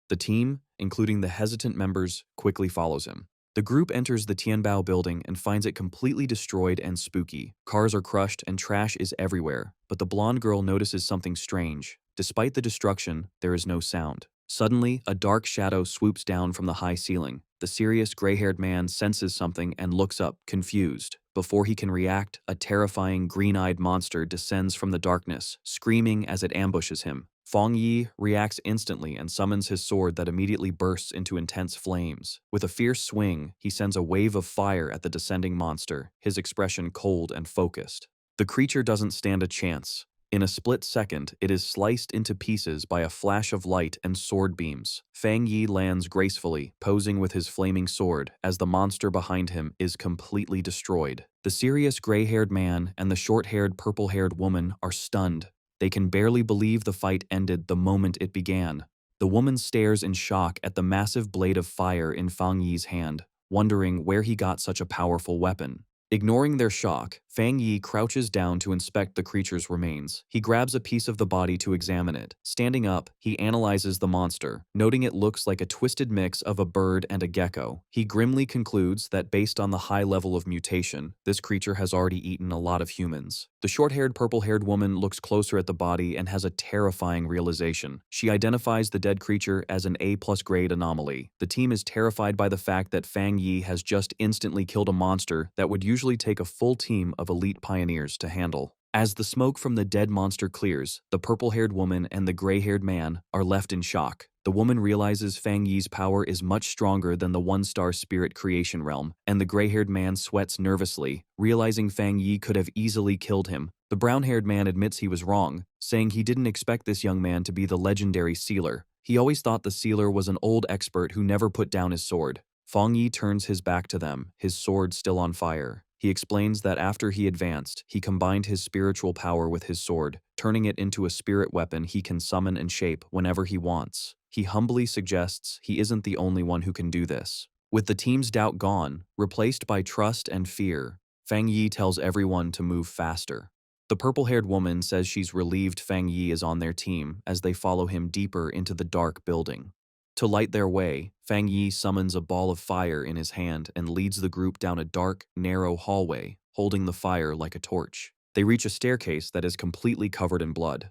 The team, including the hesitant members, quickly follows him. The group enters the Tianbao building and finds it completely destroyed and spooky. Cars are crushed and trash is everywhere, but the blonde girl notices something strange. Despite the destruction, there is no sound. Suddenly, a dark shadow swoops down from the high ceiling. The serious gray-haired man senses something and looks up, confused. Before he can react, a terrifying green-eyed monster descends from the darkness, screaming as it ambushes him. Fang Yi reacts instantly and summons his sword that immediately bursts into intense flames. With a fierce swing, he sends a wave of fire at the descending monster, his expression cold and focused. The creature doesn't stand a chance. In a split second, it is sliced into pieces by a flash of light and sword beams. Fang Yi lands gracefully, posing with his flaming sword, as the monster behind him is completely destroyed. The serious gray-haired man and the short-haired, purple-haired woman are stunned. They can barely believe the fight ended the moment it began. The woman stares in shock at the massive blade of fire in Fang Yi's hand, wondering where he got such a powerful weapon. Ignoring their shock, Fang Yi crouches down to inspect the creature's remains. He grabs a piece of the body to examine it. Standing up, he analyzes the monster, noting it looks like a twisted mix of a bird and a gecko. He grimly concludes that based on the high level of mutation, this creature has already eaten a lot of humans. The short-haired, purple-haired woman looks closer at the body and has a terrifying realization. She identifies the dead creature as an A+ grade anomaly. The team is terrified by the fact that Fang Yi has just instantly killed a monster that would usually take a full team of elite pioneers to handle. As the smoke from the dead monster clears, the purple-haired woman and the gray-haired man are left in shock. The woman realizes Fang Yi's power is much stronger than the one-star spirit creation realm, and the gray-haired man sweats nervously, realizing Fang Yi could have easily killed him. The brown-haired man admits he was wrong, saying he didn't expect this young man to be the legendary sealer. He always thought the sealer was an old expert who never put down his sword. Fang Yi turns his back to them, his sword still on fire. He explains that after he advanced, he combined his spiritual power with his sword, turning it into a spirit weapon he can summon and shape whenever he wants. He humbly suggests he isn't the only one who can do this. With the team's doubt gone, replaced by trust and fear, Fang Yi tells everyone to move faster. The purple-haired woman says she's relieved Fang Yi is on their team as they follow him deeper into the dark building. To light their way, Fang Yi summons a ball of fire in his hand and leads the group down a dark, narrow hallway, holding the fire like a torch. They reach a staircase that is completely covered in blood.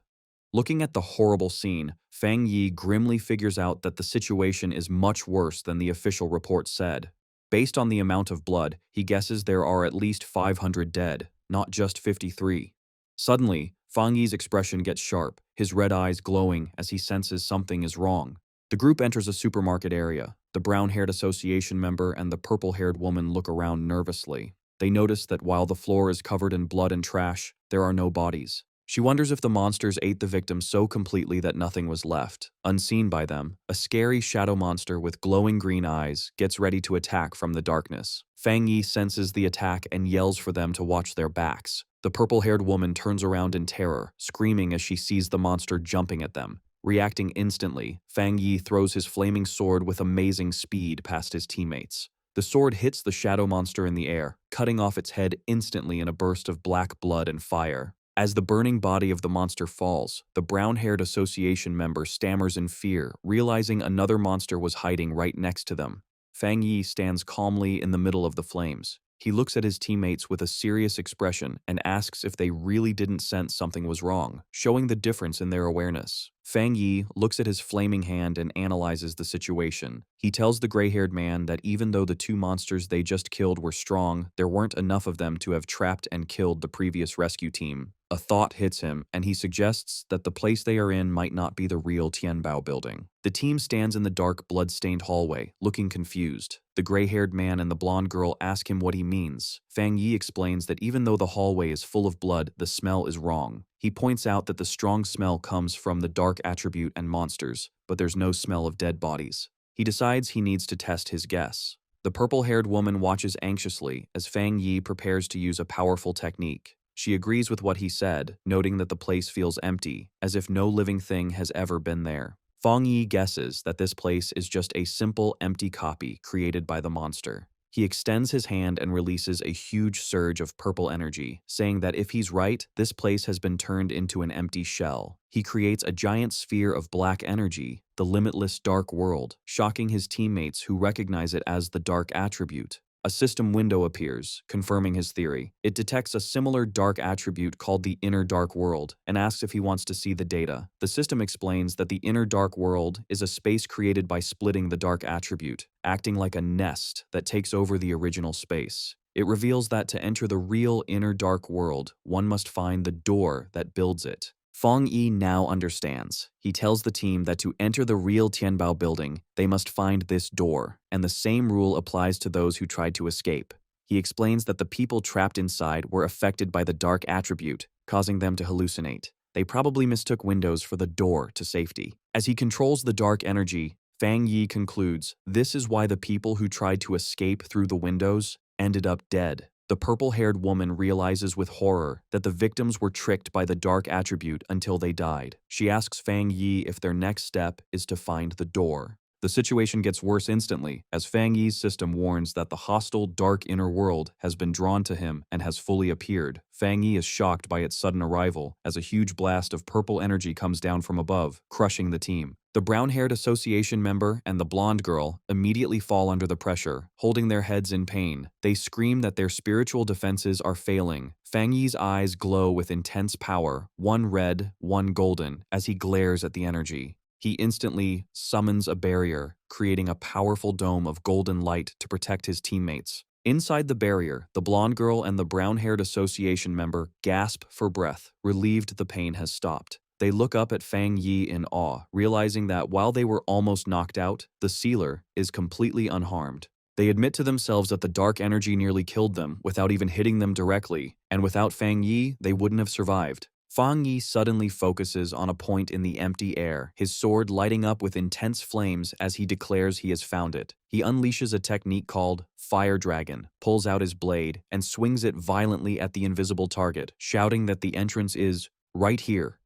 Looking at the horrible scene, Fang Yi grimly figures out that the situation is much worse than the official report said. Based on the amount of blood, he guesses there are at least 500 dead, not just 53. Suddenly, Fang Yi's expression gets sharp, his red eyes glowing as he senses something is wrong. The group enters a supermarket area. The brown-haired association member and the purple-haired woman look around nervously. They notice that while the floor is covered in blood and trash, there are no bodies. She wonders if the monsters ate the victims so completely that nothing was left. Unseen by them, a scary shadow monster with glowing green eyes gets ready to attack from the darkness. Fang Yi senses the attack and yells for them to watch their backs. The purple-haired woman turns around in terror, screaming as she sees the monster jumping at them. Reacting instantly, Fang Yi throws his flaming sword with amazing speed past his teammates. The sword hits the shadow monster in the air, cutting off its head instantly in a burst of black blood and fire. As the burning body of the monster falls, the brown-haired association member stammers in fear, realizing another monster was hiding right next to them. Fang Yi stands calmly in the middle of the flames. He looks at his teammates with a serious expression and asks if they really didn't sense something was wrong, showing the difference in their awareness. Fang Yi looks at his flaming hand and analyzes the situation. He tells the gray-haired man that even though the two monsters they just killed were strong, there weren't enough of them to have trapped and killed the previous rescue team. A thought hits him, and he suggests that the place they are in might not be the real Tianbao building. The team stands in the dark, blood-stained hallway, looking confused. The gray-haired man and the blonde girl ask him what he means. Fang Yi explains that even though the hallway is full of blood, the smell is wrong. He points out that the strong smell comes from the dark attribute and monsters, but there's no smell of dead bodies. He decides he needs to test his guess. The purple-haired woman watches anxiously as Fang Yi prepares to use a powerful technique. She agrees with what he said, noting that the place feels empty, as if no living thing has ever been there. Fang Yi guesses that this place is just a simple, empty copy created by the monster. He extends his hand and releases a huge surge of purple energy, saying that if he's right, this place has been turned into an empty shell. He creates a giant sphere of black energy, the limitless dark world, shocking his teammates who recognize it as the dark attribute. A system window appears, confirming his theory. It detects a similar dark attribute called the inner dark world and asks if he wants to see the data. The system explains that the inner dark world is a space created by splitting the dark attribute, acting like a nest that takes over the original space. It reveals that to enter the real inner dark world, one must find the door that builds it. Fang Yi now understands. He tells the team that to enter the real Tianbao building, they must find this door, and the same rule applies to those who tried to escape. He explains that the people trapped inside were affected by the dark attribute, causing them to hallucinate. They probably mistook windows for the door to safety. As he controls the dark energy, Fang Yi concludes this is why the people who tried to escape through the windows ended up dead. The purple-haired woman realizes with horror that the victims were tricked by the dark attribute until they died. She asks Fang Yi if their next step is to find the door. The situation gets worse instantly, as Fang Yi's system warns that the hostile, dark inner world has been drawn to him and has fully appeared. Fang Yi is shocked by its sudden arrival, as a huge blast of purple energy comes down from above, crushing the team. The brown-haired association member and the blonde girl immediately fall under the pressure, holding their heads in pain. They scream that their spiritual defenses are failing. Fang Yi's eyes glow with intense power, one red, one golden, as he glares at the energy. He instantly summons a barrier, creating a powerful dome of golden light to protect his teammates. Inside the barrier, the blonde girl and the brown-haired association member gasp for breath, relieved the pain has stopped. They look up at Fang Yi in awe, realizing that while they were almost knocked out, the sealer is completely unharmed. They admit to themselves that the dark energy nearly killed them without even hitting them directly, and without Fang Yi, they wouldn't have survived. Fang Yi suddenly focuses on a point in the empty air, his sword lighting up with intense flames as he declares he has found it. He unleashes a technique called Fire Dragon, pulls out his blade, and swings it violently at the invisible target, shouting that the entrance is right here.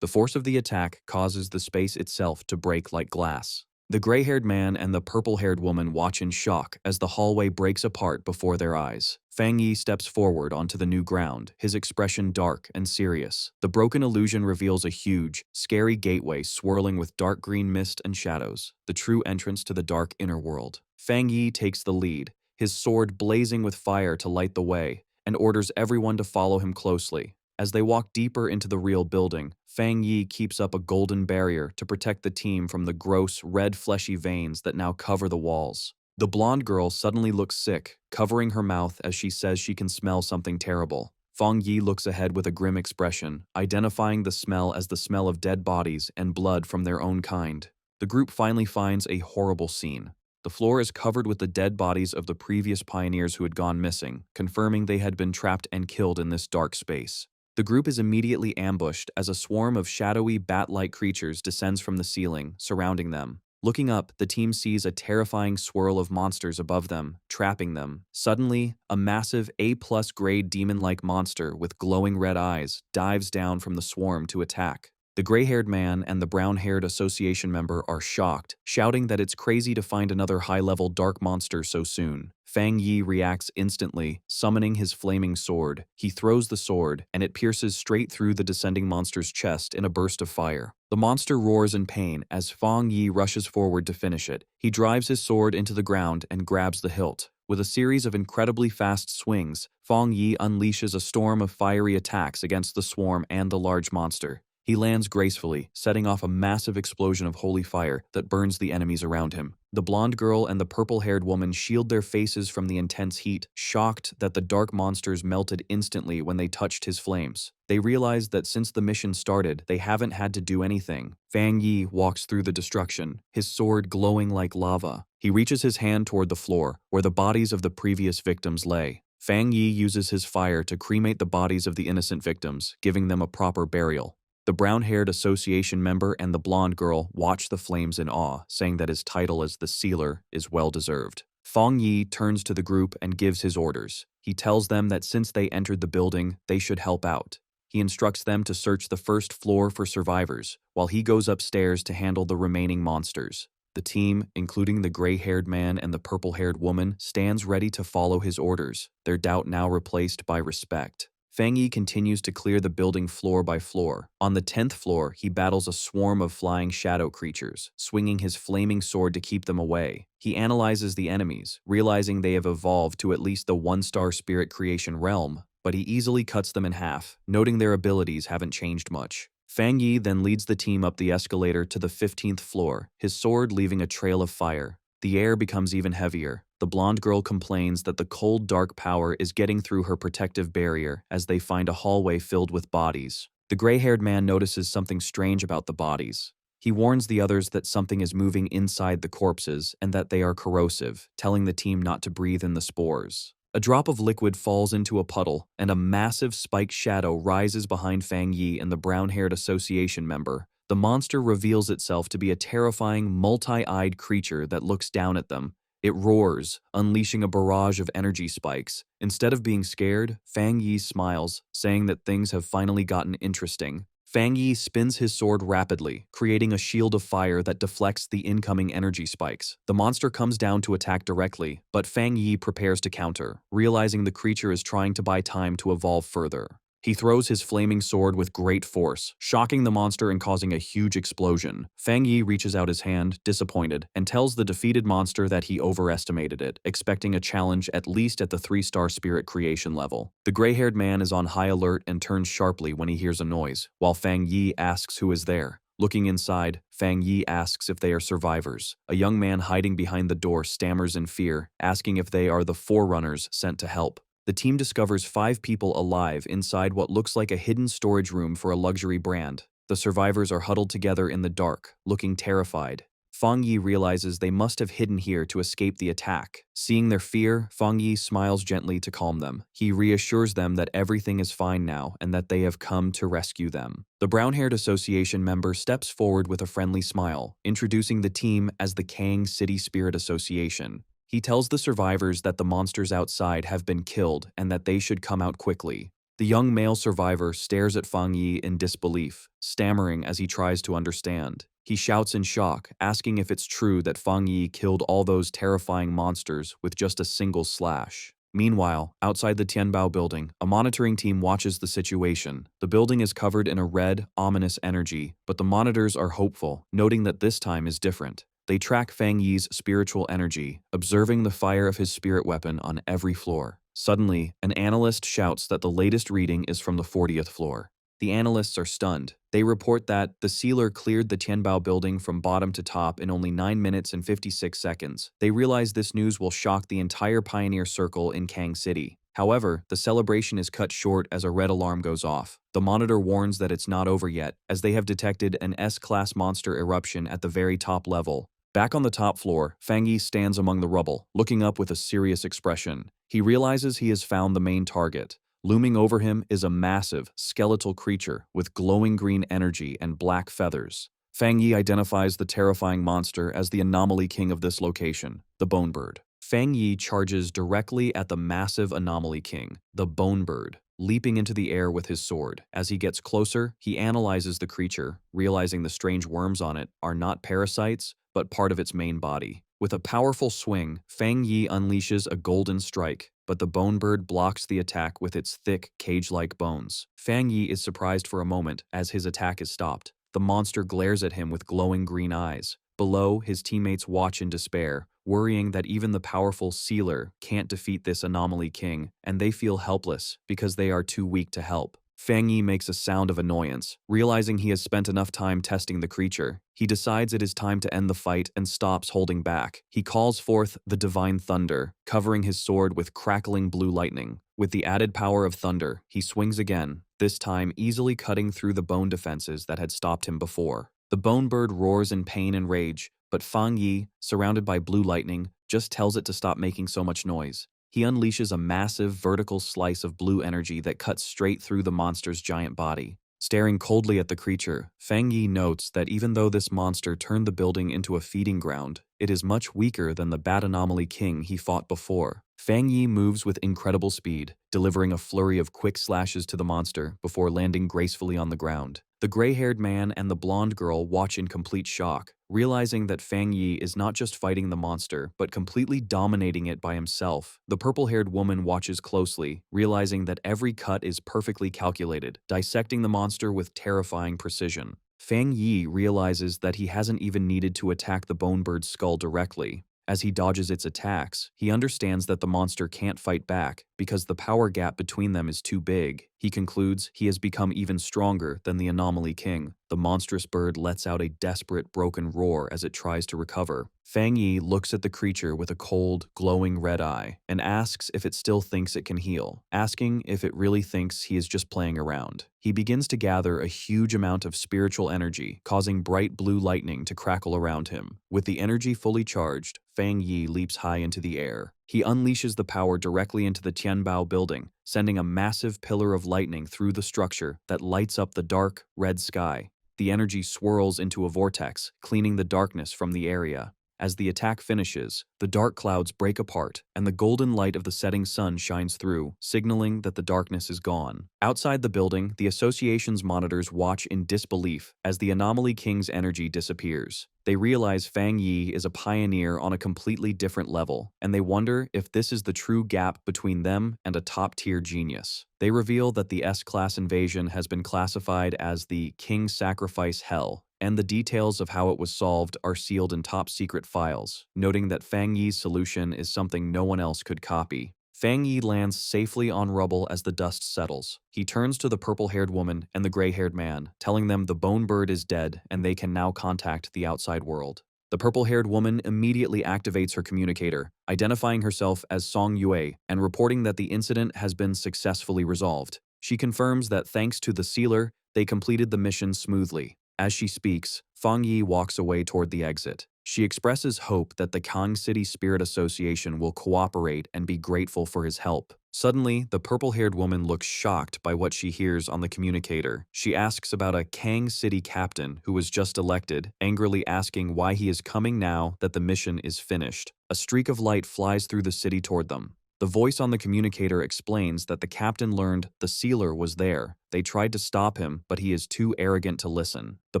The force of the attack causes the space itself to break like glass. The gray-haired man and the purple-haired woman watch in shock as the hallway breaks apart before their eyes. Fang Yi steps forward onto the new ground, his expression dark and serious. The broken illusion reveals a huge, scary gateway swirling with dark green mist and shadows, the true entrance to the dark inner world. Fang Yi takes the lead, his sword blazing with fire to light the way, and orders everyone to follow him closely. As they walk deeper into the real building, Fang Yi keeps up a golden barrier to protect the team from the gross, red fleshy veins that now cover the walls. The blonde girl suddenly looks sick, covering her mouth as she says she can smell something terrible. Fang Yi looks ahead with a grim expression, identifying the smell as the smell of dead bodies and blood from their own kind. The group finally finds a horrible scene. The floor is covered with the dead bodies of the previous pioneers who had gone missing, confirming they had been trapped and killed in this dark space. The group is immediately ambushed as a swarm of shadowy, bat-like creatures descends from the ceiling, surrounding them. Looking up, the team sees a terrifying swirl of monsters above them, trapping them. Suddenly, a massive A+ grade demon-like monster with glowing red eyes dives down from the swarm to attack. The gray-haired man and the brown-haired association member are shocked, shouting that it's crazy to find another high-level dark monster so soon. Fang Yi reacts instantly, summoning his flaming sword. He throws the sword, and it pierces straight through the descending monster's chest in a burst of fire. The monster roars in pain as Fang Yi rushes forward to finish it. He drives his sword into the ground and grabs the hilt. With a series of incredibly fast swings, Fang Yi unleashes a storm of fiery attacks against the swarm and the large monster. He lands gracefully, setting off a massive explosion of holy fire that burns the enemies around him. The blonde girl and the purple-haired woman shield their faces from the intense heat, shocked that the dark monsters melted instantly when they touched his flames. They realize that since the mission started, they haven't had to do anything. Fang Yi walks through the destruction, his sword glowing like lava. He reaches his hand toward the floor, where the bodies of the previous victims lay. Fang Yi uses his fire to cremate the bodies of the innocent victims, giving them a proper burial. The brown-haired association member and the blonde girl watch the flames in awe, saying that his title as the Sealer is well-deserved. Fang Yi turns to the group and gives his orders. He tells them that since they entered the building, they should help out. He instructs them to search the first floor for survivors, while he goes upstairs to handle the remaining monsters. The team, including the gray-haired man and the purple-haired woman, stands ready to follow his orders, their doubt now replaced by respect. Fang Yi continues to clear the building floor by floor. On the 10th floor, he battles a swarm of flying shadow creatures, swinging his flaming sword to keep them away. He analyzes the enemies, realizing they have evolved to at least the 1-star spirit creation realm, but he easily cuts them in half, noting their abilities haven't changed much. Fang Yi then leads the team up the escalator to the 15th floor, his sword leaving a trail of fire. The air becomes even heavier. The blonde girl complains that the cold, dark power is getting through her protective barrier as they find a hallway filled with bodies. The gray-haired man notices something strange about the bodies. He warns the others that something is moving inside the corpses and that they are corrosive, telling the team not to breathe in the spores. A drop of liquid falls into a puddle, and a massive spiked shadow rises behind Fang Yi and the brown-haired association member. The monster reveals itself to be a terrifying, multi-eyed creature that looks down at them. It roars, unleashing a barrage of energy spikes. Instead of being scared, Fang Yi smiles, saying that things have finally gotten interesting. Fang Yi spins his sword rapidly, creating a shield of fire that deflects the incoming energy spikes. The monster comes down to attack directly, but Fang Yi prepares to counter, realizing the creature is trying to buy time to evolve further. He throws his flaming sword with great force, shocking the monster and causing a huge explosion. Fang Yi reaches out his hand, disappointed, and tells the defeated monster that he overestimated it, expecting a challenge at least at the 3-star spirit creation level. The gray-haired man is on high alert and turns sharply when he hears a noise, while Fang Yi asks who is there. Looking inside, Fang Yi asks if they are survivors. A young man hiding behind the door stammers in fear, asking if they are the forerunners sent to help. The team discovers 5 people alive inside what looks like a hidden storage room for a luxury brand. The survivors are huddled together in the dark, looking terrified. Fang Yi realizes they must have hidden here to escape the attack. Seeing their fear, Fang Yi smiles gently to calm them. He reassures them that everything is fine now and that they have come to rescue them. The brown-haired association member steps forward with a friendly smile, introducing the team as the Kang City Spirit Association. He tells the survivors that the monsters outside have been killed and that they should come out quickly. The young male survivor stares at Fang Yi in disbelief, stammering as he tries to understand. He shouts in shock, asking if it's true that Fang Yi killed all those terrifying monsters with just a single slash. Meanwhile, outside the Tianbao building, a monitoring team watches the situation. The building is covered in a red, ominous energy, but the monitors are hopeful, noting that this time is different. They track Fang Yi's spiritual energy, observing the fire of his spirit weapon on every floor. Suddenly, an analyst shouts that the latest reading is from the 40th floor. The analysts are stunned. They report that the sealer cleared the Tianbao building from bottom to top in only 9 minutes and 56 seconds. They realize this news will shock the entire Pioneer Circle in Kang City. However, the celebration is cut short as a red alarm goes off. The monitor warns that it's not over yet, as they have detected an S-class monster eruption at the very top level. Back on the top floor, Fang Yi stands among the rubble, looking up with a serious expression. He realizes he has found the main target. Looming over him is a massive, skeletal creature with glowing green energy and black feathers. Fang Yi identifies the terrifying monster as the anomaly king of this location, the Bone Bird. Fang Yi charges directly at the massive anomaly king, the Bone Bird, leaping into the air with his sword. As he gets closer, he analyzes the creature, realizing the strange worms on it are not parasites, but part of its main body. With a powerful swing, Fang Yi unleashes a golden strike, but the Bone Bird blocks the attack with its thick, cage-like bones. Fang Yi is surprised for a moment as his attack is stopped. The monster glares at him with glowing green eyes. Below, his teammates watch in despair, worrying that even the powerful Sealer can't defeat this anomaly king, and they feel helpless because they are too weak to help. Fang Yi makes a sound of annoyance, realizing he has spent enough time testing the creature. He decides it is time to end the fight and stops holding back. He calls forth the Divine Thunder, covering his sword with crackling blue lightning. With the added power of thunder, he swings again, this time easily cutting through the bone defenses that had stopped him before. The Bone Bird roars in pain and rage, but Fang Yi, surrounded by blue lightning, just tells it to stop making so much noise. He unleashes a massive vertical slice of blue energy that cuts straight through the monster's giant body. Staring coldly at the creature, Fang Yi notes that even though this monster turned the building into a feeding ground, it is much weaker than the Bat Anomaly King he fought before. Fang Yi moves with incredible speed, delivering a flurry of quick slashes to the monster before landing gracefully on the ground. The gray-haired man and the blonde girl watch in complete shock, realizing that Fang Yi is not just fighting the monster, but completely dominating it by himself. The purple-haired woman watches closely, realizing that every cut is perfectly calculated, dissecting the monster with terrifying precision. Fang Yi realizes that he hasn't even needed to attack the Bone Bird's skull directly. As he dodges its attacks, he understands that the monster can't fight back because the power gap between them is too big. He concludes he has become even stronger than the Anomaly King. The monstrous bird lets out a desperate, broken roar as it tries to recover. Fang Yi looks at the creature with a cold, glowing red eye and asks if it still thinks it can heal, asking if it really thinks he is just playing around. He begins to gather a huge amount of spiritual energy, causing bright blue lightning to crackle around him. With the energy fully charged, Fang Yi leaps high into the air. He unleashes the power directly into the Tianbao building, sending a massive pillar of lightning through the structure that lights up the dark, red sky. The energy swirls into a vortex, cleaning the darkness from the area. As the attack finishes, the dark clouds break apart, and the golden light of the setting sun shines through, signaling that the darkness is gone. Outside the building, the association's monitors watch in disbelief as the Anomaly King's energy disappears. They realize Fang Yi is a pioneer on a completely different level, and they wonder if this is the true gap between them and a top-tier genius. They reveal that the S-class invasion has been classified as the King Sacrifice Hell, and the details of how it was solved are sealed in top-secret files, noting that Fang Yi's solution is something no one else could copy. Fang Yi lands safely on rubble as the dust settles. He turns to the purple-haired woman and the gray-haired man, telling them the bone bird is dead and they can now contact the outside world. The purple-haired woman immediately activates her communicator, identifying herself as Song Yue and reporting that the incident has been successfully resolved. She confirms that thanks to the sealer, they completed the mission smoothly. As she speaks, Fang Yi walks away toward the exit. She expresses hope that the Kang City Spirit Association will cooperate and be grateful for his help. Suddenly, the purple-haired woman looks shocked by what she hears on the communicator. She asks about a Kang City captain who was just elected, angrily asking why he is coming now that the mission is finished. A streak of light flies through the city toward them. The voice on the communicator explains that the captain learned the sealer was there. They tried to stop him, but he is too arrogant to listen. The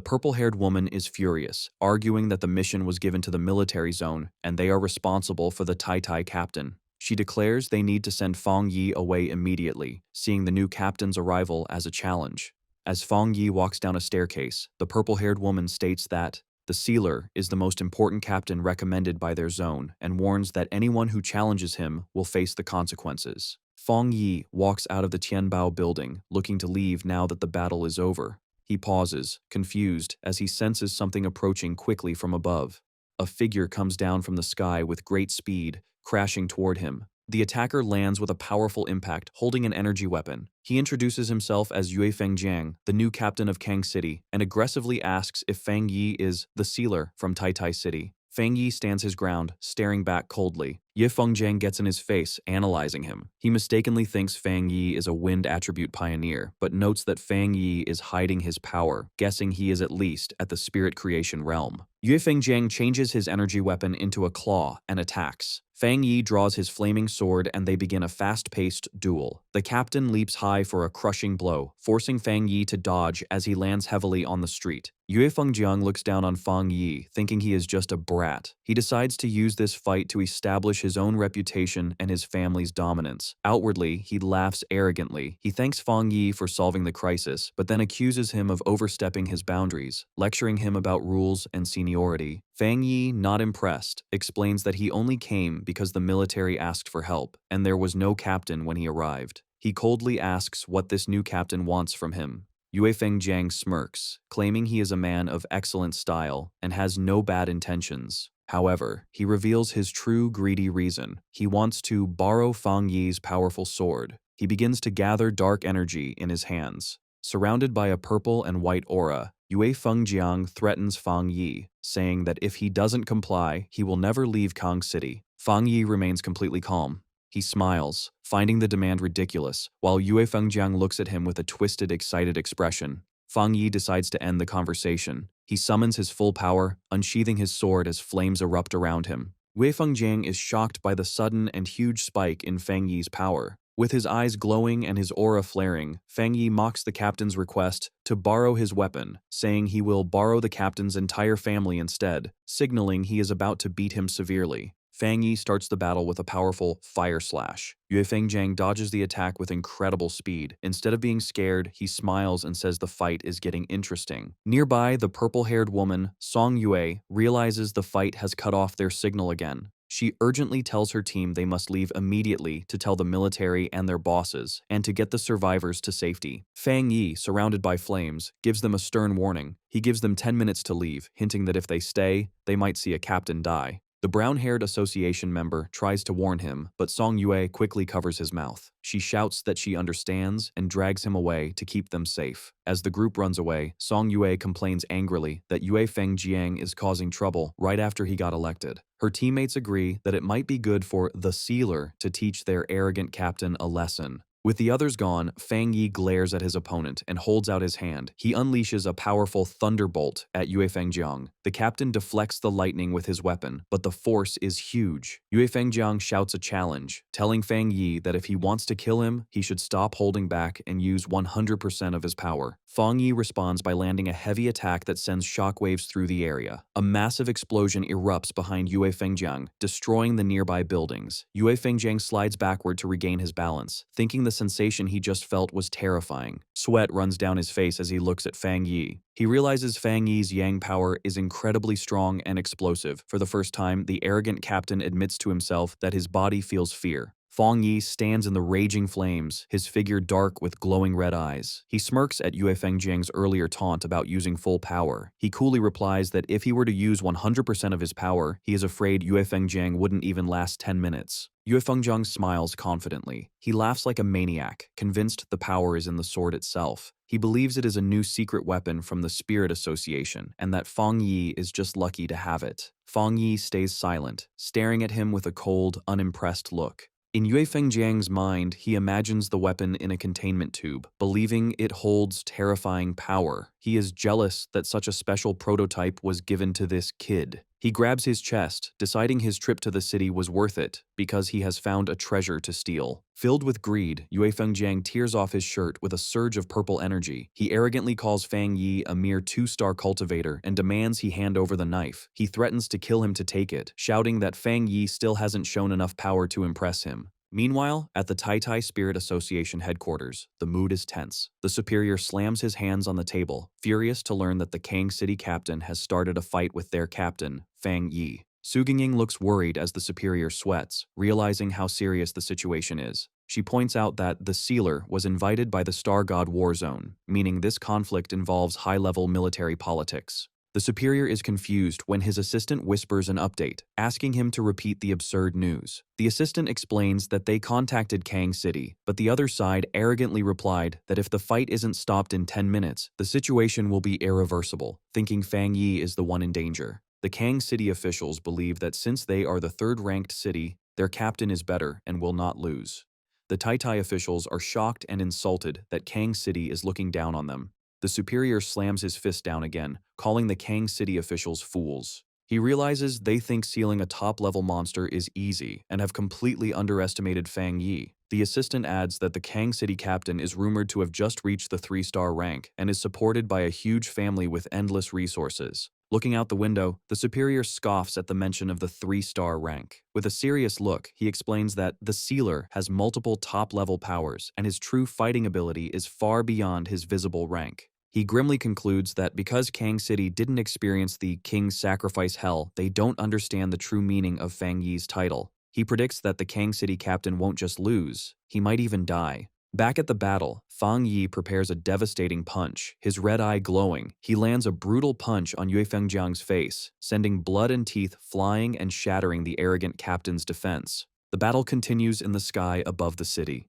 purple-haired woman is furious, arguing that the mission was given to the military zone and they are responsible for the Tai captain. She declares they need to send Fang Yi away immediately, seeing the new captain's arrival as a challenge. As Fang Yi walks down a staircase, the purple-haired woman states that the sealer is the most important captain recommended by their zone and warns that anyone who challenges him will face the consequences. Fang Yi walks out of the Tianbao building, looking to leave now that the battle is over. He pauses, confused, as he senses something approaching quickly from above. A figure comes down from the sky with great speed, crashing toward him. The attacker lands with a powerful impact, holding an energy weapon. He introduces himself as Yue Fengjiang, the new captain of Kang City, and aggressively asks if Fang Yi is the sealer from Tai City. Fang Yi stands his ground, staring back coldly. Ye Fengjiang gets in his face, analyzing him. He mistakenly thinks Fang Yi is a wind attribute pioneer, but notes that Fang Yi is hiding his power, guessing he is at least at the spirit creation realm. Yue Fengjiang changes his energy weapon into a claw and attacks. Fang Yi draws his flaming sword and they begin a fast-paced duel. The captain leaps high for a crushing blow, forcing Fang Yi to dodge as he lands heavily on the street. Yue Fengjiang looks down on Fang Yi, thinking he is just a brat. He decides to use this fight to establish his own reputation and his family's dominance. Outwardly, he laughs arrogantly. He thanks Fang Yi for solving the crisis, but then accuses him of overstepping his boundaries, lecturing him about rules and seniority. Fang Yi, not impressed, explains that he only came because the military asked for help, and there was no captain when he arrived. He coldly asks what this new captain wants from him. Yue Fengjiang smirks, claiming he is a man of excellent style and has no bad intentions. However, he reveals his true greedy reason. He wants to borrow Fang Yi's powerful sword. He begins to gather dark energy in his hands. Surrounded by a purple and white aura, Yue Fengjiang threatens Fang Yi, saying that if he doesn't comply, he will never leave Kang City. Fang Yi remains completely calm. He smiles, finding the demand ridiculous, while Yue Fengjiang looks at him with a twisted, excited expression. Fang Yi decides to end the conversation. He summons his full power, unsheathing his sword as flames erupt around him. Yue Fengjiang is shocked by the sudden and huge spike in Fang Yi's power. With his eyes glowing and his aura flaring, Fang Yi mocks the captain's request to borrow his weapon, saying he will borrow the captain's entire family instead, signaling he is about to beat him severely. Fang Yi starts the battle with a powerful fire slash. Yue Fengjiang dodges the attack with incredible speed. Instead of being scared, he smiles and says the fight is getting interesting. Nearby, the purple-haired woman, Song Yue, realizes the fight has cut off their signal again. She urgently tells her team they must leave immediately to tell the military and their bosses, and to get the survivors to safety. Fang Yi, surrounded by flames, gives them a stern warning. He gives them 10 minutes to leave, hinting that if they stay, they might see a captain die. The brown-haired association member tries to warn him, but Song Yue quickly covers his mouth. She shouts that she understands and drags him away to keep them safe. As the group runs away, Song Yue complains angrily that Yue Fengjiang is causing trouble right after he got elected. Her teammates agree that it might be good for the sealer to teach their arrogant captain a lesson. With the others gone, Fang Yi glares at his opponent and holds out his hand. He unleashes a powerful thunderbolt at Yue Fengjiang. The captain deflects the lightning with his weapon, but the force is huge. Yue Fengjiang shouts a challenge, telling Fang Yi that if he wants to kill him, he should stop holding back and use 100% of his power. Fang Yi responds by landing a heavy attack that sends shockwaves through the area. A massive explosion erupts behind Yue Fengjiang, destroying the nearby buildings. Yue Fengjiang slides backward to regain his balance, thinking the sensation he just felt was terrifying. Sweat runs down his face as he looks at Fang Yi. He realizes Fang Yi's yang power is incredibly strong and explosive. For the first time, the arrogant captain admits to himself that his body feels fear. Fang Yi stands in the raging flames, his figure dark with glowing red eyes. He smirks at Yue Fengjiang's earlier taunt about using full power. He coolly replies that if he were to use 100% of his power, he is afraid Yue Fengjiang wouldn't even last 10 minutes. Yue Fengjiang smiles confidently. He laughs like a maniac, convinced the power is in the sword itself. He believes it is a new secret weapon from the Spirit Association, and that Fang Yi is just lucky to have it. Fang Yi stays silent, staring at him with a cold, unimpressed look. In Yue Fengjiang's mind, he imagines the weapon in a containment tube, believing it holds terrifying power. He is jealous that such a special prototype was given to this kid. He grabs his chest, deciding his trip to the city was worth it because he has found a treasure to steal. Filled with greed, Yue Fengjiang tears off his shirt with a surge of purple energy. He arrogantly calls Fang Yi a mere 2-star cultivator and demands he hand over the knife. He threatens to kill him to take it, shouting that Fang Yi still hasn't shown enough power to impress him. Meanwhile, at the Tai Tai Spirit Association headquarters, the mood is tense. The superior slams his hands on the table, furious to learn that the Kang City captain has started a fight with their captain, Fang Yi. Su Gingying looks worried as the superior sweats, realizing how serious the situation is. She points out that the Sealer was invited by the Star God War Zone, meaning this conflict involves high-level military politics. The superior is confused when his assistant whispers an update, asking him to repeat the absurd news. The assistant explains that they contacted Kang City, but the other side arrogantly replied that if the fight isn't stopped in 10 minutes, the situation will be irreversible, thinking Fang Yi is the one in danger. The Kang City officials believe that since they are the third-ranked city, their captain is better and will not lose. The Tai Tai officials are shocked and insulted that Kang City is looking down on them. The superior slams his fist down again, calling the Kang City officials fools. He realizes they think sealing a top-level monster is easy and have completely underestimated Fang Yi. The assistant adds that the Kang City captain is rumored to have just reached the 3-star rank and is supported by a huge family with endless resources. Looking out the window, the superior scoffs at the mention of the 3-star rank. With a serious look, he explains that the Sealer has multiple top-level powers and his true fighting ability is far beyond his visible rank. He grimly concludes that because Kang City didn't experience the King's Sacrifice Hell, they don't understand the true meaning of Fang Yi's title. He predicts that the Kang City captain won't just lose, he might even die. Back at the battle, Fang Yi prepares a devastating punch, his red eye glowing. He lands a brutal punch on Yue Fengjiang's face, sending blood and teeth flying and shattering the arrogant captain's defense. The battle continues in the sky above the city.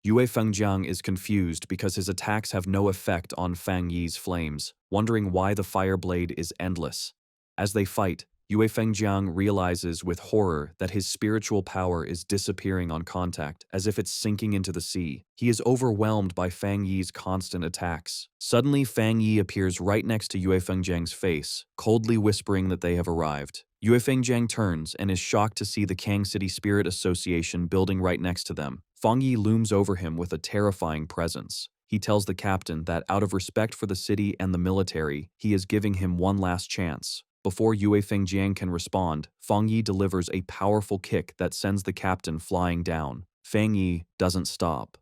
Yue Fengjiang is confused because his attacks have no effect on Fang Yi's flames, wondering why the fire blade is endless. As they fight, Yue Fengjiang realizes with horror that his spiritual power is disappearing on contact, as if it's sinking into the sea. He is overwhelmed by Fang Yi's constant attacks. Suddenly, Fang Yi appears right next to Yue Fengjiang's face, coldly whispering that they have arrived. Yue Fengjiang turns and is shocked to see the Kang City Spirit Association building right next to them. Fang Yi looms over him with a terrifying presence. He tells the captain that out of respect for the city and the military, he is giving him one last chance. Before Yue Fengjiang can respond, Fang Yi delivers a powerful kick that sends the captain flying down. Fang Yi doesn't stop.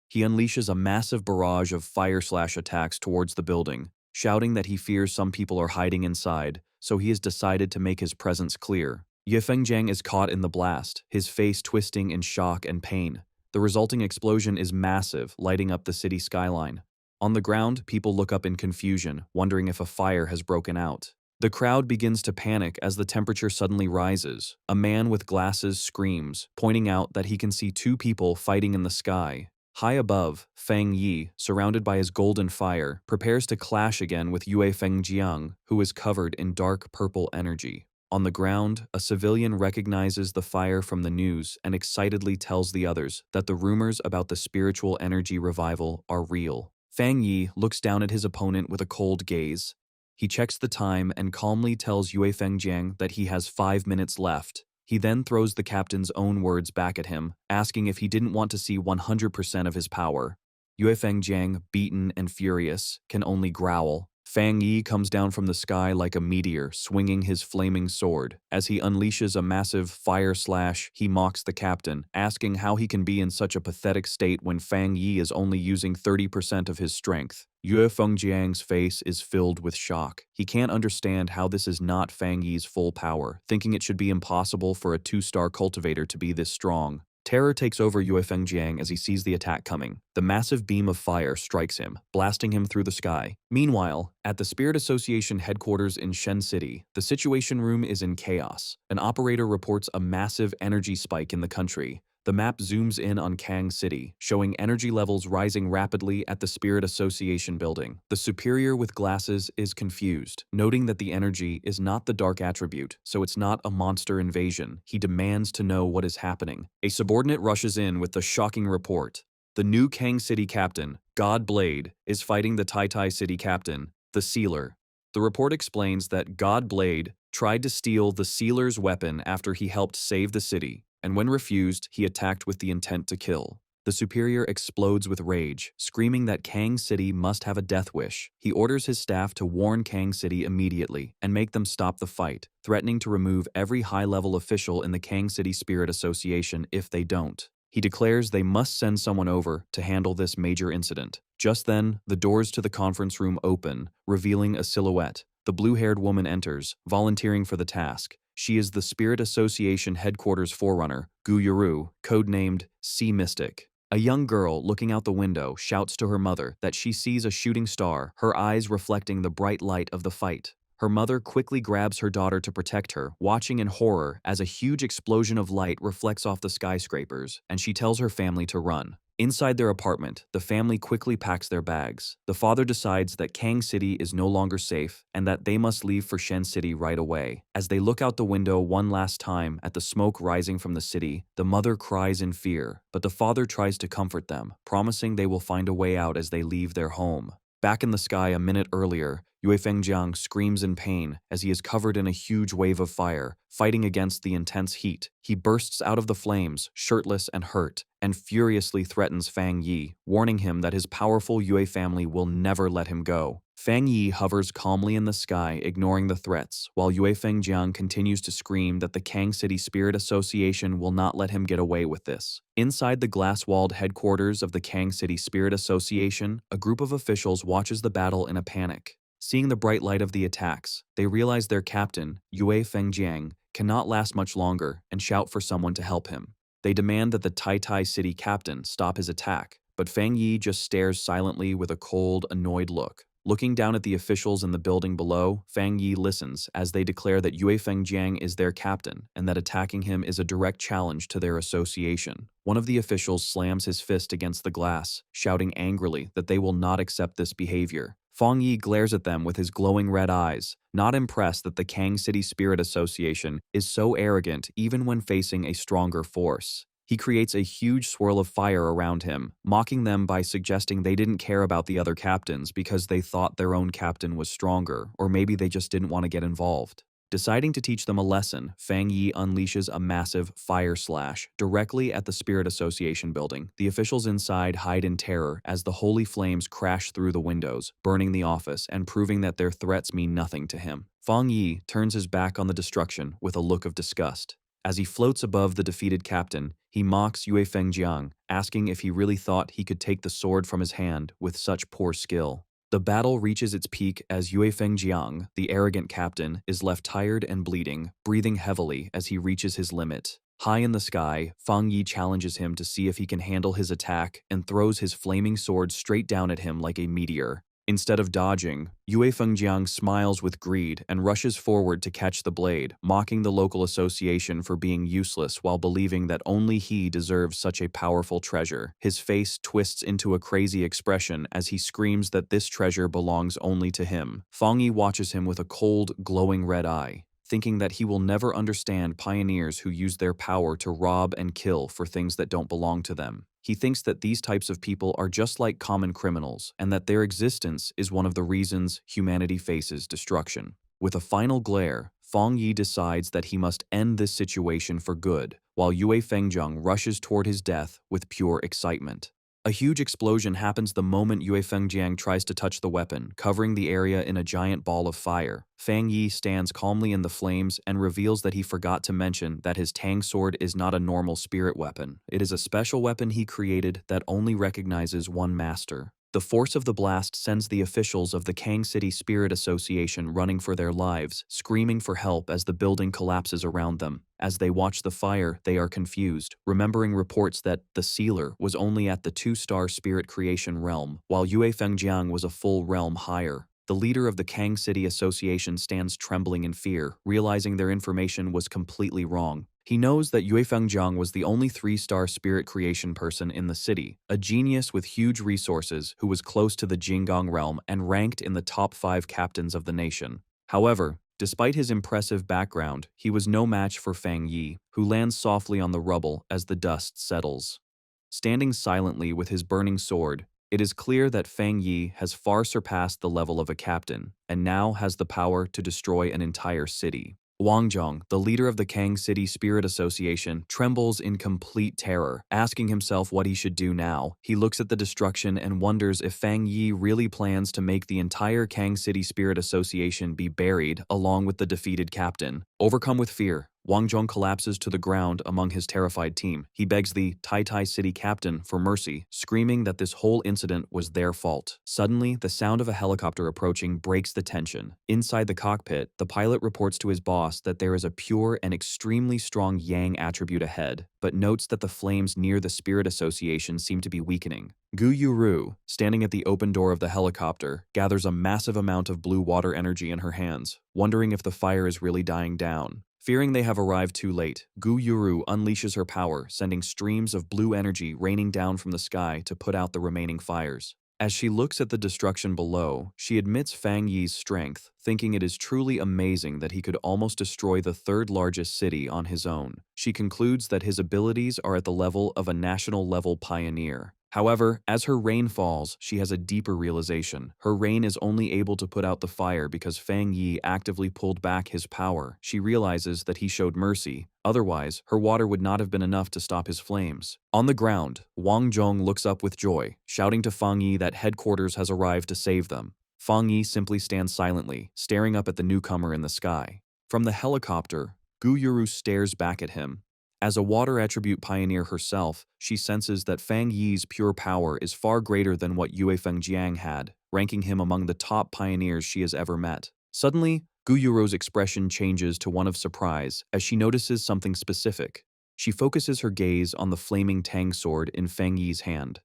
He unleashes a massive barrage of fire-slash attacks towards the building, shouting that he fears some people are hiding inside, so he has decided to make his presence clear. Yue Fengjiang is caught in the blast, his face twisting in shock and pain. The resulting explosion is massive, lighting up the city skyline. On the ground, people look up in confusion, wondering if a fire has broken out. The crowd begins to panic as the temperature suddenly rises. A man with glasses screams, pointing out that he can see 2 people fighting in the sky. High above, Fang Yi, surrounded by his golden fire, prepares to clash again with Yue Fengjiang, who is covered in dark purple energy. On the ground, a civilian recognizes the fire from the news and excitedly tells the others that the rumors about the spiritual energy revival are real. Fang Yi looks down at his opponent with a cold gaze. He checks the time and calmly tells Yue Fengjiang that he has 5 minutes left. He then throws the captain's own words back at him, asking if he didn't want to see 100% of his power. Yue Fengjiang, beaten and furious, can only growl. Fang Yi comes down from the sky like a meteor, swinging his flaming sword. As he unleashes a massive fire slash, he mocks the captain, asking how he can be in such a pathetic state when Fang Yi is only using 30% of his strength. Yue Fengjiang's face is filled with shock. He can't understand how this is not Fang Yi's full power, thinking it should be impossible for a 2-star cultivator to be this strong. Terror takes over Yue Fengjiang as he sees the attack coming. The massive beam of fire strikes him, blasting him through the sky. Meanwhile, at the Spirit Association headquarters in Shen City, the Situation Room is in chaos. An operator reports a massive energy spike in the country. The map zooms in on Kang City, showing energy levels rising rapidly at the Spirit Association building. The superior with glasses is confused, noting that the energy is not the dark attribute, so it's not a monster invasion. He demands to know what is happening. A subordinate rushes in with the shocking report. The new Kang City captain, God Blade, is fighting the Tai Tai City captain, the Sealer. The report explains that God Blade tried to steal the Sealer's weapon after he helped save the city, and when refused, he attacked with the intent to kill. The superior explodes with rage, screaming that Kang City must have a death wish. He orders his staff to warn Kang City immediately and make them stop the fight, threatening to remove every high-level official in the Kang City Spirit Association if they don't. He declares they must send someone over to handle this major incident. Just then, the doors to the conference room open, revealing a silhouette. The blue-haired woman enters, volunteering for the task. She is the Spirit Association headquarters forerunner, Gu Yuru, codenamed Sea Mystic. A young girl looking out the window shouts to her mother that she sees a shooting star, her eyes reflecting the bright light of the fight. Her mother quickly grabs her daughter to protect her, watching in horror as a huge explosion of light reflects off the skyscrapers, and she tells her family to run. Inside their apartment, the family quickly packs their bags. The father decides that Kang City is no longer safe and that they must leave for Shen City right away. As they look out the window one last time at the smoke rising from the city, the mother cries in fear, but the father tries to comfort them, promising they will find a way out as they leave their home. Back in the sky a minute earlier, Yue Fengjiang screams in pain as he is covered in a huge wave of fire, fighting against the intense heat. He bursts out of the flames, shirtless and hurt, and furiously threatens Fang Yi, warning him that his powerful Yue family will never let him go. Fang Yi hovers calmly in the sky, ignoring the threats, while Yue Fengjiang continues to scream that the Kang City Spirit Association will not let him get away with this. Inside the glass-walled headquarters of the Kang City Spirit Association, a group of officials watches the battle in a panic. Seeing the bright light of the attacks, they realize their captain, Yue Fengjiang, cannot last much longer and shout for someone to help him. They demand that the Tai Tai City captain stop his attack, but Fang Yi just stares silently with a cold, annoyed look. Looking down at the officials in the building below, Fang Yi listens as they declare that Yue Fengjiang is their captain and that attacking him is a direct challenge to their association. One of the officials slams his fist against the glass, shouting angrily that they will not accept this behavior. Fang Yi glares at them with his glowing red eyes, not impressed that the Kang City Spirit Association is so arrogant even when facing a stronger force. He creates a huge swirl of fire around him, mocking them by suggesting they didn't care about the other captains because they thought their own captain was stronger, or maybe they just didn't want to get involved. Deciding to teach them a lesson, Fang Yi unleashes a massive fire slash directly at the Spirit Association building. The officials inside hide in terror as the holy flames crash through the windows, burning the office and proving that their threats mean nothing to him. Fang Yi turns his back on the destruction with a look of disgust. As he floats above the defeated captain, he mocks Yue Fengjiang, asking if he really thought he could take the sword from his hand with such poor skill. The battle reaches its peak as Yue Fengjiang, the arrogant captain, is left tired and bleeding, breathing heavily as he reaches his limit. High in the sky, Fang Yi challenges him to see if he can handle his attack and throws his flaming sword straight down at him like a meteor. Instead of dodging, Yue Fengjiang smiles with greed and rushes forward to catch the blade, mocking the local association for being useless while believing that only he deserves such a powerful treasure. His face twists into a crazy expression as he screams that this treasure belongs only to him. Fang Yi watches him with a cold, glowing red eye, thinking that he will never understand pioneers who use their power to rob and kill for things that don't belong to them. He thinks that these types of people are just like common criminals and that their existence is one of the reasons humanity faces destruction. With a final glare, Fang Yi decides that he must end this situation for good, while Yue Fengjiang rushes toward his death with pure excitement. A huge explosion happens the moment Yue Fengjiang tries to touch the weapon, covering the area in a giant ball of fire. Fang Yi stands calmly in the flames and reveals that he forgot to mention that his Tang sword is not a normal spirit weapon. It is a special weapon he created that only recognizes one master. The force of the blast sends the officials of the Kang City Spirit Association running for their lives, screaming for help as the building collapses around them. As they watch the fire, they are confused, remembering reports that the sealer was only at the 2-star spirit creation realm, while Yue Fengjiang was a full realm higher. The leader of the Kang City Association stands trembling in fear, realizing their information was completely wrong. He knows that Yue Fengjiang was the only 3-star spirit creation person in the city, a genius with huge resources who was close to the Jinggang realm and ranked in the top 5 captains of the nation. However, despite his impressive background, he was no match for Fang Yi, who lands softly on the rubble as the dust settles. Standing silently with his burning sword, it is clear that Fang Yi has far surpassed the level of a captain, and now has the power to destroy an entire city. Wang Zhong, the leader of the Kang City Spirit Association, trembles in complete terror, asking himself what he should do now. He looks at the destruction and wonders if Fang Yi really plans to make the entire Kang City Spirit Association be buried along with the defeated captain. Overcome with fear, Wang Zhong collapses to the ground among his terrified team. He begs the Tai City captain for mercy, screaming that this whole incident was their fault. Suddenly, the sound of a helicopter approaching breaks the tension. Inside the cockpit, the pilot reports to his boss that there is a pure and extremely strong Yang attribute ahead, but notes that the flames near the Spirit Association seem to be weakening. Gu Yuru, standing at the open door of the helicopter, gathers a massive amount of blue water energy in her hands, wondering if the fire is really dying down. Fearing they have arrived too late, Gu Yuru unleashes her power, sending streams of blue energy raining down from the sky to put out the remaining fires. As she looks at the destruction below, she admits Fang Yi's strength, thinking it is truly amazing that he could almost destroy the 3rd largest city on his own. She concludes that his abilities are at the level of a national-level pioneer. However, as her rain falls, she has a deeper realization. Her rain is only able to put out the fire because Fang Yi actively pulled back his power. She realizes that he showed mercy. Otherwise, her water would not have been enough to stop his flames. On the ground, Wang Zhong looks up with joy, shouting to Fang Yi that headquarters has arrived to save them. Fang Yi simply stands silently, staring up at the newcomer in the sky. From the helicopter, Gu Yuru stares back at him. As a water attribute pioneer herself, she senses that Fang Yi's pure power is far greater than what Yue Fengjiang had, ranking him among the top pioneers she has ever met. Suddenly, Gu Yuru's expression changes to one of surprise as she notices something specific. She focuses her gaze on the flaming Tang sword in Fang Yi's hand.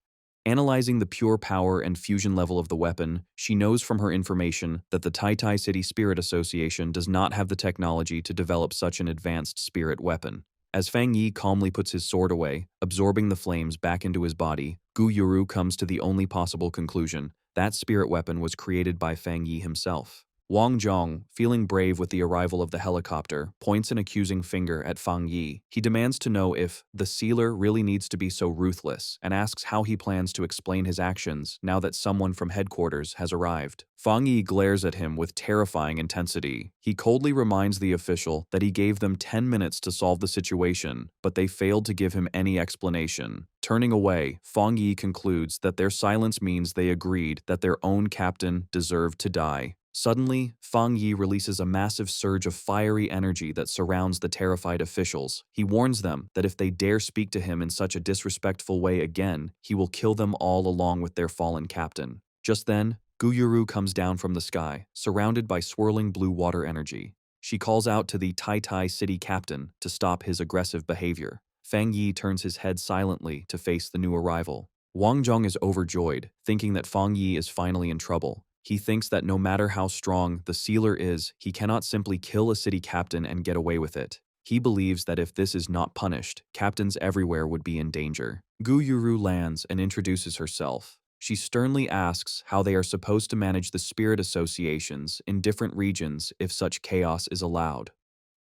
Analyzing the pure power and fusion level of the weapon, she knows from her information that the Tai City Spirit Association does not have the technology to develop such an advanced spirit weapon. As Fang Yi calmly puts his sword away, absorbing the flames back into his body, Gu Yuru comes to the only possible conclusion: that spirit weapon was created by Fang Yi himself. Wang Zhong, feeling brave with the arrival of the helicopter, points an accusing finger at Fang Yi. He demands to know if the sealer really needs to be so ruthless, and asks how he plans to explain his actions now that someone from headquarters has arrived. Fang Yi glares at him with terrifying intensity. He coldly reminds the official that he gave them 10 minutes to solve the situation, but they failed to give him any explanation. Turning away, Fang Yi concludes that their silence means they agreed that their own captain deserved to die. Suddenly, Fang Yi releases a massive surge of fiery energy that surrounds the terrified officials. He warns them that if they dare speak to him in such a disrespectful way again, he will kill them all along with their fallen captain. Just then, Gu Yuru comes down from the sky, surrounded by swirling blue water energy. She calls out to the Tai City captain to stop his aggressive behavior. Fang Yi turns his head silently to face the new arrival. Wang Zhong is overjoyed, thinking that Fang Yi is finally in trouble. He thinks that no matter how strong the sealer is, he cannot simply kill a city captain and get away with it. He believes that if this is not punished, captains everywhere would be in danger. Gu Yuru lands and introduces herself. She sternly asks how they are supposed to manage the spirit associations in different regions if such chaos is allowed.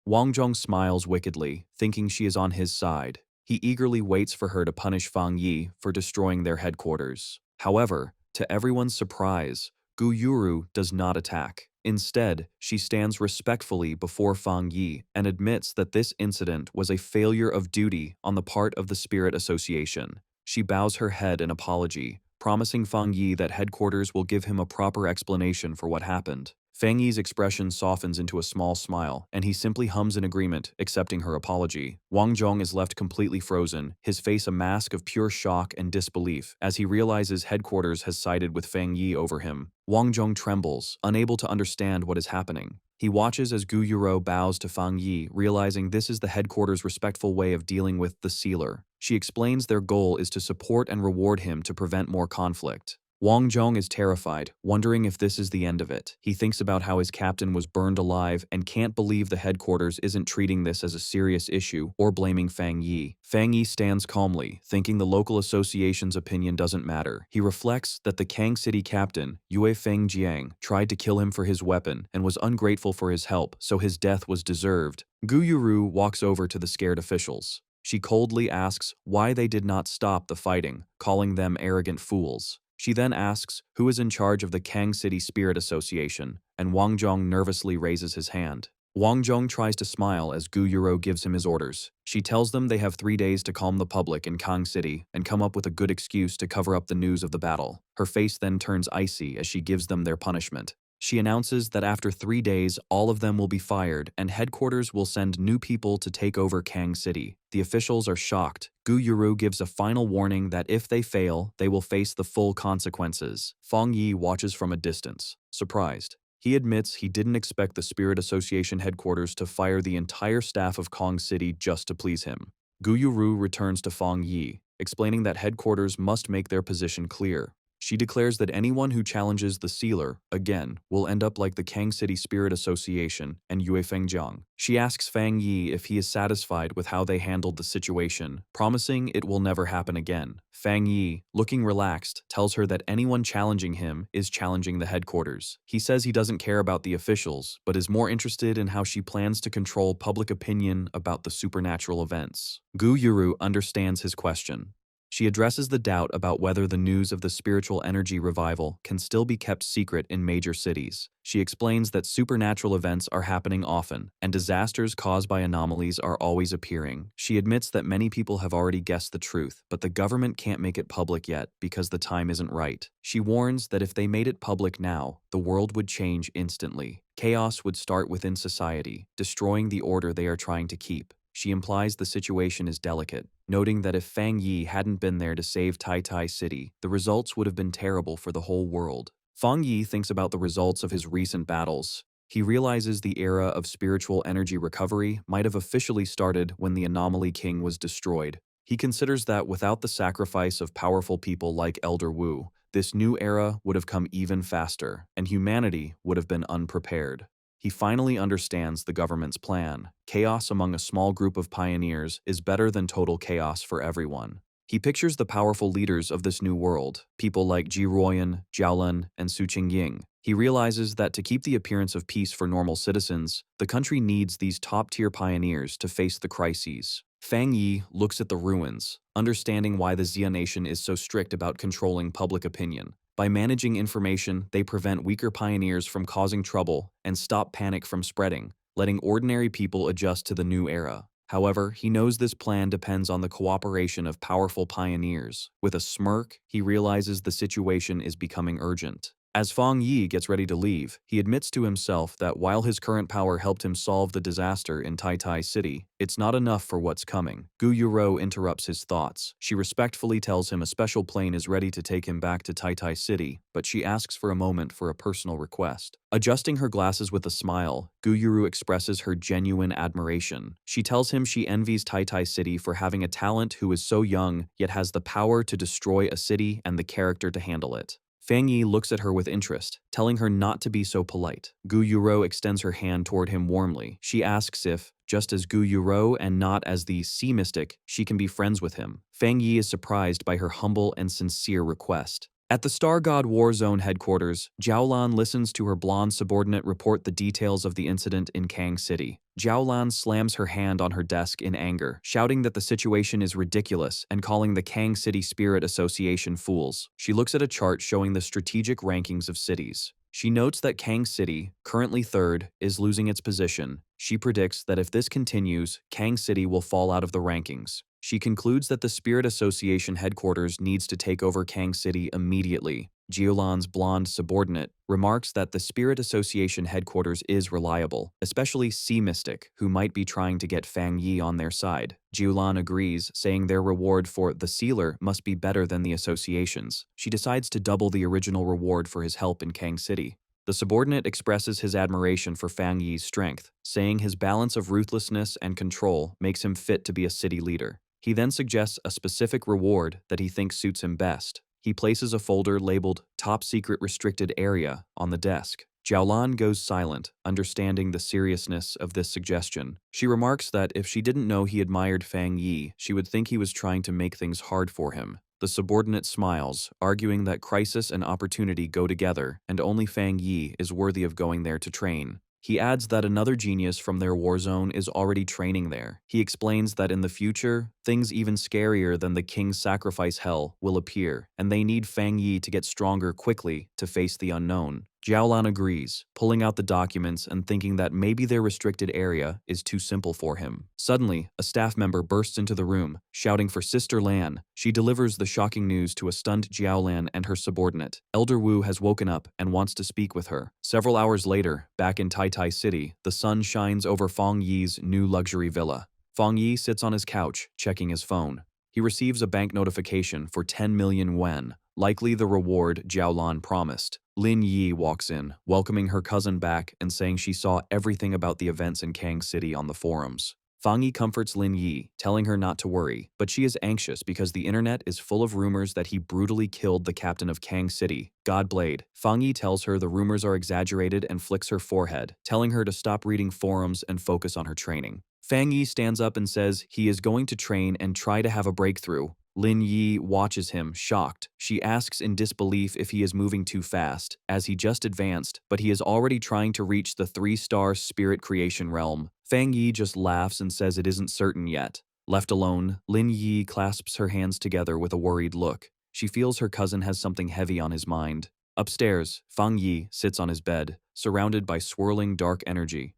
Wang Zhong smiles wickedly, thinking she is on his side. He eagerly waits for her to punish Fang Yi for destroying their headquarters. However, to everyone's surprise, Gu Yuru does not attack. Instead, she stands respectfully before Fang Yi and admits that this incident was a failure of duty on the part of the Spirit Association. She bows her head in apology, promising Fang Yi that headquarters will give him a proper explanation for what happened. Fang Yi's expression softens into a small smile, and he simply hums in agreement, accepting her apology. Wang Zhong is left completely frozen, his face a mask of pure shock and disbelief, as he realizes headquarters has sided with Fang Yi over him. Wang Zhong trembles, unable to understand what is happening. He watches as Gu Yuro bows to Fang Yi, realizing this is the headquarters' respectful way of dealing with the sealer. She explains their goal is to support and reward him to prevent more conflict. Wang Zhong is terrified, wondering if this is the end of it. He thinks about how his captain was burned alive and can't believe the headquarters isn't treating this as a serious issue or blaming Fang Yi. Fang Yi stands calmly, thinking the local association's opinion doesn't matter. He reflects that the Kang City captain, Yue Feng Jiang, tried to kill him for his weapon and was ungrateful for his help, so his death was deserved. Gu Yuru walks over to the scared officials. She coldly asks why they did not stop the fighting, calling them arrogant fools. She then asks who is in charge of the Kang City Spirit Association, and Wang Zhong nervously raises his hand. Wang Zhong tries to smile as Gu Yuro gives him his orders. She tells them they have 3 days to calm the public in Kang City and come up with a good excuse to cover up the news of the battle. Her face then turns icy as she gives them their punishment. She announces that after 3 days, all of them will be fired and headquarters will send new people to take over Kang City. The officials are shocked. Gu Yuru gives a final warning that if they fail, they will face the full consequences. Fang Yi watches from a distance, surprised. He admits he didn't expect the Spirit Association headquarters to fire the entire staff of Kang City just to please him. Gu Yuru returns to Fang Yi, explaining that headquarters must make their position clear. She declares that anyone who challenges the sealer, again, will end up like the Kang City Spirit Association and Yue Fengjiang. She asks Fang Yi if he is satisfied with how they handled the situation, promising it will never happen again. Fang Yi, looking relaxed, tells her that anyone challenging him is challenging the headquarters. He says he doesn't care about the officials, but is more interested in how she plans to control public opinion about the supernatural events. Gu Yuru understands his question. She addresses the doubt about whether the news of the spiritual energy revival can still be kept secret in major cities. She explains that supernatural events are happening often, and disasters caused by anomalies are always appearing. She admits that many people have already guessed the truth, but the government can't make it public yet because the time isn't right. She warns that if they made it public now, the world would change instantly. Chaos would start within society, destroying the order they are trying to keep. She implies the situation is delicate, noting that if Fang Yi hadn't been there to save Tai Tai City, the results would have been terrible for the whole world. Fang Yi thinks about the results of his recent battles. He realizes the era of spiritual energy recovery might have officially started when the Anomaly King was destroyed. He considers that without the sacrifice of powerful people like Elder Wu, this new era would have come even faster, and humanity would have been unprepared. He finally understands the government's plan. Chaos among a small group of pioneers is better than total chaos for everyone. He pictures the powerful leaders of this new world, people like Ji Ruoyan, Jiaolun, and Su Qingying. He realizes that to keep the appearance of peace for normal citizens, the country needs these top-tier pioneers to face the crises. Fang Yi looks at the ruins, understanding why the Xia nation is so strict about controlling public opinion. By managing information, they prevent weaker pioneers from causing trouble and stop panic from spreading, letting ordinary people adjust to the new era. However, he knows this plan depends on the cooperation of powerful pioneers. With a smirk, he realizes the situation is becoming urgent. As Fang Yi gets ready to leave, he admits to himself that while his current power helped him solve the disaster in Tai Tai City, it's not enough for what's coming. Gu Yuro interrupts his thoughts. She respectfully tells him a special plane is ready to take him back to Tai Tai City, but she asks for a moment for a personal request. Adjusting her glasses with a smile, Gu Yuru expresses her genuine admiration. She tells him she envies Tai Tai City for having a talent who is so young, yet has the power to destroy a city and the character to handle it. Fang Yi looks at her with interest, telling her not to be so polite. Gu Yuro extends her hand toward him warmly. She asks if, just as Gu Yuro and not as the sea mystic, she can be friends with him. Fang Yi is surprised by her humble and sincere request. At the Star God War Zone headquarters, Jiaolan listens to her blonde subordinate report the details of the incident in Kang City. Jiaolan slams her hand on her desk in anger, shouting that the situation is ridiculous and calling the Kang City Spirit Association fools. She looks at a chart showing the strategic rankings of cities. She notes that Kang City, currently third, is losing its position. She predicts that if this continues, Kang City will fall out of the rankings. She concludes that the Spirit Association headquarters needs to take over Kang City immediately. Jiulan's blonde subordinate remarks that the Spirit Association headquarters is reliable, especially Sea Mystic, who might be trying to get Fang Yi on their side. Jiulan agrees, saying their reward for the Sealer must be better than the association's. She decides to double the original reward for his help in Kang City. The subordinate expresses his admiration for Fang Yi's strength, saying his balance of ruthlessness and control makes him fit to be a city leader. He then suggests a specific reward that he thinks suits him best. He places a folder labeled Top Secret Restricted Area on the desk. Jiaolan goes silent, understanding the seriousness of this suggestion. She remarks that if she didn't know he admired Fang Yi, she would think he was trying to make things hard for him. The subordinate smiles, arguing that crisis and opportunity go together, and only Fang Yi is worthy of going there to train. He adds that another genius from their war zone is already training there. He explains that in the future, things even scarier than the king's sacrifice hell will appear, and they need Fang Yi to get stronger quickly to face the unknown. Jiaolan agrees, pulling out the documents and thinking that maybe their restricted area is too simple for him. Suddenly, a staff member bursts into the room, shouting for Sister Lan. She delivers the shocking news to a stunned Jiaolan and her subordinate. Elder Wu has woken up and wants to speak with her. Several hours later, back in Tai City, the sun shines over Fang Yi's new luxury villa. Fang Yi sits on his couch, checking his phone. He receives a bank notification for 10 million yuan, likely the reward Jiaolan promised. Lin Yi walks in, welcoming her cousin back and saying she saw everything about the events in Kang City on the forums. Fang Yi comforts Lin Yi, telling her not to worry, but she is anxious because the internet is full of rumors that he brutally killed the captain of Kang City, Godblade. Fang Yi tells her the rumors are exaggerated and flicks her forehead, telling her to stop reading forums and focus on her training. Fang Yi stands up and says he is going to train and try to have a breakthrough. Lin Yi watches him, shocked. She asks in disbelief if he is moving too fast, as he just advanced, but he is already trying to reach the 3-star spirit creation realm. Fang Yi just laughs and says it isn't certain yet. Left alone, Lin Yi clasps her hands together with a worried look. She feels her cousin has something heavy on his mind. Upstairs, Fang Yi sits on his bed, surrounded by swirling dark energy.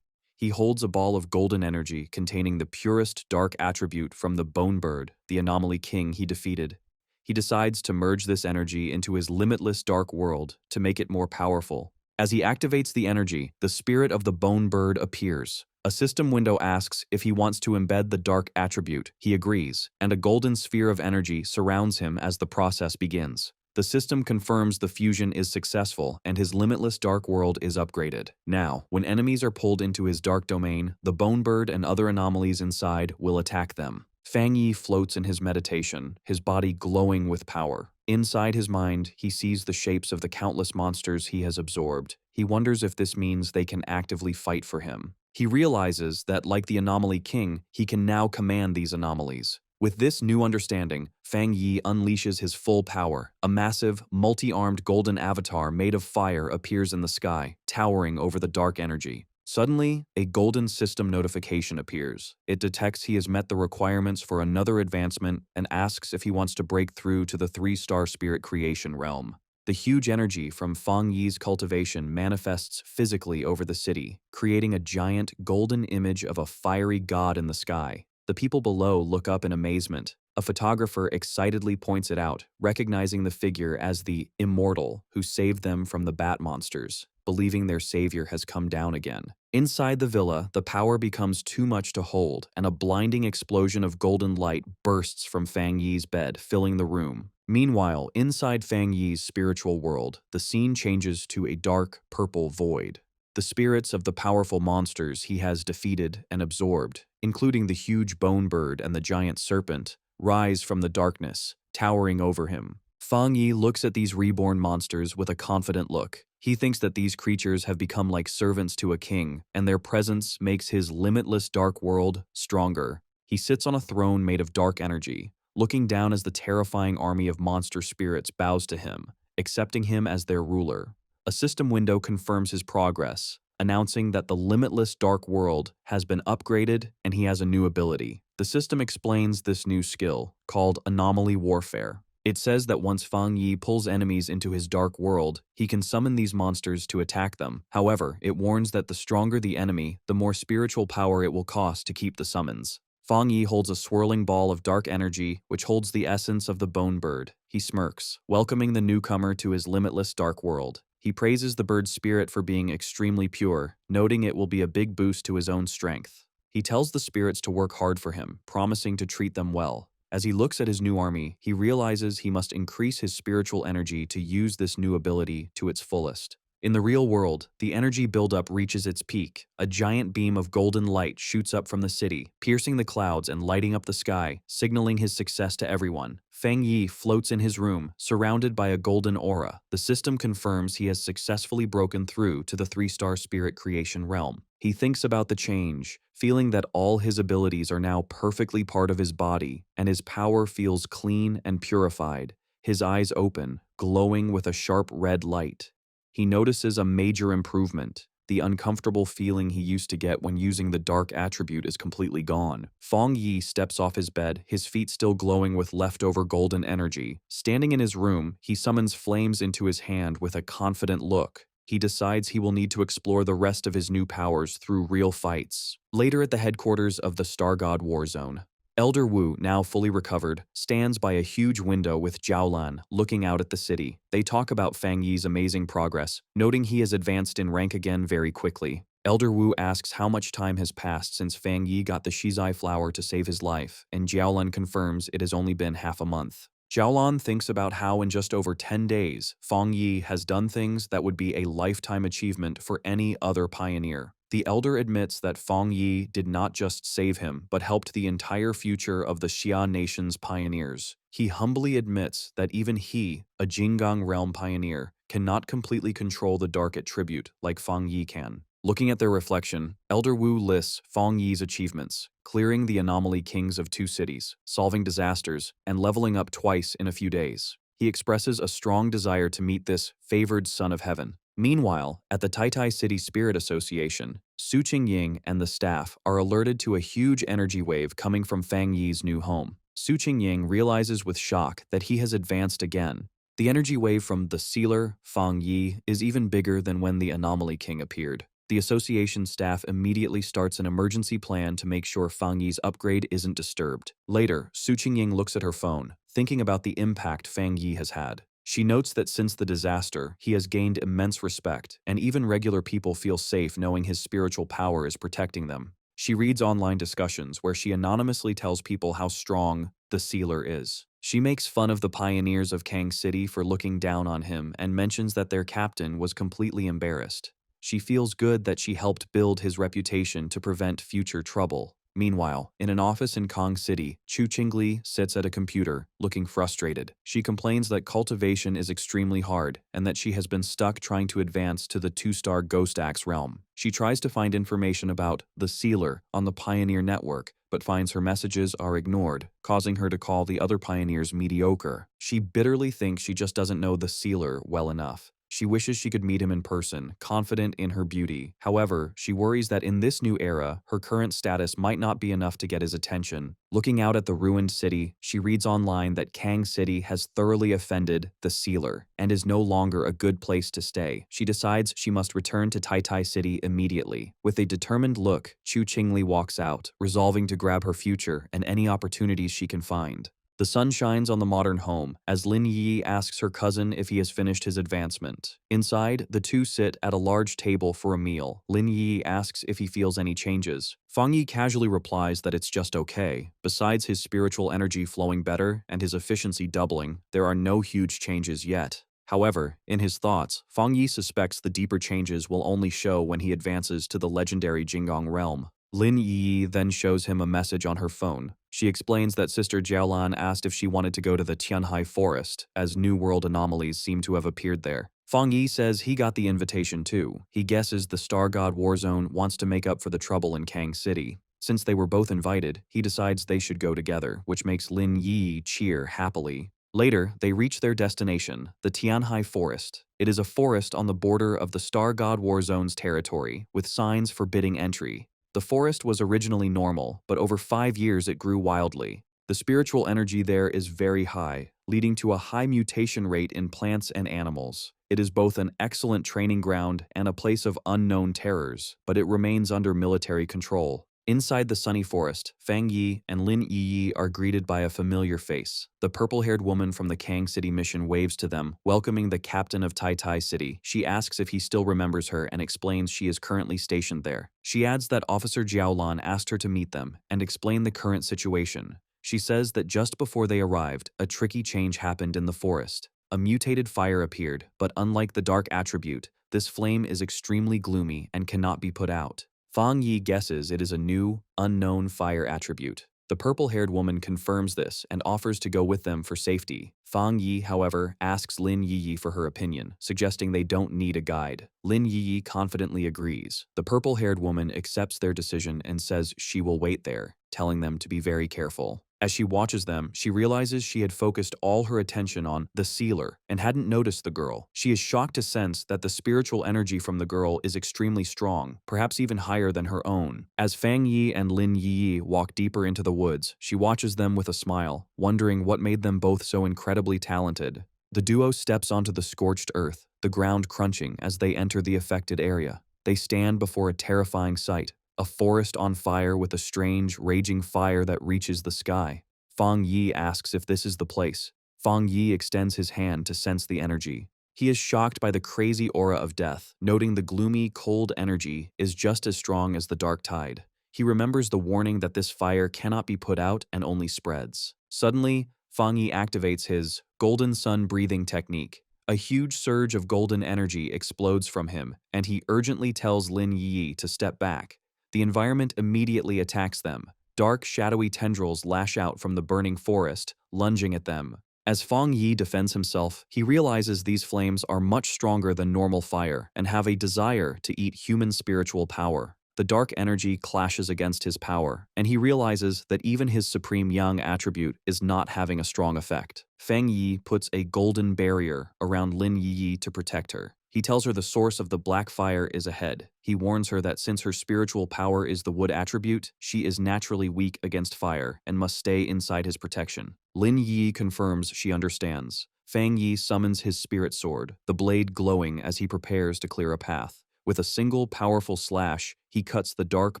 He holds a ball of golden energy containing the purest dark attribute from the Bone Bird, the anomaly king he defeated. He decides to merge this energy into his limitless dark world to make it more powerful. As he activates the energy, the spirit of the Bone Bird appears. A system window asks if he wants to embed the dark attribute. He agrees, and a golden sphere of energy surrounds him as the process begins. The system confirms the fusion is successful and his limitless dark world is upgraded. Now, when enemies are pulled into his dark domain, the Bone Bird and other anomalies inside will attack them. Fang Yi floats in his meditation, his body glowing with power. Inside his mind, he sees the shapes of the countless monsters he has absorbed. He wonders if this means they can actively fight for him. He realizes that, like the Anomaly King, he can now command these anomalies. With this new understanding, Fang Yi unleashes his full power. A massive, multi-armed golden avatar made of fire appears in the sky, towering over the dark energy. Suddenly, a golden system notification appears. It detects he has met the requirements for another advancement and asks if he wants to break through to the 3-star spirit creation realm. The huge energy from Fang Yi's cultivation manifests physically over the city, creating a giant golden image of a fiery god in the sky. The people below look up in amazement. A photographer excitedly points it out, recognizing the figure as the Immortal who saved them from the bat monsters, believing their savior has come down again. Inside the villa, the power becomes too much to hold, and a blinding explosion of golden light bursts from Fang Yi's bed, filling the room. Meanwhile, inside Fang Yi's spiritual world, the scene changes to a dark, purple void. The spirits of the powerful monsters he has defeated and absorbed, including the huge bone bird and the giant serpent, rise from the darkness, towering over him. Fang Yi looks at these reborn monsters with a confident look. He thinks that these creatures have become like servants to a king, and their presence makes his limitless dark world stronger. He sits on a throne made of dark energy, looking down as the terrifying army of monster spirits bows to him, accepting him as their ruler. A system window confirms his progress, announcing that the limitless dark world has been upgraded and he has a new ability. The system explains this new skill, called Anomaly Warfare. It says that once Fang Yi pulls enemies into his dark world, he can summon these monsters to attack them. However, it warns that the stronger the enemy, the more spiritual power it will cost to keep the summons. Fang Yi holds a swirling ball of dark energy, which holds the essence of the bone bird. He smirks, welcoming the newcomer to his limitless dark world. He praises the bird's spirit for being extremely pure, noting it will be a big boost to his own strength. He tells the spirits to work hard for him, promising to treat them well. As he looks at his new army, he realizes he must increase his spiritual energy to use this new ability to its fullest. In the real world, the energy buildup reaches its peak. A giant beam of golden light shoots up from the city, piercing the clouds and lighting up the sky, signaling his success to everyone. Fang Yi floats in his room, surrounded by a golden aura. The system confirms he has successfully broken through to the 3-star spirit creation realm. He thinks about the change, feeling that all his abilities are now perfectly part of his body, and his power feels clean and purified. His eyes open, glowing with a sharp red light. He notices a major improvement. The uncomfortable feeling he used to get when using the dark attribute is completely gone. Fang Yi steps off his bed, his feet still glowing with leftover golden energy. Standing in his room, he summons flames into his hand with a confident look. He decides he will need to explore the rest of his new powers through real fights. Later at the headquarters of the Star God War Zone, Elder Wu, now fully recovered, stands by a huge window with Jiaolan, looking out at the city. They talk about Fang Yi's amazing progress, noting he has advanced in rank again very quickly. Elder Wu asks how much time has passed since Fang Yi got the Shizai flower to save his life, and Jiaolan confirms it has only been half a month. Jiaolan thinks about how in just over 10 days, Fang Yi has done things that would be a lifetime achievement for any other pioneer. The elder admits that Fang Yi did not just save him, but helped the entire future of the Xia nation's pioneers. He humbly admits that even he, a Jinggang realm pioneer, cannot completely control the dark attribute like Fang Yi can. Looking at their reflection, Elder Wu lists Fang Yi's achievements, clearing the anomaly kings of 2 cities, solving disasters, and leveling up twice in a few days. He expresses a strong desire to meet this favored son of heaven. Meanwhile, at the Taitai City Spirit Association, Su Qingying and the staff are alerted to a huge energy wave coming from Fang Yi's new home. Su Qingying realizes with shock that he has advanced again. The energy wave from the sealer, Fang Yi, is even bigger than when the Anomaly King appeared. The association staff immediately starts an emergency plan to make sure Fang Yi's upgrade isn't disturbed. Later, Su Qingying looks at her phone, thinking about the impact Fang Yi has had. She notes that since the disaster, he has gained immense respect, and even regular people feel safe knowing his spiritual power is protecting them. She reads online discussions where she anonymously tells people how strong the sealer is. She makes fun of the pioneers of Kang City for looking down on him and mentions that their captain was completely embarrassed. She feels good that she helped build his reputation to prevent future trouble. Meanwhile, in an office in Kong City, Chu Qingli sits at a computer, looking frustrated. She complains that cultivation is extremely hard and that she has been stuck trying to advance to the 2-star Ghost Axe realm. She tries to find information about the Sealer on the Pioneer Network, but finds her messages are ignored, causing her to call the other pioneers mediocre. She bitterly thinks she just doesn't know the Sealer well enough. She wishes she could meet him in person, confident in her beauty. However, she worries that in this new era, her current status might not be enough to get his attention. Looking out at the ruined city, she reads online that Kang City has thoroughly offended the Sealer and is no longer a good place to stay. She decides she must return to Taitai City immediately. With a determined look, Chu Qingli walks out, resolving to grab her future and any opportunities she can find. The sun shines on the modern home as Lin Yi asks her cousin if he has finished his advancement. Inside, the two sit at a large table for a meal. Lin Yi asks if he feels any changes. Fang Yi casually replies that it's just okay. Besides his spiritual energy flowing better and his efficiency doubling, there are no huge changes yet. However, in his thoughts, Fang Yi suspects the deeper changes will only show when he advances to the legendary Jinggang realm. Lin Yi then shows him a message on her phone. She explains that Sister Jiaolan asked if she wanted to go to the Tianhai forest, as New World anomalies seem to have appeared there. Fang Yi says he got the invitation too. He guesses the Star God Warzone wants to make up for the trouble in Kang City. Since they were both invited, he decides they should go together, which makes Lin Yi cheer happily. Later, they reach their destination, the Tianhai Forest. It is a forest on the border of the Star God Warzone's territory, with signs forbidding entry. The forest was originally normal, but over 5 years it grew wildly. The spiritual energy there is very high, leading to a high mutation rate in plants and animals. It is both an excellent training ground and a place of unknown terrors, but it remains under military control. Inside the sunny forest, Fang Yi and Lin Yi are greeted by a familiar face. The purple-haired woman from the Kang City mission waves to them, welcoming the captain of Tai Tai City. She asks if he still remembers her and explains she is currently stationed there. She adds that Officer Jiaolan asked her to meet them and explain the current situation. She says that just before they arrived, a tricky change happened in the forest. A mutated fire appeared, but unlike the dark attribute, this flame is extremely gloomy and cannot be put out. Fang Yi guesses it is a new, unknown fire attribute. The purple-haired woman confirms this and offers to go with them for safety. Fang Yi, however, asks Lin Yi for her opinion, suggesting they don't need a guide. Lin Yi confidently agrees. The purple-haired woman accepts their decision and says she will wait there, telling them to be very careful. As she watches them, she realizes she had focused all her attention on the sealer and hadn't noticed the girl. She is shocked to sense that the spiritual energy from the girl is extremely strong, perhaps even higher than her own. As Fang Yi and Lin Yi walk deeper into the woods, she watches them with a smile, wondering what made them both so incredibly talented. The duo steps onto the scorched earth, the ground crunching as they enter the affected area. They stand before a terrifying sight. A forest on fire with a strange, raging fire that reaches the sky. Fang Yi asks if this is the place. Fang Yi extends his hand to sense the energy. He is shocked by the crazy aura of death, noting the gloomy, cold energy is just as strong as the dark tide. He remembers the warning that this fire cannot be put out and only spreads. Suddenly, Fang Yi activates his golden sun breathing technique. A huge surge of golden energy explodes from him, and he urgently tells Lin Yi to step back. The environment immediately attacks them. Dark, shadowy tendrils lash out from the burning forest, lunging at them. As Fang Yi defends himself, he realizes these flames are much stronger than normal fire and have a desire to eat human spiritual power. The dark energy clashes against his power, and he realizes that even his supreme yang attribute is not having a strong effect. Fang Yi puts a golden barrier around Lin Yi to protect her. He tells her the source of the black fire is ahead. He warns her that since her spiritual power is the wood attribute, she is naturally weak against fire and must stay inside his protection. Lin Yi confirms she understands. Fang Yi summons his spirit sword, the blade glowing as he prepares to clear a path. With a single powerful slash, he cuts the dark,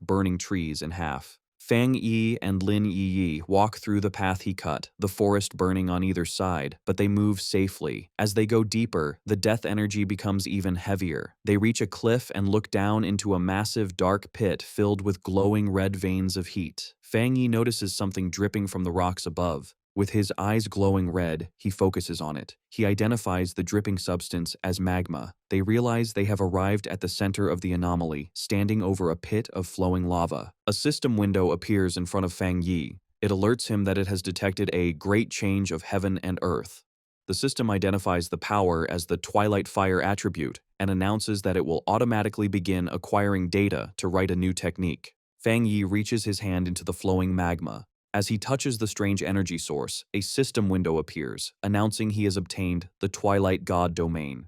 burning trees in half. Fang Yi and Lin Yi walk through the path he cut, the forest burning on either side, but they move safely. As they go deeper, the death energy becomes even heavier. They reach a cliff and look down into a massive dark pit filled with glowing red veins of heat. Fang Yi notices something dripping from the rocks above. With his eyes glowing red, he focuses on it. He identifies the dripping substance as magma. They realize they have arrived at the center of the anomaly, standing over a pit of flowing lava. A system window appears in front of Fang Yi. It alerts him that it has detected a great change of heaven and earth. The system identifies the power as the Twilight Fire attribute and announces that it will automatically begin acquiring data to write a new technique. Fang Yi reaches his hand into the flowing magma. As he touches the strange energy source, a system window appears, announcing he has obtained the Twilight God domain.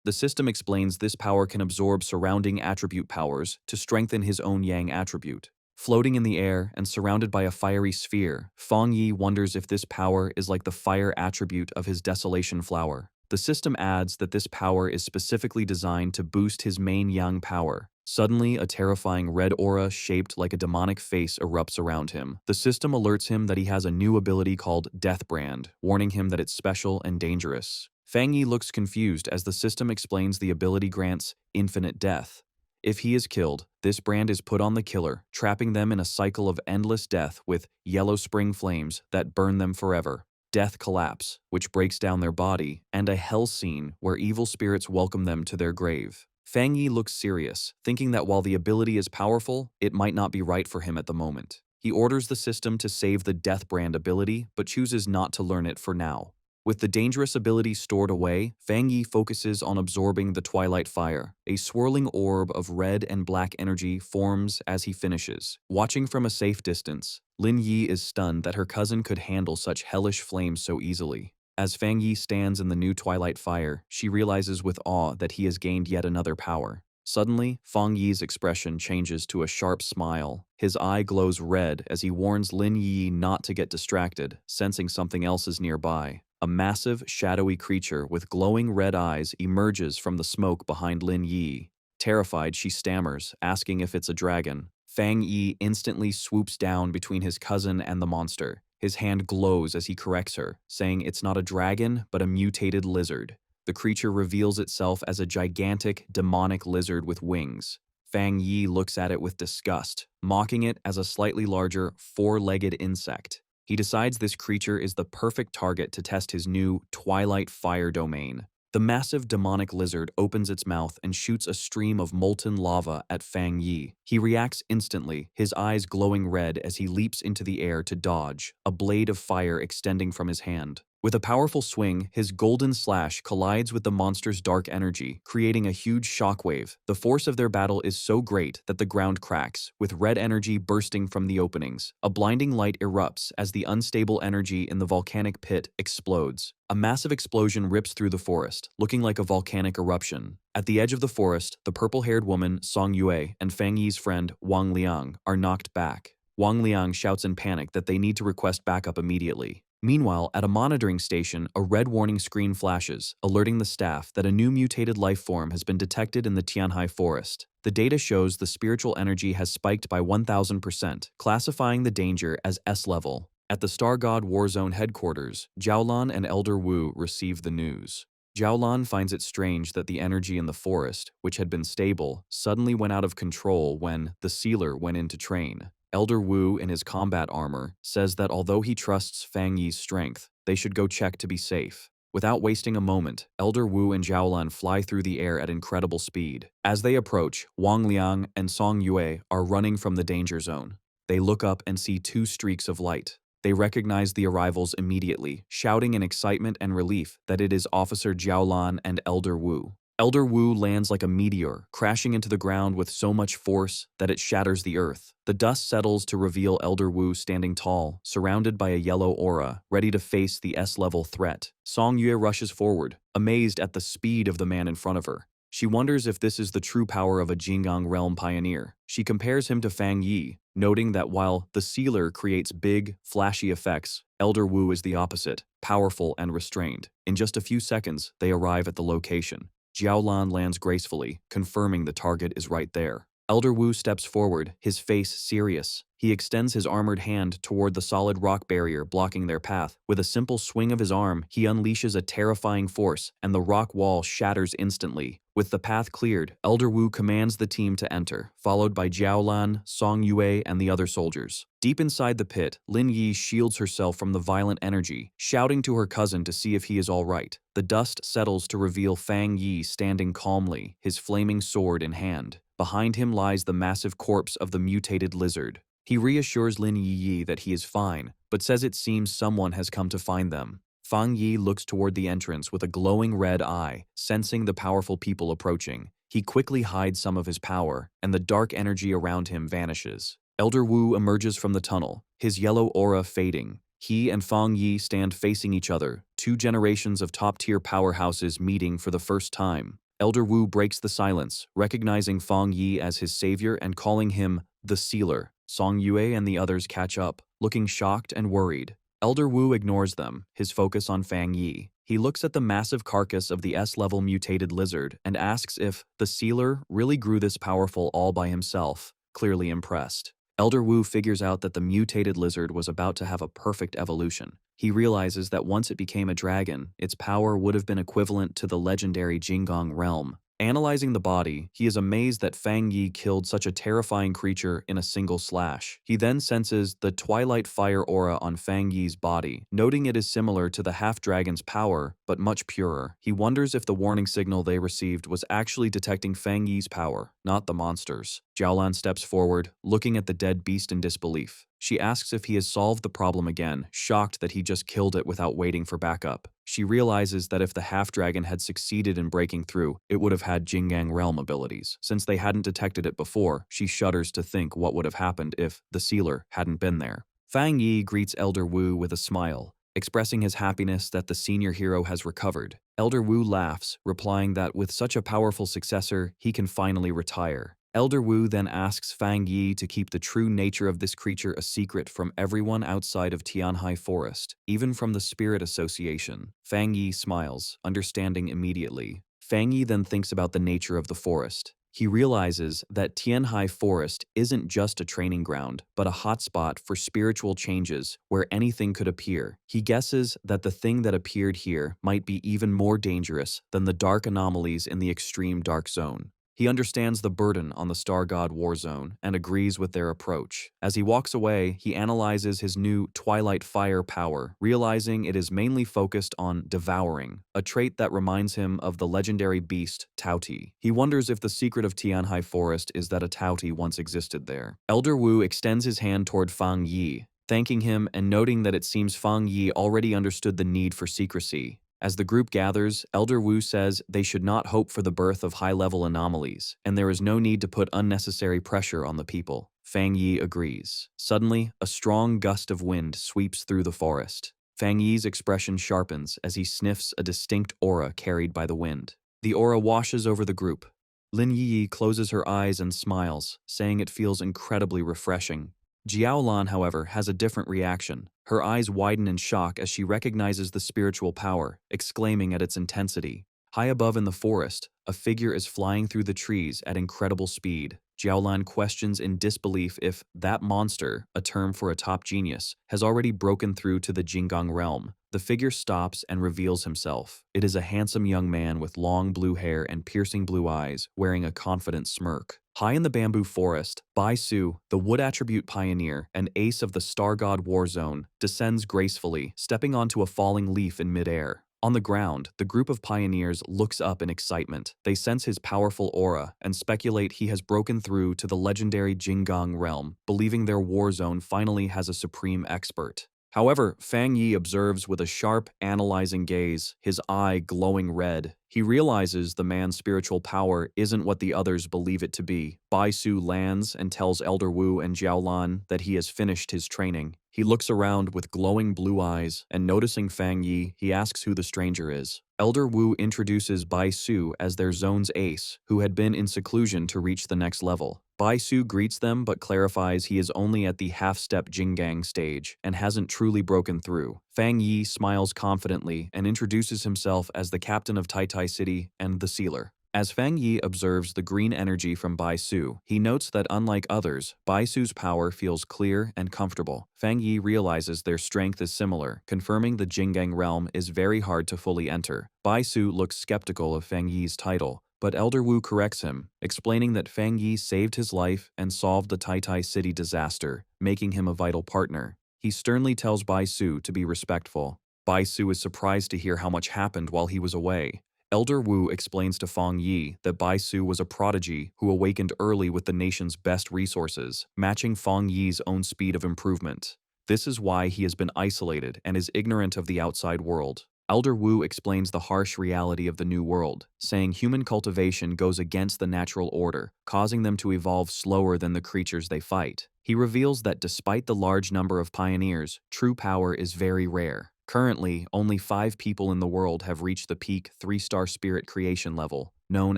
The system explains this power can absorb surrounding attribute powers to strengthen his own Yang attribute. Floating in the air and surrounded by a fiery sphere, Fang Yi wonders if this power is like the fire attribute of his Desolation Flower. The system adds that this power is specifically designed to boost his main Yang power. Suddenly, a terrifying red aura shaped like a demonic face erupts around him. The system alerts him that he has a new ability called Death Brand, warning him that it's special and dangerous. Fang Yi looks confused as the system explains the ability grants infinite death. If he is killed, this brand is put on the killer, trapping them in a cycle of endless death with yellow spring flames that burn them forever. Death collapse, which breaks down their body, and a hell scene where evil spirits welcome them to their grave. Fang Yi looks serious, thinking that while the ability is powerful, it might not be right for him at the moment. He orders the system to save the Death Brand ability, but chooses not to learn it for now. With the dangerous ability stored away, Fang Yi focuses on absorbing the Twilight Fire. A swirling orb of red and black energy forms as he finishes. Watching from a safe distance, Lin Yi is stunned that her cousin could handle such hellish flames so easily. As Fang Yi stands in the new Twilight Fire, she realizes with awe that he has gained yet another power. Suddenly, Fang Yi's expression changes to a sharp smile. His eye glows red as he warns Lin Yi not to get distracted, sensing something else is nearby. A massive, shadowy creature with glowing red eyes emerges from the smoke behind Lin Yi. Terrified, she stammers, asking if it's a dragon. Fang Yi instantly swoops down between his cousin and the monster. His hand glows as he corrects her, saying it's not a dragon, but a mutated lizard. The creature reveals itself as a gigantic, demonic lizard with wings. Fang Yi looks at it with disgust, mocking it as a slightly larger, four-legged insect. He decides this creature is the perfect target to test his new Twilight Fire domain. The massive demonic lizard opens its mouth and shoots a stream of molten lava at Fang Yi. He reacts instantly, his eyes glowing red as he leaps into the air to dodge, a blade of fire extending from his hand. With a powerful swing, his golden slash collides with the monster's dark energy, creating a huge shockwave. The force of their battle is so great that the ground cracks, with red energy bursting from the openings. A blinding light erupts as the unstable energy in the volcanic pit explodes. A massive explosion rips through the forest, looking like a volcanic eruption. At the edge of the forest, the purple-haired woman, Song Yue, and Fang Yi's friend, Wang Liang, are knocked back. Wang Liang shouts in panic that they need to request backup immediately. Meanwhile, at a monitoring station, a red warning screen flashes, alerting the staff that a new mutated life form has been detected in the Tianhai forest. The data shows the spiritual energy has spiked by 1000%, classifying the danger as S-level. At the Star God Warzone headquarters, Jiaolan and Elder Wu receive the news. Jiaolan finds it strange that the energy in the forest, which had been stable, suddenly went out of control when the sealer went in to train. Elder Wu, in his combat armor, says that although he trusts Fang Yi's strength, they should go check to be safe. Without wasting a moment, Elder Wu and Jiaolan fly through the air at incredible speed. As they approach, Wang Liang and Song Yue are running from the danger zone. They look up and see two streaks of light. They recognize the arrivals immediately, shouting in excitement and relief that it is Officer Jiaolan and Elder Wu. Elder Wu lands like a meteor, crashing into the ground with so much force that it shatters the earth. The dust settles to reveal Elder Wu standing tall, surrounded by a yellow aura, ready to face the S-level threat. Song Yue rushes forward, amazed at the speed of the man in front of her. She wonders if this is the true power of a Jinggang realm pioneer. She compares him to Fang Yi, noting that while the sealer creates big, flashy effects, Elder Wu is the opposite, powerful and restrained. In just a few seconds, they arrive at the location. Jiaolan lands gracefully, confirming the target is right there. Elder Wu steps forward, his face serious. He extends his armored hand toward the solid rock barrier blocking their path. With a simple swing of his arm, he unleashes a terrifying force, and the rock wall shatters instantly. With the path cleared, Elder Wu commands the team to enter, followed by Jiaolan, Song Yue, and the other soldiers. Deep inside the pit, Lin Yi shields herself from the violent energy, shouting to her cousin to see if he is all right. The dust settles to reveal Fang Yi standing calmly, his flaming sword in hand. Behind him lies the massive corpse of the mutated lizard. He reassures Lin Yi that he is fine, but says it seems someone has come to find them. Fang Yi looks toward the entrance with a glowing red eye, sensing the powerful people approaching. He quickly hides some of his power, and the dark energy around him vanishes. Elder Wu emerges from the tunnel, his yellow aura fading. He and Fang Yi stand facing each other, two generations of top-tier powerhouses meeting for the first time. Elder Wu breaks the silence, recognizing Fang Yi as his savior and calling him the Sealer. Song Yue and the others catch up, looking shocked and worried. Elder Wu ignores them, his focus on Fang Yi. He looks at the massive carcass of the S-level mutated lizard and asks if the Sealer really grew this powerful all by himself, clearly impressed. Elder Wu figures out that the mutated lizard was about to have a perfect evolution. He realizes that once it became a dragon, its power would have been equivalent to the legendary Jinggang realm. Analyzing the body, he is amazed that Fang Yi killed such a terrifying creature in a single slash. He then senses the Twilight Fire aura on Fang Yi's body, noting it is similar to the half-dragon's power, but much purer. He wonders if the warning signal they received was actually detecting Fang Yi's power, not the monster's. Jiaolan steps forward, looking at the dead beast in disbelief. She asks if he has solved the problem again, shocked that he just killed it without waiting for backup. She realizes that if the half-dragon had succeeded in breaking through, it would have had Jinggang realm abilities. Since they hadn't detected it before, she shudders to think what would have happened if the Sealer hadn't been there. Fang Yi greets Elder Wu with a smile, expressing his happiness that the senior hero has recovered. Elder Wu laughs, replying that with such a powerful successor, he can finally retire. Elder Wu then asks Fang Yi to keep the true nature of this creature a secret from everyone outside of Tianhai Forest, even from the Spirit Association. Fang Yi smiles, understanding immediately. Fang Yi then thinks about the nature of the forest. He realizes that Tianhai Forest isn't just a training ground, but a hotspot for spiritual changes where anything could appear. He guesses that the thing that appeared here might be even more dangerous than the dark anomalies in the extreme dark zone. He understands the burden on the Star God War Zone and agrees with their approach. As he walks away, he analyzes his new Twilight Fire power, realizing it is mainly focused on devouring, a trait that reminds him of the legendary beast Tauti. He wonders if the secret of Tianhai Forest is that a Tauti once existed there. Elder Wu extends his hand toward Fang Yi, thanking him and noting that it seems Fang Yi already understood the need for secrecy. As the group gathers, Elder Wu says they should not hope for the birth of high-level anomalies, and there is no need to put unnecessary pressure on the people. Fang Yi agrees. Suddenly, a strong gust of wind sweeps through the forest. Fang Yi's expression sharpens as he sniffs a distinct aura carried by the wind. The aura washes over the group. Lin Yi closes her eyes and smiles, saying it feels incredibly refreshing. Jiaolan, however, has a different reaction. Her eyes widen in shock as she recognizes the spiritual power, exclaiming at its intensity. High above in the forest, a figure is flying through the trees at incredible speed. Jiaolan questions in disbelief if that monster, a term for a top genius, has already broken through to the Jinggang realm. The figure stops and reveals himself. It is a handsome young man with long blue hair and piercing blue eyes, wearing a confident smirk. High in the bamboo forest, Bai Su, the wood attribute pioneer and ace of the Star God War Zone, descends gracefully, stepping onto a falling leaf in midair. On the ground, the group of pioneers looks up in excitement. They sense his powerful aura and speculate he has broken through to the legendary Jinggang realm, believing their war zone finally has a supreme expert. However, Fang Yi observes with a sharp, analyzing gaze, his eye glowing red. He realizes the man's spiritual power isn't what the others believe it to be. Bai Su lands and tells Elder Wu and Jiaolan that he has finished his training. He looks around with glowing blue eyes, and noticing Fang Yi, he asks who the stranger is. Elder Wu introduces Bai Su as their zone's ace, who had been in seclusion to reach the next level. Bai Su greets them but clarifies he is only at the half-step Jinggang stage and hasn't truly broken through. Fang Yi smiles confidently and introduces himself as the captain of Tai City and the Sealer. As Fang Yi observes the green energy from Bai Su, he notes that unlike others, Bai Su's power feels clear and comfortable. Fang Yi realizes their strength is similar, confirming the Jinggang realm is very hard to fully enter. Bai Su looks skeptical of Fang Yi's title, but Elder Wu corrects him, explaining that Fang Yi saved his life and solved the Tai City disaster, making him a vital partner. He sternly tells Bai Su to be respectful. Bai Su is surprised to hear how much happened while he was away. Elder Wu explains to Fang Yi that Bai Su was a prodigy who awakened early with the nation's best resources, matching Fang Yi's own speed of improvement. This is why he has been isolated and is ignorant of the outside world. Elder Wu explains the harsh reality of the new world, saying human cultivation goes against the natural order, causing them to evolve slower than the creatures they fight. He reveals that despite the large number of pioneers, true power is very rare. Currently, only 5 people in the world have reached the peak 3-star spirit creation level, known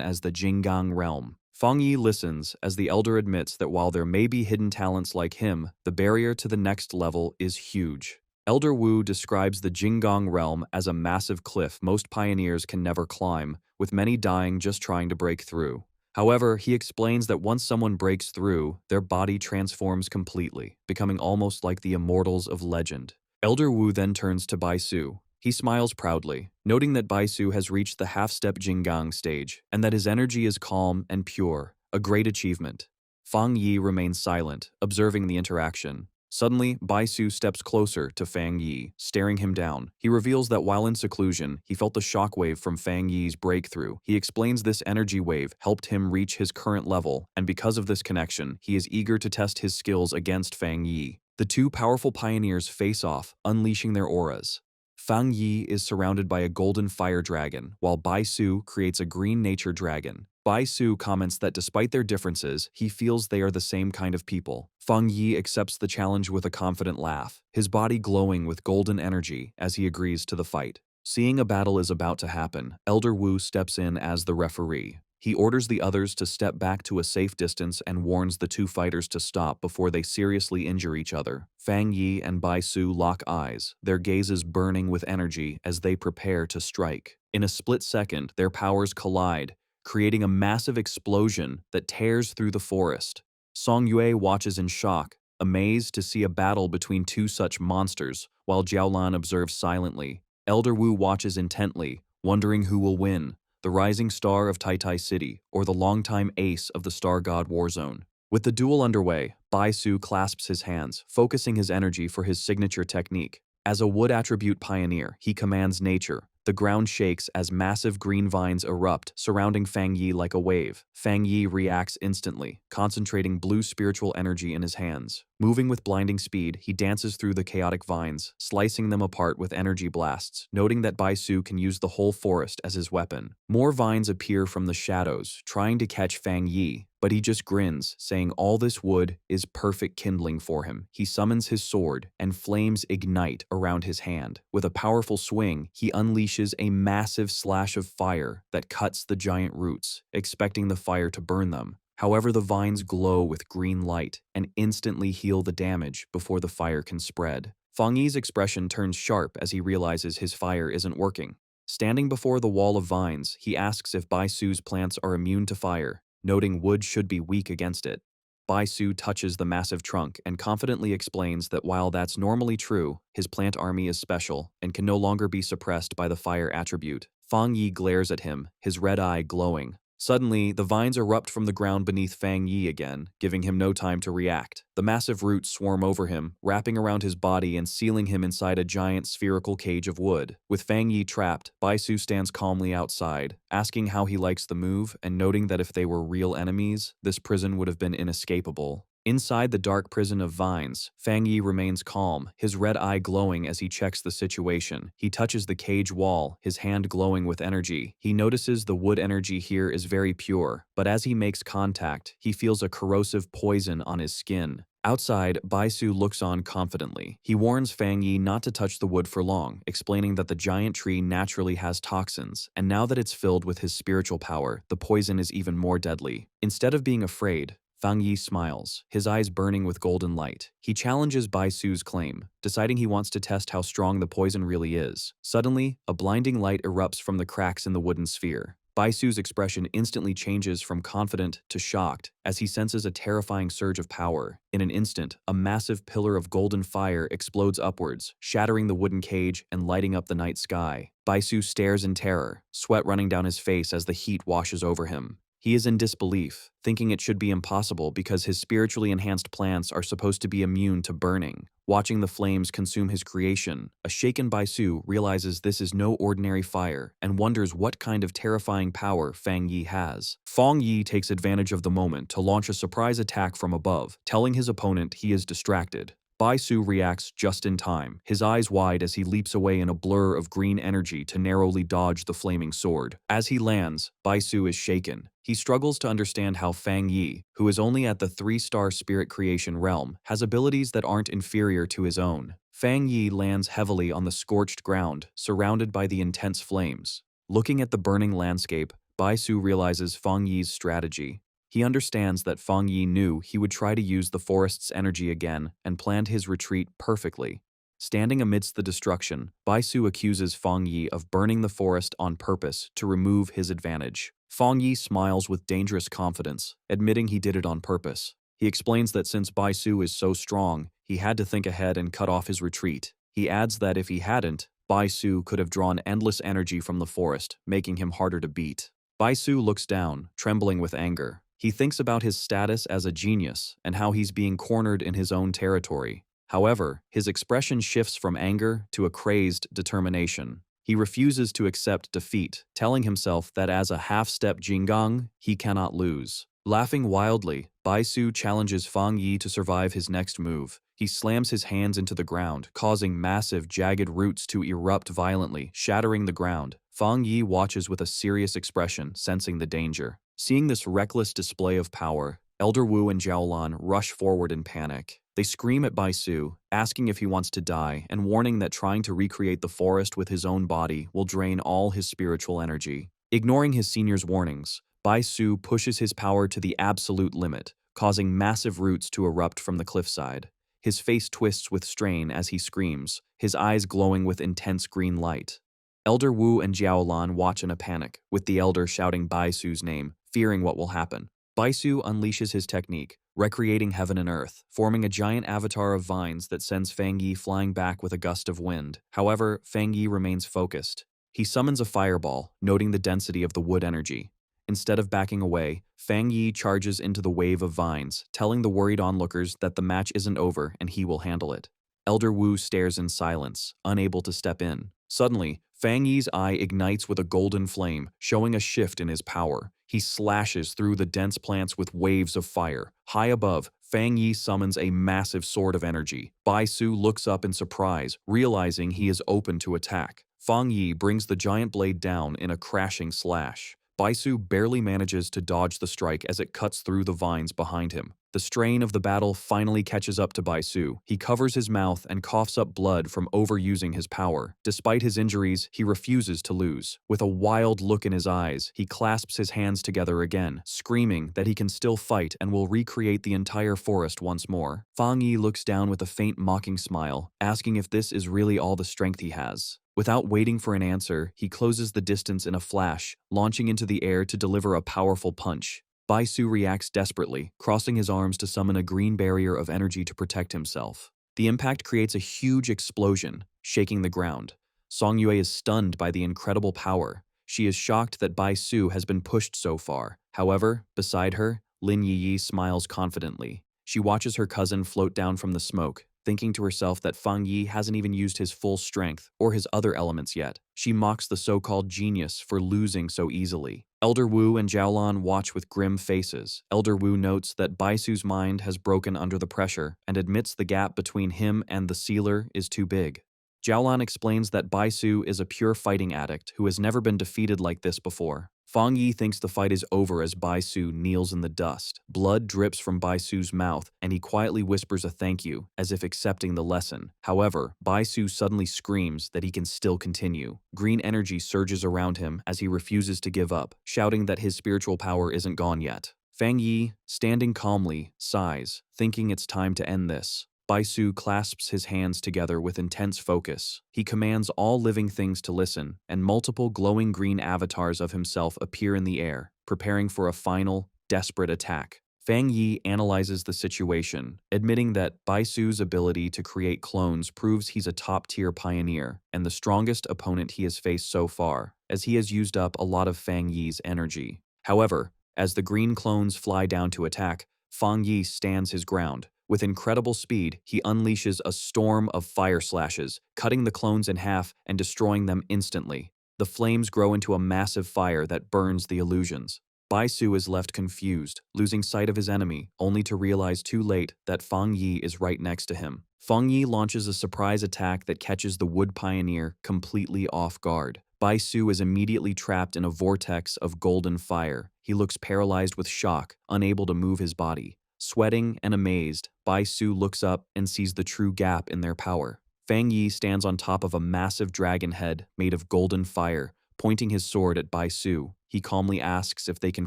as the Jinggang realm. Fang Yi listens as the elder admits that while there may be hidden talents like him, the barrier to the next level is huge. Elder Wu describes the Jinggang realm as a massive cliff most pioneers can never climb, with many dying just trying to break through. However, he explains that once someone breaks through, their body transforms completely, becoming almost like the immortals of legend. Elder Wu then turns to Bai Su. He smiles proudly, noting that Bai Su has reached the half-step Jinggang stage, and that his energy is calm and pure, a great achievement. Fang Yi remains silent, observing the interaction. Suddenly, Bai Su steps closer to Fang Yi, staring him down. He reveals that while in seclusion, he felt the shockwave from Fang Yi's breakthrough. He explains this energy wave helped him reach his current level, and because of this connection, he is eager to test his skills against Fang Yi. The two powerful pioneers face off, unleashing their auras. Fang Yi is surrounded by a golden fire dragon, while Bai Su creates a green nature dragon. Bai Su comments that despite their differences, he feels they are the same kind of people. Fang Yi accepts the challenge with a confident laugh, his body glowing with golden energy as he agrees to the fight. Seeing a battle is about to happen, Elder Wu steps in as the referee. He orders the others to step back to a safe distance and warns the two fighters to stop before they seriously injure each other. Fang Yi and Bai Su lock eyes, their gazes burning with energy as they prepare to strike. In a split second, their powers collide, creating a massive explosion that tears through the forest. Song Yue watches in shock, amazed to see a battle between two such monsters, while Jiaolan observes silently. Elder Wu watches intently, wondering who will win, the rising star of Tai City or the longtime ace of the Star God Warzone. With the duel underway, Bai Su clasps his hands, focusing his energy for his signature technique. As a wood attribute pioneer, he commands nature. The ground shakes as massive green vines erupt, surrounding Fang Yi like a wave. Fang Yi reacts instantly, concentrating blue spiritual energy in his hands. Moving with blinding speed, he dances through the chaotic vines, slicing them apart with energy blasts, noting that Bai Su can use the whole forest as his weapon. More vines appear from the shadows, trying to catch Fang Yi, but he just grins, saying all this wood is perfect kindling for him. He summons his sword, and flames ignite around his hand. With a powerful swing, he unleashes a massive slash of fire that cuts the giant roots, expecting the fire to burn them. However, the vines glow with green light and instantly heal the damage before the fire can spread. Fang Yi's expression turns sharp as he realizes his fire isn't working. Standing before the wall of vines, he asks if Bai Su's plants are immune to fire, noting wood should be weak against it. Bai Su touches the massive trunk and confidently explains that while that's normally true, his plant army is special and can no longer be suppressed by the fire attribute. Fang Yi glares at him, his red eye glowing. Suddenly, the vines erupt from the ground beneath Fang Yi again, giving him no time to react. The massive roots swarm over him, wrapping around his body and sealing him inside a giant spherical cage of wood. With Fang Yi trapped, Bai Su stands calmly outside, asking how he likes the move and noting that if they were real enemies, this prison would have been inescapable. Inside the dark prison of vines, Fang Yi remains calm, his red eye glowing as he checks the situation. He touches the cage wall, his hand glowing with energy. He notices the wood energy here is very pure, but as he makes contact, he feels a corrosive poison on his skin. Outside, Bai Su looks on confidently. He warns Fang Yi not to touch the wood for long, explaining that the giant tree naturally has toxins, and now that it's filled with his spiritual power, the poison is even more deadly. Instead of being afraid, Fang Yi smiles, his eyes burning with golden light. He challenges Bai Su's claim, deciding he wants to test how strong the poison really is. Suddenly, a blinding light erupts from the cracks in the wooden sphere. Bai Su's expression instantly changes from confident to shocked as he senses a terrifying surge of power. In an instant, a massive pillar of golden fire explodes upwards, shattering the wooden cage and lighting up the night sky. Bai Su stares in terror, sweat running down his face as the heat washes over him. He is in disbelief, thinking it should be impossible because his spiritually enhanced plants are supposed to be immune to burning. Watching the flames consume his creation, a shaken Bai Su realizes this is no ordinary fire and wonders what kind of terrifying power Fang Yi has. Fang Yi takes advantage of the moment to launch a surprise attack from above, telling his opponent he is distracted. Bai Su reacts just in time, his eyes wide as he leaps away in a blur of green energy to narrowly dodge the flaming sword. As he lands, Bai Su is shaken. He struggles to understand how Fang Yi, who is only at the 3-star spirit creation realm, has abilities that aren't inferior to his own. Fang Yi lands heavily on the scorched ground, surrounded by the intense flames. Looking at the burning landscape, Bai Su realizes Fang Yi's strategy. He understands that Fang Yi knew he would try to use the forest's energy again and planned his retreat perfectly. Standing amidst the destruction, Bai Su accuses Fang Yi of burning the forest on purpose to remove his advantage. Fang Yi smiles with dangerous confidence, admitting he did it on purpose. He explains that since Bai Su is so strong, he had to think ahead and cut off his retreat. He adds that if he hadn't, Bai Su could have drawn endless energy from the forest, making him harder to beat. Bai Su looks down, trembling with anger. He thinks about his status as a genius and how he's being cornered in his own territory. However, his expression shifts from anger to a crazed determination. He refuses to accept defeat, telling himself that as a half-step Jinggang, he cannot lose. Laughing wildly, Bai Su challenges Fang Yi to survive his next move. He slams his hands into the ground, causing massive, jagged roots to erupt violently, shattering the ground. Fang Yi watches with a serious expression, sensing the danger. Seeing this reckless display of power, Elder Wu and Jiaolan rush forward in panic. They scream at Bai Su, asking if he wants to die and warning that trying to recreate the forest with his own body will drain all his spiritual energy. Ignoring his senior's warnings, Bai Su pushes his power to the absolute limit, causing massive roots to erupt from the cliffside. His face twists with strain as he screams, his eyes glowing with intense green light. Elder Wu and Jiaolan watch in a panic, with the elder shouting Bai Su's name, fearing what will happen. Bai Su unleashes his technique, recreating heaven and earth, forming a giant avatar of vines that sends Fang Yi flying back with a gust of wind. However, Fang Yi remains focused. He summons a fireball, noting the density of the wood energy. Instead of backing away, Fang Yi charges into the wave of vines, telling the worried onlookers that the match isn't over and he will handle it. Elder Wu stares in silence, unable to step in. Suddenly, Fang Yi's eye ignites with a golden flame, showing a shift in his power. He slashes through the dense plants with waves of fire. High above, Fang Yi summons a massive sword of energy. Bai Su looks up in surprise, realizing he is open to attack. Fang Yi brings the giant blade down in a crashing slash. Bai Su barely manages to dodge the strike as it cuts through the vines behind him. The strain of the battle finally catches up to Bai Su. He covers his mouth and coughs up blood from overusing his power. Despite his injuries, he refuses to lose. With a wild look in his eyes, he clasps his hands together again, screaming that he can still fight and will recreate the entire forest once more. Fang Yi looks down with a faint mocking smile, asking if this is really all the strength he has. Without waiting for an answer, he closes the distance in a flash, launching into the air to deliver a powerful punch. Bai Su reacts desperately, crossing his arms to summon a green barrier of energy to protect himself. The impact creates a huge explosion, shaking the ground. Song Yue is stunned by the incredible power. She is shocked that Bai Su has been pushed so far. However, beside her, Lin Yi smiles confidently. She watches her cousin float down from the smoke, thinking to herself that Fang Yi hasn't even used his full strength or his other elements yet. She mocks the so-called genius for losing so easily. Elder Wu and Jiaolan watch with grim faces. Elder Wu notes that Bai Su's mind has broken under the pressure and admits the gap between him and the sealer is too big. Jiaolan explains that Bai Su is a pure fighting addict who has never been defeated like this before. Fang Yi thinks the fight is over as Bai Su kneels in the dust. Blood drips from Bai Su's mouth, and he quietly whispers a thank you, as if accepting the lesson. However, Bai Su suddenly screams that he can still continue. Green energy surges around him as he refuses to give up, shouting that his spiritual power isn't gone yet. Fang Yi, standing calmly, sighs, thinking it's time to end this. Bai Su clasps his hands together with intense focus. He commands all living things to listen, and multiple glowing green avatars of himself appear in the air, preparing for a final, desperate attack. Fang Yi analyzes the situation, admitting that Bai Su's ability to create clones proves he's a top-tier pioneer and the strongest opponent he has faced so far, as he has used up a lot of Fang Yi's energy. However, as the green clones fly down to attack, Fang Yi stands his ground. With incredible speed, he unleashes a storm of fire slashes, cutting the clones in half and destroying them instantly. The flames grow into a massive fire that burns the illusions. Bai Su is left confused, losing sight of his enemy, only to realize too late that Fang Yi is right next to him. Fang Yi launches a surprise attack that catches the wood pioneer completely off guard. Bai Su is immediately trapped in a vortex of golden fire. He looks paralyzed with shock, unable to move his body. Sweating and amazed, Bai Su looks up and sees the true gap in their power. Fang Yi stands on top of a massive dragon head made of golden fire, pointing his sword at Bai Su. He calmly asks if they can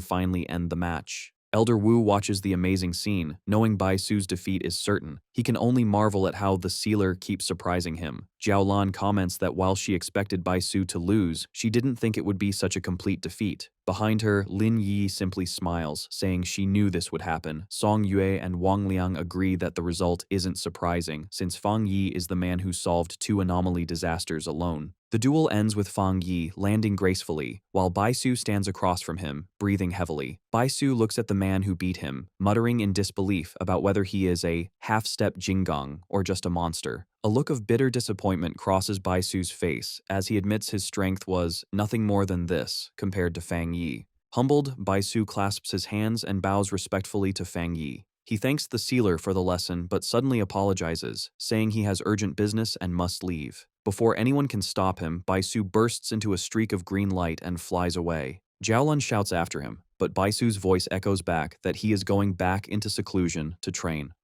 finally end the match. Elder Wu watches the amazing scene, knowing Bai Su's defeat is certain. He can only marvel at how the sealer keeps surprising him. Jiaolan comments that while she expected Bai Su to lose, she didn't think it would be such a complete defeat. Behind her, Lin Yi simply smiles, saying she knew this would happen. Song Yue and Wang Liang agree that the result isn't surprising, since Fang Yi is the man who solved 2 anomaly disasters alone. The duel ends with Fang Yi landing gracefully, while Bai Su stands across from him, breathing heavily. Bai Su looks at the man who beat him, muttering in disbelief about whether he is a half-step Jinggang or just a monster. A look of bitter disappointment crosses Bai Su's face as he admits his strength was nothing more than this compared to Fang Yi. Humbled, Bai Su clasps his hands and bows respectfully to Fang Yi. He thanks the sealer for the lesson but suddenly apologizes, saying he has urgent business and must leave. Before anyone can stop him, Bai Su bursts into a streak of green light and flies away. Jiaolan shouts after him, but Bai Su's voice echoes back that he is going back into seclusion to train.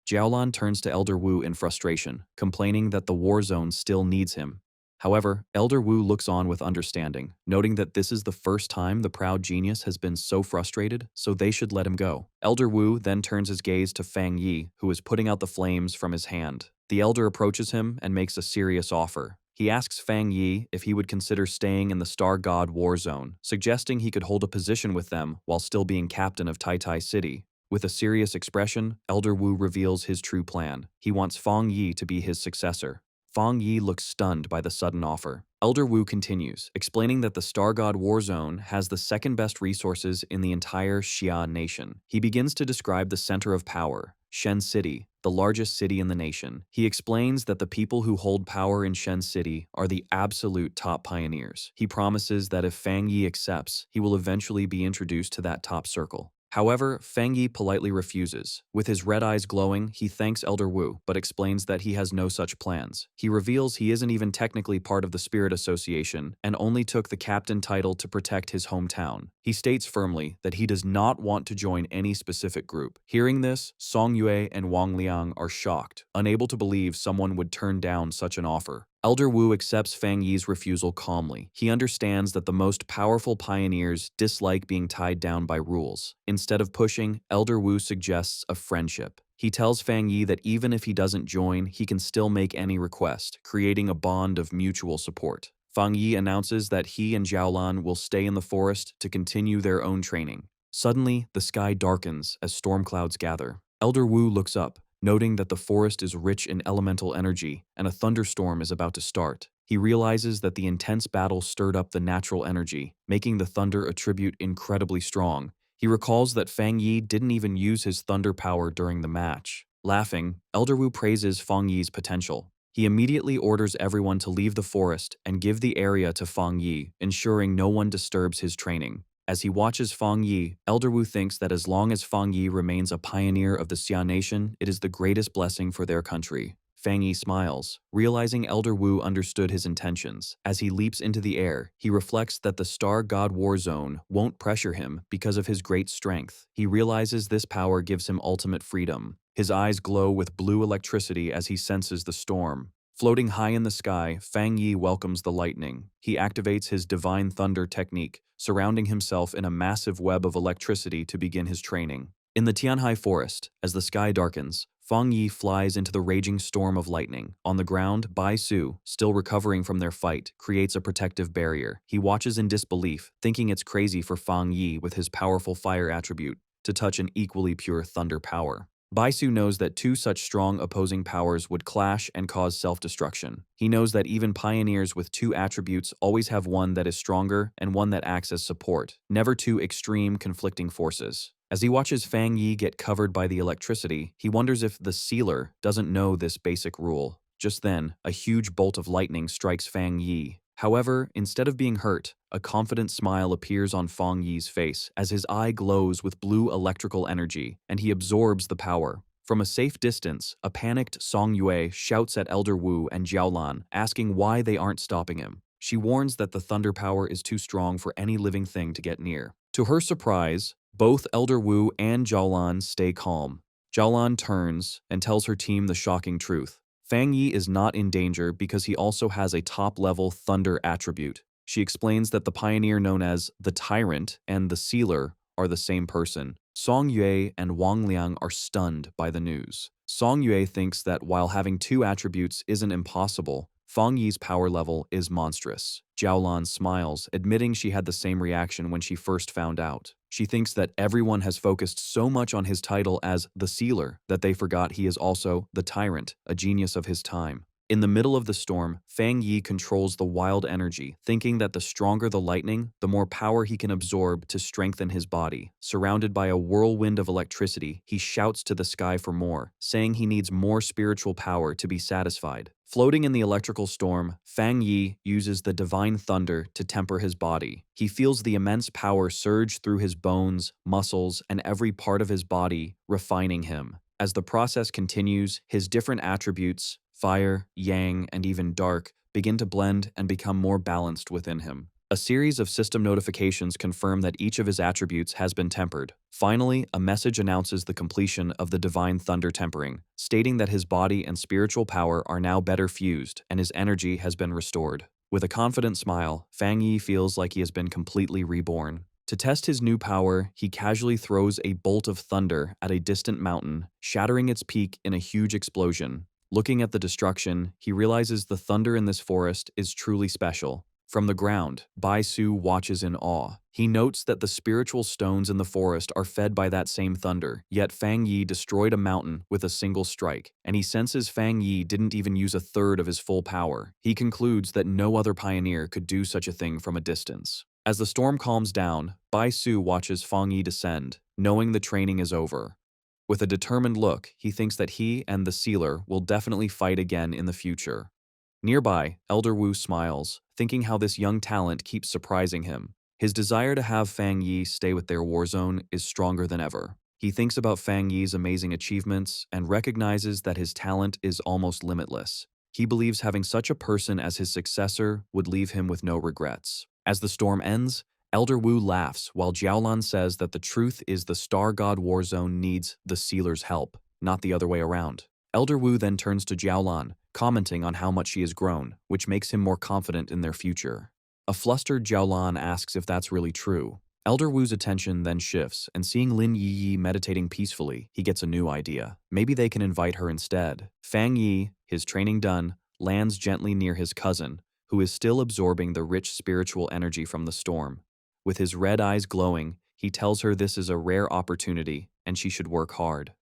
Jiaolan turns to Elder Wu in frustration, complaining that the war zone still needs him. However, Elder Wu looks on with understanding, noting that this is the first time the proud genius has been so frustrated, so they should let him go. Elder Wu then turns his gaze to Fang Yi, who is putting out the flames from his hand. The elder approaches him and makes a serious offer. He asks Fang Yi if he would consider staying in the Star God War Zone, suggesting he could hold a position with them while still being captain of Tai Tai City. With a serious expression, Elder Wu reveals his true plan. He wants Fang Yi to be his successor. Fang Yi looks stunned by the sudden offer. Elder Wu continues, explaining that the Star God War Zone has the second best resources in the entire Xia nation. He begins to describe the center of power, Shen City, the largest city in the nation. He explains that the people who hold power in Shen City are the absolute top pioneers. He promises that if Fang Yi accepts, he will eventually be introduced to that top circle. However, Fang Yi politely refuses. With his red eyes glowing, he thanks Elder Wu, but explains that he has no such plans. He reveals he isn't even technically part of the Spirit Association and only took the captain title to protect his hometown. He states firmly that he does not want to join any specific group. Hearing this, Song Yue and Wang Liang are shocked, unable to believe someone would turn down such an offer. Elder Wu accepts Fang Yi's refusal calmly. He understands that the most powerful pioneers dislike being tied down by rules. Instead of pushing, Elder Wu suggests a friendship. He tells Fang Yi that even if he doesn't join, he can still make any request, creating a bond of mutual support. Fang Yi announces that he and Jiaolan will stay in the forest to continue their own training. Suddenly, the sky darkens as storm clouds gather. Elder Wu looks up, noting that the forest is rich in elemental energy and a thunderstorm is about to start. He realizes that the intense battle stirred up the natural energy, making the thunder attribute incredibly strong. He recalls that Fang Yi didn't even use his thunder power during the match. Laughing, Elder Wu praises Fang Yi's potential. He immediately orders everyone to leave the forest and give the area to Fang Yi, ensuring no one disturbs his training. As he watches Fang Yi, Elder Wu thinks that as long as Fang Yi remains a pioneer of the Xia Nation, it is the greatest blessing for their country. Fang Yi smiles, realizing Elder Wu understood his intentions. As he leaps into the air, he reflects that the Star God War Zone won't pressure him because of his great strength. He realizes this power gives him ultimate freedom. His eyes glow with blue electricity as he senses the storm. Floating high in the sky, Fang Yi welcomes the lightning. He activates his Divine Thunder technique, surrounding himself in a massive web of electricity to begin his training. In the Tianhai forest, as the sky darkens, Fang Yi flies into the raging storm of lightning. On the ground, Bai Su, still recovering from their fight, creates a protective barrier. He watches in disbelief, thinking it's crazy for Fang Yi with his powerful fire attribute to touch an equally pure thunder power. Bai Su knows that two such strong opposing powers would clash and cause self-destruction. He knows that even pioneers with two attributes always have one that is stronger and one that acts as support, never two extreme conflicting forces. As he watches Fang Yi get covered by the electricity, he wonders if the sealer doesn't know this basic rule. Just then, a huge bolt of lightning strikes Fang Yi. However, instead of being hurt, a confident smile appears on Fang Yi's face as his eye glows with blue electrical energy, and he absorbs the power. From a safe distance, a panicked Song Yue shouts at Elder Wu and Jiaolan, asking why they aren't stopping him. She warns that the thunder power is too strong for any living thing to get near. To her surprise, both Elder Wu and Jiaolan stay calm. Jiaolan turns and tells her team the shocking truth. Fang Yi is not in danger because he also has a top-level thunder attribute. She explains that the pioneer known as the Tyrant and the Sealer are the same person. Song Yue and Wang Liang are stunned by the news. Song Yue thinks that while having two attributes isn't impossible, Fang Yi's power level is monstrous. Jiaolan smiles, admitting she had the same reaction when she first found out. She thinks that everyone has focused so much on his title as the Sealer that they forgot he is also the Tyrant, a genius of his time. In the middle of the storm, Fang Yi controls the wild energy, thinking that the stronger the lightning, the more power he can absorb to strengthen his body. Surrounded by a whirlwind of electricity, he shouts to the sky for more, saying he needs more spiritual power to be satisfied. Floating in the electrical storm, Fang Yi uses the divine thunder to temper his body. He feels the immense power surge through his bones, muscles, and every part of his body, refining him. As the process continues, his different attributes, fire, yang, and even dark, begin to blend and become more balanced within him. A series of system notifications confirm that each of his attributes has been tempered. Finally, a message announces the completion of the divine thunder tempering, stating that his body and spiritual power are now better fused and his energy has been restored. With a confident smile, Fang Yi feels like he has been completely reborn. To test his new power, he casually throws a bolt of thunder at a distant mountain, shattering its peak in a huge explosion. Looking at the destruction, he realizes the thunder in this forest is truly special. From the ground, Bai Su watches in awe. He notes that the spiritual stones in the forest are fed by that same thunder, yet Fang Yi destroyed a mountain with a single strike, and he senses Fang Yi didn't even use a third of his full power. He concludes that no other pioneer could do such a thing from a distance. As the storm calms down, Bai Su watches Fang Yi descend, knowing the training is over. With a determined look, he thinks that he and the sealer will definitely fight again in the future. Nearby, Elder Wu smiles, thinking how this young talent keeps surprising him. His desire to have Fang Yi stay with their war zone is stronger than ever. He thinks about Fang Yi's amazing achievements and recognizes that his talent is almost limitless. He believes having such a person as his successor would leave him with no regrets. As the storm ends, Elder Wu laughs while Jiaolan says that the truth is the Star God War Zone needs the Sealer's help, not the other way around. Elder Wu then turns to Jiaolan, commenting on how much she has grown, which makes him more confident in their future. A flustered Jiaolan asks if that's really true. Elder Wu's attention then shifts, and seeing Lin Yi meditating peacefully, he gets a new idea. Maybe they can invite her instead. Fang Yi, his training done, lands gently near his cousin, who is still absorbing the rich spiritual energy from the storm. With his red eyes glowing, he tells her this is a rare opportunity and she should work hard.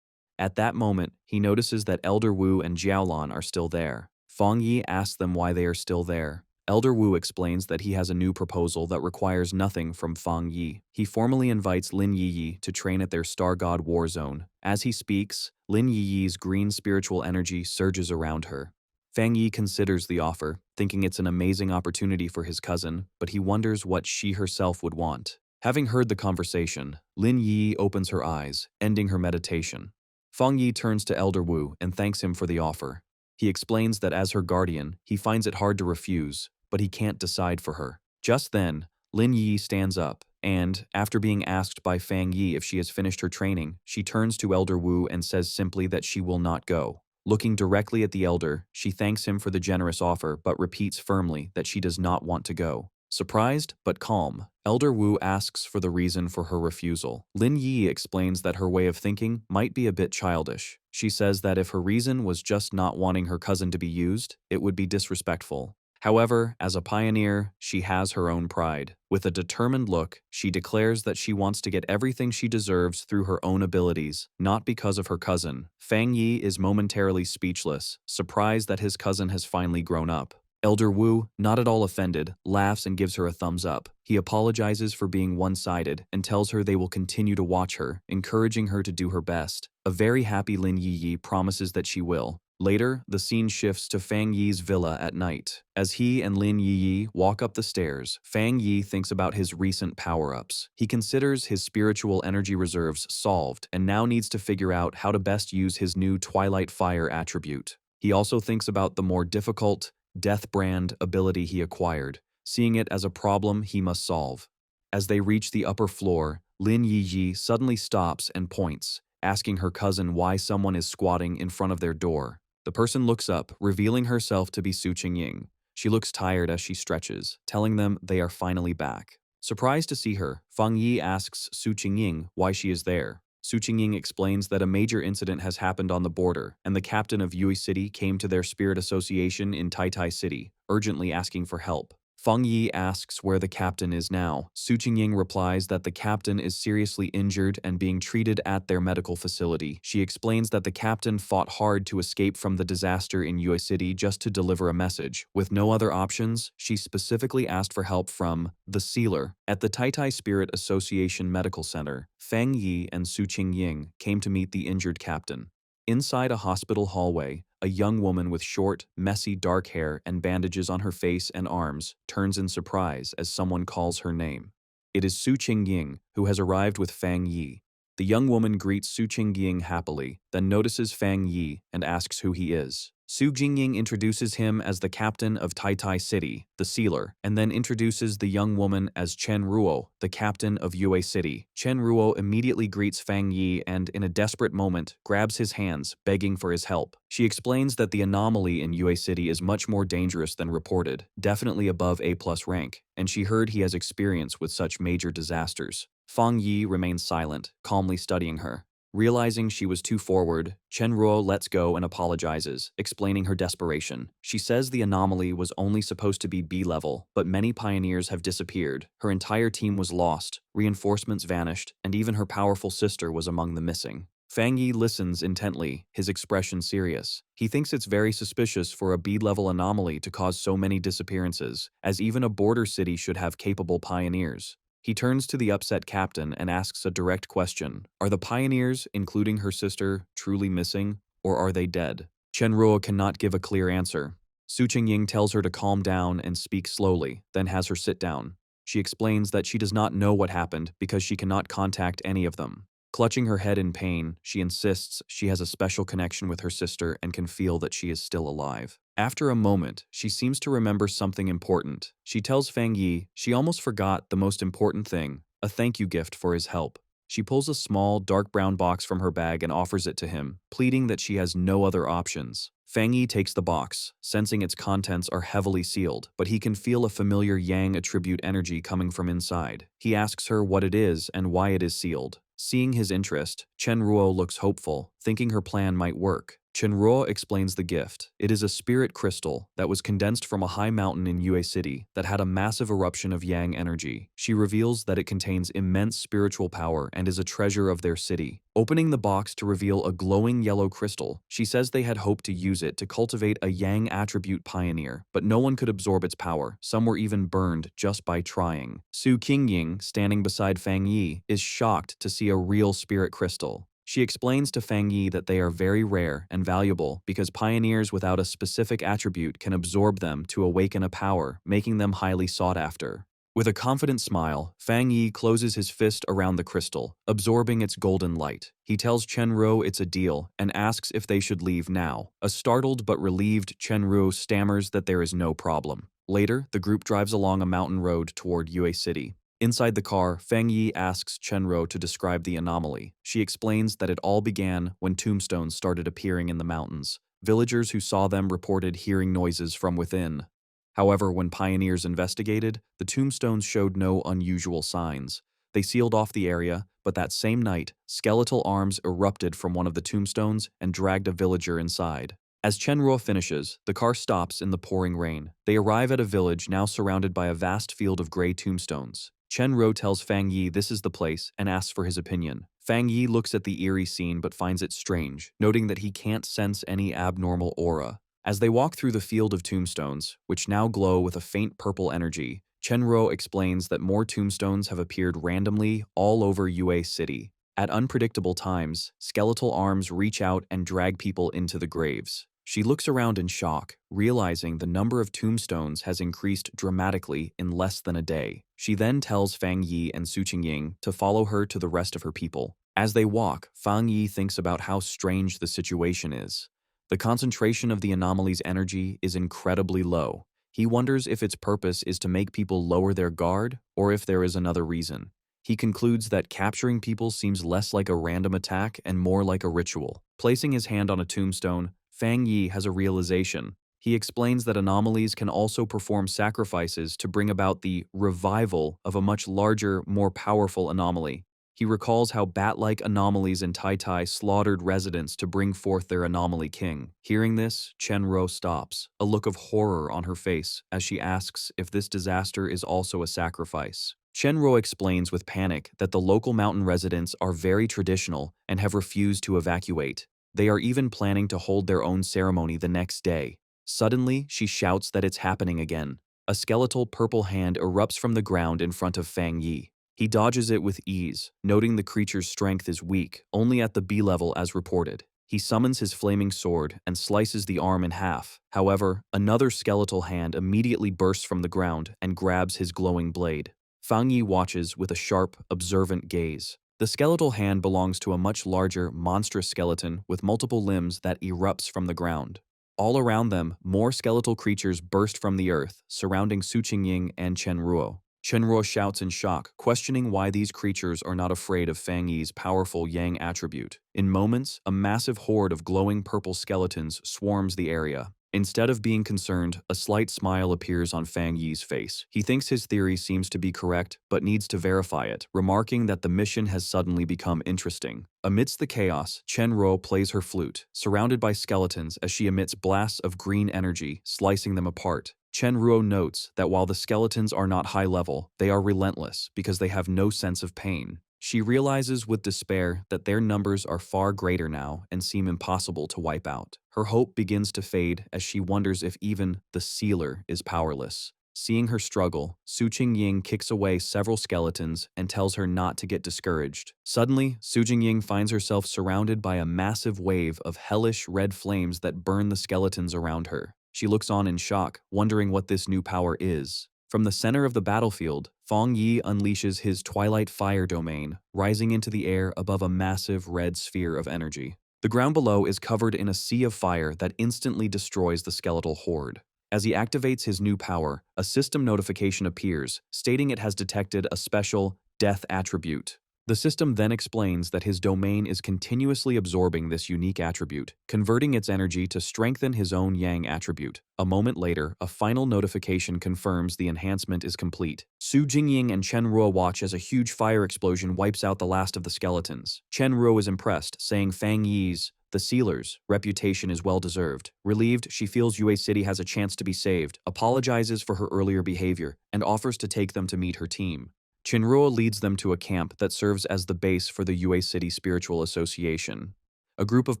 At that moment, he notices that Elder Wu and Jiaolan are still there. Fang Yi asks them why they are still there. Elder Wu explains that he has a new proposal that requires nothing from Fang Yi. He formally invites Lin Yi to train at their Star God War Zone. As he speaks, Lin Yi's green spiritual energy surges around her. Fang Yi considers the offer, thinking it's an amazing opportunity for his cousin, but he wonders what she herself would want. Having heard the conversation, Lin Yi opens her eyes, ending her meditation. Fang Yi turns to Elder Wu and thanks him for the offer. He explains that as her guardian, he finds it hard to refuse, but he can't decide for her. Just then, Lin Yi stands up, and, after being asked by Fang Yi if she has finished her training, she turns to Elder Wu and says simply that she will not go. Looking directly at the elder, she thanks him for the generous offer but repeats firmly that she does not want to go. Surprised but calm, Elder Wu asks for the reason for her refusal. Lin Yi explains that her way of thinking might be a bit childish. She says that if her reason was just not wanting her cousin to be used, it would be disrespectful. However, as a pioneer, she has her own pride. With a determined look, she declares that she wants to get everything she deserves through her own abilities, not because of her cousin. Fang Yi is momentarily speechless, surprised that his cousin has finally grown up. Elder Wu, not at all offended, laughs and gives her a thumbs up. He apologizes for being one-sided and tells her they will continue to watch her, encouraging her to do her best. A very happy Lin Yi promises that she will. Later, the scene shifts to Fang Yi's villa at night. As he and Lin Yi walk up the stairs, Fang Yi thinks about his recent power-ups. He considers his spiritual energy reserves solved and now needs to figure out how to best use his new Twilight Fire attribute. He also thinks about the more difficult Death Brand ability he acquired, seeing it as a problem he must solve. As they reach the upper floor, Lin Yi suddenly stops and points, asking her cousin why someone is squatting in front of their door. The person looks up, revealing herself to be Su Qingying. She looks tired as she stretches, telling them they are finally back. Surprised to see her, Fang Yi asks Su Qingying why she is there. Su Qingying explains that a major incident has happened on the border, and the captain of Yue City came to their spirit association in Tai City, urgently asking for help. Fang Yi asks where the captain is now. Su Qingying replies that the captain is seriously injured and being treated at their medical facility. She explains that the captain fought hard to escape from the disaster in Yue City just to deliver a message. With no other options, she specifically asked for help from the sealer. At the Tai Spirit Association Medical Center, Fang Yi and Su Qingying came to meet the injured captain. Inside a hospital hallway, a young woman with short, messy dark hair and bandages on her face and arms turns in surprise as someone calls her name. It is Su Qingying, who has arrived with Fang Yi. The young woman greets Su Qingying happily, then notices Fang Yi and asks who he is. Su Qingying introduces him as the captain of Tai City, the sealer, and then introduces the young woman as Chen Ruo, the captain of Yue City. Chen Ruo immediately greets Fang Yi and, in a desperate moment, grabs his hands, begging for his help. She explains that the anomaly in Yue City is much more dangerous than reported, definitely above A+ rank, and she heard he has experience with such major disasters. Fang Yi remains silent, calmly studying her. Realizing she was too forward, Chenruo lets go and apologizes, explaining her desperation. She says the anomaly was only supposed to be B-level, but many pioneers have disappeared. Her entire team was lost, reinforcements vanished, and even her powerful sister was among the missing. Fang Yi listens intently, his expression serious. He thinks it's very suspicious for a B-level anomaly to cause so many disappearances, as even a border city should have capable pioneers. He turns to the upset captain and asks a direct question. Are the pioneers, including her sister, truly missing, or are they dead? Chenruo cannot give a clear answer. Su Qingying tells her to calm down and speak slowly, then has her sit down. She explains that she does not know what happened because she cannot contact any of them. Clutching her head in pain, she insists she has a special connection with her sister and can feel that she is still alive. After a moment, she seems to remember something important. She tells Fang Yi she almost forgot the most important thing, a thank you gift for his help. She pulls a small, dark brown box from her bag and offers it to him, pleading that she has no other options. Fang Yi takes the box, sensing its contents are heavily sealed, but he can feel a familiar Yang attribute energy coming from inside. He asks her what it is and why it is sealed. Seeing his interest, Chenruo looks hopeful, thinking her plan might work. Chenruo explains the gift. It is a spirit crystal that was condensed from a high mountain in Yue City that had a massive eruption of Yang energy. She reveals that it contains immense spiritual power and is a treasure of their city. Opening the box to reveal a glowing yellow crystal, she says they had hoped to use it to cultivate a Yang attribute pioneer, but no one could absorb its power. Some were even burned just by trying. Su Qingying, standing beside Fang Yi, is shocked to see a real spirit crystal. She explains to Fang Yi that they are very rare and valuable because pioneers without a specific attribute can absorb them to awaken a power, making them highly sought after. With a confident smile, Fang Yi closes his fist around the crystal, absorbing its golden light. He tells Chenruo it's a deal and asks if they should leave now. A startled but relieved Chenruo stammers that there is no problem. Later, the group drives along a mountain road toward Yue City. Inside the car, Fang Yi asks Chenruo to describe the anomaly. She explains that it all began when tombstones started appearing in the mountains. Villagers who saw them reported hearing noises from within. However, when pioneers investigated, the tombstones showed no unusual signs. They sealed off the area, but that same night, skeletal arms erupted from one of the tombstones and dragged a villager inside. As Chenruo finishes, the car stops in the pouring rain. They arrive at a village now surrounded by a vast field of gray tombstones. Chenruo tells Fang Yi this is the place and asks for his opinion. Fang Yi looks at the eerie scene but finds it strange, noting that he can't sense any abnormal aura. As they walk through the field of tombstones, which now glow with a faint purple energy, Chenruo explains that more tombstones have appeared randomly all over Yue City. At unpredictable times, skeletal arms reach out and drag people into the graves. She looks around in shock, realizing the number of tombstones has increased dramatically in less than a day. She then tells Fang Yi and Su Qingying to follow her to the rest of her people. As they walk, Fang Yi thinks about how strange the situation is. The concentration of the anomaly's energy is incredibly low. He wonders if its purpose is to make people lower their guard or if there is another reason. He concludes that capturing people seems less like a random attack and more like a ritual. Placing his hand on a tombstone, Fang Yi has a realization. He explains that anomalies can also perform sacrifices to bring about the revival of a much larger, more powerful anomaly. He recalls how bat-like anomalies in Tai Tai slaughtered residents to bring forth their anomaly king. Hearing this, Chenruo stops, a look of horror on her face as she asks if this disaster is also a sacrifice. Chenruo explains with panic that the local mountain residents are very traditional and have refused to evacuate. They are even planning to hold their own ceremony the next day. Suddenly, she shouts that it's happening again. A skeletal purple hand erupts from the ground in front of Fang Yi. He dodges it with ease, noting the creature's strength is weak, only at the B level as reported. He summons his flaming sword and slices the arm in half. However, another skeletal hand immediately bursts from the ground and grabs his glowing blade. Fang Yi watches with a sharp, observant gaze. The skeletal hand belongs to a much larger, monstrous skeleton with multiple limbs that erupts from the ground. All around them, more skeletal creatures burst from the earth, surrounding Su Qingying and Chenruo. Chenruo shouts in shock, questioning why these creatures are not afraid of Fang Yi's powerful Yang attribute. In moments, a massive horde of glowing purple skeletons swarms the area. Instead of being concerned, a slight smile appears on Fang Yi's face. He thinks his theory seems to be correct, but needs to verify it, remarking that the mission has suddenly become interesting. Amidst the chaos, Chen Ruo plays her flute, surrounded by skeletons as she emits blasts of green energy, slicing them apart. Chen Ruo notes that while the skeletons are not high level, they are relentless because they have no sense of pain. She realizes with despair that their numbers are far greater now and seem impossible to wipe out. Her hope begins to fade as she wonders if even the sealer is powerless. Seeing her struggle, Su Qingying kicks away several skeletons and tells her not to get discouraged. Suddenly, Su Qingying finds herself surrounded by a massive wave of hellish red flames that burn the skeletons around her. She looks on in shock, wondering what this new power is. From the center of the battlefield, Fang Yi unleashes his Twilight Fire domain, rising into the air above a massive red sphere of energy. The ground below is covered in a sea of fire that instantly destroys the skeletal horde. As he activates his new power, a system notification appears, stating it has detected a special death attribute. The system then explains that his domain is continuously absorbing this unique attribute, converting its energy to strengthen his own yang attribute. A moment later, a final notification confirms the enhancement is complete. Su Jingying and Chen Ruo watch as a huge fire explosion wipes out the last of the skeletons. Chen Ruo is impressed, saying Fang Yi's, the sealer's, reputation is well-deserved. Relieved, she feels Yue City has a chance to be saved, apologizes for her earlier behavior, and offers to take them to meet her team. Chinruo leads them to a camp that serves as the base for the Yue City Spiritual Association. A group of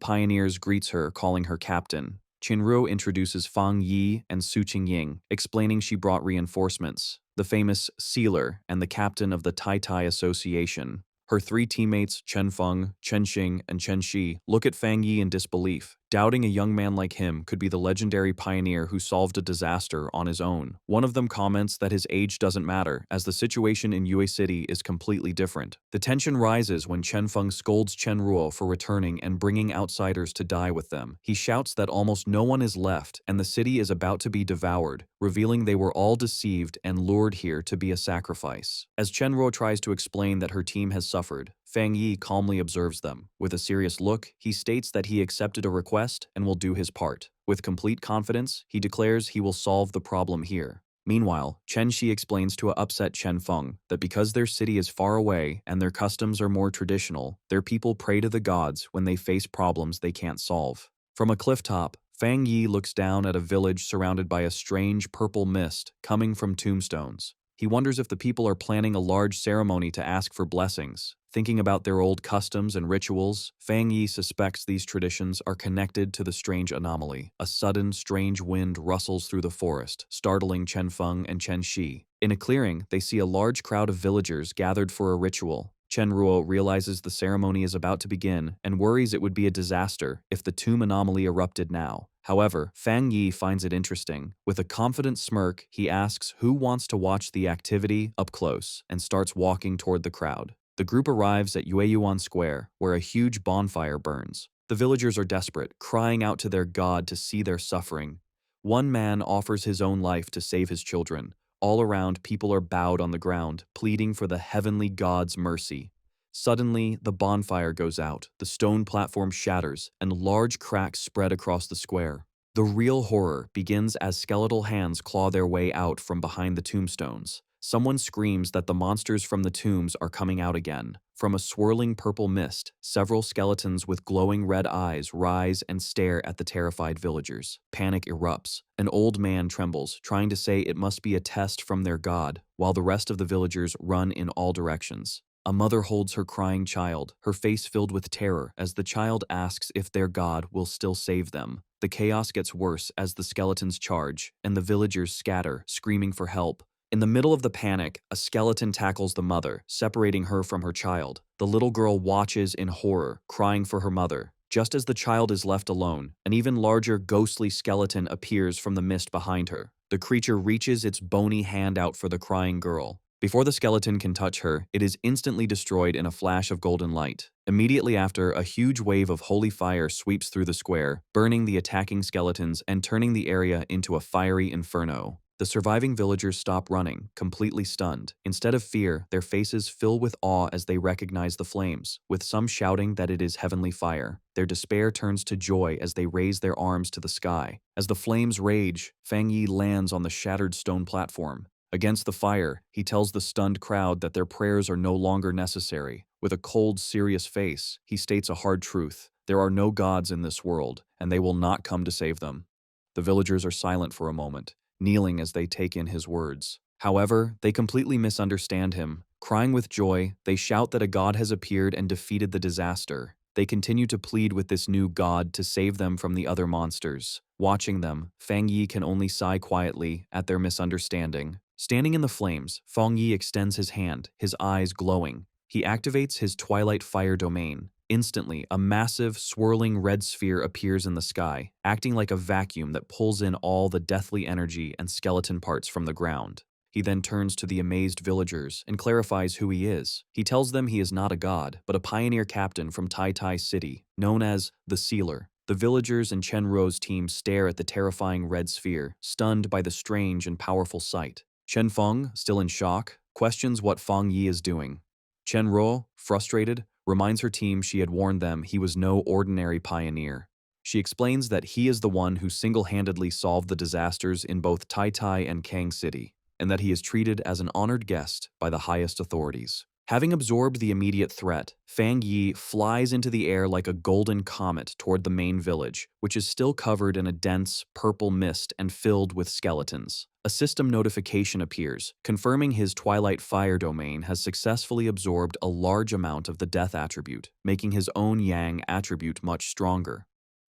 pioneers greets her, calling her captain. Chinruo introduces Fang Yi and Su Qingying, explaining she brought reinforcements, the famous sealer and the captain of the Tai Tai Association. Her three teammates, Chen Feng, Chen Xing, and Chen Shi, look at Fang Yi in disbelief, doubting a young man like him could be the legendary pioneer who solved a disaster on his own. One of them comments that his age doesn't matter, as the situation in Yue City is completely different. The tension rises when Chen Feng scolds Chen Ruo for returning and bringing outsiders to die with them. He shouts that almost no one is left and the city is about to be devoured, revealing they were all deceived and lured here to be a sacrifice. As Chen Ruo tries to explain that her team has suffered, Fang Yi calmly observes them. With a serious look, he states that he accepted a request and will do his part. With complete confidence, he declares he will solve the problem here. Meanwhile, Chen Shi explains to a upset Chen Feng that because their city is far away and their customs are more traditional, their people pray to the gods when they face problems they can't solve. From a cliff top, Fang Yi looks down at a village surrounded by a strange purple mist coming from tombstones. He wonders if the people are planning a large ceremony to ask for blessings. Thinking about their old customs and rituals, Fang Yi suspects these traditions are connected to the strange anomaly. A sudden, strange wind rustles through the forest, startling Chen Feng and Chen Shi. In a clearing, they see a large crowd of villagers gathered for a ritual. Chen Ruo realizes the ceremony is about to begin and worries it would be a disaster if the tomb anomaly erupted now. However, Fang Yi finds it interesting. With a confident smirk, he asks who wants to watch the activity up close and starts walking toward the crowd. The group arrives at Yueyuan Square, where a huge bonfire burns. The villagers are desperate, crying out to their god to see their suffering. One man offers his own life to save his children. All around, people are bowed on the ground, pleading for the heavenly god's mercy. Suddenly, the bonfire goes out, the stone platform shatters, and large cracks spread across the square. The real horror begins as skeletal hands claw their way out from behind the tombstones. Someone screams that the monsters from the tombs are coming out again. From a swirling purple mist, several skeletons with glowing red eyes rise and stare at the terrified villagers. Panic erupts. An old man trembles, trying to say it must be a test from their god, while the rest of the villagers run in all directions. A mother holds her crying child, her face filled with terror as the child asks if their god will still save them. The chaos gets worse as the skeletons charge, and the villagers scatter, screaming for help. In the middle of the panic, a skeleton tackles the mother, separating her from her child. The little girl watches in horror, crying for her mother. Just as the child is left alone, an even larger ghostly skeleton appears from the mist behind her. The creature reaches its bony hand out for the crying girl. Before the skeleton can touch her, it is instantly destroyed in a flash of golden light. Immediately after, a huge wave of holy fire sweeps through the square, burning the attacking skeletons and turning the area into a fiery inferno. The surviving villagers stop running, completely stunned. Instead of fear, their faces fill with awe as they recognize the flames, with some shouting that it is heavenly fire. Their despair turns to joy as they raise their arms to the sky. As the flames rage, Fang Yi lands on the shattered stone platform. Against the fire, he tells the stunned crowd that their prayers are no longer necessary. With a cold, serious face, he states a hard truth. There are no gods in this world, and they will not come to save them. The villagers are silent for a moment, kneeling as they take in his words. However, they completely misunderstand him. Crying with joy, they shout that a god has appeared and defeated the disaster. They continue to plead with this new god to save them from the other monsters. Watching them, Fang Yi can only sigh quietly at their misunderstanding. Standing in the flames, Fang Yi extends his hand, his eyes glowing. He activates his Twilight Fire domain. Instantly, a massive, swirling red sphere appears in the sky, acting like a vacuum that pulls in all the deathly energy and skeleton parts from the ground. He then turns to the amazed villagers and clarifies who he is. He tells them he is not a god, but a pioneer captain from Tai Tai City, known as the Sealer. The villagers and Chen Ruo's team stare at the terrifying red sphere, stunned by the strange and powerful sight. Chen Feng, still in shock, questions what Fang Yi is doing. Chen Ruo, frustrated, reminds her team she had warned them he was no ordinary pioneer. She explains that he is the one who single-handedly solved the disasters in both Tai Tai and Kang City, and that he is treated as an honored guest by the highest authorities. Having absorbed the immediate threat, Fang Yi flies into the air like a golden comet toward the main village, which is still covered in a dense, purple mist and filled with skeletons. A system notification appears, confirming his Twilight Fire domain has successfully absorbed a large amount of the death attribute, making his own Yang attribute much stronger.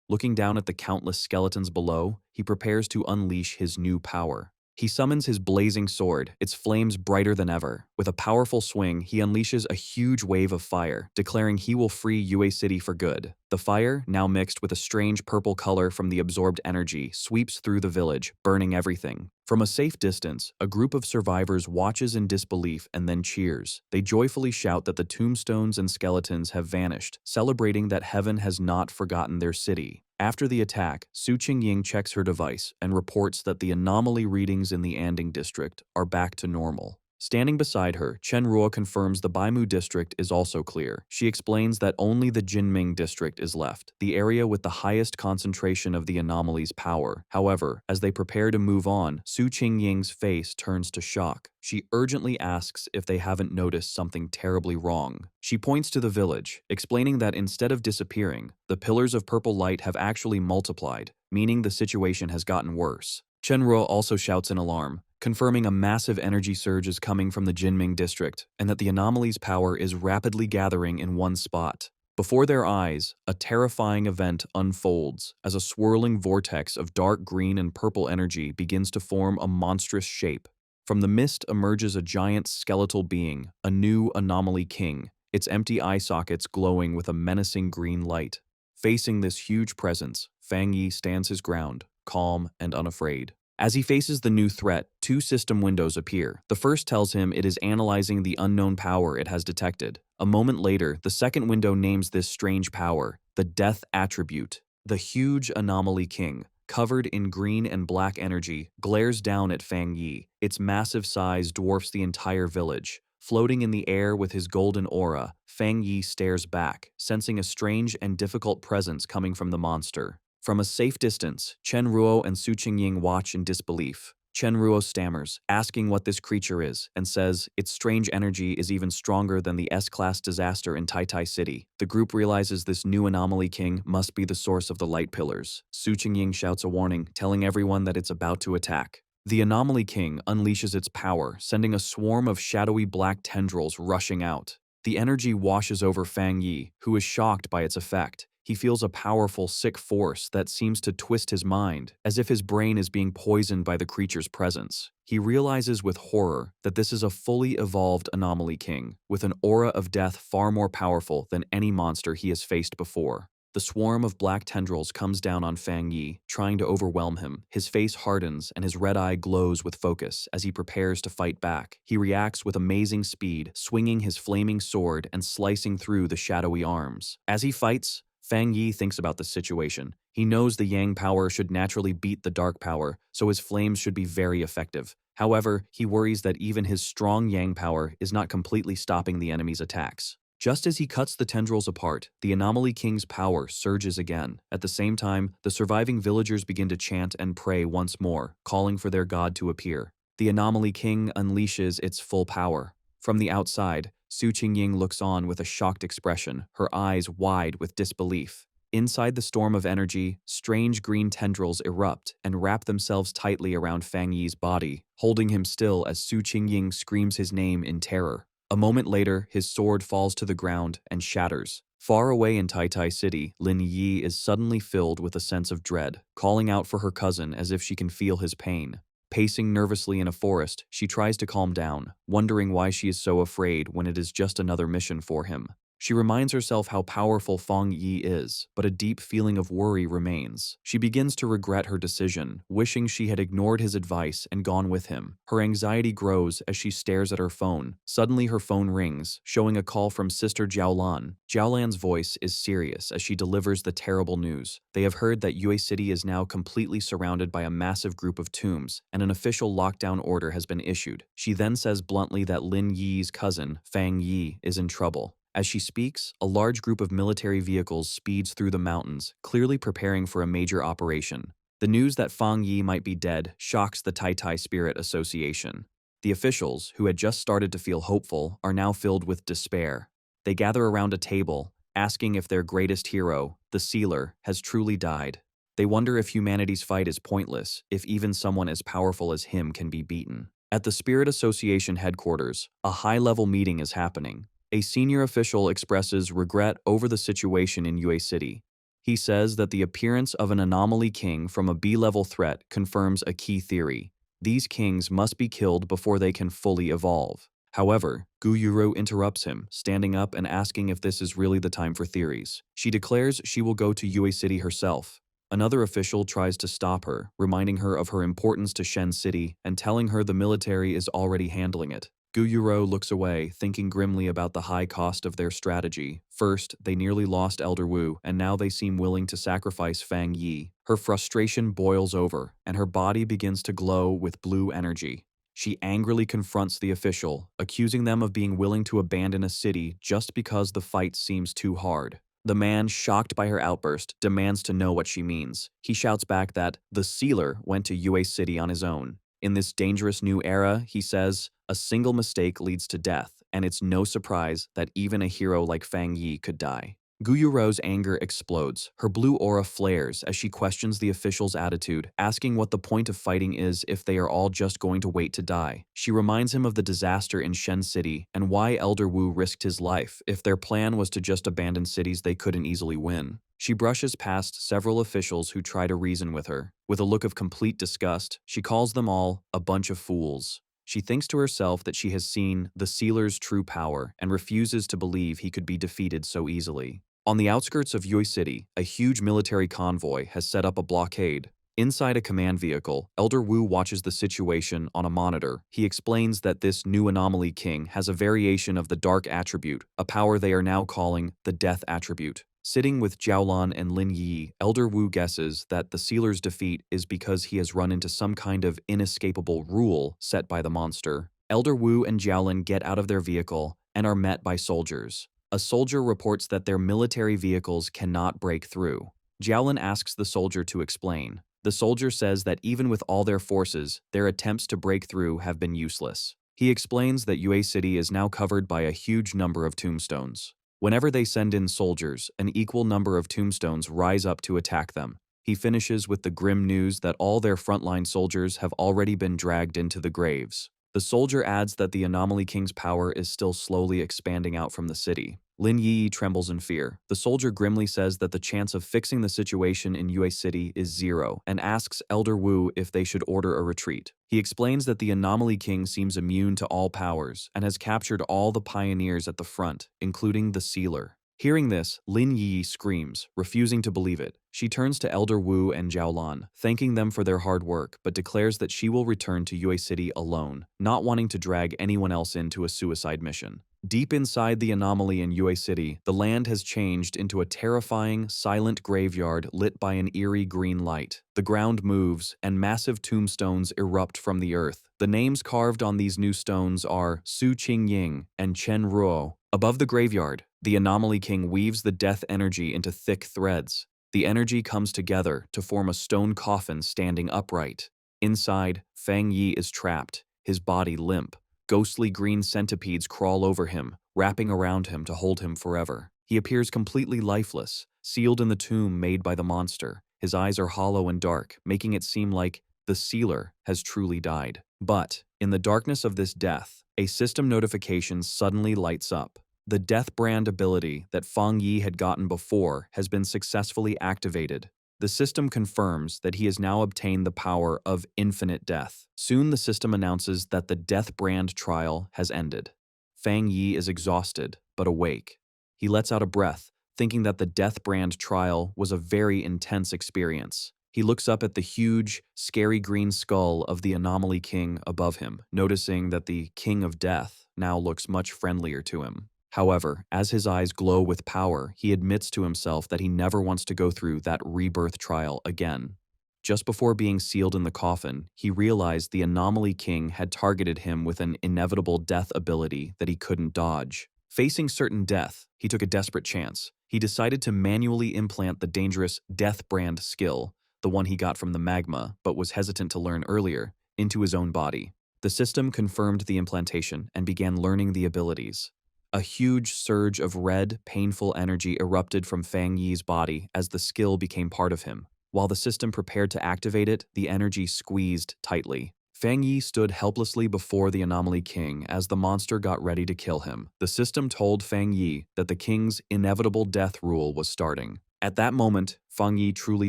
Looking down at the countless skeletons below, he prepares to unleash his new power. He summons his blazing sword, its flames brighter than ever. With a powerful swing, he unleashes a huge wave of fire, declaring he will free Yue City for good. The fire, now mixed with a strange purple color from the absorbed energy, sweeps through the village, burning everything. From a safe distance, a group of survivors watches in disbelief and then cheers. They joyfully shout that the tombstones and skeletons have vanished, celebrating that heaven has not forgotten their city. After the attack, Su Qingying checks her device and reports that the anomaly readings in the Anding district are back to normal. Standing beside her, Chen Ruo confirms the Baimu district is also clear. She explains that only the Jinming district is left, the area with the highest concentration of the anomaly's power. However, as they prepare to move on, Su Qingying's face turns to shock. She urgently asks if they haven't noticed something terribly wrong. She points to the village, explaining that instead of disappearing, the pillars of purple light have actually multiplied, meaning the situation has gotten worse. Chen Ruo also shouts in alarm, confirming a massive energy surge is coming from the Jinming district and that the anomaly's power is rapidly gathering in one spot. Before their eyes, a terrifying event unfolds as a swirling vortex of dark green and purple energy begins to form a monstrous shape. From the mist emerges a giant skeletal being, a new anomaly king, its empty eye sockets glowing with a menacing green light. Facing this huge presence, Fang Yi stands his ground, calm and unafraid. As he faces the new threat, two system windows appear. The first tells him it is analyzing the unknown power it has detected. A moment later, the second window names this strange power, the Death Attribute. The huge anomaly king, covered in green and black energy, glares down at Fang Yi. Its massive size dwarfs the entire village. Floating in the air with his golden aura, Fang Yi stares back, sensing a strange and difficult presence coming from the monster. From a safe distance, Chen Ruo and Su Qingying watch in disbelief. Chen Ruo stammers, asking what this creature is, and says its strange energy is even stronger than the S-class disaster in Tai Tai City. The group realizes this new anomaly king must be the source of the light pillars. Su Qingying shouts a warning, telling everyone that it's about to attack. The anomaly king unleashes its power, sending a swarm of shadowy black tendrils rushing out. The energy washes over Fang Yi, who is shocked by its effect. He feels a powerful, sick force that seems to twist his mind, as if his brain is being poisoned by the creature's presence. He realizes with horror that this is a fully evolved anomaly king, with an aura of death far more powerful than any monster he has faced before. The swarm of black tendrils comes down on Fang Yi, trying to overwhelm him. His face hardens and his red eye glows with focus as he prepares to fight back. He reacts with amazing speed, swinging his flaming sword and slicing through the shadowy arms. As he fights, Fang Yi thinks about the situation. He knows the yang power should naturally beat the dark power, so his flames should be very effective. However, he worries that even his strong yang power is not completely stopping the enemy's attacks. Just as he cuts the tendrils apart, the Anomaly King's power surges again. At the same time, the surviving villagers begin to chant and pray once more, calling for their god to appear. The Anomaly King unleashes its full power. From the outside, Su Qingying looks on with a shocked expression, her eyes wide with disbelief. Inside the storm of energy, strange green tendrils erupt and wrap themselves tightly around Fang Yi's body, holding him still as Su Qingying screams his name in terror. A moment later, his sword falls to the ground and shatters. Far away in Tai City, Lin Yi is suddenly filled with a sense of dread, calling out for her cousin as if she can feel his pain. Pacing nervously in a forest, she tries to calm down, wondering why she is so afraid when it is just another mission for him. She reminds herself how powerful Fang Yi is, but a deep feeling of worry remains. She begins to regret her decision, wishing she had ignored his advice and gone with him. Her anxiety grows as she stares at her phone. Suddenly her phone rings, showing a call from Sister Jiaolan. Jiaolan's voice is serious as she delivers the terrible news. They have heard that Yue City is now completely surrounded by a massive group of tombs, and an official lockdown order has been issued. She then says bluntly that Lin Yi's cousin, Fang Yi, is in trouble. As she speaks, a large group of military vehicles speeds through the mountains, clearly preparing for a major operation. The news that Fang Yi might be dead shocks the Tai Spirit Association. The officials, who had just started to feel hopeful, are now filled with despair. They gather around a table, asking if their greatest hero, the Sealer, has truly died. They wonder if humanity's fight is pointless, if even someone as powerful as him can be beaten. At the Spirit Association headquarters, a high-level meeting is happening. A senior official expresses regret over the situation in Yue City. He says that the appearance of an anomaly king from a B-level threat confirms a key theory. These kings must be killed before they can fully evolve. However, Gu Yuro interrupts him, standing up and asking if this is really the time for theories. She declares she will go to Yue City herself. Another official tries to stop her, reminding her of her importance to Shen City and telling her the military is already handling it. Gu Yuro looks away, thinking grimly about the high cost of their strategy. First, they nearly lost Elder Wu, and now they seem willing to sacrifice Fang Yi. Her frustration boils over, and her body begins to glow with blue energy. She angrily confronts the official, accusing them of being willing to abandon a city just because the fight seems too hard. The man, shocked by her outburst, demands to know what she means. He shouts back that the Sealer went to Yue City on his own. In this dangerous new era, he says, a single mistake leads to death, and it's no surprise that even a hero like Fang Yi could die. Gu Yuro's anger explodes. Her blue aura flares as she questions the official's attitude, asking what the point of fighting is if they are all just going to wait to die. She reminds him of the disaster in Shen City and why Elder Wu risked his life if their plan was to just abandon cities they couldn't easily win. She brushes past several officials who try to reason with her. With a look of complete disgust, she calls them all a bunch of fools. She thinks to herself that she has seen the Sealer's true power and refuses to believe he could be defeated so easily. On the outskirts of Yue City, a huge military convoy has set up a blockade. Inside a command vehicle, Elder Wu watches the situation on a monitor. He explains that this new anomaly king has a variation of the dark attribute, a power they are now calling the death attribute. Sitting with Jiaolan and Lin Yi, Elder Wu guesses that the Sealer's defeat is because he has run into some kind of inescapable rule set by the monster. Elder Wu and Jiaolan get out of their vehicle and are met by soldiers. A soldier reports that their military vehicles cannot break through. Jiaolan asks the soldier to explain. The soldier says that even with all their forces, their attempts to break through have been useless. He explains that Yue City is now covered by a huge number of tombstones. Whenever they send in soldiers, an equal number of tombstones rise up to attack them. He finishes with the grim news that all their frontline soldiers have already been dragged into the graves. The soldier adds that the Anomaly King's power is still slowly expanding out from the city. Lin Yi trembles in fear. The soldier grimly says that the chance of fixing the situation in Yue City is 0 and asks Elder Wu if they should order a retreat. He explains that the Anomaly King seems immune to all powers and has captured all the pioneers at the front, including the Sealer. Hearing this, Lin Yi screams, refusing to believe it. She turns to Elder Wu and Jiaolan, thanking them for their hard work, but declares that she will return to Yue City alone, not wanting to drag anyone else into a suicide mission. Deep inside the anomaly in Yue City, the land has changed into a terrifying, silent graveyard lit by an eerie green light. The ground moves, and massive tombstones erupt from the earth. The names carved on these new stones are Su Qingying and Chen Ruo. Above the graveyard, the Anomaly King weaves the death energy into thick threads. The energy comes together to form a stone coffin standing upright. Inside, Fang Yi is trapped, his body limp. Ghostly green centipedes crawl over him, wrapping around him to hold him forever. He appears completely lifeless, sealed in the tomb made by the monster. His eyes are hollow and dark, making it seem like the sealer has truly died. But, in the darkness of this death, a system notification suddenly lights up. The Death Brand ability that Fang Yi had gotten before has been successfully activated. The system confirms that he has now obtained the power of infinite death. Soon the system announces that the Death Brand trial has ended. Fang Yi is exhausted, but awake. He lets out a breath, thinking that the Death Brand trial was a very intense experience. He looks up at the huge, scary green skull of the Anomaly King above him, noticing that the King of Death now looks much friendlier to him. However, as his eyes glow with power, he admits to himself that he never wants to go through that rebirth trial again. Just before being sealed in the coffin, he realized the Anomaly King had targeted him with an inevitable death ability that he couldn't dodge. Facing certain death, he took a desperate chance. He decided to manually implant the dangerous Death Brand skill, the one he got from the magma but was hesitant to learn earlier, into his own body. The system confirmed the implantation and began learning the abilities. A huge surge of red, painful energy erupted from Fang Yi's body as the skill became part of him. While the system prepared to activate it, the energy squeezed tightly. Fang Yi stood helplessly before the Anomaly King as the monster got ready to kill him. The system told Fang Yi that the king's inevitable death rule was starting. At that moment, Fang Yi truly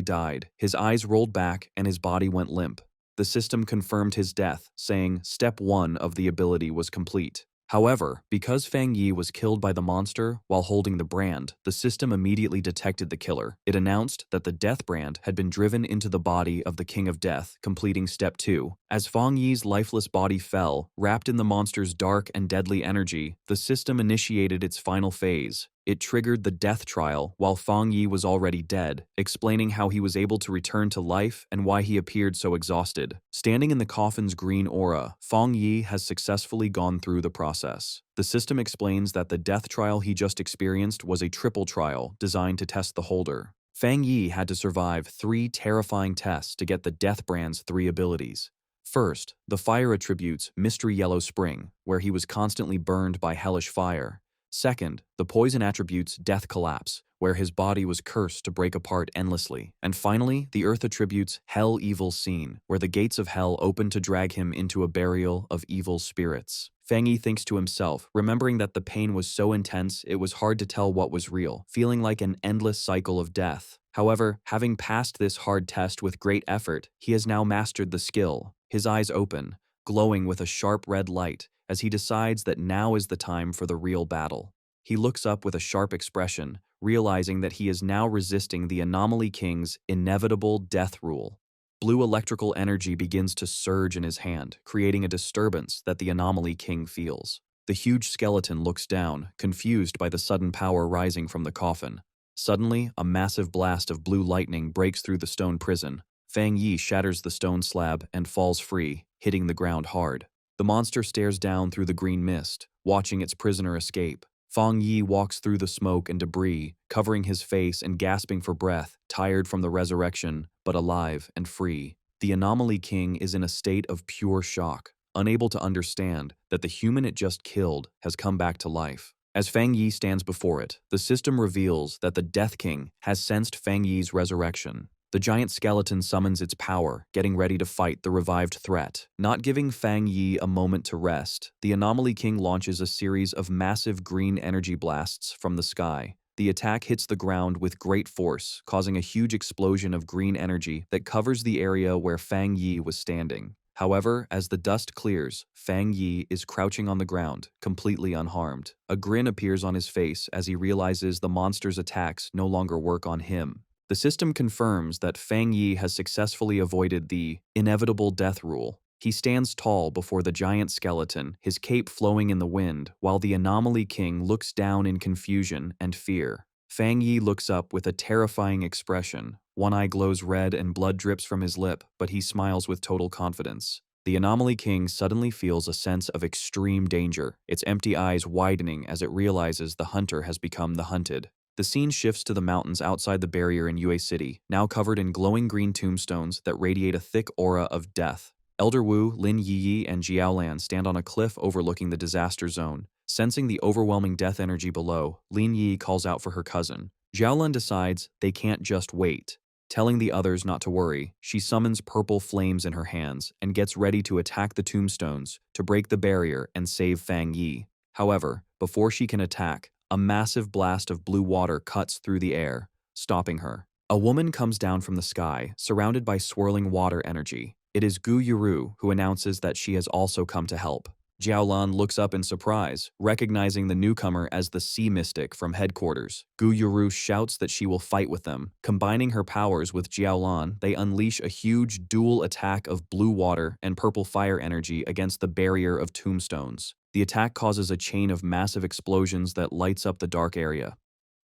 died. His eyes rolled back and his body went limp. The system confirmed his death, saying step 1 of the ability was complete. However, because Fang Yi was killed by the monster while holding the brand, the system immediately detected the killer. It announced that the death brand had been driven into the body of the King of Death, completing step 2. As Fang Yi's lifeless body fell, wrapped in the monster's dark and deadly energy, the system initiated its final phase. It triggered the death trial while Fang Yi was already dead, explaining how he was able to return to life and why he appeared so exhausted. Standing in the coffin's green aura, Fang Yi has successfully gone through the process. The system explains that the death trial he just experienced was a triple trial designed to test the holder. Fang Yi had to survive 3 terrifying tests to get the Death Brand's 3 abilities. First, the fire attributes Mystery Yellow Spring, where he was constantly burned by hellish fire. Second, the poison attributes Death Collapse, where his body was cursed to break apart endlessly. And finally, the earth attributes Hell Evil Scene, where the gates of hell open to drag him into a burial of evil spirits. Fang Yi thinks to himself, remembering that the pain was so intense it was hard to tell what was real, feeling like an endless cycle of death. However, having passed this hard test with great effort, he has now mastered the skill. His eyes open, glowing with a sharp red light, as he decides that now is the time for the real battle. He looks up with a sharp expression, realizing that he is now resisting the Anomaly King's inevitable death rule. Blue electrical energy begins to surge in his hand, creating a disturbance that the Anomaly King feels. The huge skeleton looks down, confused by the sudden power rising from the coffin. Suddenly, a massive blast of blue lightning breaks through the stone prison. Fang Yi shatters the stone slab and falls free, hitting the ground hard. The monster stares down through the green mist, watching its prisoner escape. Fang Yi walks through the smoke and debris, covering his face and gasping for breath, tired from the resurrection, but alive and free. The Anomaly King is in a state of pure shock, unable to understand that the human it just killed has come back to life. As Fang Yi stands before it, the system reveals that the Death King has sensed Fang Yi's resurrection. The giant skeleton summons its power, getting ready to fight the revived threat. Not giving Fang Yi a moment to rest, the Anomaly King launches a series of massive green energy blasts from the sky. The attack hits the ground with great force, causing a huge explosion of green energy that covers the area where Fang Yi was standing. However, as the dust clears, Fang Yi is crouching on the ground, completely unharmed. A grin appears on his face as he realizes the monster's attacks no longer work on him. The system confirms that Fang Yi has successfully avoided the inevitable death rule. He stands tall before the giant skeleton, his cape flowing in the wind, while the Anomaly King looks down in confusion and fear. Fang Yi looks up with a terrifying expression. One eye glows red and blood drips from his lip, but he smiles with total confidence. The Anomaly King suddenly feels a sense of extreme danger, its empty eyes widening as it realizes the hunter has become the hunted. The scene shifts to the mountains outside the barrier in Yue City, now covered in glowing green tombstones that radiate a thick aura of death. Elder Wu, Lin Yiyi, and Jiaolan stand on a cliff overlooking the disaster zone. Sensing the overwhelming death energy below, Lin Yi calls out for her cousin. Jiaolan decides they can't just wait. Telling the others not to worry, she summons purple flames in her hands and gets ready to attack the tombstones to break the barrier and save Fang Yi. However, before she can attack, a massive blast of blue water cuts through the air, stopping her. A woman comes down from the sky, surrounded by swirling water energy. It is Gu Yuru who announces that she has also come to help. Jiaolan looks up in surprise, recognizing the newcomer as the Sea Mystic from headquarters. Gu Yuru shouts that she will fight with them. Combining her powers with Jiaolan, they unleash a huge dual attack of blue water and purple fire energy against the barrier of tombstones. The attack causes a chain of massive explosions that lights up the dark area.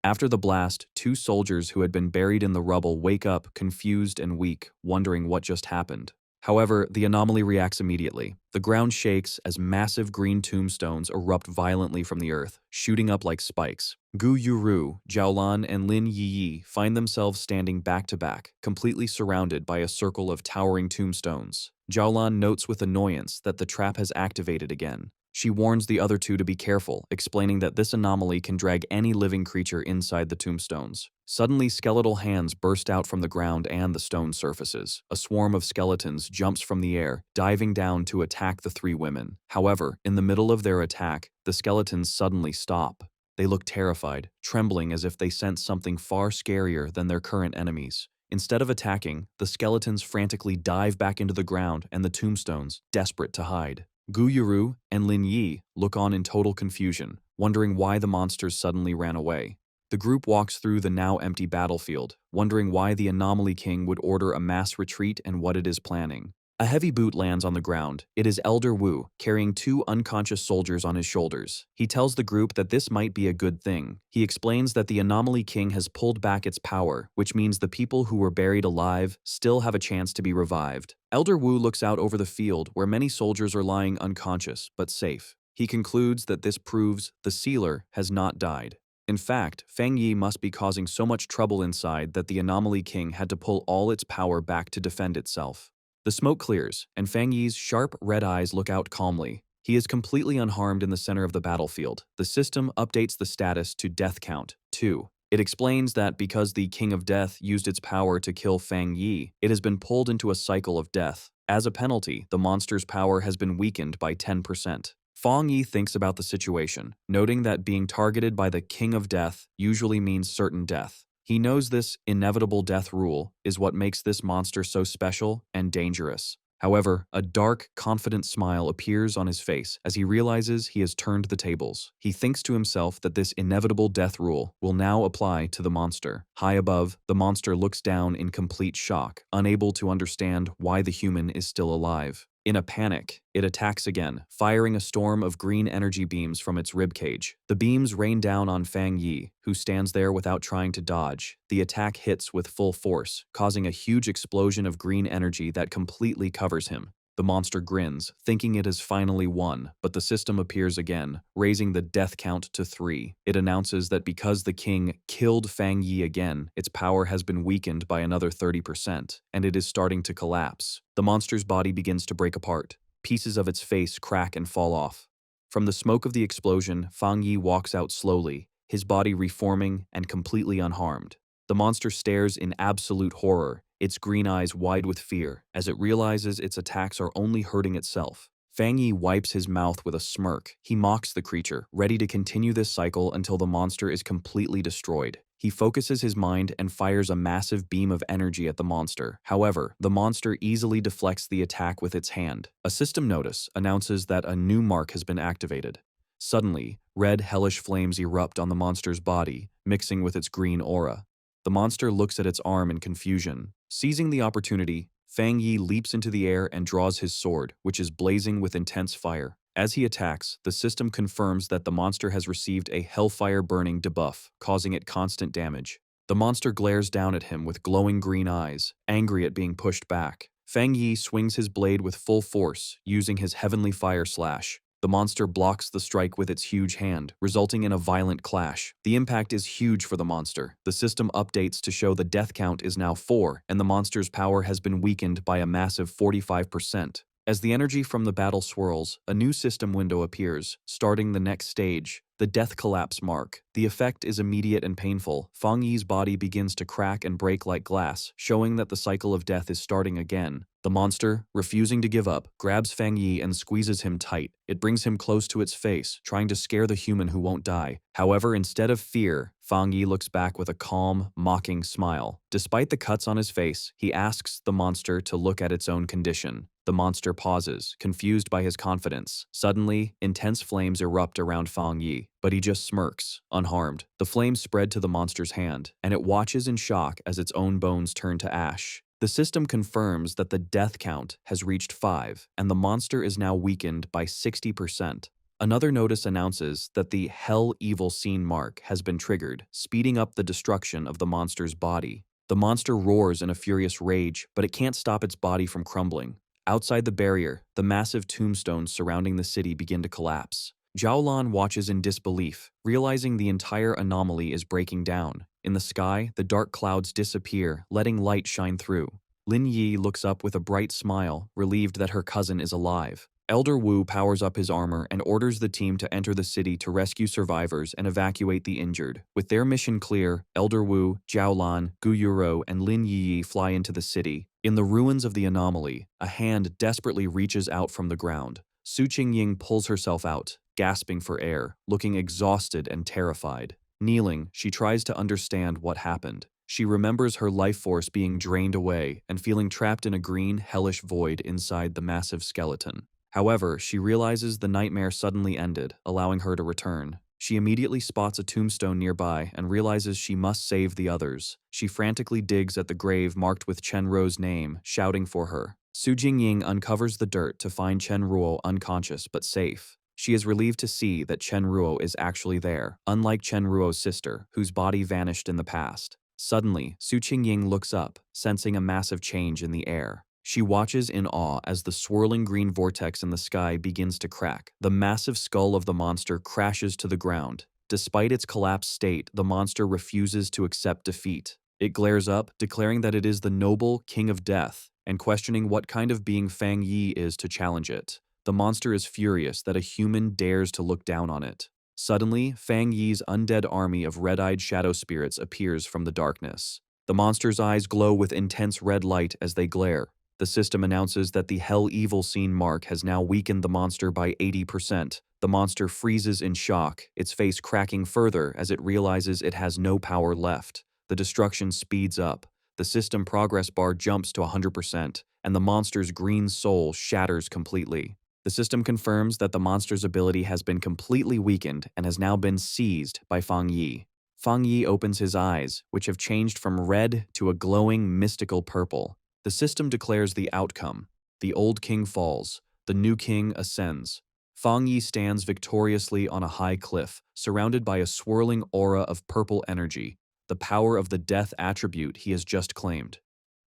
After the blast, two soldiers who had been buried in the rubble wake up, confused and weak, wondering what just happened. However, the anomaly reacts immediately. The ground shakes as massive green tombstones erupt violently from the earth, shooting up like spikes. Gu Yuru, Jiaolan, and Lin Yiyi find themselves standing back to back, completely surrounded by a circle of towering tombstones. Jiaolan notes with annoyance that the trap has activated again. She warns the other two to be careful, explaining that this anomaly can drag any living creature inside the tombstones. Suddenly, skeletal hands burst out from the ground and the stone surfaces. A swarm of skeletons jumps from the air, diving down to attack the three women. However, in the middle of their attack, the skeletons suddenly stop. They look terrified, trembling as if they sense something far scarier than their current enemies. Instead of attacking, the skeletons frantically dive back into the ground and the tombstones, desperate to hide. Gu Yuru and Lin Yi look on in total confusion, wondering why the monsters suddenly ran away. The group walks through the now empty battlefield, wondering why the Anomaly King would order a mass retreat and what it is planning. A heavy boot lands on the ground. It is Elder Wu, carrying two unconscious soldiers on his shoulders. He tells the group that this might be a good thing. He explains that the Anomaly King has pulled back its power, which means the people who were buried alive still have a chance to be revived. Elder Wu looks out over the field where many soldiers are lying unconscious, but safe. He concludes that this proves the sealer has not died. In fact, Fang Yi must be causing so much trouble inside that the Anomaly King had to pull all its power back to defend itself. The smoke clears, and Fang Yi's sharp red eyes look out calmly. He is completely unharmed in the center of the battlefield. The system updates the status to Death Count 2. It explains that because the King of Death used its power to kill Fang Yi, it has been pulled into a cycle of death. As a penalty, the monster's power has been weakened by 10%. Fang Yi thinks about the situation, noting that being targeted by the King of Death usually means certain death. He knows this inevitable death rule is what makes this monster so special and dangerous. However, a dark, confident smile appears on his face as he realizes he has turned the tables. He thinks to himself that this inevitable death rule will now apply to the monster. High above, the monster looks down in complete shock, unable to understand why the human is still alive. In a panic, it attacks again, firing a storm of green energy beams from its ribcage. The beams rain down on Fang Yi, who stands there without trying to dodge. The attack hits with full force, causing a huge explosion of green energy that completely covers him. The monster grins, thinking it has finally won, but the system appears again, raising the death count to 3. It announces that because the king killed Fang Yi again, its power has been weakened by another 30%, and it is starting to collapse. The monster's body begins to break apart. Pieces of its face crack and fall off. From the smoke of the explosion, Fang Yi walks out slowly, his body reforming and completely unharmed. The monster stares in absolute horror, its green eyes wide with fear, as it realizes its attacks are only hurting itself. Fang Yi wipes his mouth with a smirk. He mocks the creature, ready to continue this cycle until the monster is completely destroyed. He focuses his mind and fires a massive beam of energy at the monster. However, the monster easily deflects the attack with its hand. A system notice announces that a new mark has been activated. Suddenly, red hellish flames erupt on the monster's body, mixing with its green aura. The monster looks at its arm in confusion. Seizing the opportunity, Fang Yi leaps into the air and draws his sword, which is blazing with intense fire. As he attacks, the system confirms that the monster has received a hellfire-burning debuff, causing it constant damage. The monster glares down at him with glowing green eyes, angry at being pushed back. Fang Yi swings his blade with full force, using his heavenly fire slash. The monster blocks the strike with its huge hand, resulting in a violent clash. The impact is huge for the monster. The system updates to show the death count is now 4, and the monster's power has been weakened by a massive 45%. As the energy from the battle swirls, a new system window appears, starting the next stage, the death collapse mark. The effect is immediate and painful. Fang Yi's body begins to crack and break like glass, showing that the cycle of death is starting again. The monster, refusing to give up, grabs Fang Yi and squeezes him tight. It brings him close to its face, trying to scare the human who won't die. However, instead of fear, Fang Yi looks back with a calm, mocking smile. Despite the cuts on his face, he asks the monster to look at its own condition. The monster pauses, confused by his confidence. Suddenly, intense flames erupt around Fang Yi, but he just smirks, unharmed. The flames spread to the monster's hand, and it watches in shock as its own bones turn to ash. The system confirms that the death count has reached 5, and the monster is now weakened by 60%. Another notice announces that the Hell Evil Scene mark has been triggered, speeding up the destruction of the monster's body. The monster roars in a furious rage, but it can't stop its body from crumbling. Outside the barrier, the massive tombstones surrounding the city begin to collapse. Zhao watches in disbelief, realizing the entire anomaly is breaking down. In the sky, the dark clouds disappear, letting light shine through. Lin Yi looks up with a bright smile, relieved that her cousin is alive. Elder Wu powers up his armor and orders the team to enter the city to rescue survivors and evacuate the injured. With their mission clear, Elder Wu, Zhao, Gu Yuro, and Lin Yi fly into the city. In the ruins of the anomaly, a hand desperately reaches out from the ground. Su Qingying pulls herself out, gasping for air, looking exhausted and terrified. Kneeling, she tries to understand what happened. She remembers her life force being drained away and feeling trapped in a green, hellish void inside the massive skeleton. However, she realizes the nightmare suddenly ended, allowing her to return. She immediately spots a tombstone nearby and realizes she must save the others. She frantically digs at the grave marked with Chen Ruo's name, shouting for her. Su Jingying uncovers the dirt to find Chen Ruo unconscious but safe. She is relieved to see that Chen Ruo is actually there, unlike Chen Ruo's sister, whose body vanished in the past. Suddenly, Su Qingying looks up, sensing a massive change in the air. She watches in awe as the swirling green vortex in the sky begins to crack. The massive skull of the monster crashes to the ground. Despite its collapsed state, the monster refuses to accept defeat. It glares up, declaring that it is the noble King of Death, and questioning what kind of being Fang Yi is to challenge it. The monster is furious that a human dares to look down on it. Suddenly, Fang Yi's undead army of red-eyed shadow spirits appears from the darkness. The monster's eyes glow with intense red light as they glare. The system announces that the Hell Evil Scene mark has now weakened the monster by 80%. The monster freezes in shock, its face cracking further as it realizes it has no power left. The destruction speeds up. The system progress bar jumps to 100%, and the monster's green soul shatters completely. The system confirms that the monster's ability has been completely weakened and has now been seized by Fang Yi. Fang Yi opens his eyes, which have changed from red to a glowing, mystical purple. The system declares the outcome. The old king falls. The new king ascends. Fang Yi stands victoriously on a high cliff, surrounded by a swirling aura of purple energy, the power of the death attribute he has just claimed.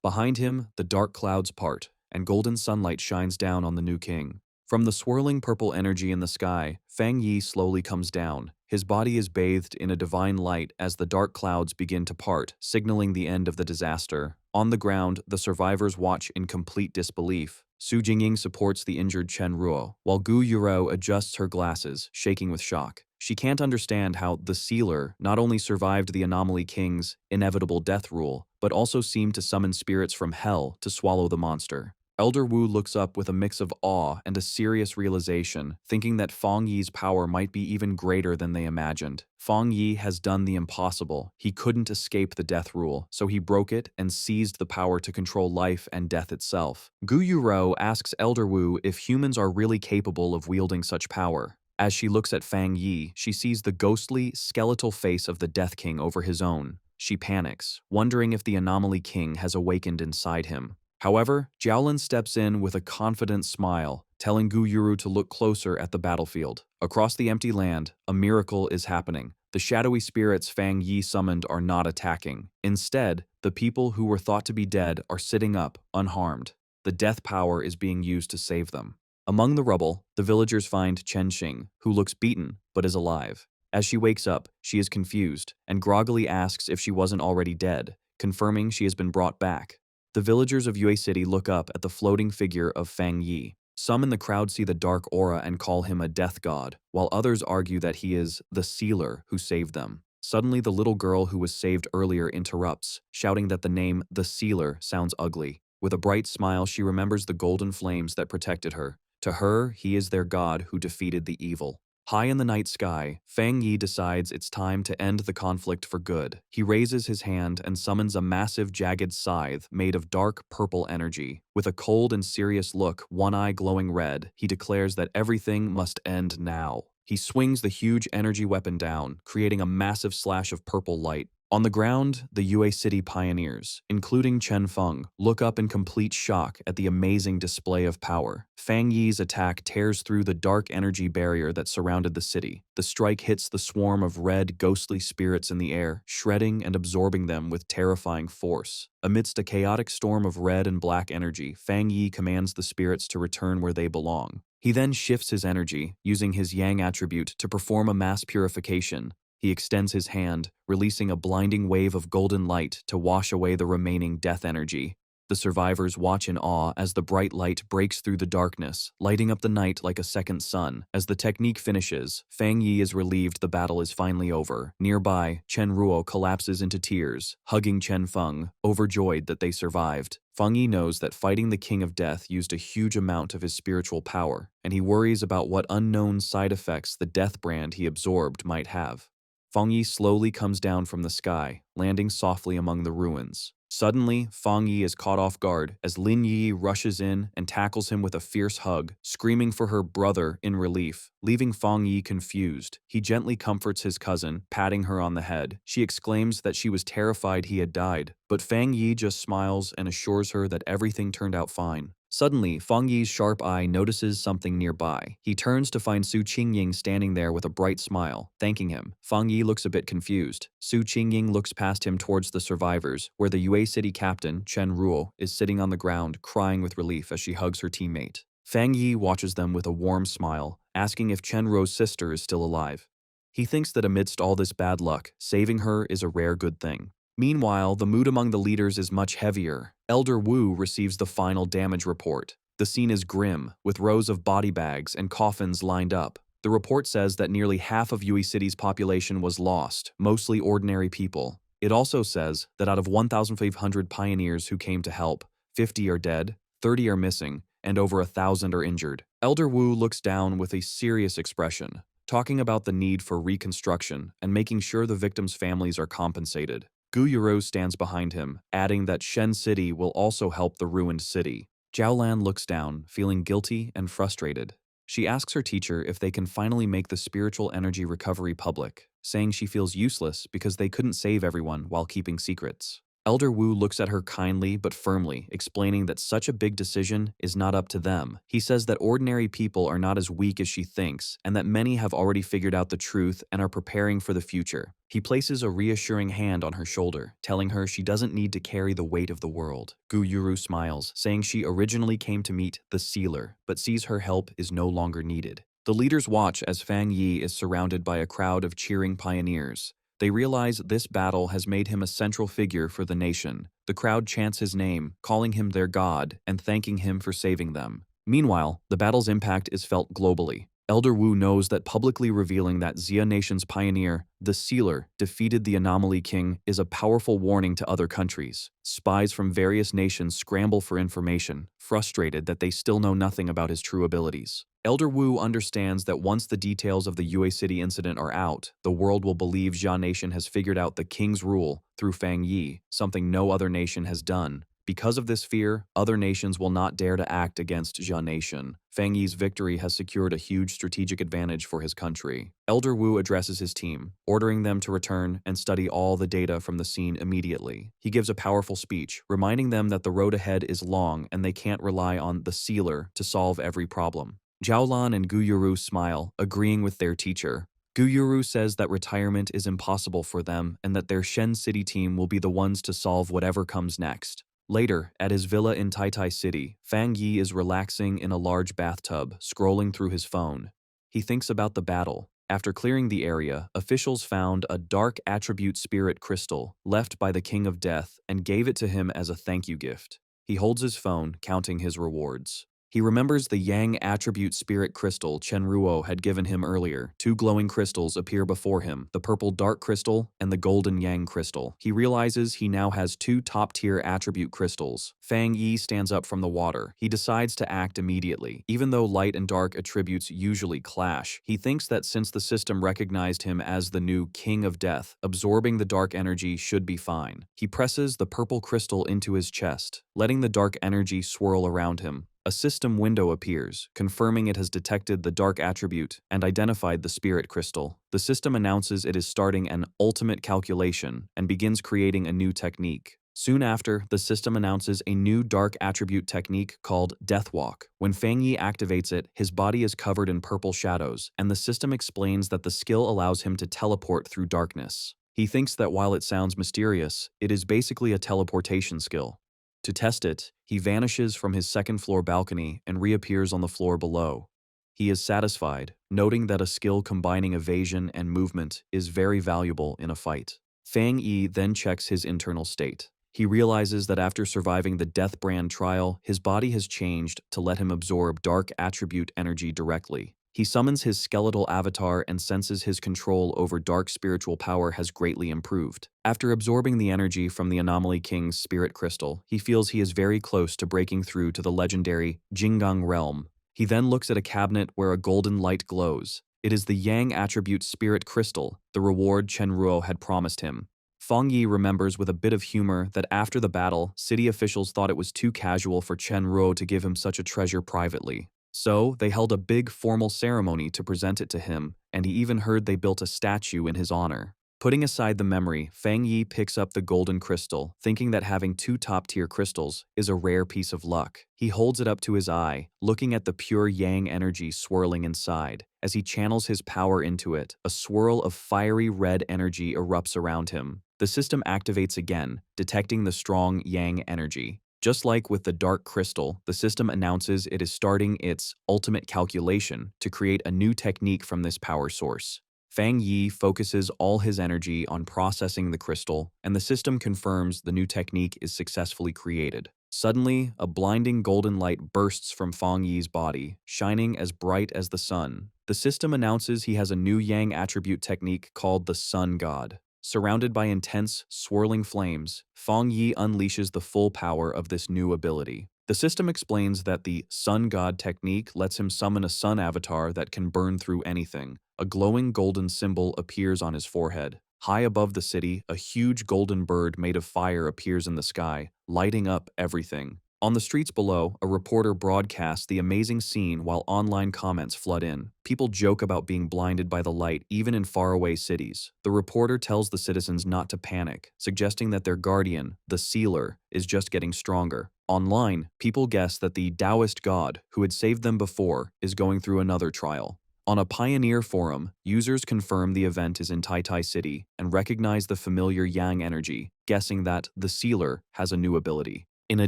Behind him, the dark clouds part, and golden sunlight shines down on the new king. From the swirling purple energy in the sky, Fang Yi slowly comes down. His body is bathed in a divine light as the dark clouds begin to part, signaling the end of the disaster. On the ground, the survivors watch in complete disbelief. Su Jingying supports the injured Chen Ruo, while Gu Yuro adjusts her glasses, shaking with shock. She can't understand how the Sealer not only survived the Anomaly King's inevitable death rule, but also seemed to summon spirits from hell to swallow the monster. Elder Wu looks up with a mix of awe and a serious realization, thinking that Fang Yi's power might be even greater than they imagined. Fang Yi has done the impossible. He couldn't escape the death rule, so he broke it and seized the power to control life and death itself. Gu Yuro asks Elder Wu if humans are really capable of wielding such power. As she looks at Fang Yi, she sees the ghostly, skeletal face of the Death King over his own. She panics, wondering if the Anomaly King has awakened inside him. However, Jiaolin steps in with a confident smile, telling Gu Yuru to look closer at the battlefield. Across the empty land, a miracle is happening. The shadowy spirits Fang Yi summoned are not attacking. Instead, the people who were thought to be dead are sitting up, unharmed. The death power is being used to save them. Among the rubble, the villagers find Chen Xing, who looks beaten but is alive. As she wakes up, she is confused and groggily asks if she wasn't already dead, confirming she has been brought back. The villagers of Yue City look up at the floating figure of Fang Yi. Some in the crowd see the dark aura and call him a death god, while others argue that he is the sealer who saved them. Suddenly, the little girl who was saved earlier interrupts, shouting that the name the sealer sounds ugly. With a bright smile, she remembers the golden flames that protected her. To her, he is their god who defeated the evil. High in the night sky, Fang Yi decides it's time to end the conflict for good. He raises his hand and summons a massive jagged scythe made of dark purple energy. With a cold and serious look, one eye glowing red, he declares that everything must end now. He swings the huge energy weapon down, creating a massive slash of purple light. On the ground, the Yue City pioneers, including Chen Feng, look up in complete shock at the amazing display of power. Fang Yi's attack tears through the dark energy barrier that surrounded the city. The strike hits the swarm of red, ghostly spirits in the air, shredding and absorbing them with terrifying force. Amidst a chaotic storm of red and black energy, Fang Yi commands the spirits to return where they belong. He then shifts his energy, using his Yang attribute to perform a mass purification. He extends his hand, releasing a blinding wave of golden light to wash away the remaining death energy. The survivors watch in awe as the bright light breaks through the darkness, lighting up the night like a second sun. As the technique finishes, Fang Yi is relieved the battle is finally over. Nearby, Chen Ruo collapses into tears, hugging Chen Feng, overjoyed that they survived. Feng Yi knows that fighting the King of Death used a huge amount of his spiritual power, and he worries about what unknown side effects the death brand he absorbed might have. Feng Yi slowly comes down from the sky, landing softly among the ruins. Suddenly, Feng Yi is caught off guard as Lin Yi rushes in and tackles him with a fierce hug, screaming for her brother in relief, leaving Feng Yi confused. He gently comforts his cousin, patting her on the head. She exclaims that she was terrified he had died, but Feng Yi just smiles and assures her that everything turned out fine. Suddenly, Feng Yi's sharp eye notices something nearby. He turns to find Su Qingying standing there with a bright smile, thanking him. Feng Yi looks a bit confused. Su Qingying looks past him towards the survivors, where the Yue City captain, Chen Ruo, is sitting on the ground, crying with relief as she hugs her teammate. Feng Yi watches them with a warm smile, asking if Chen Ruo's sister is still alive. He thinks that amidst all this bad luck, saving her is a rare good thing. Meanwhile, the mood among the leaders is much heavier. Elder Wu receives the final damage report. The scene is grim, with rows of body bags and coffins lined up. The report says that nearly half of Yue City's population was lost, mostly ordinary people. It also says that out of 1,500 pioneers who came to help, 50 are dead, 30 are missing, and over 1,000 are injured. Elder Wu looks down with a serious expression, talking about the need for reconstruction and making sure the victims' families are compensated. Gu Yuro stands behind him, adding that Shen City will also help the ruined city. Jiaolan looks down, feeling guilty and frustrated. She asks her teacher if they can finally make the spiritual energy recovery public, saying she feels useless because they couldn't save everyone while keeping secrets. Elder Wu looks at her kindly but firmly, explaining that such a big decision is not up to them. He says that ordinary people are not as weak as she thinks, and that many have already figured out the truth and are preparing for the future. He places a reassuring hand on her shoulder, telling her she doesn't need to carry the weight of the world. Gu Yuru smiles, saying she originally came to meet the Sealer, but sees her help is no longer needed. The leaders watch as Fang Yi is surrounded by a crowd of cheering pioneers. They realize this battle has made him a central figure for the nation. The crowd chants his name, calling him their god and thanking him for saving them. Meanwhile, the battle's impact is felt globally. Elder Wu knows that publicly revealing that Xia Nation's pioneer, the Sealer, defeated the Anomaly King is a powerful warning to other countries. Spies from various nations scramble for information, frustrated that they still know nothing about his true abilities. Elder Wu understands that once the details of the Yue City incident are out, the world will believe Xia Nation has figured out the king's rule through Fang Yi, something no other nation has done. Because of this fear, other nations will not dare to act against Xia Nation. Fang Yi's victory has secured a huge strategic advantage for his country. Elder Wu addresses his team, ordering them to return and study all the data from the scene immediately. He gives a powerful speech, reminding them that the road ahead is long and they can't rely on the Sealer to solve every problem. Jiaolan and Guyuru smile, agreeing with their teacher. Guyuru says that retirement is impossible for them and that their Shen City team will be the ones to solve whatever comes next. Later, at his villa in Taitai City, Fang Yi is relaxing in a large bathtub, scrolling through his phone. He thinks about the battle. After clearing the area, officials found a dark attribute spirit crystal left by the King of Death and gave it to him as a thank you gift. He holds his phone, counting his rewards. He remembers the Yang attribute spirit crystal Chen Ruo had given him earlier. Two glowing crystals appear before him, the purple dark crystal and the golden Yang crystal. He realizes he now has two top-tier attribute crystals. Fang Yi stands up from the water. He decides to act immediately. Even though light and dark attributes usually clash, he thinks that since the system recognized him as the new King of Death, absorbing the dark energy should be fine. He presses the purple crystal into his chest, letting the dark energy swirl around him. A system window appears, confirming it has detected the dark attribute and identified the spirit crystal. The system announces it is starting an ultimate calculation and begins creating a new technique. Soon after, the system announces a new dark attribute technique called Death Walk. When Fang Yi activates it, his body is covered in purple shadows, and the system explains that the skill allows him to teleport through darkness. He thinks that while it sounds mysterious, it is basically a teleportation skill. To test it, he vanishes from his second-floor balcony and reappears on the floor below. He is satisfied, noting that a skill combining evasion and movement is very valuable in a fight. Fang Yi then checks his internal state. He realizes that after surviving the Death Brand trial, his body has changed to let him absorb dark attribute energy directly. He summons his skeletal avatar and senses his control over dark spiritual power has greatly improved. After absorbing the energy from the Anomaly King's spirit crystal, he feels he is very close to breaking through to the legendary Jinggang realm. He then looks at a cabinet where a golden light glows. It is the Yang attribute spirit crystal, the reward Chen Ruo had promised him. Fang Yi remembers with a bit of humor that after the battle, city officials thought it was too casual for Chen Ruo to give him such a treasure privately. So, they held a big formal ceremony to present it to him, and he even heard they built a statue in his honor. Putting aside the memory, Fang Yi picks up the golden crystal, thinking that having two top-tier crystals is a rare piece of luck. He holds it up to his eye, looking at the pure Yang energy swirling inside. As he channels his power into it, a swirl of fiery red energy erupts around him. The system activates again, detecting the strong Yang energy. Just like with the dark crystal, the system announces it is starting its ultimate calculation to create a new technique from this power source. Fang Yi focuses all his energy on processing the crystal, and the system confirms the new technique is successfully created. Suddenly, a blinding golden light bursts from Fang Yi's body, shining as bright as the sun. The system announces he has a new Yang attribute technique called the Sun God. Surrounded by intense, swirling flames, Fang Yi unleashes the full power of this new ability. The system explains that the Sun God technique lets him summon a sun avatar that can burn through anything. A glowing golden symbol appears on his forehead. High above the city, a huge golden bird made of fire appears in the sky, lighting up everything. On the streets below, a reporter broadcasts the amazing scene while online comments flood in. People joke about being blinded by the light even in faraway cities. The reporter tells the citizens not to panic, suggesting that their guardian, the Sealer, is just getting stronger. Online, people guess that the Taoist god, who had saved them before, is going through another trial. On a Pioneer forum, users confirm the event is in Taitai City and recognize the familiar Yang energy, guessing that the Sealer has a new ability. In a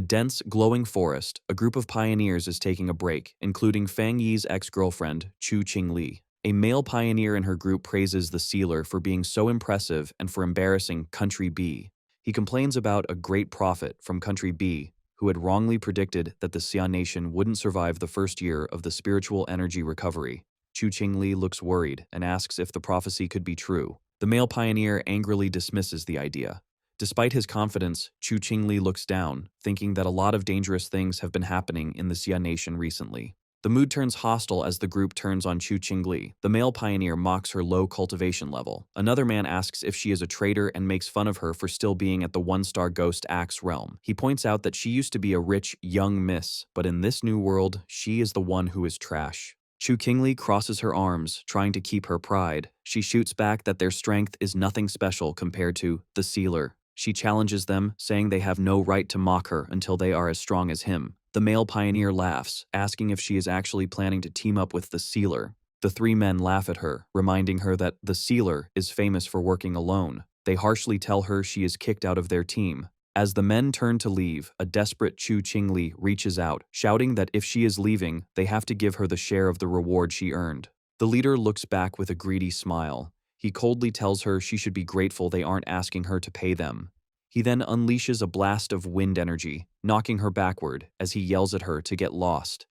dense, glowing forest, a group of pioneers is taking a break, including Fang Yi's ex-girlfriend, Chu Qingli. A male pioneer in her group praises the Sealer for being so impressive and for embarrassing Country B. He complains about a great prophet from Country B, who had wrongly predicted that the Xia Nation wouldn't survive the first year of the spiritual energy recovery. Chu Qingli looks worried and asks if the prophecy could be true. The male pioneer angrily dismisses the idea. Despite his confidence, Chu Qingli looks down, thinking that a lot of dangerous things have been happening in the Xia nation recently. The mood turns hostile as the group turns on Chu Qingli. The male pioneer mocks her low cultivation level. Another man asks if she is a traitor and makes fun of her for still being at the one-star Ghost Axe realm. He points out that she used to be a rich, young miss, but in this new world, she is the one who is trash. Chu Qingli crosses her arms, trying to keep her pride. She shoots back that their strength is nothing special compared to the Sealer. She challenges them, saying they have no right to mock her until they are as strong as him. The male pioneer laughs, asking if she is actually planning to team up with the Sealer. The three men laugh at her, reminding her that the Sealer is famous for working alone. They harshly tell her she is kicked out of their team. As the men turn to leave, a desperate Chu Qingli reaches out, shouting that if she is leaving, they have to give her the share of the reward she earned. The leader looks back with a greedy smile. He coldly tells her she should be grateful they aren't asking her to pay them. He then unleashes a blast of wind energy, knocking her backward as he yells at her to get lost.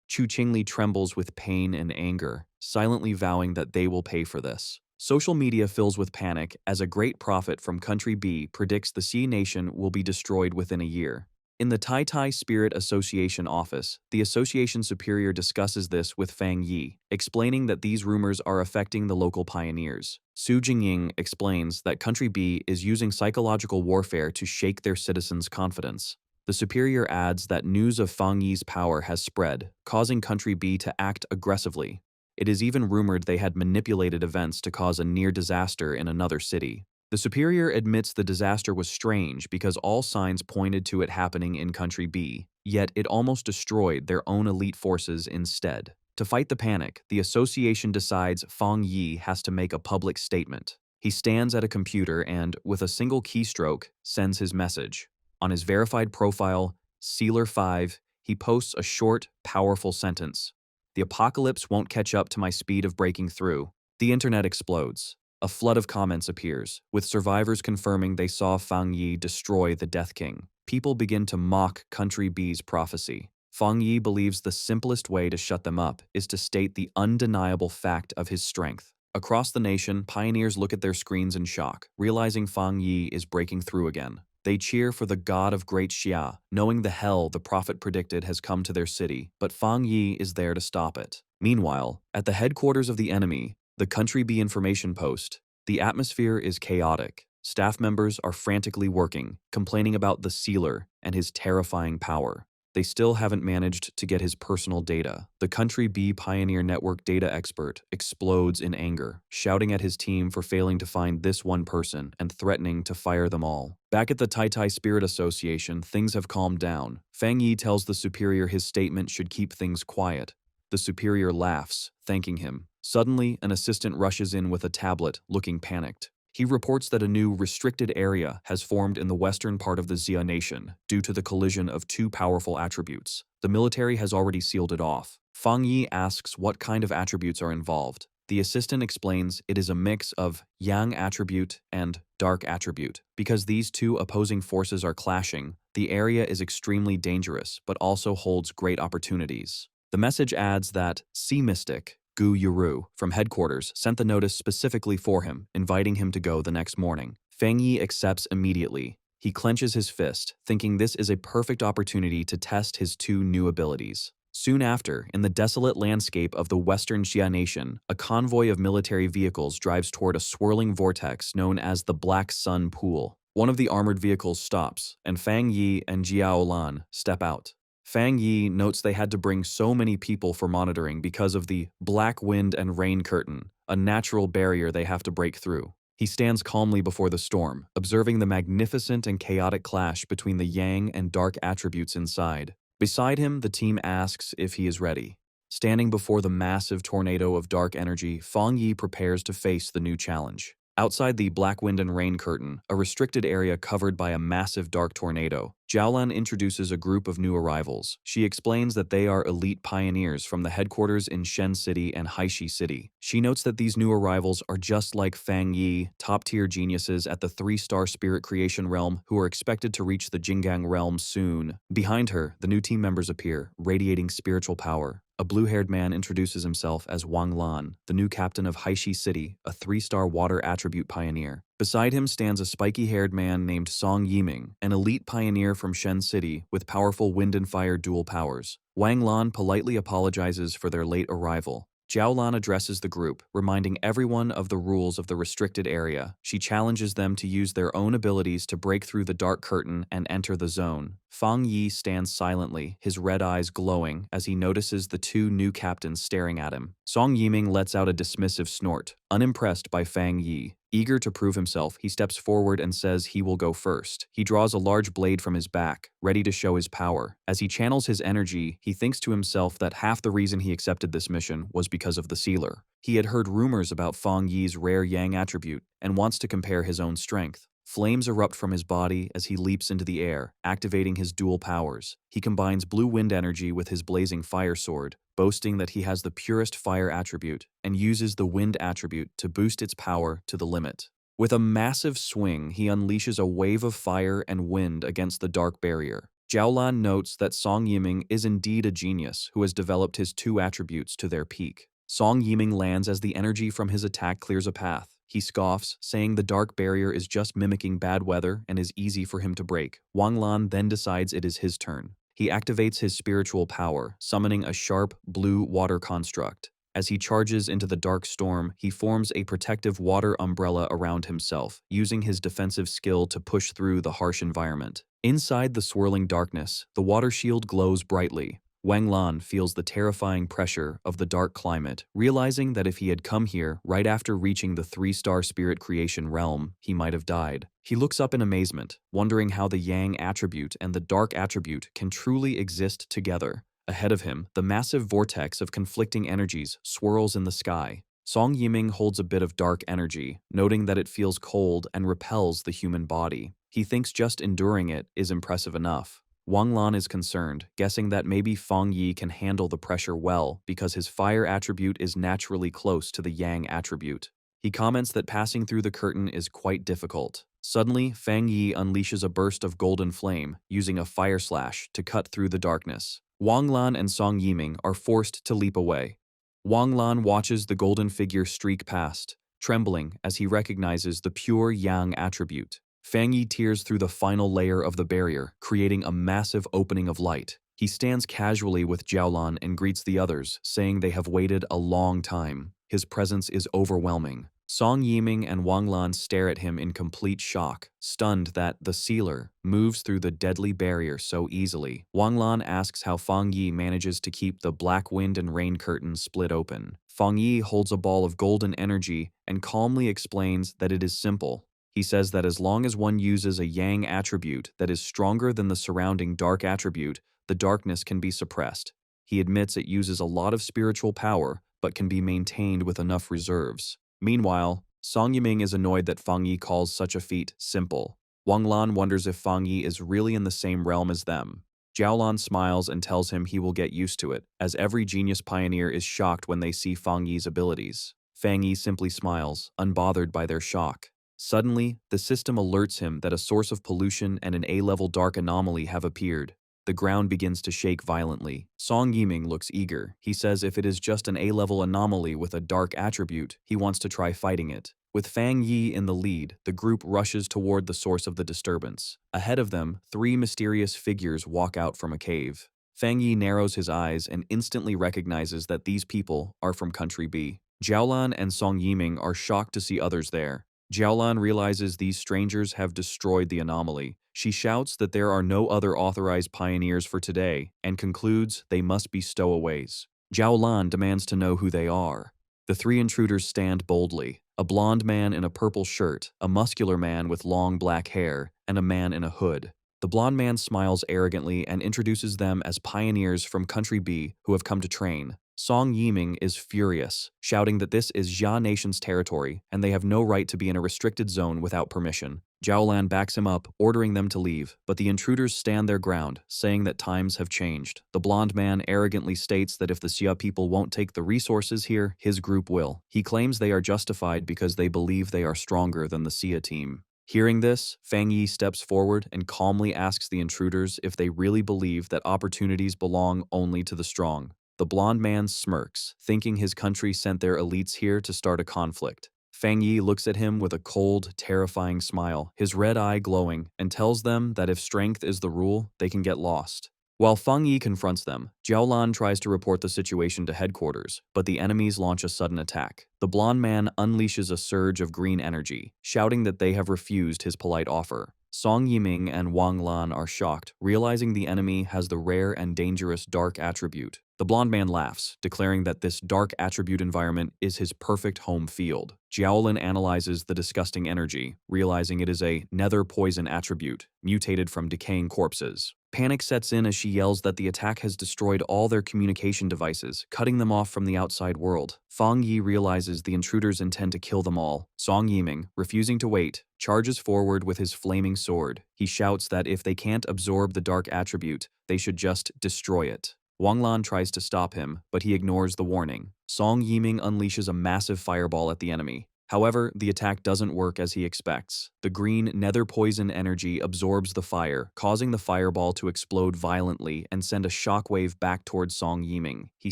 Chu Qingli trembles with pain and anger, silently vowing that they will pay for this. Social media fills with panic as a great prophet from Country B predicts the Sea Nation will be destroyed within a year. In the Tai Tai Spirit Association office, the association superior discusses this with Fang Yi, explaining that these rumors are affecting the local pioneers. Su Jingying explains that Country B is using psychological warfare to shake their citizens' confidence. The superior adds that news of Fang Yi's power has spread, causing Country B to act aggressively. It is even rumored they had manipulated events to cause a near disaster in another city. The superior admits the disaster was strange because all signs pointed to it happening in Country B, yet it almost destroyed their own elite forces instead. To fight the panic, the association decides Fang Yi has to make a public statement. He stands at a computer and, with a single keystroke, sends his message. On his verified profile, Sealer 5, he posts a short, powerful sentence. "The apocalypse won't catch up to my speed of breaking through." The internet explodes. A flood of comments appears, with survivors confirming they saw Fang Yi destroy the Death King. People begin to mock Country B's prophecy. Fang Yi believes the simplest way to shut them up is to state the undeniable fact of his strength. Across the nation, pioneers look at their screens in shock, realizing Fang Yi is breaking through again. They cheer for the god of Great Xia, knowing the hell the prophet predicted has come to their city, but Fang Yi is there to stop it. Meanwhile, at the headquarters of the enemy, the Country B information post, the atmosphere is chaotic. Staff members are frantically working, complaining about the Sealer and his terrifying power. They still haven't managed to get his personal data. The Country B Pioneer Network data expert explodes in anger, shouting at his team for failing to find this one person and threatening to fire them all. Back at the Tai Tai Spirit Association, things have calmed down. Fang Yi tells the superior his statement should keep things quiet. The superior laughs, thanking him. Suddenly, an assistant rushes in with a tablet, looking panicked. He reports that a new restricted area has formed in the western part of the Xia nation due to the collision of two powerful attributes. The military has already sealed it off. Fang Yi asks what kind of attributes are involved. The assistant explains it is a mix of Yang attribute and Dark attribute. Because these two opposing forces are clashing, the area is extremely dangerous but also holds great opportunities. The message adds that Sea Mystic, Gu Yuru, from headquarters, sent the notice specifically for him, inviting him to go the next morning. Fang Yi accepts immediately. He clenches his fist, thinking this is a perfect opportunity to test his two new abilities. Soon after, in the desolate landscape of the western Xia nation, a convoy of military vehicles drives toward a swirling vortex known as the Black Sun Pool. One of the armored vehicles stops, and Fang Yi and Jiao Lan step out. Fang Yi notes they had to bring so many people for monitoring because of the black wind and rain curtain, a natural barrier they have to break through. He stands calmly before the storm, observing the magnificent and chaotic clash between the Yang and Dark attributes inside. Beside him, the team asks if he is ready. Standing before the massive tornado of dark energy, Fang Yi prepares to face the new challenge. Outside the black wind and rain curtain, a restricted area covered by a massive dark tornado, Jiaolan introduces a group of new arrivals. She explains that they are elite pioneers from the headquarters in Shen City and Haishi City. She notes that these new arrivals are just like Fang Yi, top-tier geniuses at the 3-star spirit creation realm who are expected to reach the Jinggang realm soon. Behind her, the new team members appear, radiating spiritual power. A blue-haired man introduces himself as Wang Lan, the new captain of Haishi City, a 3-star water attribute pioneer. Beside him stands a spiky-haired man named Song Yiming, an elite pioneer from Shen City with powerful wind and fire dual powers. Wang Lan politely apologizes for their late arrival. Zhao Lan addresses the group, reminding everyone of the rules of the restricted area. She challenges them to use their own abilities to break through the dark curtain and enter the zone. Fang Yi stands silently, his red eyes glowing as he notices the two new captains staring at him. Song Yiming lets out a dismissive snort, unimpressed by Fang Yi. Eager to prove himself, he steps forward and says he will go first. He draws a large blade from his back, ready to show his power. As he channels his energy, he thinks to himself that half the reason he accepted this mission was because of the sealer. He had heard rumors about Fang Yi's rare yang attribute and wants to compare his own strength. Flames erupt from his body as he leaps into the air, activating his dual powers. He combines blue wind energy with his blazing fire sword, boasting that he has the purest fire attribute, and uses the wind attribute to boost its power to the limit. With a massive swing, he unleashes a wave of fire and wind against the dark barrier. Zhaolan notes that Song Yiming is indeed a genius who has developed his two attributes to their peak. Song Yiming lands as the energy from his attack clears a path. He scoffs, saying the dark barrier is just mimicking bad weather and is easy for him to break. Wang Lan then decides it is his turn. He activates his spiritual power, summoning a sharp, blue water construct. As he charges into the dark storm, he forms a protective water umbrella around himself, using his defensive skill to push through the harsh environment. Inside the swirling darkness, the water shield glows brightly. Wang Lan feels the terrifying pressure of the dark climate, realizing that if he had come here right after reaching the 3-star spirit creation realm, he might have died. He looks up in amazement, wondering how the yang attribute and the dark attribute can truly exist together. Ahead of him, the massive vortex of conflicting energies swirls in the sky. Song Yiming holds a bit of dark energy, noting that it feels cold and repels the human body. He thinks just enduring it is impressive enough. Wang Lan is concerned, guessing that maybe Fang Yi can handle the pressure well because his fire attribute is naturally close to the yang attribute. He comments that passing through the curtain is quite difficult. Suddenly, Fang Yi unleashes a burst of golden flame, using a fire slash to cut through the darkness. Wang Lan and Song Yiming are forced to leap away. Wang Lan watches the golden figure streak past, trembling as he recognizes the pure yang attribute. Fang Yi tears through the final layer of the barrier, creating a massive opening of light. He stands casually with Zhaolan and greets the others, saying they have waited a long time. His presence is overwhelming. Song Yiming and Wang Lan stare at him in complete shock, stunned that the sealer moves through the deadly barrier so easily. Wang Lan asks how Fang Yi manages to keep the black wind and rain curtains split open. Fang Yi holds a ball of golden energy and calmly explains that it is simple. He says that as long as one uses a yang attribute that is stronger than the surrounding dark attribute, the darkness can be suppressed. He admits it uses a lot of spiritual power, but can be maintained with enough reserves. Meanwhile, Song Yiming is annoyed that Fang Yi calls such a feat simple. Wang Lan wonders if Fang Yi is really in the same realm as them. Zhaolan smiles and tells him he will get used to it, as every genius pioneer is shocked when they see Fang Yi's abilities. Fang Yi simply smiles, unbothered by their shock. Suddenly, the system alerts him that a source of pollution and an A-level dark anomaly have appeared. The ground begins to shake violently. Song Yiming looks eager. He says if it is just an A-level anomaly with a dark attribute, he wants to try fighting it. With Fang Yi in the lead, the group rushes toward the source of the disturbance. Ahead of them, 3 mysterious figures walk out from a cave. Fang Yi narrows his eyes and instantly recognizes that these people are from Country B. Zhaolan and Song Yiming are shocked to see others there. Zhaolan realizes these strangers have destroyed the anomaly. She shouts that there are no other authorized pioneers for today and concludes they must be stowaways. Zhaolan demands to know who they are. The 3 intruders stand boldly. A blonde man in a purple shirt, a muscular man with long black hair, and a man in a hood. The blonde man smiles arrogantly and introduces them as pioneers from Country B who have come to train. Song Yiming is furious, shouting that this is Jia Nation's territory and they have no right to be in a restricted zone without permission. Zhaolan backs him up, ordering them to leave, but the intruders stand their ground, saying that times have changed. The blonde man arrogantly states that if the Xia people won't take the resources here, his group will. He claims they are justified because they believe they are stronger than the Xia team. Hearing this, Fang Yi steps forward and calmly asks the intruders if they really believe that opportunities belong only to the strong. The blonde man smirks, thinking his country sent their elites here to start a conflict. Fang Yi looks at him with a cold, terrifying smile, his red eye glowing, and tells them that if strength is the rule, they can get lost. While Fang Yi confronts them, Jiaolan tries to report the situation to headquarters, but the enemies launch a sudden attack. The blonde man unleashes a surge of green energy, shouting that they have refused his polite offer. Song Yiming and Wang Lan are shocked, realizing the enemy has the rare and dangerous dark attribute. The blonde man laughs, declaring that this dark attribute environment is his perfect home field. Jiaolin analyzes the disgusting energy, realizing it is a nether poison attribute, mutated from decaying corpses. Panic sets in as she yells that the attack has destroyed all their communication devices, cutting them off from the outside world. Fang Yi realizes the intruders intend to kill them all. Song Yiming, refusing to wait, charges forward with his flaming sword. He shouts that if they can't absorb the dark attribute, they should just destroy it. Wang Lan tries to stop him, but he ignores the warning. Song Yiming unleashes a massive fireball at the enemy. However, the attack doesn't work as he expects. The green nether poison energy absorbs the fire, causing the fireball to explode violently and send a shockwave back towards Song Yiming. He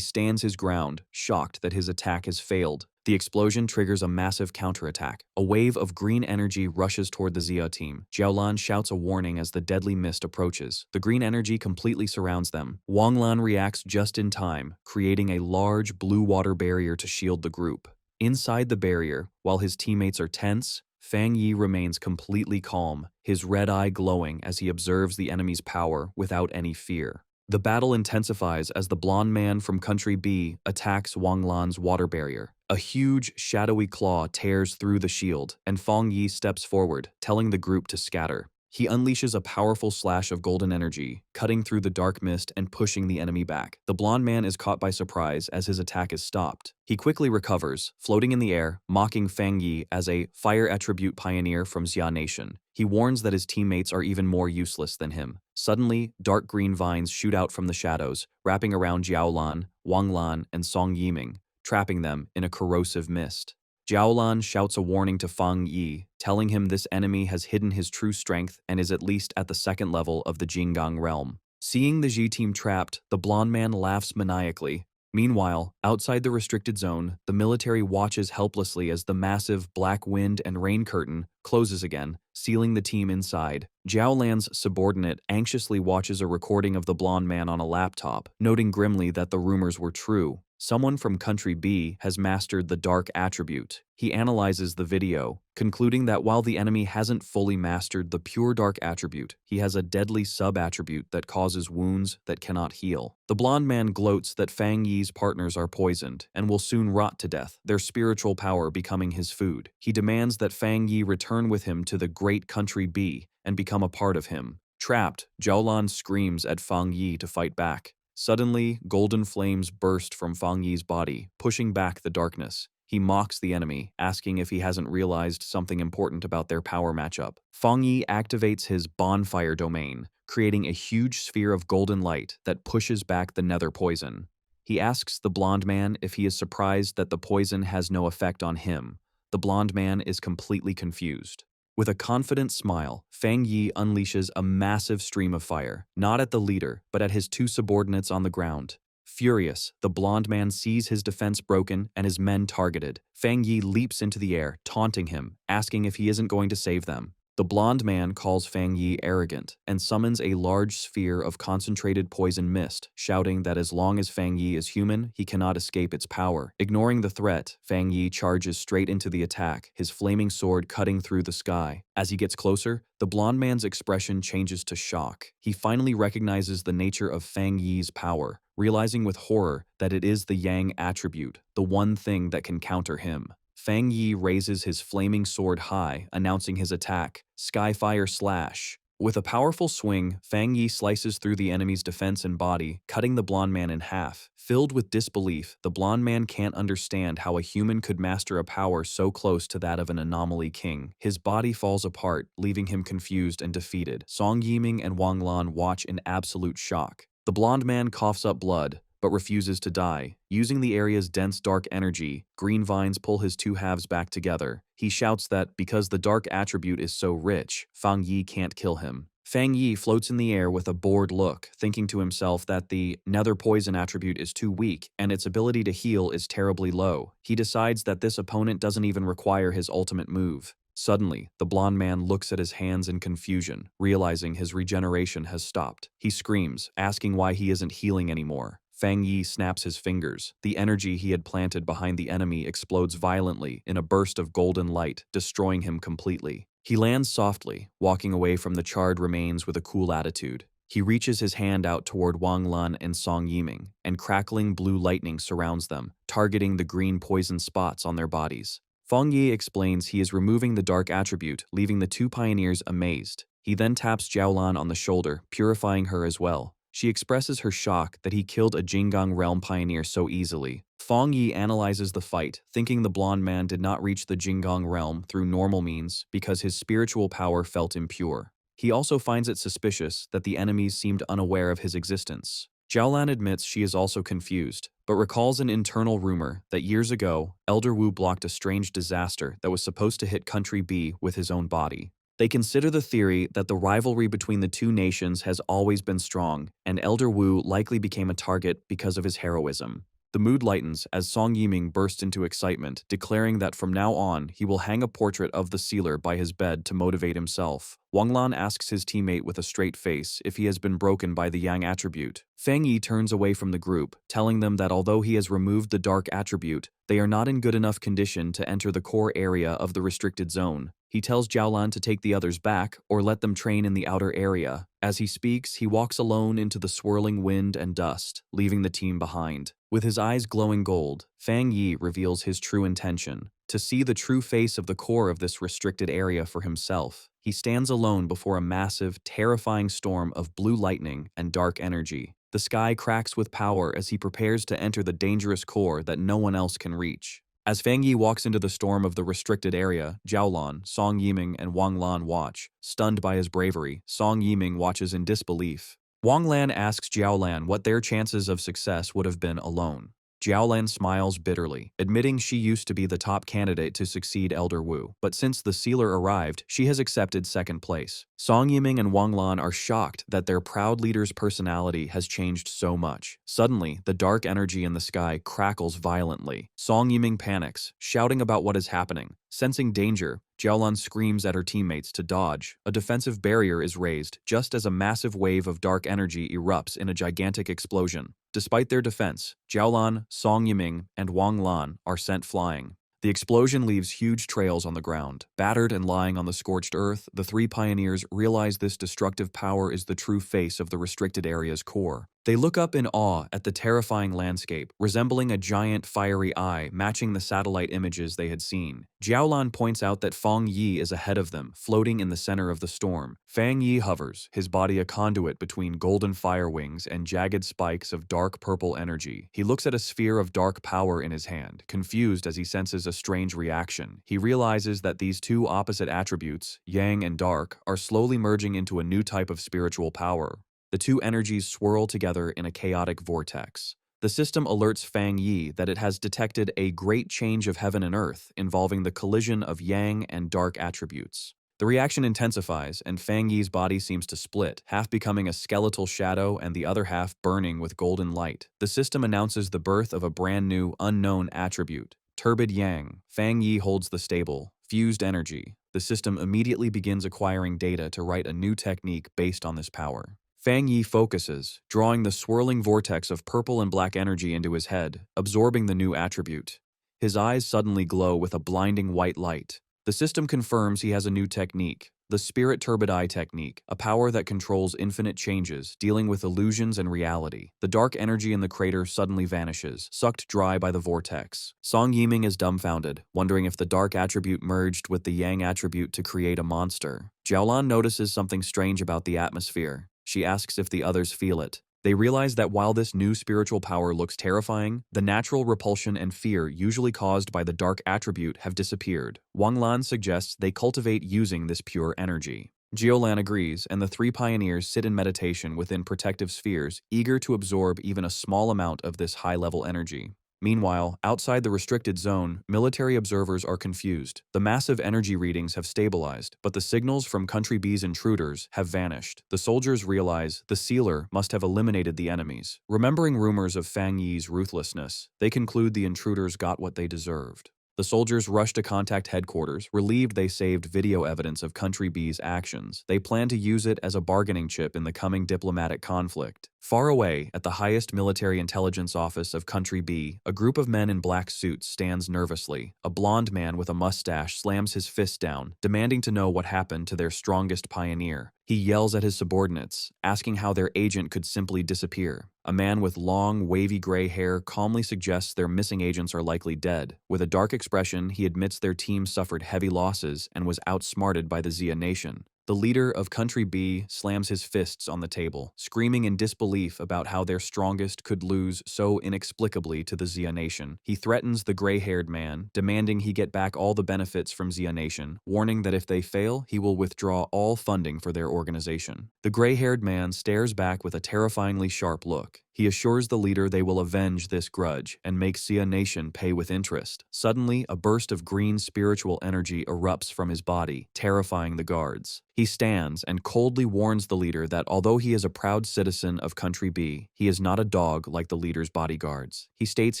stands his ground, shocked that his attack has failed. The explosion triggers a massive counterattack. A wave of green energy rushes toward the Xia team. Jiaolan shouts a warning as the deadly mist approaches. The green energy completely surrounds them. Wang Lan reacts just in time, creating a large blue water barrier to shield the group. Inside the barrier, while his teammates are tense, Fang Yi remains completely calm, his red eye glowing as he observes the enemy's power without any fear. The battle intensifies as the blonde man from Country B attacks Wang Lan's water barrier. A huge, shadowy claw tears through the shield, and Fang Yi steps forward, telling the group to scatter. He unleashes a powerful slash of golden energy, cutting through the dark mist and pushing the enemy back. The blonde man is caught by surprise as his attack is stopped. He quickly recovers, floating in the air, mocking Fang Yi as a fire attribute pioneer from Xia Nation. He warns that his teammates are even more useless than him. Suddenly, dark green vines shoot out from the shadows, wrapping around Jiaolan, Wang Lan, and Song Yiming, trapping them in a corrosive mist. Jiaolan shouts a warning to Fang Yi, telling him this enemy has hidden his true strength and is at least at the second level of the Jinggang realm. Seeing the Ji team trapped, the blonde man laughs maniacally. Meanwhile, outside the restricted zone, the military watches helplessly as the massive black wind and rain curtain closes again, sealing the team inside. Jiaolan's subordinate anxiously watches a recording of the blonde man on a laptop, noting grimly that the rumors were true. Someone from Country B has mastered the dark attribute. He analyzes the video, concluding that while the enemy hasn't fully mastered the pure dark attribute, he has a deadly sub-attribute that causes wounds that cannot heal. The blonde man gloats that Fang Yi's partners are poisoned and will soon rot to death, their spiritual power becoming his food. He demands that Fang Yi return with him to the great Country B and become a part of him. Trapped, Jiaolan screams at Fang Yi to fight back. Suddenly, golden flames burst from Fang Yi's body, pushing back the darkness. He mocks the enemy, asking if he hasn't realized something important about their power matchup. Fang Yi activates his bonfire domain, creating a huge sphere of golden light that pushes back the nether poison. He asks the blonde man if he is surprised that the poison has no effect on him. The blonde man is completely confused. With a confident smile, Fang Yi unleashes a massive stream of fire, not at the leader, but at his two subordinates on the ground. Furious, the blonde man sees his defense broken and his men targeted. Fang Yi leaps into the air, taunting him, asking if he isn't going to save them. The blonde man calls Fang Yi arrogant and summons a large sphere of concentrated poison mist, shouting that as long as Fang Yi is human, he cannot escape its power. Ignoring the threat, Fang Yi charges straight into the attack, his flaming sword cutting through the sky. As he gets closer, the blonde man's expression changes to shock. He finally recognizes the nature of Fang Yi's power, realizing with horror that it is the Yang attribute, the one thing that can counter him. Fang Yi raises his flaming sword high, announcing his attack, Skyfire Slash. With a powerful swing, Fang Yi slices through the enemy's defense and body, cutting the blonde man in half. Filled with disbelief, the blonde man can't understand how a human could master a power so close to that of an anomaly king. His body falls apart, leaving him confused and defeated. Song Yiming and Wang Lan watch in absolute shock. The blonde man coughs up blood, but refuses to die. Using the area's dense dark energy, green vines pull his two halves back together. He shouts that because the dark attribute is so rich, Fang Yi can't kill him. Fang Yi floats in the air with a bored look, thinking to himself that the nether poison attribute is too weak and its ability to heal is terribly low. He decides that this opponent doesn't even require his ultimate move. Suddenly, the blonde man looks at his hands in confusion, realizing his regeneration has stopped. He screams, asking why he isn't healing anymore. Fang Yi snaps his fingers. The energy he had planted behind the enemy explodes violently in a burst of golden light, destroying him completely. He lands softly, walking away from the charred remains with a cool attitude. He reaches his hand out toward Wang Lan and Song Yiming, and crackling blue lightning surrounds them, targeting the green poison spots on their bodies. Feng Yi explains he is removing the dark attribute, leaving the two pioneers amazed. He then taps Jiaolan on the shoulder, purifying her as well. She expresses her shock that he killed a Jinggang realm pioneer so easily. Feng Yi analyzes the fight, thinking the blonde man did not reach the Jinggang realm through normal means because his spiritual power felt impure. He also finds it suspicious that the enemies seemed unaware of his existence. Jiaolan admits she is also confused, but recalls an internal rumor that years ago, Elder Wu blocked a strange disaster that was supposed to hit Country B with his own body. They consider the theory that the rivalry between the two nations has always been strong, and Elder Wu likely became a target because of his heroism. The mood lightens as Song Yiming bursts into excitement, declaring that from now on he will hang a portrait of the sealer by his bed to motivate himself. Wang Lan asks his teammate with a straight face if he has been broken by the Yang attribute. Fang Yi turns away from the group, telling them that although he has removed the dark attribute, they are not in good enough condition to enter the core area of the restricted zone. He tells Jiaolan to take the others back or let them train in the outer area. As he speaks, he walks alone into the swirling wind and dust, leaving the team behind. With his eyes glowing gold, Fang Yi reveals his true intention: to see the true face of the core of this restricted area for himself. He stands alone before a massive, terrifying storm of blue lightning and dark energy. The sky cracks with power as he prepares to enter the dangerous core that no one else can reach. As Fang Yi walks into the storm of the restricted area, Jiaolan, Song Yiming, and Wang Lan watch. Stunned by his bravery, Song Yiming watches in disbelief. Wang Lan asks Jiaolan what their chances of success would have been alone. Jiaolan smiles bitterly, admitting she used to be the top candidate to succeed Elder Wu, but since the sealer arrived, she has accepted second place. Song Yiming and Wang Lan are shocked that their proud leader's personality has changed so much. Suddenly, the dark energy in the sky crackles violently. Song Yiming panics, shouting about what is happening. Sensing danger, Jiaolan screams at her teammates to dodge. A defensive barrier is raised, just as a massive wave of dark energy erupts in a gigantic explosion. Despite their defense, Jiaolan, Song Yiming, and Wang Lan are sent flying. The explosion leaves huge trails on the ground. Battered and lying on the scorched earth, the three pioneers realize this destructive power is the true face of the restricted area's core. They look up in awe at the terrifying landscape, resembling a giant fiery eye matching the satellite images they had seen. Jiaolan points out that Feng Yi is ahead of them, floating in the center of the storm. Fang Yi hovers, his body a conduit between golden fire wings and jagged spikes of dark purple energy. He looks at a sphere of dark power in his hand, confused as he senses a strange reaction. He realizes that these two opposite attributes, yang and dark, are slowly merging into a new type of spiritual power. The two energies swirl together in a chaotic vortex. The system alerts Fang Yi that it has detected a great change of heaven and earth involving the collision of yang and dark attributes. The reaction intensifies, and Fang Yi's body seems to split, half becoming a skeletal shadow and the other half burning with golden light. The system announces the birth of a brand new, unknown attribute, Turbid Yang. Fang Yi holds the stable, fused energy. The system immediately begins acquiring data to write a new technique based on this power. Fang Yi focuses, drawing the swirling vortex of purple and black energy into his head, absorbing the new attribute. His eyes suddenly glow with a blinding white light. The system confirms he has a new technique, the Spirit Turbid Eye technique, a power that controls infinite changes, dealing with illusions and reality. The dark energy in the crater suddenly vanishes, sucked dry by the vortex. Song Yiming is dumbfounded, wondering if the dark attribute merged with the yang attribute to create a monster. Jiaolan notices something strange about the atmosphere. She asks if the others feel it. They realize that while this new spiritual power looks terrifying, the natural repulsion and fear usually caused by the dark attribute have disappeared. Wang Lan suggests they cultivate using this pure energy. Jiaolan agrees, and the three pioneers sit in meditation within protective spheres, eager to absorb even a small amount of this high-level energy. Meanwhile, outside the restricted zone, military observers are confused. The massive energy readings have stabilized, but the signals from Country B's intruders have vanished. The soldiers realize the sealer must have eliminated the enemies. Remembering rumors of Fang Yi's ruthlessness, they conclude the intruders got what they deserved. The soldiers rush to contact headquarters, relieved they saved video evidence of Country B's actions. They plan to use it as a bargaining chip in the coming diplomatic conflict. Far away, at the highest military intelligence office of Country B, a group of men in black suits stands nervously. A blond man with a mustache slams his fist down, demanding to know what happened to their strongest pioneer. He yells at his subordinates, asking how their agent could simply disappear. A man with long, wavy gray hair calmly suggests their missing agents are likely dead. With a dark expression, he admits their team suffered heavy losses and was outsmarted by the Xia Nation. The leader of Country B slams his fists on the table, screaming in disbelief about how their strongest could lose so inexplicably to the Xia Nation. He threatens the gray-haired man, demanding he get back all the benefits from Xia Nation, warning that if they fail, he will withdraw all funding for their organization. The gray-haired man stares back with a terrifyingly sharp look. He assures the leader they will avenge this grudge and make Xia Nation pay with interest. Suddenly, a burst of green spiritual energy erupts from his body, terrifying the guards. He stands and coldly warns the leader that although he is a proud citizen of Country B, he is not a dog like the leader's bodyguards. He states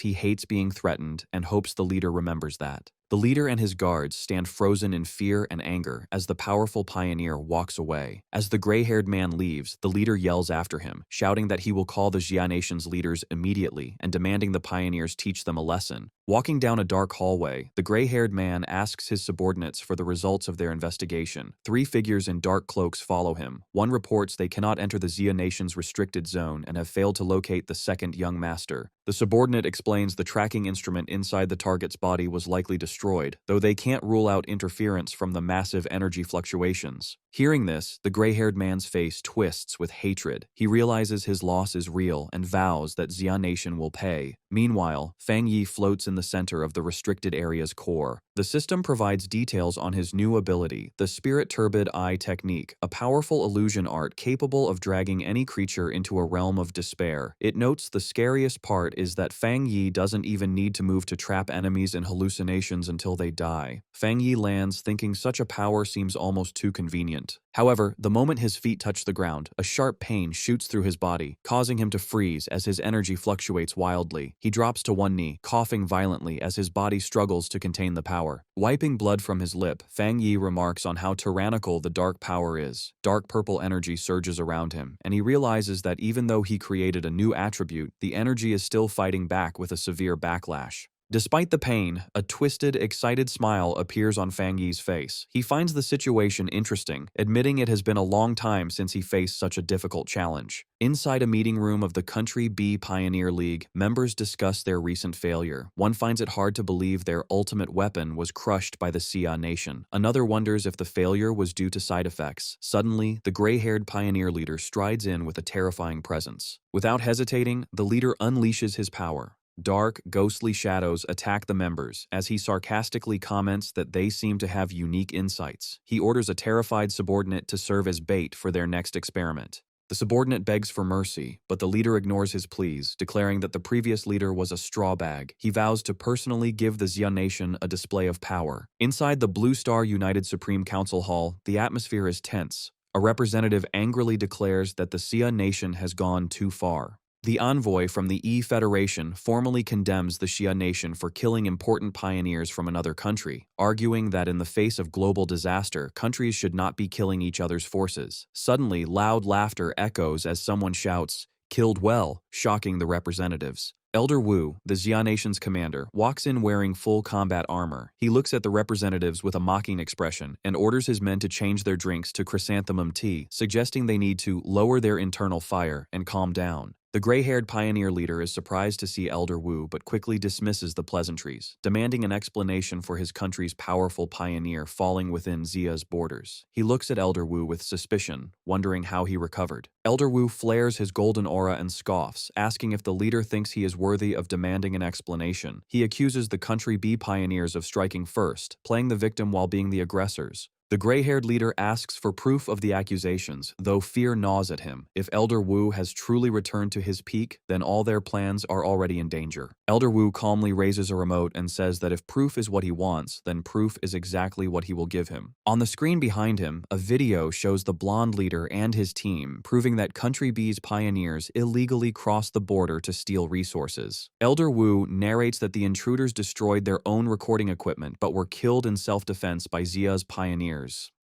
he hates being threatened and hopes the leader remembers that. The leader and his guards stand frozen in fear and anger as the powerful pioneer walks away. As the gray-haired man leaves, the leader yells after him, shouting that he will call the Xia Nation's leaders immediately and demanding the pioneers teach them a lesson. Walking down a dark hallway, the gray-haired man asks his subordinates for the results of their investigation. 3 figures in dark cloaks follow him. One reports they cannot enter the Xia Nation's restricted zone and have failed to locate the second young master. The subordinate explains the tracking instrument inside the target's body was likely destroyed, though they can't rule out interference from the massive energy fluctuations. Hearing this, the gray-haired man's face twists with hatred. He realizes his loss is real and vows that Xia Nation will pay. Meanwhile, Fang Yi floats in the center of the restricted area's core. The system provides details on his new ability, the Spirit Turbid Eye Technique, a powerful illusion art capable of dragging any creature into a realm of despair. It notes the scariest part is that Fang Yi doesn't even need to move to trap enemies in hallucinations until they die. Fang Yi lands thinking such a power seems almost too convenient. However, the moment his feet touch the ground, a sharp pain shoots through his body, causing him to freeze as his energy fluctuates wildly. He drops to one knee, coughing violently as his body struggles to contain the power. Wiping blood from his lip, Fang Yi remarks on how tyrannical the dark power is. Dark purple energy surges around him, and he realizes that even though he created a new attribute, the energy is still fighting back with a severe backlash. Despite the pain, a twisted, excited smile appears on Fang Yi's face. He finds the situation interesting, admitting it has been a long time since he faced such a difficult challenge. Inside a meeting room of the Country B Pioneer League, members discuss their recent failure. One finds it hard to believe their ultimate weapon was crushed by the Xia Nation. Another wonders if the failure was due to side effects. Suddenly, the gray-haired pioneer leader strides in with a terrifying presence. Without hesitating, the leader unleashes his power. Dark, ghostly shadows attack the members as he sarcastically comments that they seem to have unique insights. He orders a terrified subordinate to serve as bait for their next experiment. The subordinate begs for mercy, but the leader ignores his pleas, declaring that the previous leader was a straw bag. He vows to personally give the Xia Nation a display of power. Inside the Blue Star United Supreme Council Hall, the atmosphere is tense. A representative angrily declares that the Xia Nation has gone too far. The envoy from the E-Federation formally condemns the Xia Nation for killing important pioneers from another country, arguing that in the face of global disaster, countries should not be killing each other's forces. Suddenly, loud laughter echoes as someone shouts, "Killed well," shocking the representatives. Elder Wu, the Xia Nation's commander, walks in wearing full combat armor. He looks at the representatives with a mocking expression and orders his men to change their drinks to chrysanthemum tea, suggesting they need to lower their internal fire and calm down. The gray-haired pioneer leader is surprised to see Elder Wu but quickly dismisses the pleasantries, demanding an explanation for his country's powerful pioneer falling within Xia's borders. He looks at Elder Wu with suspicion, wondering how he recovered. Elder Wu flares his golden aura and scoffs, asking if the leader thinks he is worthy of demanding an explanation. He accuses the Country B pioneers of striking first, playing the victim while being the aggressors. The gray-haired leader asks for proof of the accusations, though fear gnaws at him. If Elder Wu has truly returned to his peak, then all their plans are already in danger. Elder Wu calmly raises a remote and says that if proof is what he wants, then proof is exactly what he will give him. On the screen behind him, a video shows the blonde leader and his team, proving that Country B's pioneers illegally crossed the border to steal resources. Elder Wu narrates that the intruders destroyed their own recording equipment but were killed in self-defense by Xia's pioneers.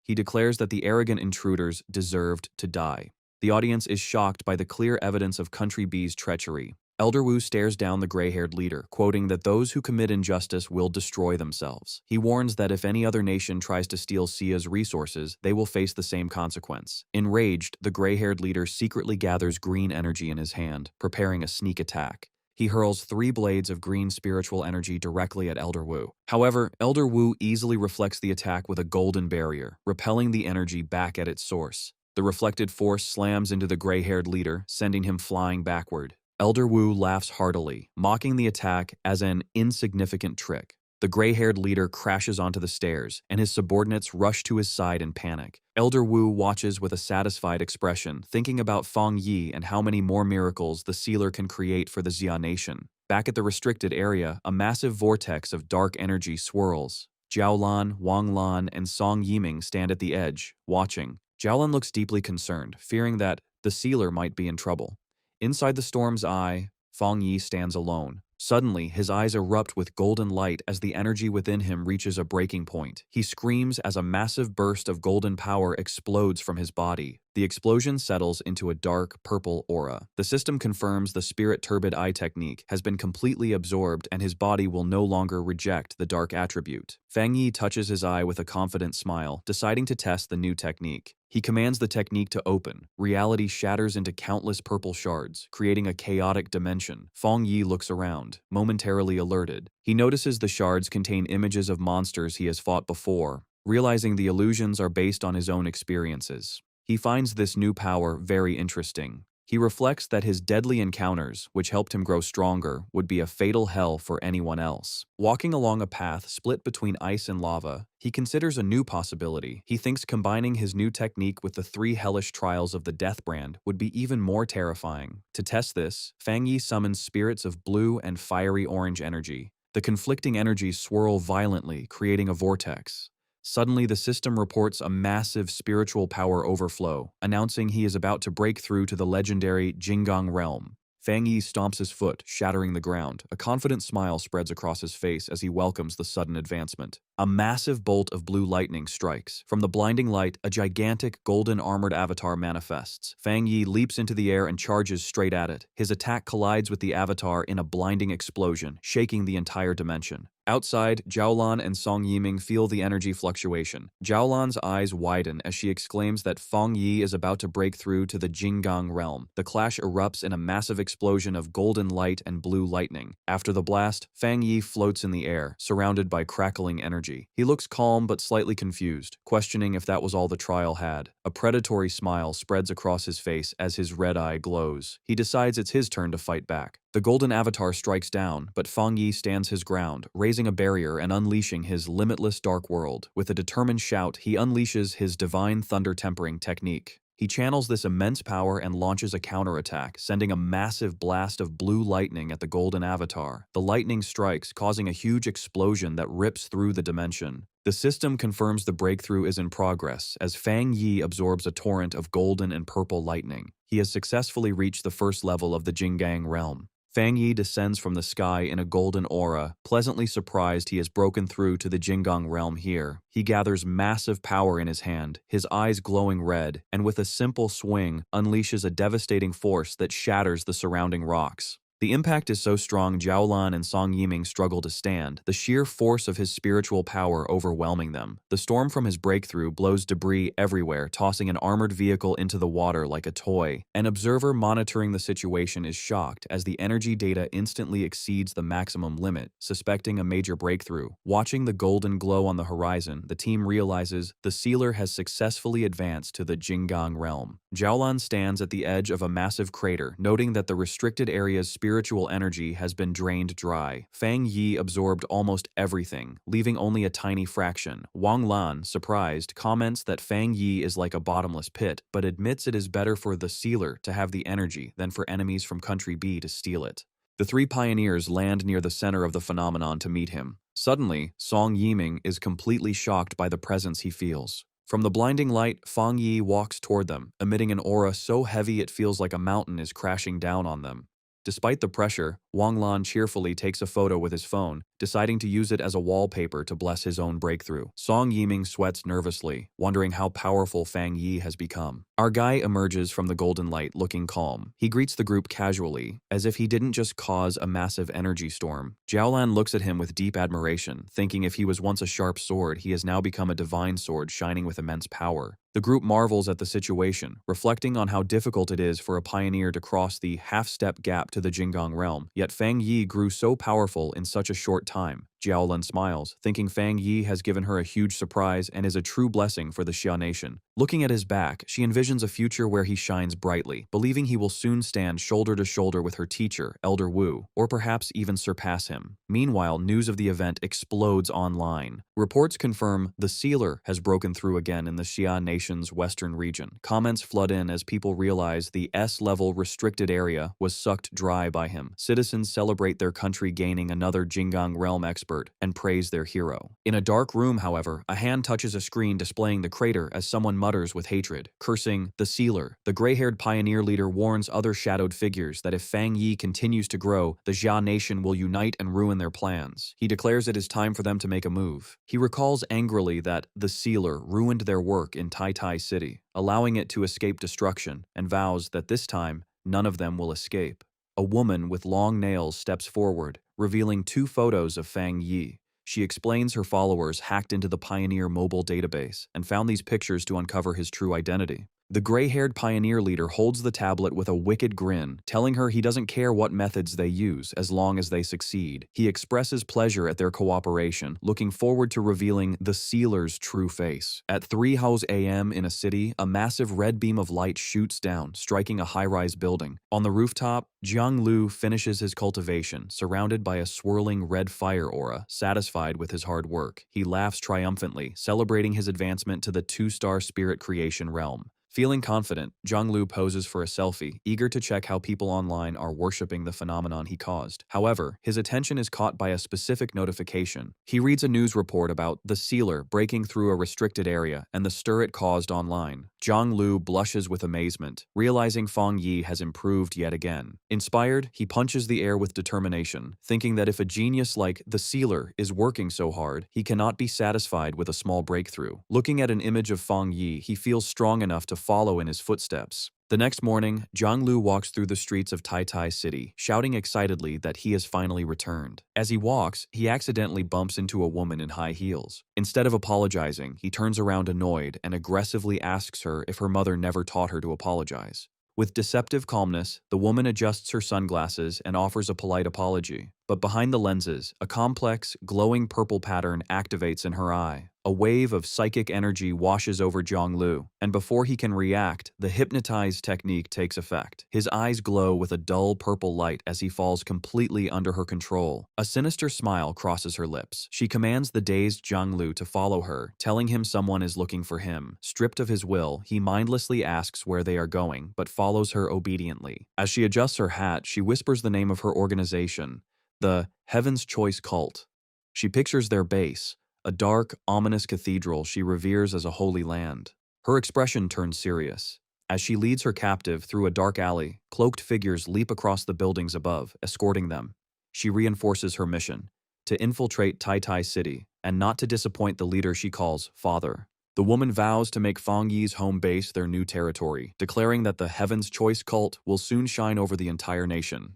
He declares that the arrogant intruders deserved to die. The audience is shocked by the clear evidence of Country B's treachery. Elder Wu stares down the gray-haired leader, quoting that those who commit injustice will destroy themselves. He warns that if any other nation tries to steal Xia's resources, they will face the same consequence. Enraged, the gray-haired leader secretly gathers green energy in his hand, preparing a sneak attack. He hurls 3 blades of green spiritual energy directly at Elder Wu. However, Elder Wu easily reflects the attack with a golden barrier, repelling the energy back at its source. The reflected force slams into the gray-haired leader, sending him flying backward. Elder Wu laughs heartily, mocking the attack as an insignificant trick. The gray-haired leader crashes onto the stairs, and his subordinates rush to his side in panic. Elder Wu watches with a satisfied expression, thinking about Feng Yi and how many more miracles the sealer can create for the Xia nation. Back at the restricted area, a massive vortex of dark energy swirls. Jiaolan, Wang Lan, and Song Yiming stand at the edge, watching. Jiaolan looks deeply concerned, fearing that the sealer might be in trouble. Inside the storm's eye, Feng Yi stands alone. Suddenly, his eyes erupt with golden light as the energy within him reaches a breaking point. He screams as a massive burst of golden power explodes from his body. The explosion settles into a dark, purple aura. The system confirms the Spirit Turbid Eye technique has been completely absorbed and his body will no longer reject the dark attribute. Feng Yi touches his eye with a confident smile, deciding to test the new technique. He commands the technique to open. Reality shatters into countless purple shards, creating a chaotic dimension. Feng Yi looks around, momentarily alerted. He notices the shards contain images of monsters he has fought before, realizing the illusions are based on his own experiences. He finds this new power very interesting. He reflects that his deadly encounters, which helped him grow stronger, would be a fatal hell for anyone else. Walking along a path split between ice and lava, he considers a new possibility. He thinks combining his new technique with the 3 hellish trials of the Death Brand would be even more terrifying. To test this, Feng Yi summons spirits of blue and fiery orange energy. The conflicting energies swirl violently, creating a vortex. Suddenly, the system reports a massive spiritual power overflow, announcing he is about to break through to the legendary Jinggang realm. Feng Yi stomps his foot, shattering the ground. A confident smile spreads across his face as he welcomes the sudden advancement. A massive bolt of blue lightning strikes. From the blinding light, a gigantic golden armored avatar manifests. Feng Yi leaps into the air and charges straight at it. His attack collides with the avatar in a blinding explosion, shaking the entire dimension. Outside, Jiaolan and Song Yiming feel the energy fluctuation. Jiaolan's eyes widen as she exclaims that Feng Yi is about to break through to the Jinggang realm. The clash erupts in a massive explosion of golden light and blue lightning. After the blast, Feng Yi floats in the air, surrounded by crackling energy. He looks calm but slightly confused, questioning if that was all the trial had. A predatory smile spreads across his face as his red eye glows. He decides it's his turn to fight back. The golden avatar strikes down, but Feng Yi stands his ground, raising a barrier and unleashing his limitless dark world. With a determined shout, he unleashes his divine thunder tempering technique. He channels this immense power and launches a counterattack, sending a massive blast of blue lightning at the golden avatar. The lightning strikes, causing a huge explosion that rips through the dimension. The system confirms the breakthrough is in progress as Feng Yi absorbs a torrent of golden and purple lightning. He has successfully reached the first level of the Jinggang realm. Feng Yi descends from the sky in a golden aura, pleasantly surprised he has broken through to the Jinggang realm here. He gathers massive power in his hand, his eyes glowing red, and with a simple swing, unleashes a devastating force that shatters the surrounding rocks. The impact is so strong Jiaolan and Song Yiming struggle to stand, the sheer force of his spiritual power overwhelming them. The storm from his breakthrough blows debris everywhere, tossing an armored vehicle into the water like a toy. An observer monitoring the situation is shocked as the energy data instantly exceeds the maximum limit, suspecting a major breakthrough. Watching the golden glow on the horizon, the team realizes the sealer has successfully advanced to the Jinggang realm. Jiaolan stands at the edge of a massive crater, noting that the restricted area's spiritual energy has been drained dry. Fang Yi absorbed almost everything, leaving only a tiny fraction. Wang Lan, surprised, comments that Fang Yi is like a bottomless pit, but admits it is better for the sealer to have the energy than for enemies from Country B to steal it. The three pioneers land near the center of the phenomenon to meet him. Suddenly, Song Yiming is completely shocked by the presence he feels. From the blinding light, Fang Yi walks toward them, emitting an aura so heavy it feels like a mountain is crashing down on them. Despite the pressure, Wang Lan cheerfully takes a photo with his phone, deciding to use it as a wallpaper to bless his own breakthrough. Song Yiming sweats nervously, wondering how powerful Fang Yi has become. Our guy emerges from the golden light looking calm. He greets the group casually, as if he didn't just cause a massive energy storm. Jiaolan looks at him with deep admiration, thinking if he was once a sharp sword, he has now become a divine sword shining with immense power. The group marvels at the situation, reflecting on how difficult it is for a pioneer to cross the half-step gap to the Jinggang realm, yet Fang Yi grew so powerful in such a short time. Jiaolan smiles, thinking Fang Yi has given her a huge surprise and is a true blessing for the Xia nation. Looking at his back, she envisions a future where he shines brightly, believing he will soon stand shoulder to shoulder with her teacher, Elder Wu, or perhaps even surpass him. Meanwhile, news of the event explodes online. Reports confirm the sealer has broken through again in the Xia nation's western region. Comments flood in as people realize the S-level restricted area was sucked dry by him. Citizens celebrate their country gaining another Jinggang realm expert and praise their hero. In a dark room, however, a hand touches a screen displaying the crater as someone mutters with hatred, cursing the sealer. The gray-haired pioneer leader warns other shadowed figures that if Fang Yi continues to grow, the Xia nation will unite and ruin their plans. He declares it is time for them to make a move. He recalls angrily that the sealer ruined their work in Tai Tai City, allowing it to escape destruction, and vows that this time, none of them will escape. A woman with long nails steps forward, revealing 2 photos of Fang Yi. She explains her followers hacked into the Pioneer mobile database and found these pictures to uncover his true identity. The gray-haired pioneer leader holds the tablet with a wicked grin, telling her he doesn't care what methods they use as long as they succeed. He expresses pleasure at their cooperation, looking forward to revealing the sealer's true face. At 3 a.m. in a city, a massive red beam of light shoots down, striking a high-rise building. On the rooftop, Jiang Lu finishes his cultivation, surrounded by a swirling red fire aura. Satisfied with his hard work, he laughs triumphantly, celebrating his advancement to the 2-star spirit creation realm. Feeling confident, Zhang Lu poses for a selfie, eager to check how people online are worshipping the phenomenon he caused. However, his attention is caught by a specific notification. He reads a news report about the sealer breaking through a restricted area and the stir it caused online. Zhang Lu blushes with amazement, realizing Fang Yi has improved yet again. Inspired, he punches the air with determination, thinking that if a genius like the sealer is working so hard, he cannot be satisfied with a small breakthrough. Looking at an image of Fang Yi, he feels strong enough to follow in his footsteps. The next morning, Zhang Lu walks through the streets of Tai Tai City, shouting excitedly that he has finally returned. As he walks, he accidentally bumps into a woman in high heels. Instead of apologizing, he turns around annoyed and aggressively asks her if her mother never taught her to apologize. With deceptive calmness, the woman adjusts her sunglasses and offers a polite apology. But behind the lenses, a complex, glowing purple pattern activates in her eye. A wave of psychic energy washes over Zhang Lu, and before he can react, the hypnotize technique takes effect. His eyes glow with a dull purple light as he falls completely under her control. A sinister smile crosses her lips. She commands the dazed Zhang Lu to follow her, telling him someone is looking for him. Stripped of his will, he mindlessly asks where they are going, but follows her obediently. As she adjusts her hat, she whispers the name of her organization, the Heaven's Choice Cult. She pictures their base, a dark, ominous cathedral she reveres as a holy land. Her expression turns serious. As she leads her captive through a dark alley, cloaked figures leap across the buildings above, escorting them. She reinforces her mission, to infiltrate Tai Tai City, and not to disappoint the leader she calls Father. The woman vows to make Fang Yi's home base their new territory, declaring that the Heaven's Choice Cult will soon shine over the entire nation.